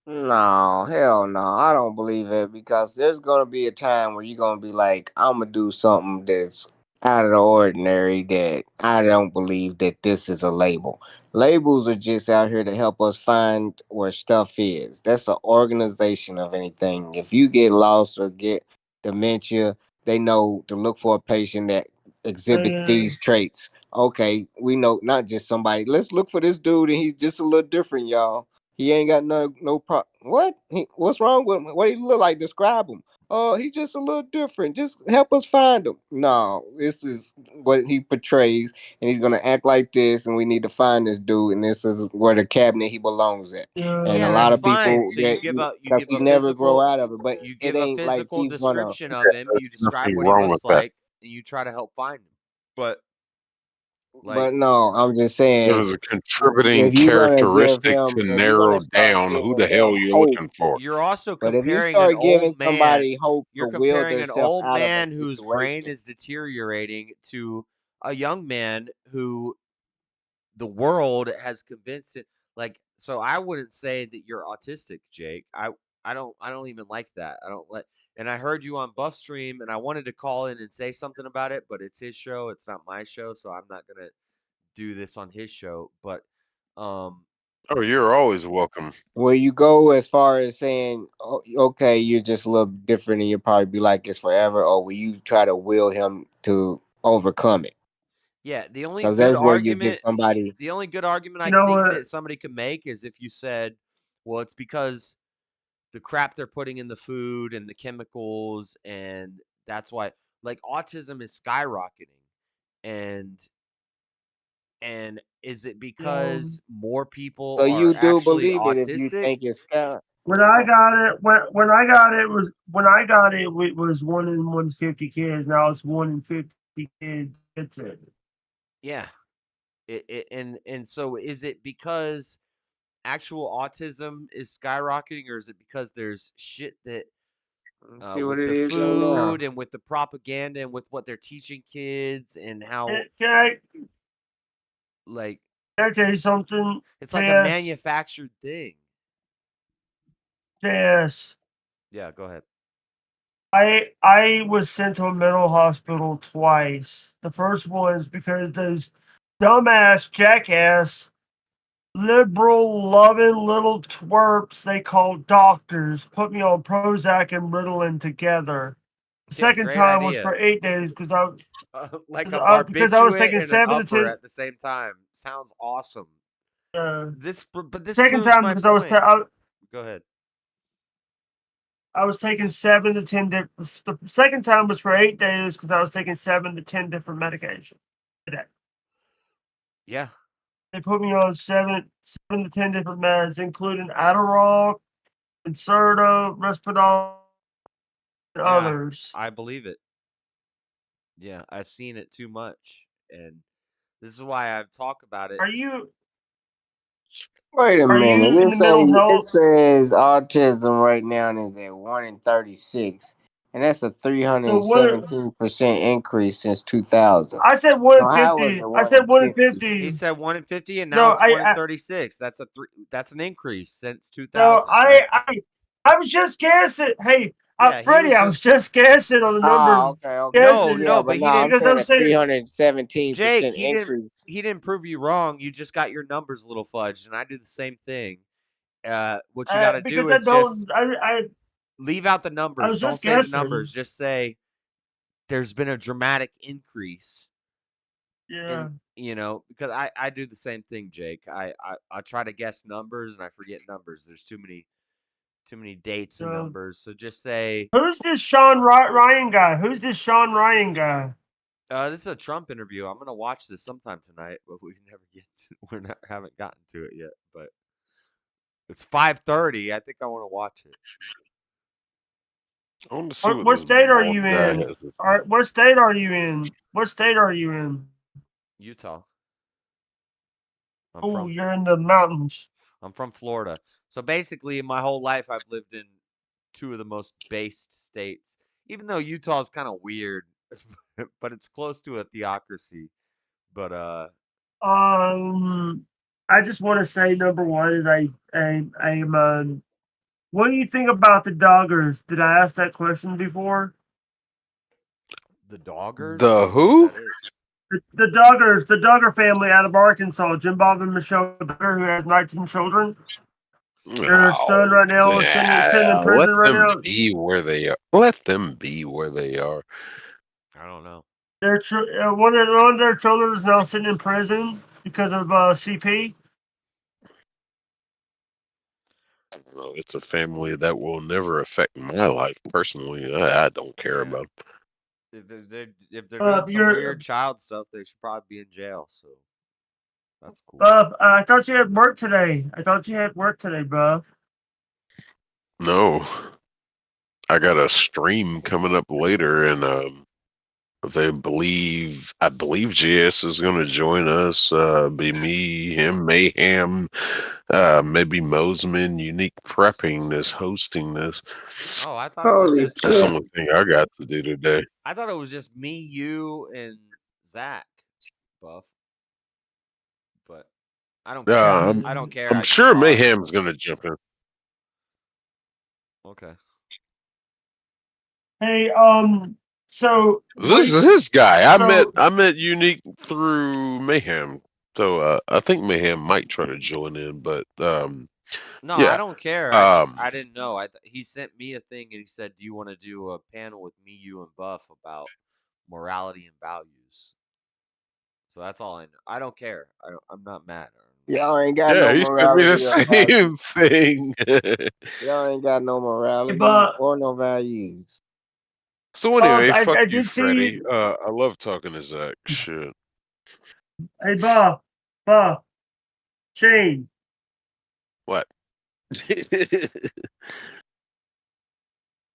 No, hell no. I don't believe it because there's gonna be a time where you're gonna be like, I'm gonna do something that's out of the ordinary that I don't believe that this is a label. Labels are just out here to help us find where stuff is. That's an organization of anything. If you get lost or get dementia, they know to look for a patient that exhibit these traits. Okay, we know not just somebody. Let's look for this dude and he's just a little different, y'all. He ain't got no what? What's wrong with him? What he look like? Describe him. Oh, he's just a little different. Just help us find him. No, this is what he portrays, and he's gonna act like this, and we need to find this dude, and this is where the cabinet he belongs at. And Yeah, a lot that's of people fine. So you give a because he never grow out of it, but you it give a ain't like physical he's gonna. description of him. You describe Nothing what he wrong looks with that. like, and you try to help find him. But But no, I'm just It saying, was a contributing if you're gonna give characteristic him, to if you're gonna narrow start down who giving the hell them you're hope. looking for. you're also But if you comparing an start giving old man. somebody hope You're to will comparing an themselves old out of a man whose brain situation, is deteriorating to a young man who the world has convinced it. Like, so I wouldn't say that you're autistic, Jake. I don't even like that. I don't let. And I heard you on Buff Stream, and I wanted to call in and say something about it, but it's his show. It's not my show, so I'm not gonna do this on his show. But Oh, you're always welcome. will you go as far as saying, "Oh, okay, you're just a little different, and you'll probably be like this forever," or will you try to will him to overcome it? yeah, Because that's where you get somebody. the only good argument I You know think what? that somebody could make is if you said, well, it's because the crap they're putting in the food and the chemicals, and that's why, like, autism is skyrocketing. And is it because more people So are you do actually believe it if you autistic? think it's scam. When I got it, when I got it was when I got it, it was 1 in 150 kids. Now it's 1 in 50 kids. It's it. Yeah. And so is it because actual autism is skyrocketing, or is it because there's shit that See what with it the is right now. food and with the propaganda and with what they're teaching kids and how Can like I tell you something? it's like a JS, manufactured thing. JS. Yeah, go ahead. I was sent to a mental hospital twice. The first one is because those dumbass jackass liberal loving little twerps they call doctors put me on Prozac and Ritalin together. The Yeah, second great time was idea. for 8 days because Like a because I was barbiturate taking and an 7 to upper 10. at the same time. Sounds awesome. But this Second proves time my because point. Go ahead. I was taking 7 to 10 different. The second time was for 8 days because I was taking 7 to 10 different medications a day. Yeah. They put me on 7 to 10 different meds, including Adderall, Concerta, Risperdal, and others. I believe it. Yeah, I've seen it too much, and this is why I talk about it. Are you? Wait a Are minute. you in the mental It health? says autism right now is at 1 in 36, and that's a 317% increase since 2000. I said 1 in So how is 50. it I 1 said in 1 in 50? 50. He said 1 in 50, and No, now it's 1 in 36. That's an increase since 2000. No, I was just guessing. Hey, Yeah, Freddie, I was just guessing on the numbers. Okay. No, Yeah, but he no, didn't. I'm Because saying I'm a saying, 317% Jake, increase. he didn't prove you wrong. You just got your numbers a little fudged, and I do the same thing. What you got to do is just leave out the numbers. was Don't just say the guessing. numbers. Just say there's been a dramatic increase. Yeah. And because I do the same thing, Jake. I try to guess numbers and I forget numbers. There's too many dates and numbers. So just say, who's this Sean Ryan guy? Who's this Sean Ryan guy? this is a Trump interview. I'm gonna watch this sometime tonight, but haven't gotten to it yet. But it's 5:30. I think I want to watch it. I want to see What state are you in? All right, what state are you in? What state are you in? Utah. Oh, you're in the mountains. I'm from Florida. So basically, my whole life, I've lived in two of the most based states. Even though Utah is kind of weird, but it's close to a theocracy. But I just want to say, number one is I'm what do you think about the Doggers? Did I ask that question before? the Doggers? The I don't know who? what that is. The Doggers, the Duggar family out of Arkansas, Jim Bob and Michelle Duggar, who has 19 children. Their son right now is sitting in prison right now. Let them be where they are. Let them be where they are. I don't know. One of their children is now sitting in prison because of CP. I don't know. It's a family that will never affect my life personally. I don't care about them. If they're doing some weird child stuff, they should probably be in jail. So that's cool. I thought you had work today. Buff. No, I got a stream coming up later, and I believe GS is going to join us. Be me, him, Mayhem, maybe Mosman. Unique Prepping is hosting this. Oh, I thought it was just that's the only thing I got to do today. I thought it was just me, you, and Zach, Buff. But I don't care. I don't care. I'm sure Mayhem's going to jump in. Okay. Hey, so this guy, I met Unique through Mayhem, so I think Mayhem might try to join in, but no, yeah. I don't care. I didn't know. He sent me a thing and he said, "Do you want to do a panel with me, you, and Buff about morality and values?" So that's all I know. I don't care. I'm not mad. Y'all ain't got no morality. He sent me the same thing. Y'all ain't got no morality or no values. So anyway, fuck you, Freddie. I love talking to Zach. Shit. Hey, Bob, Shane. What?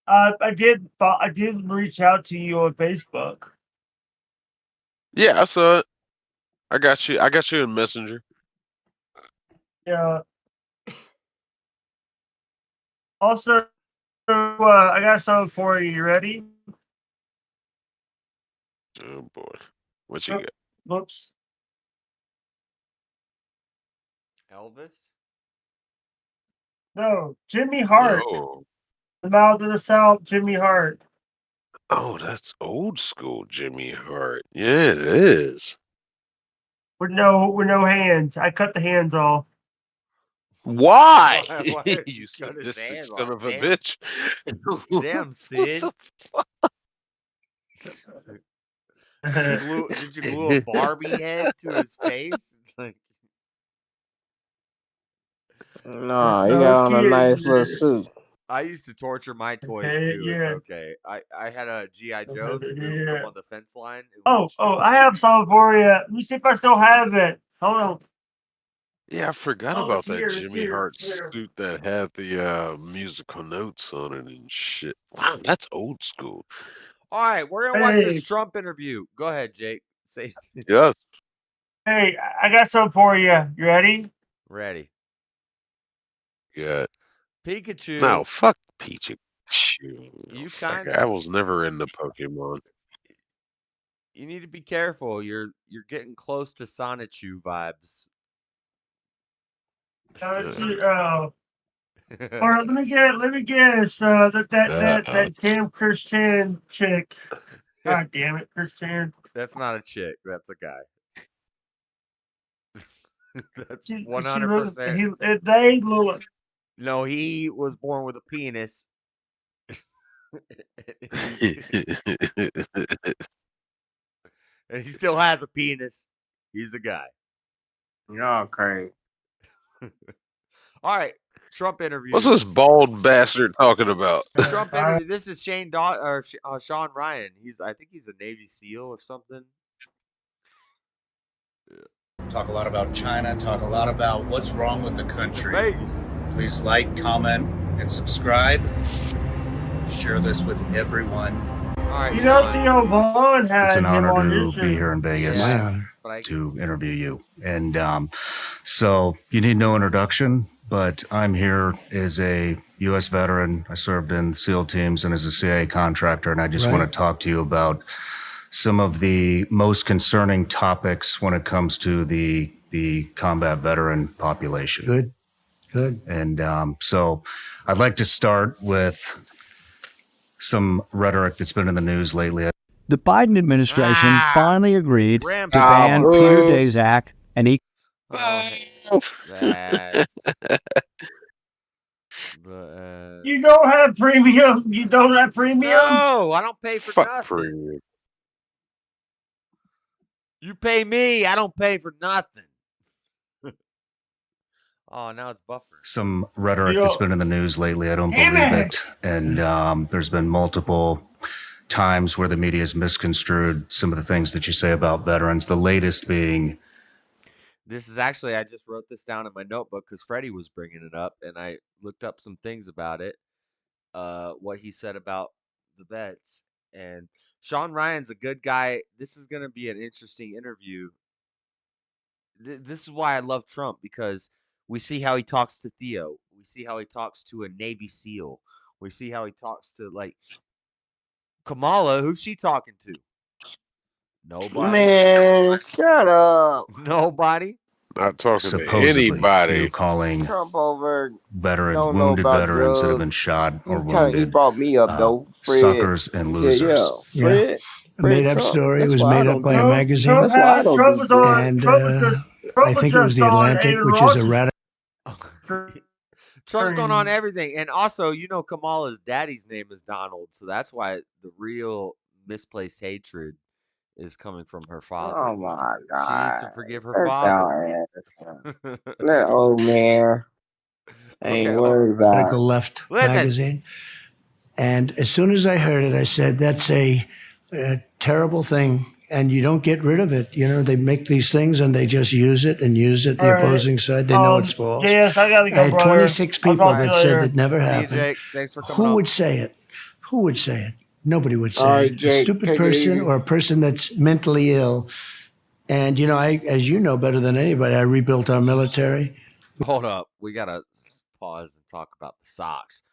I did reach out to you on Facebook. Yeah, I saw it. I got you in Messenger. Yeah. Also, I got something for you. You ready? Oh boy, what you got? Whoops. Elvis? No, Jimmy Hart. No. The Mouth of the South, Jimmy Hart. Oh, that's old school Jimmy Hart. Yeah, it is. With no hands. I cut the hands off. Why? Why You sadistic son of a bitch. Damn, Sid. Did you glue a Barbie head to his face? No, he got on a nice little suit. I used to torture my toys too. Yeah. It's okay. I had a G.I. Joe's and we would put them on the fence line. Oh, I have something for you. Let me see if I still have it. Hold on. Yeah, I forgot about that Jimmy Hart suit that had the musical notes on it and shit. Wow, that's old school. All right, we're gonna watch this Trump interview. Go ahead, Jake. Say yes. Hey, I got something for you. You ready? Ready. Good. Pikachu. No, fuck Pikachu. You I was never into Pokemon. You need to be careful. You're getting close to Sonichu vibes. Or let me guess. That damn Christian chick. God damn it, Christian. That's not a chick. That's a guy. That's 100%. They look. No, he was born with a penis. And he still has a penis. He's a guy. Y'all crazy. All right, Trump interview. What's this bald bastard talking about? Trump interview. This is Sean Ryan. I think he's a Navy SEAL or something. Talk a lot about China. Talk a lot about what's wrong with the country. Vegas. Please like, comment, and subscribe. Share this with everyone. All right, you know, Theo Vaughn had it's an honor him on to his be here in Vegas to interview you. And so you need no introduction, but I'm here as a U.S. veteran. I served in SEAL teams and as a CIA contractor, and I just want to talk to you about some of the most concerning topics when it comes to the combat veteran population. Good. And so I'd like to start with some rhetoric that's been in the news lately. The Biden administration finally agreed to Ram ban Paul. Peter Daszak and he. You don't have premium. You don't have premium. No, I don't pay for nothing. Premium. You pay me. I don't pay for nothing. Oh, now it's buffering. Some rhetoric that's been in the news lately. I don't believe it. And there's been multiple times where the media has misconstrued some of the things that you say about veterans. The latest being. This is actually, I just wrote this down in my notebook because Freddie was bringing it up, and I looked up some things about it, what he said about the vets. And Sean Ryan's a good guy. This is going to be an interesting interview. This is why I love Trump, because we see how he talks to Theo. We see how he talks to a Navy SEAL. We see how he talks to, like, Kamala. Who's she talking to? Nobody. Man, shut up. Nobody. Not talking Supposedly, to anybody. you're calling Trump over. wounded veterans that have been shot or He wounded. brought me up though. Fred. Suckers and losers. Yeah, Fred. A made-up Trump. story. It That's was why I made don't up by do a it. magazine. Trump had- Trump was on- And Trump was just- I think it was The just on Atlantic, Aaron which is a Rodgers. radical. Trump's going on everything. And also, Kamala's daddy's name is Donald. So that's why the real misplaced hatred is coming from her father. Oh my God. She needs to forgive her father. That old man. Ain't worried about Radical Left magazine. And as soon as I heard it, I said, that's a terrible thing. And you don't get rid of it. They make these things and they just use it and use it. The opposing side, they know it's false. Yes, I gotta go, I had brother. 26 I'll people talk to that you said later. it never See you, happened. Jake. Thanks for coming Who on. would say it? Who would say it? Nobody would say All right, it. Jake, A stupid take it person easy. or a person that's mentally ill. And, as you know better than anybody, I rebuilt our military. Hold up. We got to pause and talk about the socks.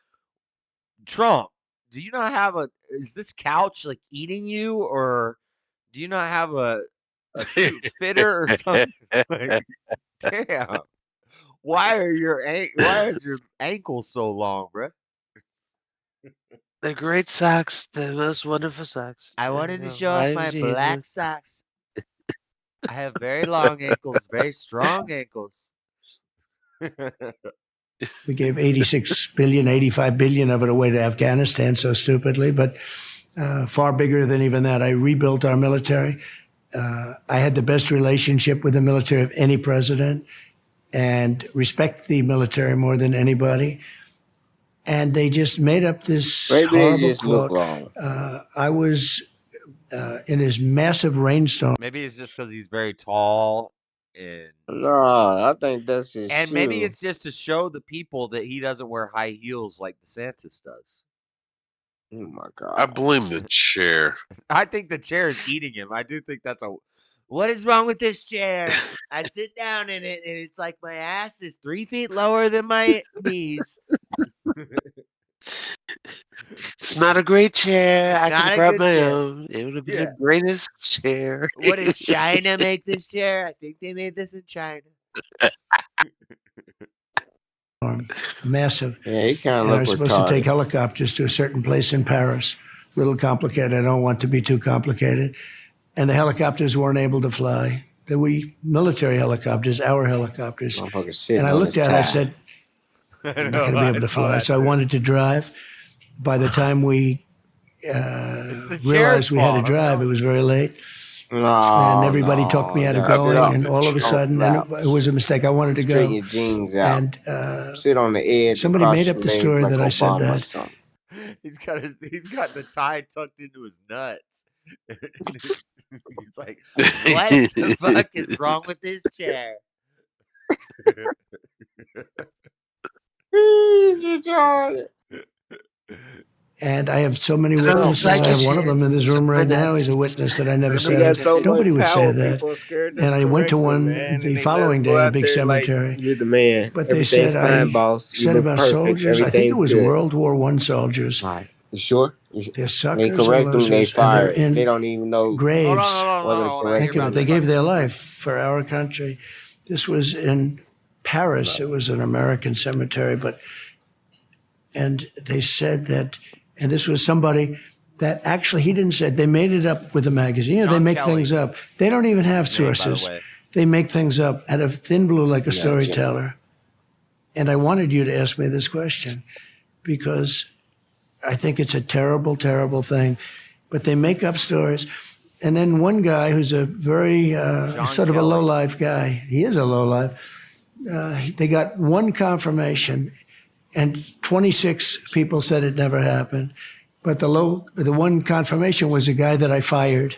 Trump, do you not have is this couch like eating you, or do you not have a suit fitter or something? Like, damn. Why are your ankles so long, bro? They're great socks. They're the most wonderful socks. I wanted to show off my black socks. I have very long ankles, very strong ankles. We gave 86 billion, 85 billion of it away to Afghanistan so stupidly, but far bigger than even that. I rebuilt our military. I had the best relationship with the military of any president and respect the military more than anybody. And they just made up this Maybe they horrible just look quote. wrong. I was in this massive rainstorm. Maybe it's just because he's very tall. And No, I think that's his And shoe. maybe it's just to show the people that he doesn't wear high heels like DeSantis does. Oh my God. I blame the chair. I think the chair is eating him. I do think that's what is wrong with this chair? I sit down in it and it's like my ass is 3 feet lower than my knees. It's not a great chair. I Not could a grab good my chair. own. It would have been the greatest chair. What did China make this chair? I think they made this in China. Massive. Yeah, he kind And of I looks was supposed to retarded. take helicopters to a certain place in Paris. A little complicated. I don't want to be too complicated. And the helicopters weren't able to fly. They were military helicopters, our helicopters. sitting And I on looked his at it, I tie. said, I'm not going to be able to fly. So I wanted to drive. By the time we realized we had to drive, it was very late. And everybody talked me out of going. And all of a sudden, and it was a mistake. I wanted to go. Straighten your jeans out. And sit on the edge. somebody across made up your the legs story like that I said Obama or that. something. He's got the tie tucked into his nuts. He's like, what the fuck is wrong with this chair? He's retarded. And I have so many witnesses. I have one of them in this room right now. He's a witness that I never said got it. so much Nobody would say power, that. people are scared to And I went to correct one him, man, the and they following let him day, go a out big there like, cemetery. you're the man. But they Everything's said fine, I boss. You said look about perfect. soldiers. I think it Everything's was good. World War I soldiers. You sure? They're They suckers and correct them, they losers, and they're fired. in They don't even know graves. whether to correct Think of them. it. They gave their life for our country. This was in Paris. It was an American cemetery, and they said that, and this was somebody that actually, he didn't say, they made it up with a magazine. You know, they make things up. They don't even have sources. They make things up out of thin blue like a storyteller. And I wanted you to ask me this question because I think it's a terrible, terrible thing. But they make up stories. And then one guy who's a very sort of a low-life guy, he is a low-life, they got one confirmation, and 26 people said it never happened. But the one confirmation was a guy that I fired,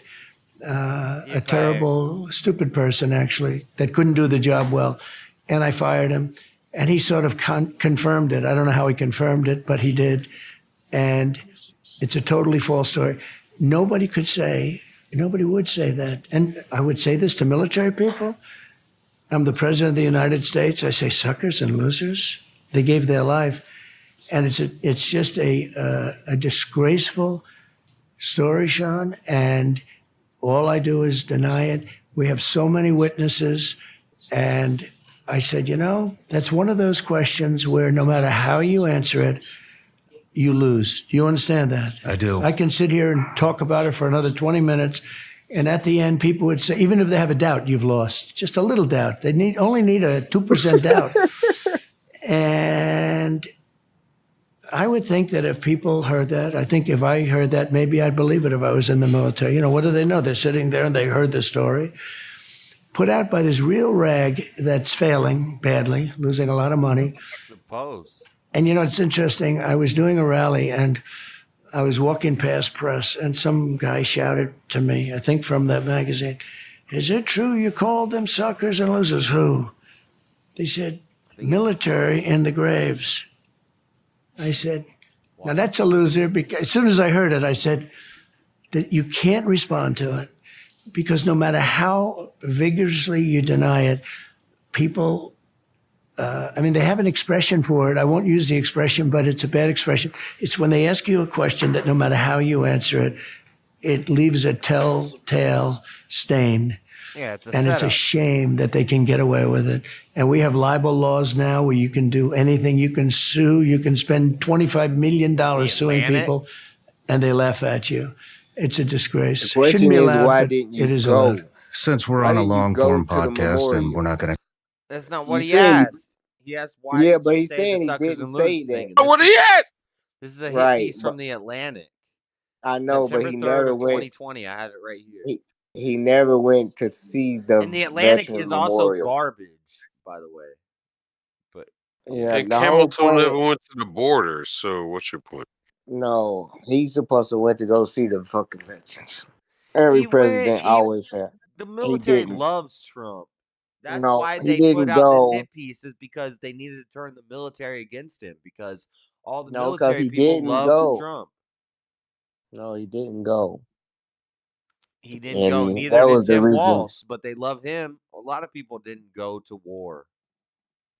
a terrible, stupid person, actually, that couldn't do the job well. And I fired him. And he sort of confirmed it. I don't know how he confirmed it, but he did. And it's a totally false story. Nobody would say that. And I would say this to military people. I'm the president of the United States. I say suckers and losers. They gave their life. And it's just a disgraceful story, Sean. And all I do is deny it. We have so many witnesses. And I said, that's one of those questions where no matter how you answer it, you lose. Do you understand that? I do. I can sit here and talk about it for another 20 minutes. And at the end, people would say, even if they have a doubt, you've lost. Just a little doubt. They only need a 2% doubt. And I would think that if people heard that, I think if I heard that, maybe I'd believe it if I was in the military. What do they know? They're sitting there and they heard the story put out by this real rag that's failing badly, losing a lot of money. Suppose. And it's interesting. I was doing a rally and I was walking past press and some guy shouted to me, I think from that magazine, "Is it true you called them suckers and losers?" Who? They said, "Military in the graves." I said, now that's a loser. Because as soon as I heard it, I said that you can't respond to it because no matter how vigorously you deny it, people, they have an expression for it. I won't use the expression, but it's a bad expression. It's when they ask you a question that no matter how you answer it, it leaves a telltale stain. Yeah, it's It's a shame that they can get away with it. And we have libel laws now where you can do anything. You can sue. You can spend $25 million suing people, and they laugh at you. It's a disgrace. The question Shouldn't be allowed, why but didn't you it is go? allowed. Since we're on a long-form podcast and we're not going to... That's not what he asked. He asked why Yeah, did but you he's say saying the he suckers didn't and say losers that. thing? What he asked? This is a hit piece from the Atlantic. I know, September but he 3rd never of went. 2020. I have it right here. He never went to see the And the Atlantic Veterans is also Memorial. garbage, by the way. But Yeah, And the whole Hamilton never point. went to the border, so what's your point? No, he's supposed to went to go see the fucking veterans. Every president always had. The He military didn't. loves Trump. That's No, why he they put didn't out this go. hit piece, is because they needed to turn the military against him because all the No, because military he people didn't loved go. Trump. No, he didn't go. He didn't go. And Neither that did was the Tim reason. Walsh, but they love him. A lot of people didn't go to war.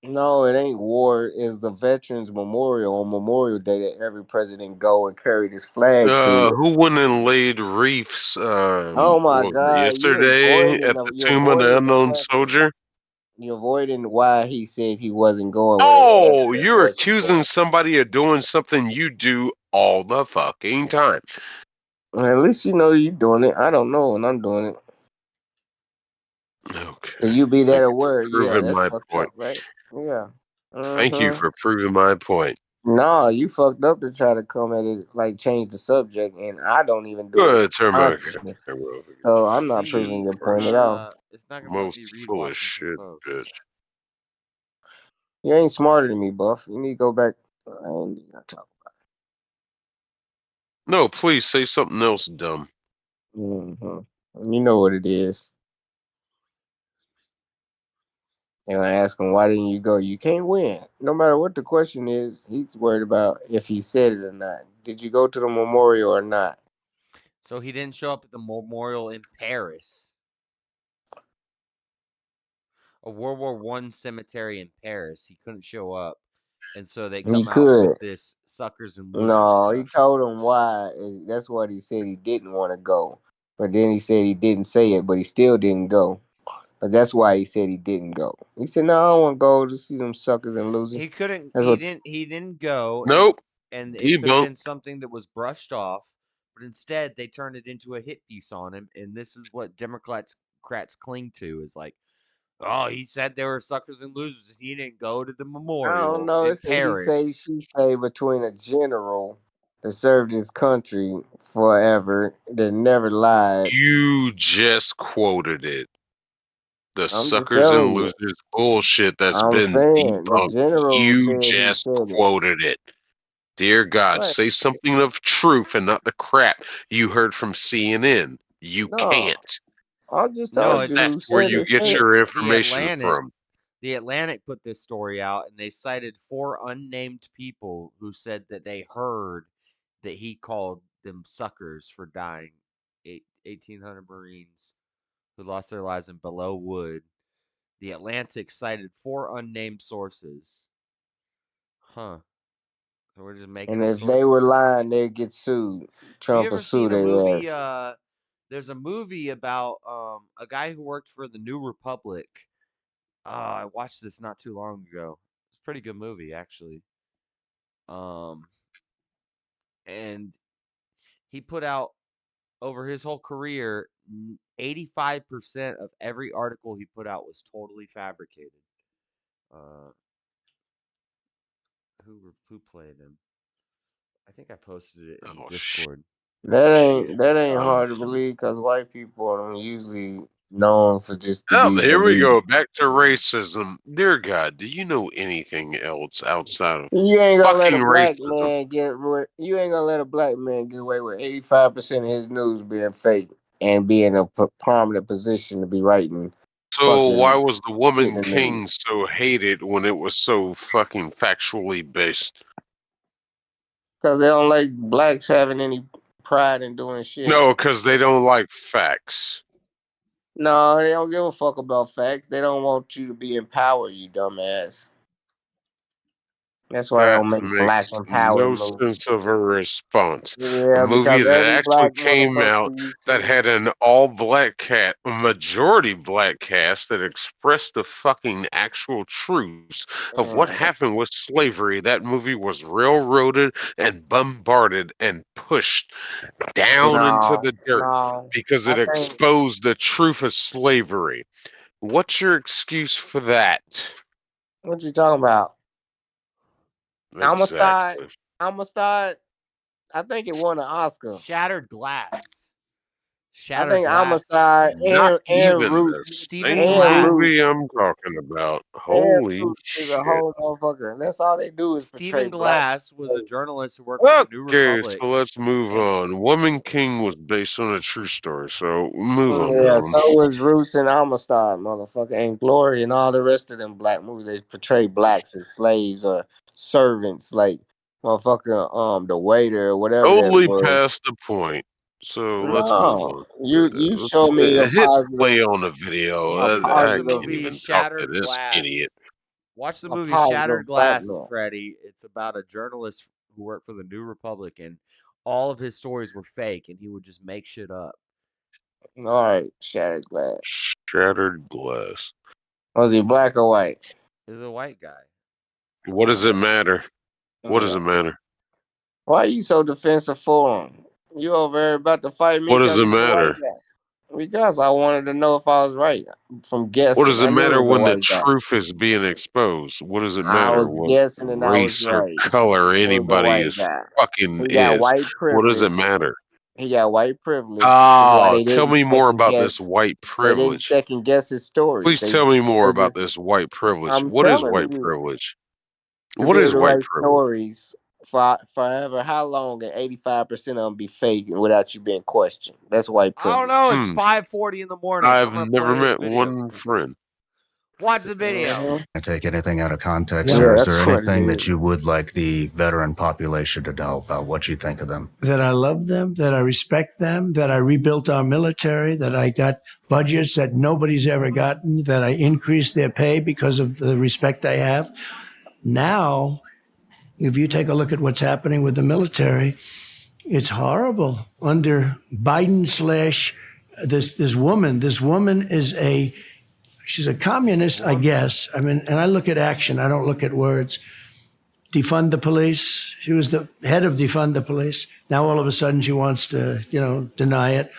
No, it ain't war. It's the Veterans Memorial on Memorial Day that every president go and carry this flag to. Who went and laid wreaths Oh my God! yesterday at the tomb of the unknown soldier? You're avoiding why he said he wasn't going. Oh, you're accusing somebody of doing something you do all the fucking time. At least you know you're doing it. I don't know, and I'm doing it. Okay. So you be that aware. Yeah, Proving that's my fucked point. up, right? Yeah. Thank you for proving my point. No, you fucked up to try to come at it like change the subject, and I don't even do it. So I'm not proving your point at all. It's not gonna Most let me read full of Washington shit, Post. bitch. You ain't smarter than me, Buff. You need to go back. I ain't even gonna talk about No, please say something else dumb. it. Mm-hmm. You know what it is. And I ask him, why didn't you go? You can't win. No matter what the question is, he's worried about if he said it or not. Did you go to the memorial or not? So he didn't show up at the memorial in Paris. A World War I cemetery in Paris. He couldn't show up And so they He come out could. with this suckers and losers No, stuff. he told him why. That's what he said he didn't want to go. But then he said he didn't say it, but he still didn't go. But that's why he said he didn't go. He said, "No, I don't want to go to see them suckers and losers." He couldn't. That's He what. didn't. He didn't go. Nope. And He it could have bumped. been something that was brushed off, but instead they turned it into a hit piece on him. And this is what Democrats cling to: is like, oh, he said they were suckers and losers, and he didn't go to the I memorial don't know. in It's he say Paris. she say between a general that served his country forever that never lied. You just quoted it. The I'm just suckers and telling you. losers bullshit that's I'm been saying the debunked. general You said he just said it. quoted it. Dear God, What? say something of truth and not the crap you heard from CNN. You No, can't. I just No, told you That's who where said you it. get Said it. your information from. The Atlantic put this story out, and they cited 4 unnamed people who said that they heard that he called them suckers for dying. 1,800 Marines who lost their lives in Below Wood. The Atlantic cited 4 unnamed sources. Huh. So we're just making And up if sources. they were lying, they'd get sued. Trump you will ever sue seen a their movie? ass. There's a movie about a guy who worked for the New Republic. I watched this not too long ago. It's a pretty good movie, actually. And he put out over his whole career, 85% of every article he put out was totally fabricated. Who played him? I think I posted it in Discord. That ain't hard to believe because white people are usually known for just to Oh, be here we believed. go. Back to racism. Dear God, do you know anything else outside of You ain't gonna let a fucking black racism? man you ain't gonna let a black man get away with 85% of his news being fake and be in a prominent position to be writing. So why fucking was the Woman shit in the King news. so hated when it was so fucking factually based? Because they don't like blacks having any pride in doing shit. No, because they don't like facts. No, they don't give a fuck about facts. They don't want you to be empowered, you dumbass. That's why they That don't make black makes empowered no movies. sense of a response. A Yeah, movie because that every actually black came out motherfucker you that see. had an all-black cast, a majority black cast that expressed the fucking actual truths of what happened with slavery. That movie was railroaded and bombarded and pushed down into the dirt because it exposed the truth of slavery. What's your excuse for that? What you talking about? Exactly. Amistad. I think it won an Oscar. Shattered Glass. I think Glass. Amistad Not and even the Roots. Stephen same Glass. movie I'm talking about. And Holy Roots is a shit. whole motherfucker. And that's all they do is portray Stephen black. Glass was a journalist who worked for the New Okay, Republic. so let's move on. Woman King was based on a true story, so move on. Yeah, so was Roots and Amistad, motherfucker, and Glory and all the rest of them black movies. They portray blacks as slaves or servants, like motherfucker, the waiter or whatever that Totally was. past the point. So let's move on. You show me a Hit positive play on the video. Watch I the can't movie even talk to Shattered this Glass. idiot. Watch the A movie positive Shattered black Glass, man. Freddie. It's about a journalist who worked for the New Republic, and all of his stories were fake, and he would just make shit up. All right, Shattered Glass. Shattered Glass. Was he black or white? He's a white guy. What does it matter? What does it matter? Why are you so defensive for him? You over there about to fight me? What does it he's a white matter? guy. Because I wanted to know if I was right from guessing. What does it I knew matter was a when the white guy. truth is being exposed? What does it I matter was what guessing and I was race or right. color It was a anybody white is guy. fucking He got is? white What does it privilege. matter? He got white privilege. Why Oh, they tell didn't me more second about guess. this white They didn't privilege. second guess his stories. Please tell me more They about just, this white privilege. I'm What is telling white you, privilege? to What be able is to white write privilege? stories for forever, how long, and 85% of them be fake and without you being questioned. That's white I don't privilege. know. It's 5:40 in the morning. I've I'm gonna never play this met video. one friend. Watch the video. I take anything out of context, Yeah, or is that's there what it anything is. that you would like the veteran population to know about what you think of them? That I love them, that I respect them, that I rebuilt our military, that I got budgets that nobody's ever gotten, that I increased their pay because of the respect I have. Now, if you take a look at what's happening with the military, it's horrible. Under Biden slash this woman is she's a communist, I guess. I mean, and I look at action. I don't look at words. Defund the police. She was the head of defund the police. Now all of a sudden she wants to, deny it.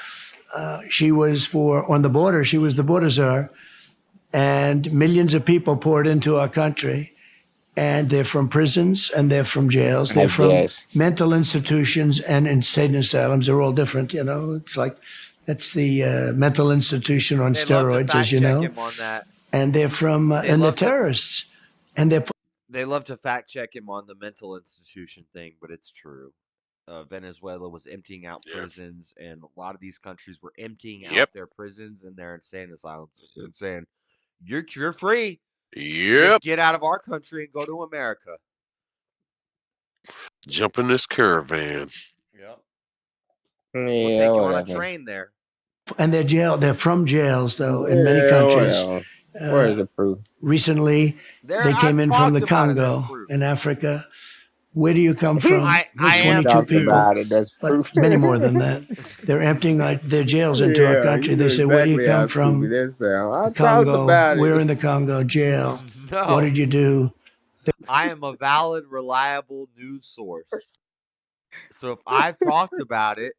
She was on the border. She was the border czar, and millions of people poured into our country. And they're from prisons and they're from jails. They're from mental institutions and insane asylums. They're all different, It's like that's the mental institution on steroids, as you know. Him on that. And they're from and they're terrorists. And they love to fact check him on the mental institution thing, but it's true. Venezuela was emptying out prisons, and a lot of these countries were emptying out their prisons and their insane asylums and saying, "You're free. Just get out of our country and go to America. Jump in this caravan." Yep. Yeah, we'll take you on a train there. And they're from jails, though, in many countries. Where is the proof? Recently, they came in from the Congo in Africa. Where do you come from? I 22 people, about it. That's but many more than that. They're emptying their jails into our country. They say, "Where do you come from?" I Congo. about it. We're in the Congo jail. No. What did you do? I am a valid, reliable news source. So if I've talked about it,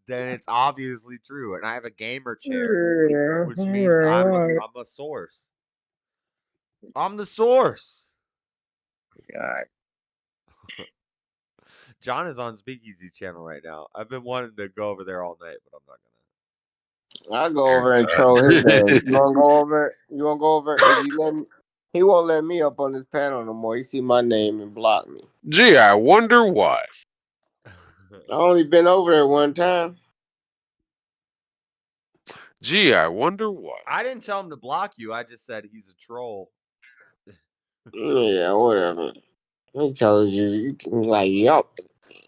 then it's obviously true. And I have a gamer chair, which means I'm a source. I'm the source. God. John is on Speakeasy channel right now. I've been wanting to go over there all night, but I'm not gonna. I'll go over and troll his ass. You wanna go over? You wanna go over? He won't let me up on this panel no more. He see my name and block me. Gee, I wonder why. I only been over there one time. Gee, I wonder why. I didn't tell him to block you. I just said he's a troll. Yeah, whatever. He told you can like, yup.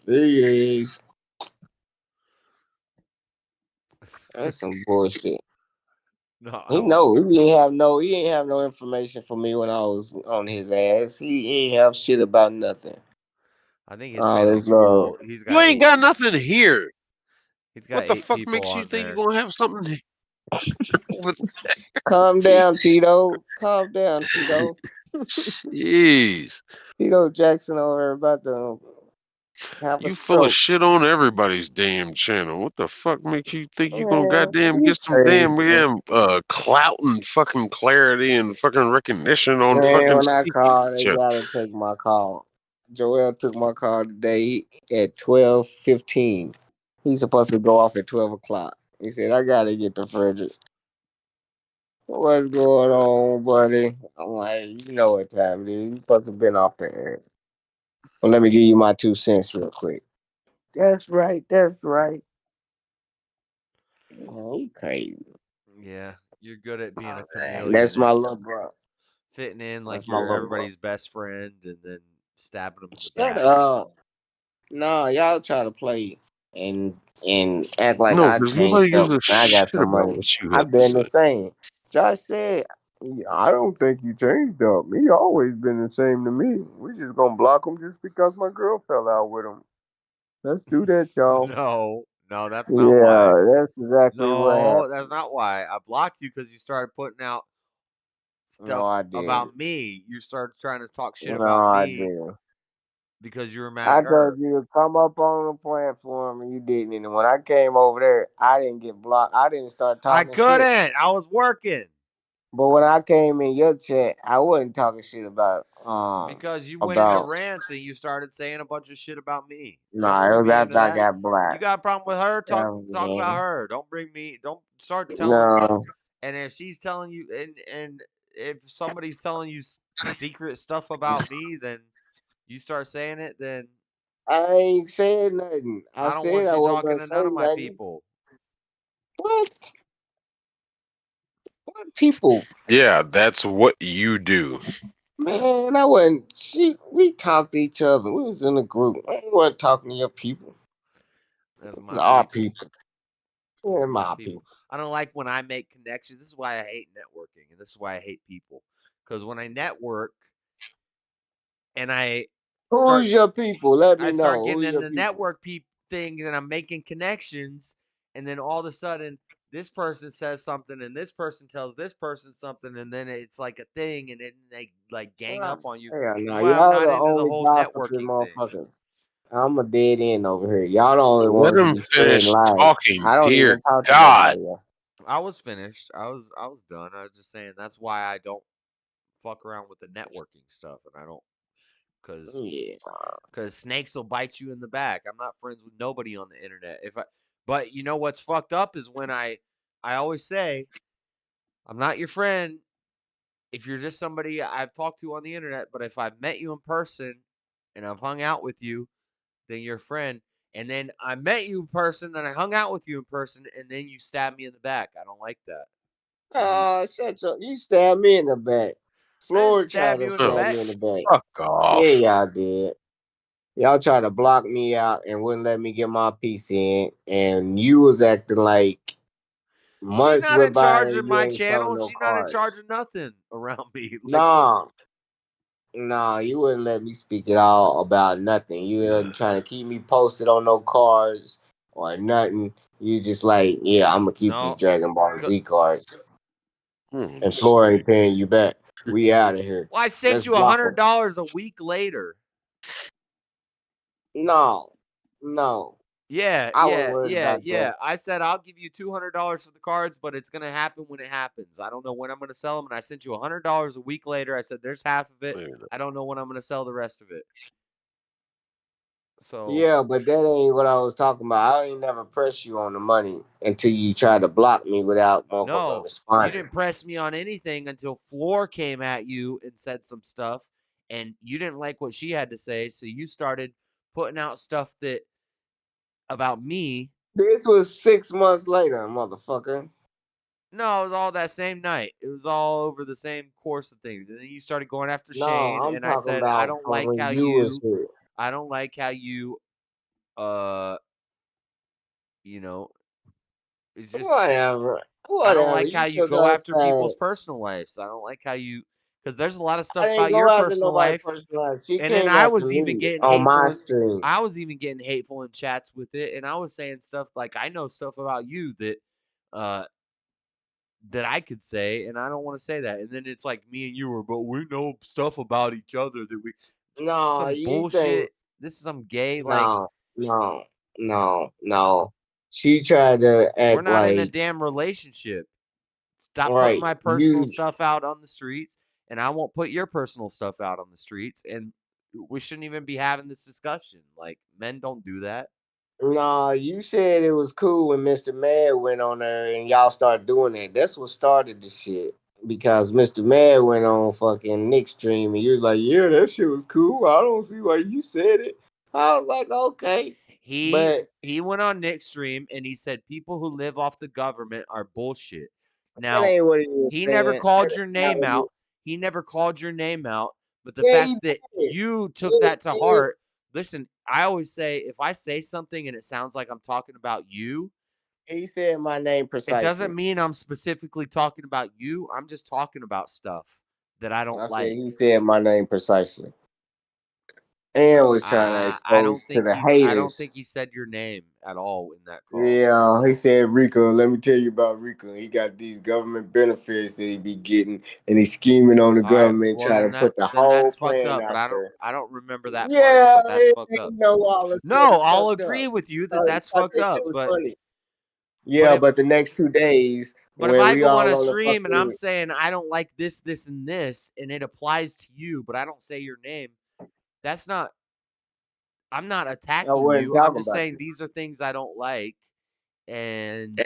There he is. That's some bullshit. No, he ain't have no information for me when I was on his ass. He ain't have shit about nothing. I think his panel's full. You ain't got nothing here. He's got what the fuck makes you think you're gonna have something? Calm down, Tito. Calm down, Tito. Jeez. Tito Jackson over there about to have you a full of shit on everybody's damn channel. What the fuck makes you think you're gonna goddamn get some damn clout and fucking clarity and fucking recognition on fucking when I call, they gotta take my call. Joel took my call today at 12:15. He's supposed to go off at 12 o'clock. He said, I gotta get to Frederick. What's going on, buddy? I'm like, you know what time it is. You're supposed to have been off the air. Well, let me give you my 2 cents real quick. That's right. Oh, you crazy. Yeah, you're good at being a chameleon. That's my little bro. Fitting in like you're everybody's best friend and then stabbing them in the back. Shut up. No, y'all try to play and act like I changed up. I got some money. I've been the same. Josh said, I don't think you changed up. He always been the same to me. We just gonna block him just because my girl fell out with him. Let's do that, y'all. No, that's not why. Yeah, that's exactly what happened. No, that's not why. I blocked you because you started putting out stuff about me. You started trying to talk shit about me. I didn't. Because you were mad at her. I told you to come up on the platform and you didn't. And when I came over there, I didn't get blocked. I didn't start talking shit. I couldn't. I was working. But when I came in your chat, I wasn't talking shit about because you went into rants and you started saying a bunch of shit about me. No, it was after I got blocked. You got a problem with her? Talk about her. Don't bring me. Don't start telling me. And if she's telling you, and if somebody's telling you secret stuff about me, then you start saying it. Then I ain't saying nothing. I don't want you talking to none of my people. What? What people? Yeah, that's what you do. Man, I wasn't. We talked to each other. We was in a group. I wasn't talking to your people. That's our people. Yeah, my people. I don't like when I make connections. This is why I hate networking, and this is why I hate people. Because when I network, and I Who's your people? Let me start know. getting Who's in your the people? network thing, and I'm making connections, and then all of a sudden this person says something, and this person tells this person something, and then it's like a thing, and then they like gang up on you. Hell That's no, why I'm y'all not the into the only whole gossiping networking thing. motherfuckers. I'm a dead end over here. Y'all the only Let ones who him be spreading finish lies. talking. I don't Dear even talk to God. nobody else. I was finished. I was done. I was just saying that's why I don't fuck around with the networking stuff, and I don't because snakes will bite you in the back. I'm not friends with nobody on the internet. But you know what's fucked up is when I always say I'm not your friend if you're just somebody I've talked to on the internet, but if I've met you in person and I've hung out with you, then you're a friend. And then I met you in person and I hung out with you in person, and then you stab me in the back. I don't like that. Shut up. You stabbed me in the back. Floyd tried stab to you in the stab back. me in the back. Fuck off. Yeah, y'all did. Y'all tried to block me out and wouldn't let me get my piece in, and you was acting like months She's not in went by charge and of you my ain't sold channel. no She's not in cards. charge of nothing around me. Like, what? Nah, you wouldn't let me speak at all about nothing. You wasn't trying to keep me posted on no cards or nothing. You just like, yeah, I'm gonna keep these Dragon Ball Z cards. And Flora ain't paying you back. We out of here. Well, I sent Let's you block 'em. $100 a week later. No. Yeah. That. I said I'll give you $200 for the cards, but it's gonna happen when it happens. I don't know when I'm gonna sell them, and I sent you $100 a week later. I said there's half of it. I don't know when I'm gonna sell the rest of it. So yeah, but that ain't what I was talking about. I ain't never press you on the money until you try to block me without motherfucking responding. You didn't press me on anything until Floor came at you and said some stuff, and you didn't like what she had to say, so you started putting out stuff about me. This was 6 months later, motherfucker. No, it was all that same night. It was all over the same course of things. And then you started going after Shane, and I said, I don't like how you you know, it's just whatever. I don't like You how you took go her after side. people's personal lives. I don't like how you because there's a lot of stuff I didn't about go your after personal nobody's life. personal life. She And then came I after was even me getting on hateful. my stream. I was even getting hateful in chats with it, and I was saying stuff like I know stuff about you that I could say, and I don't want to say that. And then it's like me and you were, but we know stuff about each other that we. No, some you bullshit. think This is some gay no. She tried to act we're not in a like damn relationship. Stop right. putting my personal stuff out on the streets, and I won't put your personal stuff out on the streets. And we shouldn't even be having this discussion. Like, men don't do that. No, you said it was cool when Mr. Mad went on there and y'all started doing it. That's what started the shit. Because Mr. Mad went on fucking Nick's stream and you was like, yeah, that shit was cool. I don't see why you said it. I was like, okay. He went on Nick's stream and he said people who live off the government are bullshit. Now, that ain't what he was he saying. never called That your is not name what out. He never called your name out. But the Yeah, fact he that did. you took that to heart, listen, I always say if I say something and it sounds like I'm talking about you, He said my name precisely. it doesn't mean I'm specifically talking about you. I'm just talking about stuff that I don't like. He said my name precisely. And was trying to expose to the haters. I don't think he said your name at all in that call. Yeah, he said Rico. Let me tell you about Rico. He got these government benefits that he be getting, and he's scheming on the government, trying to put the whole plan out there. I don't remember that part. Yeah, But that's fucked up. All this No, shit is I'll fucked agree up. with you that that's fucked that up. shit was But funny. Yeah, but the next 2 days, but if when I we go all on a on the stream and I'm fucking, saying I don't like this, this, and this, and it applies to you, but I don't say your name, that's not. I'm not attacking you. I'm just saying these are things I don't like, and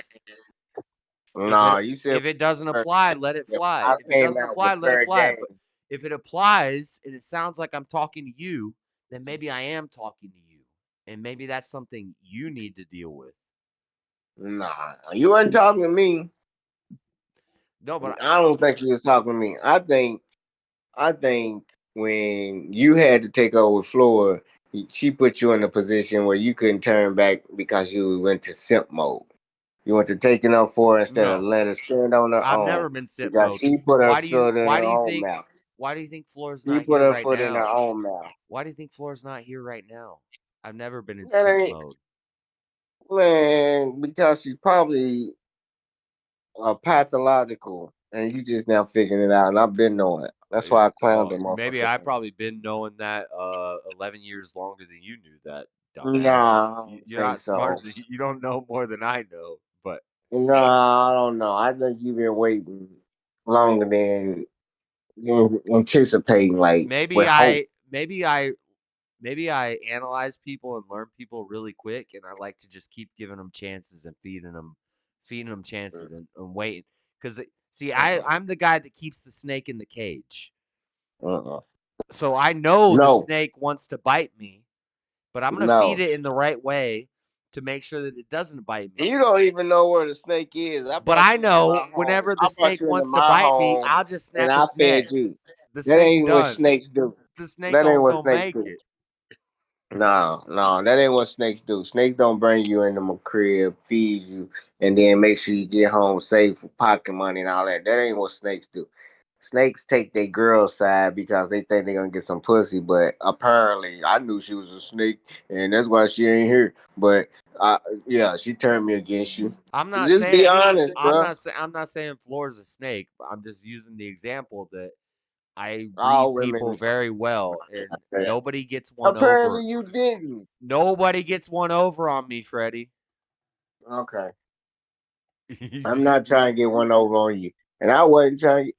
no, you said if it doesn't apply, let it fly. I If it came doesn't out apply, with let it fair fly. game. But if it applies and it sounds like I'm talking to you, then maybe I am talking to you, and maybe that's something you need to deal with. Nah, you wasn't talking to me. No, but I don't think you was talking to me. I think when you had to take over Flora, she put you in a position where you couldn't turn back because you went to simp mode. You went to taking up for her instead of letting her stand on her own. I've never been simp because mode. she put her Why do you foot in her why do you own think mouth. Why do you think Flora's She not put here her right foot in her now? own mouth. Why do you think Flora's not here right now? I've never been in That sleep ain't, mode. man, because she's probably pathological, and you just now figuring it out. And I've been knowing it. That's why I clowned Well, them maybe I've motherfucker. probably been knowing that 11 years longer than you knew that, dumbass. Nah, I don't You're think not smart. so. You don't know more than I know, but Nah, I don't know. I think you've been waiting longer than you anticipating, like with maybe hope. I analyze people and learn people really quick, and I like to just keep giving them chances and feeding them chances and waiting. Because see, I'm the guy that keeps the snake in the cage. So I know the snake wants to bite me, but I'm gonna feed it in the right way to make sure that it doesn't bite me. You don't even know where the snake is. But I know whenever the snake wants to bite me, I'll just snap and I its neck. fed you. The That snake's ain't what done. snakes do. The snake That ain't ain't what gonna snakes make do. it. No, that ain't what snakes do. Snakes don't bring you into my crib, feed you, and then make sure you get home safe for pocket money and all that. That ain't what snakes do. Snakes take their girl side because they think they're gonna get some pussy, but apparently I knew she was a snake, and that's why she ain't here. But yeah, she turned me against you. I'm not Just be saying honest, bro. I'm not saying Floor's a snake. But I'm just using the example that I All read women. people very well, and nobody gets one Apparently over. you didn't. Nobody gets one over on me, Freddie. Okay. I'm not trying to get one over on you, and I wasn't trying.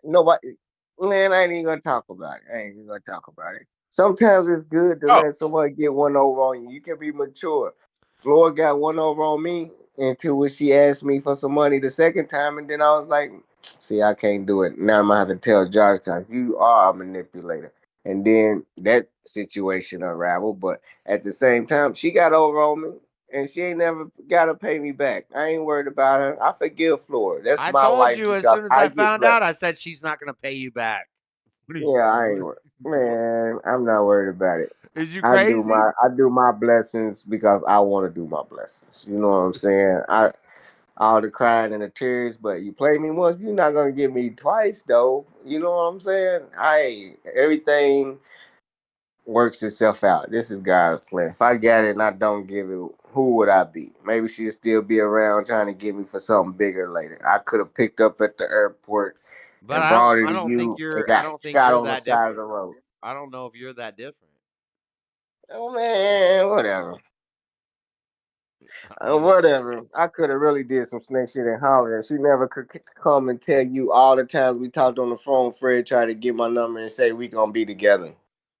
Nobody, man, I ain't even gonna talk about it. I ain't even gonna talk about it. Sometimes it's good to let somebody get one over on you. You can be mature. Floyd got one over on me until when she asked me for some money the second time, and then I was like, "See, I can't do it." Now I'm gonna have to tell Josh because you are a manipulator. And then that situation unraveled. But at the same time, she got over on me, and she ain't never gotta pay me back. I ain't worried about her. I forgive Floyd. That's I my told life you as because soon as I I get found out, blessed. I said she's not gonna pay you back. Yeah, I ain't man. I'm not worried about it. Is you I crazy? do my blessings because I want to do my blessings. You know what I'm saying? All the crying and the tears, but you play me once, you're not gonna get me twice though. You know what I'm saying? Everything works itself out. This is God's plan. If I got it and I don't give it, who would I be? Maybe she'd still be around trying to get me for something bigger later. I could have picked up at the airport But and brought it I to don't think you and I got don't think shot you're on the that side of the different. road. I don't know if you're that different. Oh man, whatever. Whatever. I could have really did some snake shit in Holland. And she never could come and tell you all the times we talked on the phone. Fred tried to get my number and say we gonna be together.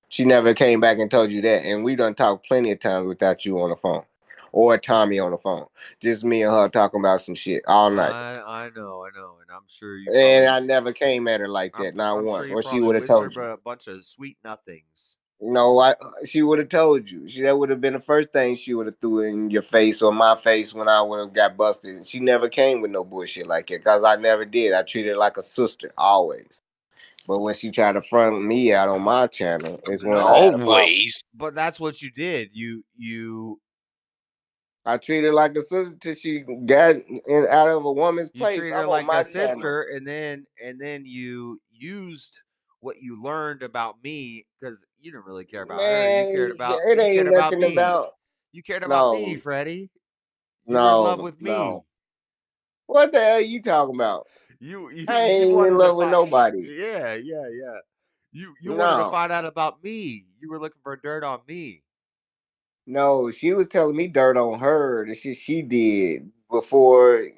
She never came back and told you that. And we done talked plenty of times without you on the phone or Tommy on the phone. Just me and her talking about some shit all night. I know, and I'm sure you And probably. I never came at her like that, not I'm sure once. you Or she probably would have told whispered you. a bunch of sweet nothings. No, she would have told you. That would have been the first thing she would have threw in your face or my face when I would have got busted. She never came with no bullshit like that because I never did. I treated her like a sister always. But when she tried to front me out on my channel, is when I had a problem. But that's what you did. You I treated her like a sister till she got out of a woman's place. treated her I'm on like my a channel. sister, and then you used what you learned about me because you didn't really care about her. You Man, cared about it ain't nothing me. about. You cared about me, No, Freddie. You were in love with me. no. What the hell are you talking about? You I ain't in wanted to love with find. nobody. Yeah. You wanted to No. find out about me. You were looking for dirt on me. No, she was telling me dirt on her, the shit she did before.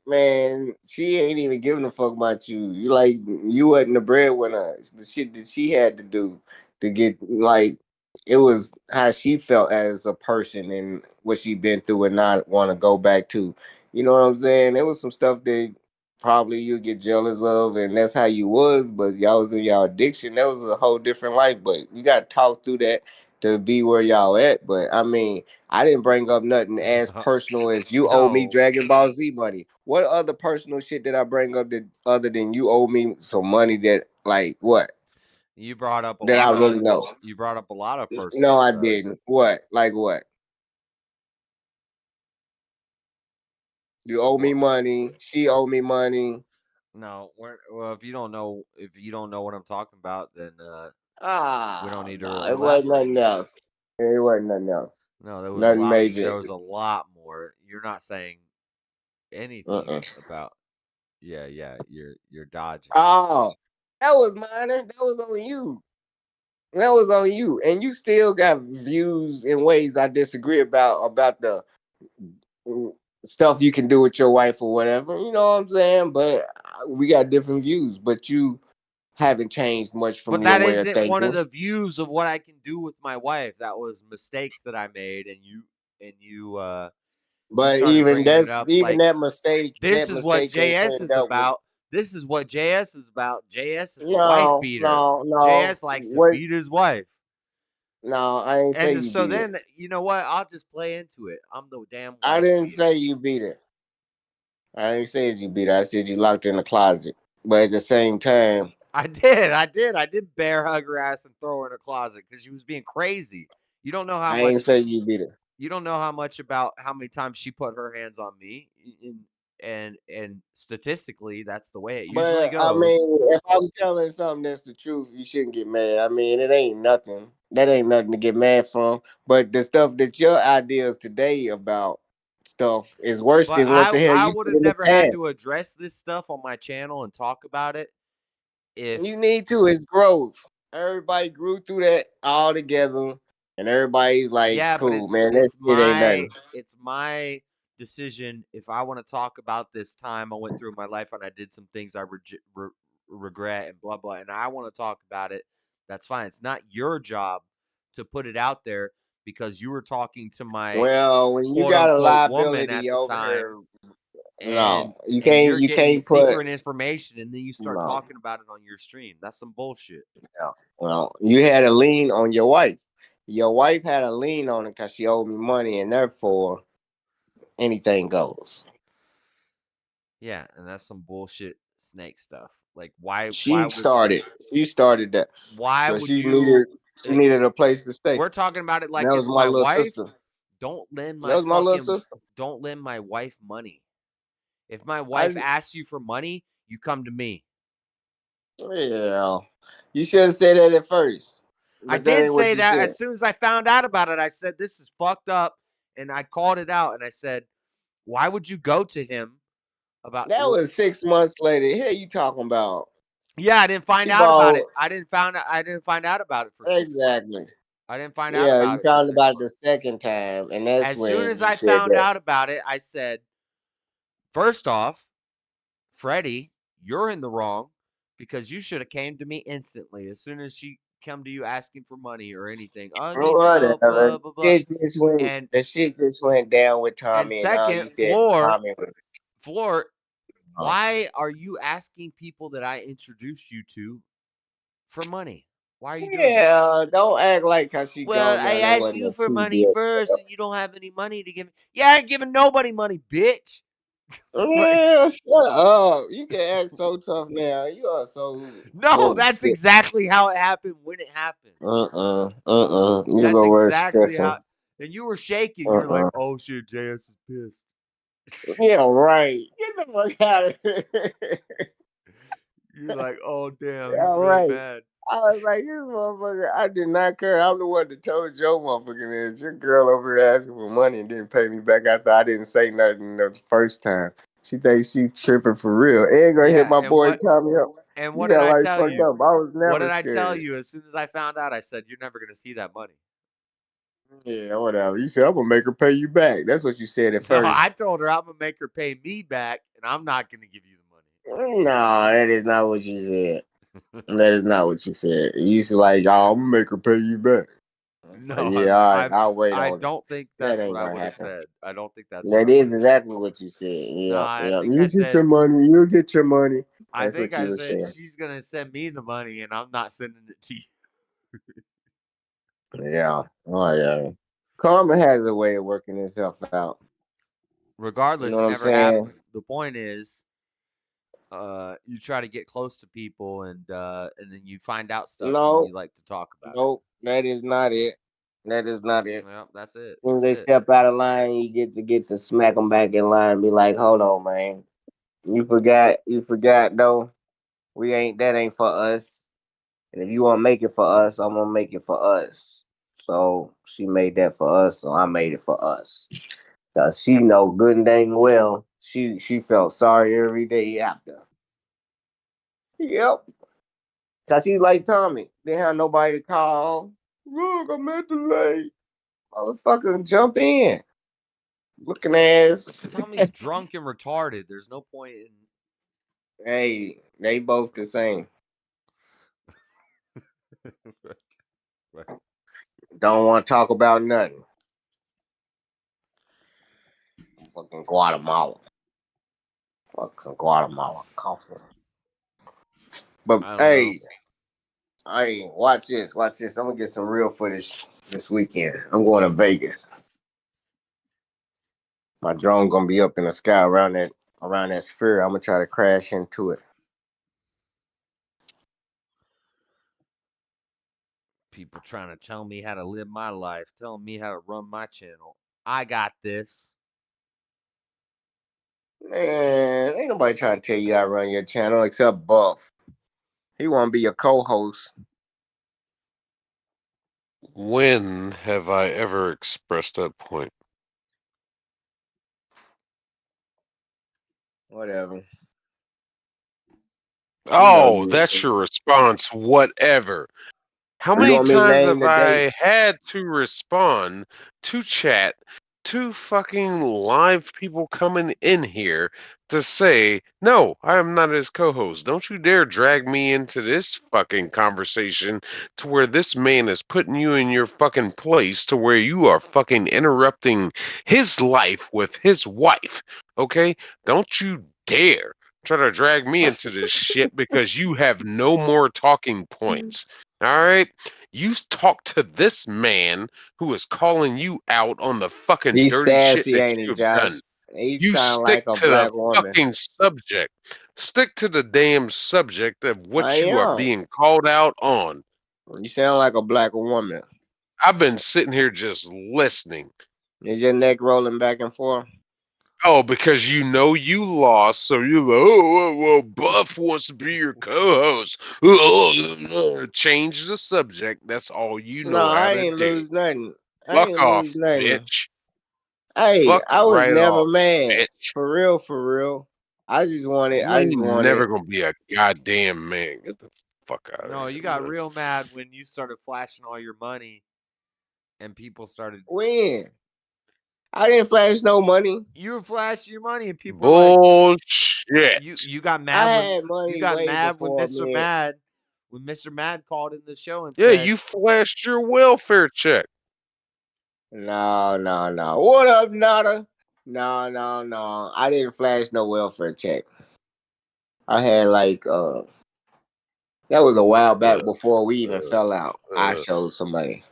Man, she ain't even giving a fuck about you. You wasn't the breadwinner. The shit that she had to do to get it was how she felt as a person and what she been through and not want to go back to. You know what I'm saying? There was some stuff that probably you get jealous of, and that's how you was. But y'all was in y'all addiction. That was a whole different life. But you got to talk through that to be where y'all at. But I mean, I didn't bring up nothing as personal as you owe me Dragon Ball Z money. What other personal shit did I bring up that other than you owe me some money that what? You brought up a That I lot of. really know. You brought up a lot of personal No, I stuff. didn't. What? Like what? You owe me money. She owe me money. No, well, if you don't know what I'm talking about, then we don't need to no, it wasn't elaborate. nothing else. It wasn't nothing else. No, there was a Nothing lot. major. There was a lot more. You're not saying anything about. Yeah, you're dodging. Oh, that was minor. That was on you. That was on you, and you still got views in ways I disagree about the stuff you can do with your wife or whatever. You know what I'm saying? But we got different views. But you haven't changed much from But your that way of isn't thinking. one of the views of what I can do with my wife. That was mistakes that I made, and you But started even bringing it up like that mistake. this That is what mistake ain't JS cleaned is up with. about. This is what JS is about. JS is a wife No, beater. no, no. JS likes to What? beat his wife. No, I ain't say And you so beat then, it. you know what? I'll just play into it. I'm the damn wife I didn't beater. say you beat it. I ain't said you beat it. I said you locked her in the closet. But at the same time, I did bear hug her ass and throw her in a closet because she was being crazy. You don't know how I much. ain't say you beat her. You don't know how much about how many times she put her hands on me, and statistically, that's the way it usually But goes. I mean, if I'm telling something that's the truth, you shouldn't get mad. I mean, it ain't nothing. That ain't nothing to get mad from. But the stuff that your ideas today about stuff is worse But than what the hell I you would did have in the never had past. to address this stuff on my channel and talk about it if You need to. It's growth. Everybody grew through that all together, and everybody's like, yeah, but "Cool, man. That shit ain't nothing." it's my decision if I want to talk about this time I went through in my life and I did some things I regret and blah blah, and I want to talk about it. That's fine. It's not your job to put it out there because you were talking to my Well, when you quote got a unquote woman liability at the over time, here, and no, you you're getting can't put secret information, and then you start no. talking about it on your stream. That's some bullshit. No. Well, you had a lien on your wife. Your wife had a lien on it because she owed me money, and therefore anything goes. Yeah, and that's some bullshit snake stuff. Like why She would started. She started that. why Because would you she needed a place to stay. we're talking about it And like that was it's my my little wife. sister. Don't lend That my was my little fucking sister. don't lend my wife money. If my wife asks you for money, you come to me. Yeah. You should have said that at first. I But that did ain't what say you that said. as soon as I found out about it. I said this is fucked up, and I called it out. And I said, why would you go to him about? That was 6 months later. Here you talking about. Yeah, I didn't find She out about bought it. I didn't find out about it for 6 exactly. months. I didn't find out Yeah, about you it for found 6 about it months. the second time, and that's As soon when as you I said found that. out about it, I said, first off, Freddie, you're in the wrong because you should have came to me instantly as soon as she come to you asking for money or anything. I need help, blah Whatever. blah blah. And The shit just went down with Tommy, and now you second, said Tommy was. Floor, why are you asking people that I introduced you to for money? Why are you doing this? Yeah, don't act like because she Well, gone I now that asked wasn't you a for big money deal. first, and you don't have any money to give me. Yeah, I ain't giving nobody money, bitch. Yeah, shut up. You can act so tough now. You are so No, that's shit. exactly how it happened when it happened. You That's go where exactly stressing. how. And you were shaking. You're like, oh shit, JS is pissed. Yeah, right. Get the fuck out of here. You're like, oh damn, he's All really right. mad. I was like, you motherfucker, I did not care. I'm the one that told your motherfucking ass. Your girl over here asking for money and didn't pay me back after I didn't say nothing the first time. She thinks she tripping for real. Ain't gonna hit my boy Tommy up. And You what did got I like tell fucked you? up. I was never What did I tell scared. you? As soon as I found out, I said, you're never gonna see that money. Yeah, whatever. You said I'm gonna make her pay you back. That's what you said at No, first. I told her I'm gonna make her pay me back, and I'm not gonna give you the money. No, that is not what you said. That is not what you said. You said like, oh, I'm gonna make her pay you back. No, Yeah, all right, I'll wait I on it. don't think That that's what ain't I gonna would have happen. said. I don't think that's what That I would is have said. exactly what you said. No, Yeah, I yeah. think You I get said. your money. You get your money. I That's think what you I were said saying. she's gonna send me the money, and I'm not sending it to you. Yeah. Oh yeah. Karma has a way of working itself out. Regardless, You know it what I'm never saying? happened. The point is, you try to get close to people, and then you find out stuff, and you like to talk about it. Nope. That is not it. That is not it. Well, that's it. When they step out of line, you get to smack them back in line and be like, hold on, man. You forgot though. That ain't for us. And if you want to make it for us, I'm gonna make it for us. So she made that for us, so I made it for us. Cause she know good and dang well she felt sorry every day after. Yep. Cause she's like Tommy. Didn't have nobody to call. Look, I'm at the lake. Motherfucker, jump in. Looking ass. Tommy's drunk and retarded. There's no point in. Hey, they both the same. Don't want to talk about nothing. Fucking Guatemala. Fuck some Guatemala coffee. But hey, watch this. Watch this. I'm gonna get some real footage this weekend. I'm going to Vegas. My drone gonna be up in the sky around that sphere. I'm gonna try to crash into it. People trying to tell me how to live my life, telling me how to run my channel. I got this. Man, ain't nobody trying to tell you how to run your channel except Buff. He want to be your co-host. When have I ever expressed that point? Whatever. Oh, that's your response. Whatever. How many times have I had to respond to chat to fucking live people coming in here to say, no, I am not his co-host. Don't you dare drag me into this fucking conversation to where this man is putting you in your fucking place to where you are fucking interrupting his life with his wife. Okay? Don't you dare try to drag me into this shit because you have no more talking points. All right? You talk to this man who is calling you out on the fucking He's dirty sassy, shit that ain't he, you've Josh? done. He You sound stick like a to the black woman. fucking subject. Stick to the damn subject of what I you are am. being called out on. You sound like a black woman. I've been sitting here just listening. Is your neck rolling back and forth? Oh, because you know you lost, so you're like, oh, well, Buff wants to be your co-host. Change the subject. That's all you No, know how I to ain't do. lose nothing. Fuck off, bitch. Hey, Fuck I was right never off, mad. bitch. For real. I just wanted. You ain't never gonna be a goddamn man. Get the fuck out of here. No, you got real mad when you started flashing all your money and people started. When? I didn't flash no money. You were flashing your money and people bullshit. Were like, you got mad I when had money you got way mad when before Mr. me. Mad when Mr. Mad called in the show and Yeah, said, you flashed your welfare check. No. What up, Nada? No. I didn't flash no welfare check. I had that was a while back before we even fell out. I showed somebody.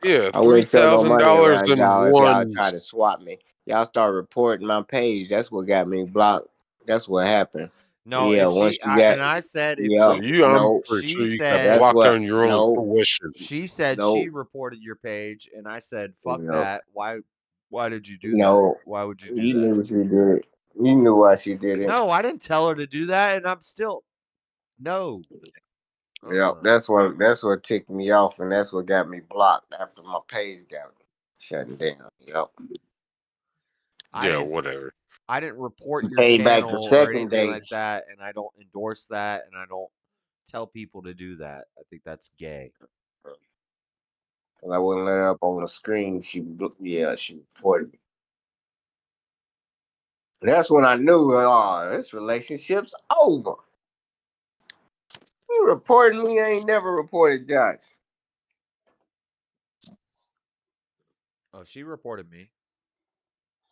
Yeah, I wouldn't show no money $3,000 around in y'all if y'all one. try to swap me. Y'all start reporting my page. That's what got me blocked. That's what happened. "No, Yeah, if once she," you got, I said, "If So yeah, she," I'm no, pretty sure she you got said, that's blocked what, on your own no, fruition. she said no, she reported your page, and I said, "Fuck no, that! Why did you do that? no. Why would you do You that?" knew she did it. You knew why she did it. No, I didn't tell her to do that, and I'm still no. Yep, that's what ticked me off, and that's what got me blocked after my page got shut down. Yep. Yeah, whatever. I didn't report your Paid back the channel or second anything day. like that, and I don't endorse that, and I don't tell people to do that. I think that's gay. Cause I wouldn't let her up on the screen. She reported me. That's when I knew, this relationship's over. You reporting me? I ain't never reported Josh. Oh, she reported me.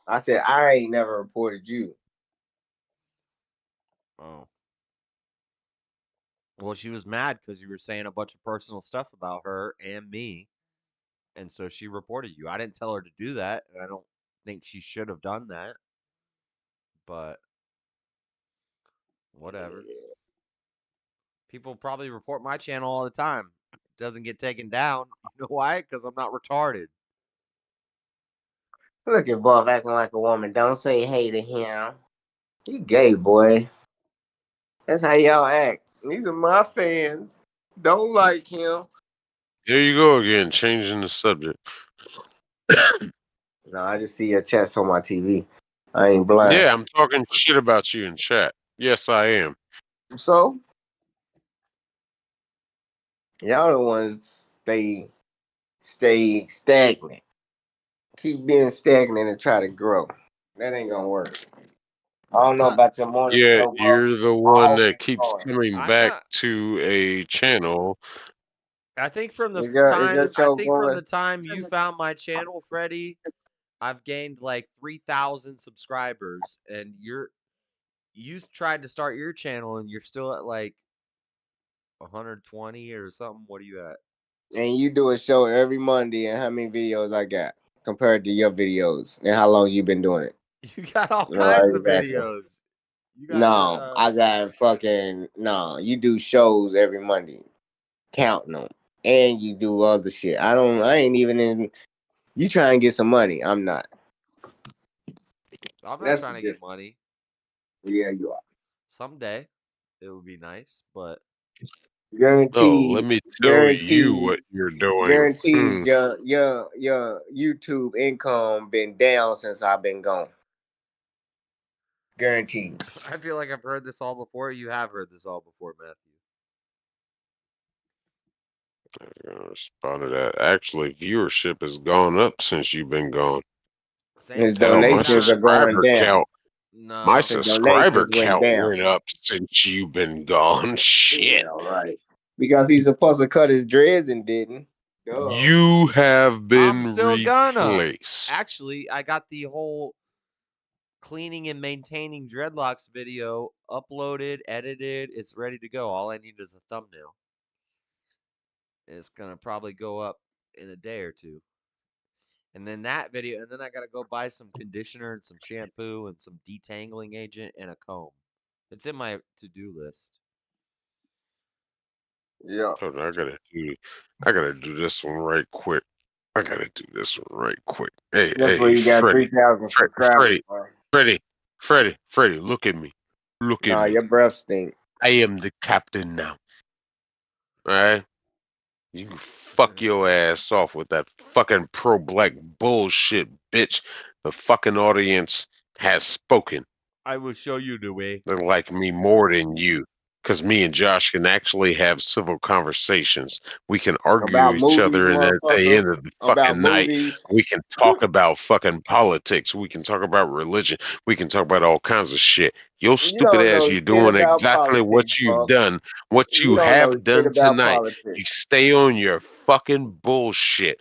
I said I ain't never reported you. Oh. Well, she was mad because you were saying a bunch of personal stuff about her and me. And so she reported you. I didn't tell her to do that. And I don't think she should have done that. But whatever. People probably report my channel all the time. It doesn't get taken down. You know why? Because I'm not retarded. Look at Buff acting like a woman. Don't say hey to him. He gay, boy. That's how y'all act. These are my fans. Don't like him. There you go again, changing the subject. No, I just see your chest on my TV. I ain't blind. Yeah, I'm talking shit about you in chat. Yes, I am. So, y'all the ones stay stagnant. Keep being stagnant and try to grow. That ain't gonna work. I don't know about your morning Yeah, show, you're the I one hope that it's keeps hard. coming back to a channel. I think from the Is your show from going? the time you found my channel, Freddie, I've gained like 3,000 subscribers, and you tried to start your channel and you're still at like 120 or something. What are you at? And you do a show every Monday, and how many videos I got compared to your videos, and how long you been doing it? You got all No, kinds exactly. of videos. You got No, I got fucking no. You do shows every Monday, counting them, and you do other shit. I ain't even in. You try and get some money. I'm not. I'm not That's trying to get money. Yeah, you are. Someday, it would be nice, but Guaranteed. Oh, let me tell you Guaranteed. what you're doing. Guaranteed. Your YouTube income been down since I've been gone. Guaranteed. I feel like I've heard this all before. You have heard this all before, Matthew. I'm gonna respond to that. Actually, viewership has gone up since you've been gone. His Hell, my donations are going subscriber down. count. No. My His subscriber donations went count down. went up since you've been gone. Shit. Yeah, right. Because he's supposed to cut his dreads and didn't. Duh. You have been I'm still gonna. replaced. Actually, I got the whole cleaning and maintaining dreadlocks video uploaded, edited. It's ready to go. All I need is a thumbnail. It's gonna probably go up in a day or two. And then that video, and then I gotta go buy some conditioner and some shampoo and some detangling agent and a comb. It's in my to-do list. Yeah. Hold on, I gotta do this one right quick. I gotta do this one right quick. Hey, That's where you got Freddie, 3,000 subscribers. Freddie, look at me. Look at Nah, me. your breath stink. I am the captain now. Alright? You can fuck your ass off with that fucking pro-black bullshit, bitch. The fucking audience has spoken. I will show you the way. They like me more than you. Because me and Josh can actually have civil conversations. We can argue About each movies, other, and at the end motherfucker. of the About fucking night, movies. we can talk about fucking politics. We can talk about religion. We can talk about all kinds of shit. Your You stupid don't ass, know you're shit doing about exactly politics, what you've Buck. done, what You you don't know have shit done about tonight. politics. You stay on your fucking bullshit.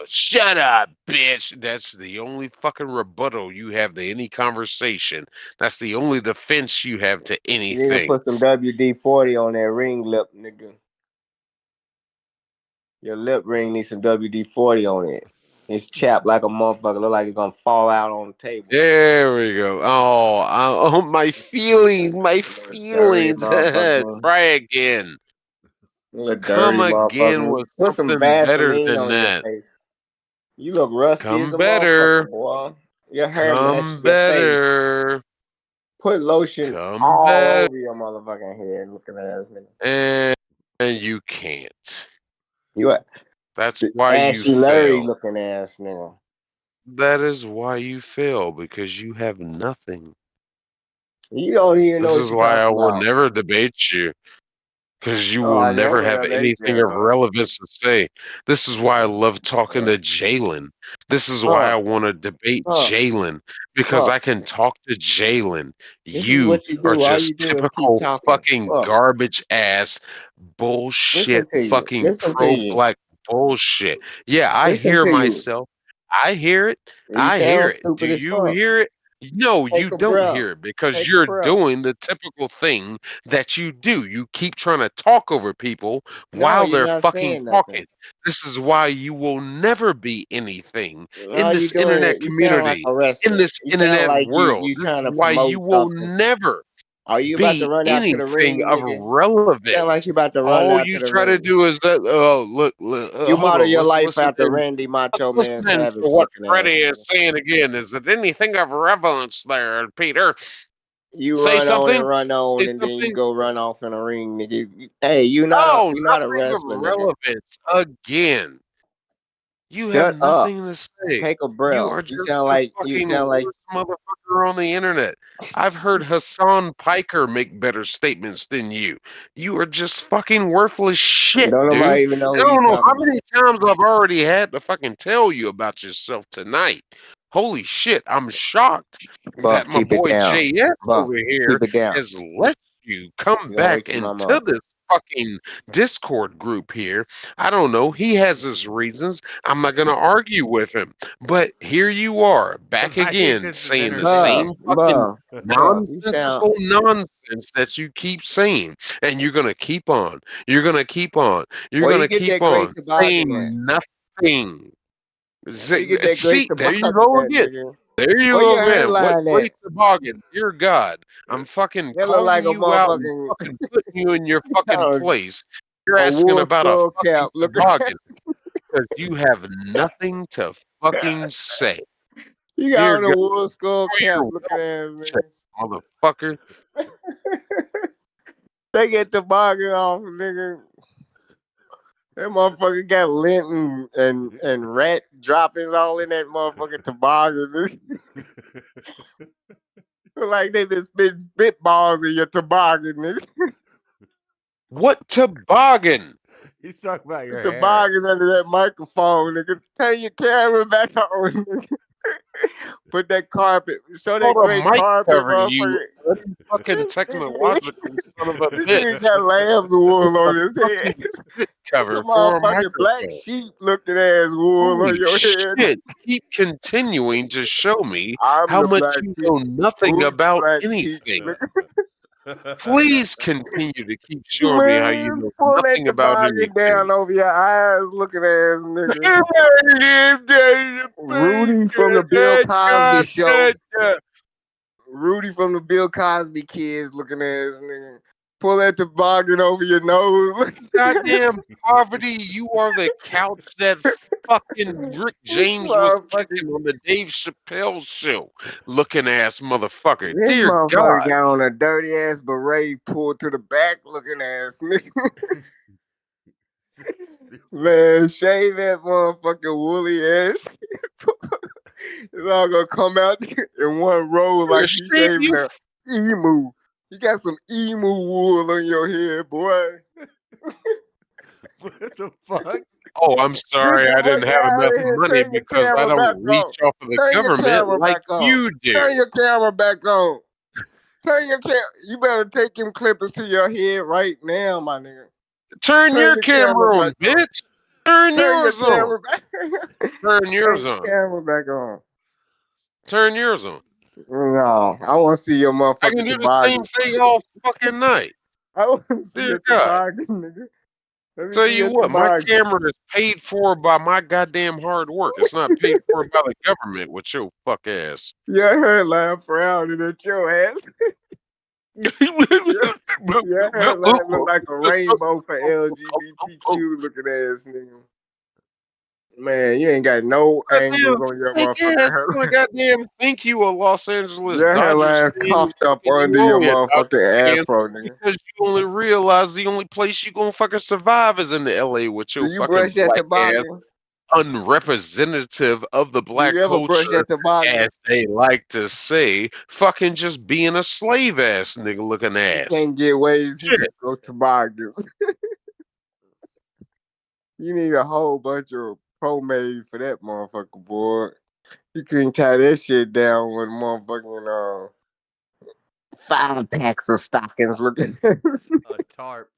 Shut up, bitch. That's the only fucking rebuttal you have to any conversation. That's the only defense you have to You need to anything. put some WD-40 on that ring lip, nigga. Your lip ring needs some WD-40 on it. It's chapped like a motherfucker. Look like it's gonna fall out on the table. There we go. Oh, my feelings, my feelings. Motherfucker. Try again. You look Come dirty, again motherfucker. with Put some something better Vaseline than on your that. face. You look rusty as Come a better. motherfucker, boy. Your hair matches Come your face. better. Put lotion Come all better. over your motherfucking head. Looking ass nigga. And you can't. You That's why you Ashy Larry fail. looking ass nigga. That is why you fail, because you have nothing. You don't even know This what is you're why I talking will about. never debate you. Because you Oh, will I never never have debate anything of you. relevance to say. This is why I love talking to Jalen. This is why I want to debate Jalen. Because I can talk to Jalen. This is You what you are do. All you just do is keep typical talking. fucking garbage ass Listen bullshit to you. fucking Listen to you. pro-black bullshit. Yeah, I Listen hear to you. myself. I hear it. You I hear sound it. Do stupid as you fuck. hear it? No, you Take a don't breath. hear it because Take a you're breath. doing the typical thing that you do. You keep trying to talk over people No, while you're they're not fucking saying talking. nothing. This is why you will never be anything in All you this doing is internet you sound like community, a in wrestler. this You sound internet like world. you This trying is to why you promote will something. never. Are you about to be run out to the anything ring, of nigga? relevance. Sound like you about to run All out you to the try to ring. do is that. Oh, look, You hold model on. your Let's life listen after in. Randy Macho Let's Man listen in to Savage what looking ass. Freddie is Nigga. saying again. Is it anything of relevance there, Peter? You Say run on and something. run on, Say and then you something. go run off in a ring, nigga. Hey, you're not Oh, a nothing of wrestler, nigga. relevance again. You have Shut up. nothing to say. Take a You breath. are You just sound the like fucking worst motherfucker on the internet. I've heard Hassan Piker make better statements than you. You are just fucking worthless shit, don't dude. nobody even know I who you don't know how talking many times I've already had to fucking tell you about yourself tonight. Holy shit, I'm shocked about. Buff, that my keep it boy down. JS Buff, over here keep it down. has let you come You're gonna back wake your mama into up. this fucking Discord group here. I don't know. He has his reasons. I'm not gonna argue with him. But here you are, back again, saying the same fucking You sound. nonsensical nonsense that you keep saying. And you're gonna keep on. You're gonna keep on. You're Where you gonna get keep that great on toboggan at? saying nothing. Where you get that great See, there you toboggan go at, again. nigga? There you Where go your again. What hairline at? great toboggan. Dear God. I'm fucking That look like calling a you out and motherfucking fucking putting you in your fucking a place. You're asking wool about a skull fucking cap looking. toboggan because you have nothing to fucking say. You got Dear on a God, wool skull for cap your looking ass, check, nigga. motherfucker. They get toboggan off, nigga. That motherfucker got lint and rat droppings all in that motherfucking toboggan. Look like they just spit balls in your toboggan, nigga. What toboggan? He's talking about your The hair. toboggan under that microphone, nigga. Turn your camera back on, nigga. Put that carpet. Show that Called a great mic carpet, cover, you motherfucker. fucking technological son of a This bitch. nigga got lamb's wool on his head. Fucking spit Some cover for a motherfucking black microphone. sheep looking ass wool Holy on your head. shit. Keep continuing to show me I'm how the much black you sheep. know nothing Who's the about black sheep, anything. nigga? Please continue to keep showing me how you Man, know pull that nothing about toboggan down anything. over your eyes looking ass nigga. Rudy from the Bill Cosby show. Rudy from the Bill Cosby kids looking ass nigga. Pull that toboggan over your nose. Goddamn poverty, you are the couch that fucking Rick James was kicking on the Dave Chappelle show. Looking ass motherfucker. This Dear motherfucker God. got on a dirty ass beret pulled to the back looking ass nigga. Man, shave that motherfucking woolly ass. It's all gonna come out in one row like you shaving an emu. You got some emu wool on your head, boy. What the fuck? Oh, I'm sorry. I didn't have enough money Turn your because I camera back don't reach on. off of the Turn your camera government like back on. you do. Turn your camera back on. Turn your camera. You better take them clippers to your head right now, my nigga. Turn your camera on, bitch. Turn yours on. Turn yours on. Camera back on. Turn yours on. No, I want to see your motherfucking I can do the same toboggan. thing all fucking night. I want to see Dear your God. toboggan, nigga. Let me Tell see you your what, my toboggan. camera is paid for by my goddamn hard work. It's not paid for by the government with your fuck ass. Yeah, I heard laugh frowning at your ass. Your hairline look like a rainbow for LGBTQ looking ass nigga. Man, you ain't got no angles on your motherfucking hairline. Goddamn, thank you, a Los Angeles Your Dodgers hairline fan. cuffed up under your motherfucking afro, nigga. Because you only realize the only place you gonna fucking survive is in the LA with Do your you fucking brush that black ass, toboggan? unrepresentative of the Do black you ever brush culture, that toboggan? as they like to say, fucking just being a slave ass nigga looking You ass. can't get ways. You just go toboggans. You need a whole bunch of pomade for that motherfucker, boy. You couldn't tie that shit down with motherfucking 5 packs of stockings looking. A tarp.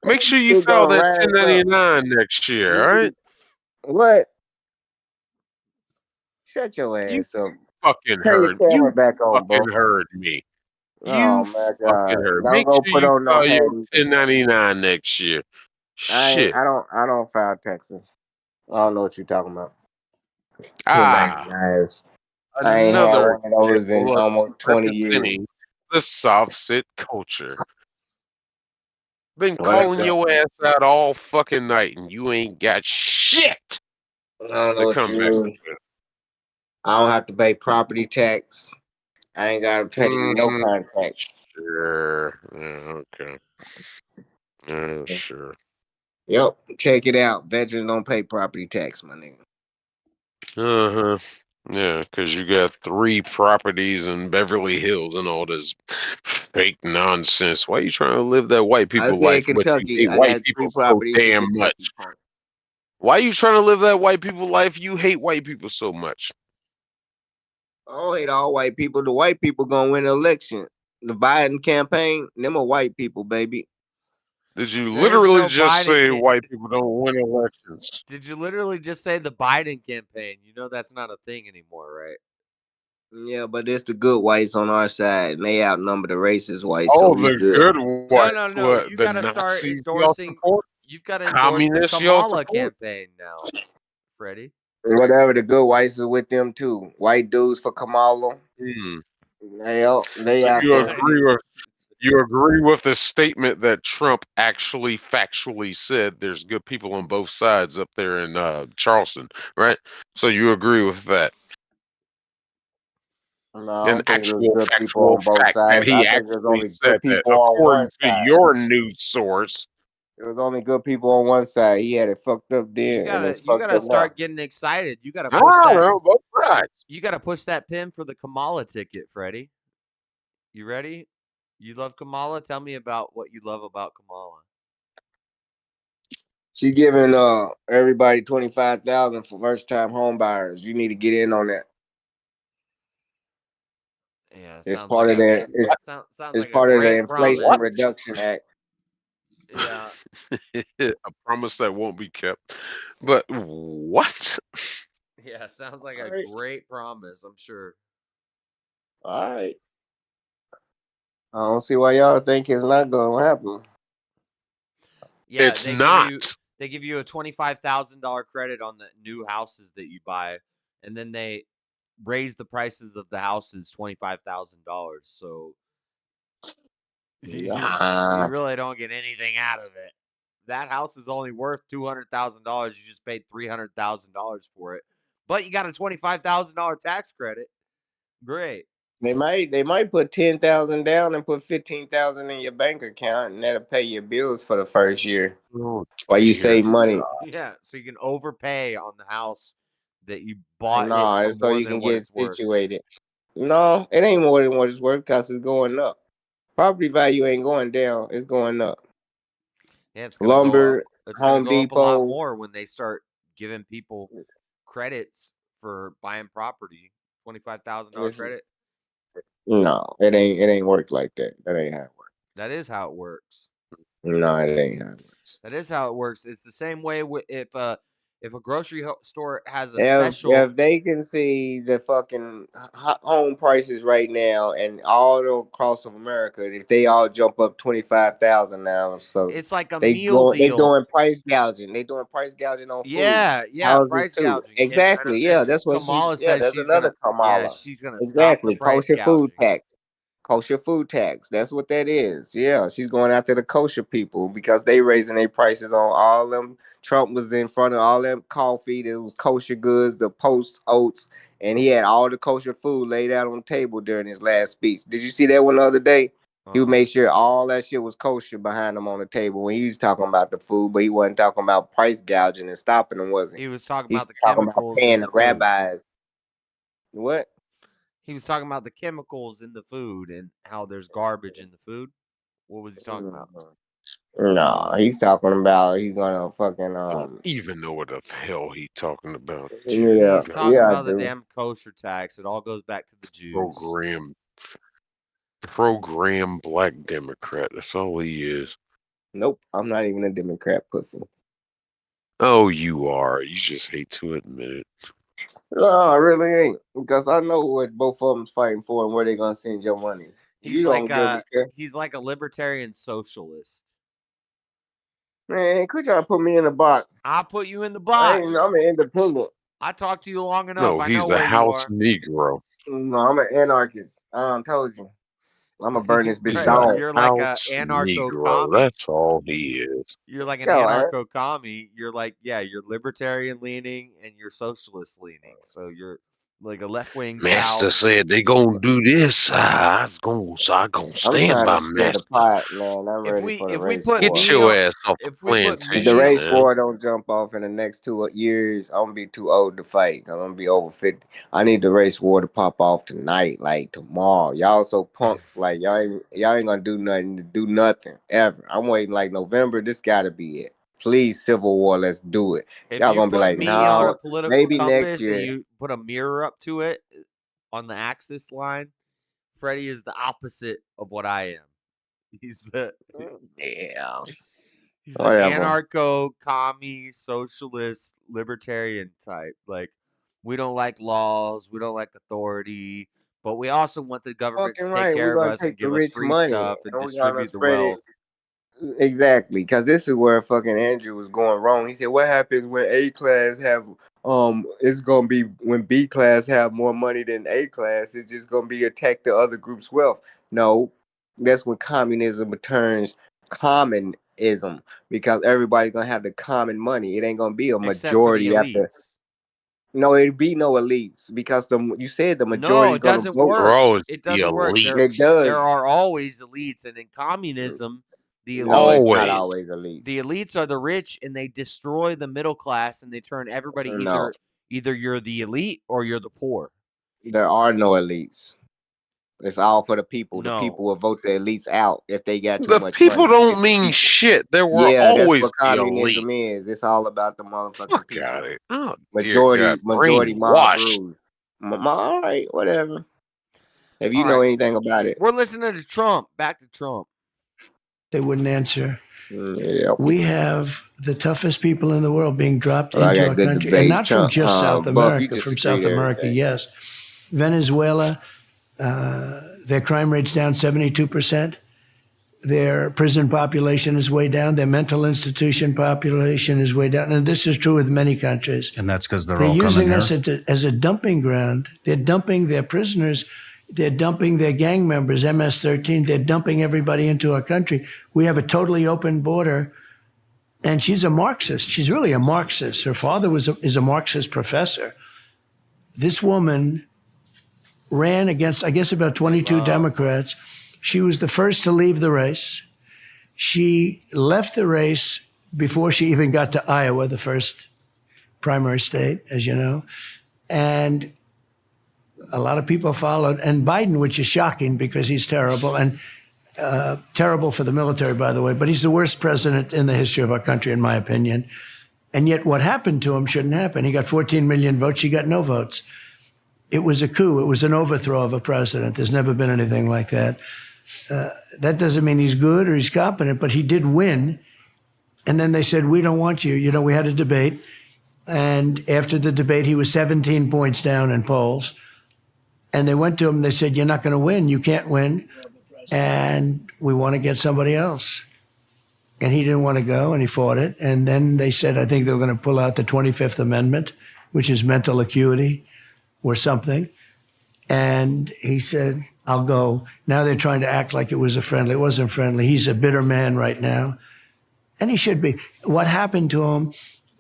Make sure you Shit file gonna that rise up. 1099 next year, all right? What? Shut your You ass up. fucking Turn your heard. camera You back on, bro. fucking heard me. Oh You my fucking god! heard. Don't Make go sure put you on no file your hat. 1099 next year. Shit. I don't file taxes. I don't know what you're talking about. Ah, 1099s. I ain't had another one of those in example of almost 20 years. representing the soft sit culture. Been What I calling got? your ass out all fucking night, and you ain't got shit I don't know to what come you back mean. with. I don't have to pay property tax. I ain't got to pay no Mhm. kind of tax. Sure. Yeah, okay. Sure. Yep. Check it out. Veterans don't pay property tax, my nigga. Uh-huh. Yeah, because you got 3 properties in Beverly Hills and all this fake nonsense. Why you trying to live that white I people said life, but you Kentucky. hate I white got 3 people so properties in damn much? Kentucky. Why you trying to live that white people life? You hate white people so much. I don't hate all white people. The white people gonna win the election. The Biden campaign, them are white people, baby. Did you There's literally no just say Biden. white people don't win elections? Did you literally just say the Biden campaign? You know that's not a thing anymore, right? Yeah, but it's the good whites on our side, and they outnumber the racist whites, so Oh, we the good. good whites. No. What, You the got to start Nazis y'all endorsing. support? You've got to endorse the Communists y'all Kamala support? campaign now, Freddie. Whatever, the good whites are with them too. White dudes for Kamala. Hmm. They out So there. you agree with the statement that Trump actually factually said there's good people on both sides up there in Charleston, right? So you agree with that? No, I An don't think there's actual good people factual on both fact that sides. I he think there's actually only said good that people on one according to side. your news source. There was only good people on one side. He had it fucked up then, and it's You fucked gotta up now. start getting excited. You gotta I push don't that. know, both sides. You gotta push that pin for the Kamala ticket, Freddie. You ready? You love Kamala? Tell me about what you love about Kamala. She giving everybody 25,000 for first time home buyers. You need to get in on that. Yeah, It's part of that. Sounds It's like a part of the great Inflation promise. Reduction Act. Yeah. A promise that won't be kept. But what? Yeah, sounds like a great promise, I'm sure. All right. I don't see why y'all think it's not going to happen. Yeah, it's not. They give you a $25,000 credit on the new houses that you buy, and then they raise the prices of the houses $25,000. So you really don't get anything out of it. That house is only worth $200,000. You just paid $300,000 for it, but you got a $25,000 tax credit. Great. They might put 10,000 down and put 15,000 in your bank account, and that'll pay your bills for the first year. While you save money. Yeah, so you can overpay on the house that you bought No, it for it's so more you than can what get it's worth. situated. No, it ain't more than what it's worth because it's going up. Property value ain't going down; it's going up. Yeah, it's gonna Lumber, go up. It's Home gonna go up a lot Depot. more when they start giving people credits for buying property. $25,000 credit. No, it ain't work like that. That ain't how it works. That is how it works. No, it ain't how it works. That is how it works. It's the same way if a grocery store has a special. If they can see the fucking home prices right now and all across of America, if they all jump up 25,000 now, so it's like a they meal deal. They doing price gouging. They doing price gouging on food. Yeah, houses price too. gouging. Exactly. Yeah, that's what Kamala she. Yeah, says that's she's another gonna. Yeah, Kamala. she's gonna stop the Exactly. price Kosher food gouging. tax. Kosher food tax. That's what that is. Yeah, she's going after the kosher people because they raising their prices on all them. Trump was in front of all them coffee. There was kosher goods, the Post oats, and he had all the kosher food laid out on the table during his last speech. Did you see that one the other day? He would make sure all that shit was kosher behind him on the table when he was talking about the food, but he wasn't talking about price gouging and stopping them, was he? He was talking He's about the talking about chemicals paying in the the rabbis. What? He was talking about the chemicals in the food and how there's garbage in the food. What was he talking about? No, he's talking about he's gonna fucking I don't even know what the hell he talking about. Yeah, He's talking about the damn kosher tax. It all goes back to the Jews. Program black Democrat. That's all he is. Nope, I'm not even a Democrat pussy. Oh, you are. You just hate to admit it. No, I really ain't, because I know what both of them's fighting for and where they're gonna send your money. He's like a libertarian socialist. Man, quit trying to put me in a box. I'll put you in the box. I'm an independent. I talked to you long enough. No, I he's know the where house you are. Negro. No, I'm an anarchist. I told you. I'm gonna burn this bitch He's down. a You're like a house anarcho Negro. commie. That's all he is. You're like an So, anarcho commie. You're like, yeah, you're libertarian leaning and you're socialist leaning. So you're like a left wing Master South. said they gonna do this. I gonna I'm stand trying to by split the Master. pot, man. I'm ready for the If we race put war. Get me your on, ass off the if we put If the me, plantation, race man. war don't jump off in the next 2 years, I'm gonna be too old to fight. I'm gonna be over 50. I need the race war to pop off tonight, like tomorrow. Y'all so punks, like y'all ain't gonna do nothing to do nothing ever. I'm waiting like November. This gotta be it. Please, Civil War, let's do it. if Y'all you gonna be put like, me on a no, political maybe next compass and year. you put a mirror up to it on the axis line, Freddie is the opposite of what I am. He's the Yeah, he's the whatever. anarcho commie socialist libertarian type. Like we don't like laws, we don't like authority, but we also want the government to Fucking take right. We're care of gonna us and take the give us rich free money stuff and and we're gonna distribute the spread it. wealth. Exactly, because this is where fucking Andrew was going wrong. He said, "What happens when A class have It's gonna be when B class have more money than A class. It's just gonna be attack the other group's wealth." No, that's when communism returns commonism because everybody's gonna have the common money. It ain't gonna be a Except for the majority after. elites. No, it'd be no elites because you said the majority No, is it gonna doesn't vote. work. Bro, it's It the doesn't work. elite. It There does. are always elites, and in communism, the No, it's elites not Always. always elites. the elites are the rich, and they destroy the middle class, and they turn everybody No, either you're the elite or you're the poor. there are no elites. It's all for the people. The No, people will vote the elites out if they got too The much people money. don't It's the mean people. shit. There will Yeah, that's always what be elite. communism is. It's all about the motherfucking Fuck people. out of it. Oh, dear God. Majority mob Brainwashed. rules. All right, whatever. If you all know right. anything about it, We're listening to Trump. Back to Trump. They wouldn't answer. yeah. We have the toughest people in the world being dropped Well, I into got our good country, and debates. not from just South Buff, you America. just From agree South to America, everything. yes. Venezuela, their crime rate's down 72%. Their prison population is way down. Their mental institution population is way down. And this is true with many countries. And that's because they're They're all using coming us here. as a dumping ground. They're dumping their prisoners. They're dumping their gang members, MS-13. They're dumping everybody into our country. We have a totally open border. And she's a Marxist. She's really a Marxist. Her father is a Marxist professor. This woman ran against, I guess, about 22 Democrats. She was the first to leave the race. She left the race before she even got to Iowa, the first primary state, as you know. And a lot of people followed. And Biden, which is shocking because he's terrible, and terrible for the military, by the way, but he's the worst president in the history of our country, in my opinion. And yet what happened to him shouldn't happen. He got 14 million votes. She got no votes. It was a coup. It was an overthrow of a president. There's never been anything like that. That doesn't mean he's good or he's competent, but he did win. And then they said, we don't want you. You know, we had a debate. And after the debate, he was 17 points down in polls. And they went to him, they said, you're not going to win. You can't win. And we want to get somebody else. And he didn't want to go, and he fought it. And then they said, I think they were going to pull out the 25th Amendment, which is mental acuity or something. And he said, I'll go. Now they're trying to act like it was a friendly. It wasn't friendly. He's a bitter man right now. And he should be. What happened to him,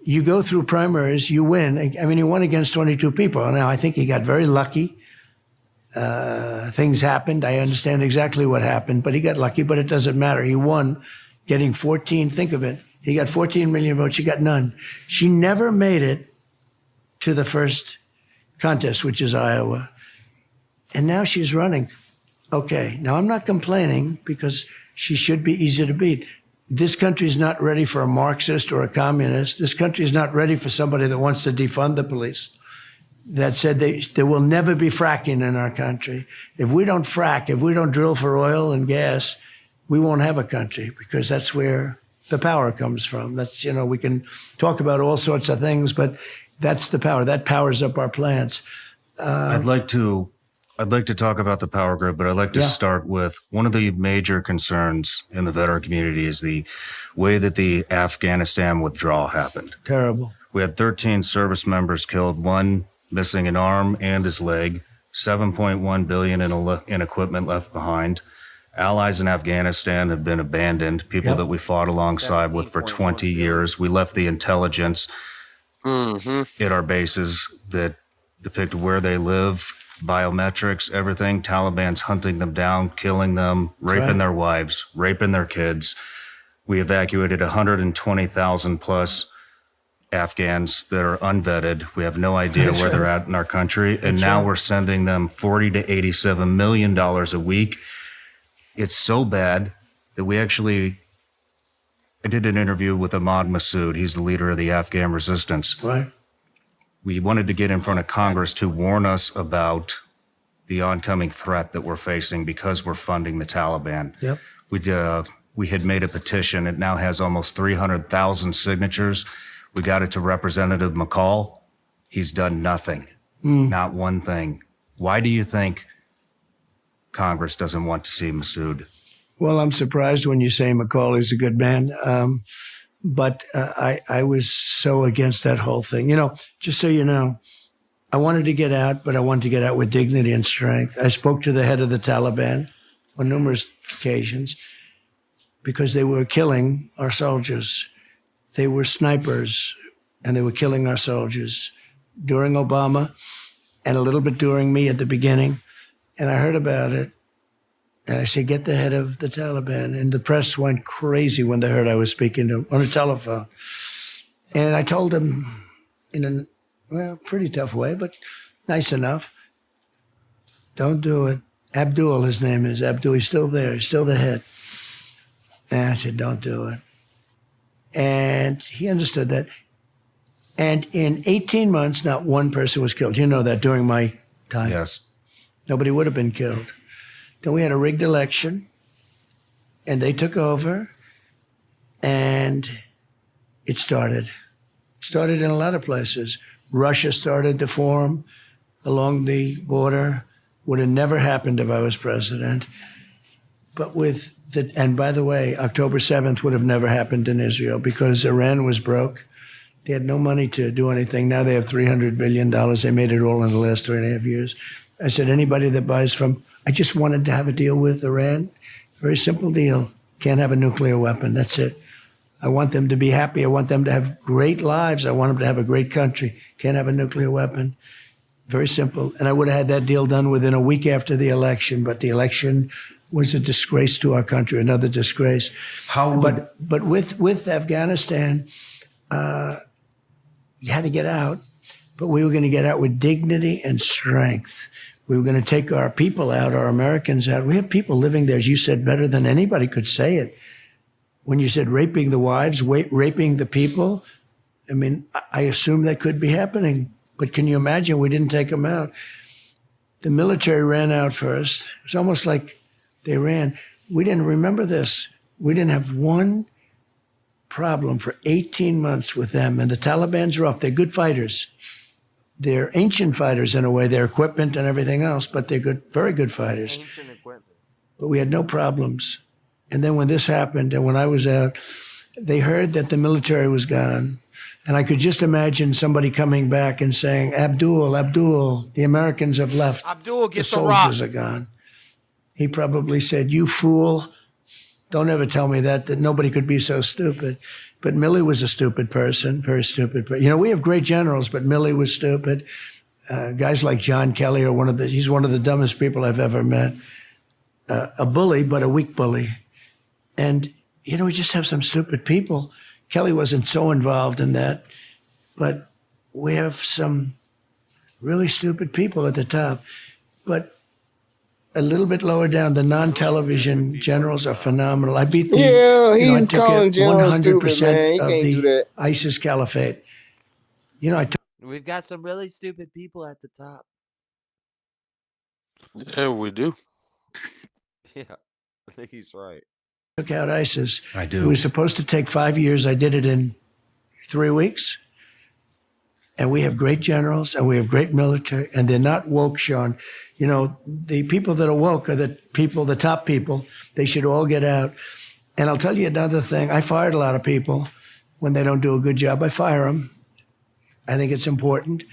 you go through primaries, you win. I mean, he won against 22 people. Now, I think he got very lucky. Things happened. I understand exactly what happened, but he got lucky, but it doesn't matter. He won, getting 14. Think of it. He got 14 million votes. She got none. She never made it to the first contest, which is Iowa. And now she's running. Okay, now I'm not complaining because she should be easy to beat. This country is not ready for a Marxist or a communist. This country is not ready for somebody that wants to defund the police. That said, there will never be fracking in our country. If we don't frack, if we don't drill for oil and gas, we won't have a country because that's where the power comes from. That's, you know, we can talk about all sorts of things, but that's the power. That powers up our plants. I'd like to talk about the power grid, but I'd like to start with one of the major concerns in the veteran community is the way that the Afghanistan withdrawal happened. Terrible. We had 13 service members killed, one missing an arm and his leg, $7.1 billion in equipment left behind. Allies in Afghanistan have been abandoned. People that we fought alongside with for 20 years. We left the intelligence at our bases that depict where they live, biometrics, everything. Taliban's hunting them down, killing them, raping their wives, raping their kids. We evacuated 120,000 plus Afghans that are unvetted. We have no idea where they're at in our country. And now we're sending them $40 to $87 million a week. It's so bad that I did an interview with Ahmad Massoud. He's the leader of the Afghan resistance. Right. We wanted to get in front of Congress to warn us about the oncoming threat that we're facing because we're funding the Taliban. Yep. We had made a petition. It now has almost 300,000 signatures. We got it to Representative McCall. He's done nothing. Not one thing. Why do you think Congress doesn't want to see Massoud? Well, I'm surprised when you say McCall is a good man. But I was so against that whole thing. You know, just so you know, I wanted to get out, but I wanted to get out with dignity and strength. I spoke to the head of the Taliban on numerous occasions because they were killing our soldiers. They were snipers, and they were killing our soldiers during Obama and a little bit during me at the beginning. And I heard about it. And I said, get the head of the Taliban. And the press went crazy when they heard I was speaking to him on a telephone. And I told him in a pretty tough way, but nice enough, don't do it. Abdul, his name is. Abdul, he's still there. He's still the head. And I said, don't do it. And he understood that. And in 18 months, not one person was killed. You know that during my time. Yes. Nobody would have been killed. Then we had a rigged election, and they took over, and it started. It started in a lot of places. Russia started to form along the border. Would have never happened if I was president. But and by the way, October 7th would have never happened in Israel because Iran was broke. They had no money to do anything. Now they have $300 billion. They made it all in the last 3.5 years. I said, anybody that buys from, I just wanted to have a deal with Iran. Very simple deal. Can't have a nuclear weapon. That's it. I want them to be happy. I want them to have great lives. I want them to have a great country. Can't have a nuclear weapon. Very simple. And I would have had that deal done within a week after the election, but the election was a disgrace to our country, another disgrace. But with Afghanistan, you had to get out, but we were going to get out with dignity and strength. We were going to take our people out, our Americans out. We have people living there, as you said, better than anybody could say it. When you said raping the wives, raping the people, I mean, I assume that could be happening. But can you imagine we didn't take them out? The military ran out first. It was almost like they ran. We didn't remember this. We didn't have one problem for 18 months with them. And the Taliban's rough. They're good fighters. They're ancient fighters in a way. Their equipment and everything else, but they're good, very good fighters. Ancient equipment. But we had no problems. And then when this happened, and when I was out, they heard that the military was gone. And I could just imagine somebody coming back and saying, Abdul, the Americans have left. Abdul, get the the soldiers rocks. are gone. He probably said, you fool. Don't ever tell me that nobody could be so stupid. But Milley was a stupid person, very stupid. You know, we have great generals, but Milley was stupid. Guys like John Kelly are he's one of the dumbest people I've ever met. A bully, but a weak bully. And, you know, we just have some stupid people. Kelly wasn't so involved in that, but we have some really stupid people at the top. But a little bit lower down, the non-television generals are phenomenal. I beat he's calling generals stupid, man. He of can't the do that. ISIS caliphate. You know, We've got some really stupid people at the top. Yeah, we do. Yeah, I think he's right. took out ISIS. I do. It was supposed to take 5 years. I did it in 3 weeks. And we have great generals and we have great military, and they're not woke, Sean. You know, the people that are woke are the top people. They should all get out. And I'll tell you another thing. I fired a lot of people when they don't do a good job. I fire them. I think it's important.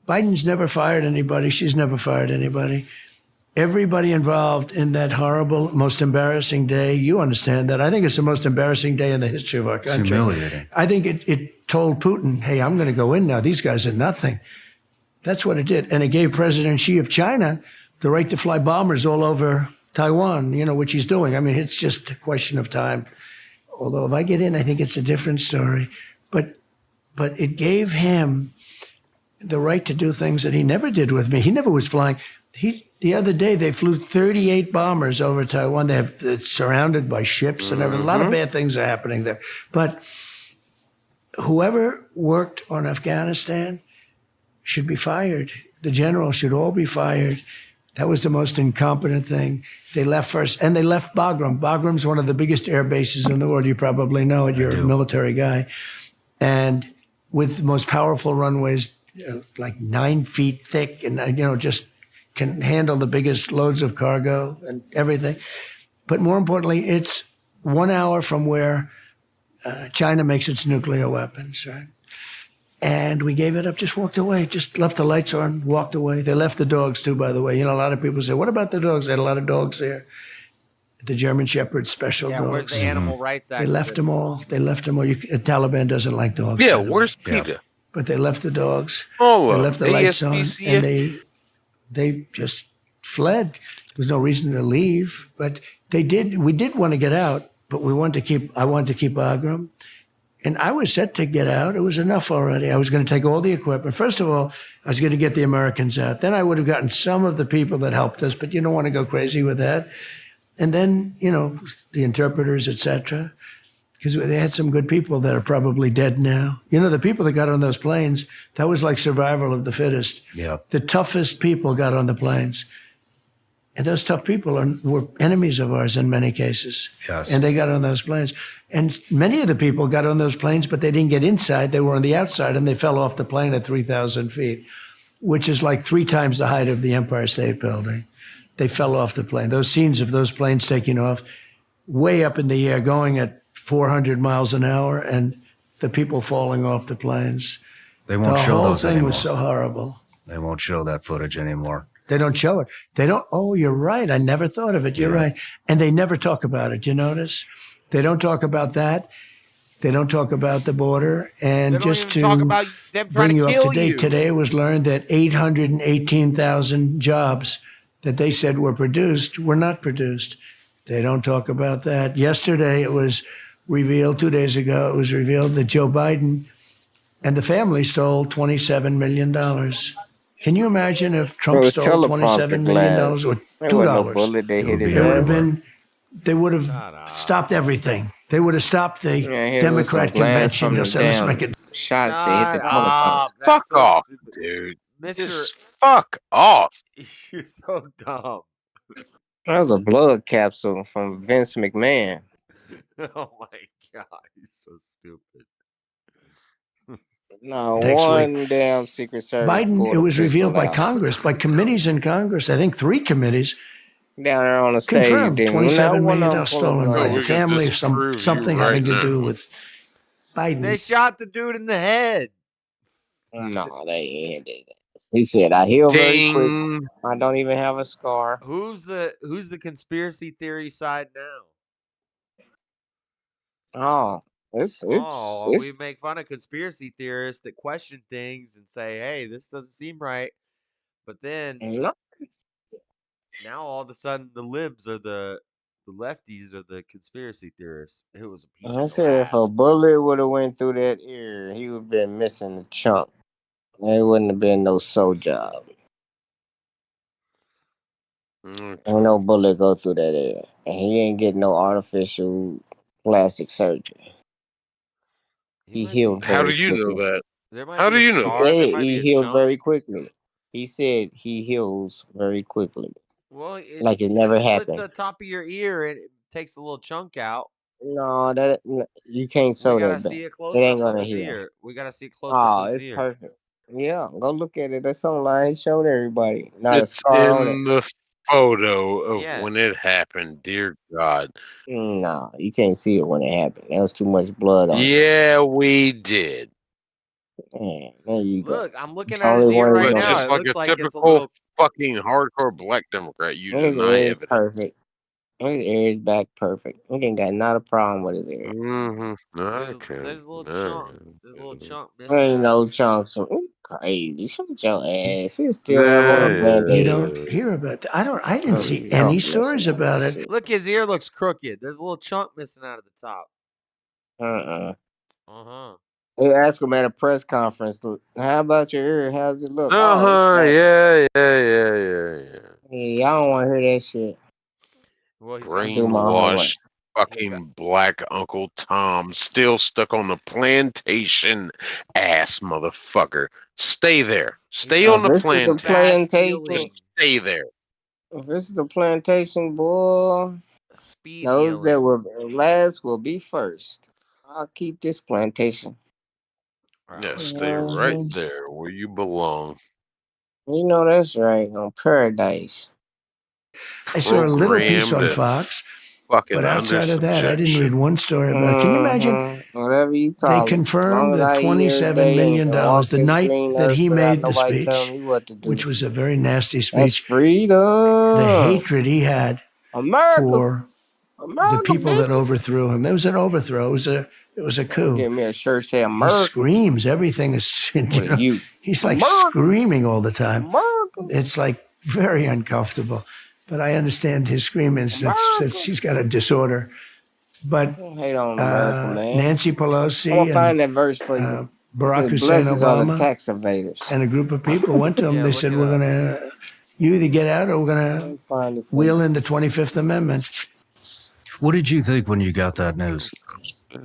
Biden's never fired anybody. She's never fired anybody. everybody involved in that horrible, most embarrassing day. You understand that. I think it's the most embarrassing day in the history of our country. It's humiliating. I think it told Putin, hey, I'm going to go in now. These guys are nothing. That's what it did. And it gave President Xi of China the right to fly bombers all over Taiwan, which he's doing. I mean, it's just a question of time. Although if I get in, I think it's a different story. But it gave him the right to do things that he never did with me. He never was flying. The other day, they flew 38 bombers over Taiwan. They're surrounded by ships and everything. A lot of bad things are happening there. But whoever worked on Afghanistan should be fired. The generals should all be fired. That was the most incompetent thing. They left first, and they left Bagram. Bagram's one of the biggest air bases in the world. You probably know it. You're a military guy. And with the most powerful runways, like 9 feet thick, and just can handle the biggest loads of cargo and everything. But more importantly, it's 1 hour from where China makes its nuclear weapons, right? And we gave it up, just walked away, just left the lights on, walked away. They left the dogs too, by the way. A lot of people say, what about the dogs? They had a lot of dogs there. The German Shepherd special dogs. Where's the animal rights activists? They left them all. Taliban doesn't like dogs. Yeah, where's PETA? But they left the dogs. Oh, they left the lights on, ASPCA? and they just fled. There's no reason to leave, but they did. We did want to get out, but I wanted to keep Bagram. And I was set to get out. It was enough already. I was going to take all the equipment. First of all, I was going to get the Americans out. Then I would have gotten some of the people that helped us, but you don't want to go crazy with that. And then, the interpreters, etc., because they had some good people that are probably dead now. The people that got on those planes, that was like survival of the fittest. Yeah. The toughest people got on the planes. And those tough people were enemies of ours in many cases. Yes. And they got on those planes. And many of the people got on those planes, but they didn't get inside. They were on the outside, and they fell off the plane at 3,000 feet, which is like 3 times the height of the Empire State Building. They fell off the plane. Those scenes of those planes taking off way up in the air, going at 400 miles an hour, and the people falling off the planes. They won't show those The whole thing anymore. was so horrible. They won't show that footage anymore. They don't show it. They don't. Oh, you're right. I never thought of it. You're right. And they never talk about it. You notice? They don't talk about that. They don't talk about the border. And just to bring you up to date, today it was learned that 818,000 jobs that they said were produced were not produced. They don't talk about that. Yesterday it was revealed, 2 days ago, it was revealed that Joe Biden and the family stole $27 million. Can you imagine if Trump stole $27 million or $2? They would have stopped everything. They would have stopped the Democrat convention. They'll send us back at shots. They hit the telephone. Fuck off, dude. Just fuck off. You're so dumb. That was a blood capsule from Vince McMahon. Oh my God, you're so stupid. No, Next one damn Secret Service. Biden, it was revealed by Congress, by committees in Congress. I think 3 committees. Down there on the stage. Confirmed $27 million stolen by the family, something having to do with Biden. They shot the dude in the head. No, they ain't did that. He said, "I heal very quick. I don't even have a scar." Who's the conspiracy theory side now? Oh, We make fun of conspiracy theorists that question things and say, "Hey, this doesn't seem right," but then now all of a sudden the libs are the lefties are the conspiracy theorists. It was a piece I of said glass. if a bullet would have went through that ear, he would have been missing a chunk. There wouldn't have been no sew job. Ain't no bullet go through that ear, and he ain't getting no artificial plastic surgery. He healed. How do you know that? How do you know? He healed very quickly. He said he heals very quickly. Well, like it never happened. The top of your ear, and it takes a little chunk out. No, you can't sew that. See a close it ain't up gonna of his heal. ear. We gotta see a close up of his ear. Perfect. Yeah, go look at it. That's online. He showed everybody. It's in the photo of when it happened. Dear God. No, you can't see it when it happened. There was too much blood on it. Yeah, we did. Man, there you go. Look, I'm looking at his ear right now. Just It like looks a like typical it's a little fucking hardcore black Democrat, you His deny ear is evidence. perfect. His ear is back perfect. We ain't got not a problem with his ear. Okay. There's a little chunk. There's a little chunk There missing. ain't no chunks. Crazy. Shut your ass. He still have on a band-aid. You don't hear about that. I didn't see any stories about it. Look, his ear looks crooked. There's a little chunk missing out of the top. Uh-huh. They asked him at a press conference, how about your ear? How's it look? Yeah. Y'all don't want to hear that shit. Well, he's Brainwashed fucking black Uncle Tom, still stuck on the plantation, ass motherfucker. Stay there. Stay on the plantation. Stay there. If this is the plantation, boy, those that were last will be first. I'll keep this plantation. Yeah, stay right there where you belong. You know that's right. On Paradise. I saw a little piece on Fox, but outside of that, I didn't read one story about it. Can you imagine? Whatever you They confirmed the $27 million the night that he made the speech, which was a very nasty speech. That's freedom. The hatred he had for the people that overthrew him. It was an overthrow. It was a coup. Give me a shirt say America. He screams. Everything is. He's like screaming all the time. It's like very uncomfortable. But I understand his screaming since he's got a disorder. But hate on America, man. Nancy Pelosi I'm gonna find that verse for you. Barack Hussein Obama tax evaders. and a group of people went to him. They said, "We're gonna, you either get out or we're gonna wheel in the 25th Amendment." What did you think when you got that news?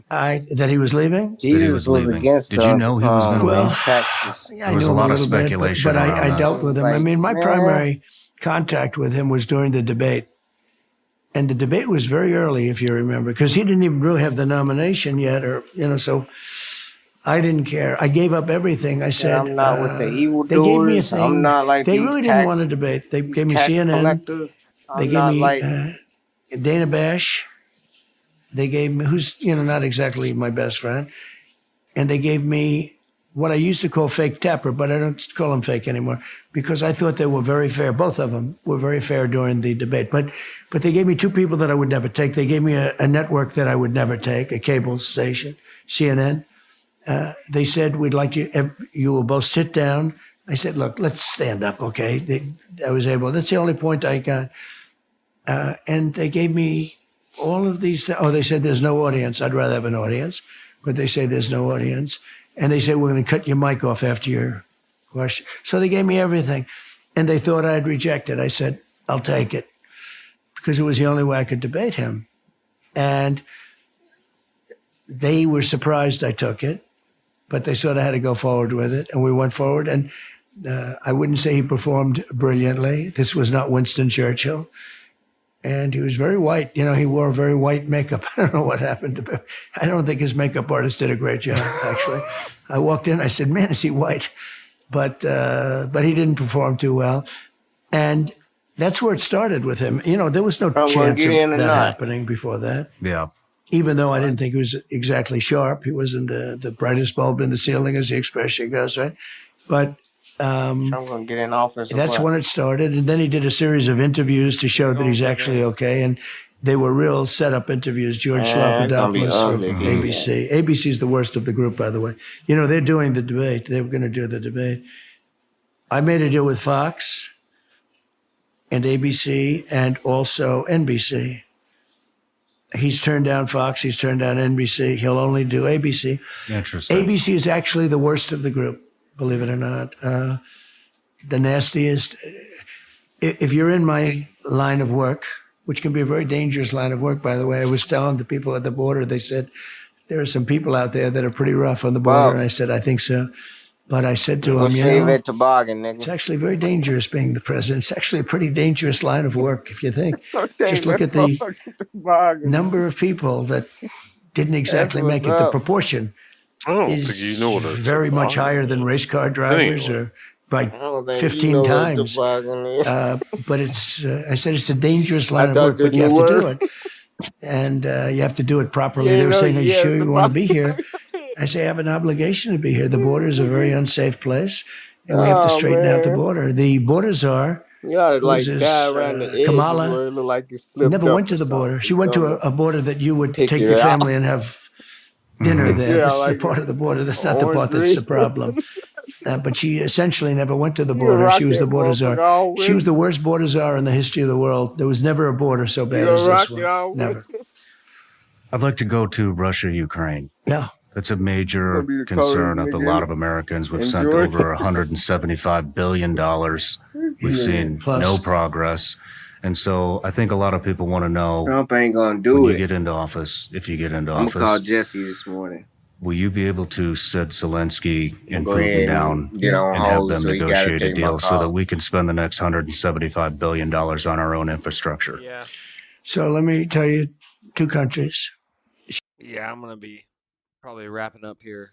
That he was leaving? Jesus was against. Did you know he was going to leave? Taxes. Yeah, there was a lot of speculation, but I dealt with him. I mean, my primary contact with him was during the debate. And the debate was very early, if you remember, because he didn't even really have the nomination yet, so I didn't care. I gave up everything. I said, I'm not with the evil they gave me a doers. thing. I'm not like they these really didn't want to debate. They gave me CNN. Collectors. They gave me Dana Bash. They gave me, who's not exactly my best friend, and they gave me what I used to call fake Tapper, but I don't call him fake anymore because I thought they were very fair. Both of them were very fair during the debate. But they gave me two people that I would never take. They gave me a network that I would never take, a cable station, CNN. They said, we'd like you will both sit down. I said, look, let's stand up, okay? I was able. That's the only point I got. And they gave me all of these. They said there's no audience. I'd rather have an audience. But they say there's no audience. And they said, we're going to cut your mic off after your question. So they gave me everything. And they thought I'd reject it. I said, I'll take it. Because it was the only way I could debate him. And they were surprised I took it. But they sort of had to go forward with it. And we went forward. And I wouldn't say he performed brilliantly. This was not Winston Churchill. And he was very white. He wore very white makeup. I don't know what happened to him. I don't think his makeup artist did a great job, actually. I walked in, I said, man, is he white? But he didn't perform too well. And that's where it started with him. There was no chance of that happening before that. Yeah. Even though I didn't think he was exactly sharp. He wasn't the brightest bulb in the ceiling, as the expression goes, right? But I'm going to get in office. That's when it started. And then he did a series of interviews to show that he's actually okay. And they were real set-up interviews. George Slopadopoulous from ABC. ABC's the worst of the group, by the way. They're doing the debate. They were going to do the debate. I made a deal with Fox and ABC and also NBC. He's turned down Fox. He's turned down NBC. He'll only do ABC. Interesting. ABC is actually the worst of the group. Believe it or not, the nastiest. If you're in my line of work, which can be a very dangerous line of work, by the way, I was telling the people at the border, they said, there are some people out there that are pretty rough on the border. And I said, I think so. But I said to him, toboggan, nigga. It's actually very dangerous being the president. It's actually a pretty dangerous line of work, if you think. Just look at the number of people that didn't exactly make it. The proportion. I don't think you know what very much higher than race car drivers or by 15 times. But it's, I said, it's a dangerous line of work, but you have to do it. And you have to do it properly. They were saying, are you sure you want to be here? I say, I have an obligation to be here. The border is a very unsafe place. and we have to straighten out the border. The border czar, You ought to like who's die around the edges Kamala, where it look like it's flipped never up went to or the border. something. She went to a border that you would take your it out. family and have dinner there. Yeah, This is like the part of the border. That's not the orange part that's the green. problem. But she essentially never went to the You border. rock She was that the border czar. motherfucker all She was with the worst border czar in the history of the world. There was never a border so You bad gonna as rock this it one. all with Never. I'd like to go to Russia, Ukraine. Yeah. That's a major Gonna be the concern coldest of a nigga lot of Americans. We've in sent Georgia. over $175 billion. We've seen Plus. no progress. And so I think a lot of people want to know Trump ain't gonna do when you it. get into office, if you get into I'm gonna call office, Jesse this morning. will you be able to sit Zelensky and Go Putin ahead down and get on and have hold, them so you gotta negotiate a take my deal so call. that we can spend the next $175 billion on our own infrastructure? Yeah. So let me tell you, two countries. Yeah, I'm gonna be probably wrapping up here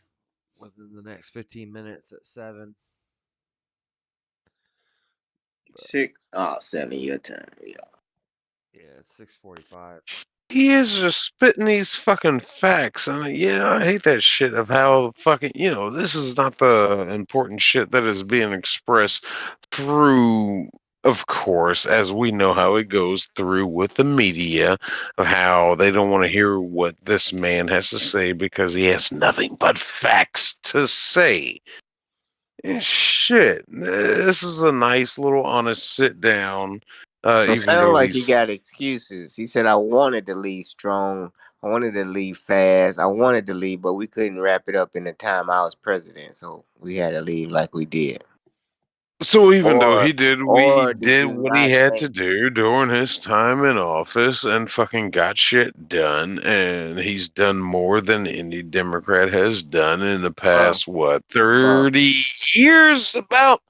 within the next 15 minutes at 7. 7 your time. Yeah. Yeah, it's 6:45. He is just spitting these fucking facts. And I hate that shit of how fucking, this is not the important shit that is being expressed through, of course, as we know how it goes through with the media, of how they don't want to hear what this man has to say because he has nothing but facts to say. Shit. This is a nice little honest sit down. It Even sounds though like he he's got excuses. He said, I wanted to leave strong. I wanted to leave fast. I wanted to leave, but we couldn't wrap it up in the time I was president. So we had to leave like we did. So even though he or did did you what he not had think? to do during his time in office and fucking got shit done, and he's done more than any Democrat has done in the past 30 years, about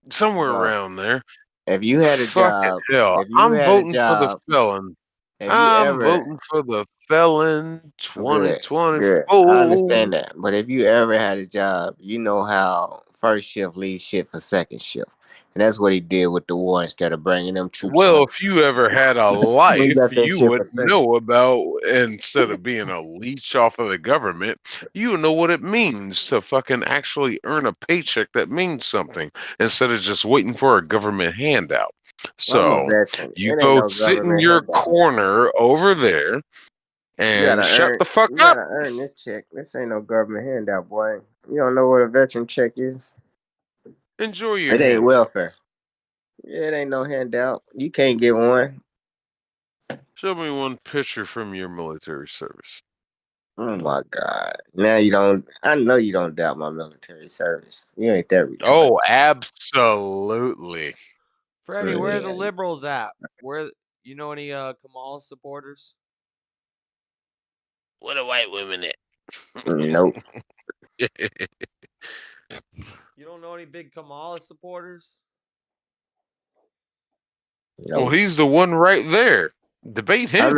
somewhere around there. If you had a Fucking job, hell, if you I'm had a voting for the job, felon. if you I'm ever voting for the felon Good. 2024. I understand that. But if you ever had a job, you know how first shift leaves shit for second shift. And that's what he did with the war instead of bringing them troops Well, on. if you ever had a We life, got that you shit would for second. know about, instead of being a leech off of the government, you know what it means to fucking actually earn a paycheck that means something instead of just waiting for a government handout. I'm a So veteran. you It ain't go no sit in government your handout. corner over there You and gotta shut earn. the fuck You up. gotta earn this check. This ain't no government handout, boy. You don't know what a veteran check is. Enjoy your It ain't handout. welfare. Yeah, it ain't no handout. You can't get one. Show me one picture from your military service. Oh my God! Now you don't. I know you don't doubt my military service. You ain't that retarded. Oh, absolutely. Freddie, where are the Yeah. liberals at? Where you know any Kamala supporters? What are white women at? Nope. You don't know any big Kamala supporters? Well, he's the one right there. Debate him.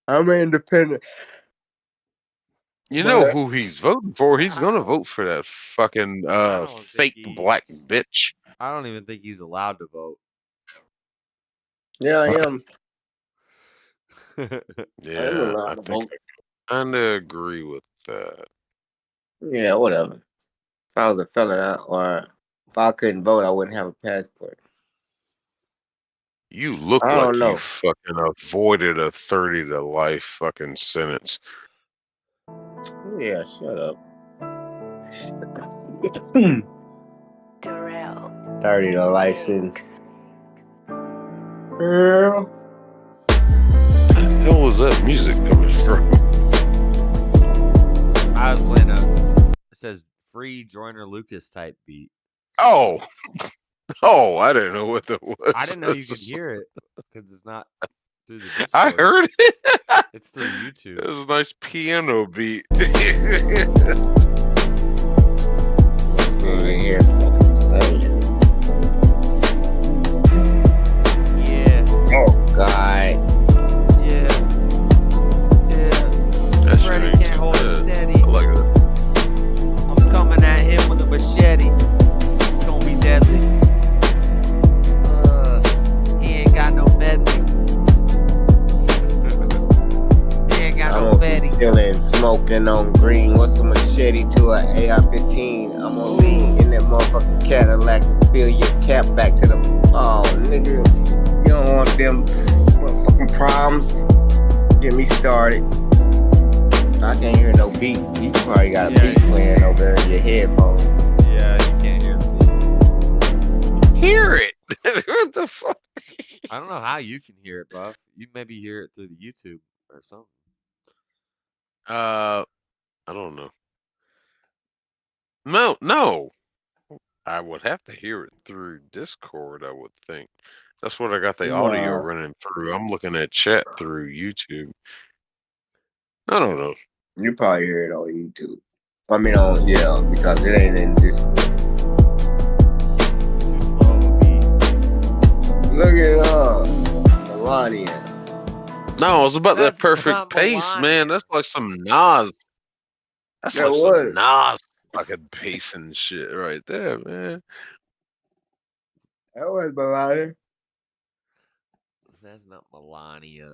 I'm independent. You know who he's voting for. He's going to vote for that fucking fake black bitch. I don't even think he's allowed to vote. Yeah, I am. Yeah, I think I kind of agree with that. Yeah, whatever. If I was a fella, or if I couldn't vote, I wouldn't have a passport. You look I like don't know. you fucking avoided a 30 to life fucking sentence. Yeah, shut up. 30 to life sentence. Girl. Where the hell was that music coming from? I was playing it says free Joyner Lucas type beat. Oh, I didn't know what that was. I didn't know you could hear it because it's not through the Discord. I heard it. It's through YouTube. It was a nice piano beat. Yeah. Oh, God. Yeah. That shit Freddie ain't can't too hold it bad. steady. I like it. I'm coming at him with a machete. It's gonna be deadly. He ain't got no medley. He ain't got no I'm Betty. chilling, smoking on green. What's a machete? Chevy to an AR-15, I'm gonna lean in that motherfucking Cadillac and spill your cap back to the. Oh, nigga, you don't want them motherfucking problems. Get me started. I can't hear no beat. You probably got a beat playing over there in your headphones. Yeah, you can't hear the beat. Hear it. What the fuck? I don't know how you can hear it, Buff. You maybe hear it through the YouTube or something. I don't know. No. I would have to hear it through Discord, I would think. That's what I got the audio running through. I'm looking at chat through YouTube. I don't know. You probably hear it on YouTube. I mean, because it ain't in Discord. Look at Melania. No, it's about that That's perfect not pace, Melania. man. That's like some Nas. That's That like some was. Nas fucking pace and shit right there, man. That was Melania. That's not Melania.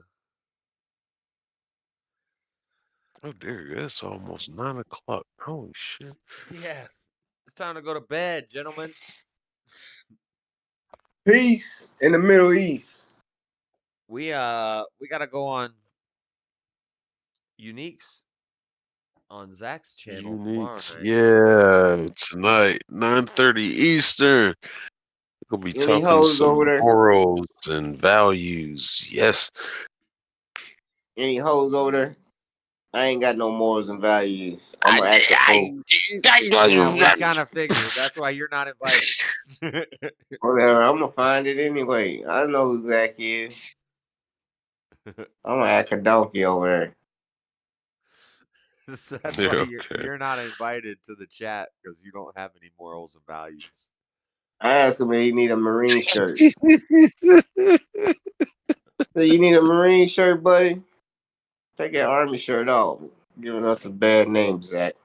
Oh dear, it's almost 9 o'clock. Holy shit. Yeah, it's time to go to bed, gentlemen. Peace in the Middle East. We gotta go on Uniques on Zach's channel tomorrow Uniques. night. Yeah, tonight, 9:30 Eastern. We'll be Any talking hoes over some there? morals and values. Yes. Any hoes over there? I ain't got no morals and values. I'm gonna act a fool. Yeah, we kind of figured. That's why you're not invited. Whatever, I'm gonna find it anyway. I know who Zach is. I'm gonna act a donkey over there. That's why you're not invited to the chat because you don't have any morals and values. I asked him if he need a Marine shirt. So you need a Marine shirt, buddy? Take that Army shirt off. Giving us a bad name, Zach.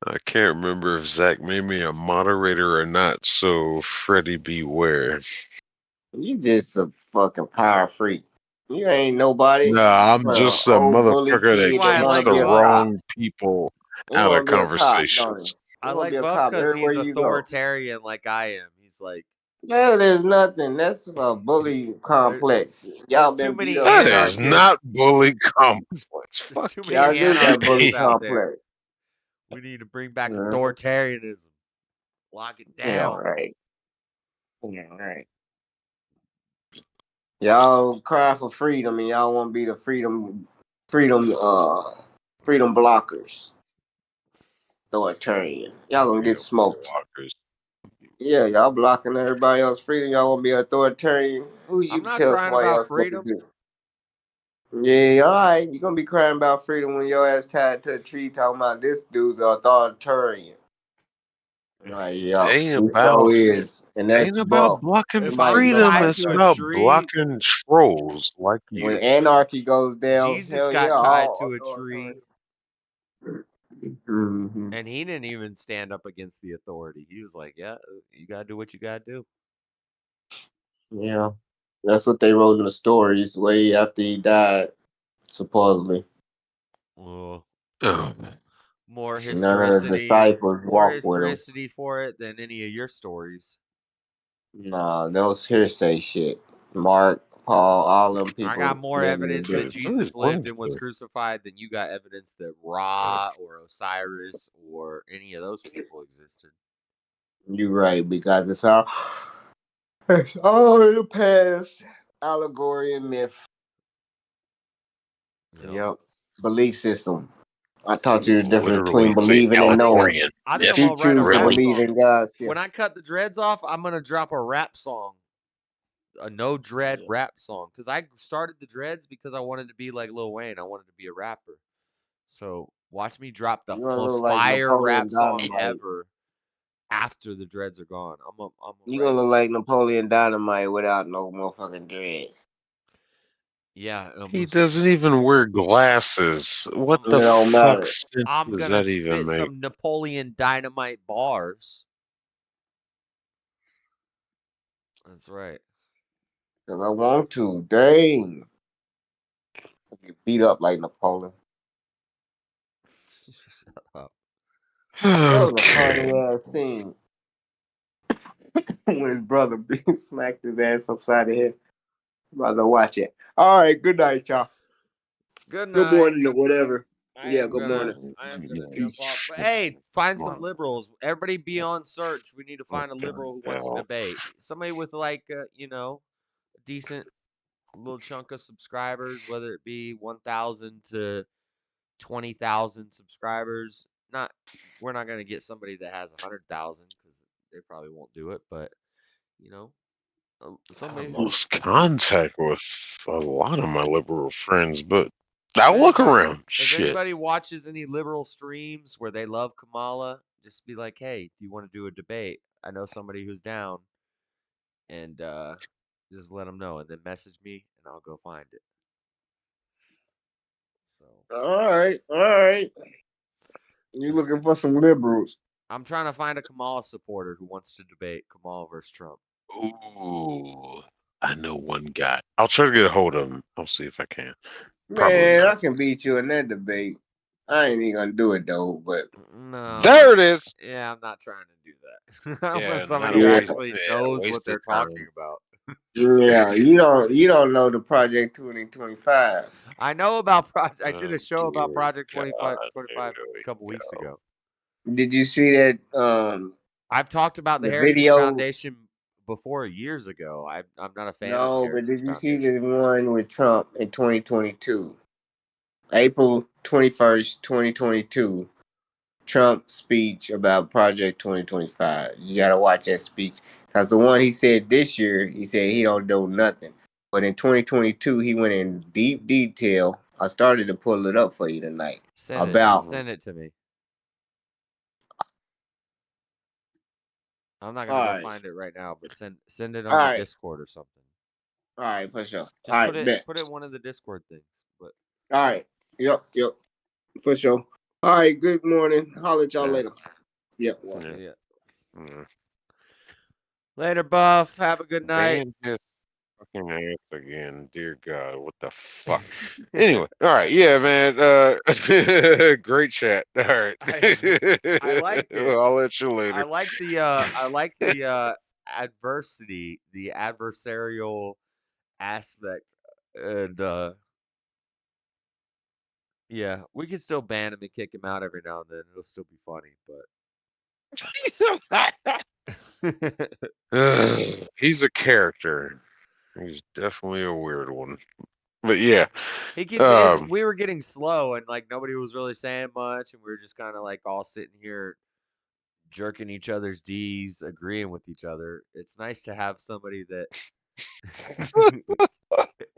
I can't remember if Zach made me a moderator or not, so Freddie beware. You just a fucking power freak. You ain't nobody. Nah, I'm just a old bully motherfucker that kid that keeps wanna the be a cop. wrong people He out wanna of be a cop, don't he? conversations. He I wanna be like a Buff cop because everywhere he's you go. authoritarian like I am. He's like, No, there's nothing. That's a bully complex. Y'all there's too been beat many up. That is not anarchists. bully complex. There's Fuck too you. many Y'all just got bully anarchists out there. complex. We need to bring back Yeah. authoritarianism. Lock it down. Yeah, right. Yeah, right. Y'all cry for freedom and y'all want to be the freedom blockers. Authoritarian. Y'all gonna get smoked. Blockers. Yeah, y'all blocking everybody else's freedom. Y'all want to be authoritarian. Who you I'm not tell crying somebody about else what to freedom. do? Yeah, all right. You're gonna be crying about freedom when your ass tied to a tree talking about this dude's authoritarian. Like, yeah, Ain't he so about is. And that's ain't about Buff. blocking If I was freedom. tied It's to a about tree, blocking trolls like When you. anarchy goes down, Jesus hell got yeah, tied all to a authoritarian. tree, and he didn't even stand up against the authority. He was like, "Yeah, you gotta do what you gotta do." Yeah, that's what they wrote in the stories way after he died, supposedly. Oh. More None of the historicity, disciples more walked with him. historicity for it than any of your stories. Nah, that was hearsay shit. Mark, Paul, all them people. I got more living evidence in that this. Jesus lived and was crucified than you got evidence that Ra or Osiris or any of those people existed. You're right, because it's all in the past. Allegory and myth. Yep. Belief system. I taught you the difference between believing and knowing. I think If I'm you gonna write a choose to rap believe song. in God, When I cut the dreads off, I'm gonna drop a rap song, a no dread rap song. Because I started the dreads because I wanted to be like Lil Wayne. I wanted to be a rapper. So watch me drop the you gonna most look like fire Napoleon rap song Dynamite. ever after the dreads are gone. You gonna look like Napoleon Dynamite without no motherfucking dreads. Yeah, He doesn't even wear glasses. What It the don't fuck matter. sense I'm does gonna that even spit make? some Napoleon Dynamite bars. That's right. Cause I want to. Dang. I get beat up like Napoleon. Shut up. That was a funny ass scene when his brother smacked his ass upside the head. Brother, watch it. All right, good night, y'all. Good night. Good morning or whatever. I am gonna jump off. But hey, find some liberals. Everybody be on search. We need to find a liberal who wants to debate. Somebody with like a decent little chunk of subscribers, whether it be 1,000 to 20,000 subscribers. We're not gonna get somebody that has 100,000 because they probably won't do it. But somebody I lost contact with a lot of my liberal friends, but I'll look around. If anybody watches any liberal streams where they love Kamala, just be like, hey, do you want to do a debate? I know somebody who's down, and just let them know, and then message me, and I'll go find it. So. All right. You looking for some liberals? I'm trying to find a Kamala supporter who wants to debate Kamala versus Trump. Ooh, I know one guy. I'll try to get a hold of him. I'll see if I can. Man, I can beat you in that debate. I ain't even gonna do it though, but no. There it is. Yeah, I'm not trying to do that. I want somebody who actually knows what they're talking about. Yeah, you don't know the Project 2025. I know about Project. I did a show about Project 25 a couple weeks ago. Did you see that? I've talked about the Heritage Foundation before years ago. I'm not a fan of the Heritage but did you see the one with Trump in 2022? April 21st, 2022. Trump's speech about Project 2025. You gotta watch that speech. Because the one he said this year, he said he don't know nothing. But in 2022, he went in deep detail. I started to pull it up for you tonight. Send it to me. I'm not gonna go find it right now, but send it on the Discord or something. All right, for sure. Just put it in one of the Discord things. But all right. Yep. For sure. All right, good morning. Holler at y'all later. Yep. Yeah. Later, Buff. Have a good night. Fucking ass again, dear God, what the fuck? Anyway, all right, yeah, man. Great chat. All right, I like it. I'll let you later. I like the adversity, the adversarial aspect, and yeah, we can still ban him and kick him out every now and then. It'll still be funny, but he's a character. He's definitely a weird one. But yeah, he keeps. We were getting slow, and like nobody was really saying much, and we were just kind of like all sitting here jerking each other's D's, agreeing with each other. It's nice to have somebody that.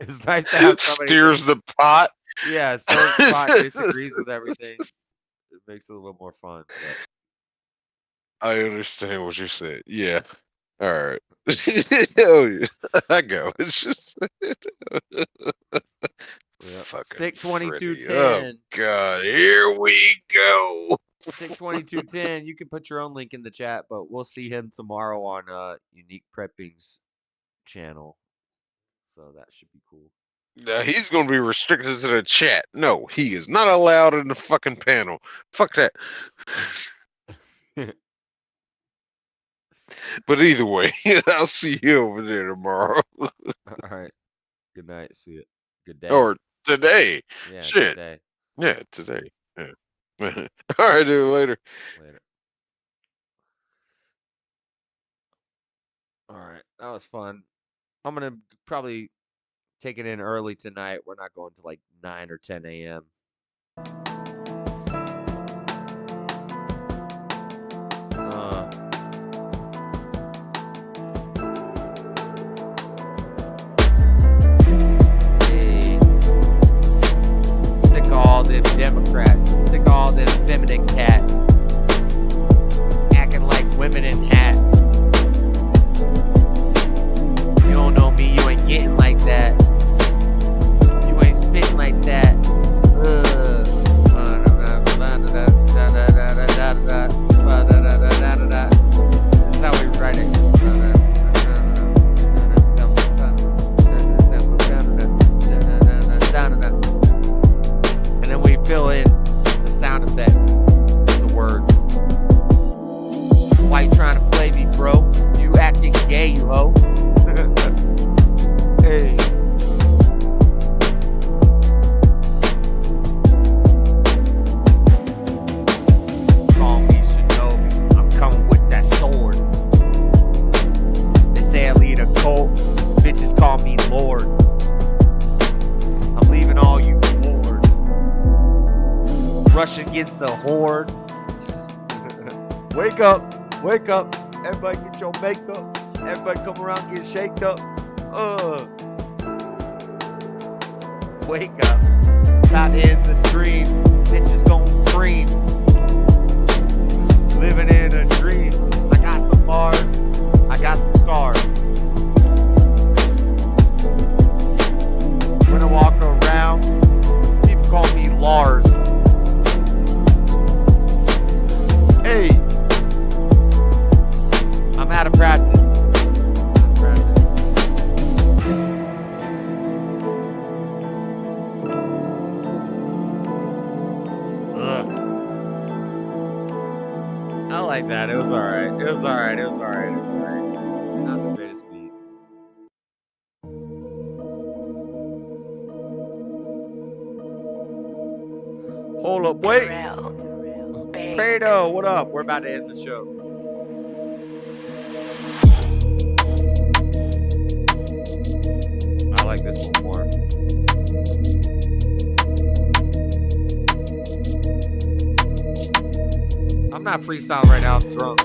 It's nice to have somebody steers the pot. Yeah, stirs the pot, disagrees with everything. It makes it a little more fun. But. I understand what you said. Yeah. All right. Oh, yeah. I go. It's just Sick 2210. Oh God, here we go. Sick 2210. You can put your own link in the chat, but we'll see him tomorrow on Unique Prepping's channel. So that should be cool. Now he's gonna be restricted to the chat. No, he is not allowed in the fucking panel. Fuck that. But either way, I'll see you over there tomorrow. All right. Good night. See you. Good day. Or today. Yeah, shit. Today. Yeah, today. Yeah. All right, dude. Later. All right. That was fun. I'm gonna probably take it in early tonight. We're not going to like 9 or 10 a.m. Stick all them Democrats. Stick all them feminine cats. Acting like women in hats. You don't know me, you ain't getting like that. You ain't spitting like that. This is how we write it. And then we fill in the sound effects of the word. It's the horde. Wake up. Wake up. Everybody get your makeup. Everybody come around, get shaked up. Wake up. About to end the stream. Bitches gon' cream. Living in a dream. I got some bars. I got some scars. When I walk around, people call me Lars. Hey, I'm out of practice. I like that. It was alright. It was alright. It was alright. It was alright. Not the greatest beat. Hold up, wait. Fredo, what up? We're about to end the show. I like this one more. I'm not freestyling right now, I'm drunk.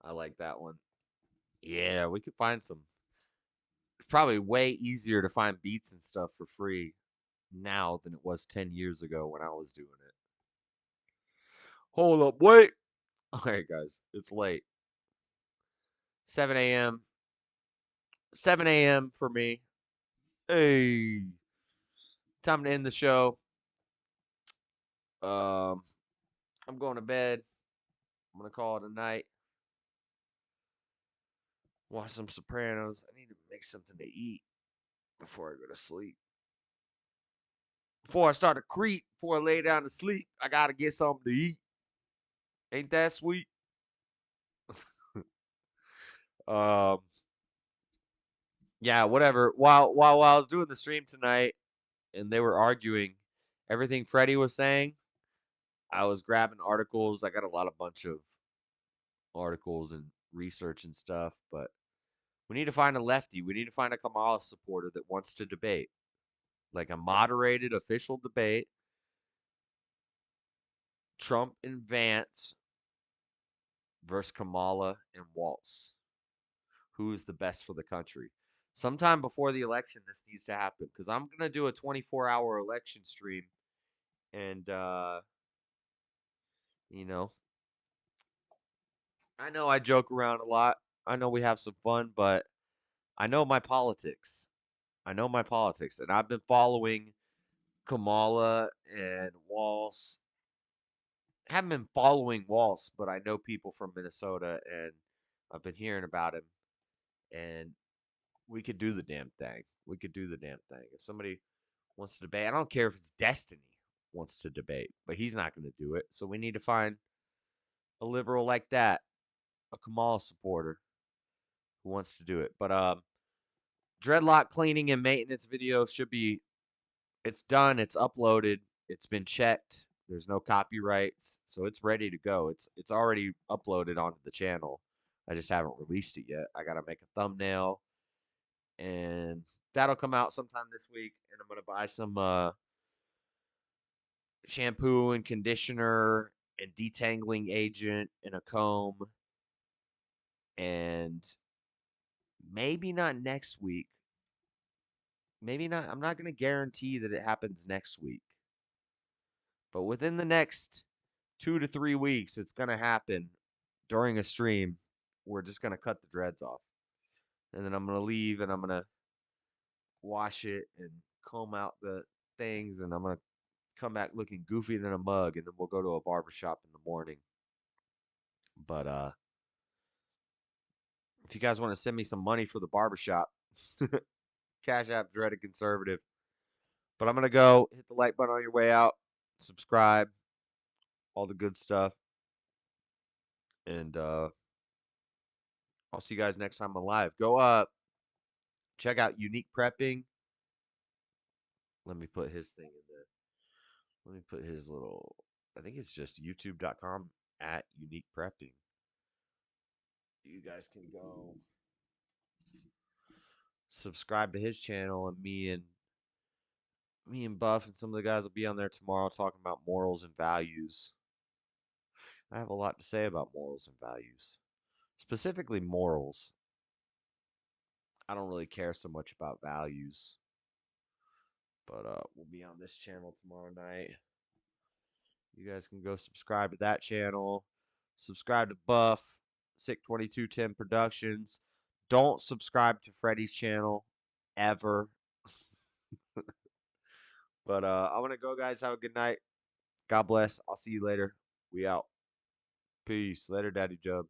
I like that one. Yeah, we could find some. It's probably way easier to find beats and stuff for free now than it was 10 years ago when I was doing it. Hold up, wait. All right, guys, it's late. 7 a.m. 7 a.m. for me. Hey. Time to end the show. I'm going to bed. I'm going to call it a night. Watch some Sopranos. I need to make something to eat before I go to sleep. Before I start to creep, before I lay down to sleep, I got to get something to eat. Ain't that sweet? Yeah, whatever. While I was doing the stream tonight and they were arguing everything Freddie was saying, I was grabbing articles. I got a bunch of articles and research and stuff, but we need to find a lefty. We need to find a Kamala supporter that wants to debate. Like a moderated official debate. Trump and Vance versus Kamala and Waltz. Who is the best for the country? Sometime before the election, this needs to happen because I'm going to do a 24-hour election stream. And, you know, I know I joke around a lot. I know we have some fun, but I know my politics. I know my politics. And I've been following Kamala and Waltz. I haven't been following Waltz, but I know people from Minnesota, and I've been hearing about him. And we could do the damn thing. We could do the damn thing. If somebody wants to debate, I don't care if it's Destiny wants to debate, but he's not going to do it. So we need to find a liberal like that, a Kamala supporter who wants to do it. But dreadlock cleaning and maintenance video should be, it's done, it's uploaded, it's been checked. There's no copyrights, so it's ready to go. It's already uploaded onto the channel. I just haven't released it yet. I got to make a thumbnail, and that'll come out sometime this week. And I'm going to buy some shampoo and conditioner and detangling agent and a comb. And maybe not next week. Maybe not. I'm not going to guarantee that it happens next week. But within the next 2 to 3 weeks, it's going to happen during a stream. We're just going to cut the dreads off. And then I'm going to leave and I'm going to wash it and comb out the things. And I'm going to come back looking goofy than a mug. And then we'll go to a barbershop in the morning. But if you guys want to send me some money for the barbershop, Cashapp Dreadedconservative. But I'm going to go hit the like button on your way out. Subscribe. All the good stuff. And I'll see you guys next time on live. Go up. Check out Unique Prepping. Let me put his thing in there. Let me put his little, I think it's just youtube.com at Unique Prepping. You guys can go subscribe to his channel, and me and Buff and some of the guys will be on there tomorrow talking about morals and values. I have a lot to say about morals and values, specifically morals. I don't really care so much about values, but we'll be on this channel tomorrow night. You guys can go subscribe to that channel. Subscribe to Buff, Sick 2210 Productions. Don't subscribe to Freddy's channel ever. But I'm gonna go, guys. Have a good night. God bless. I'll see you later. We out. Peace. Later, Daddy Jub.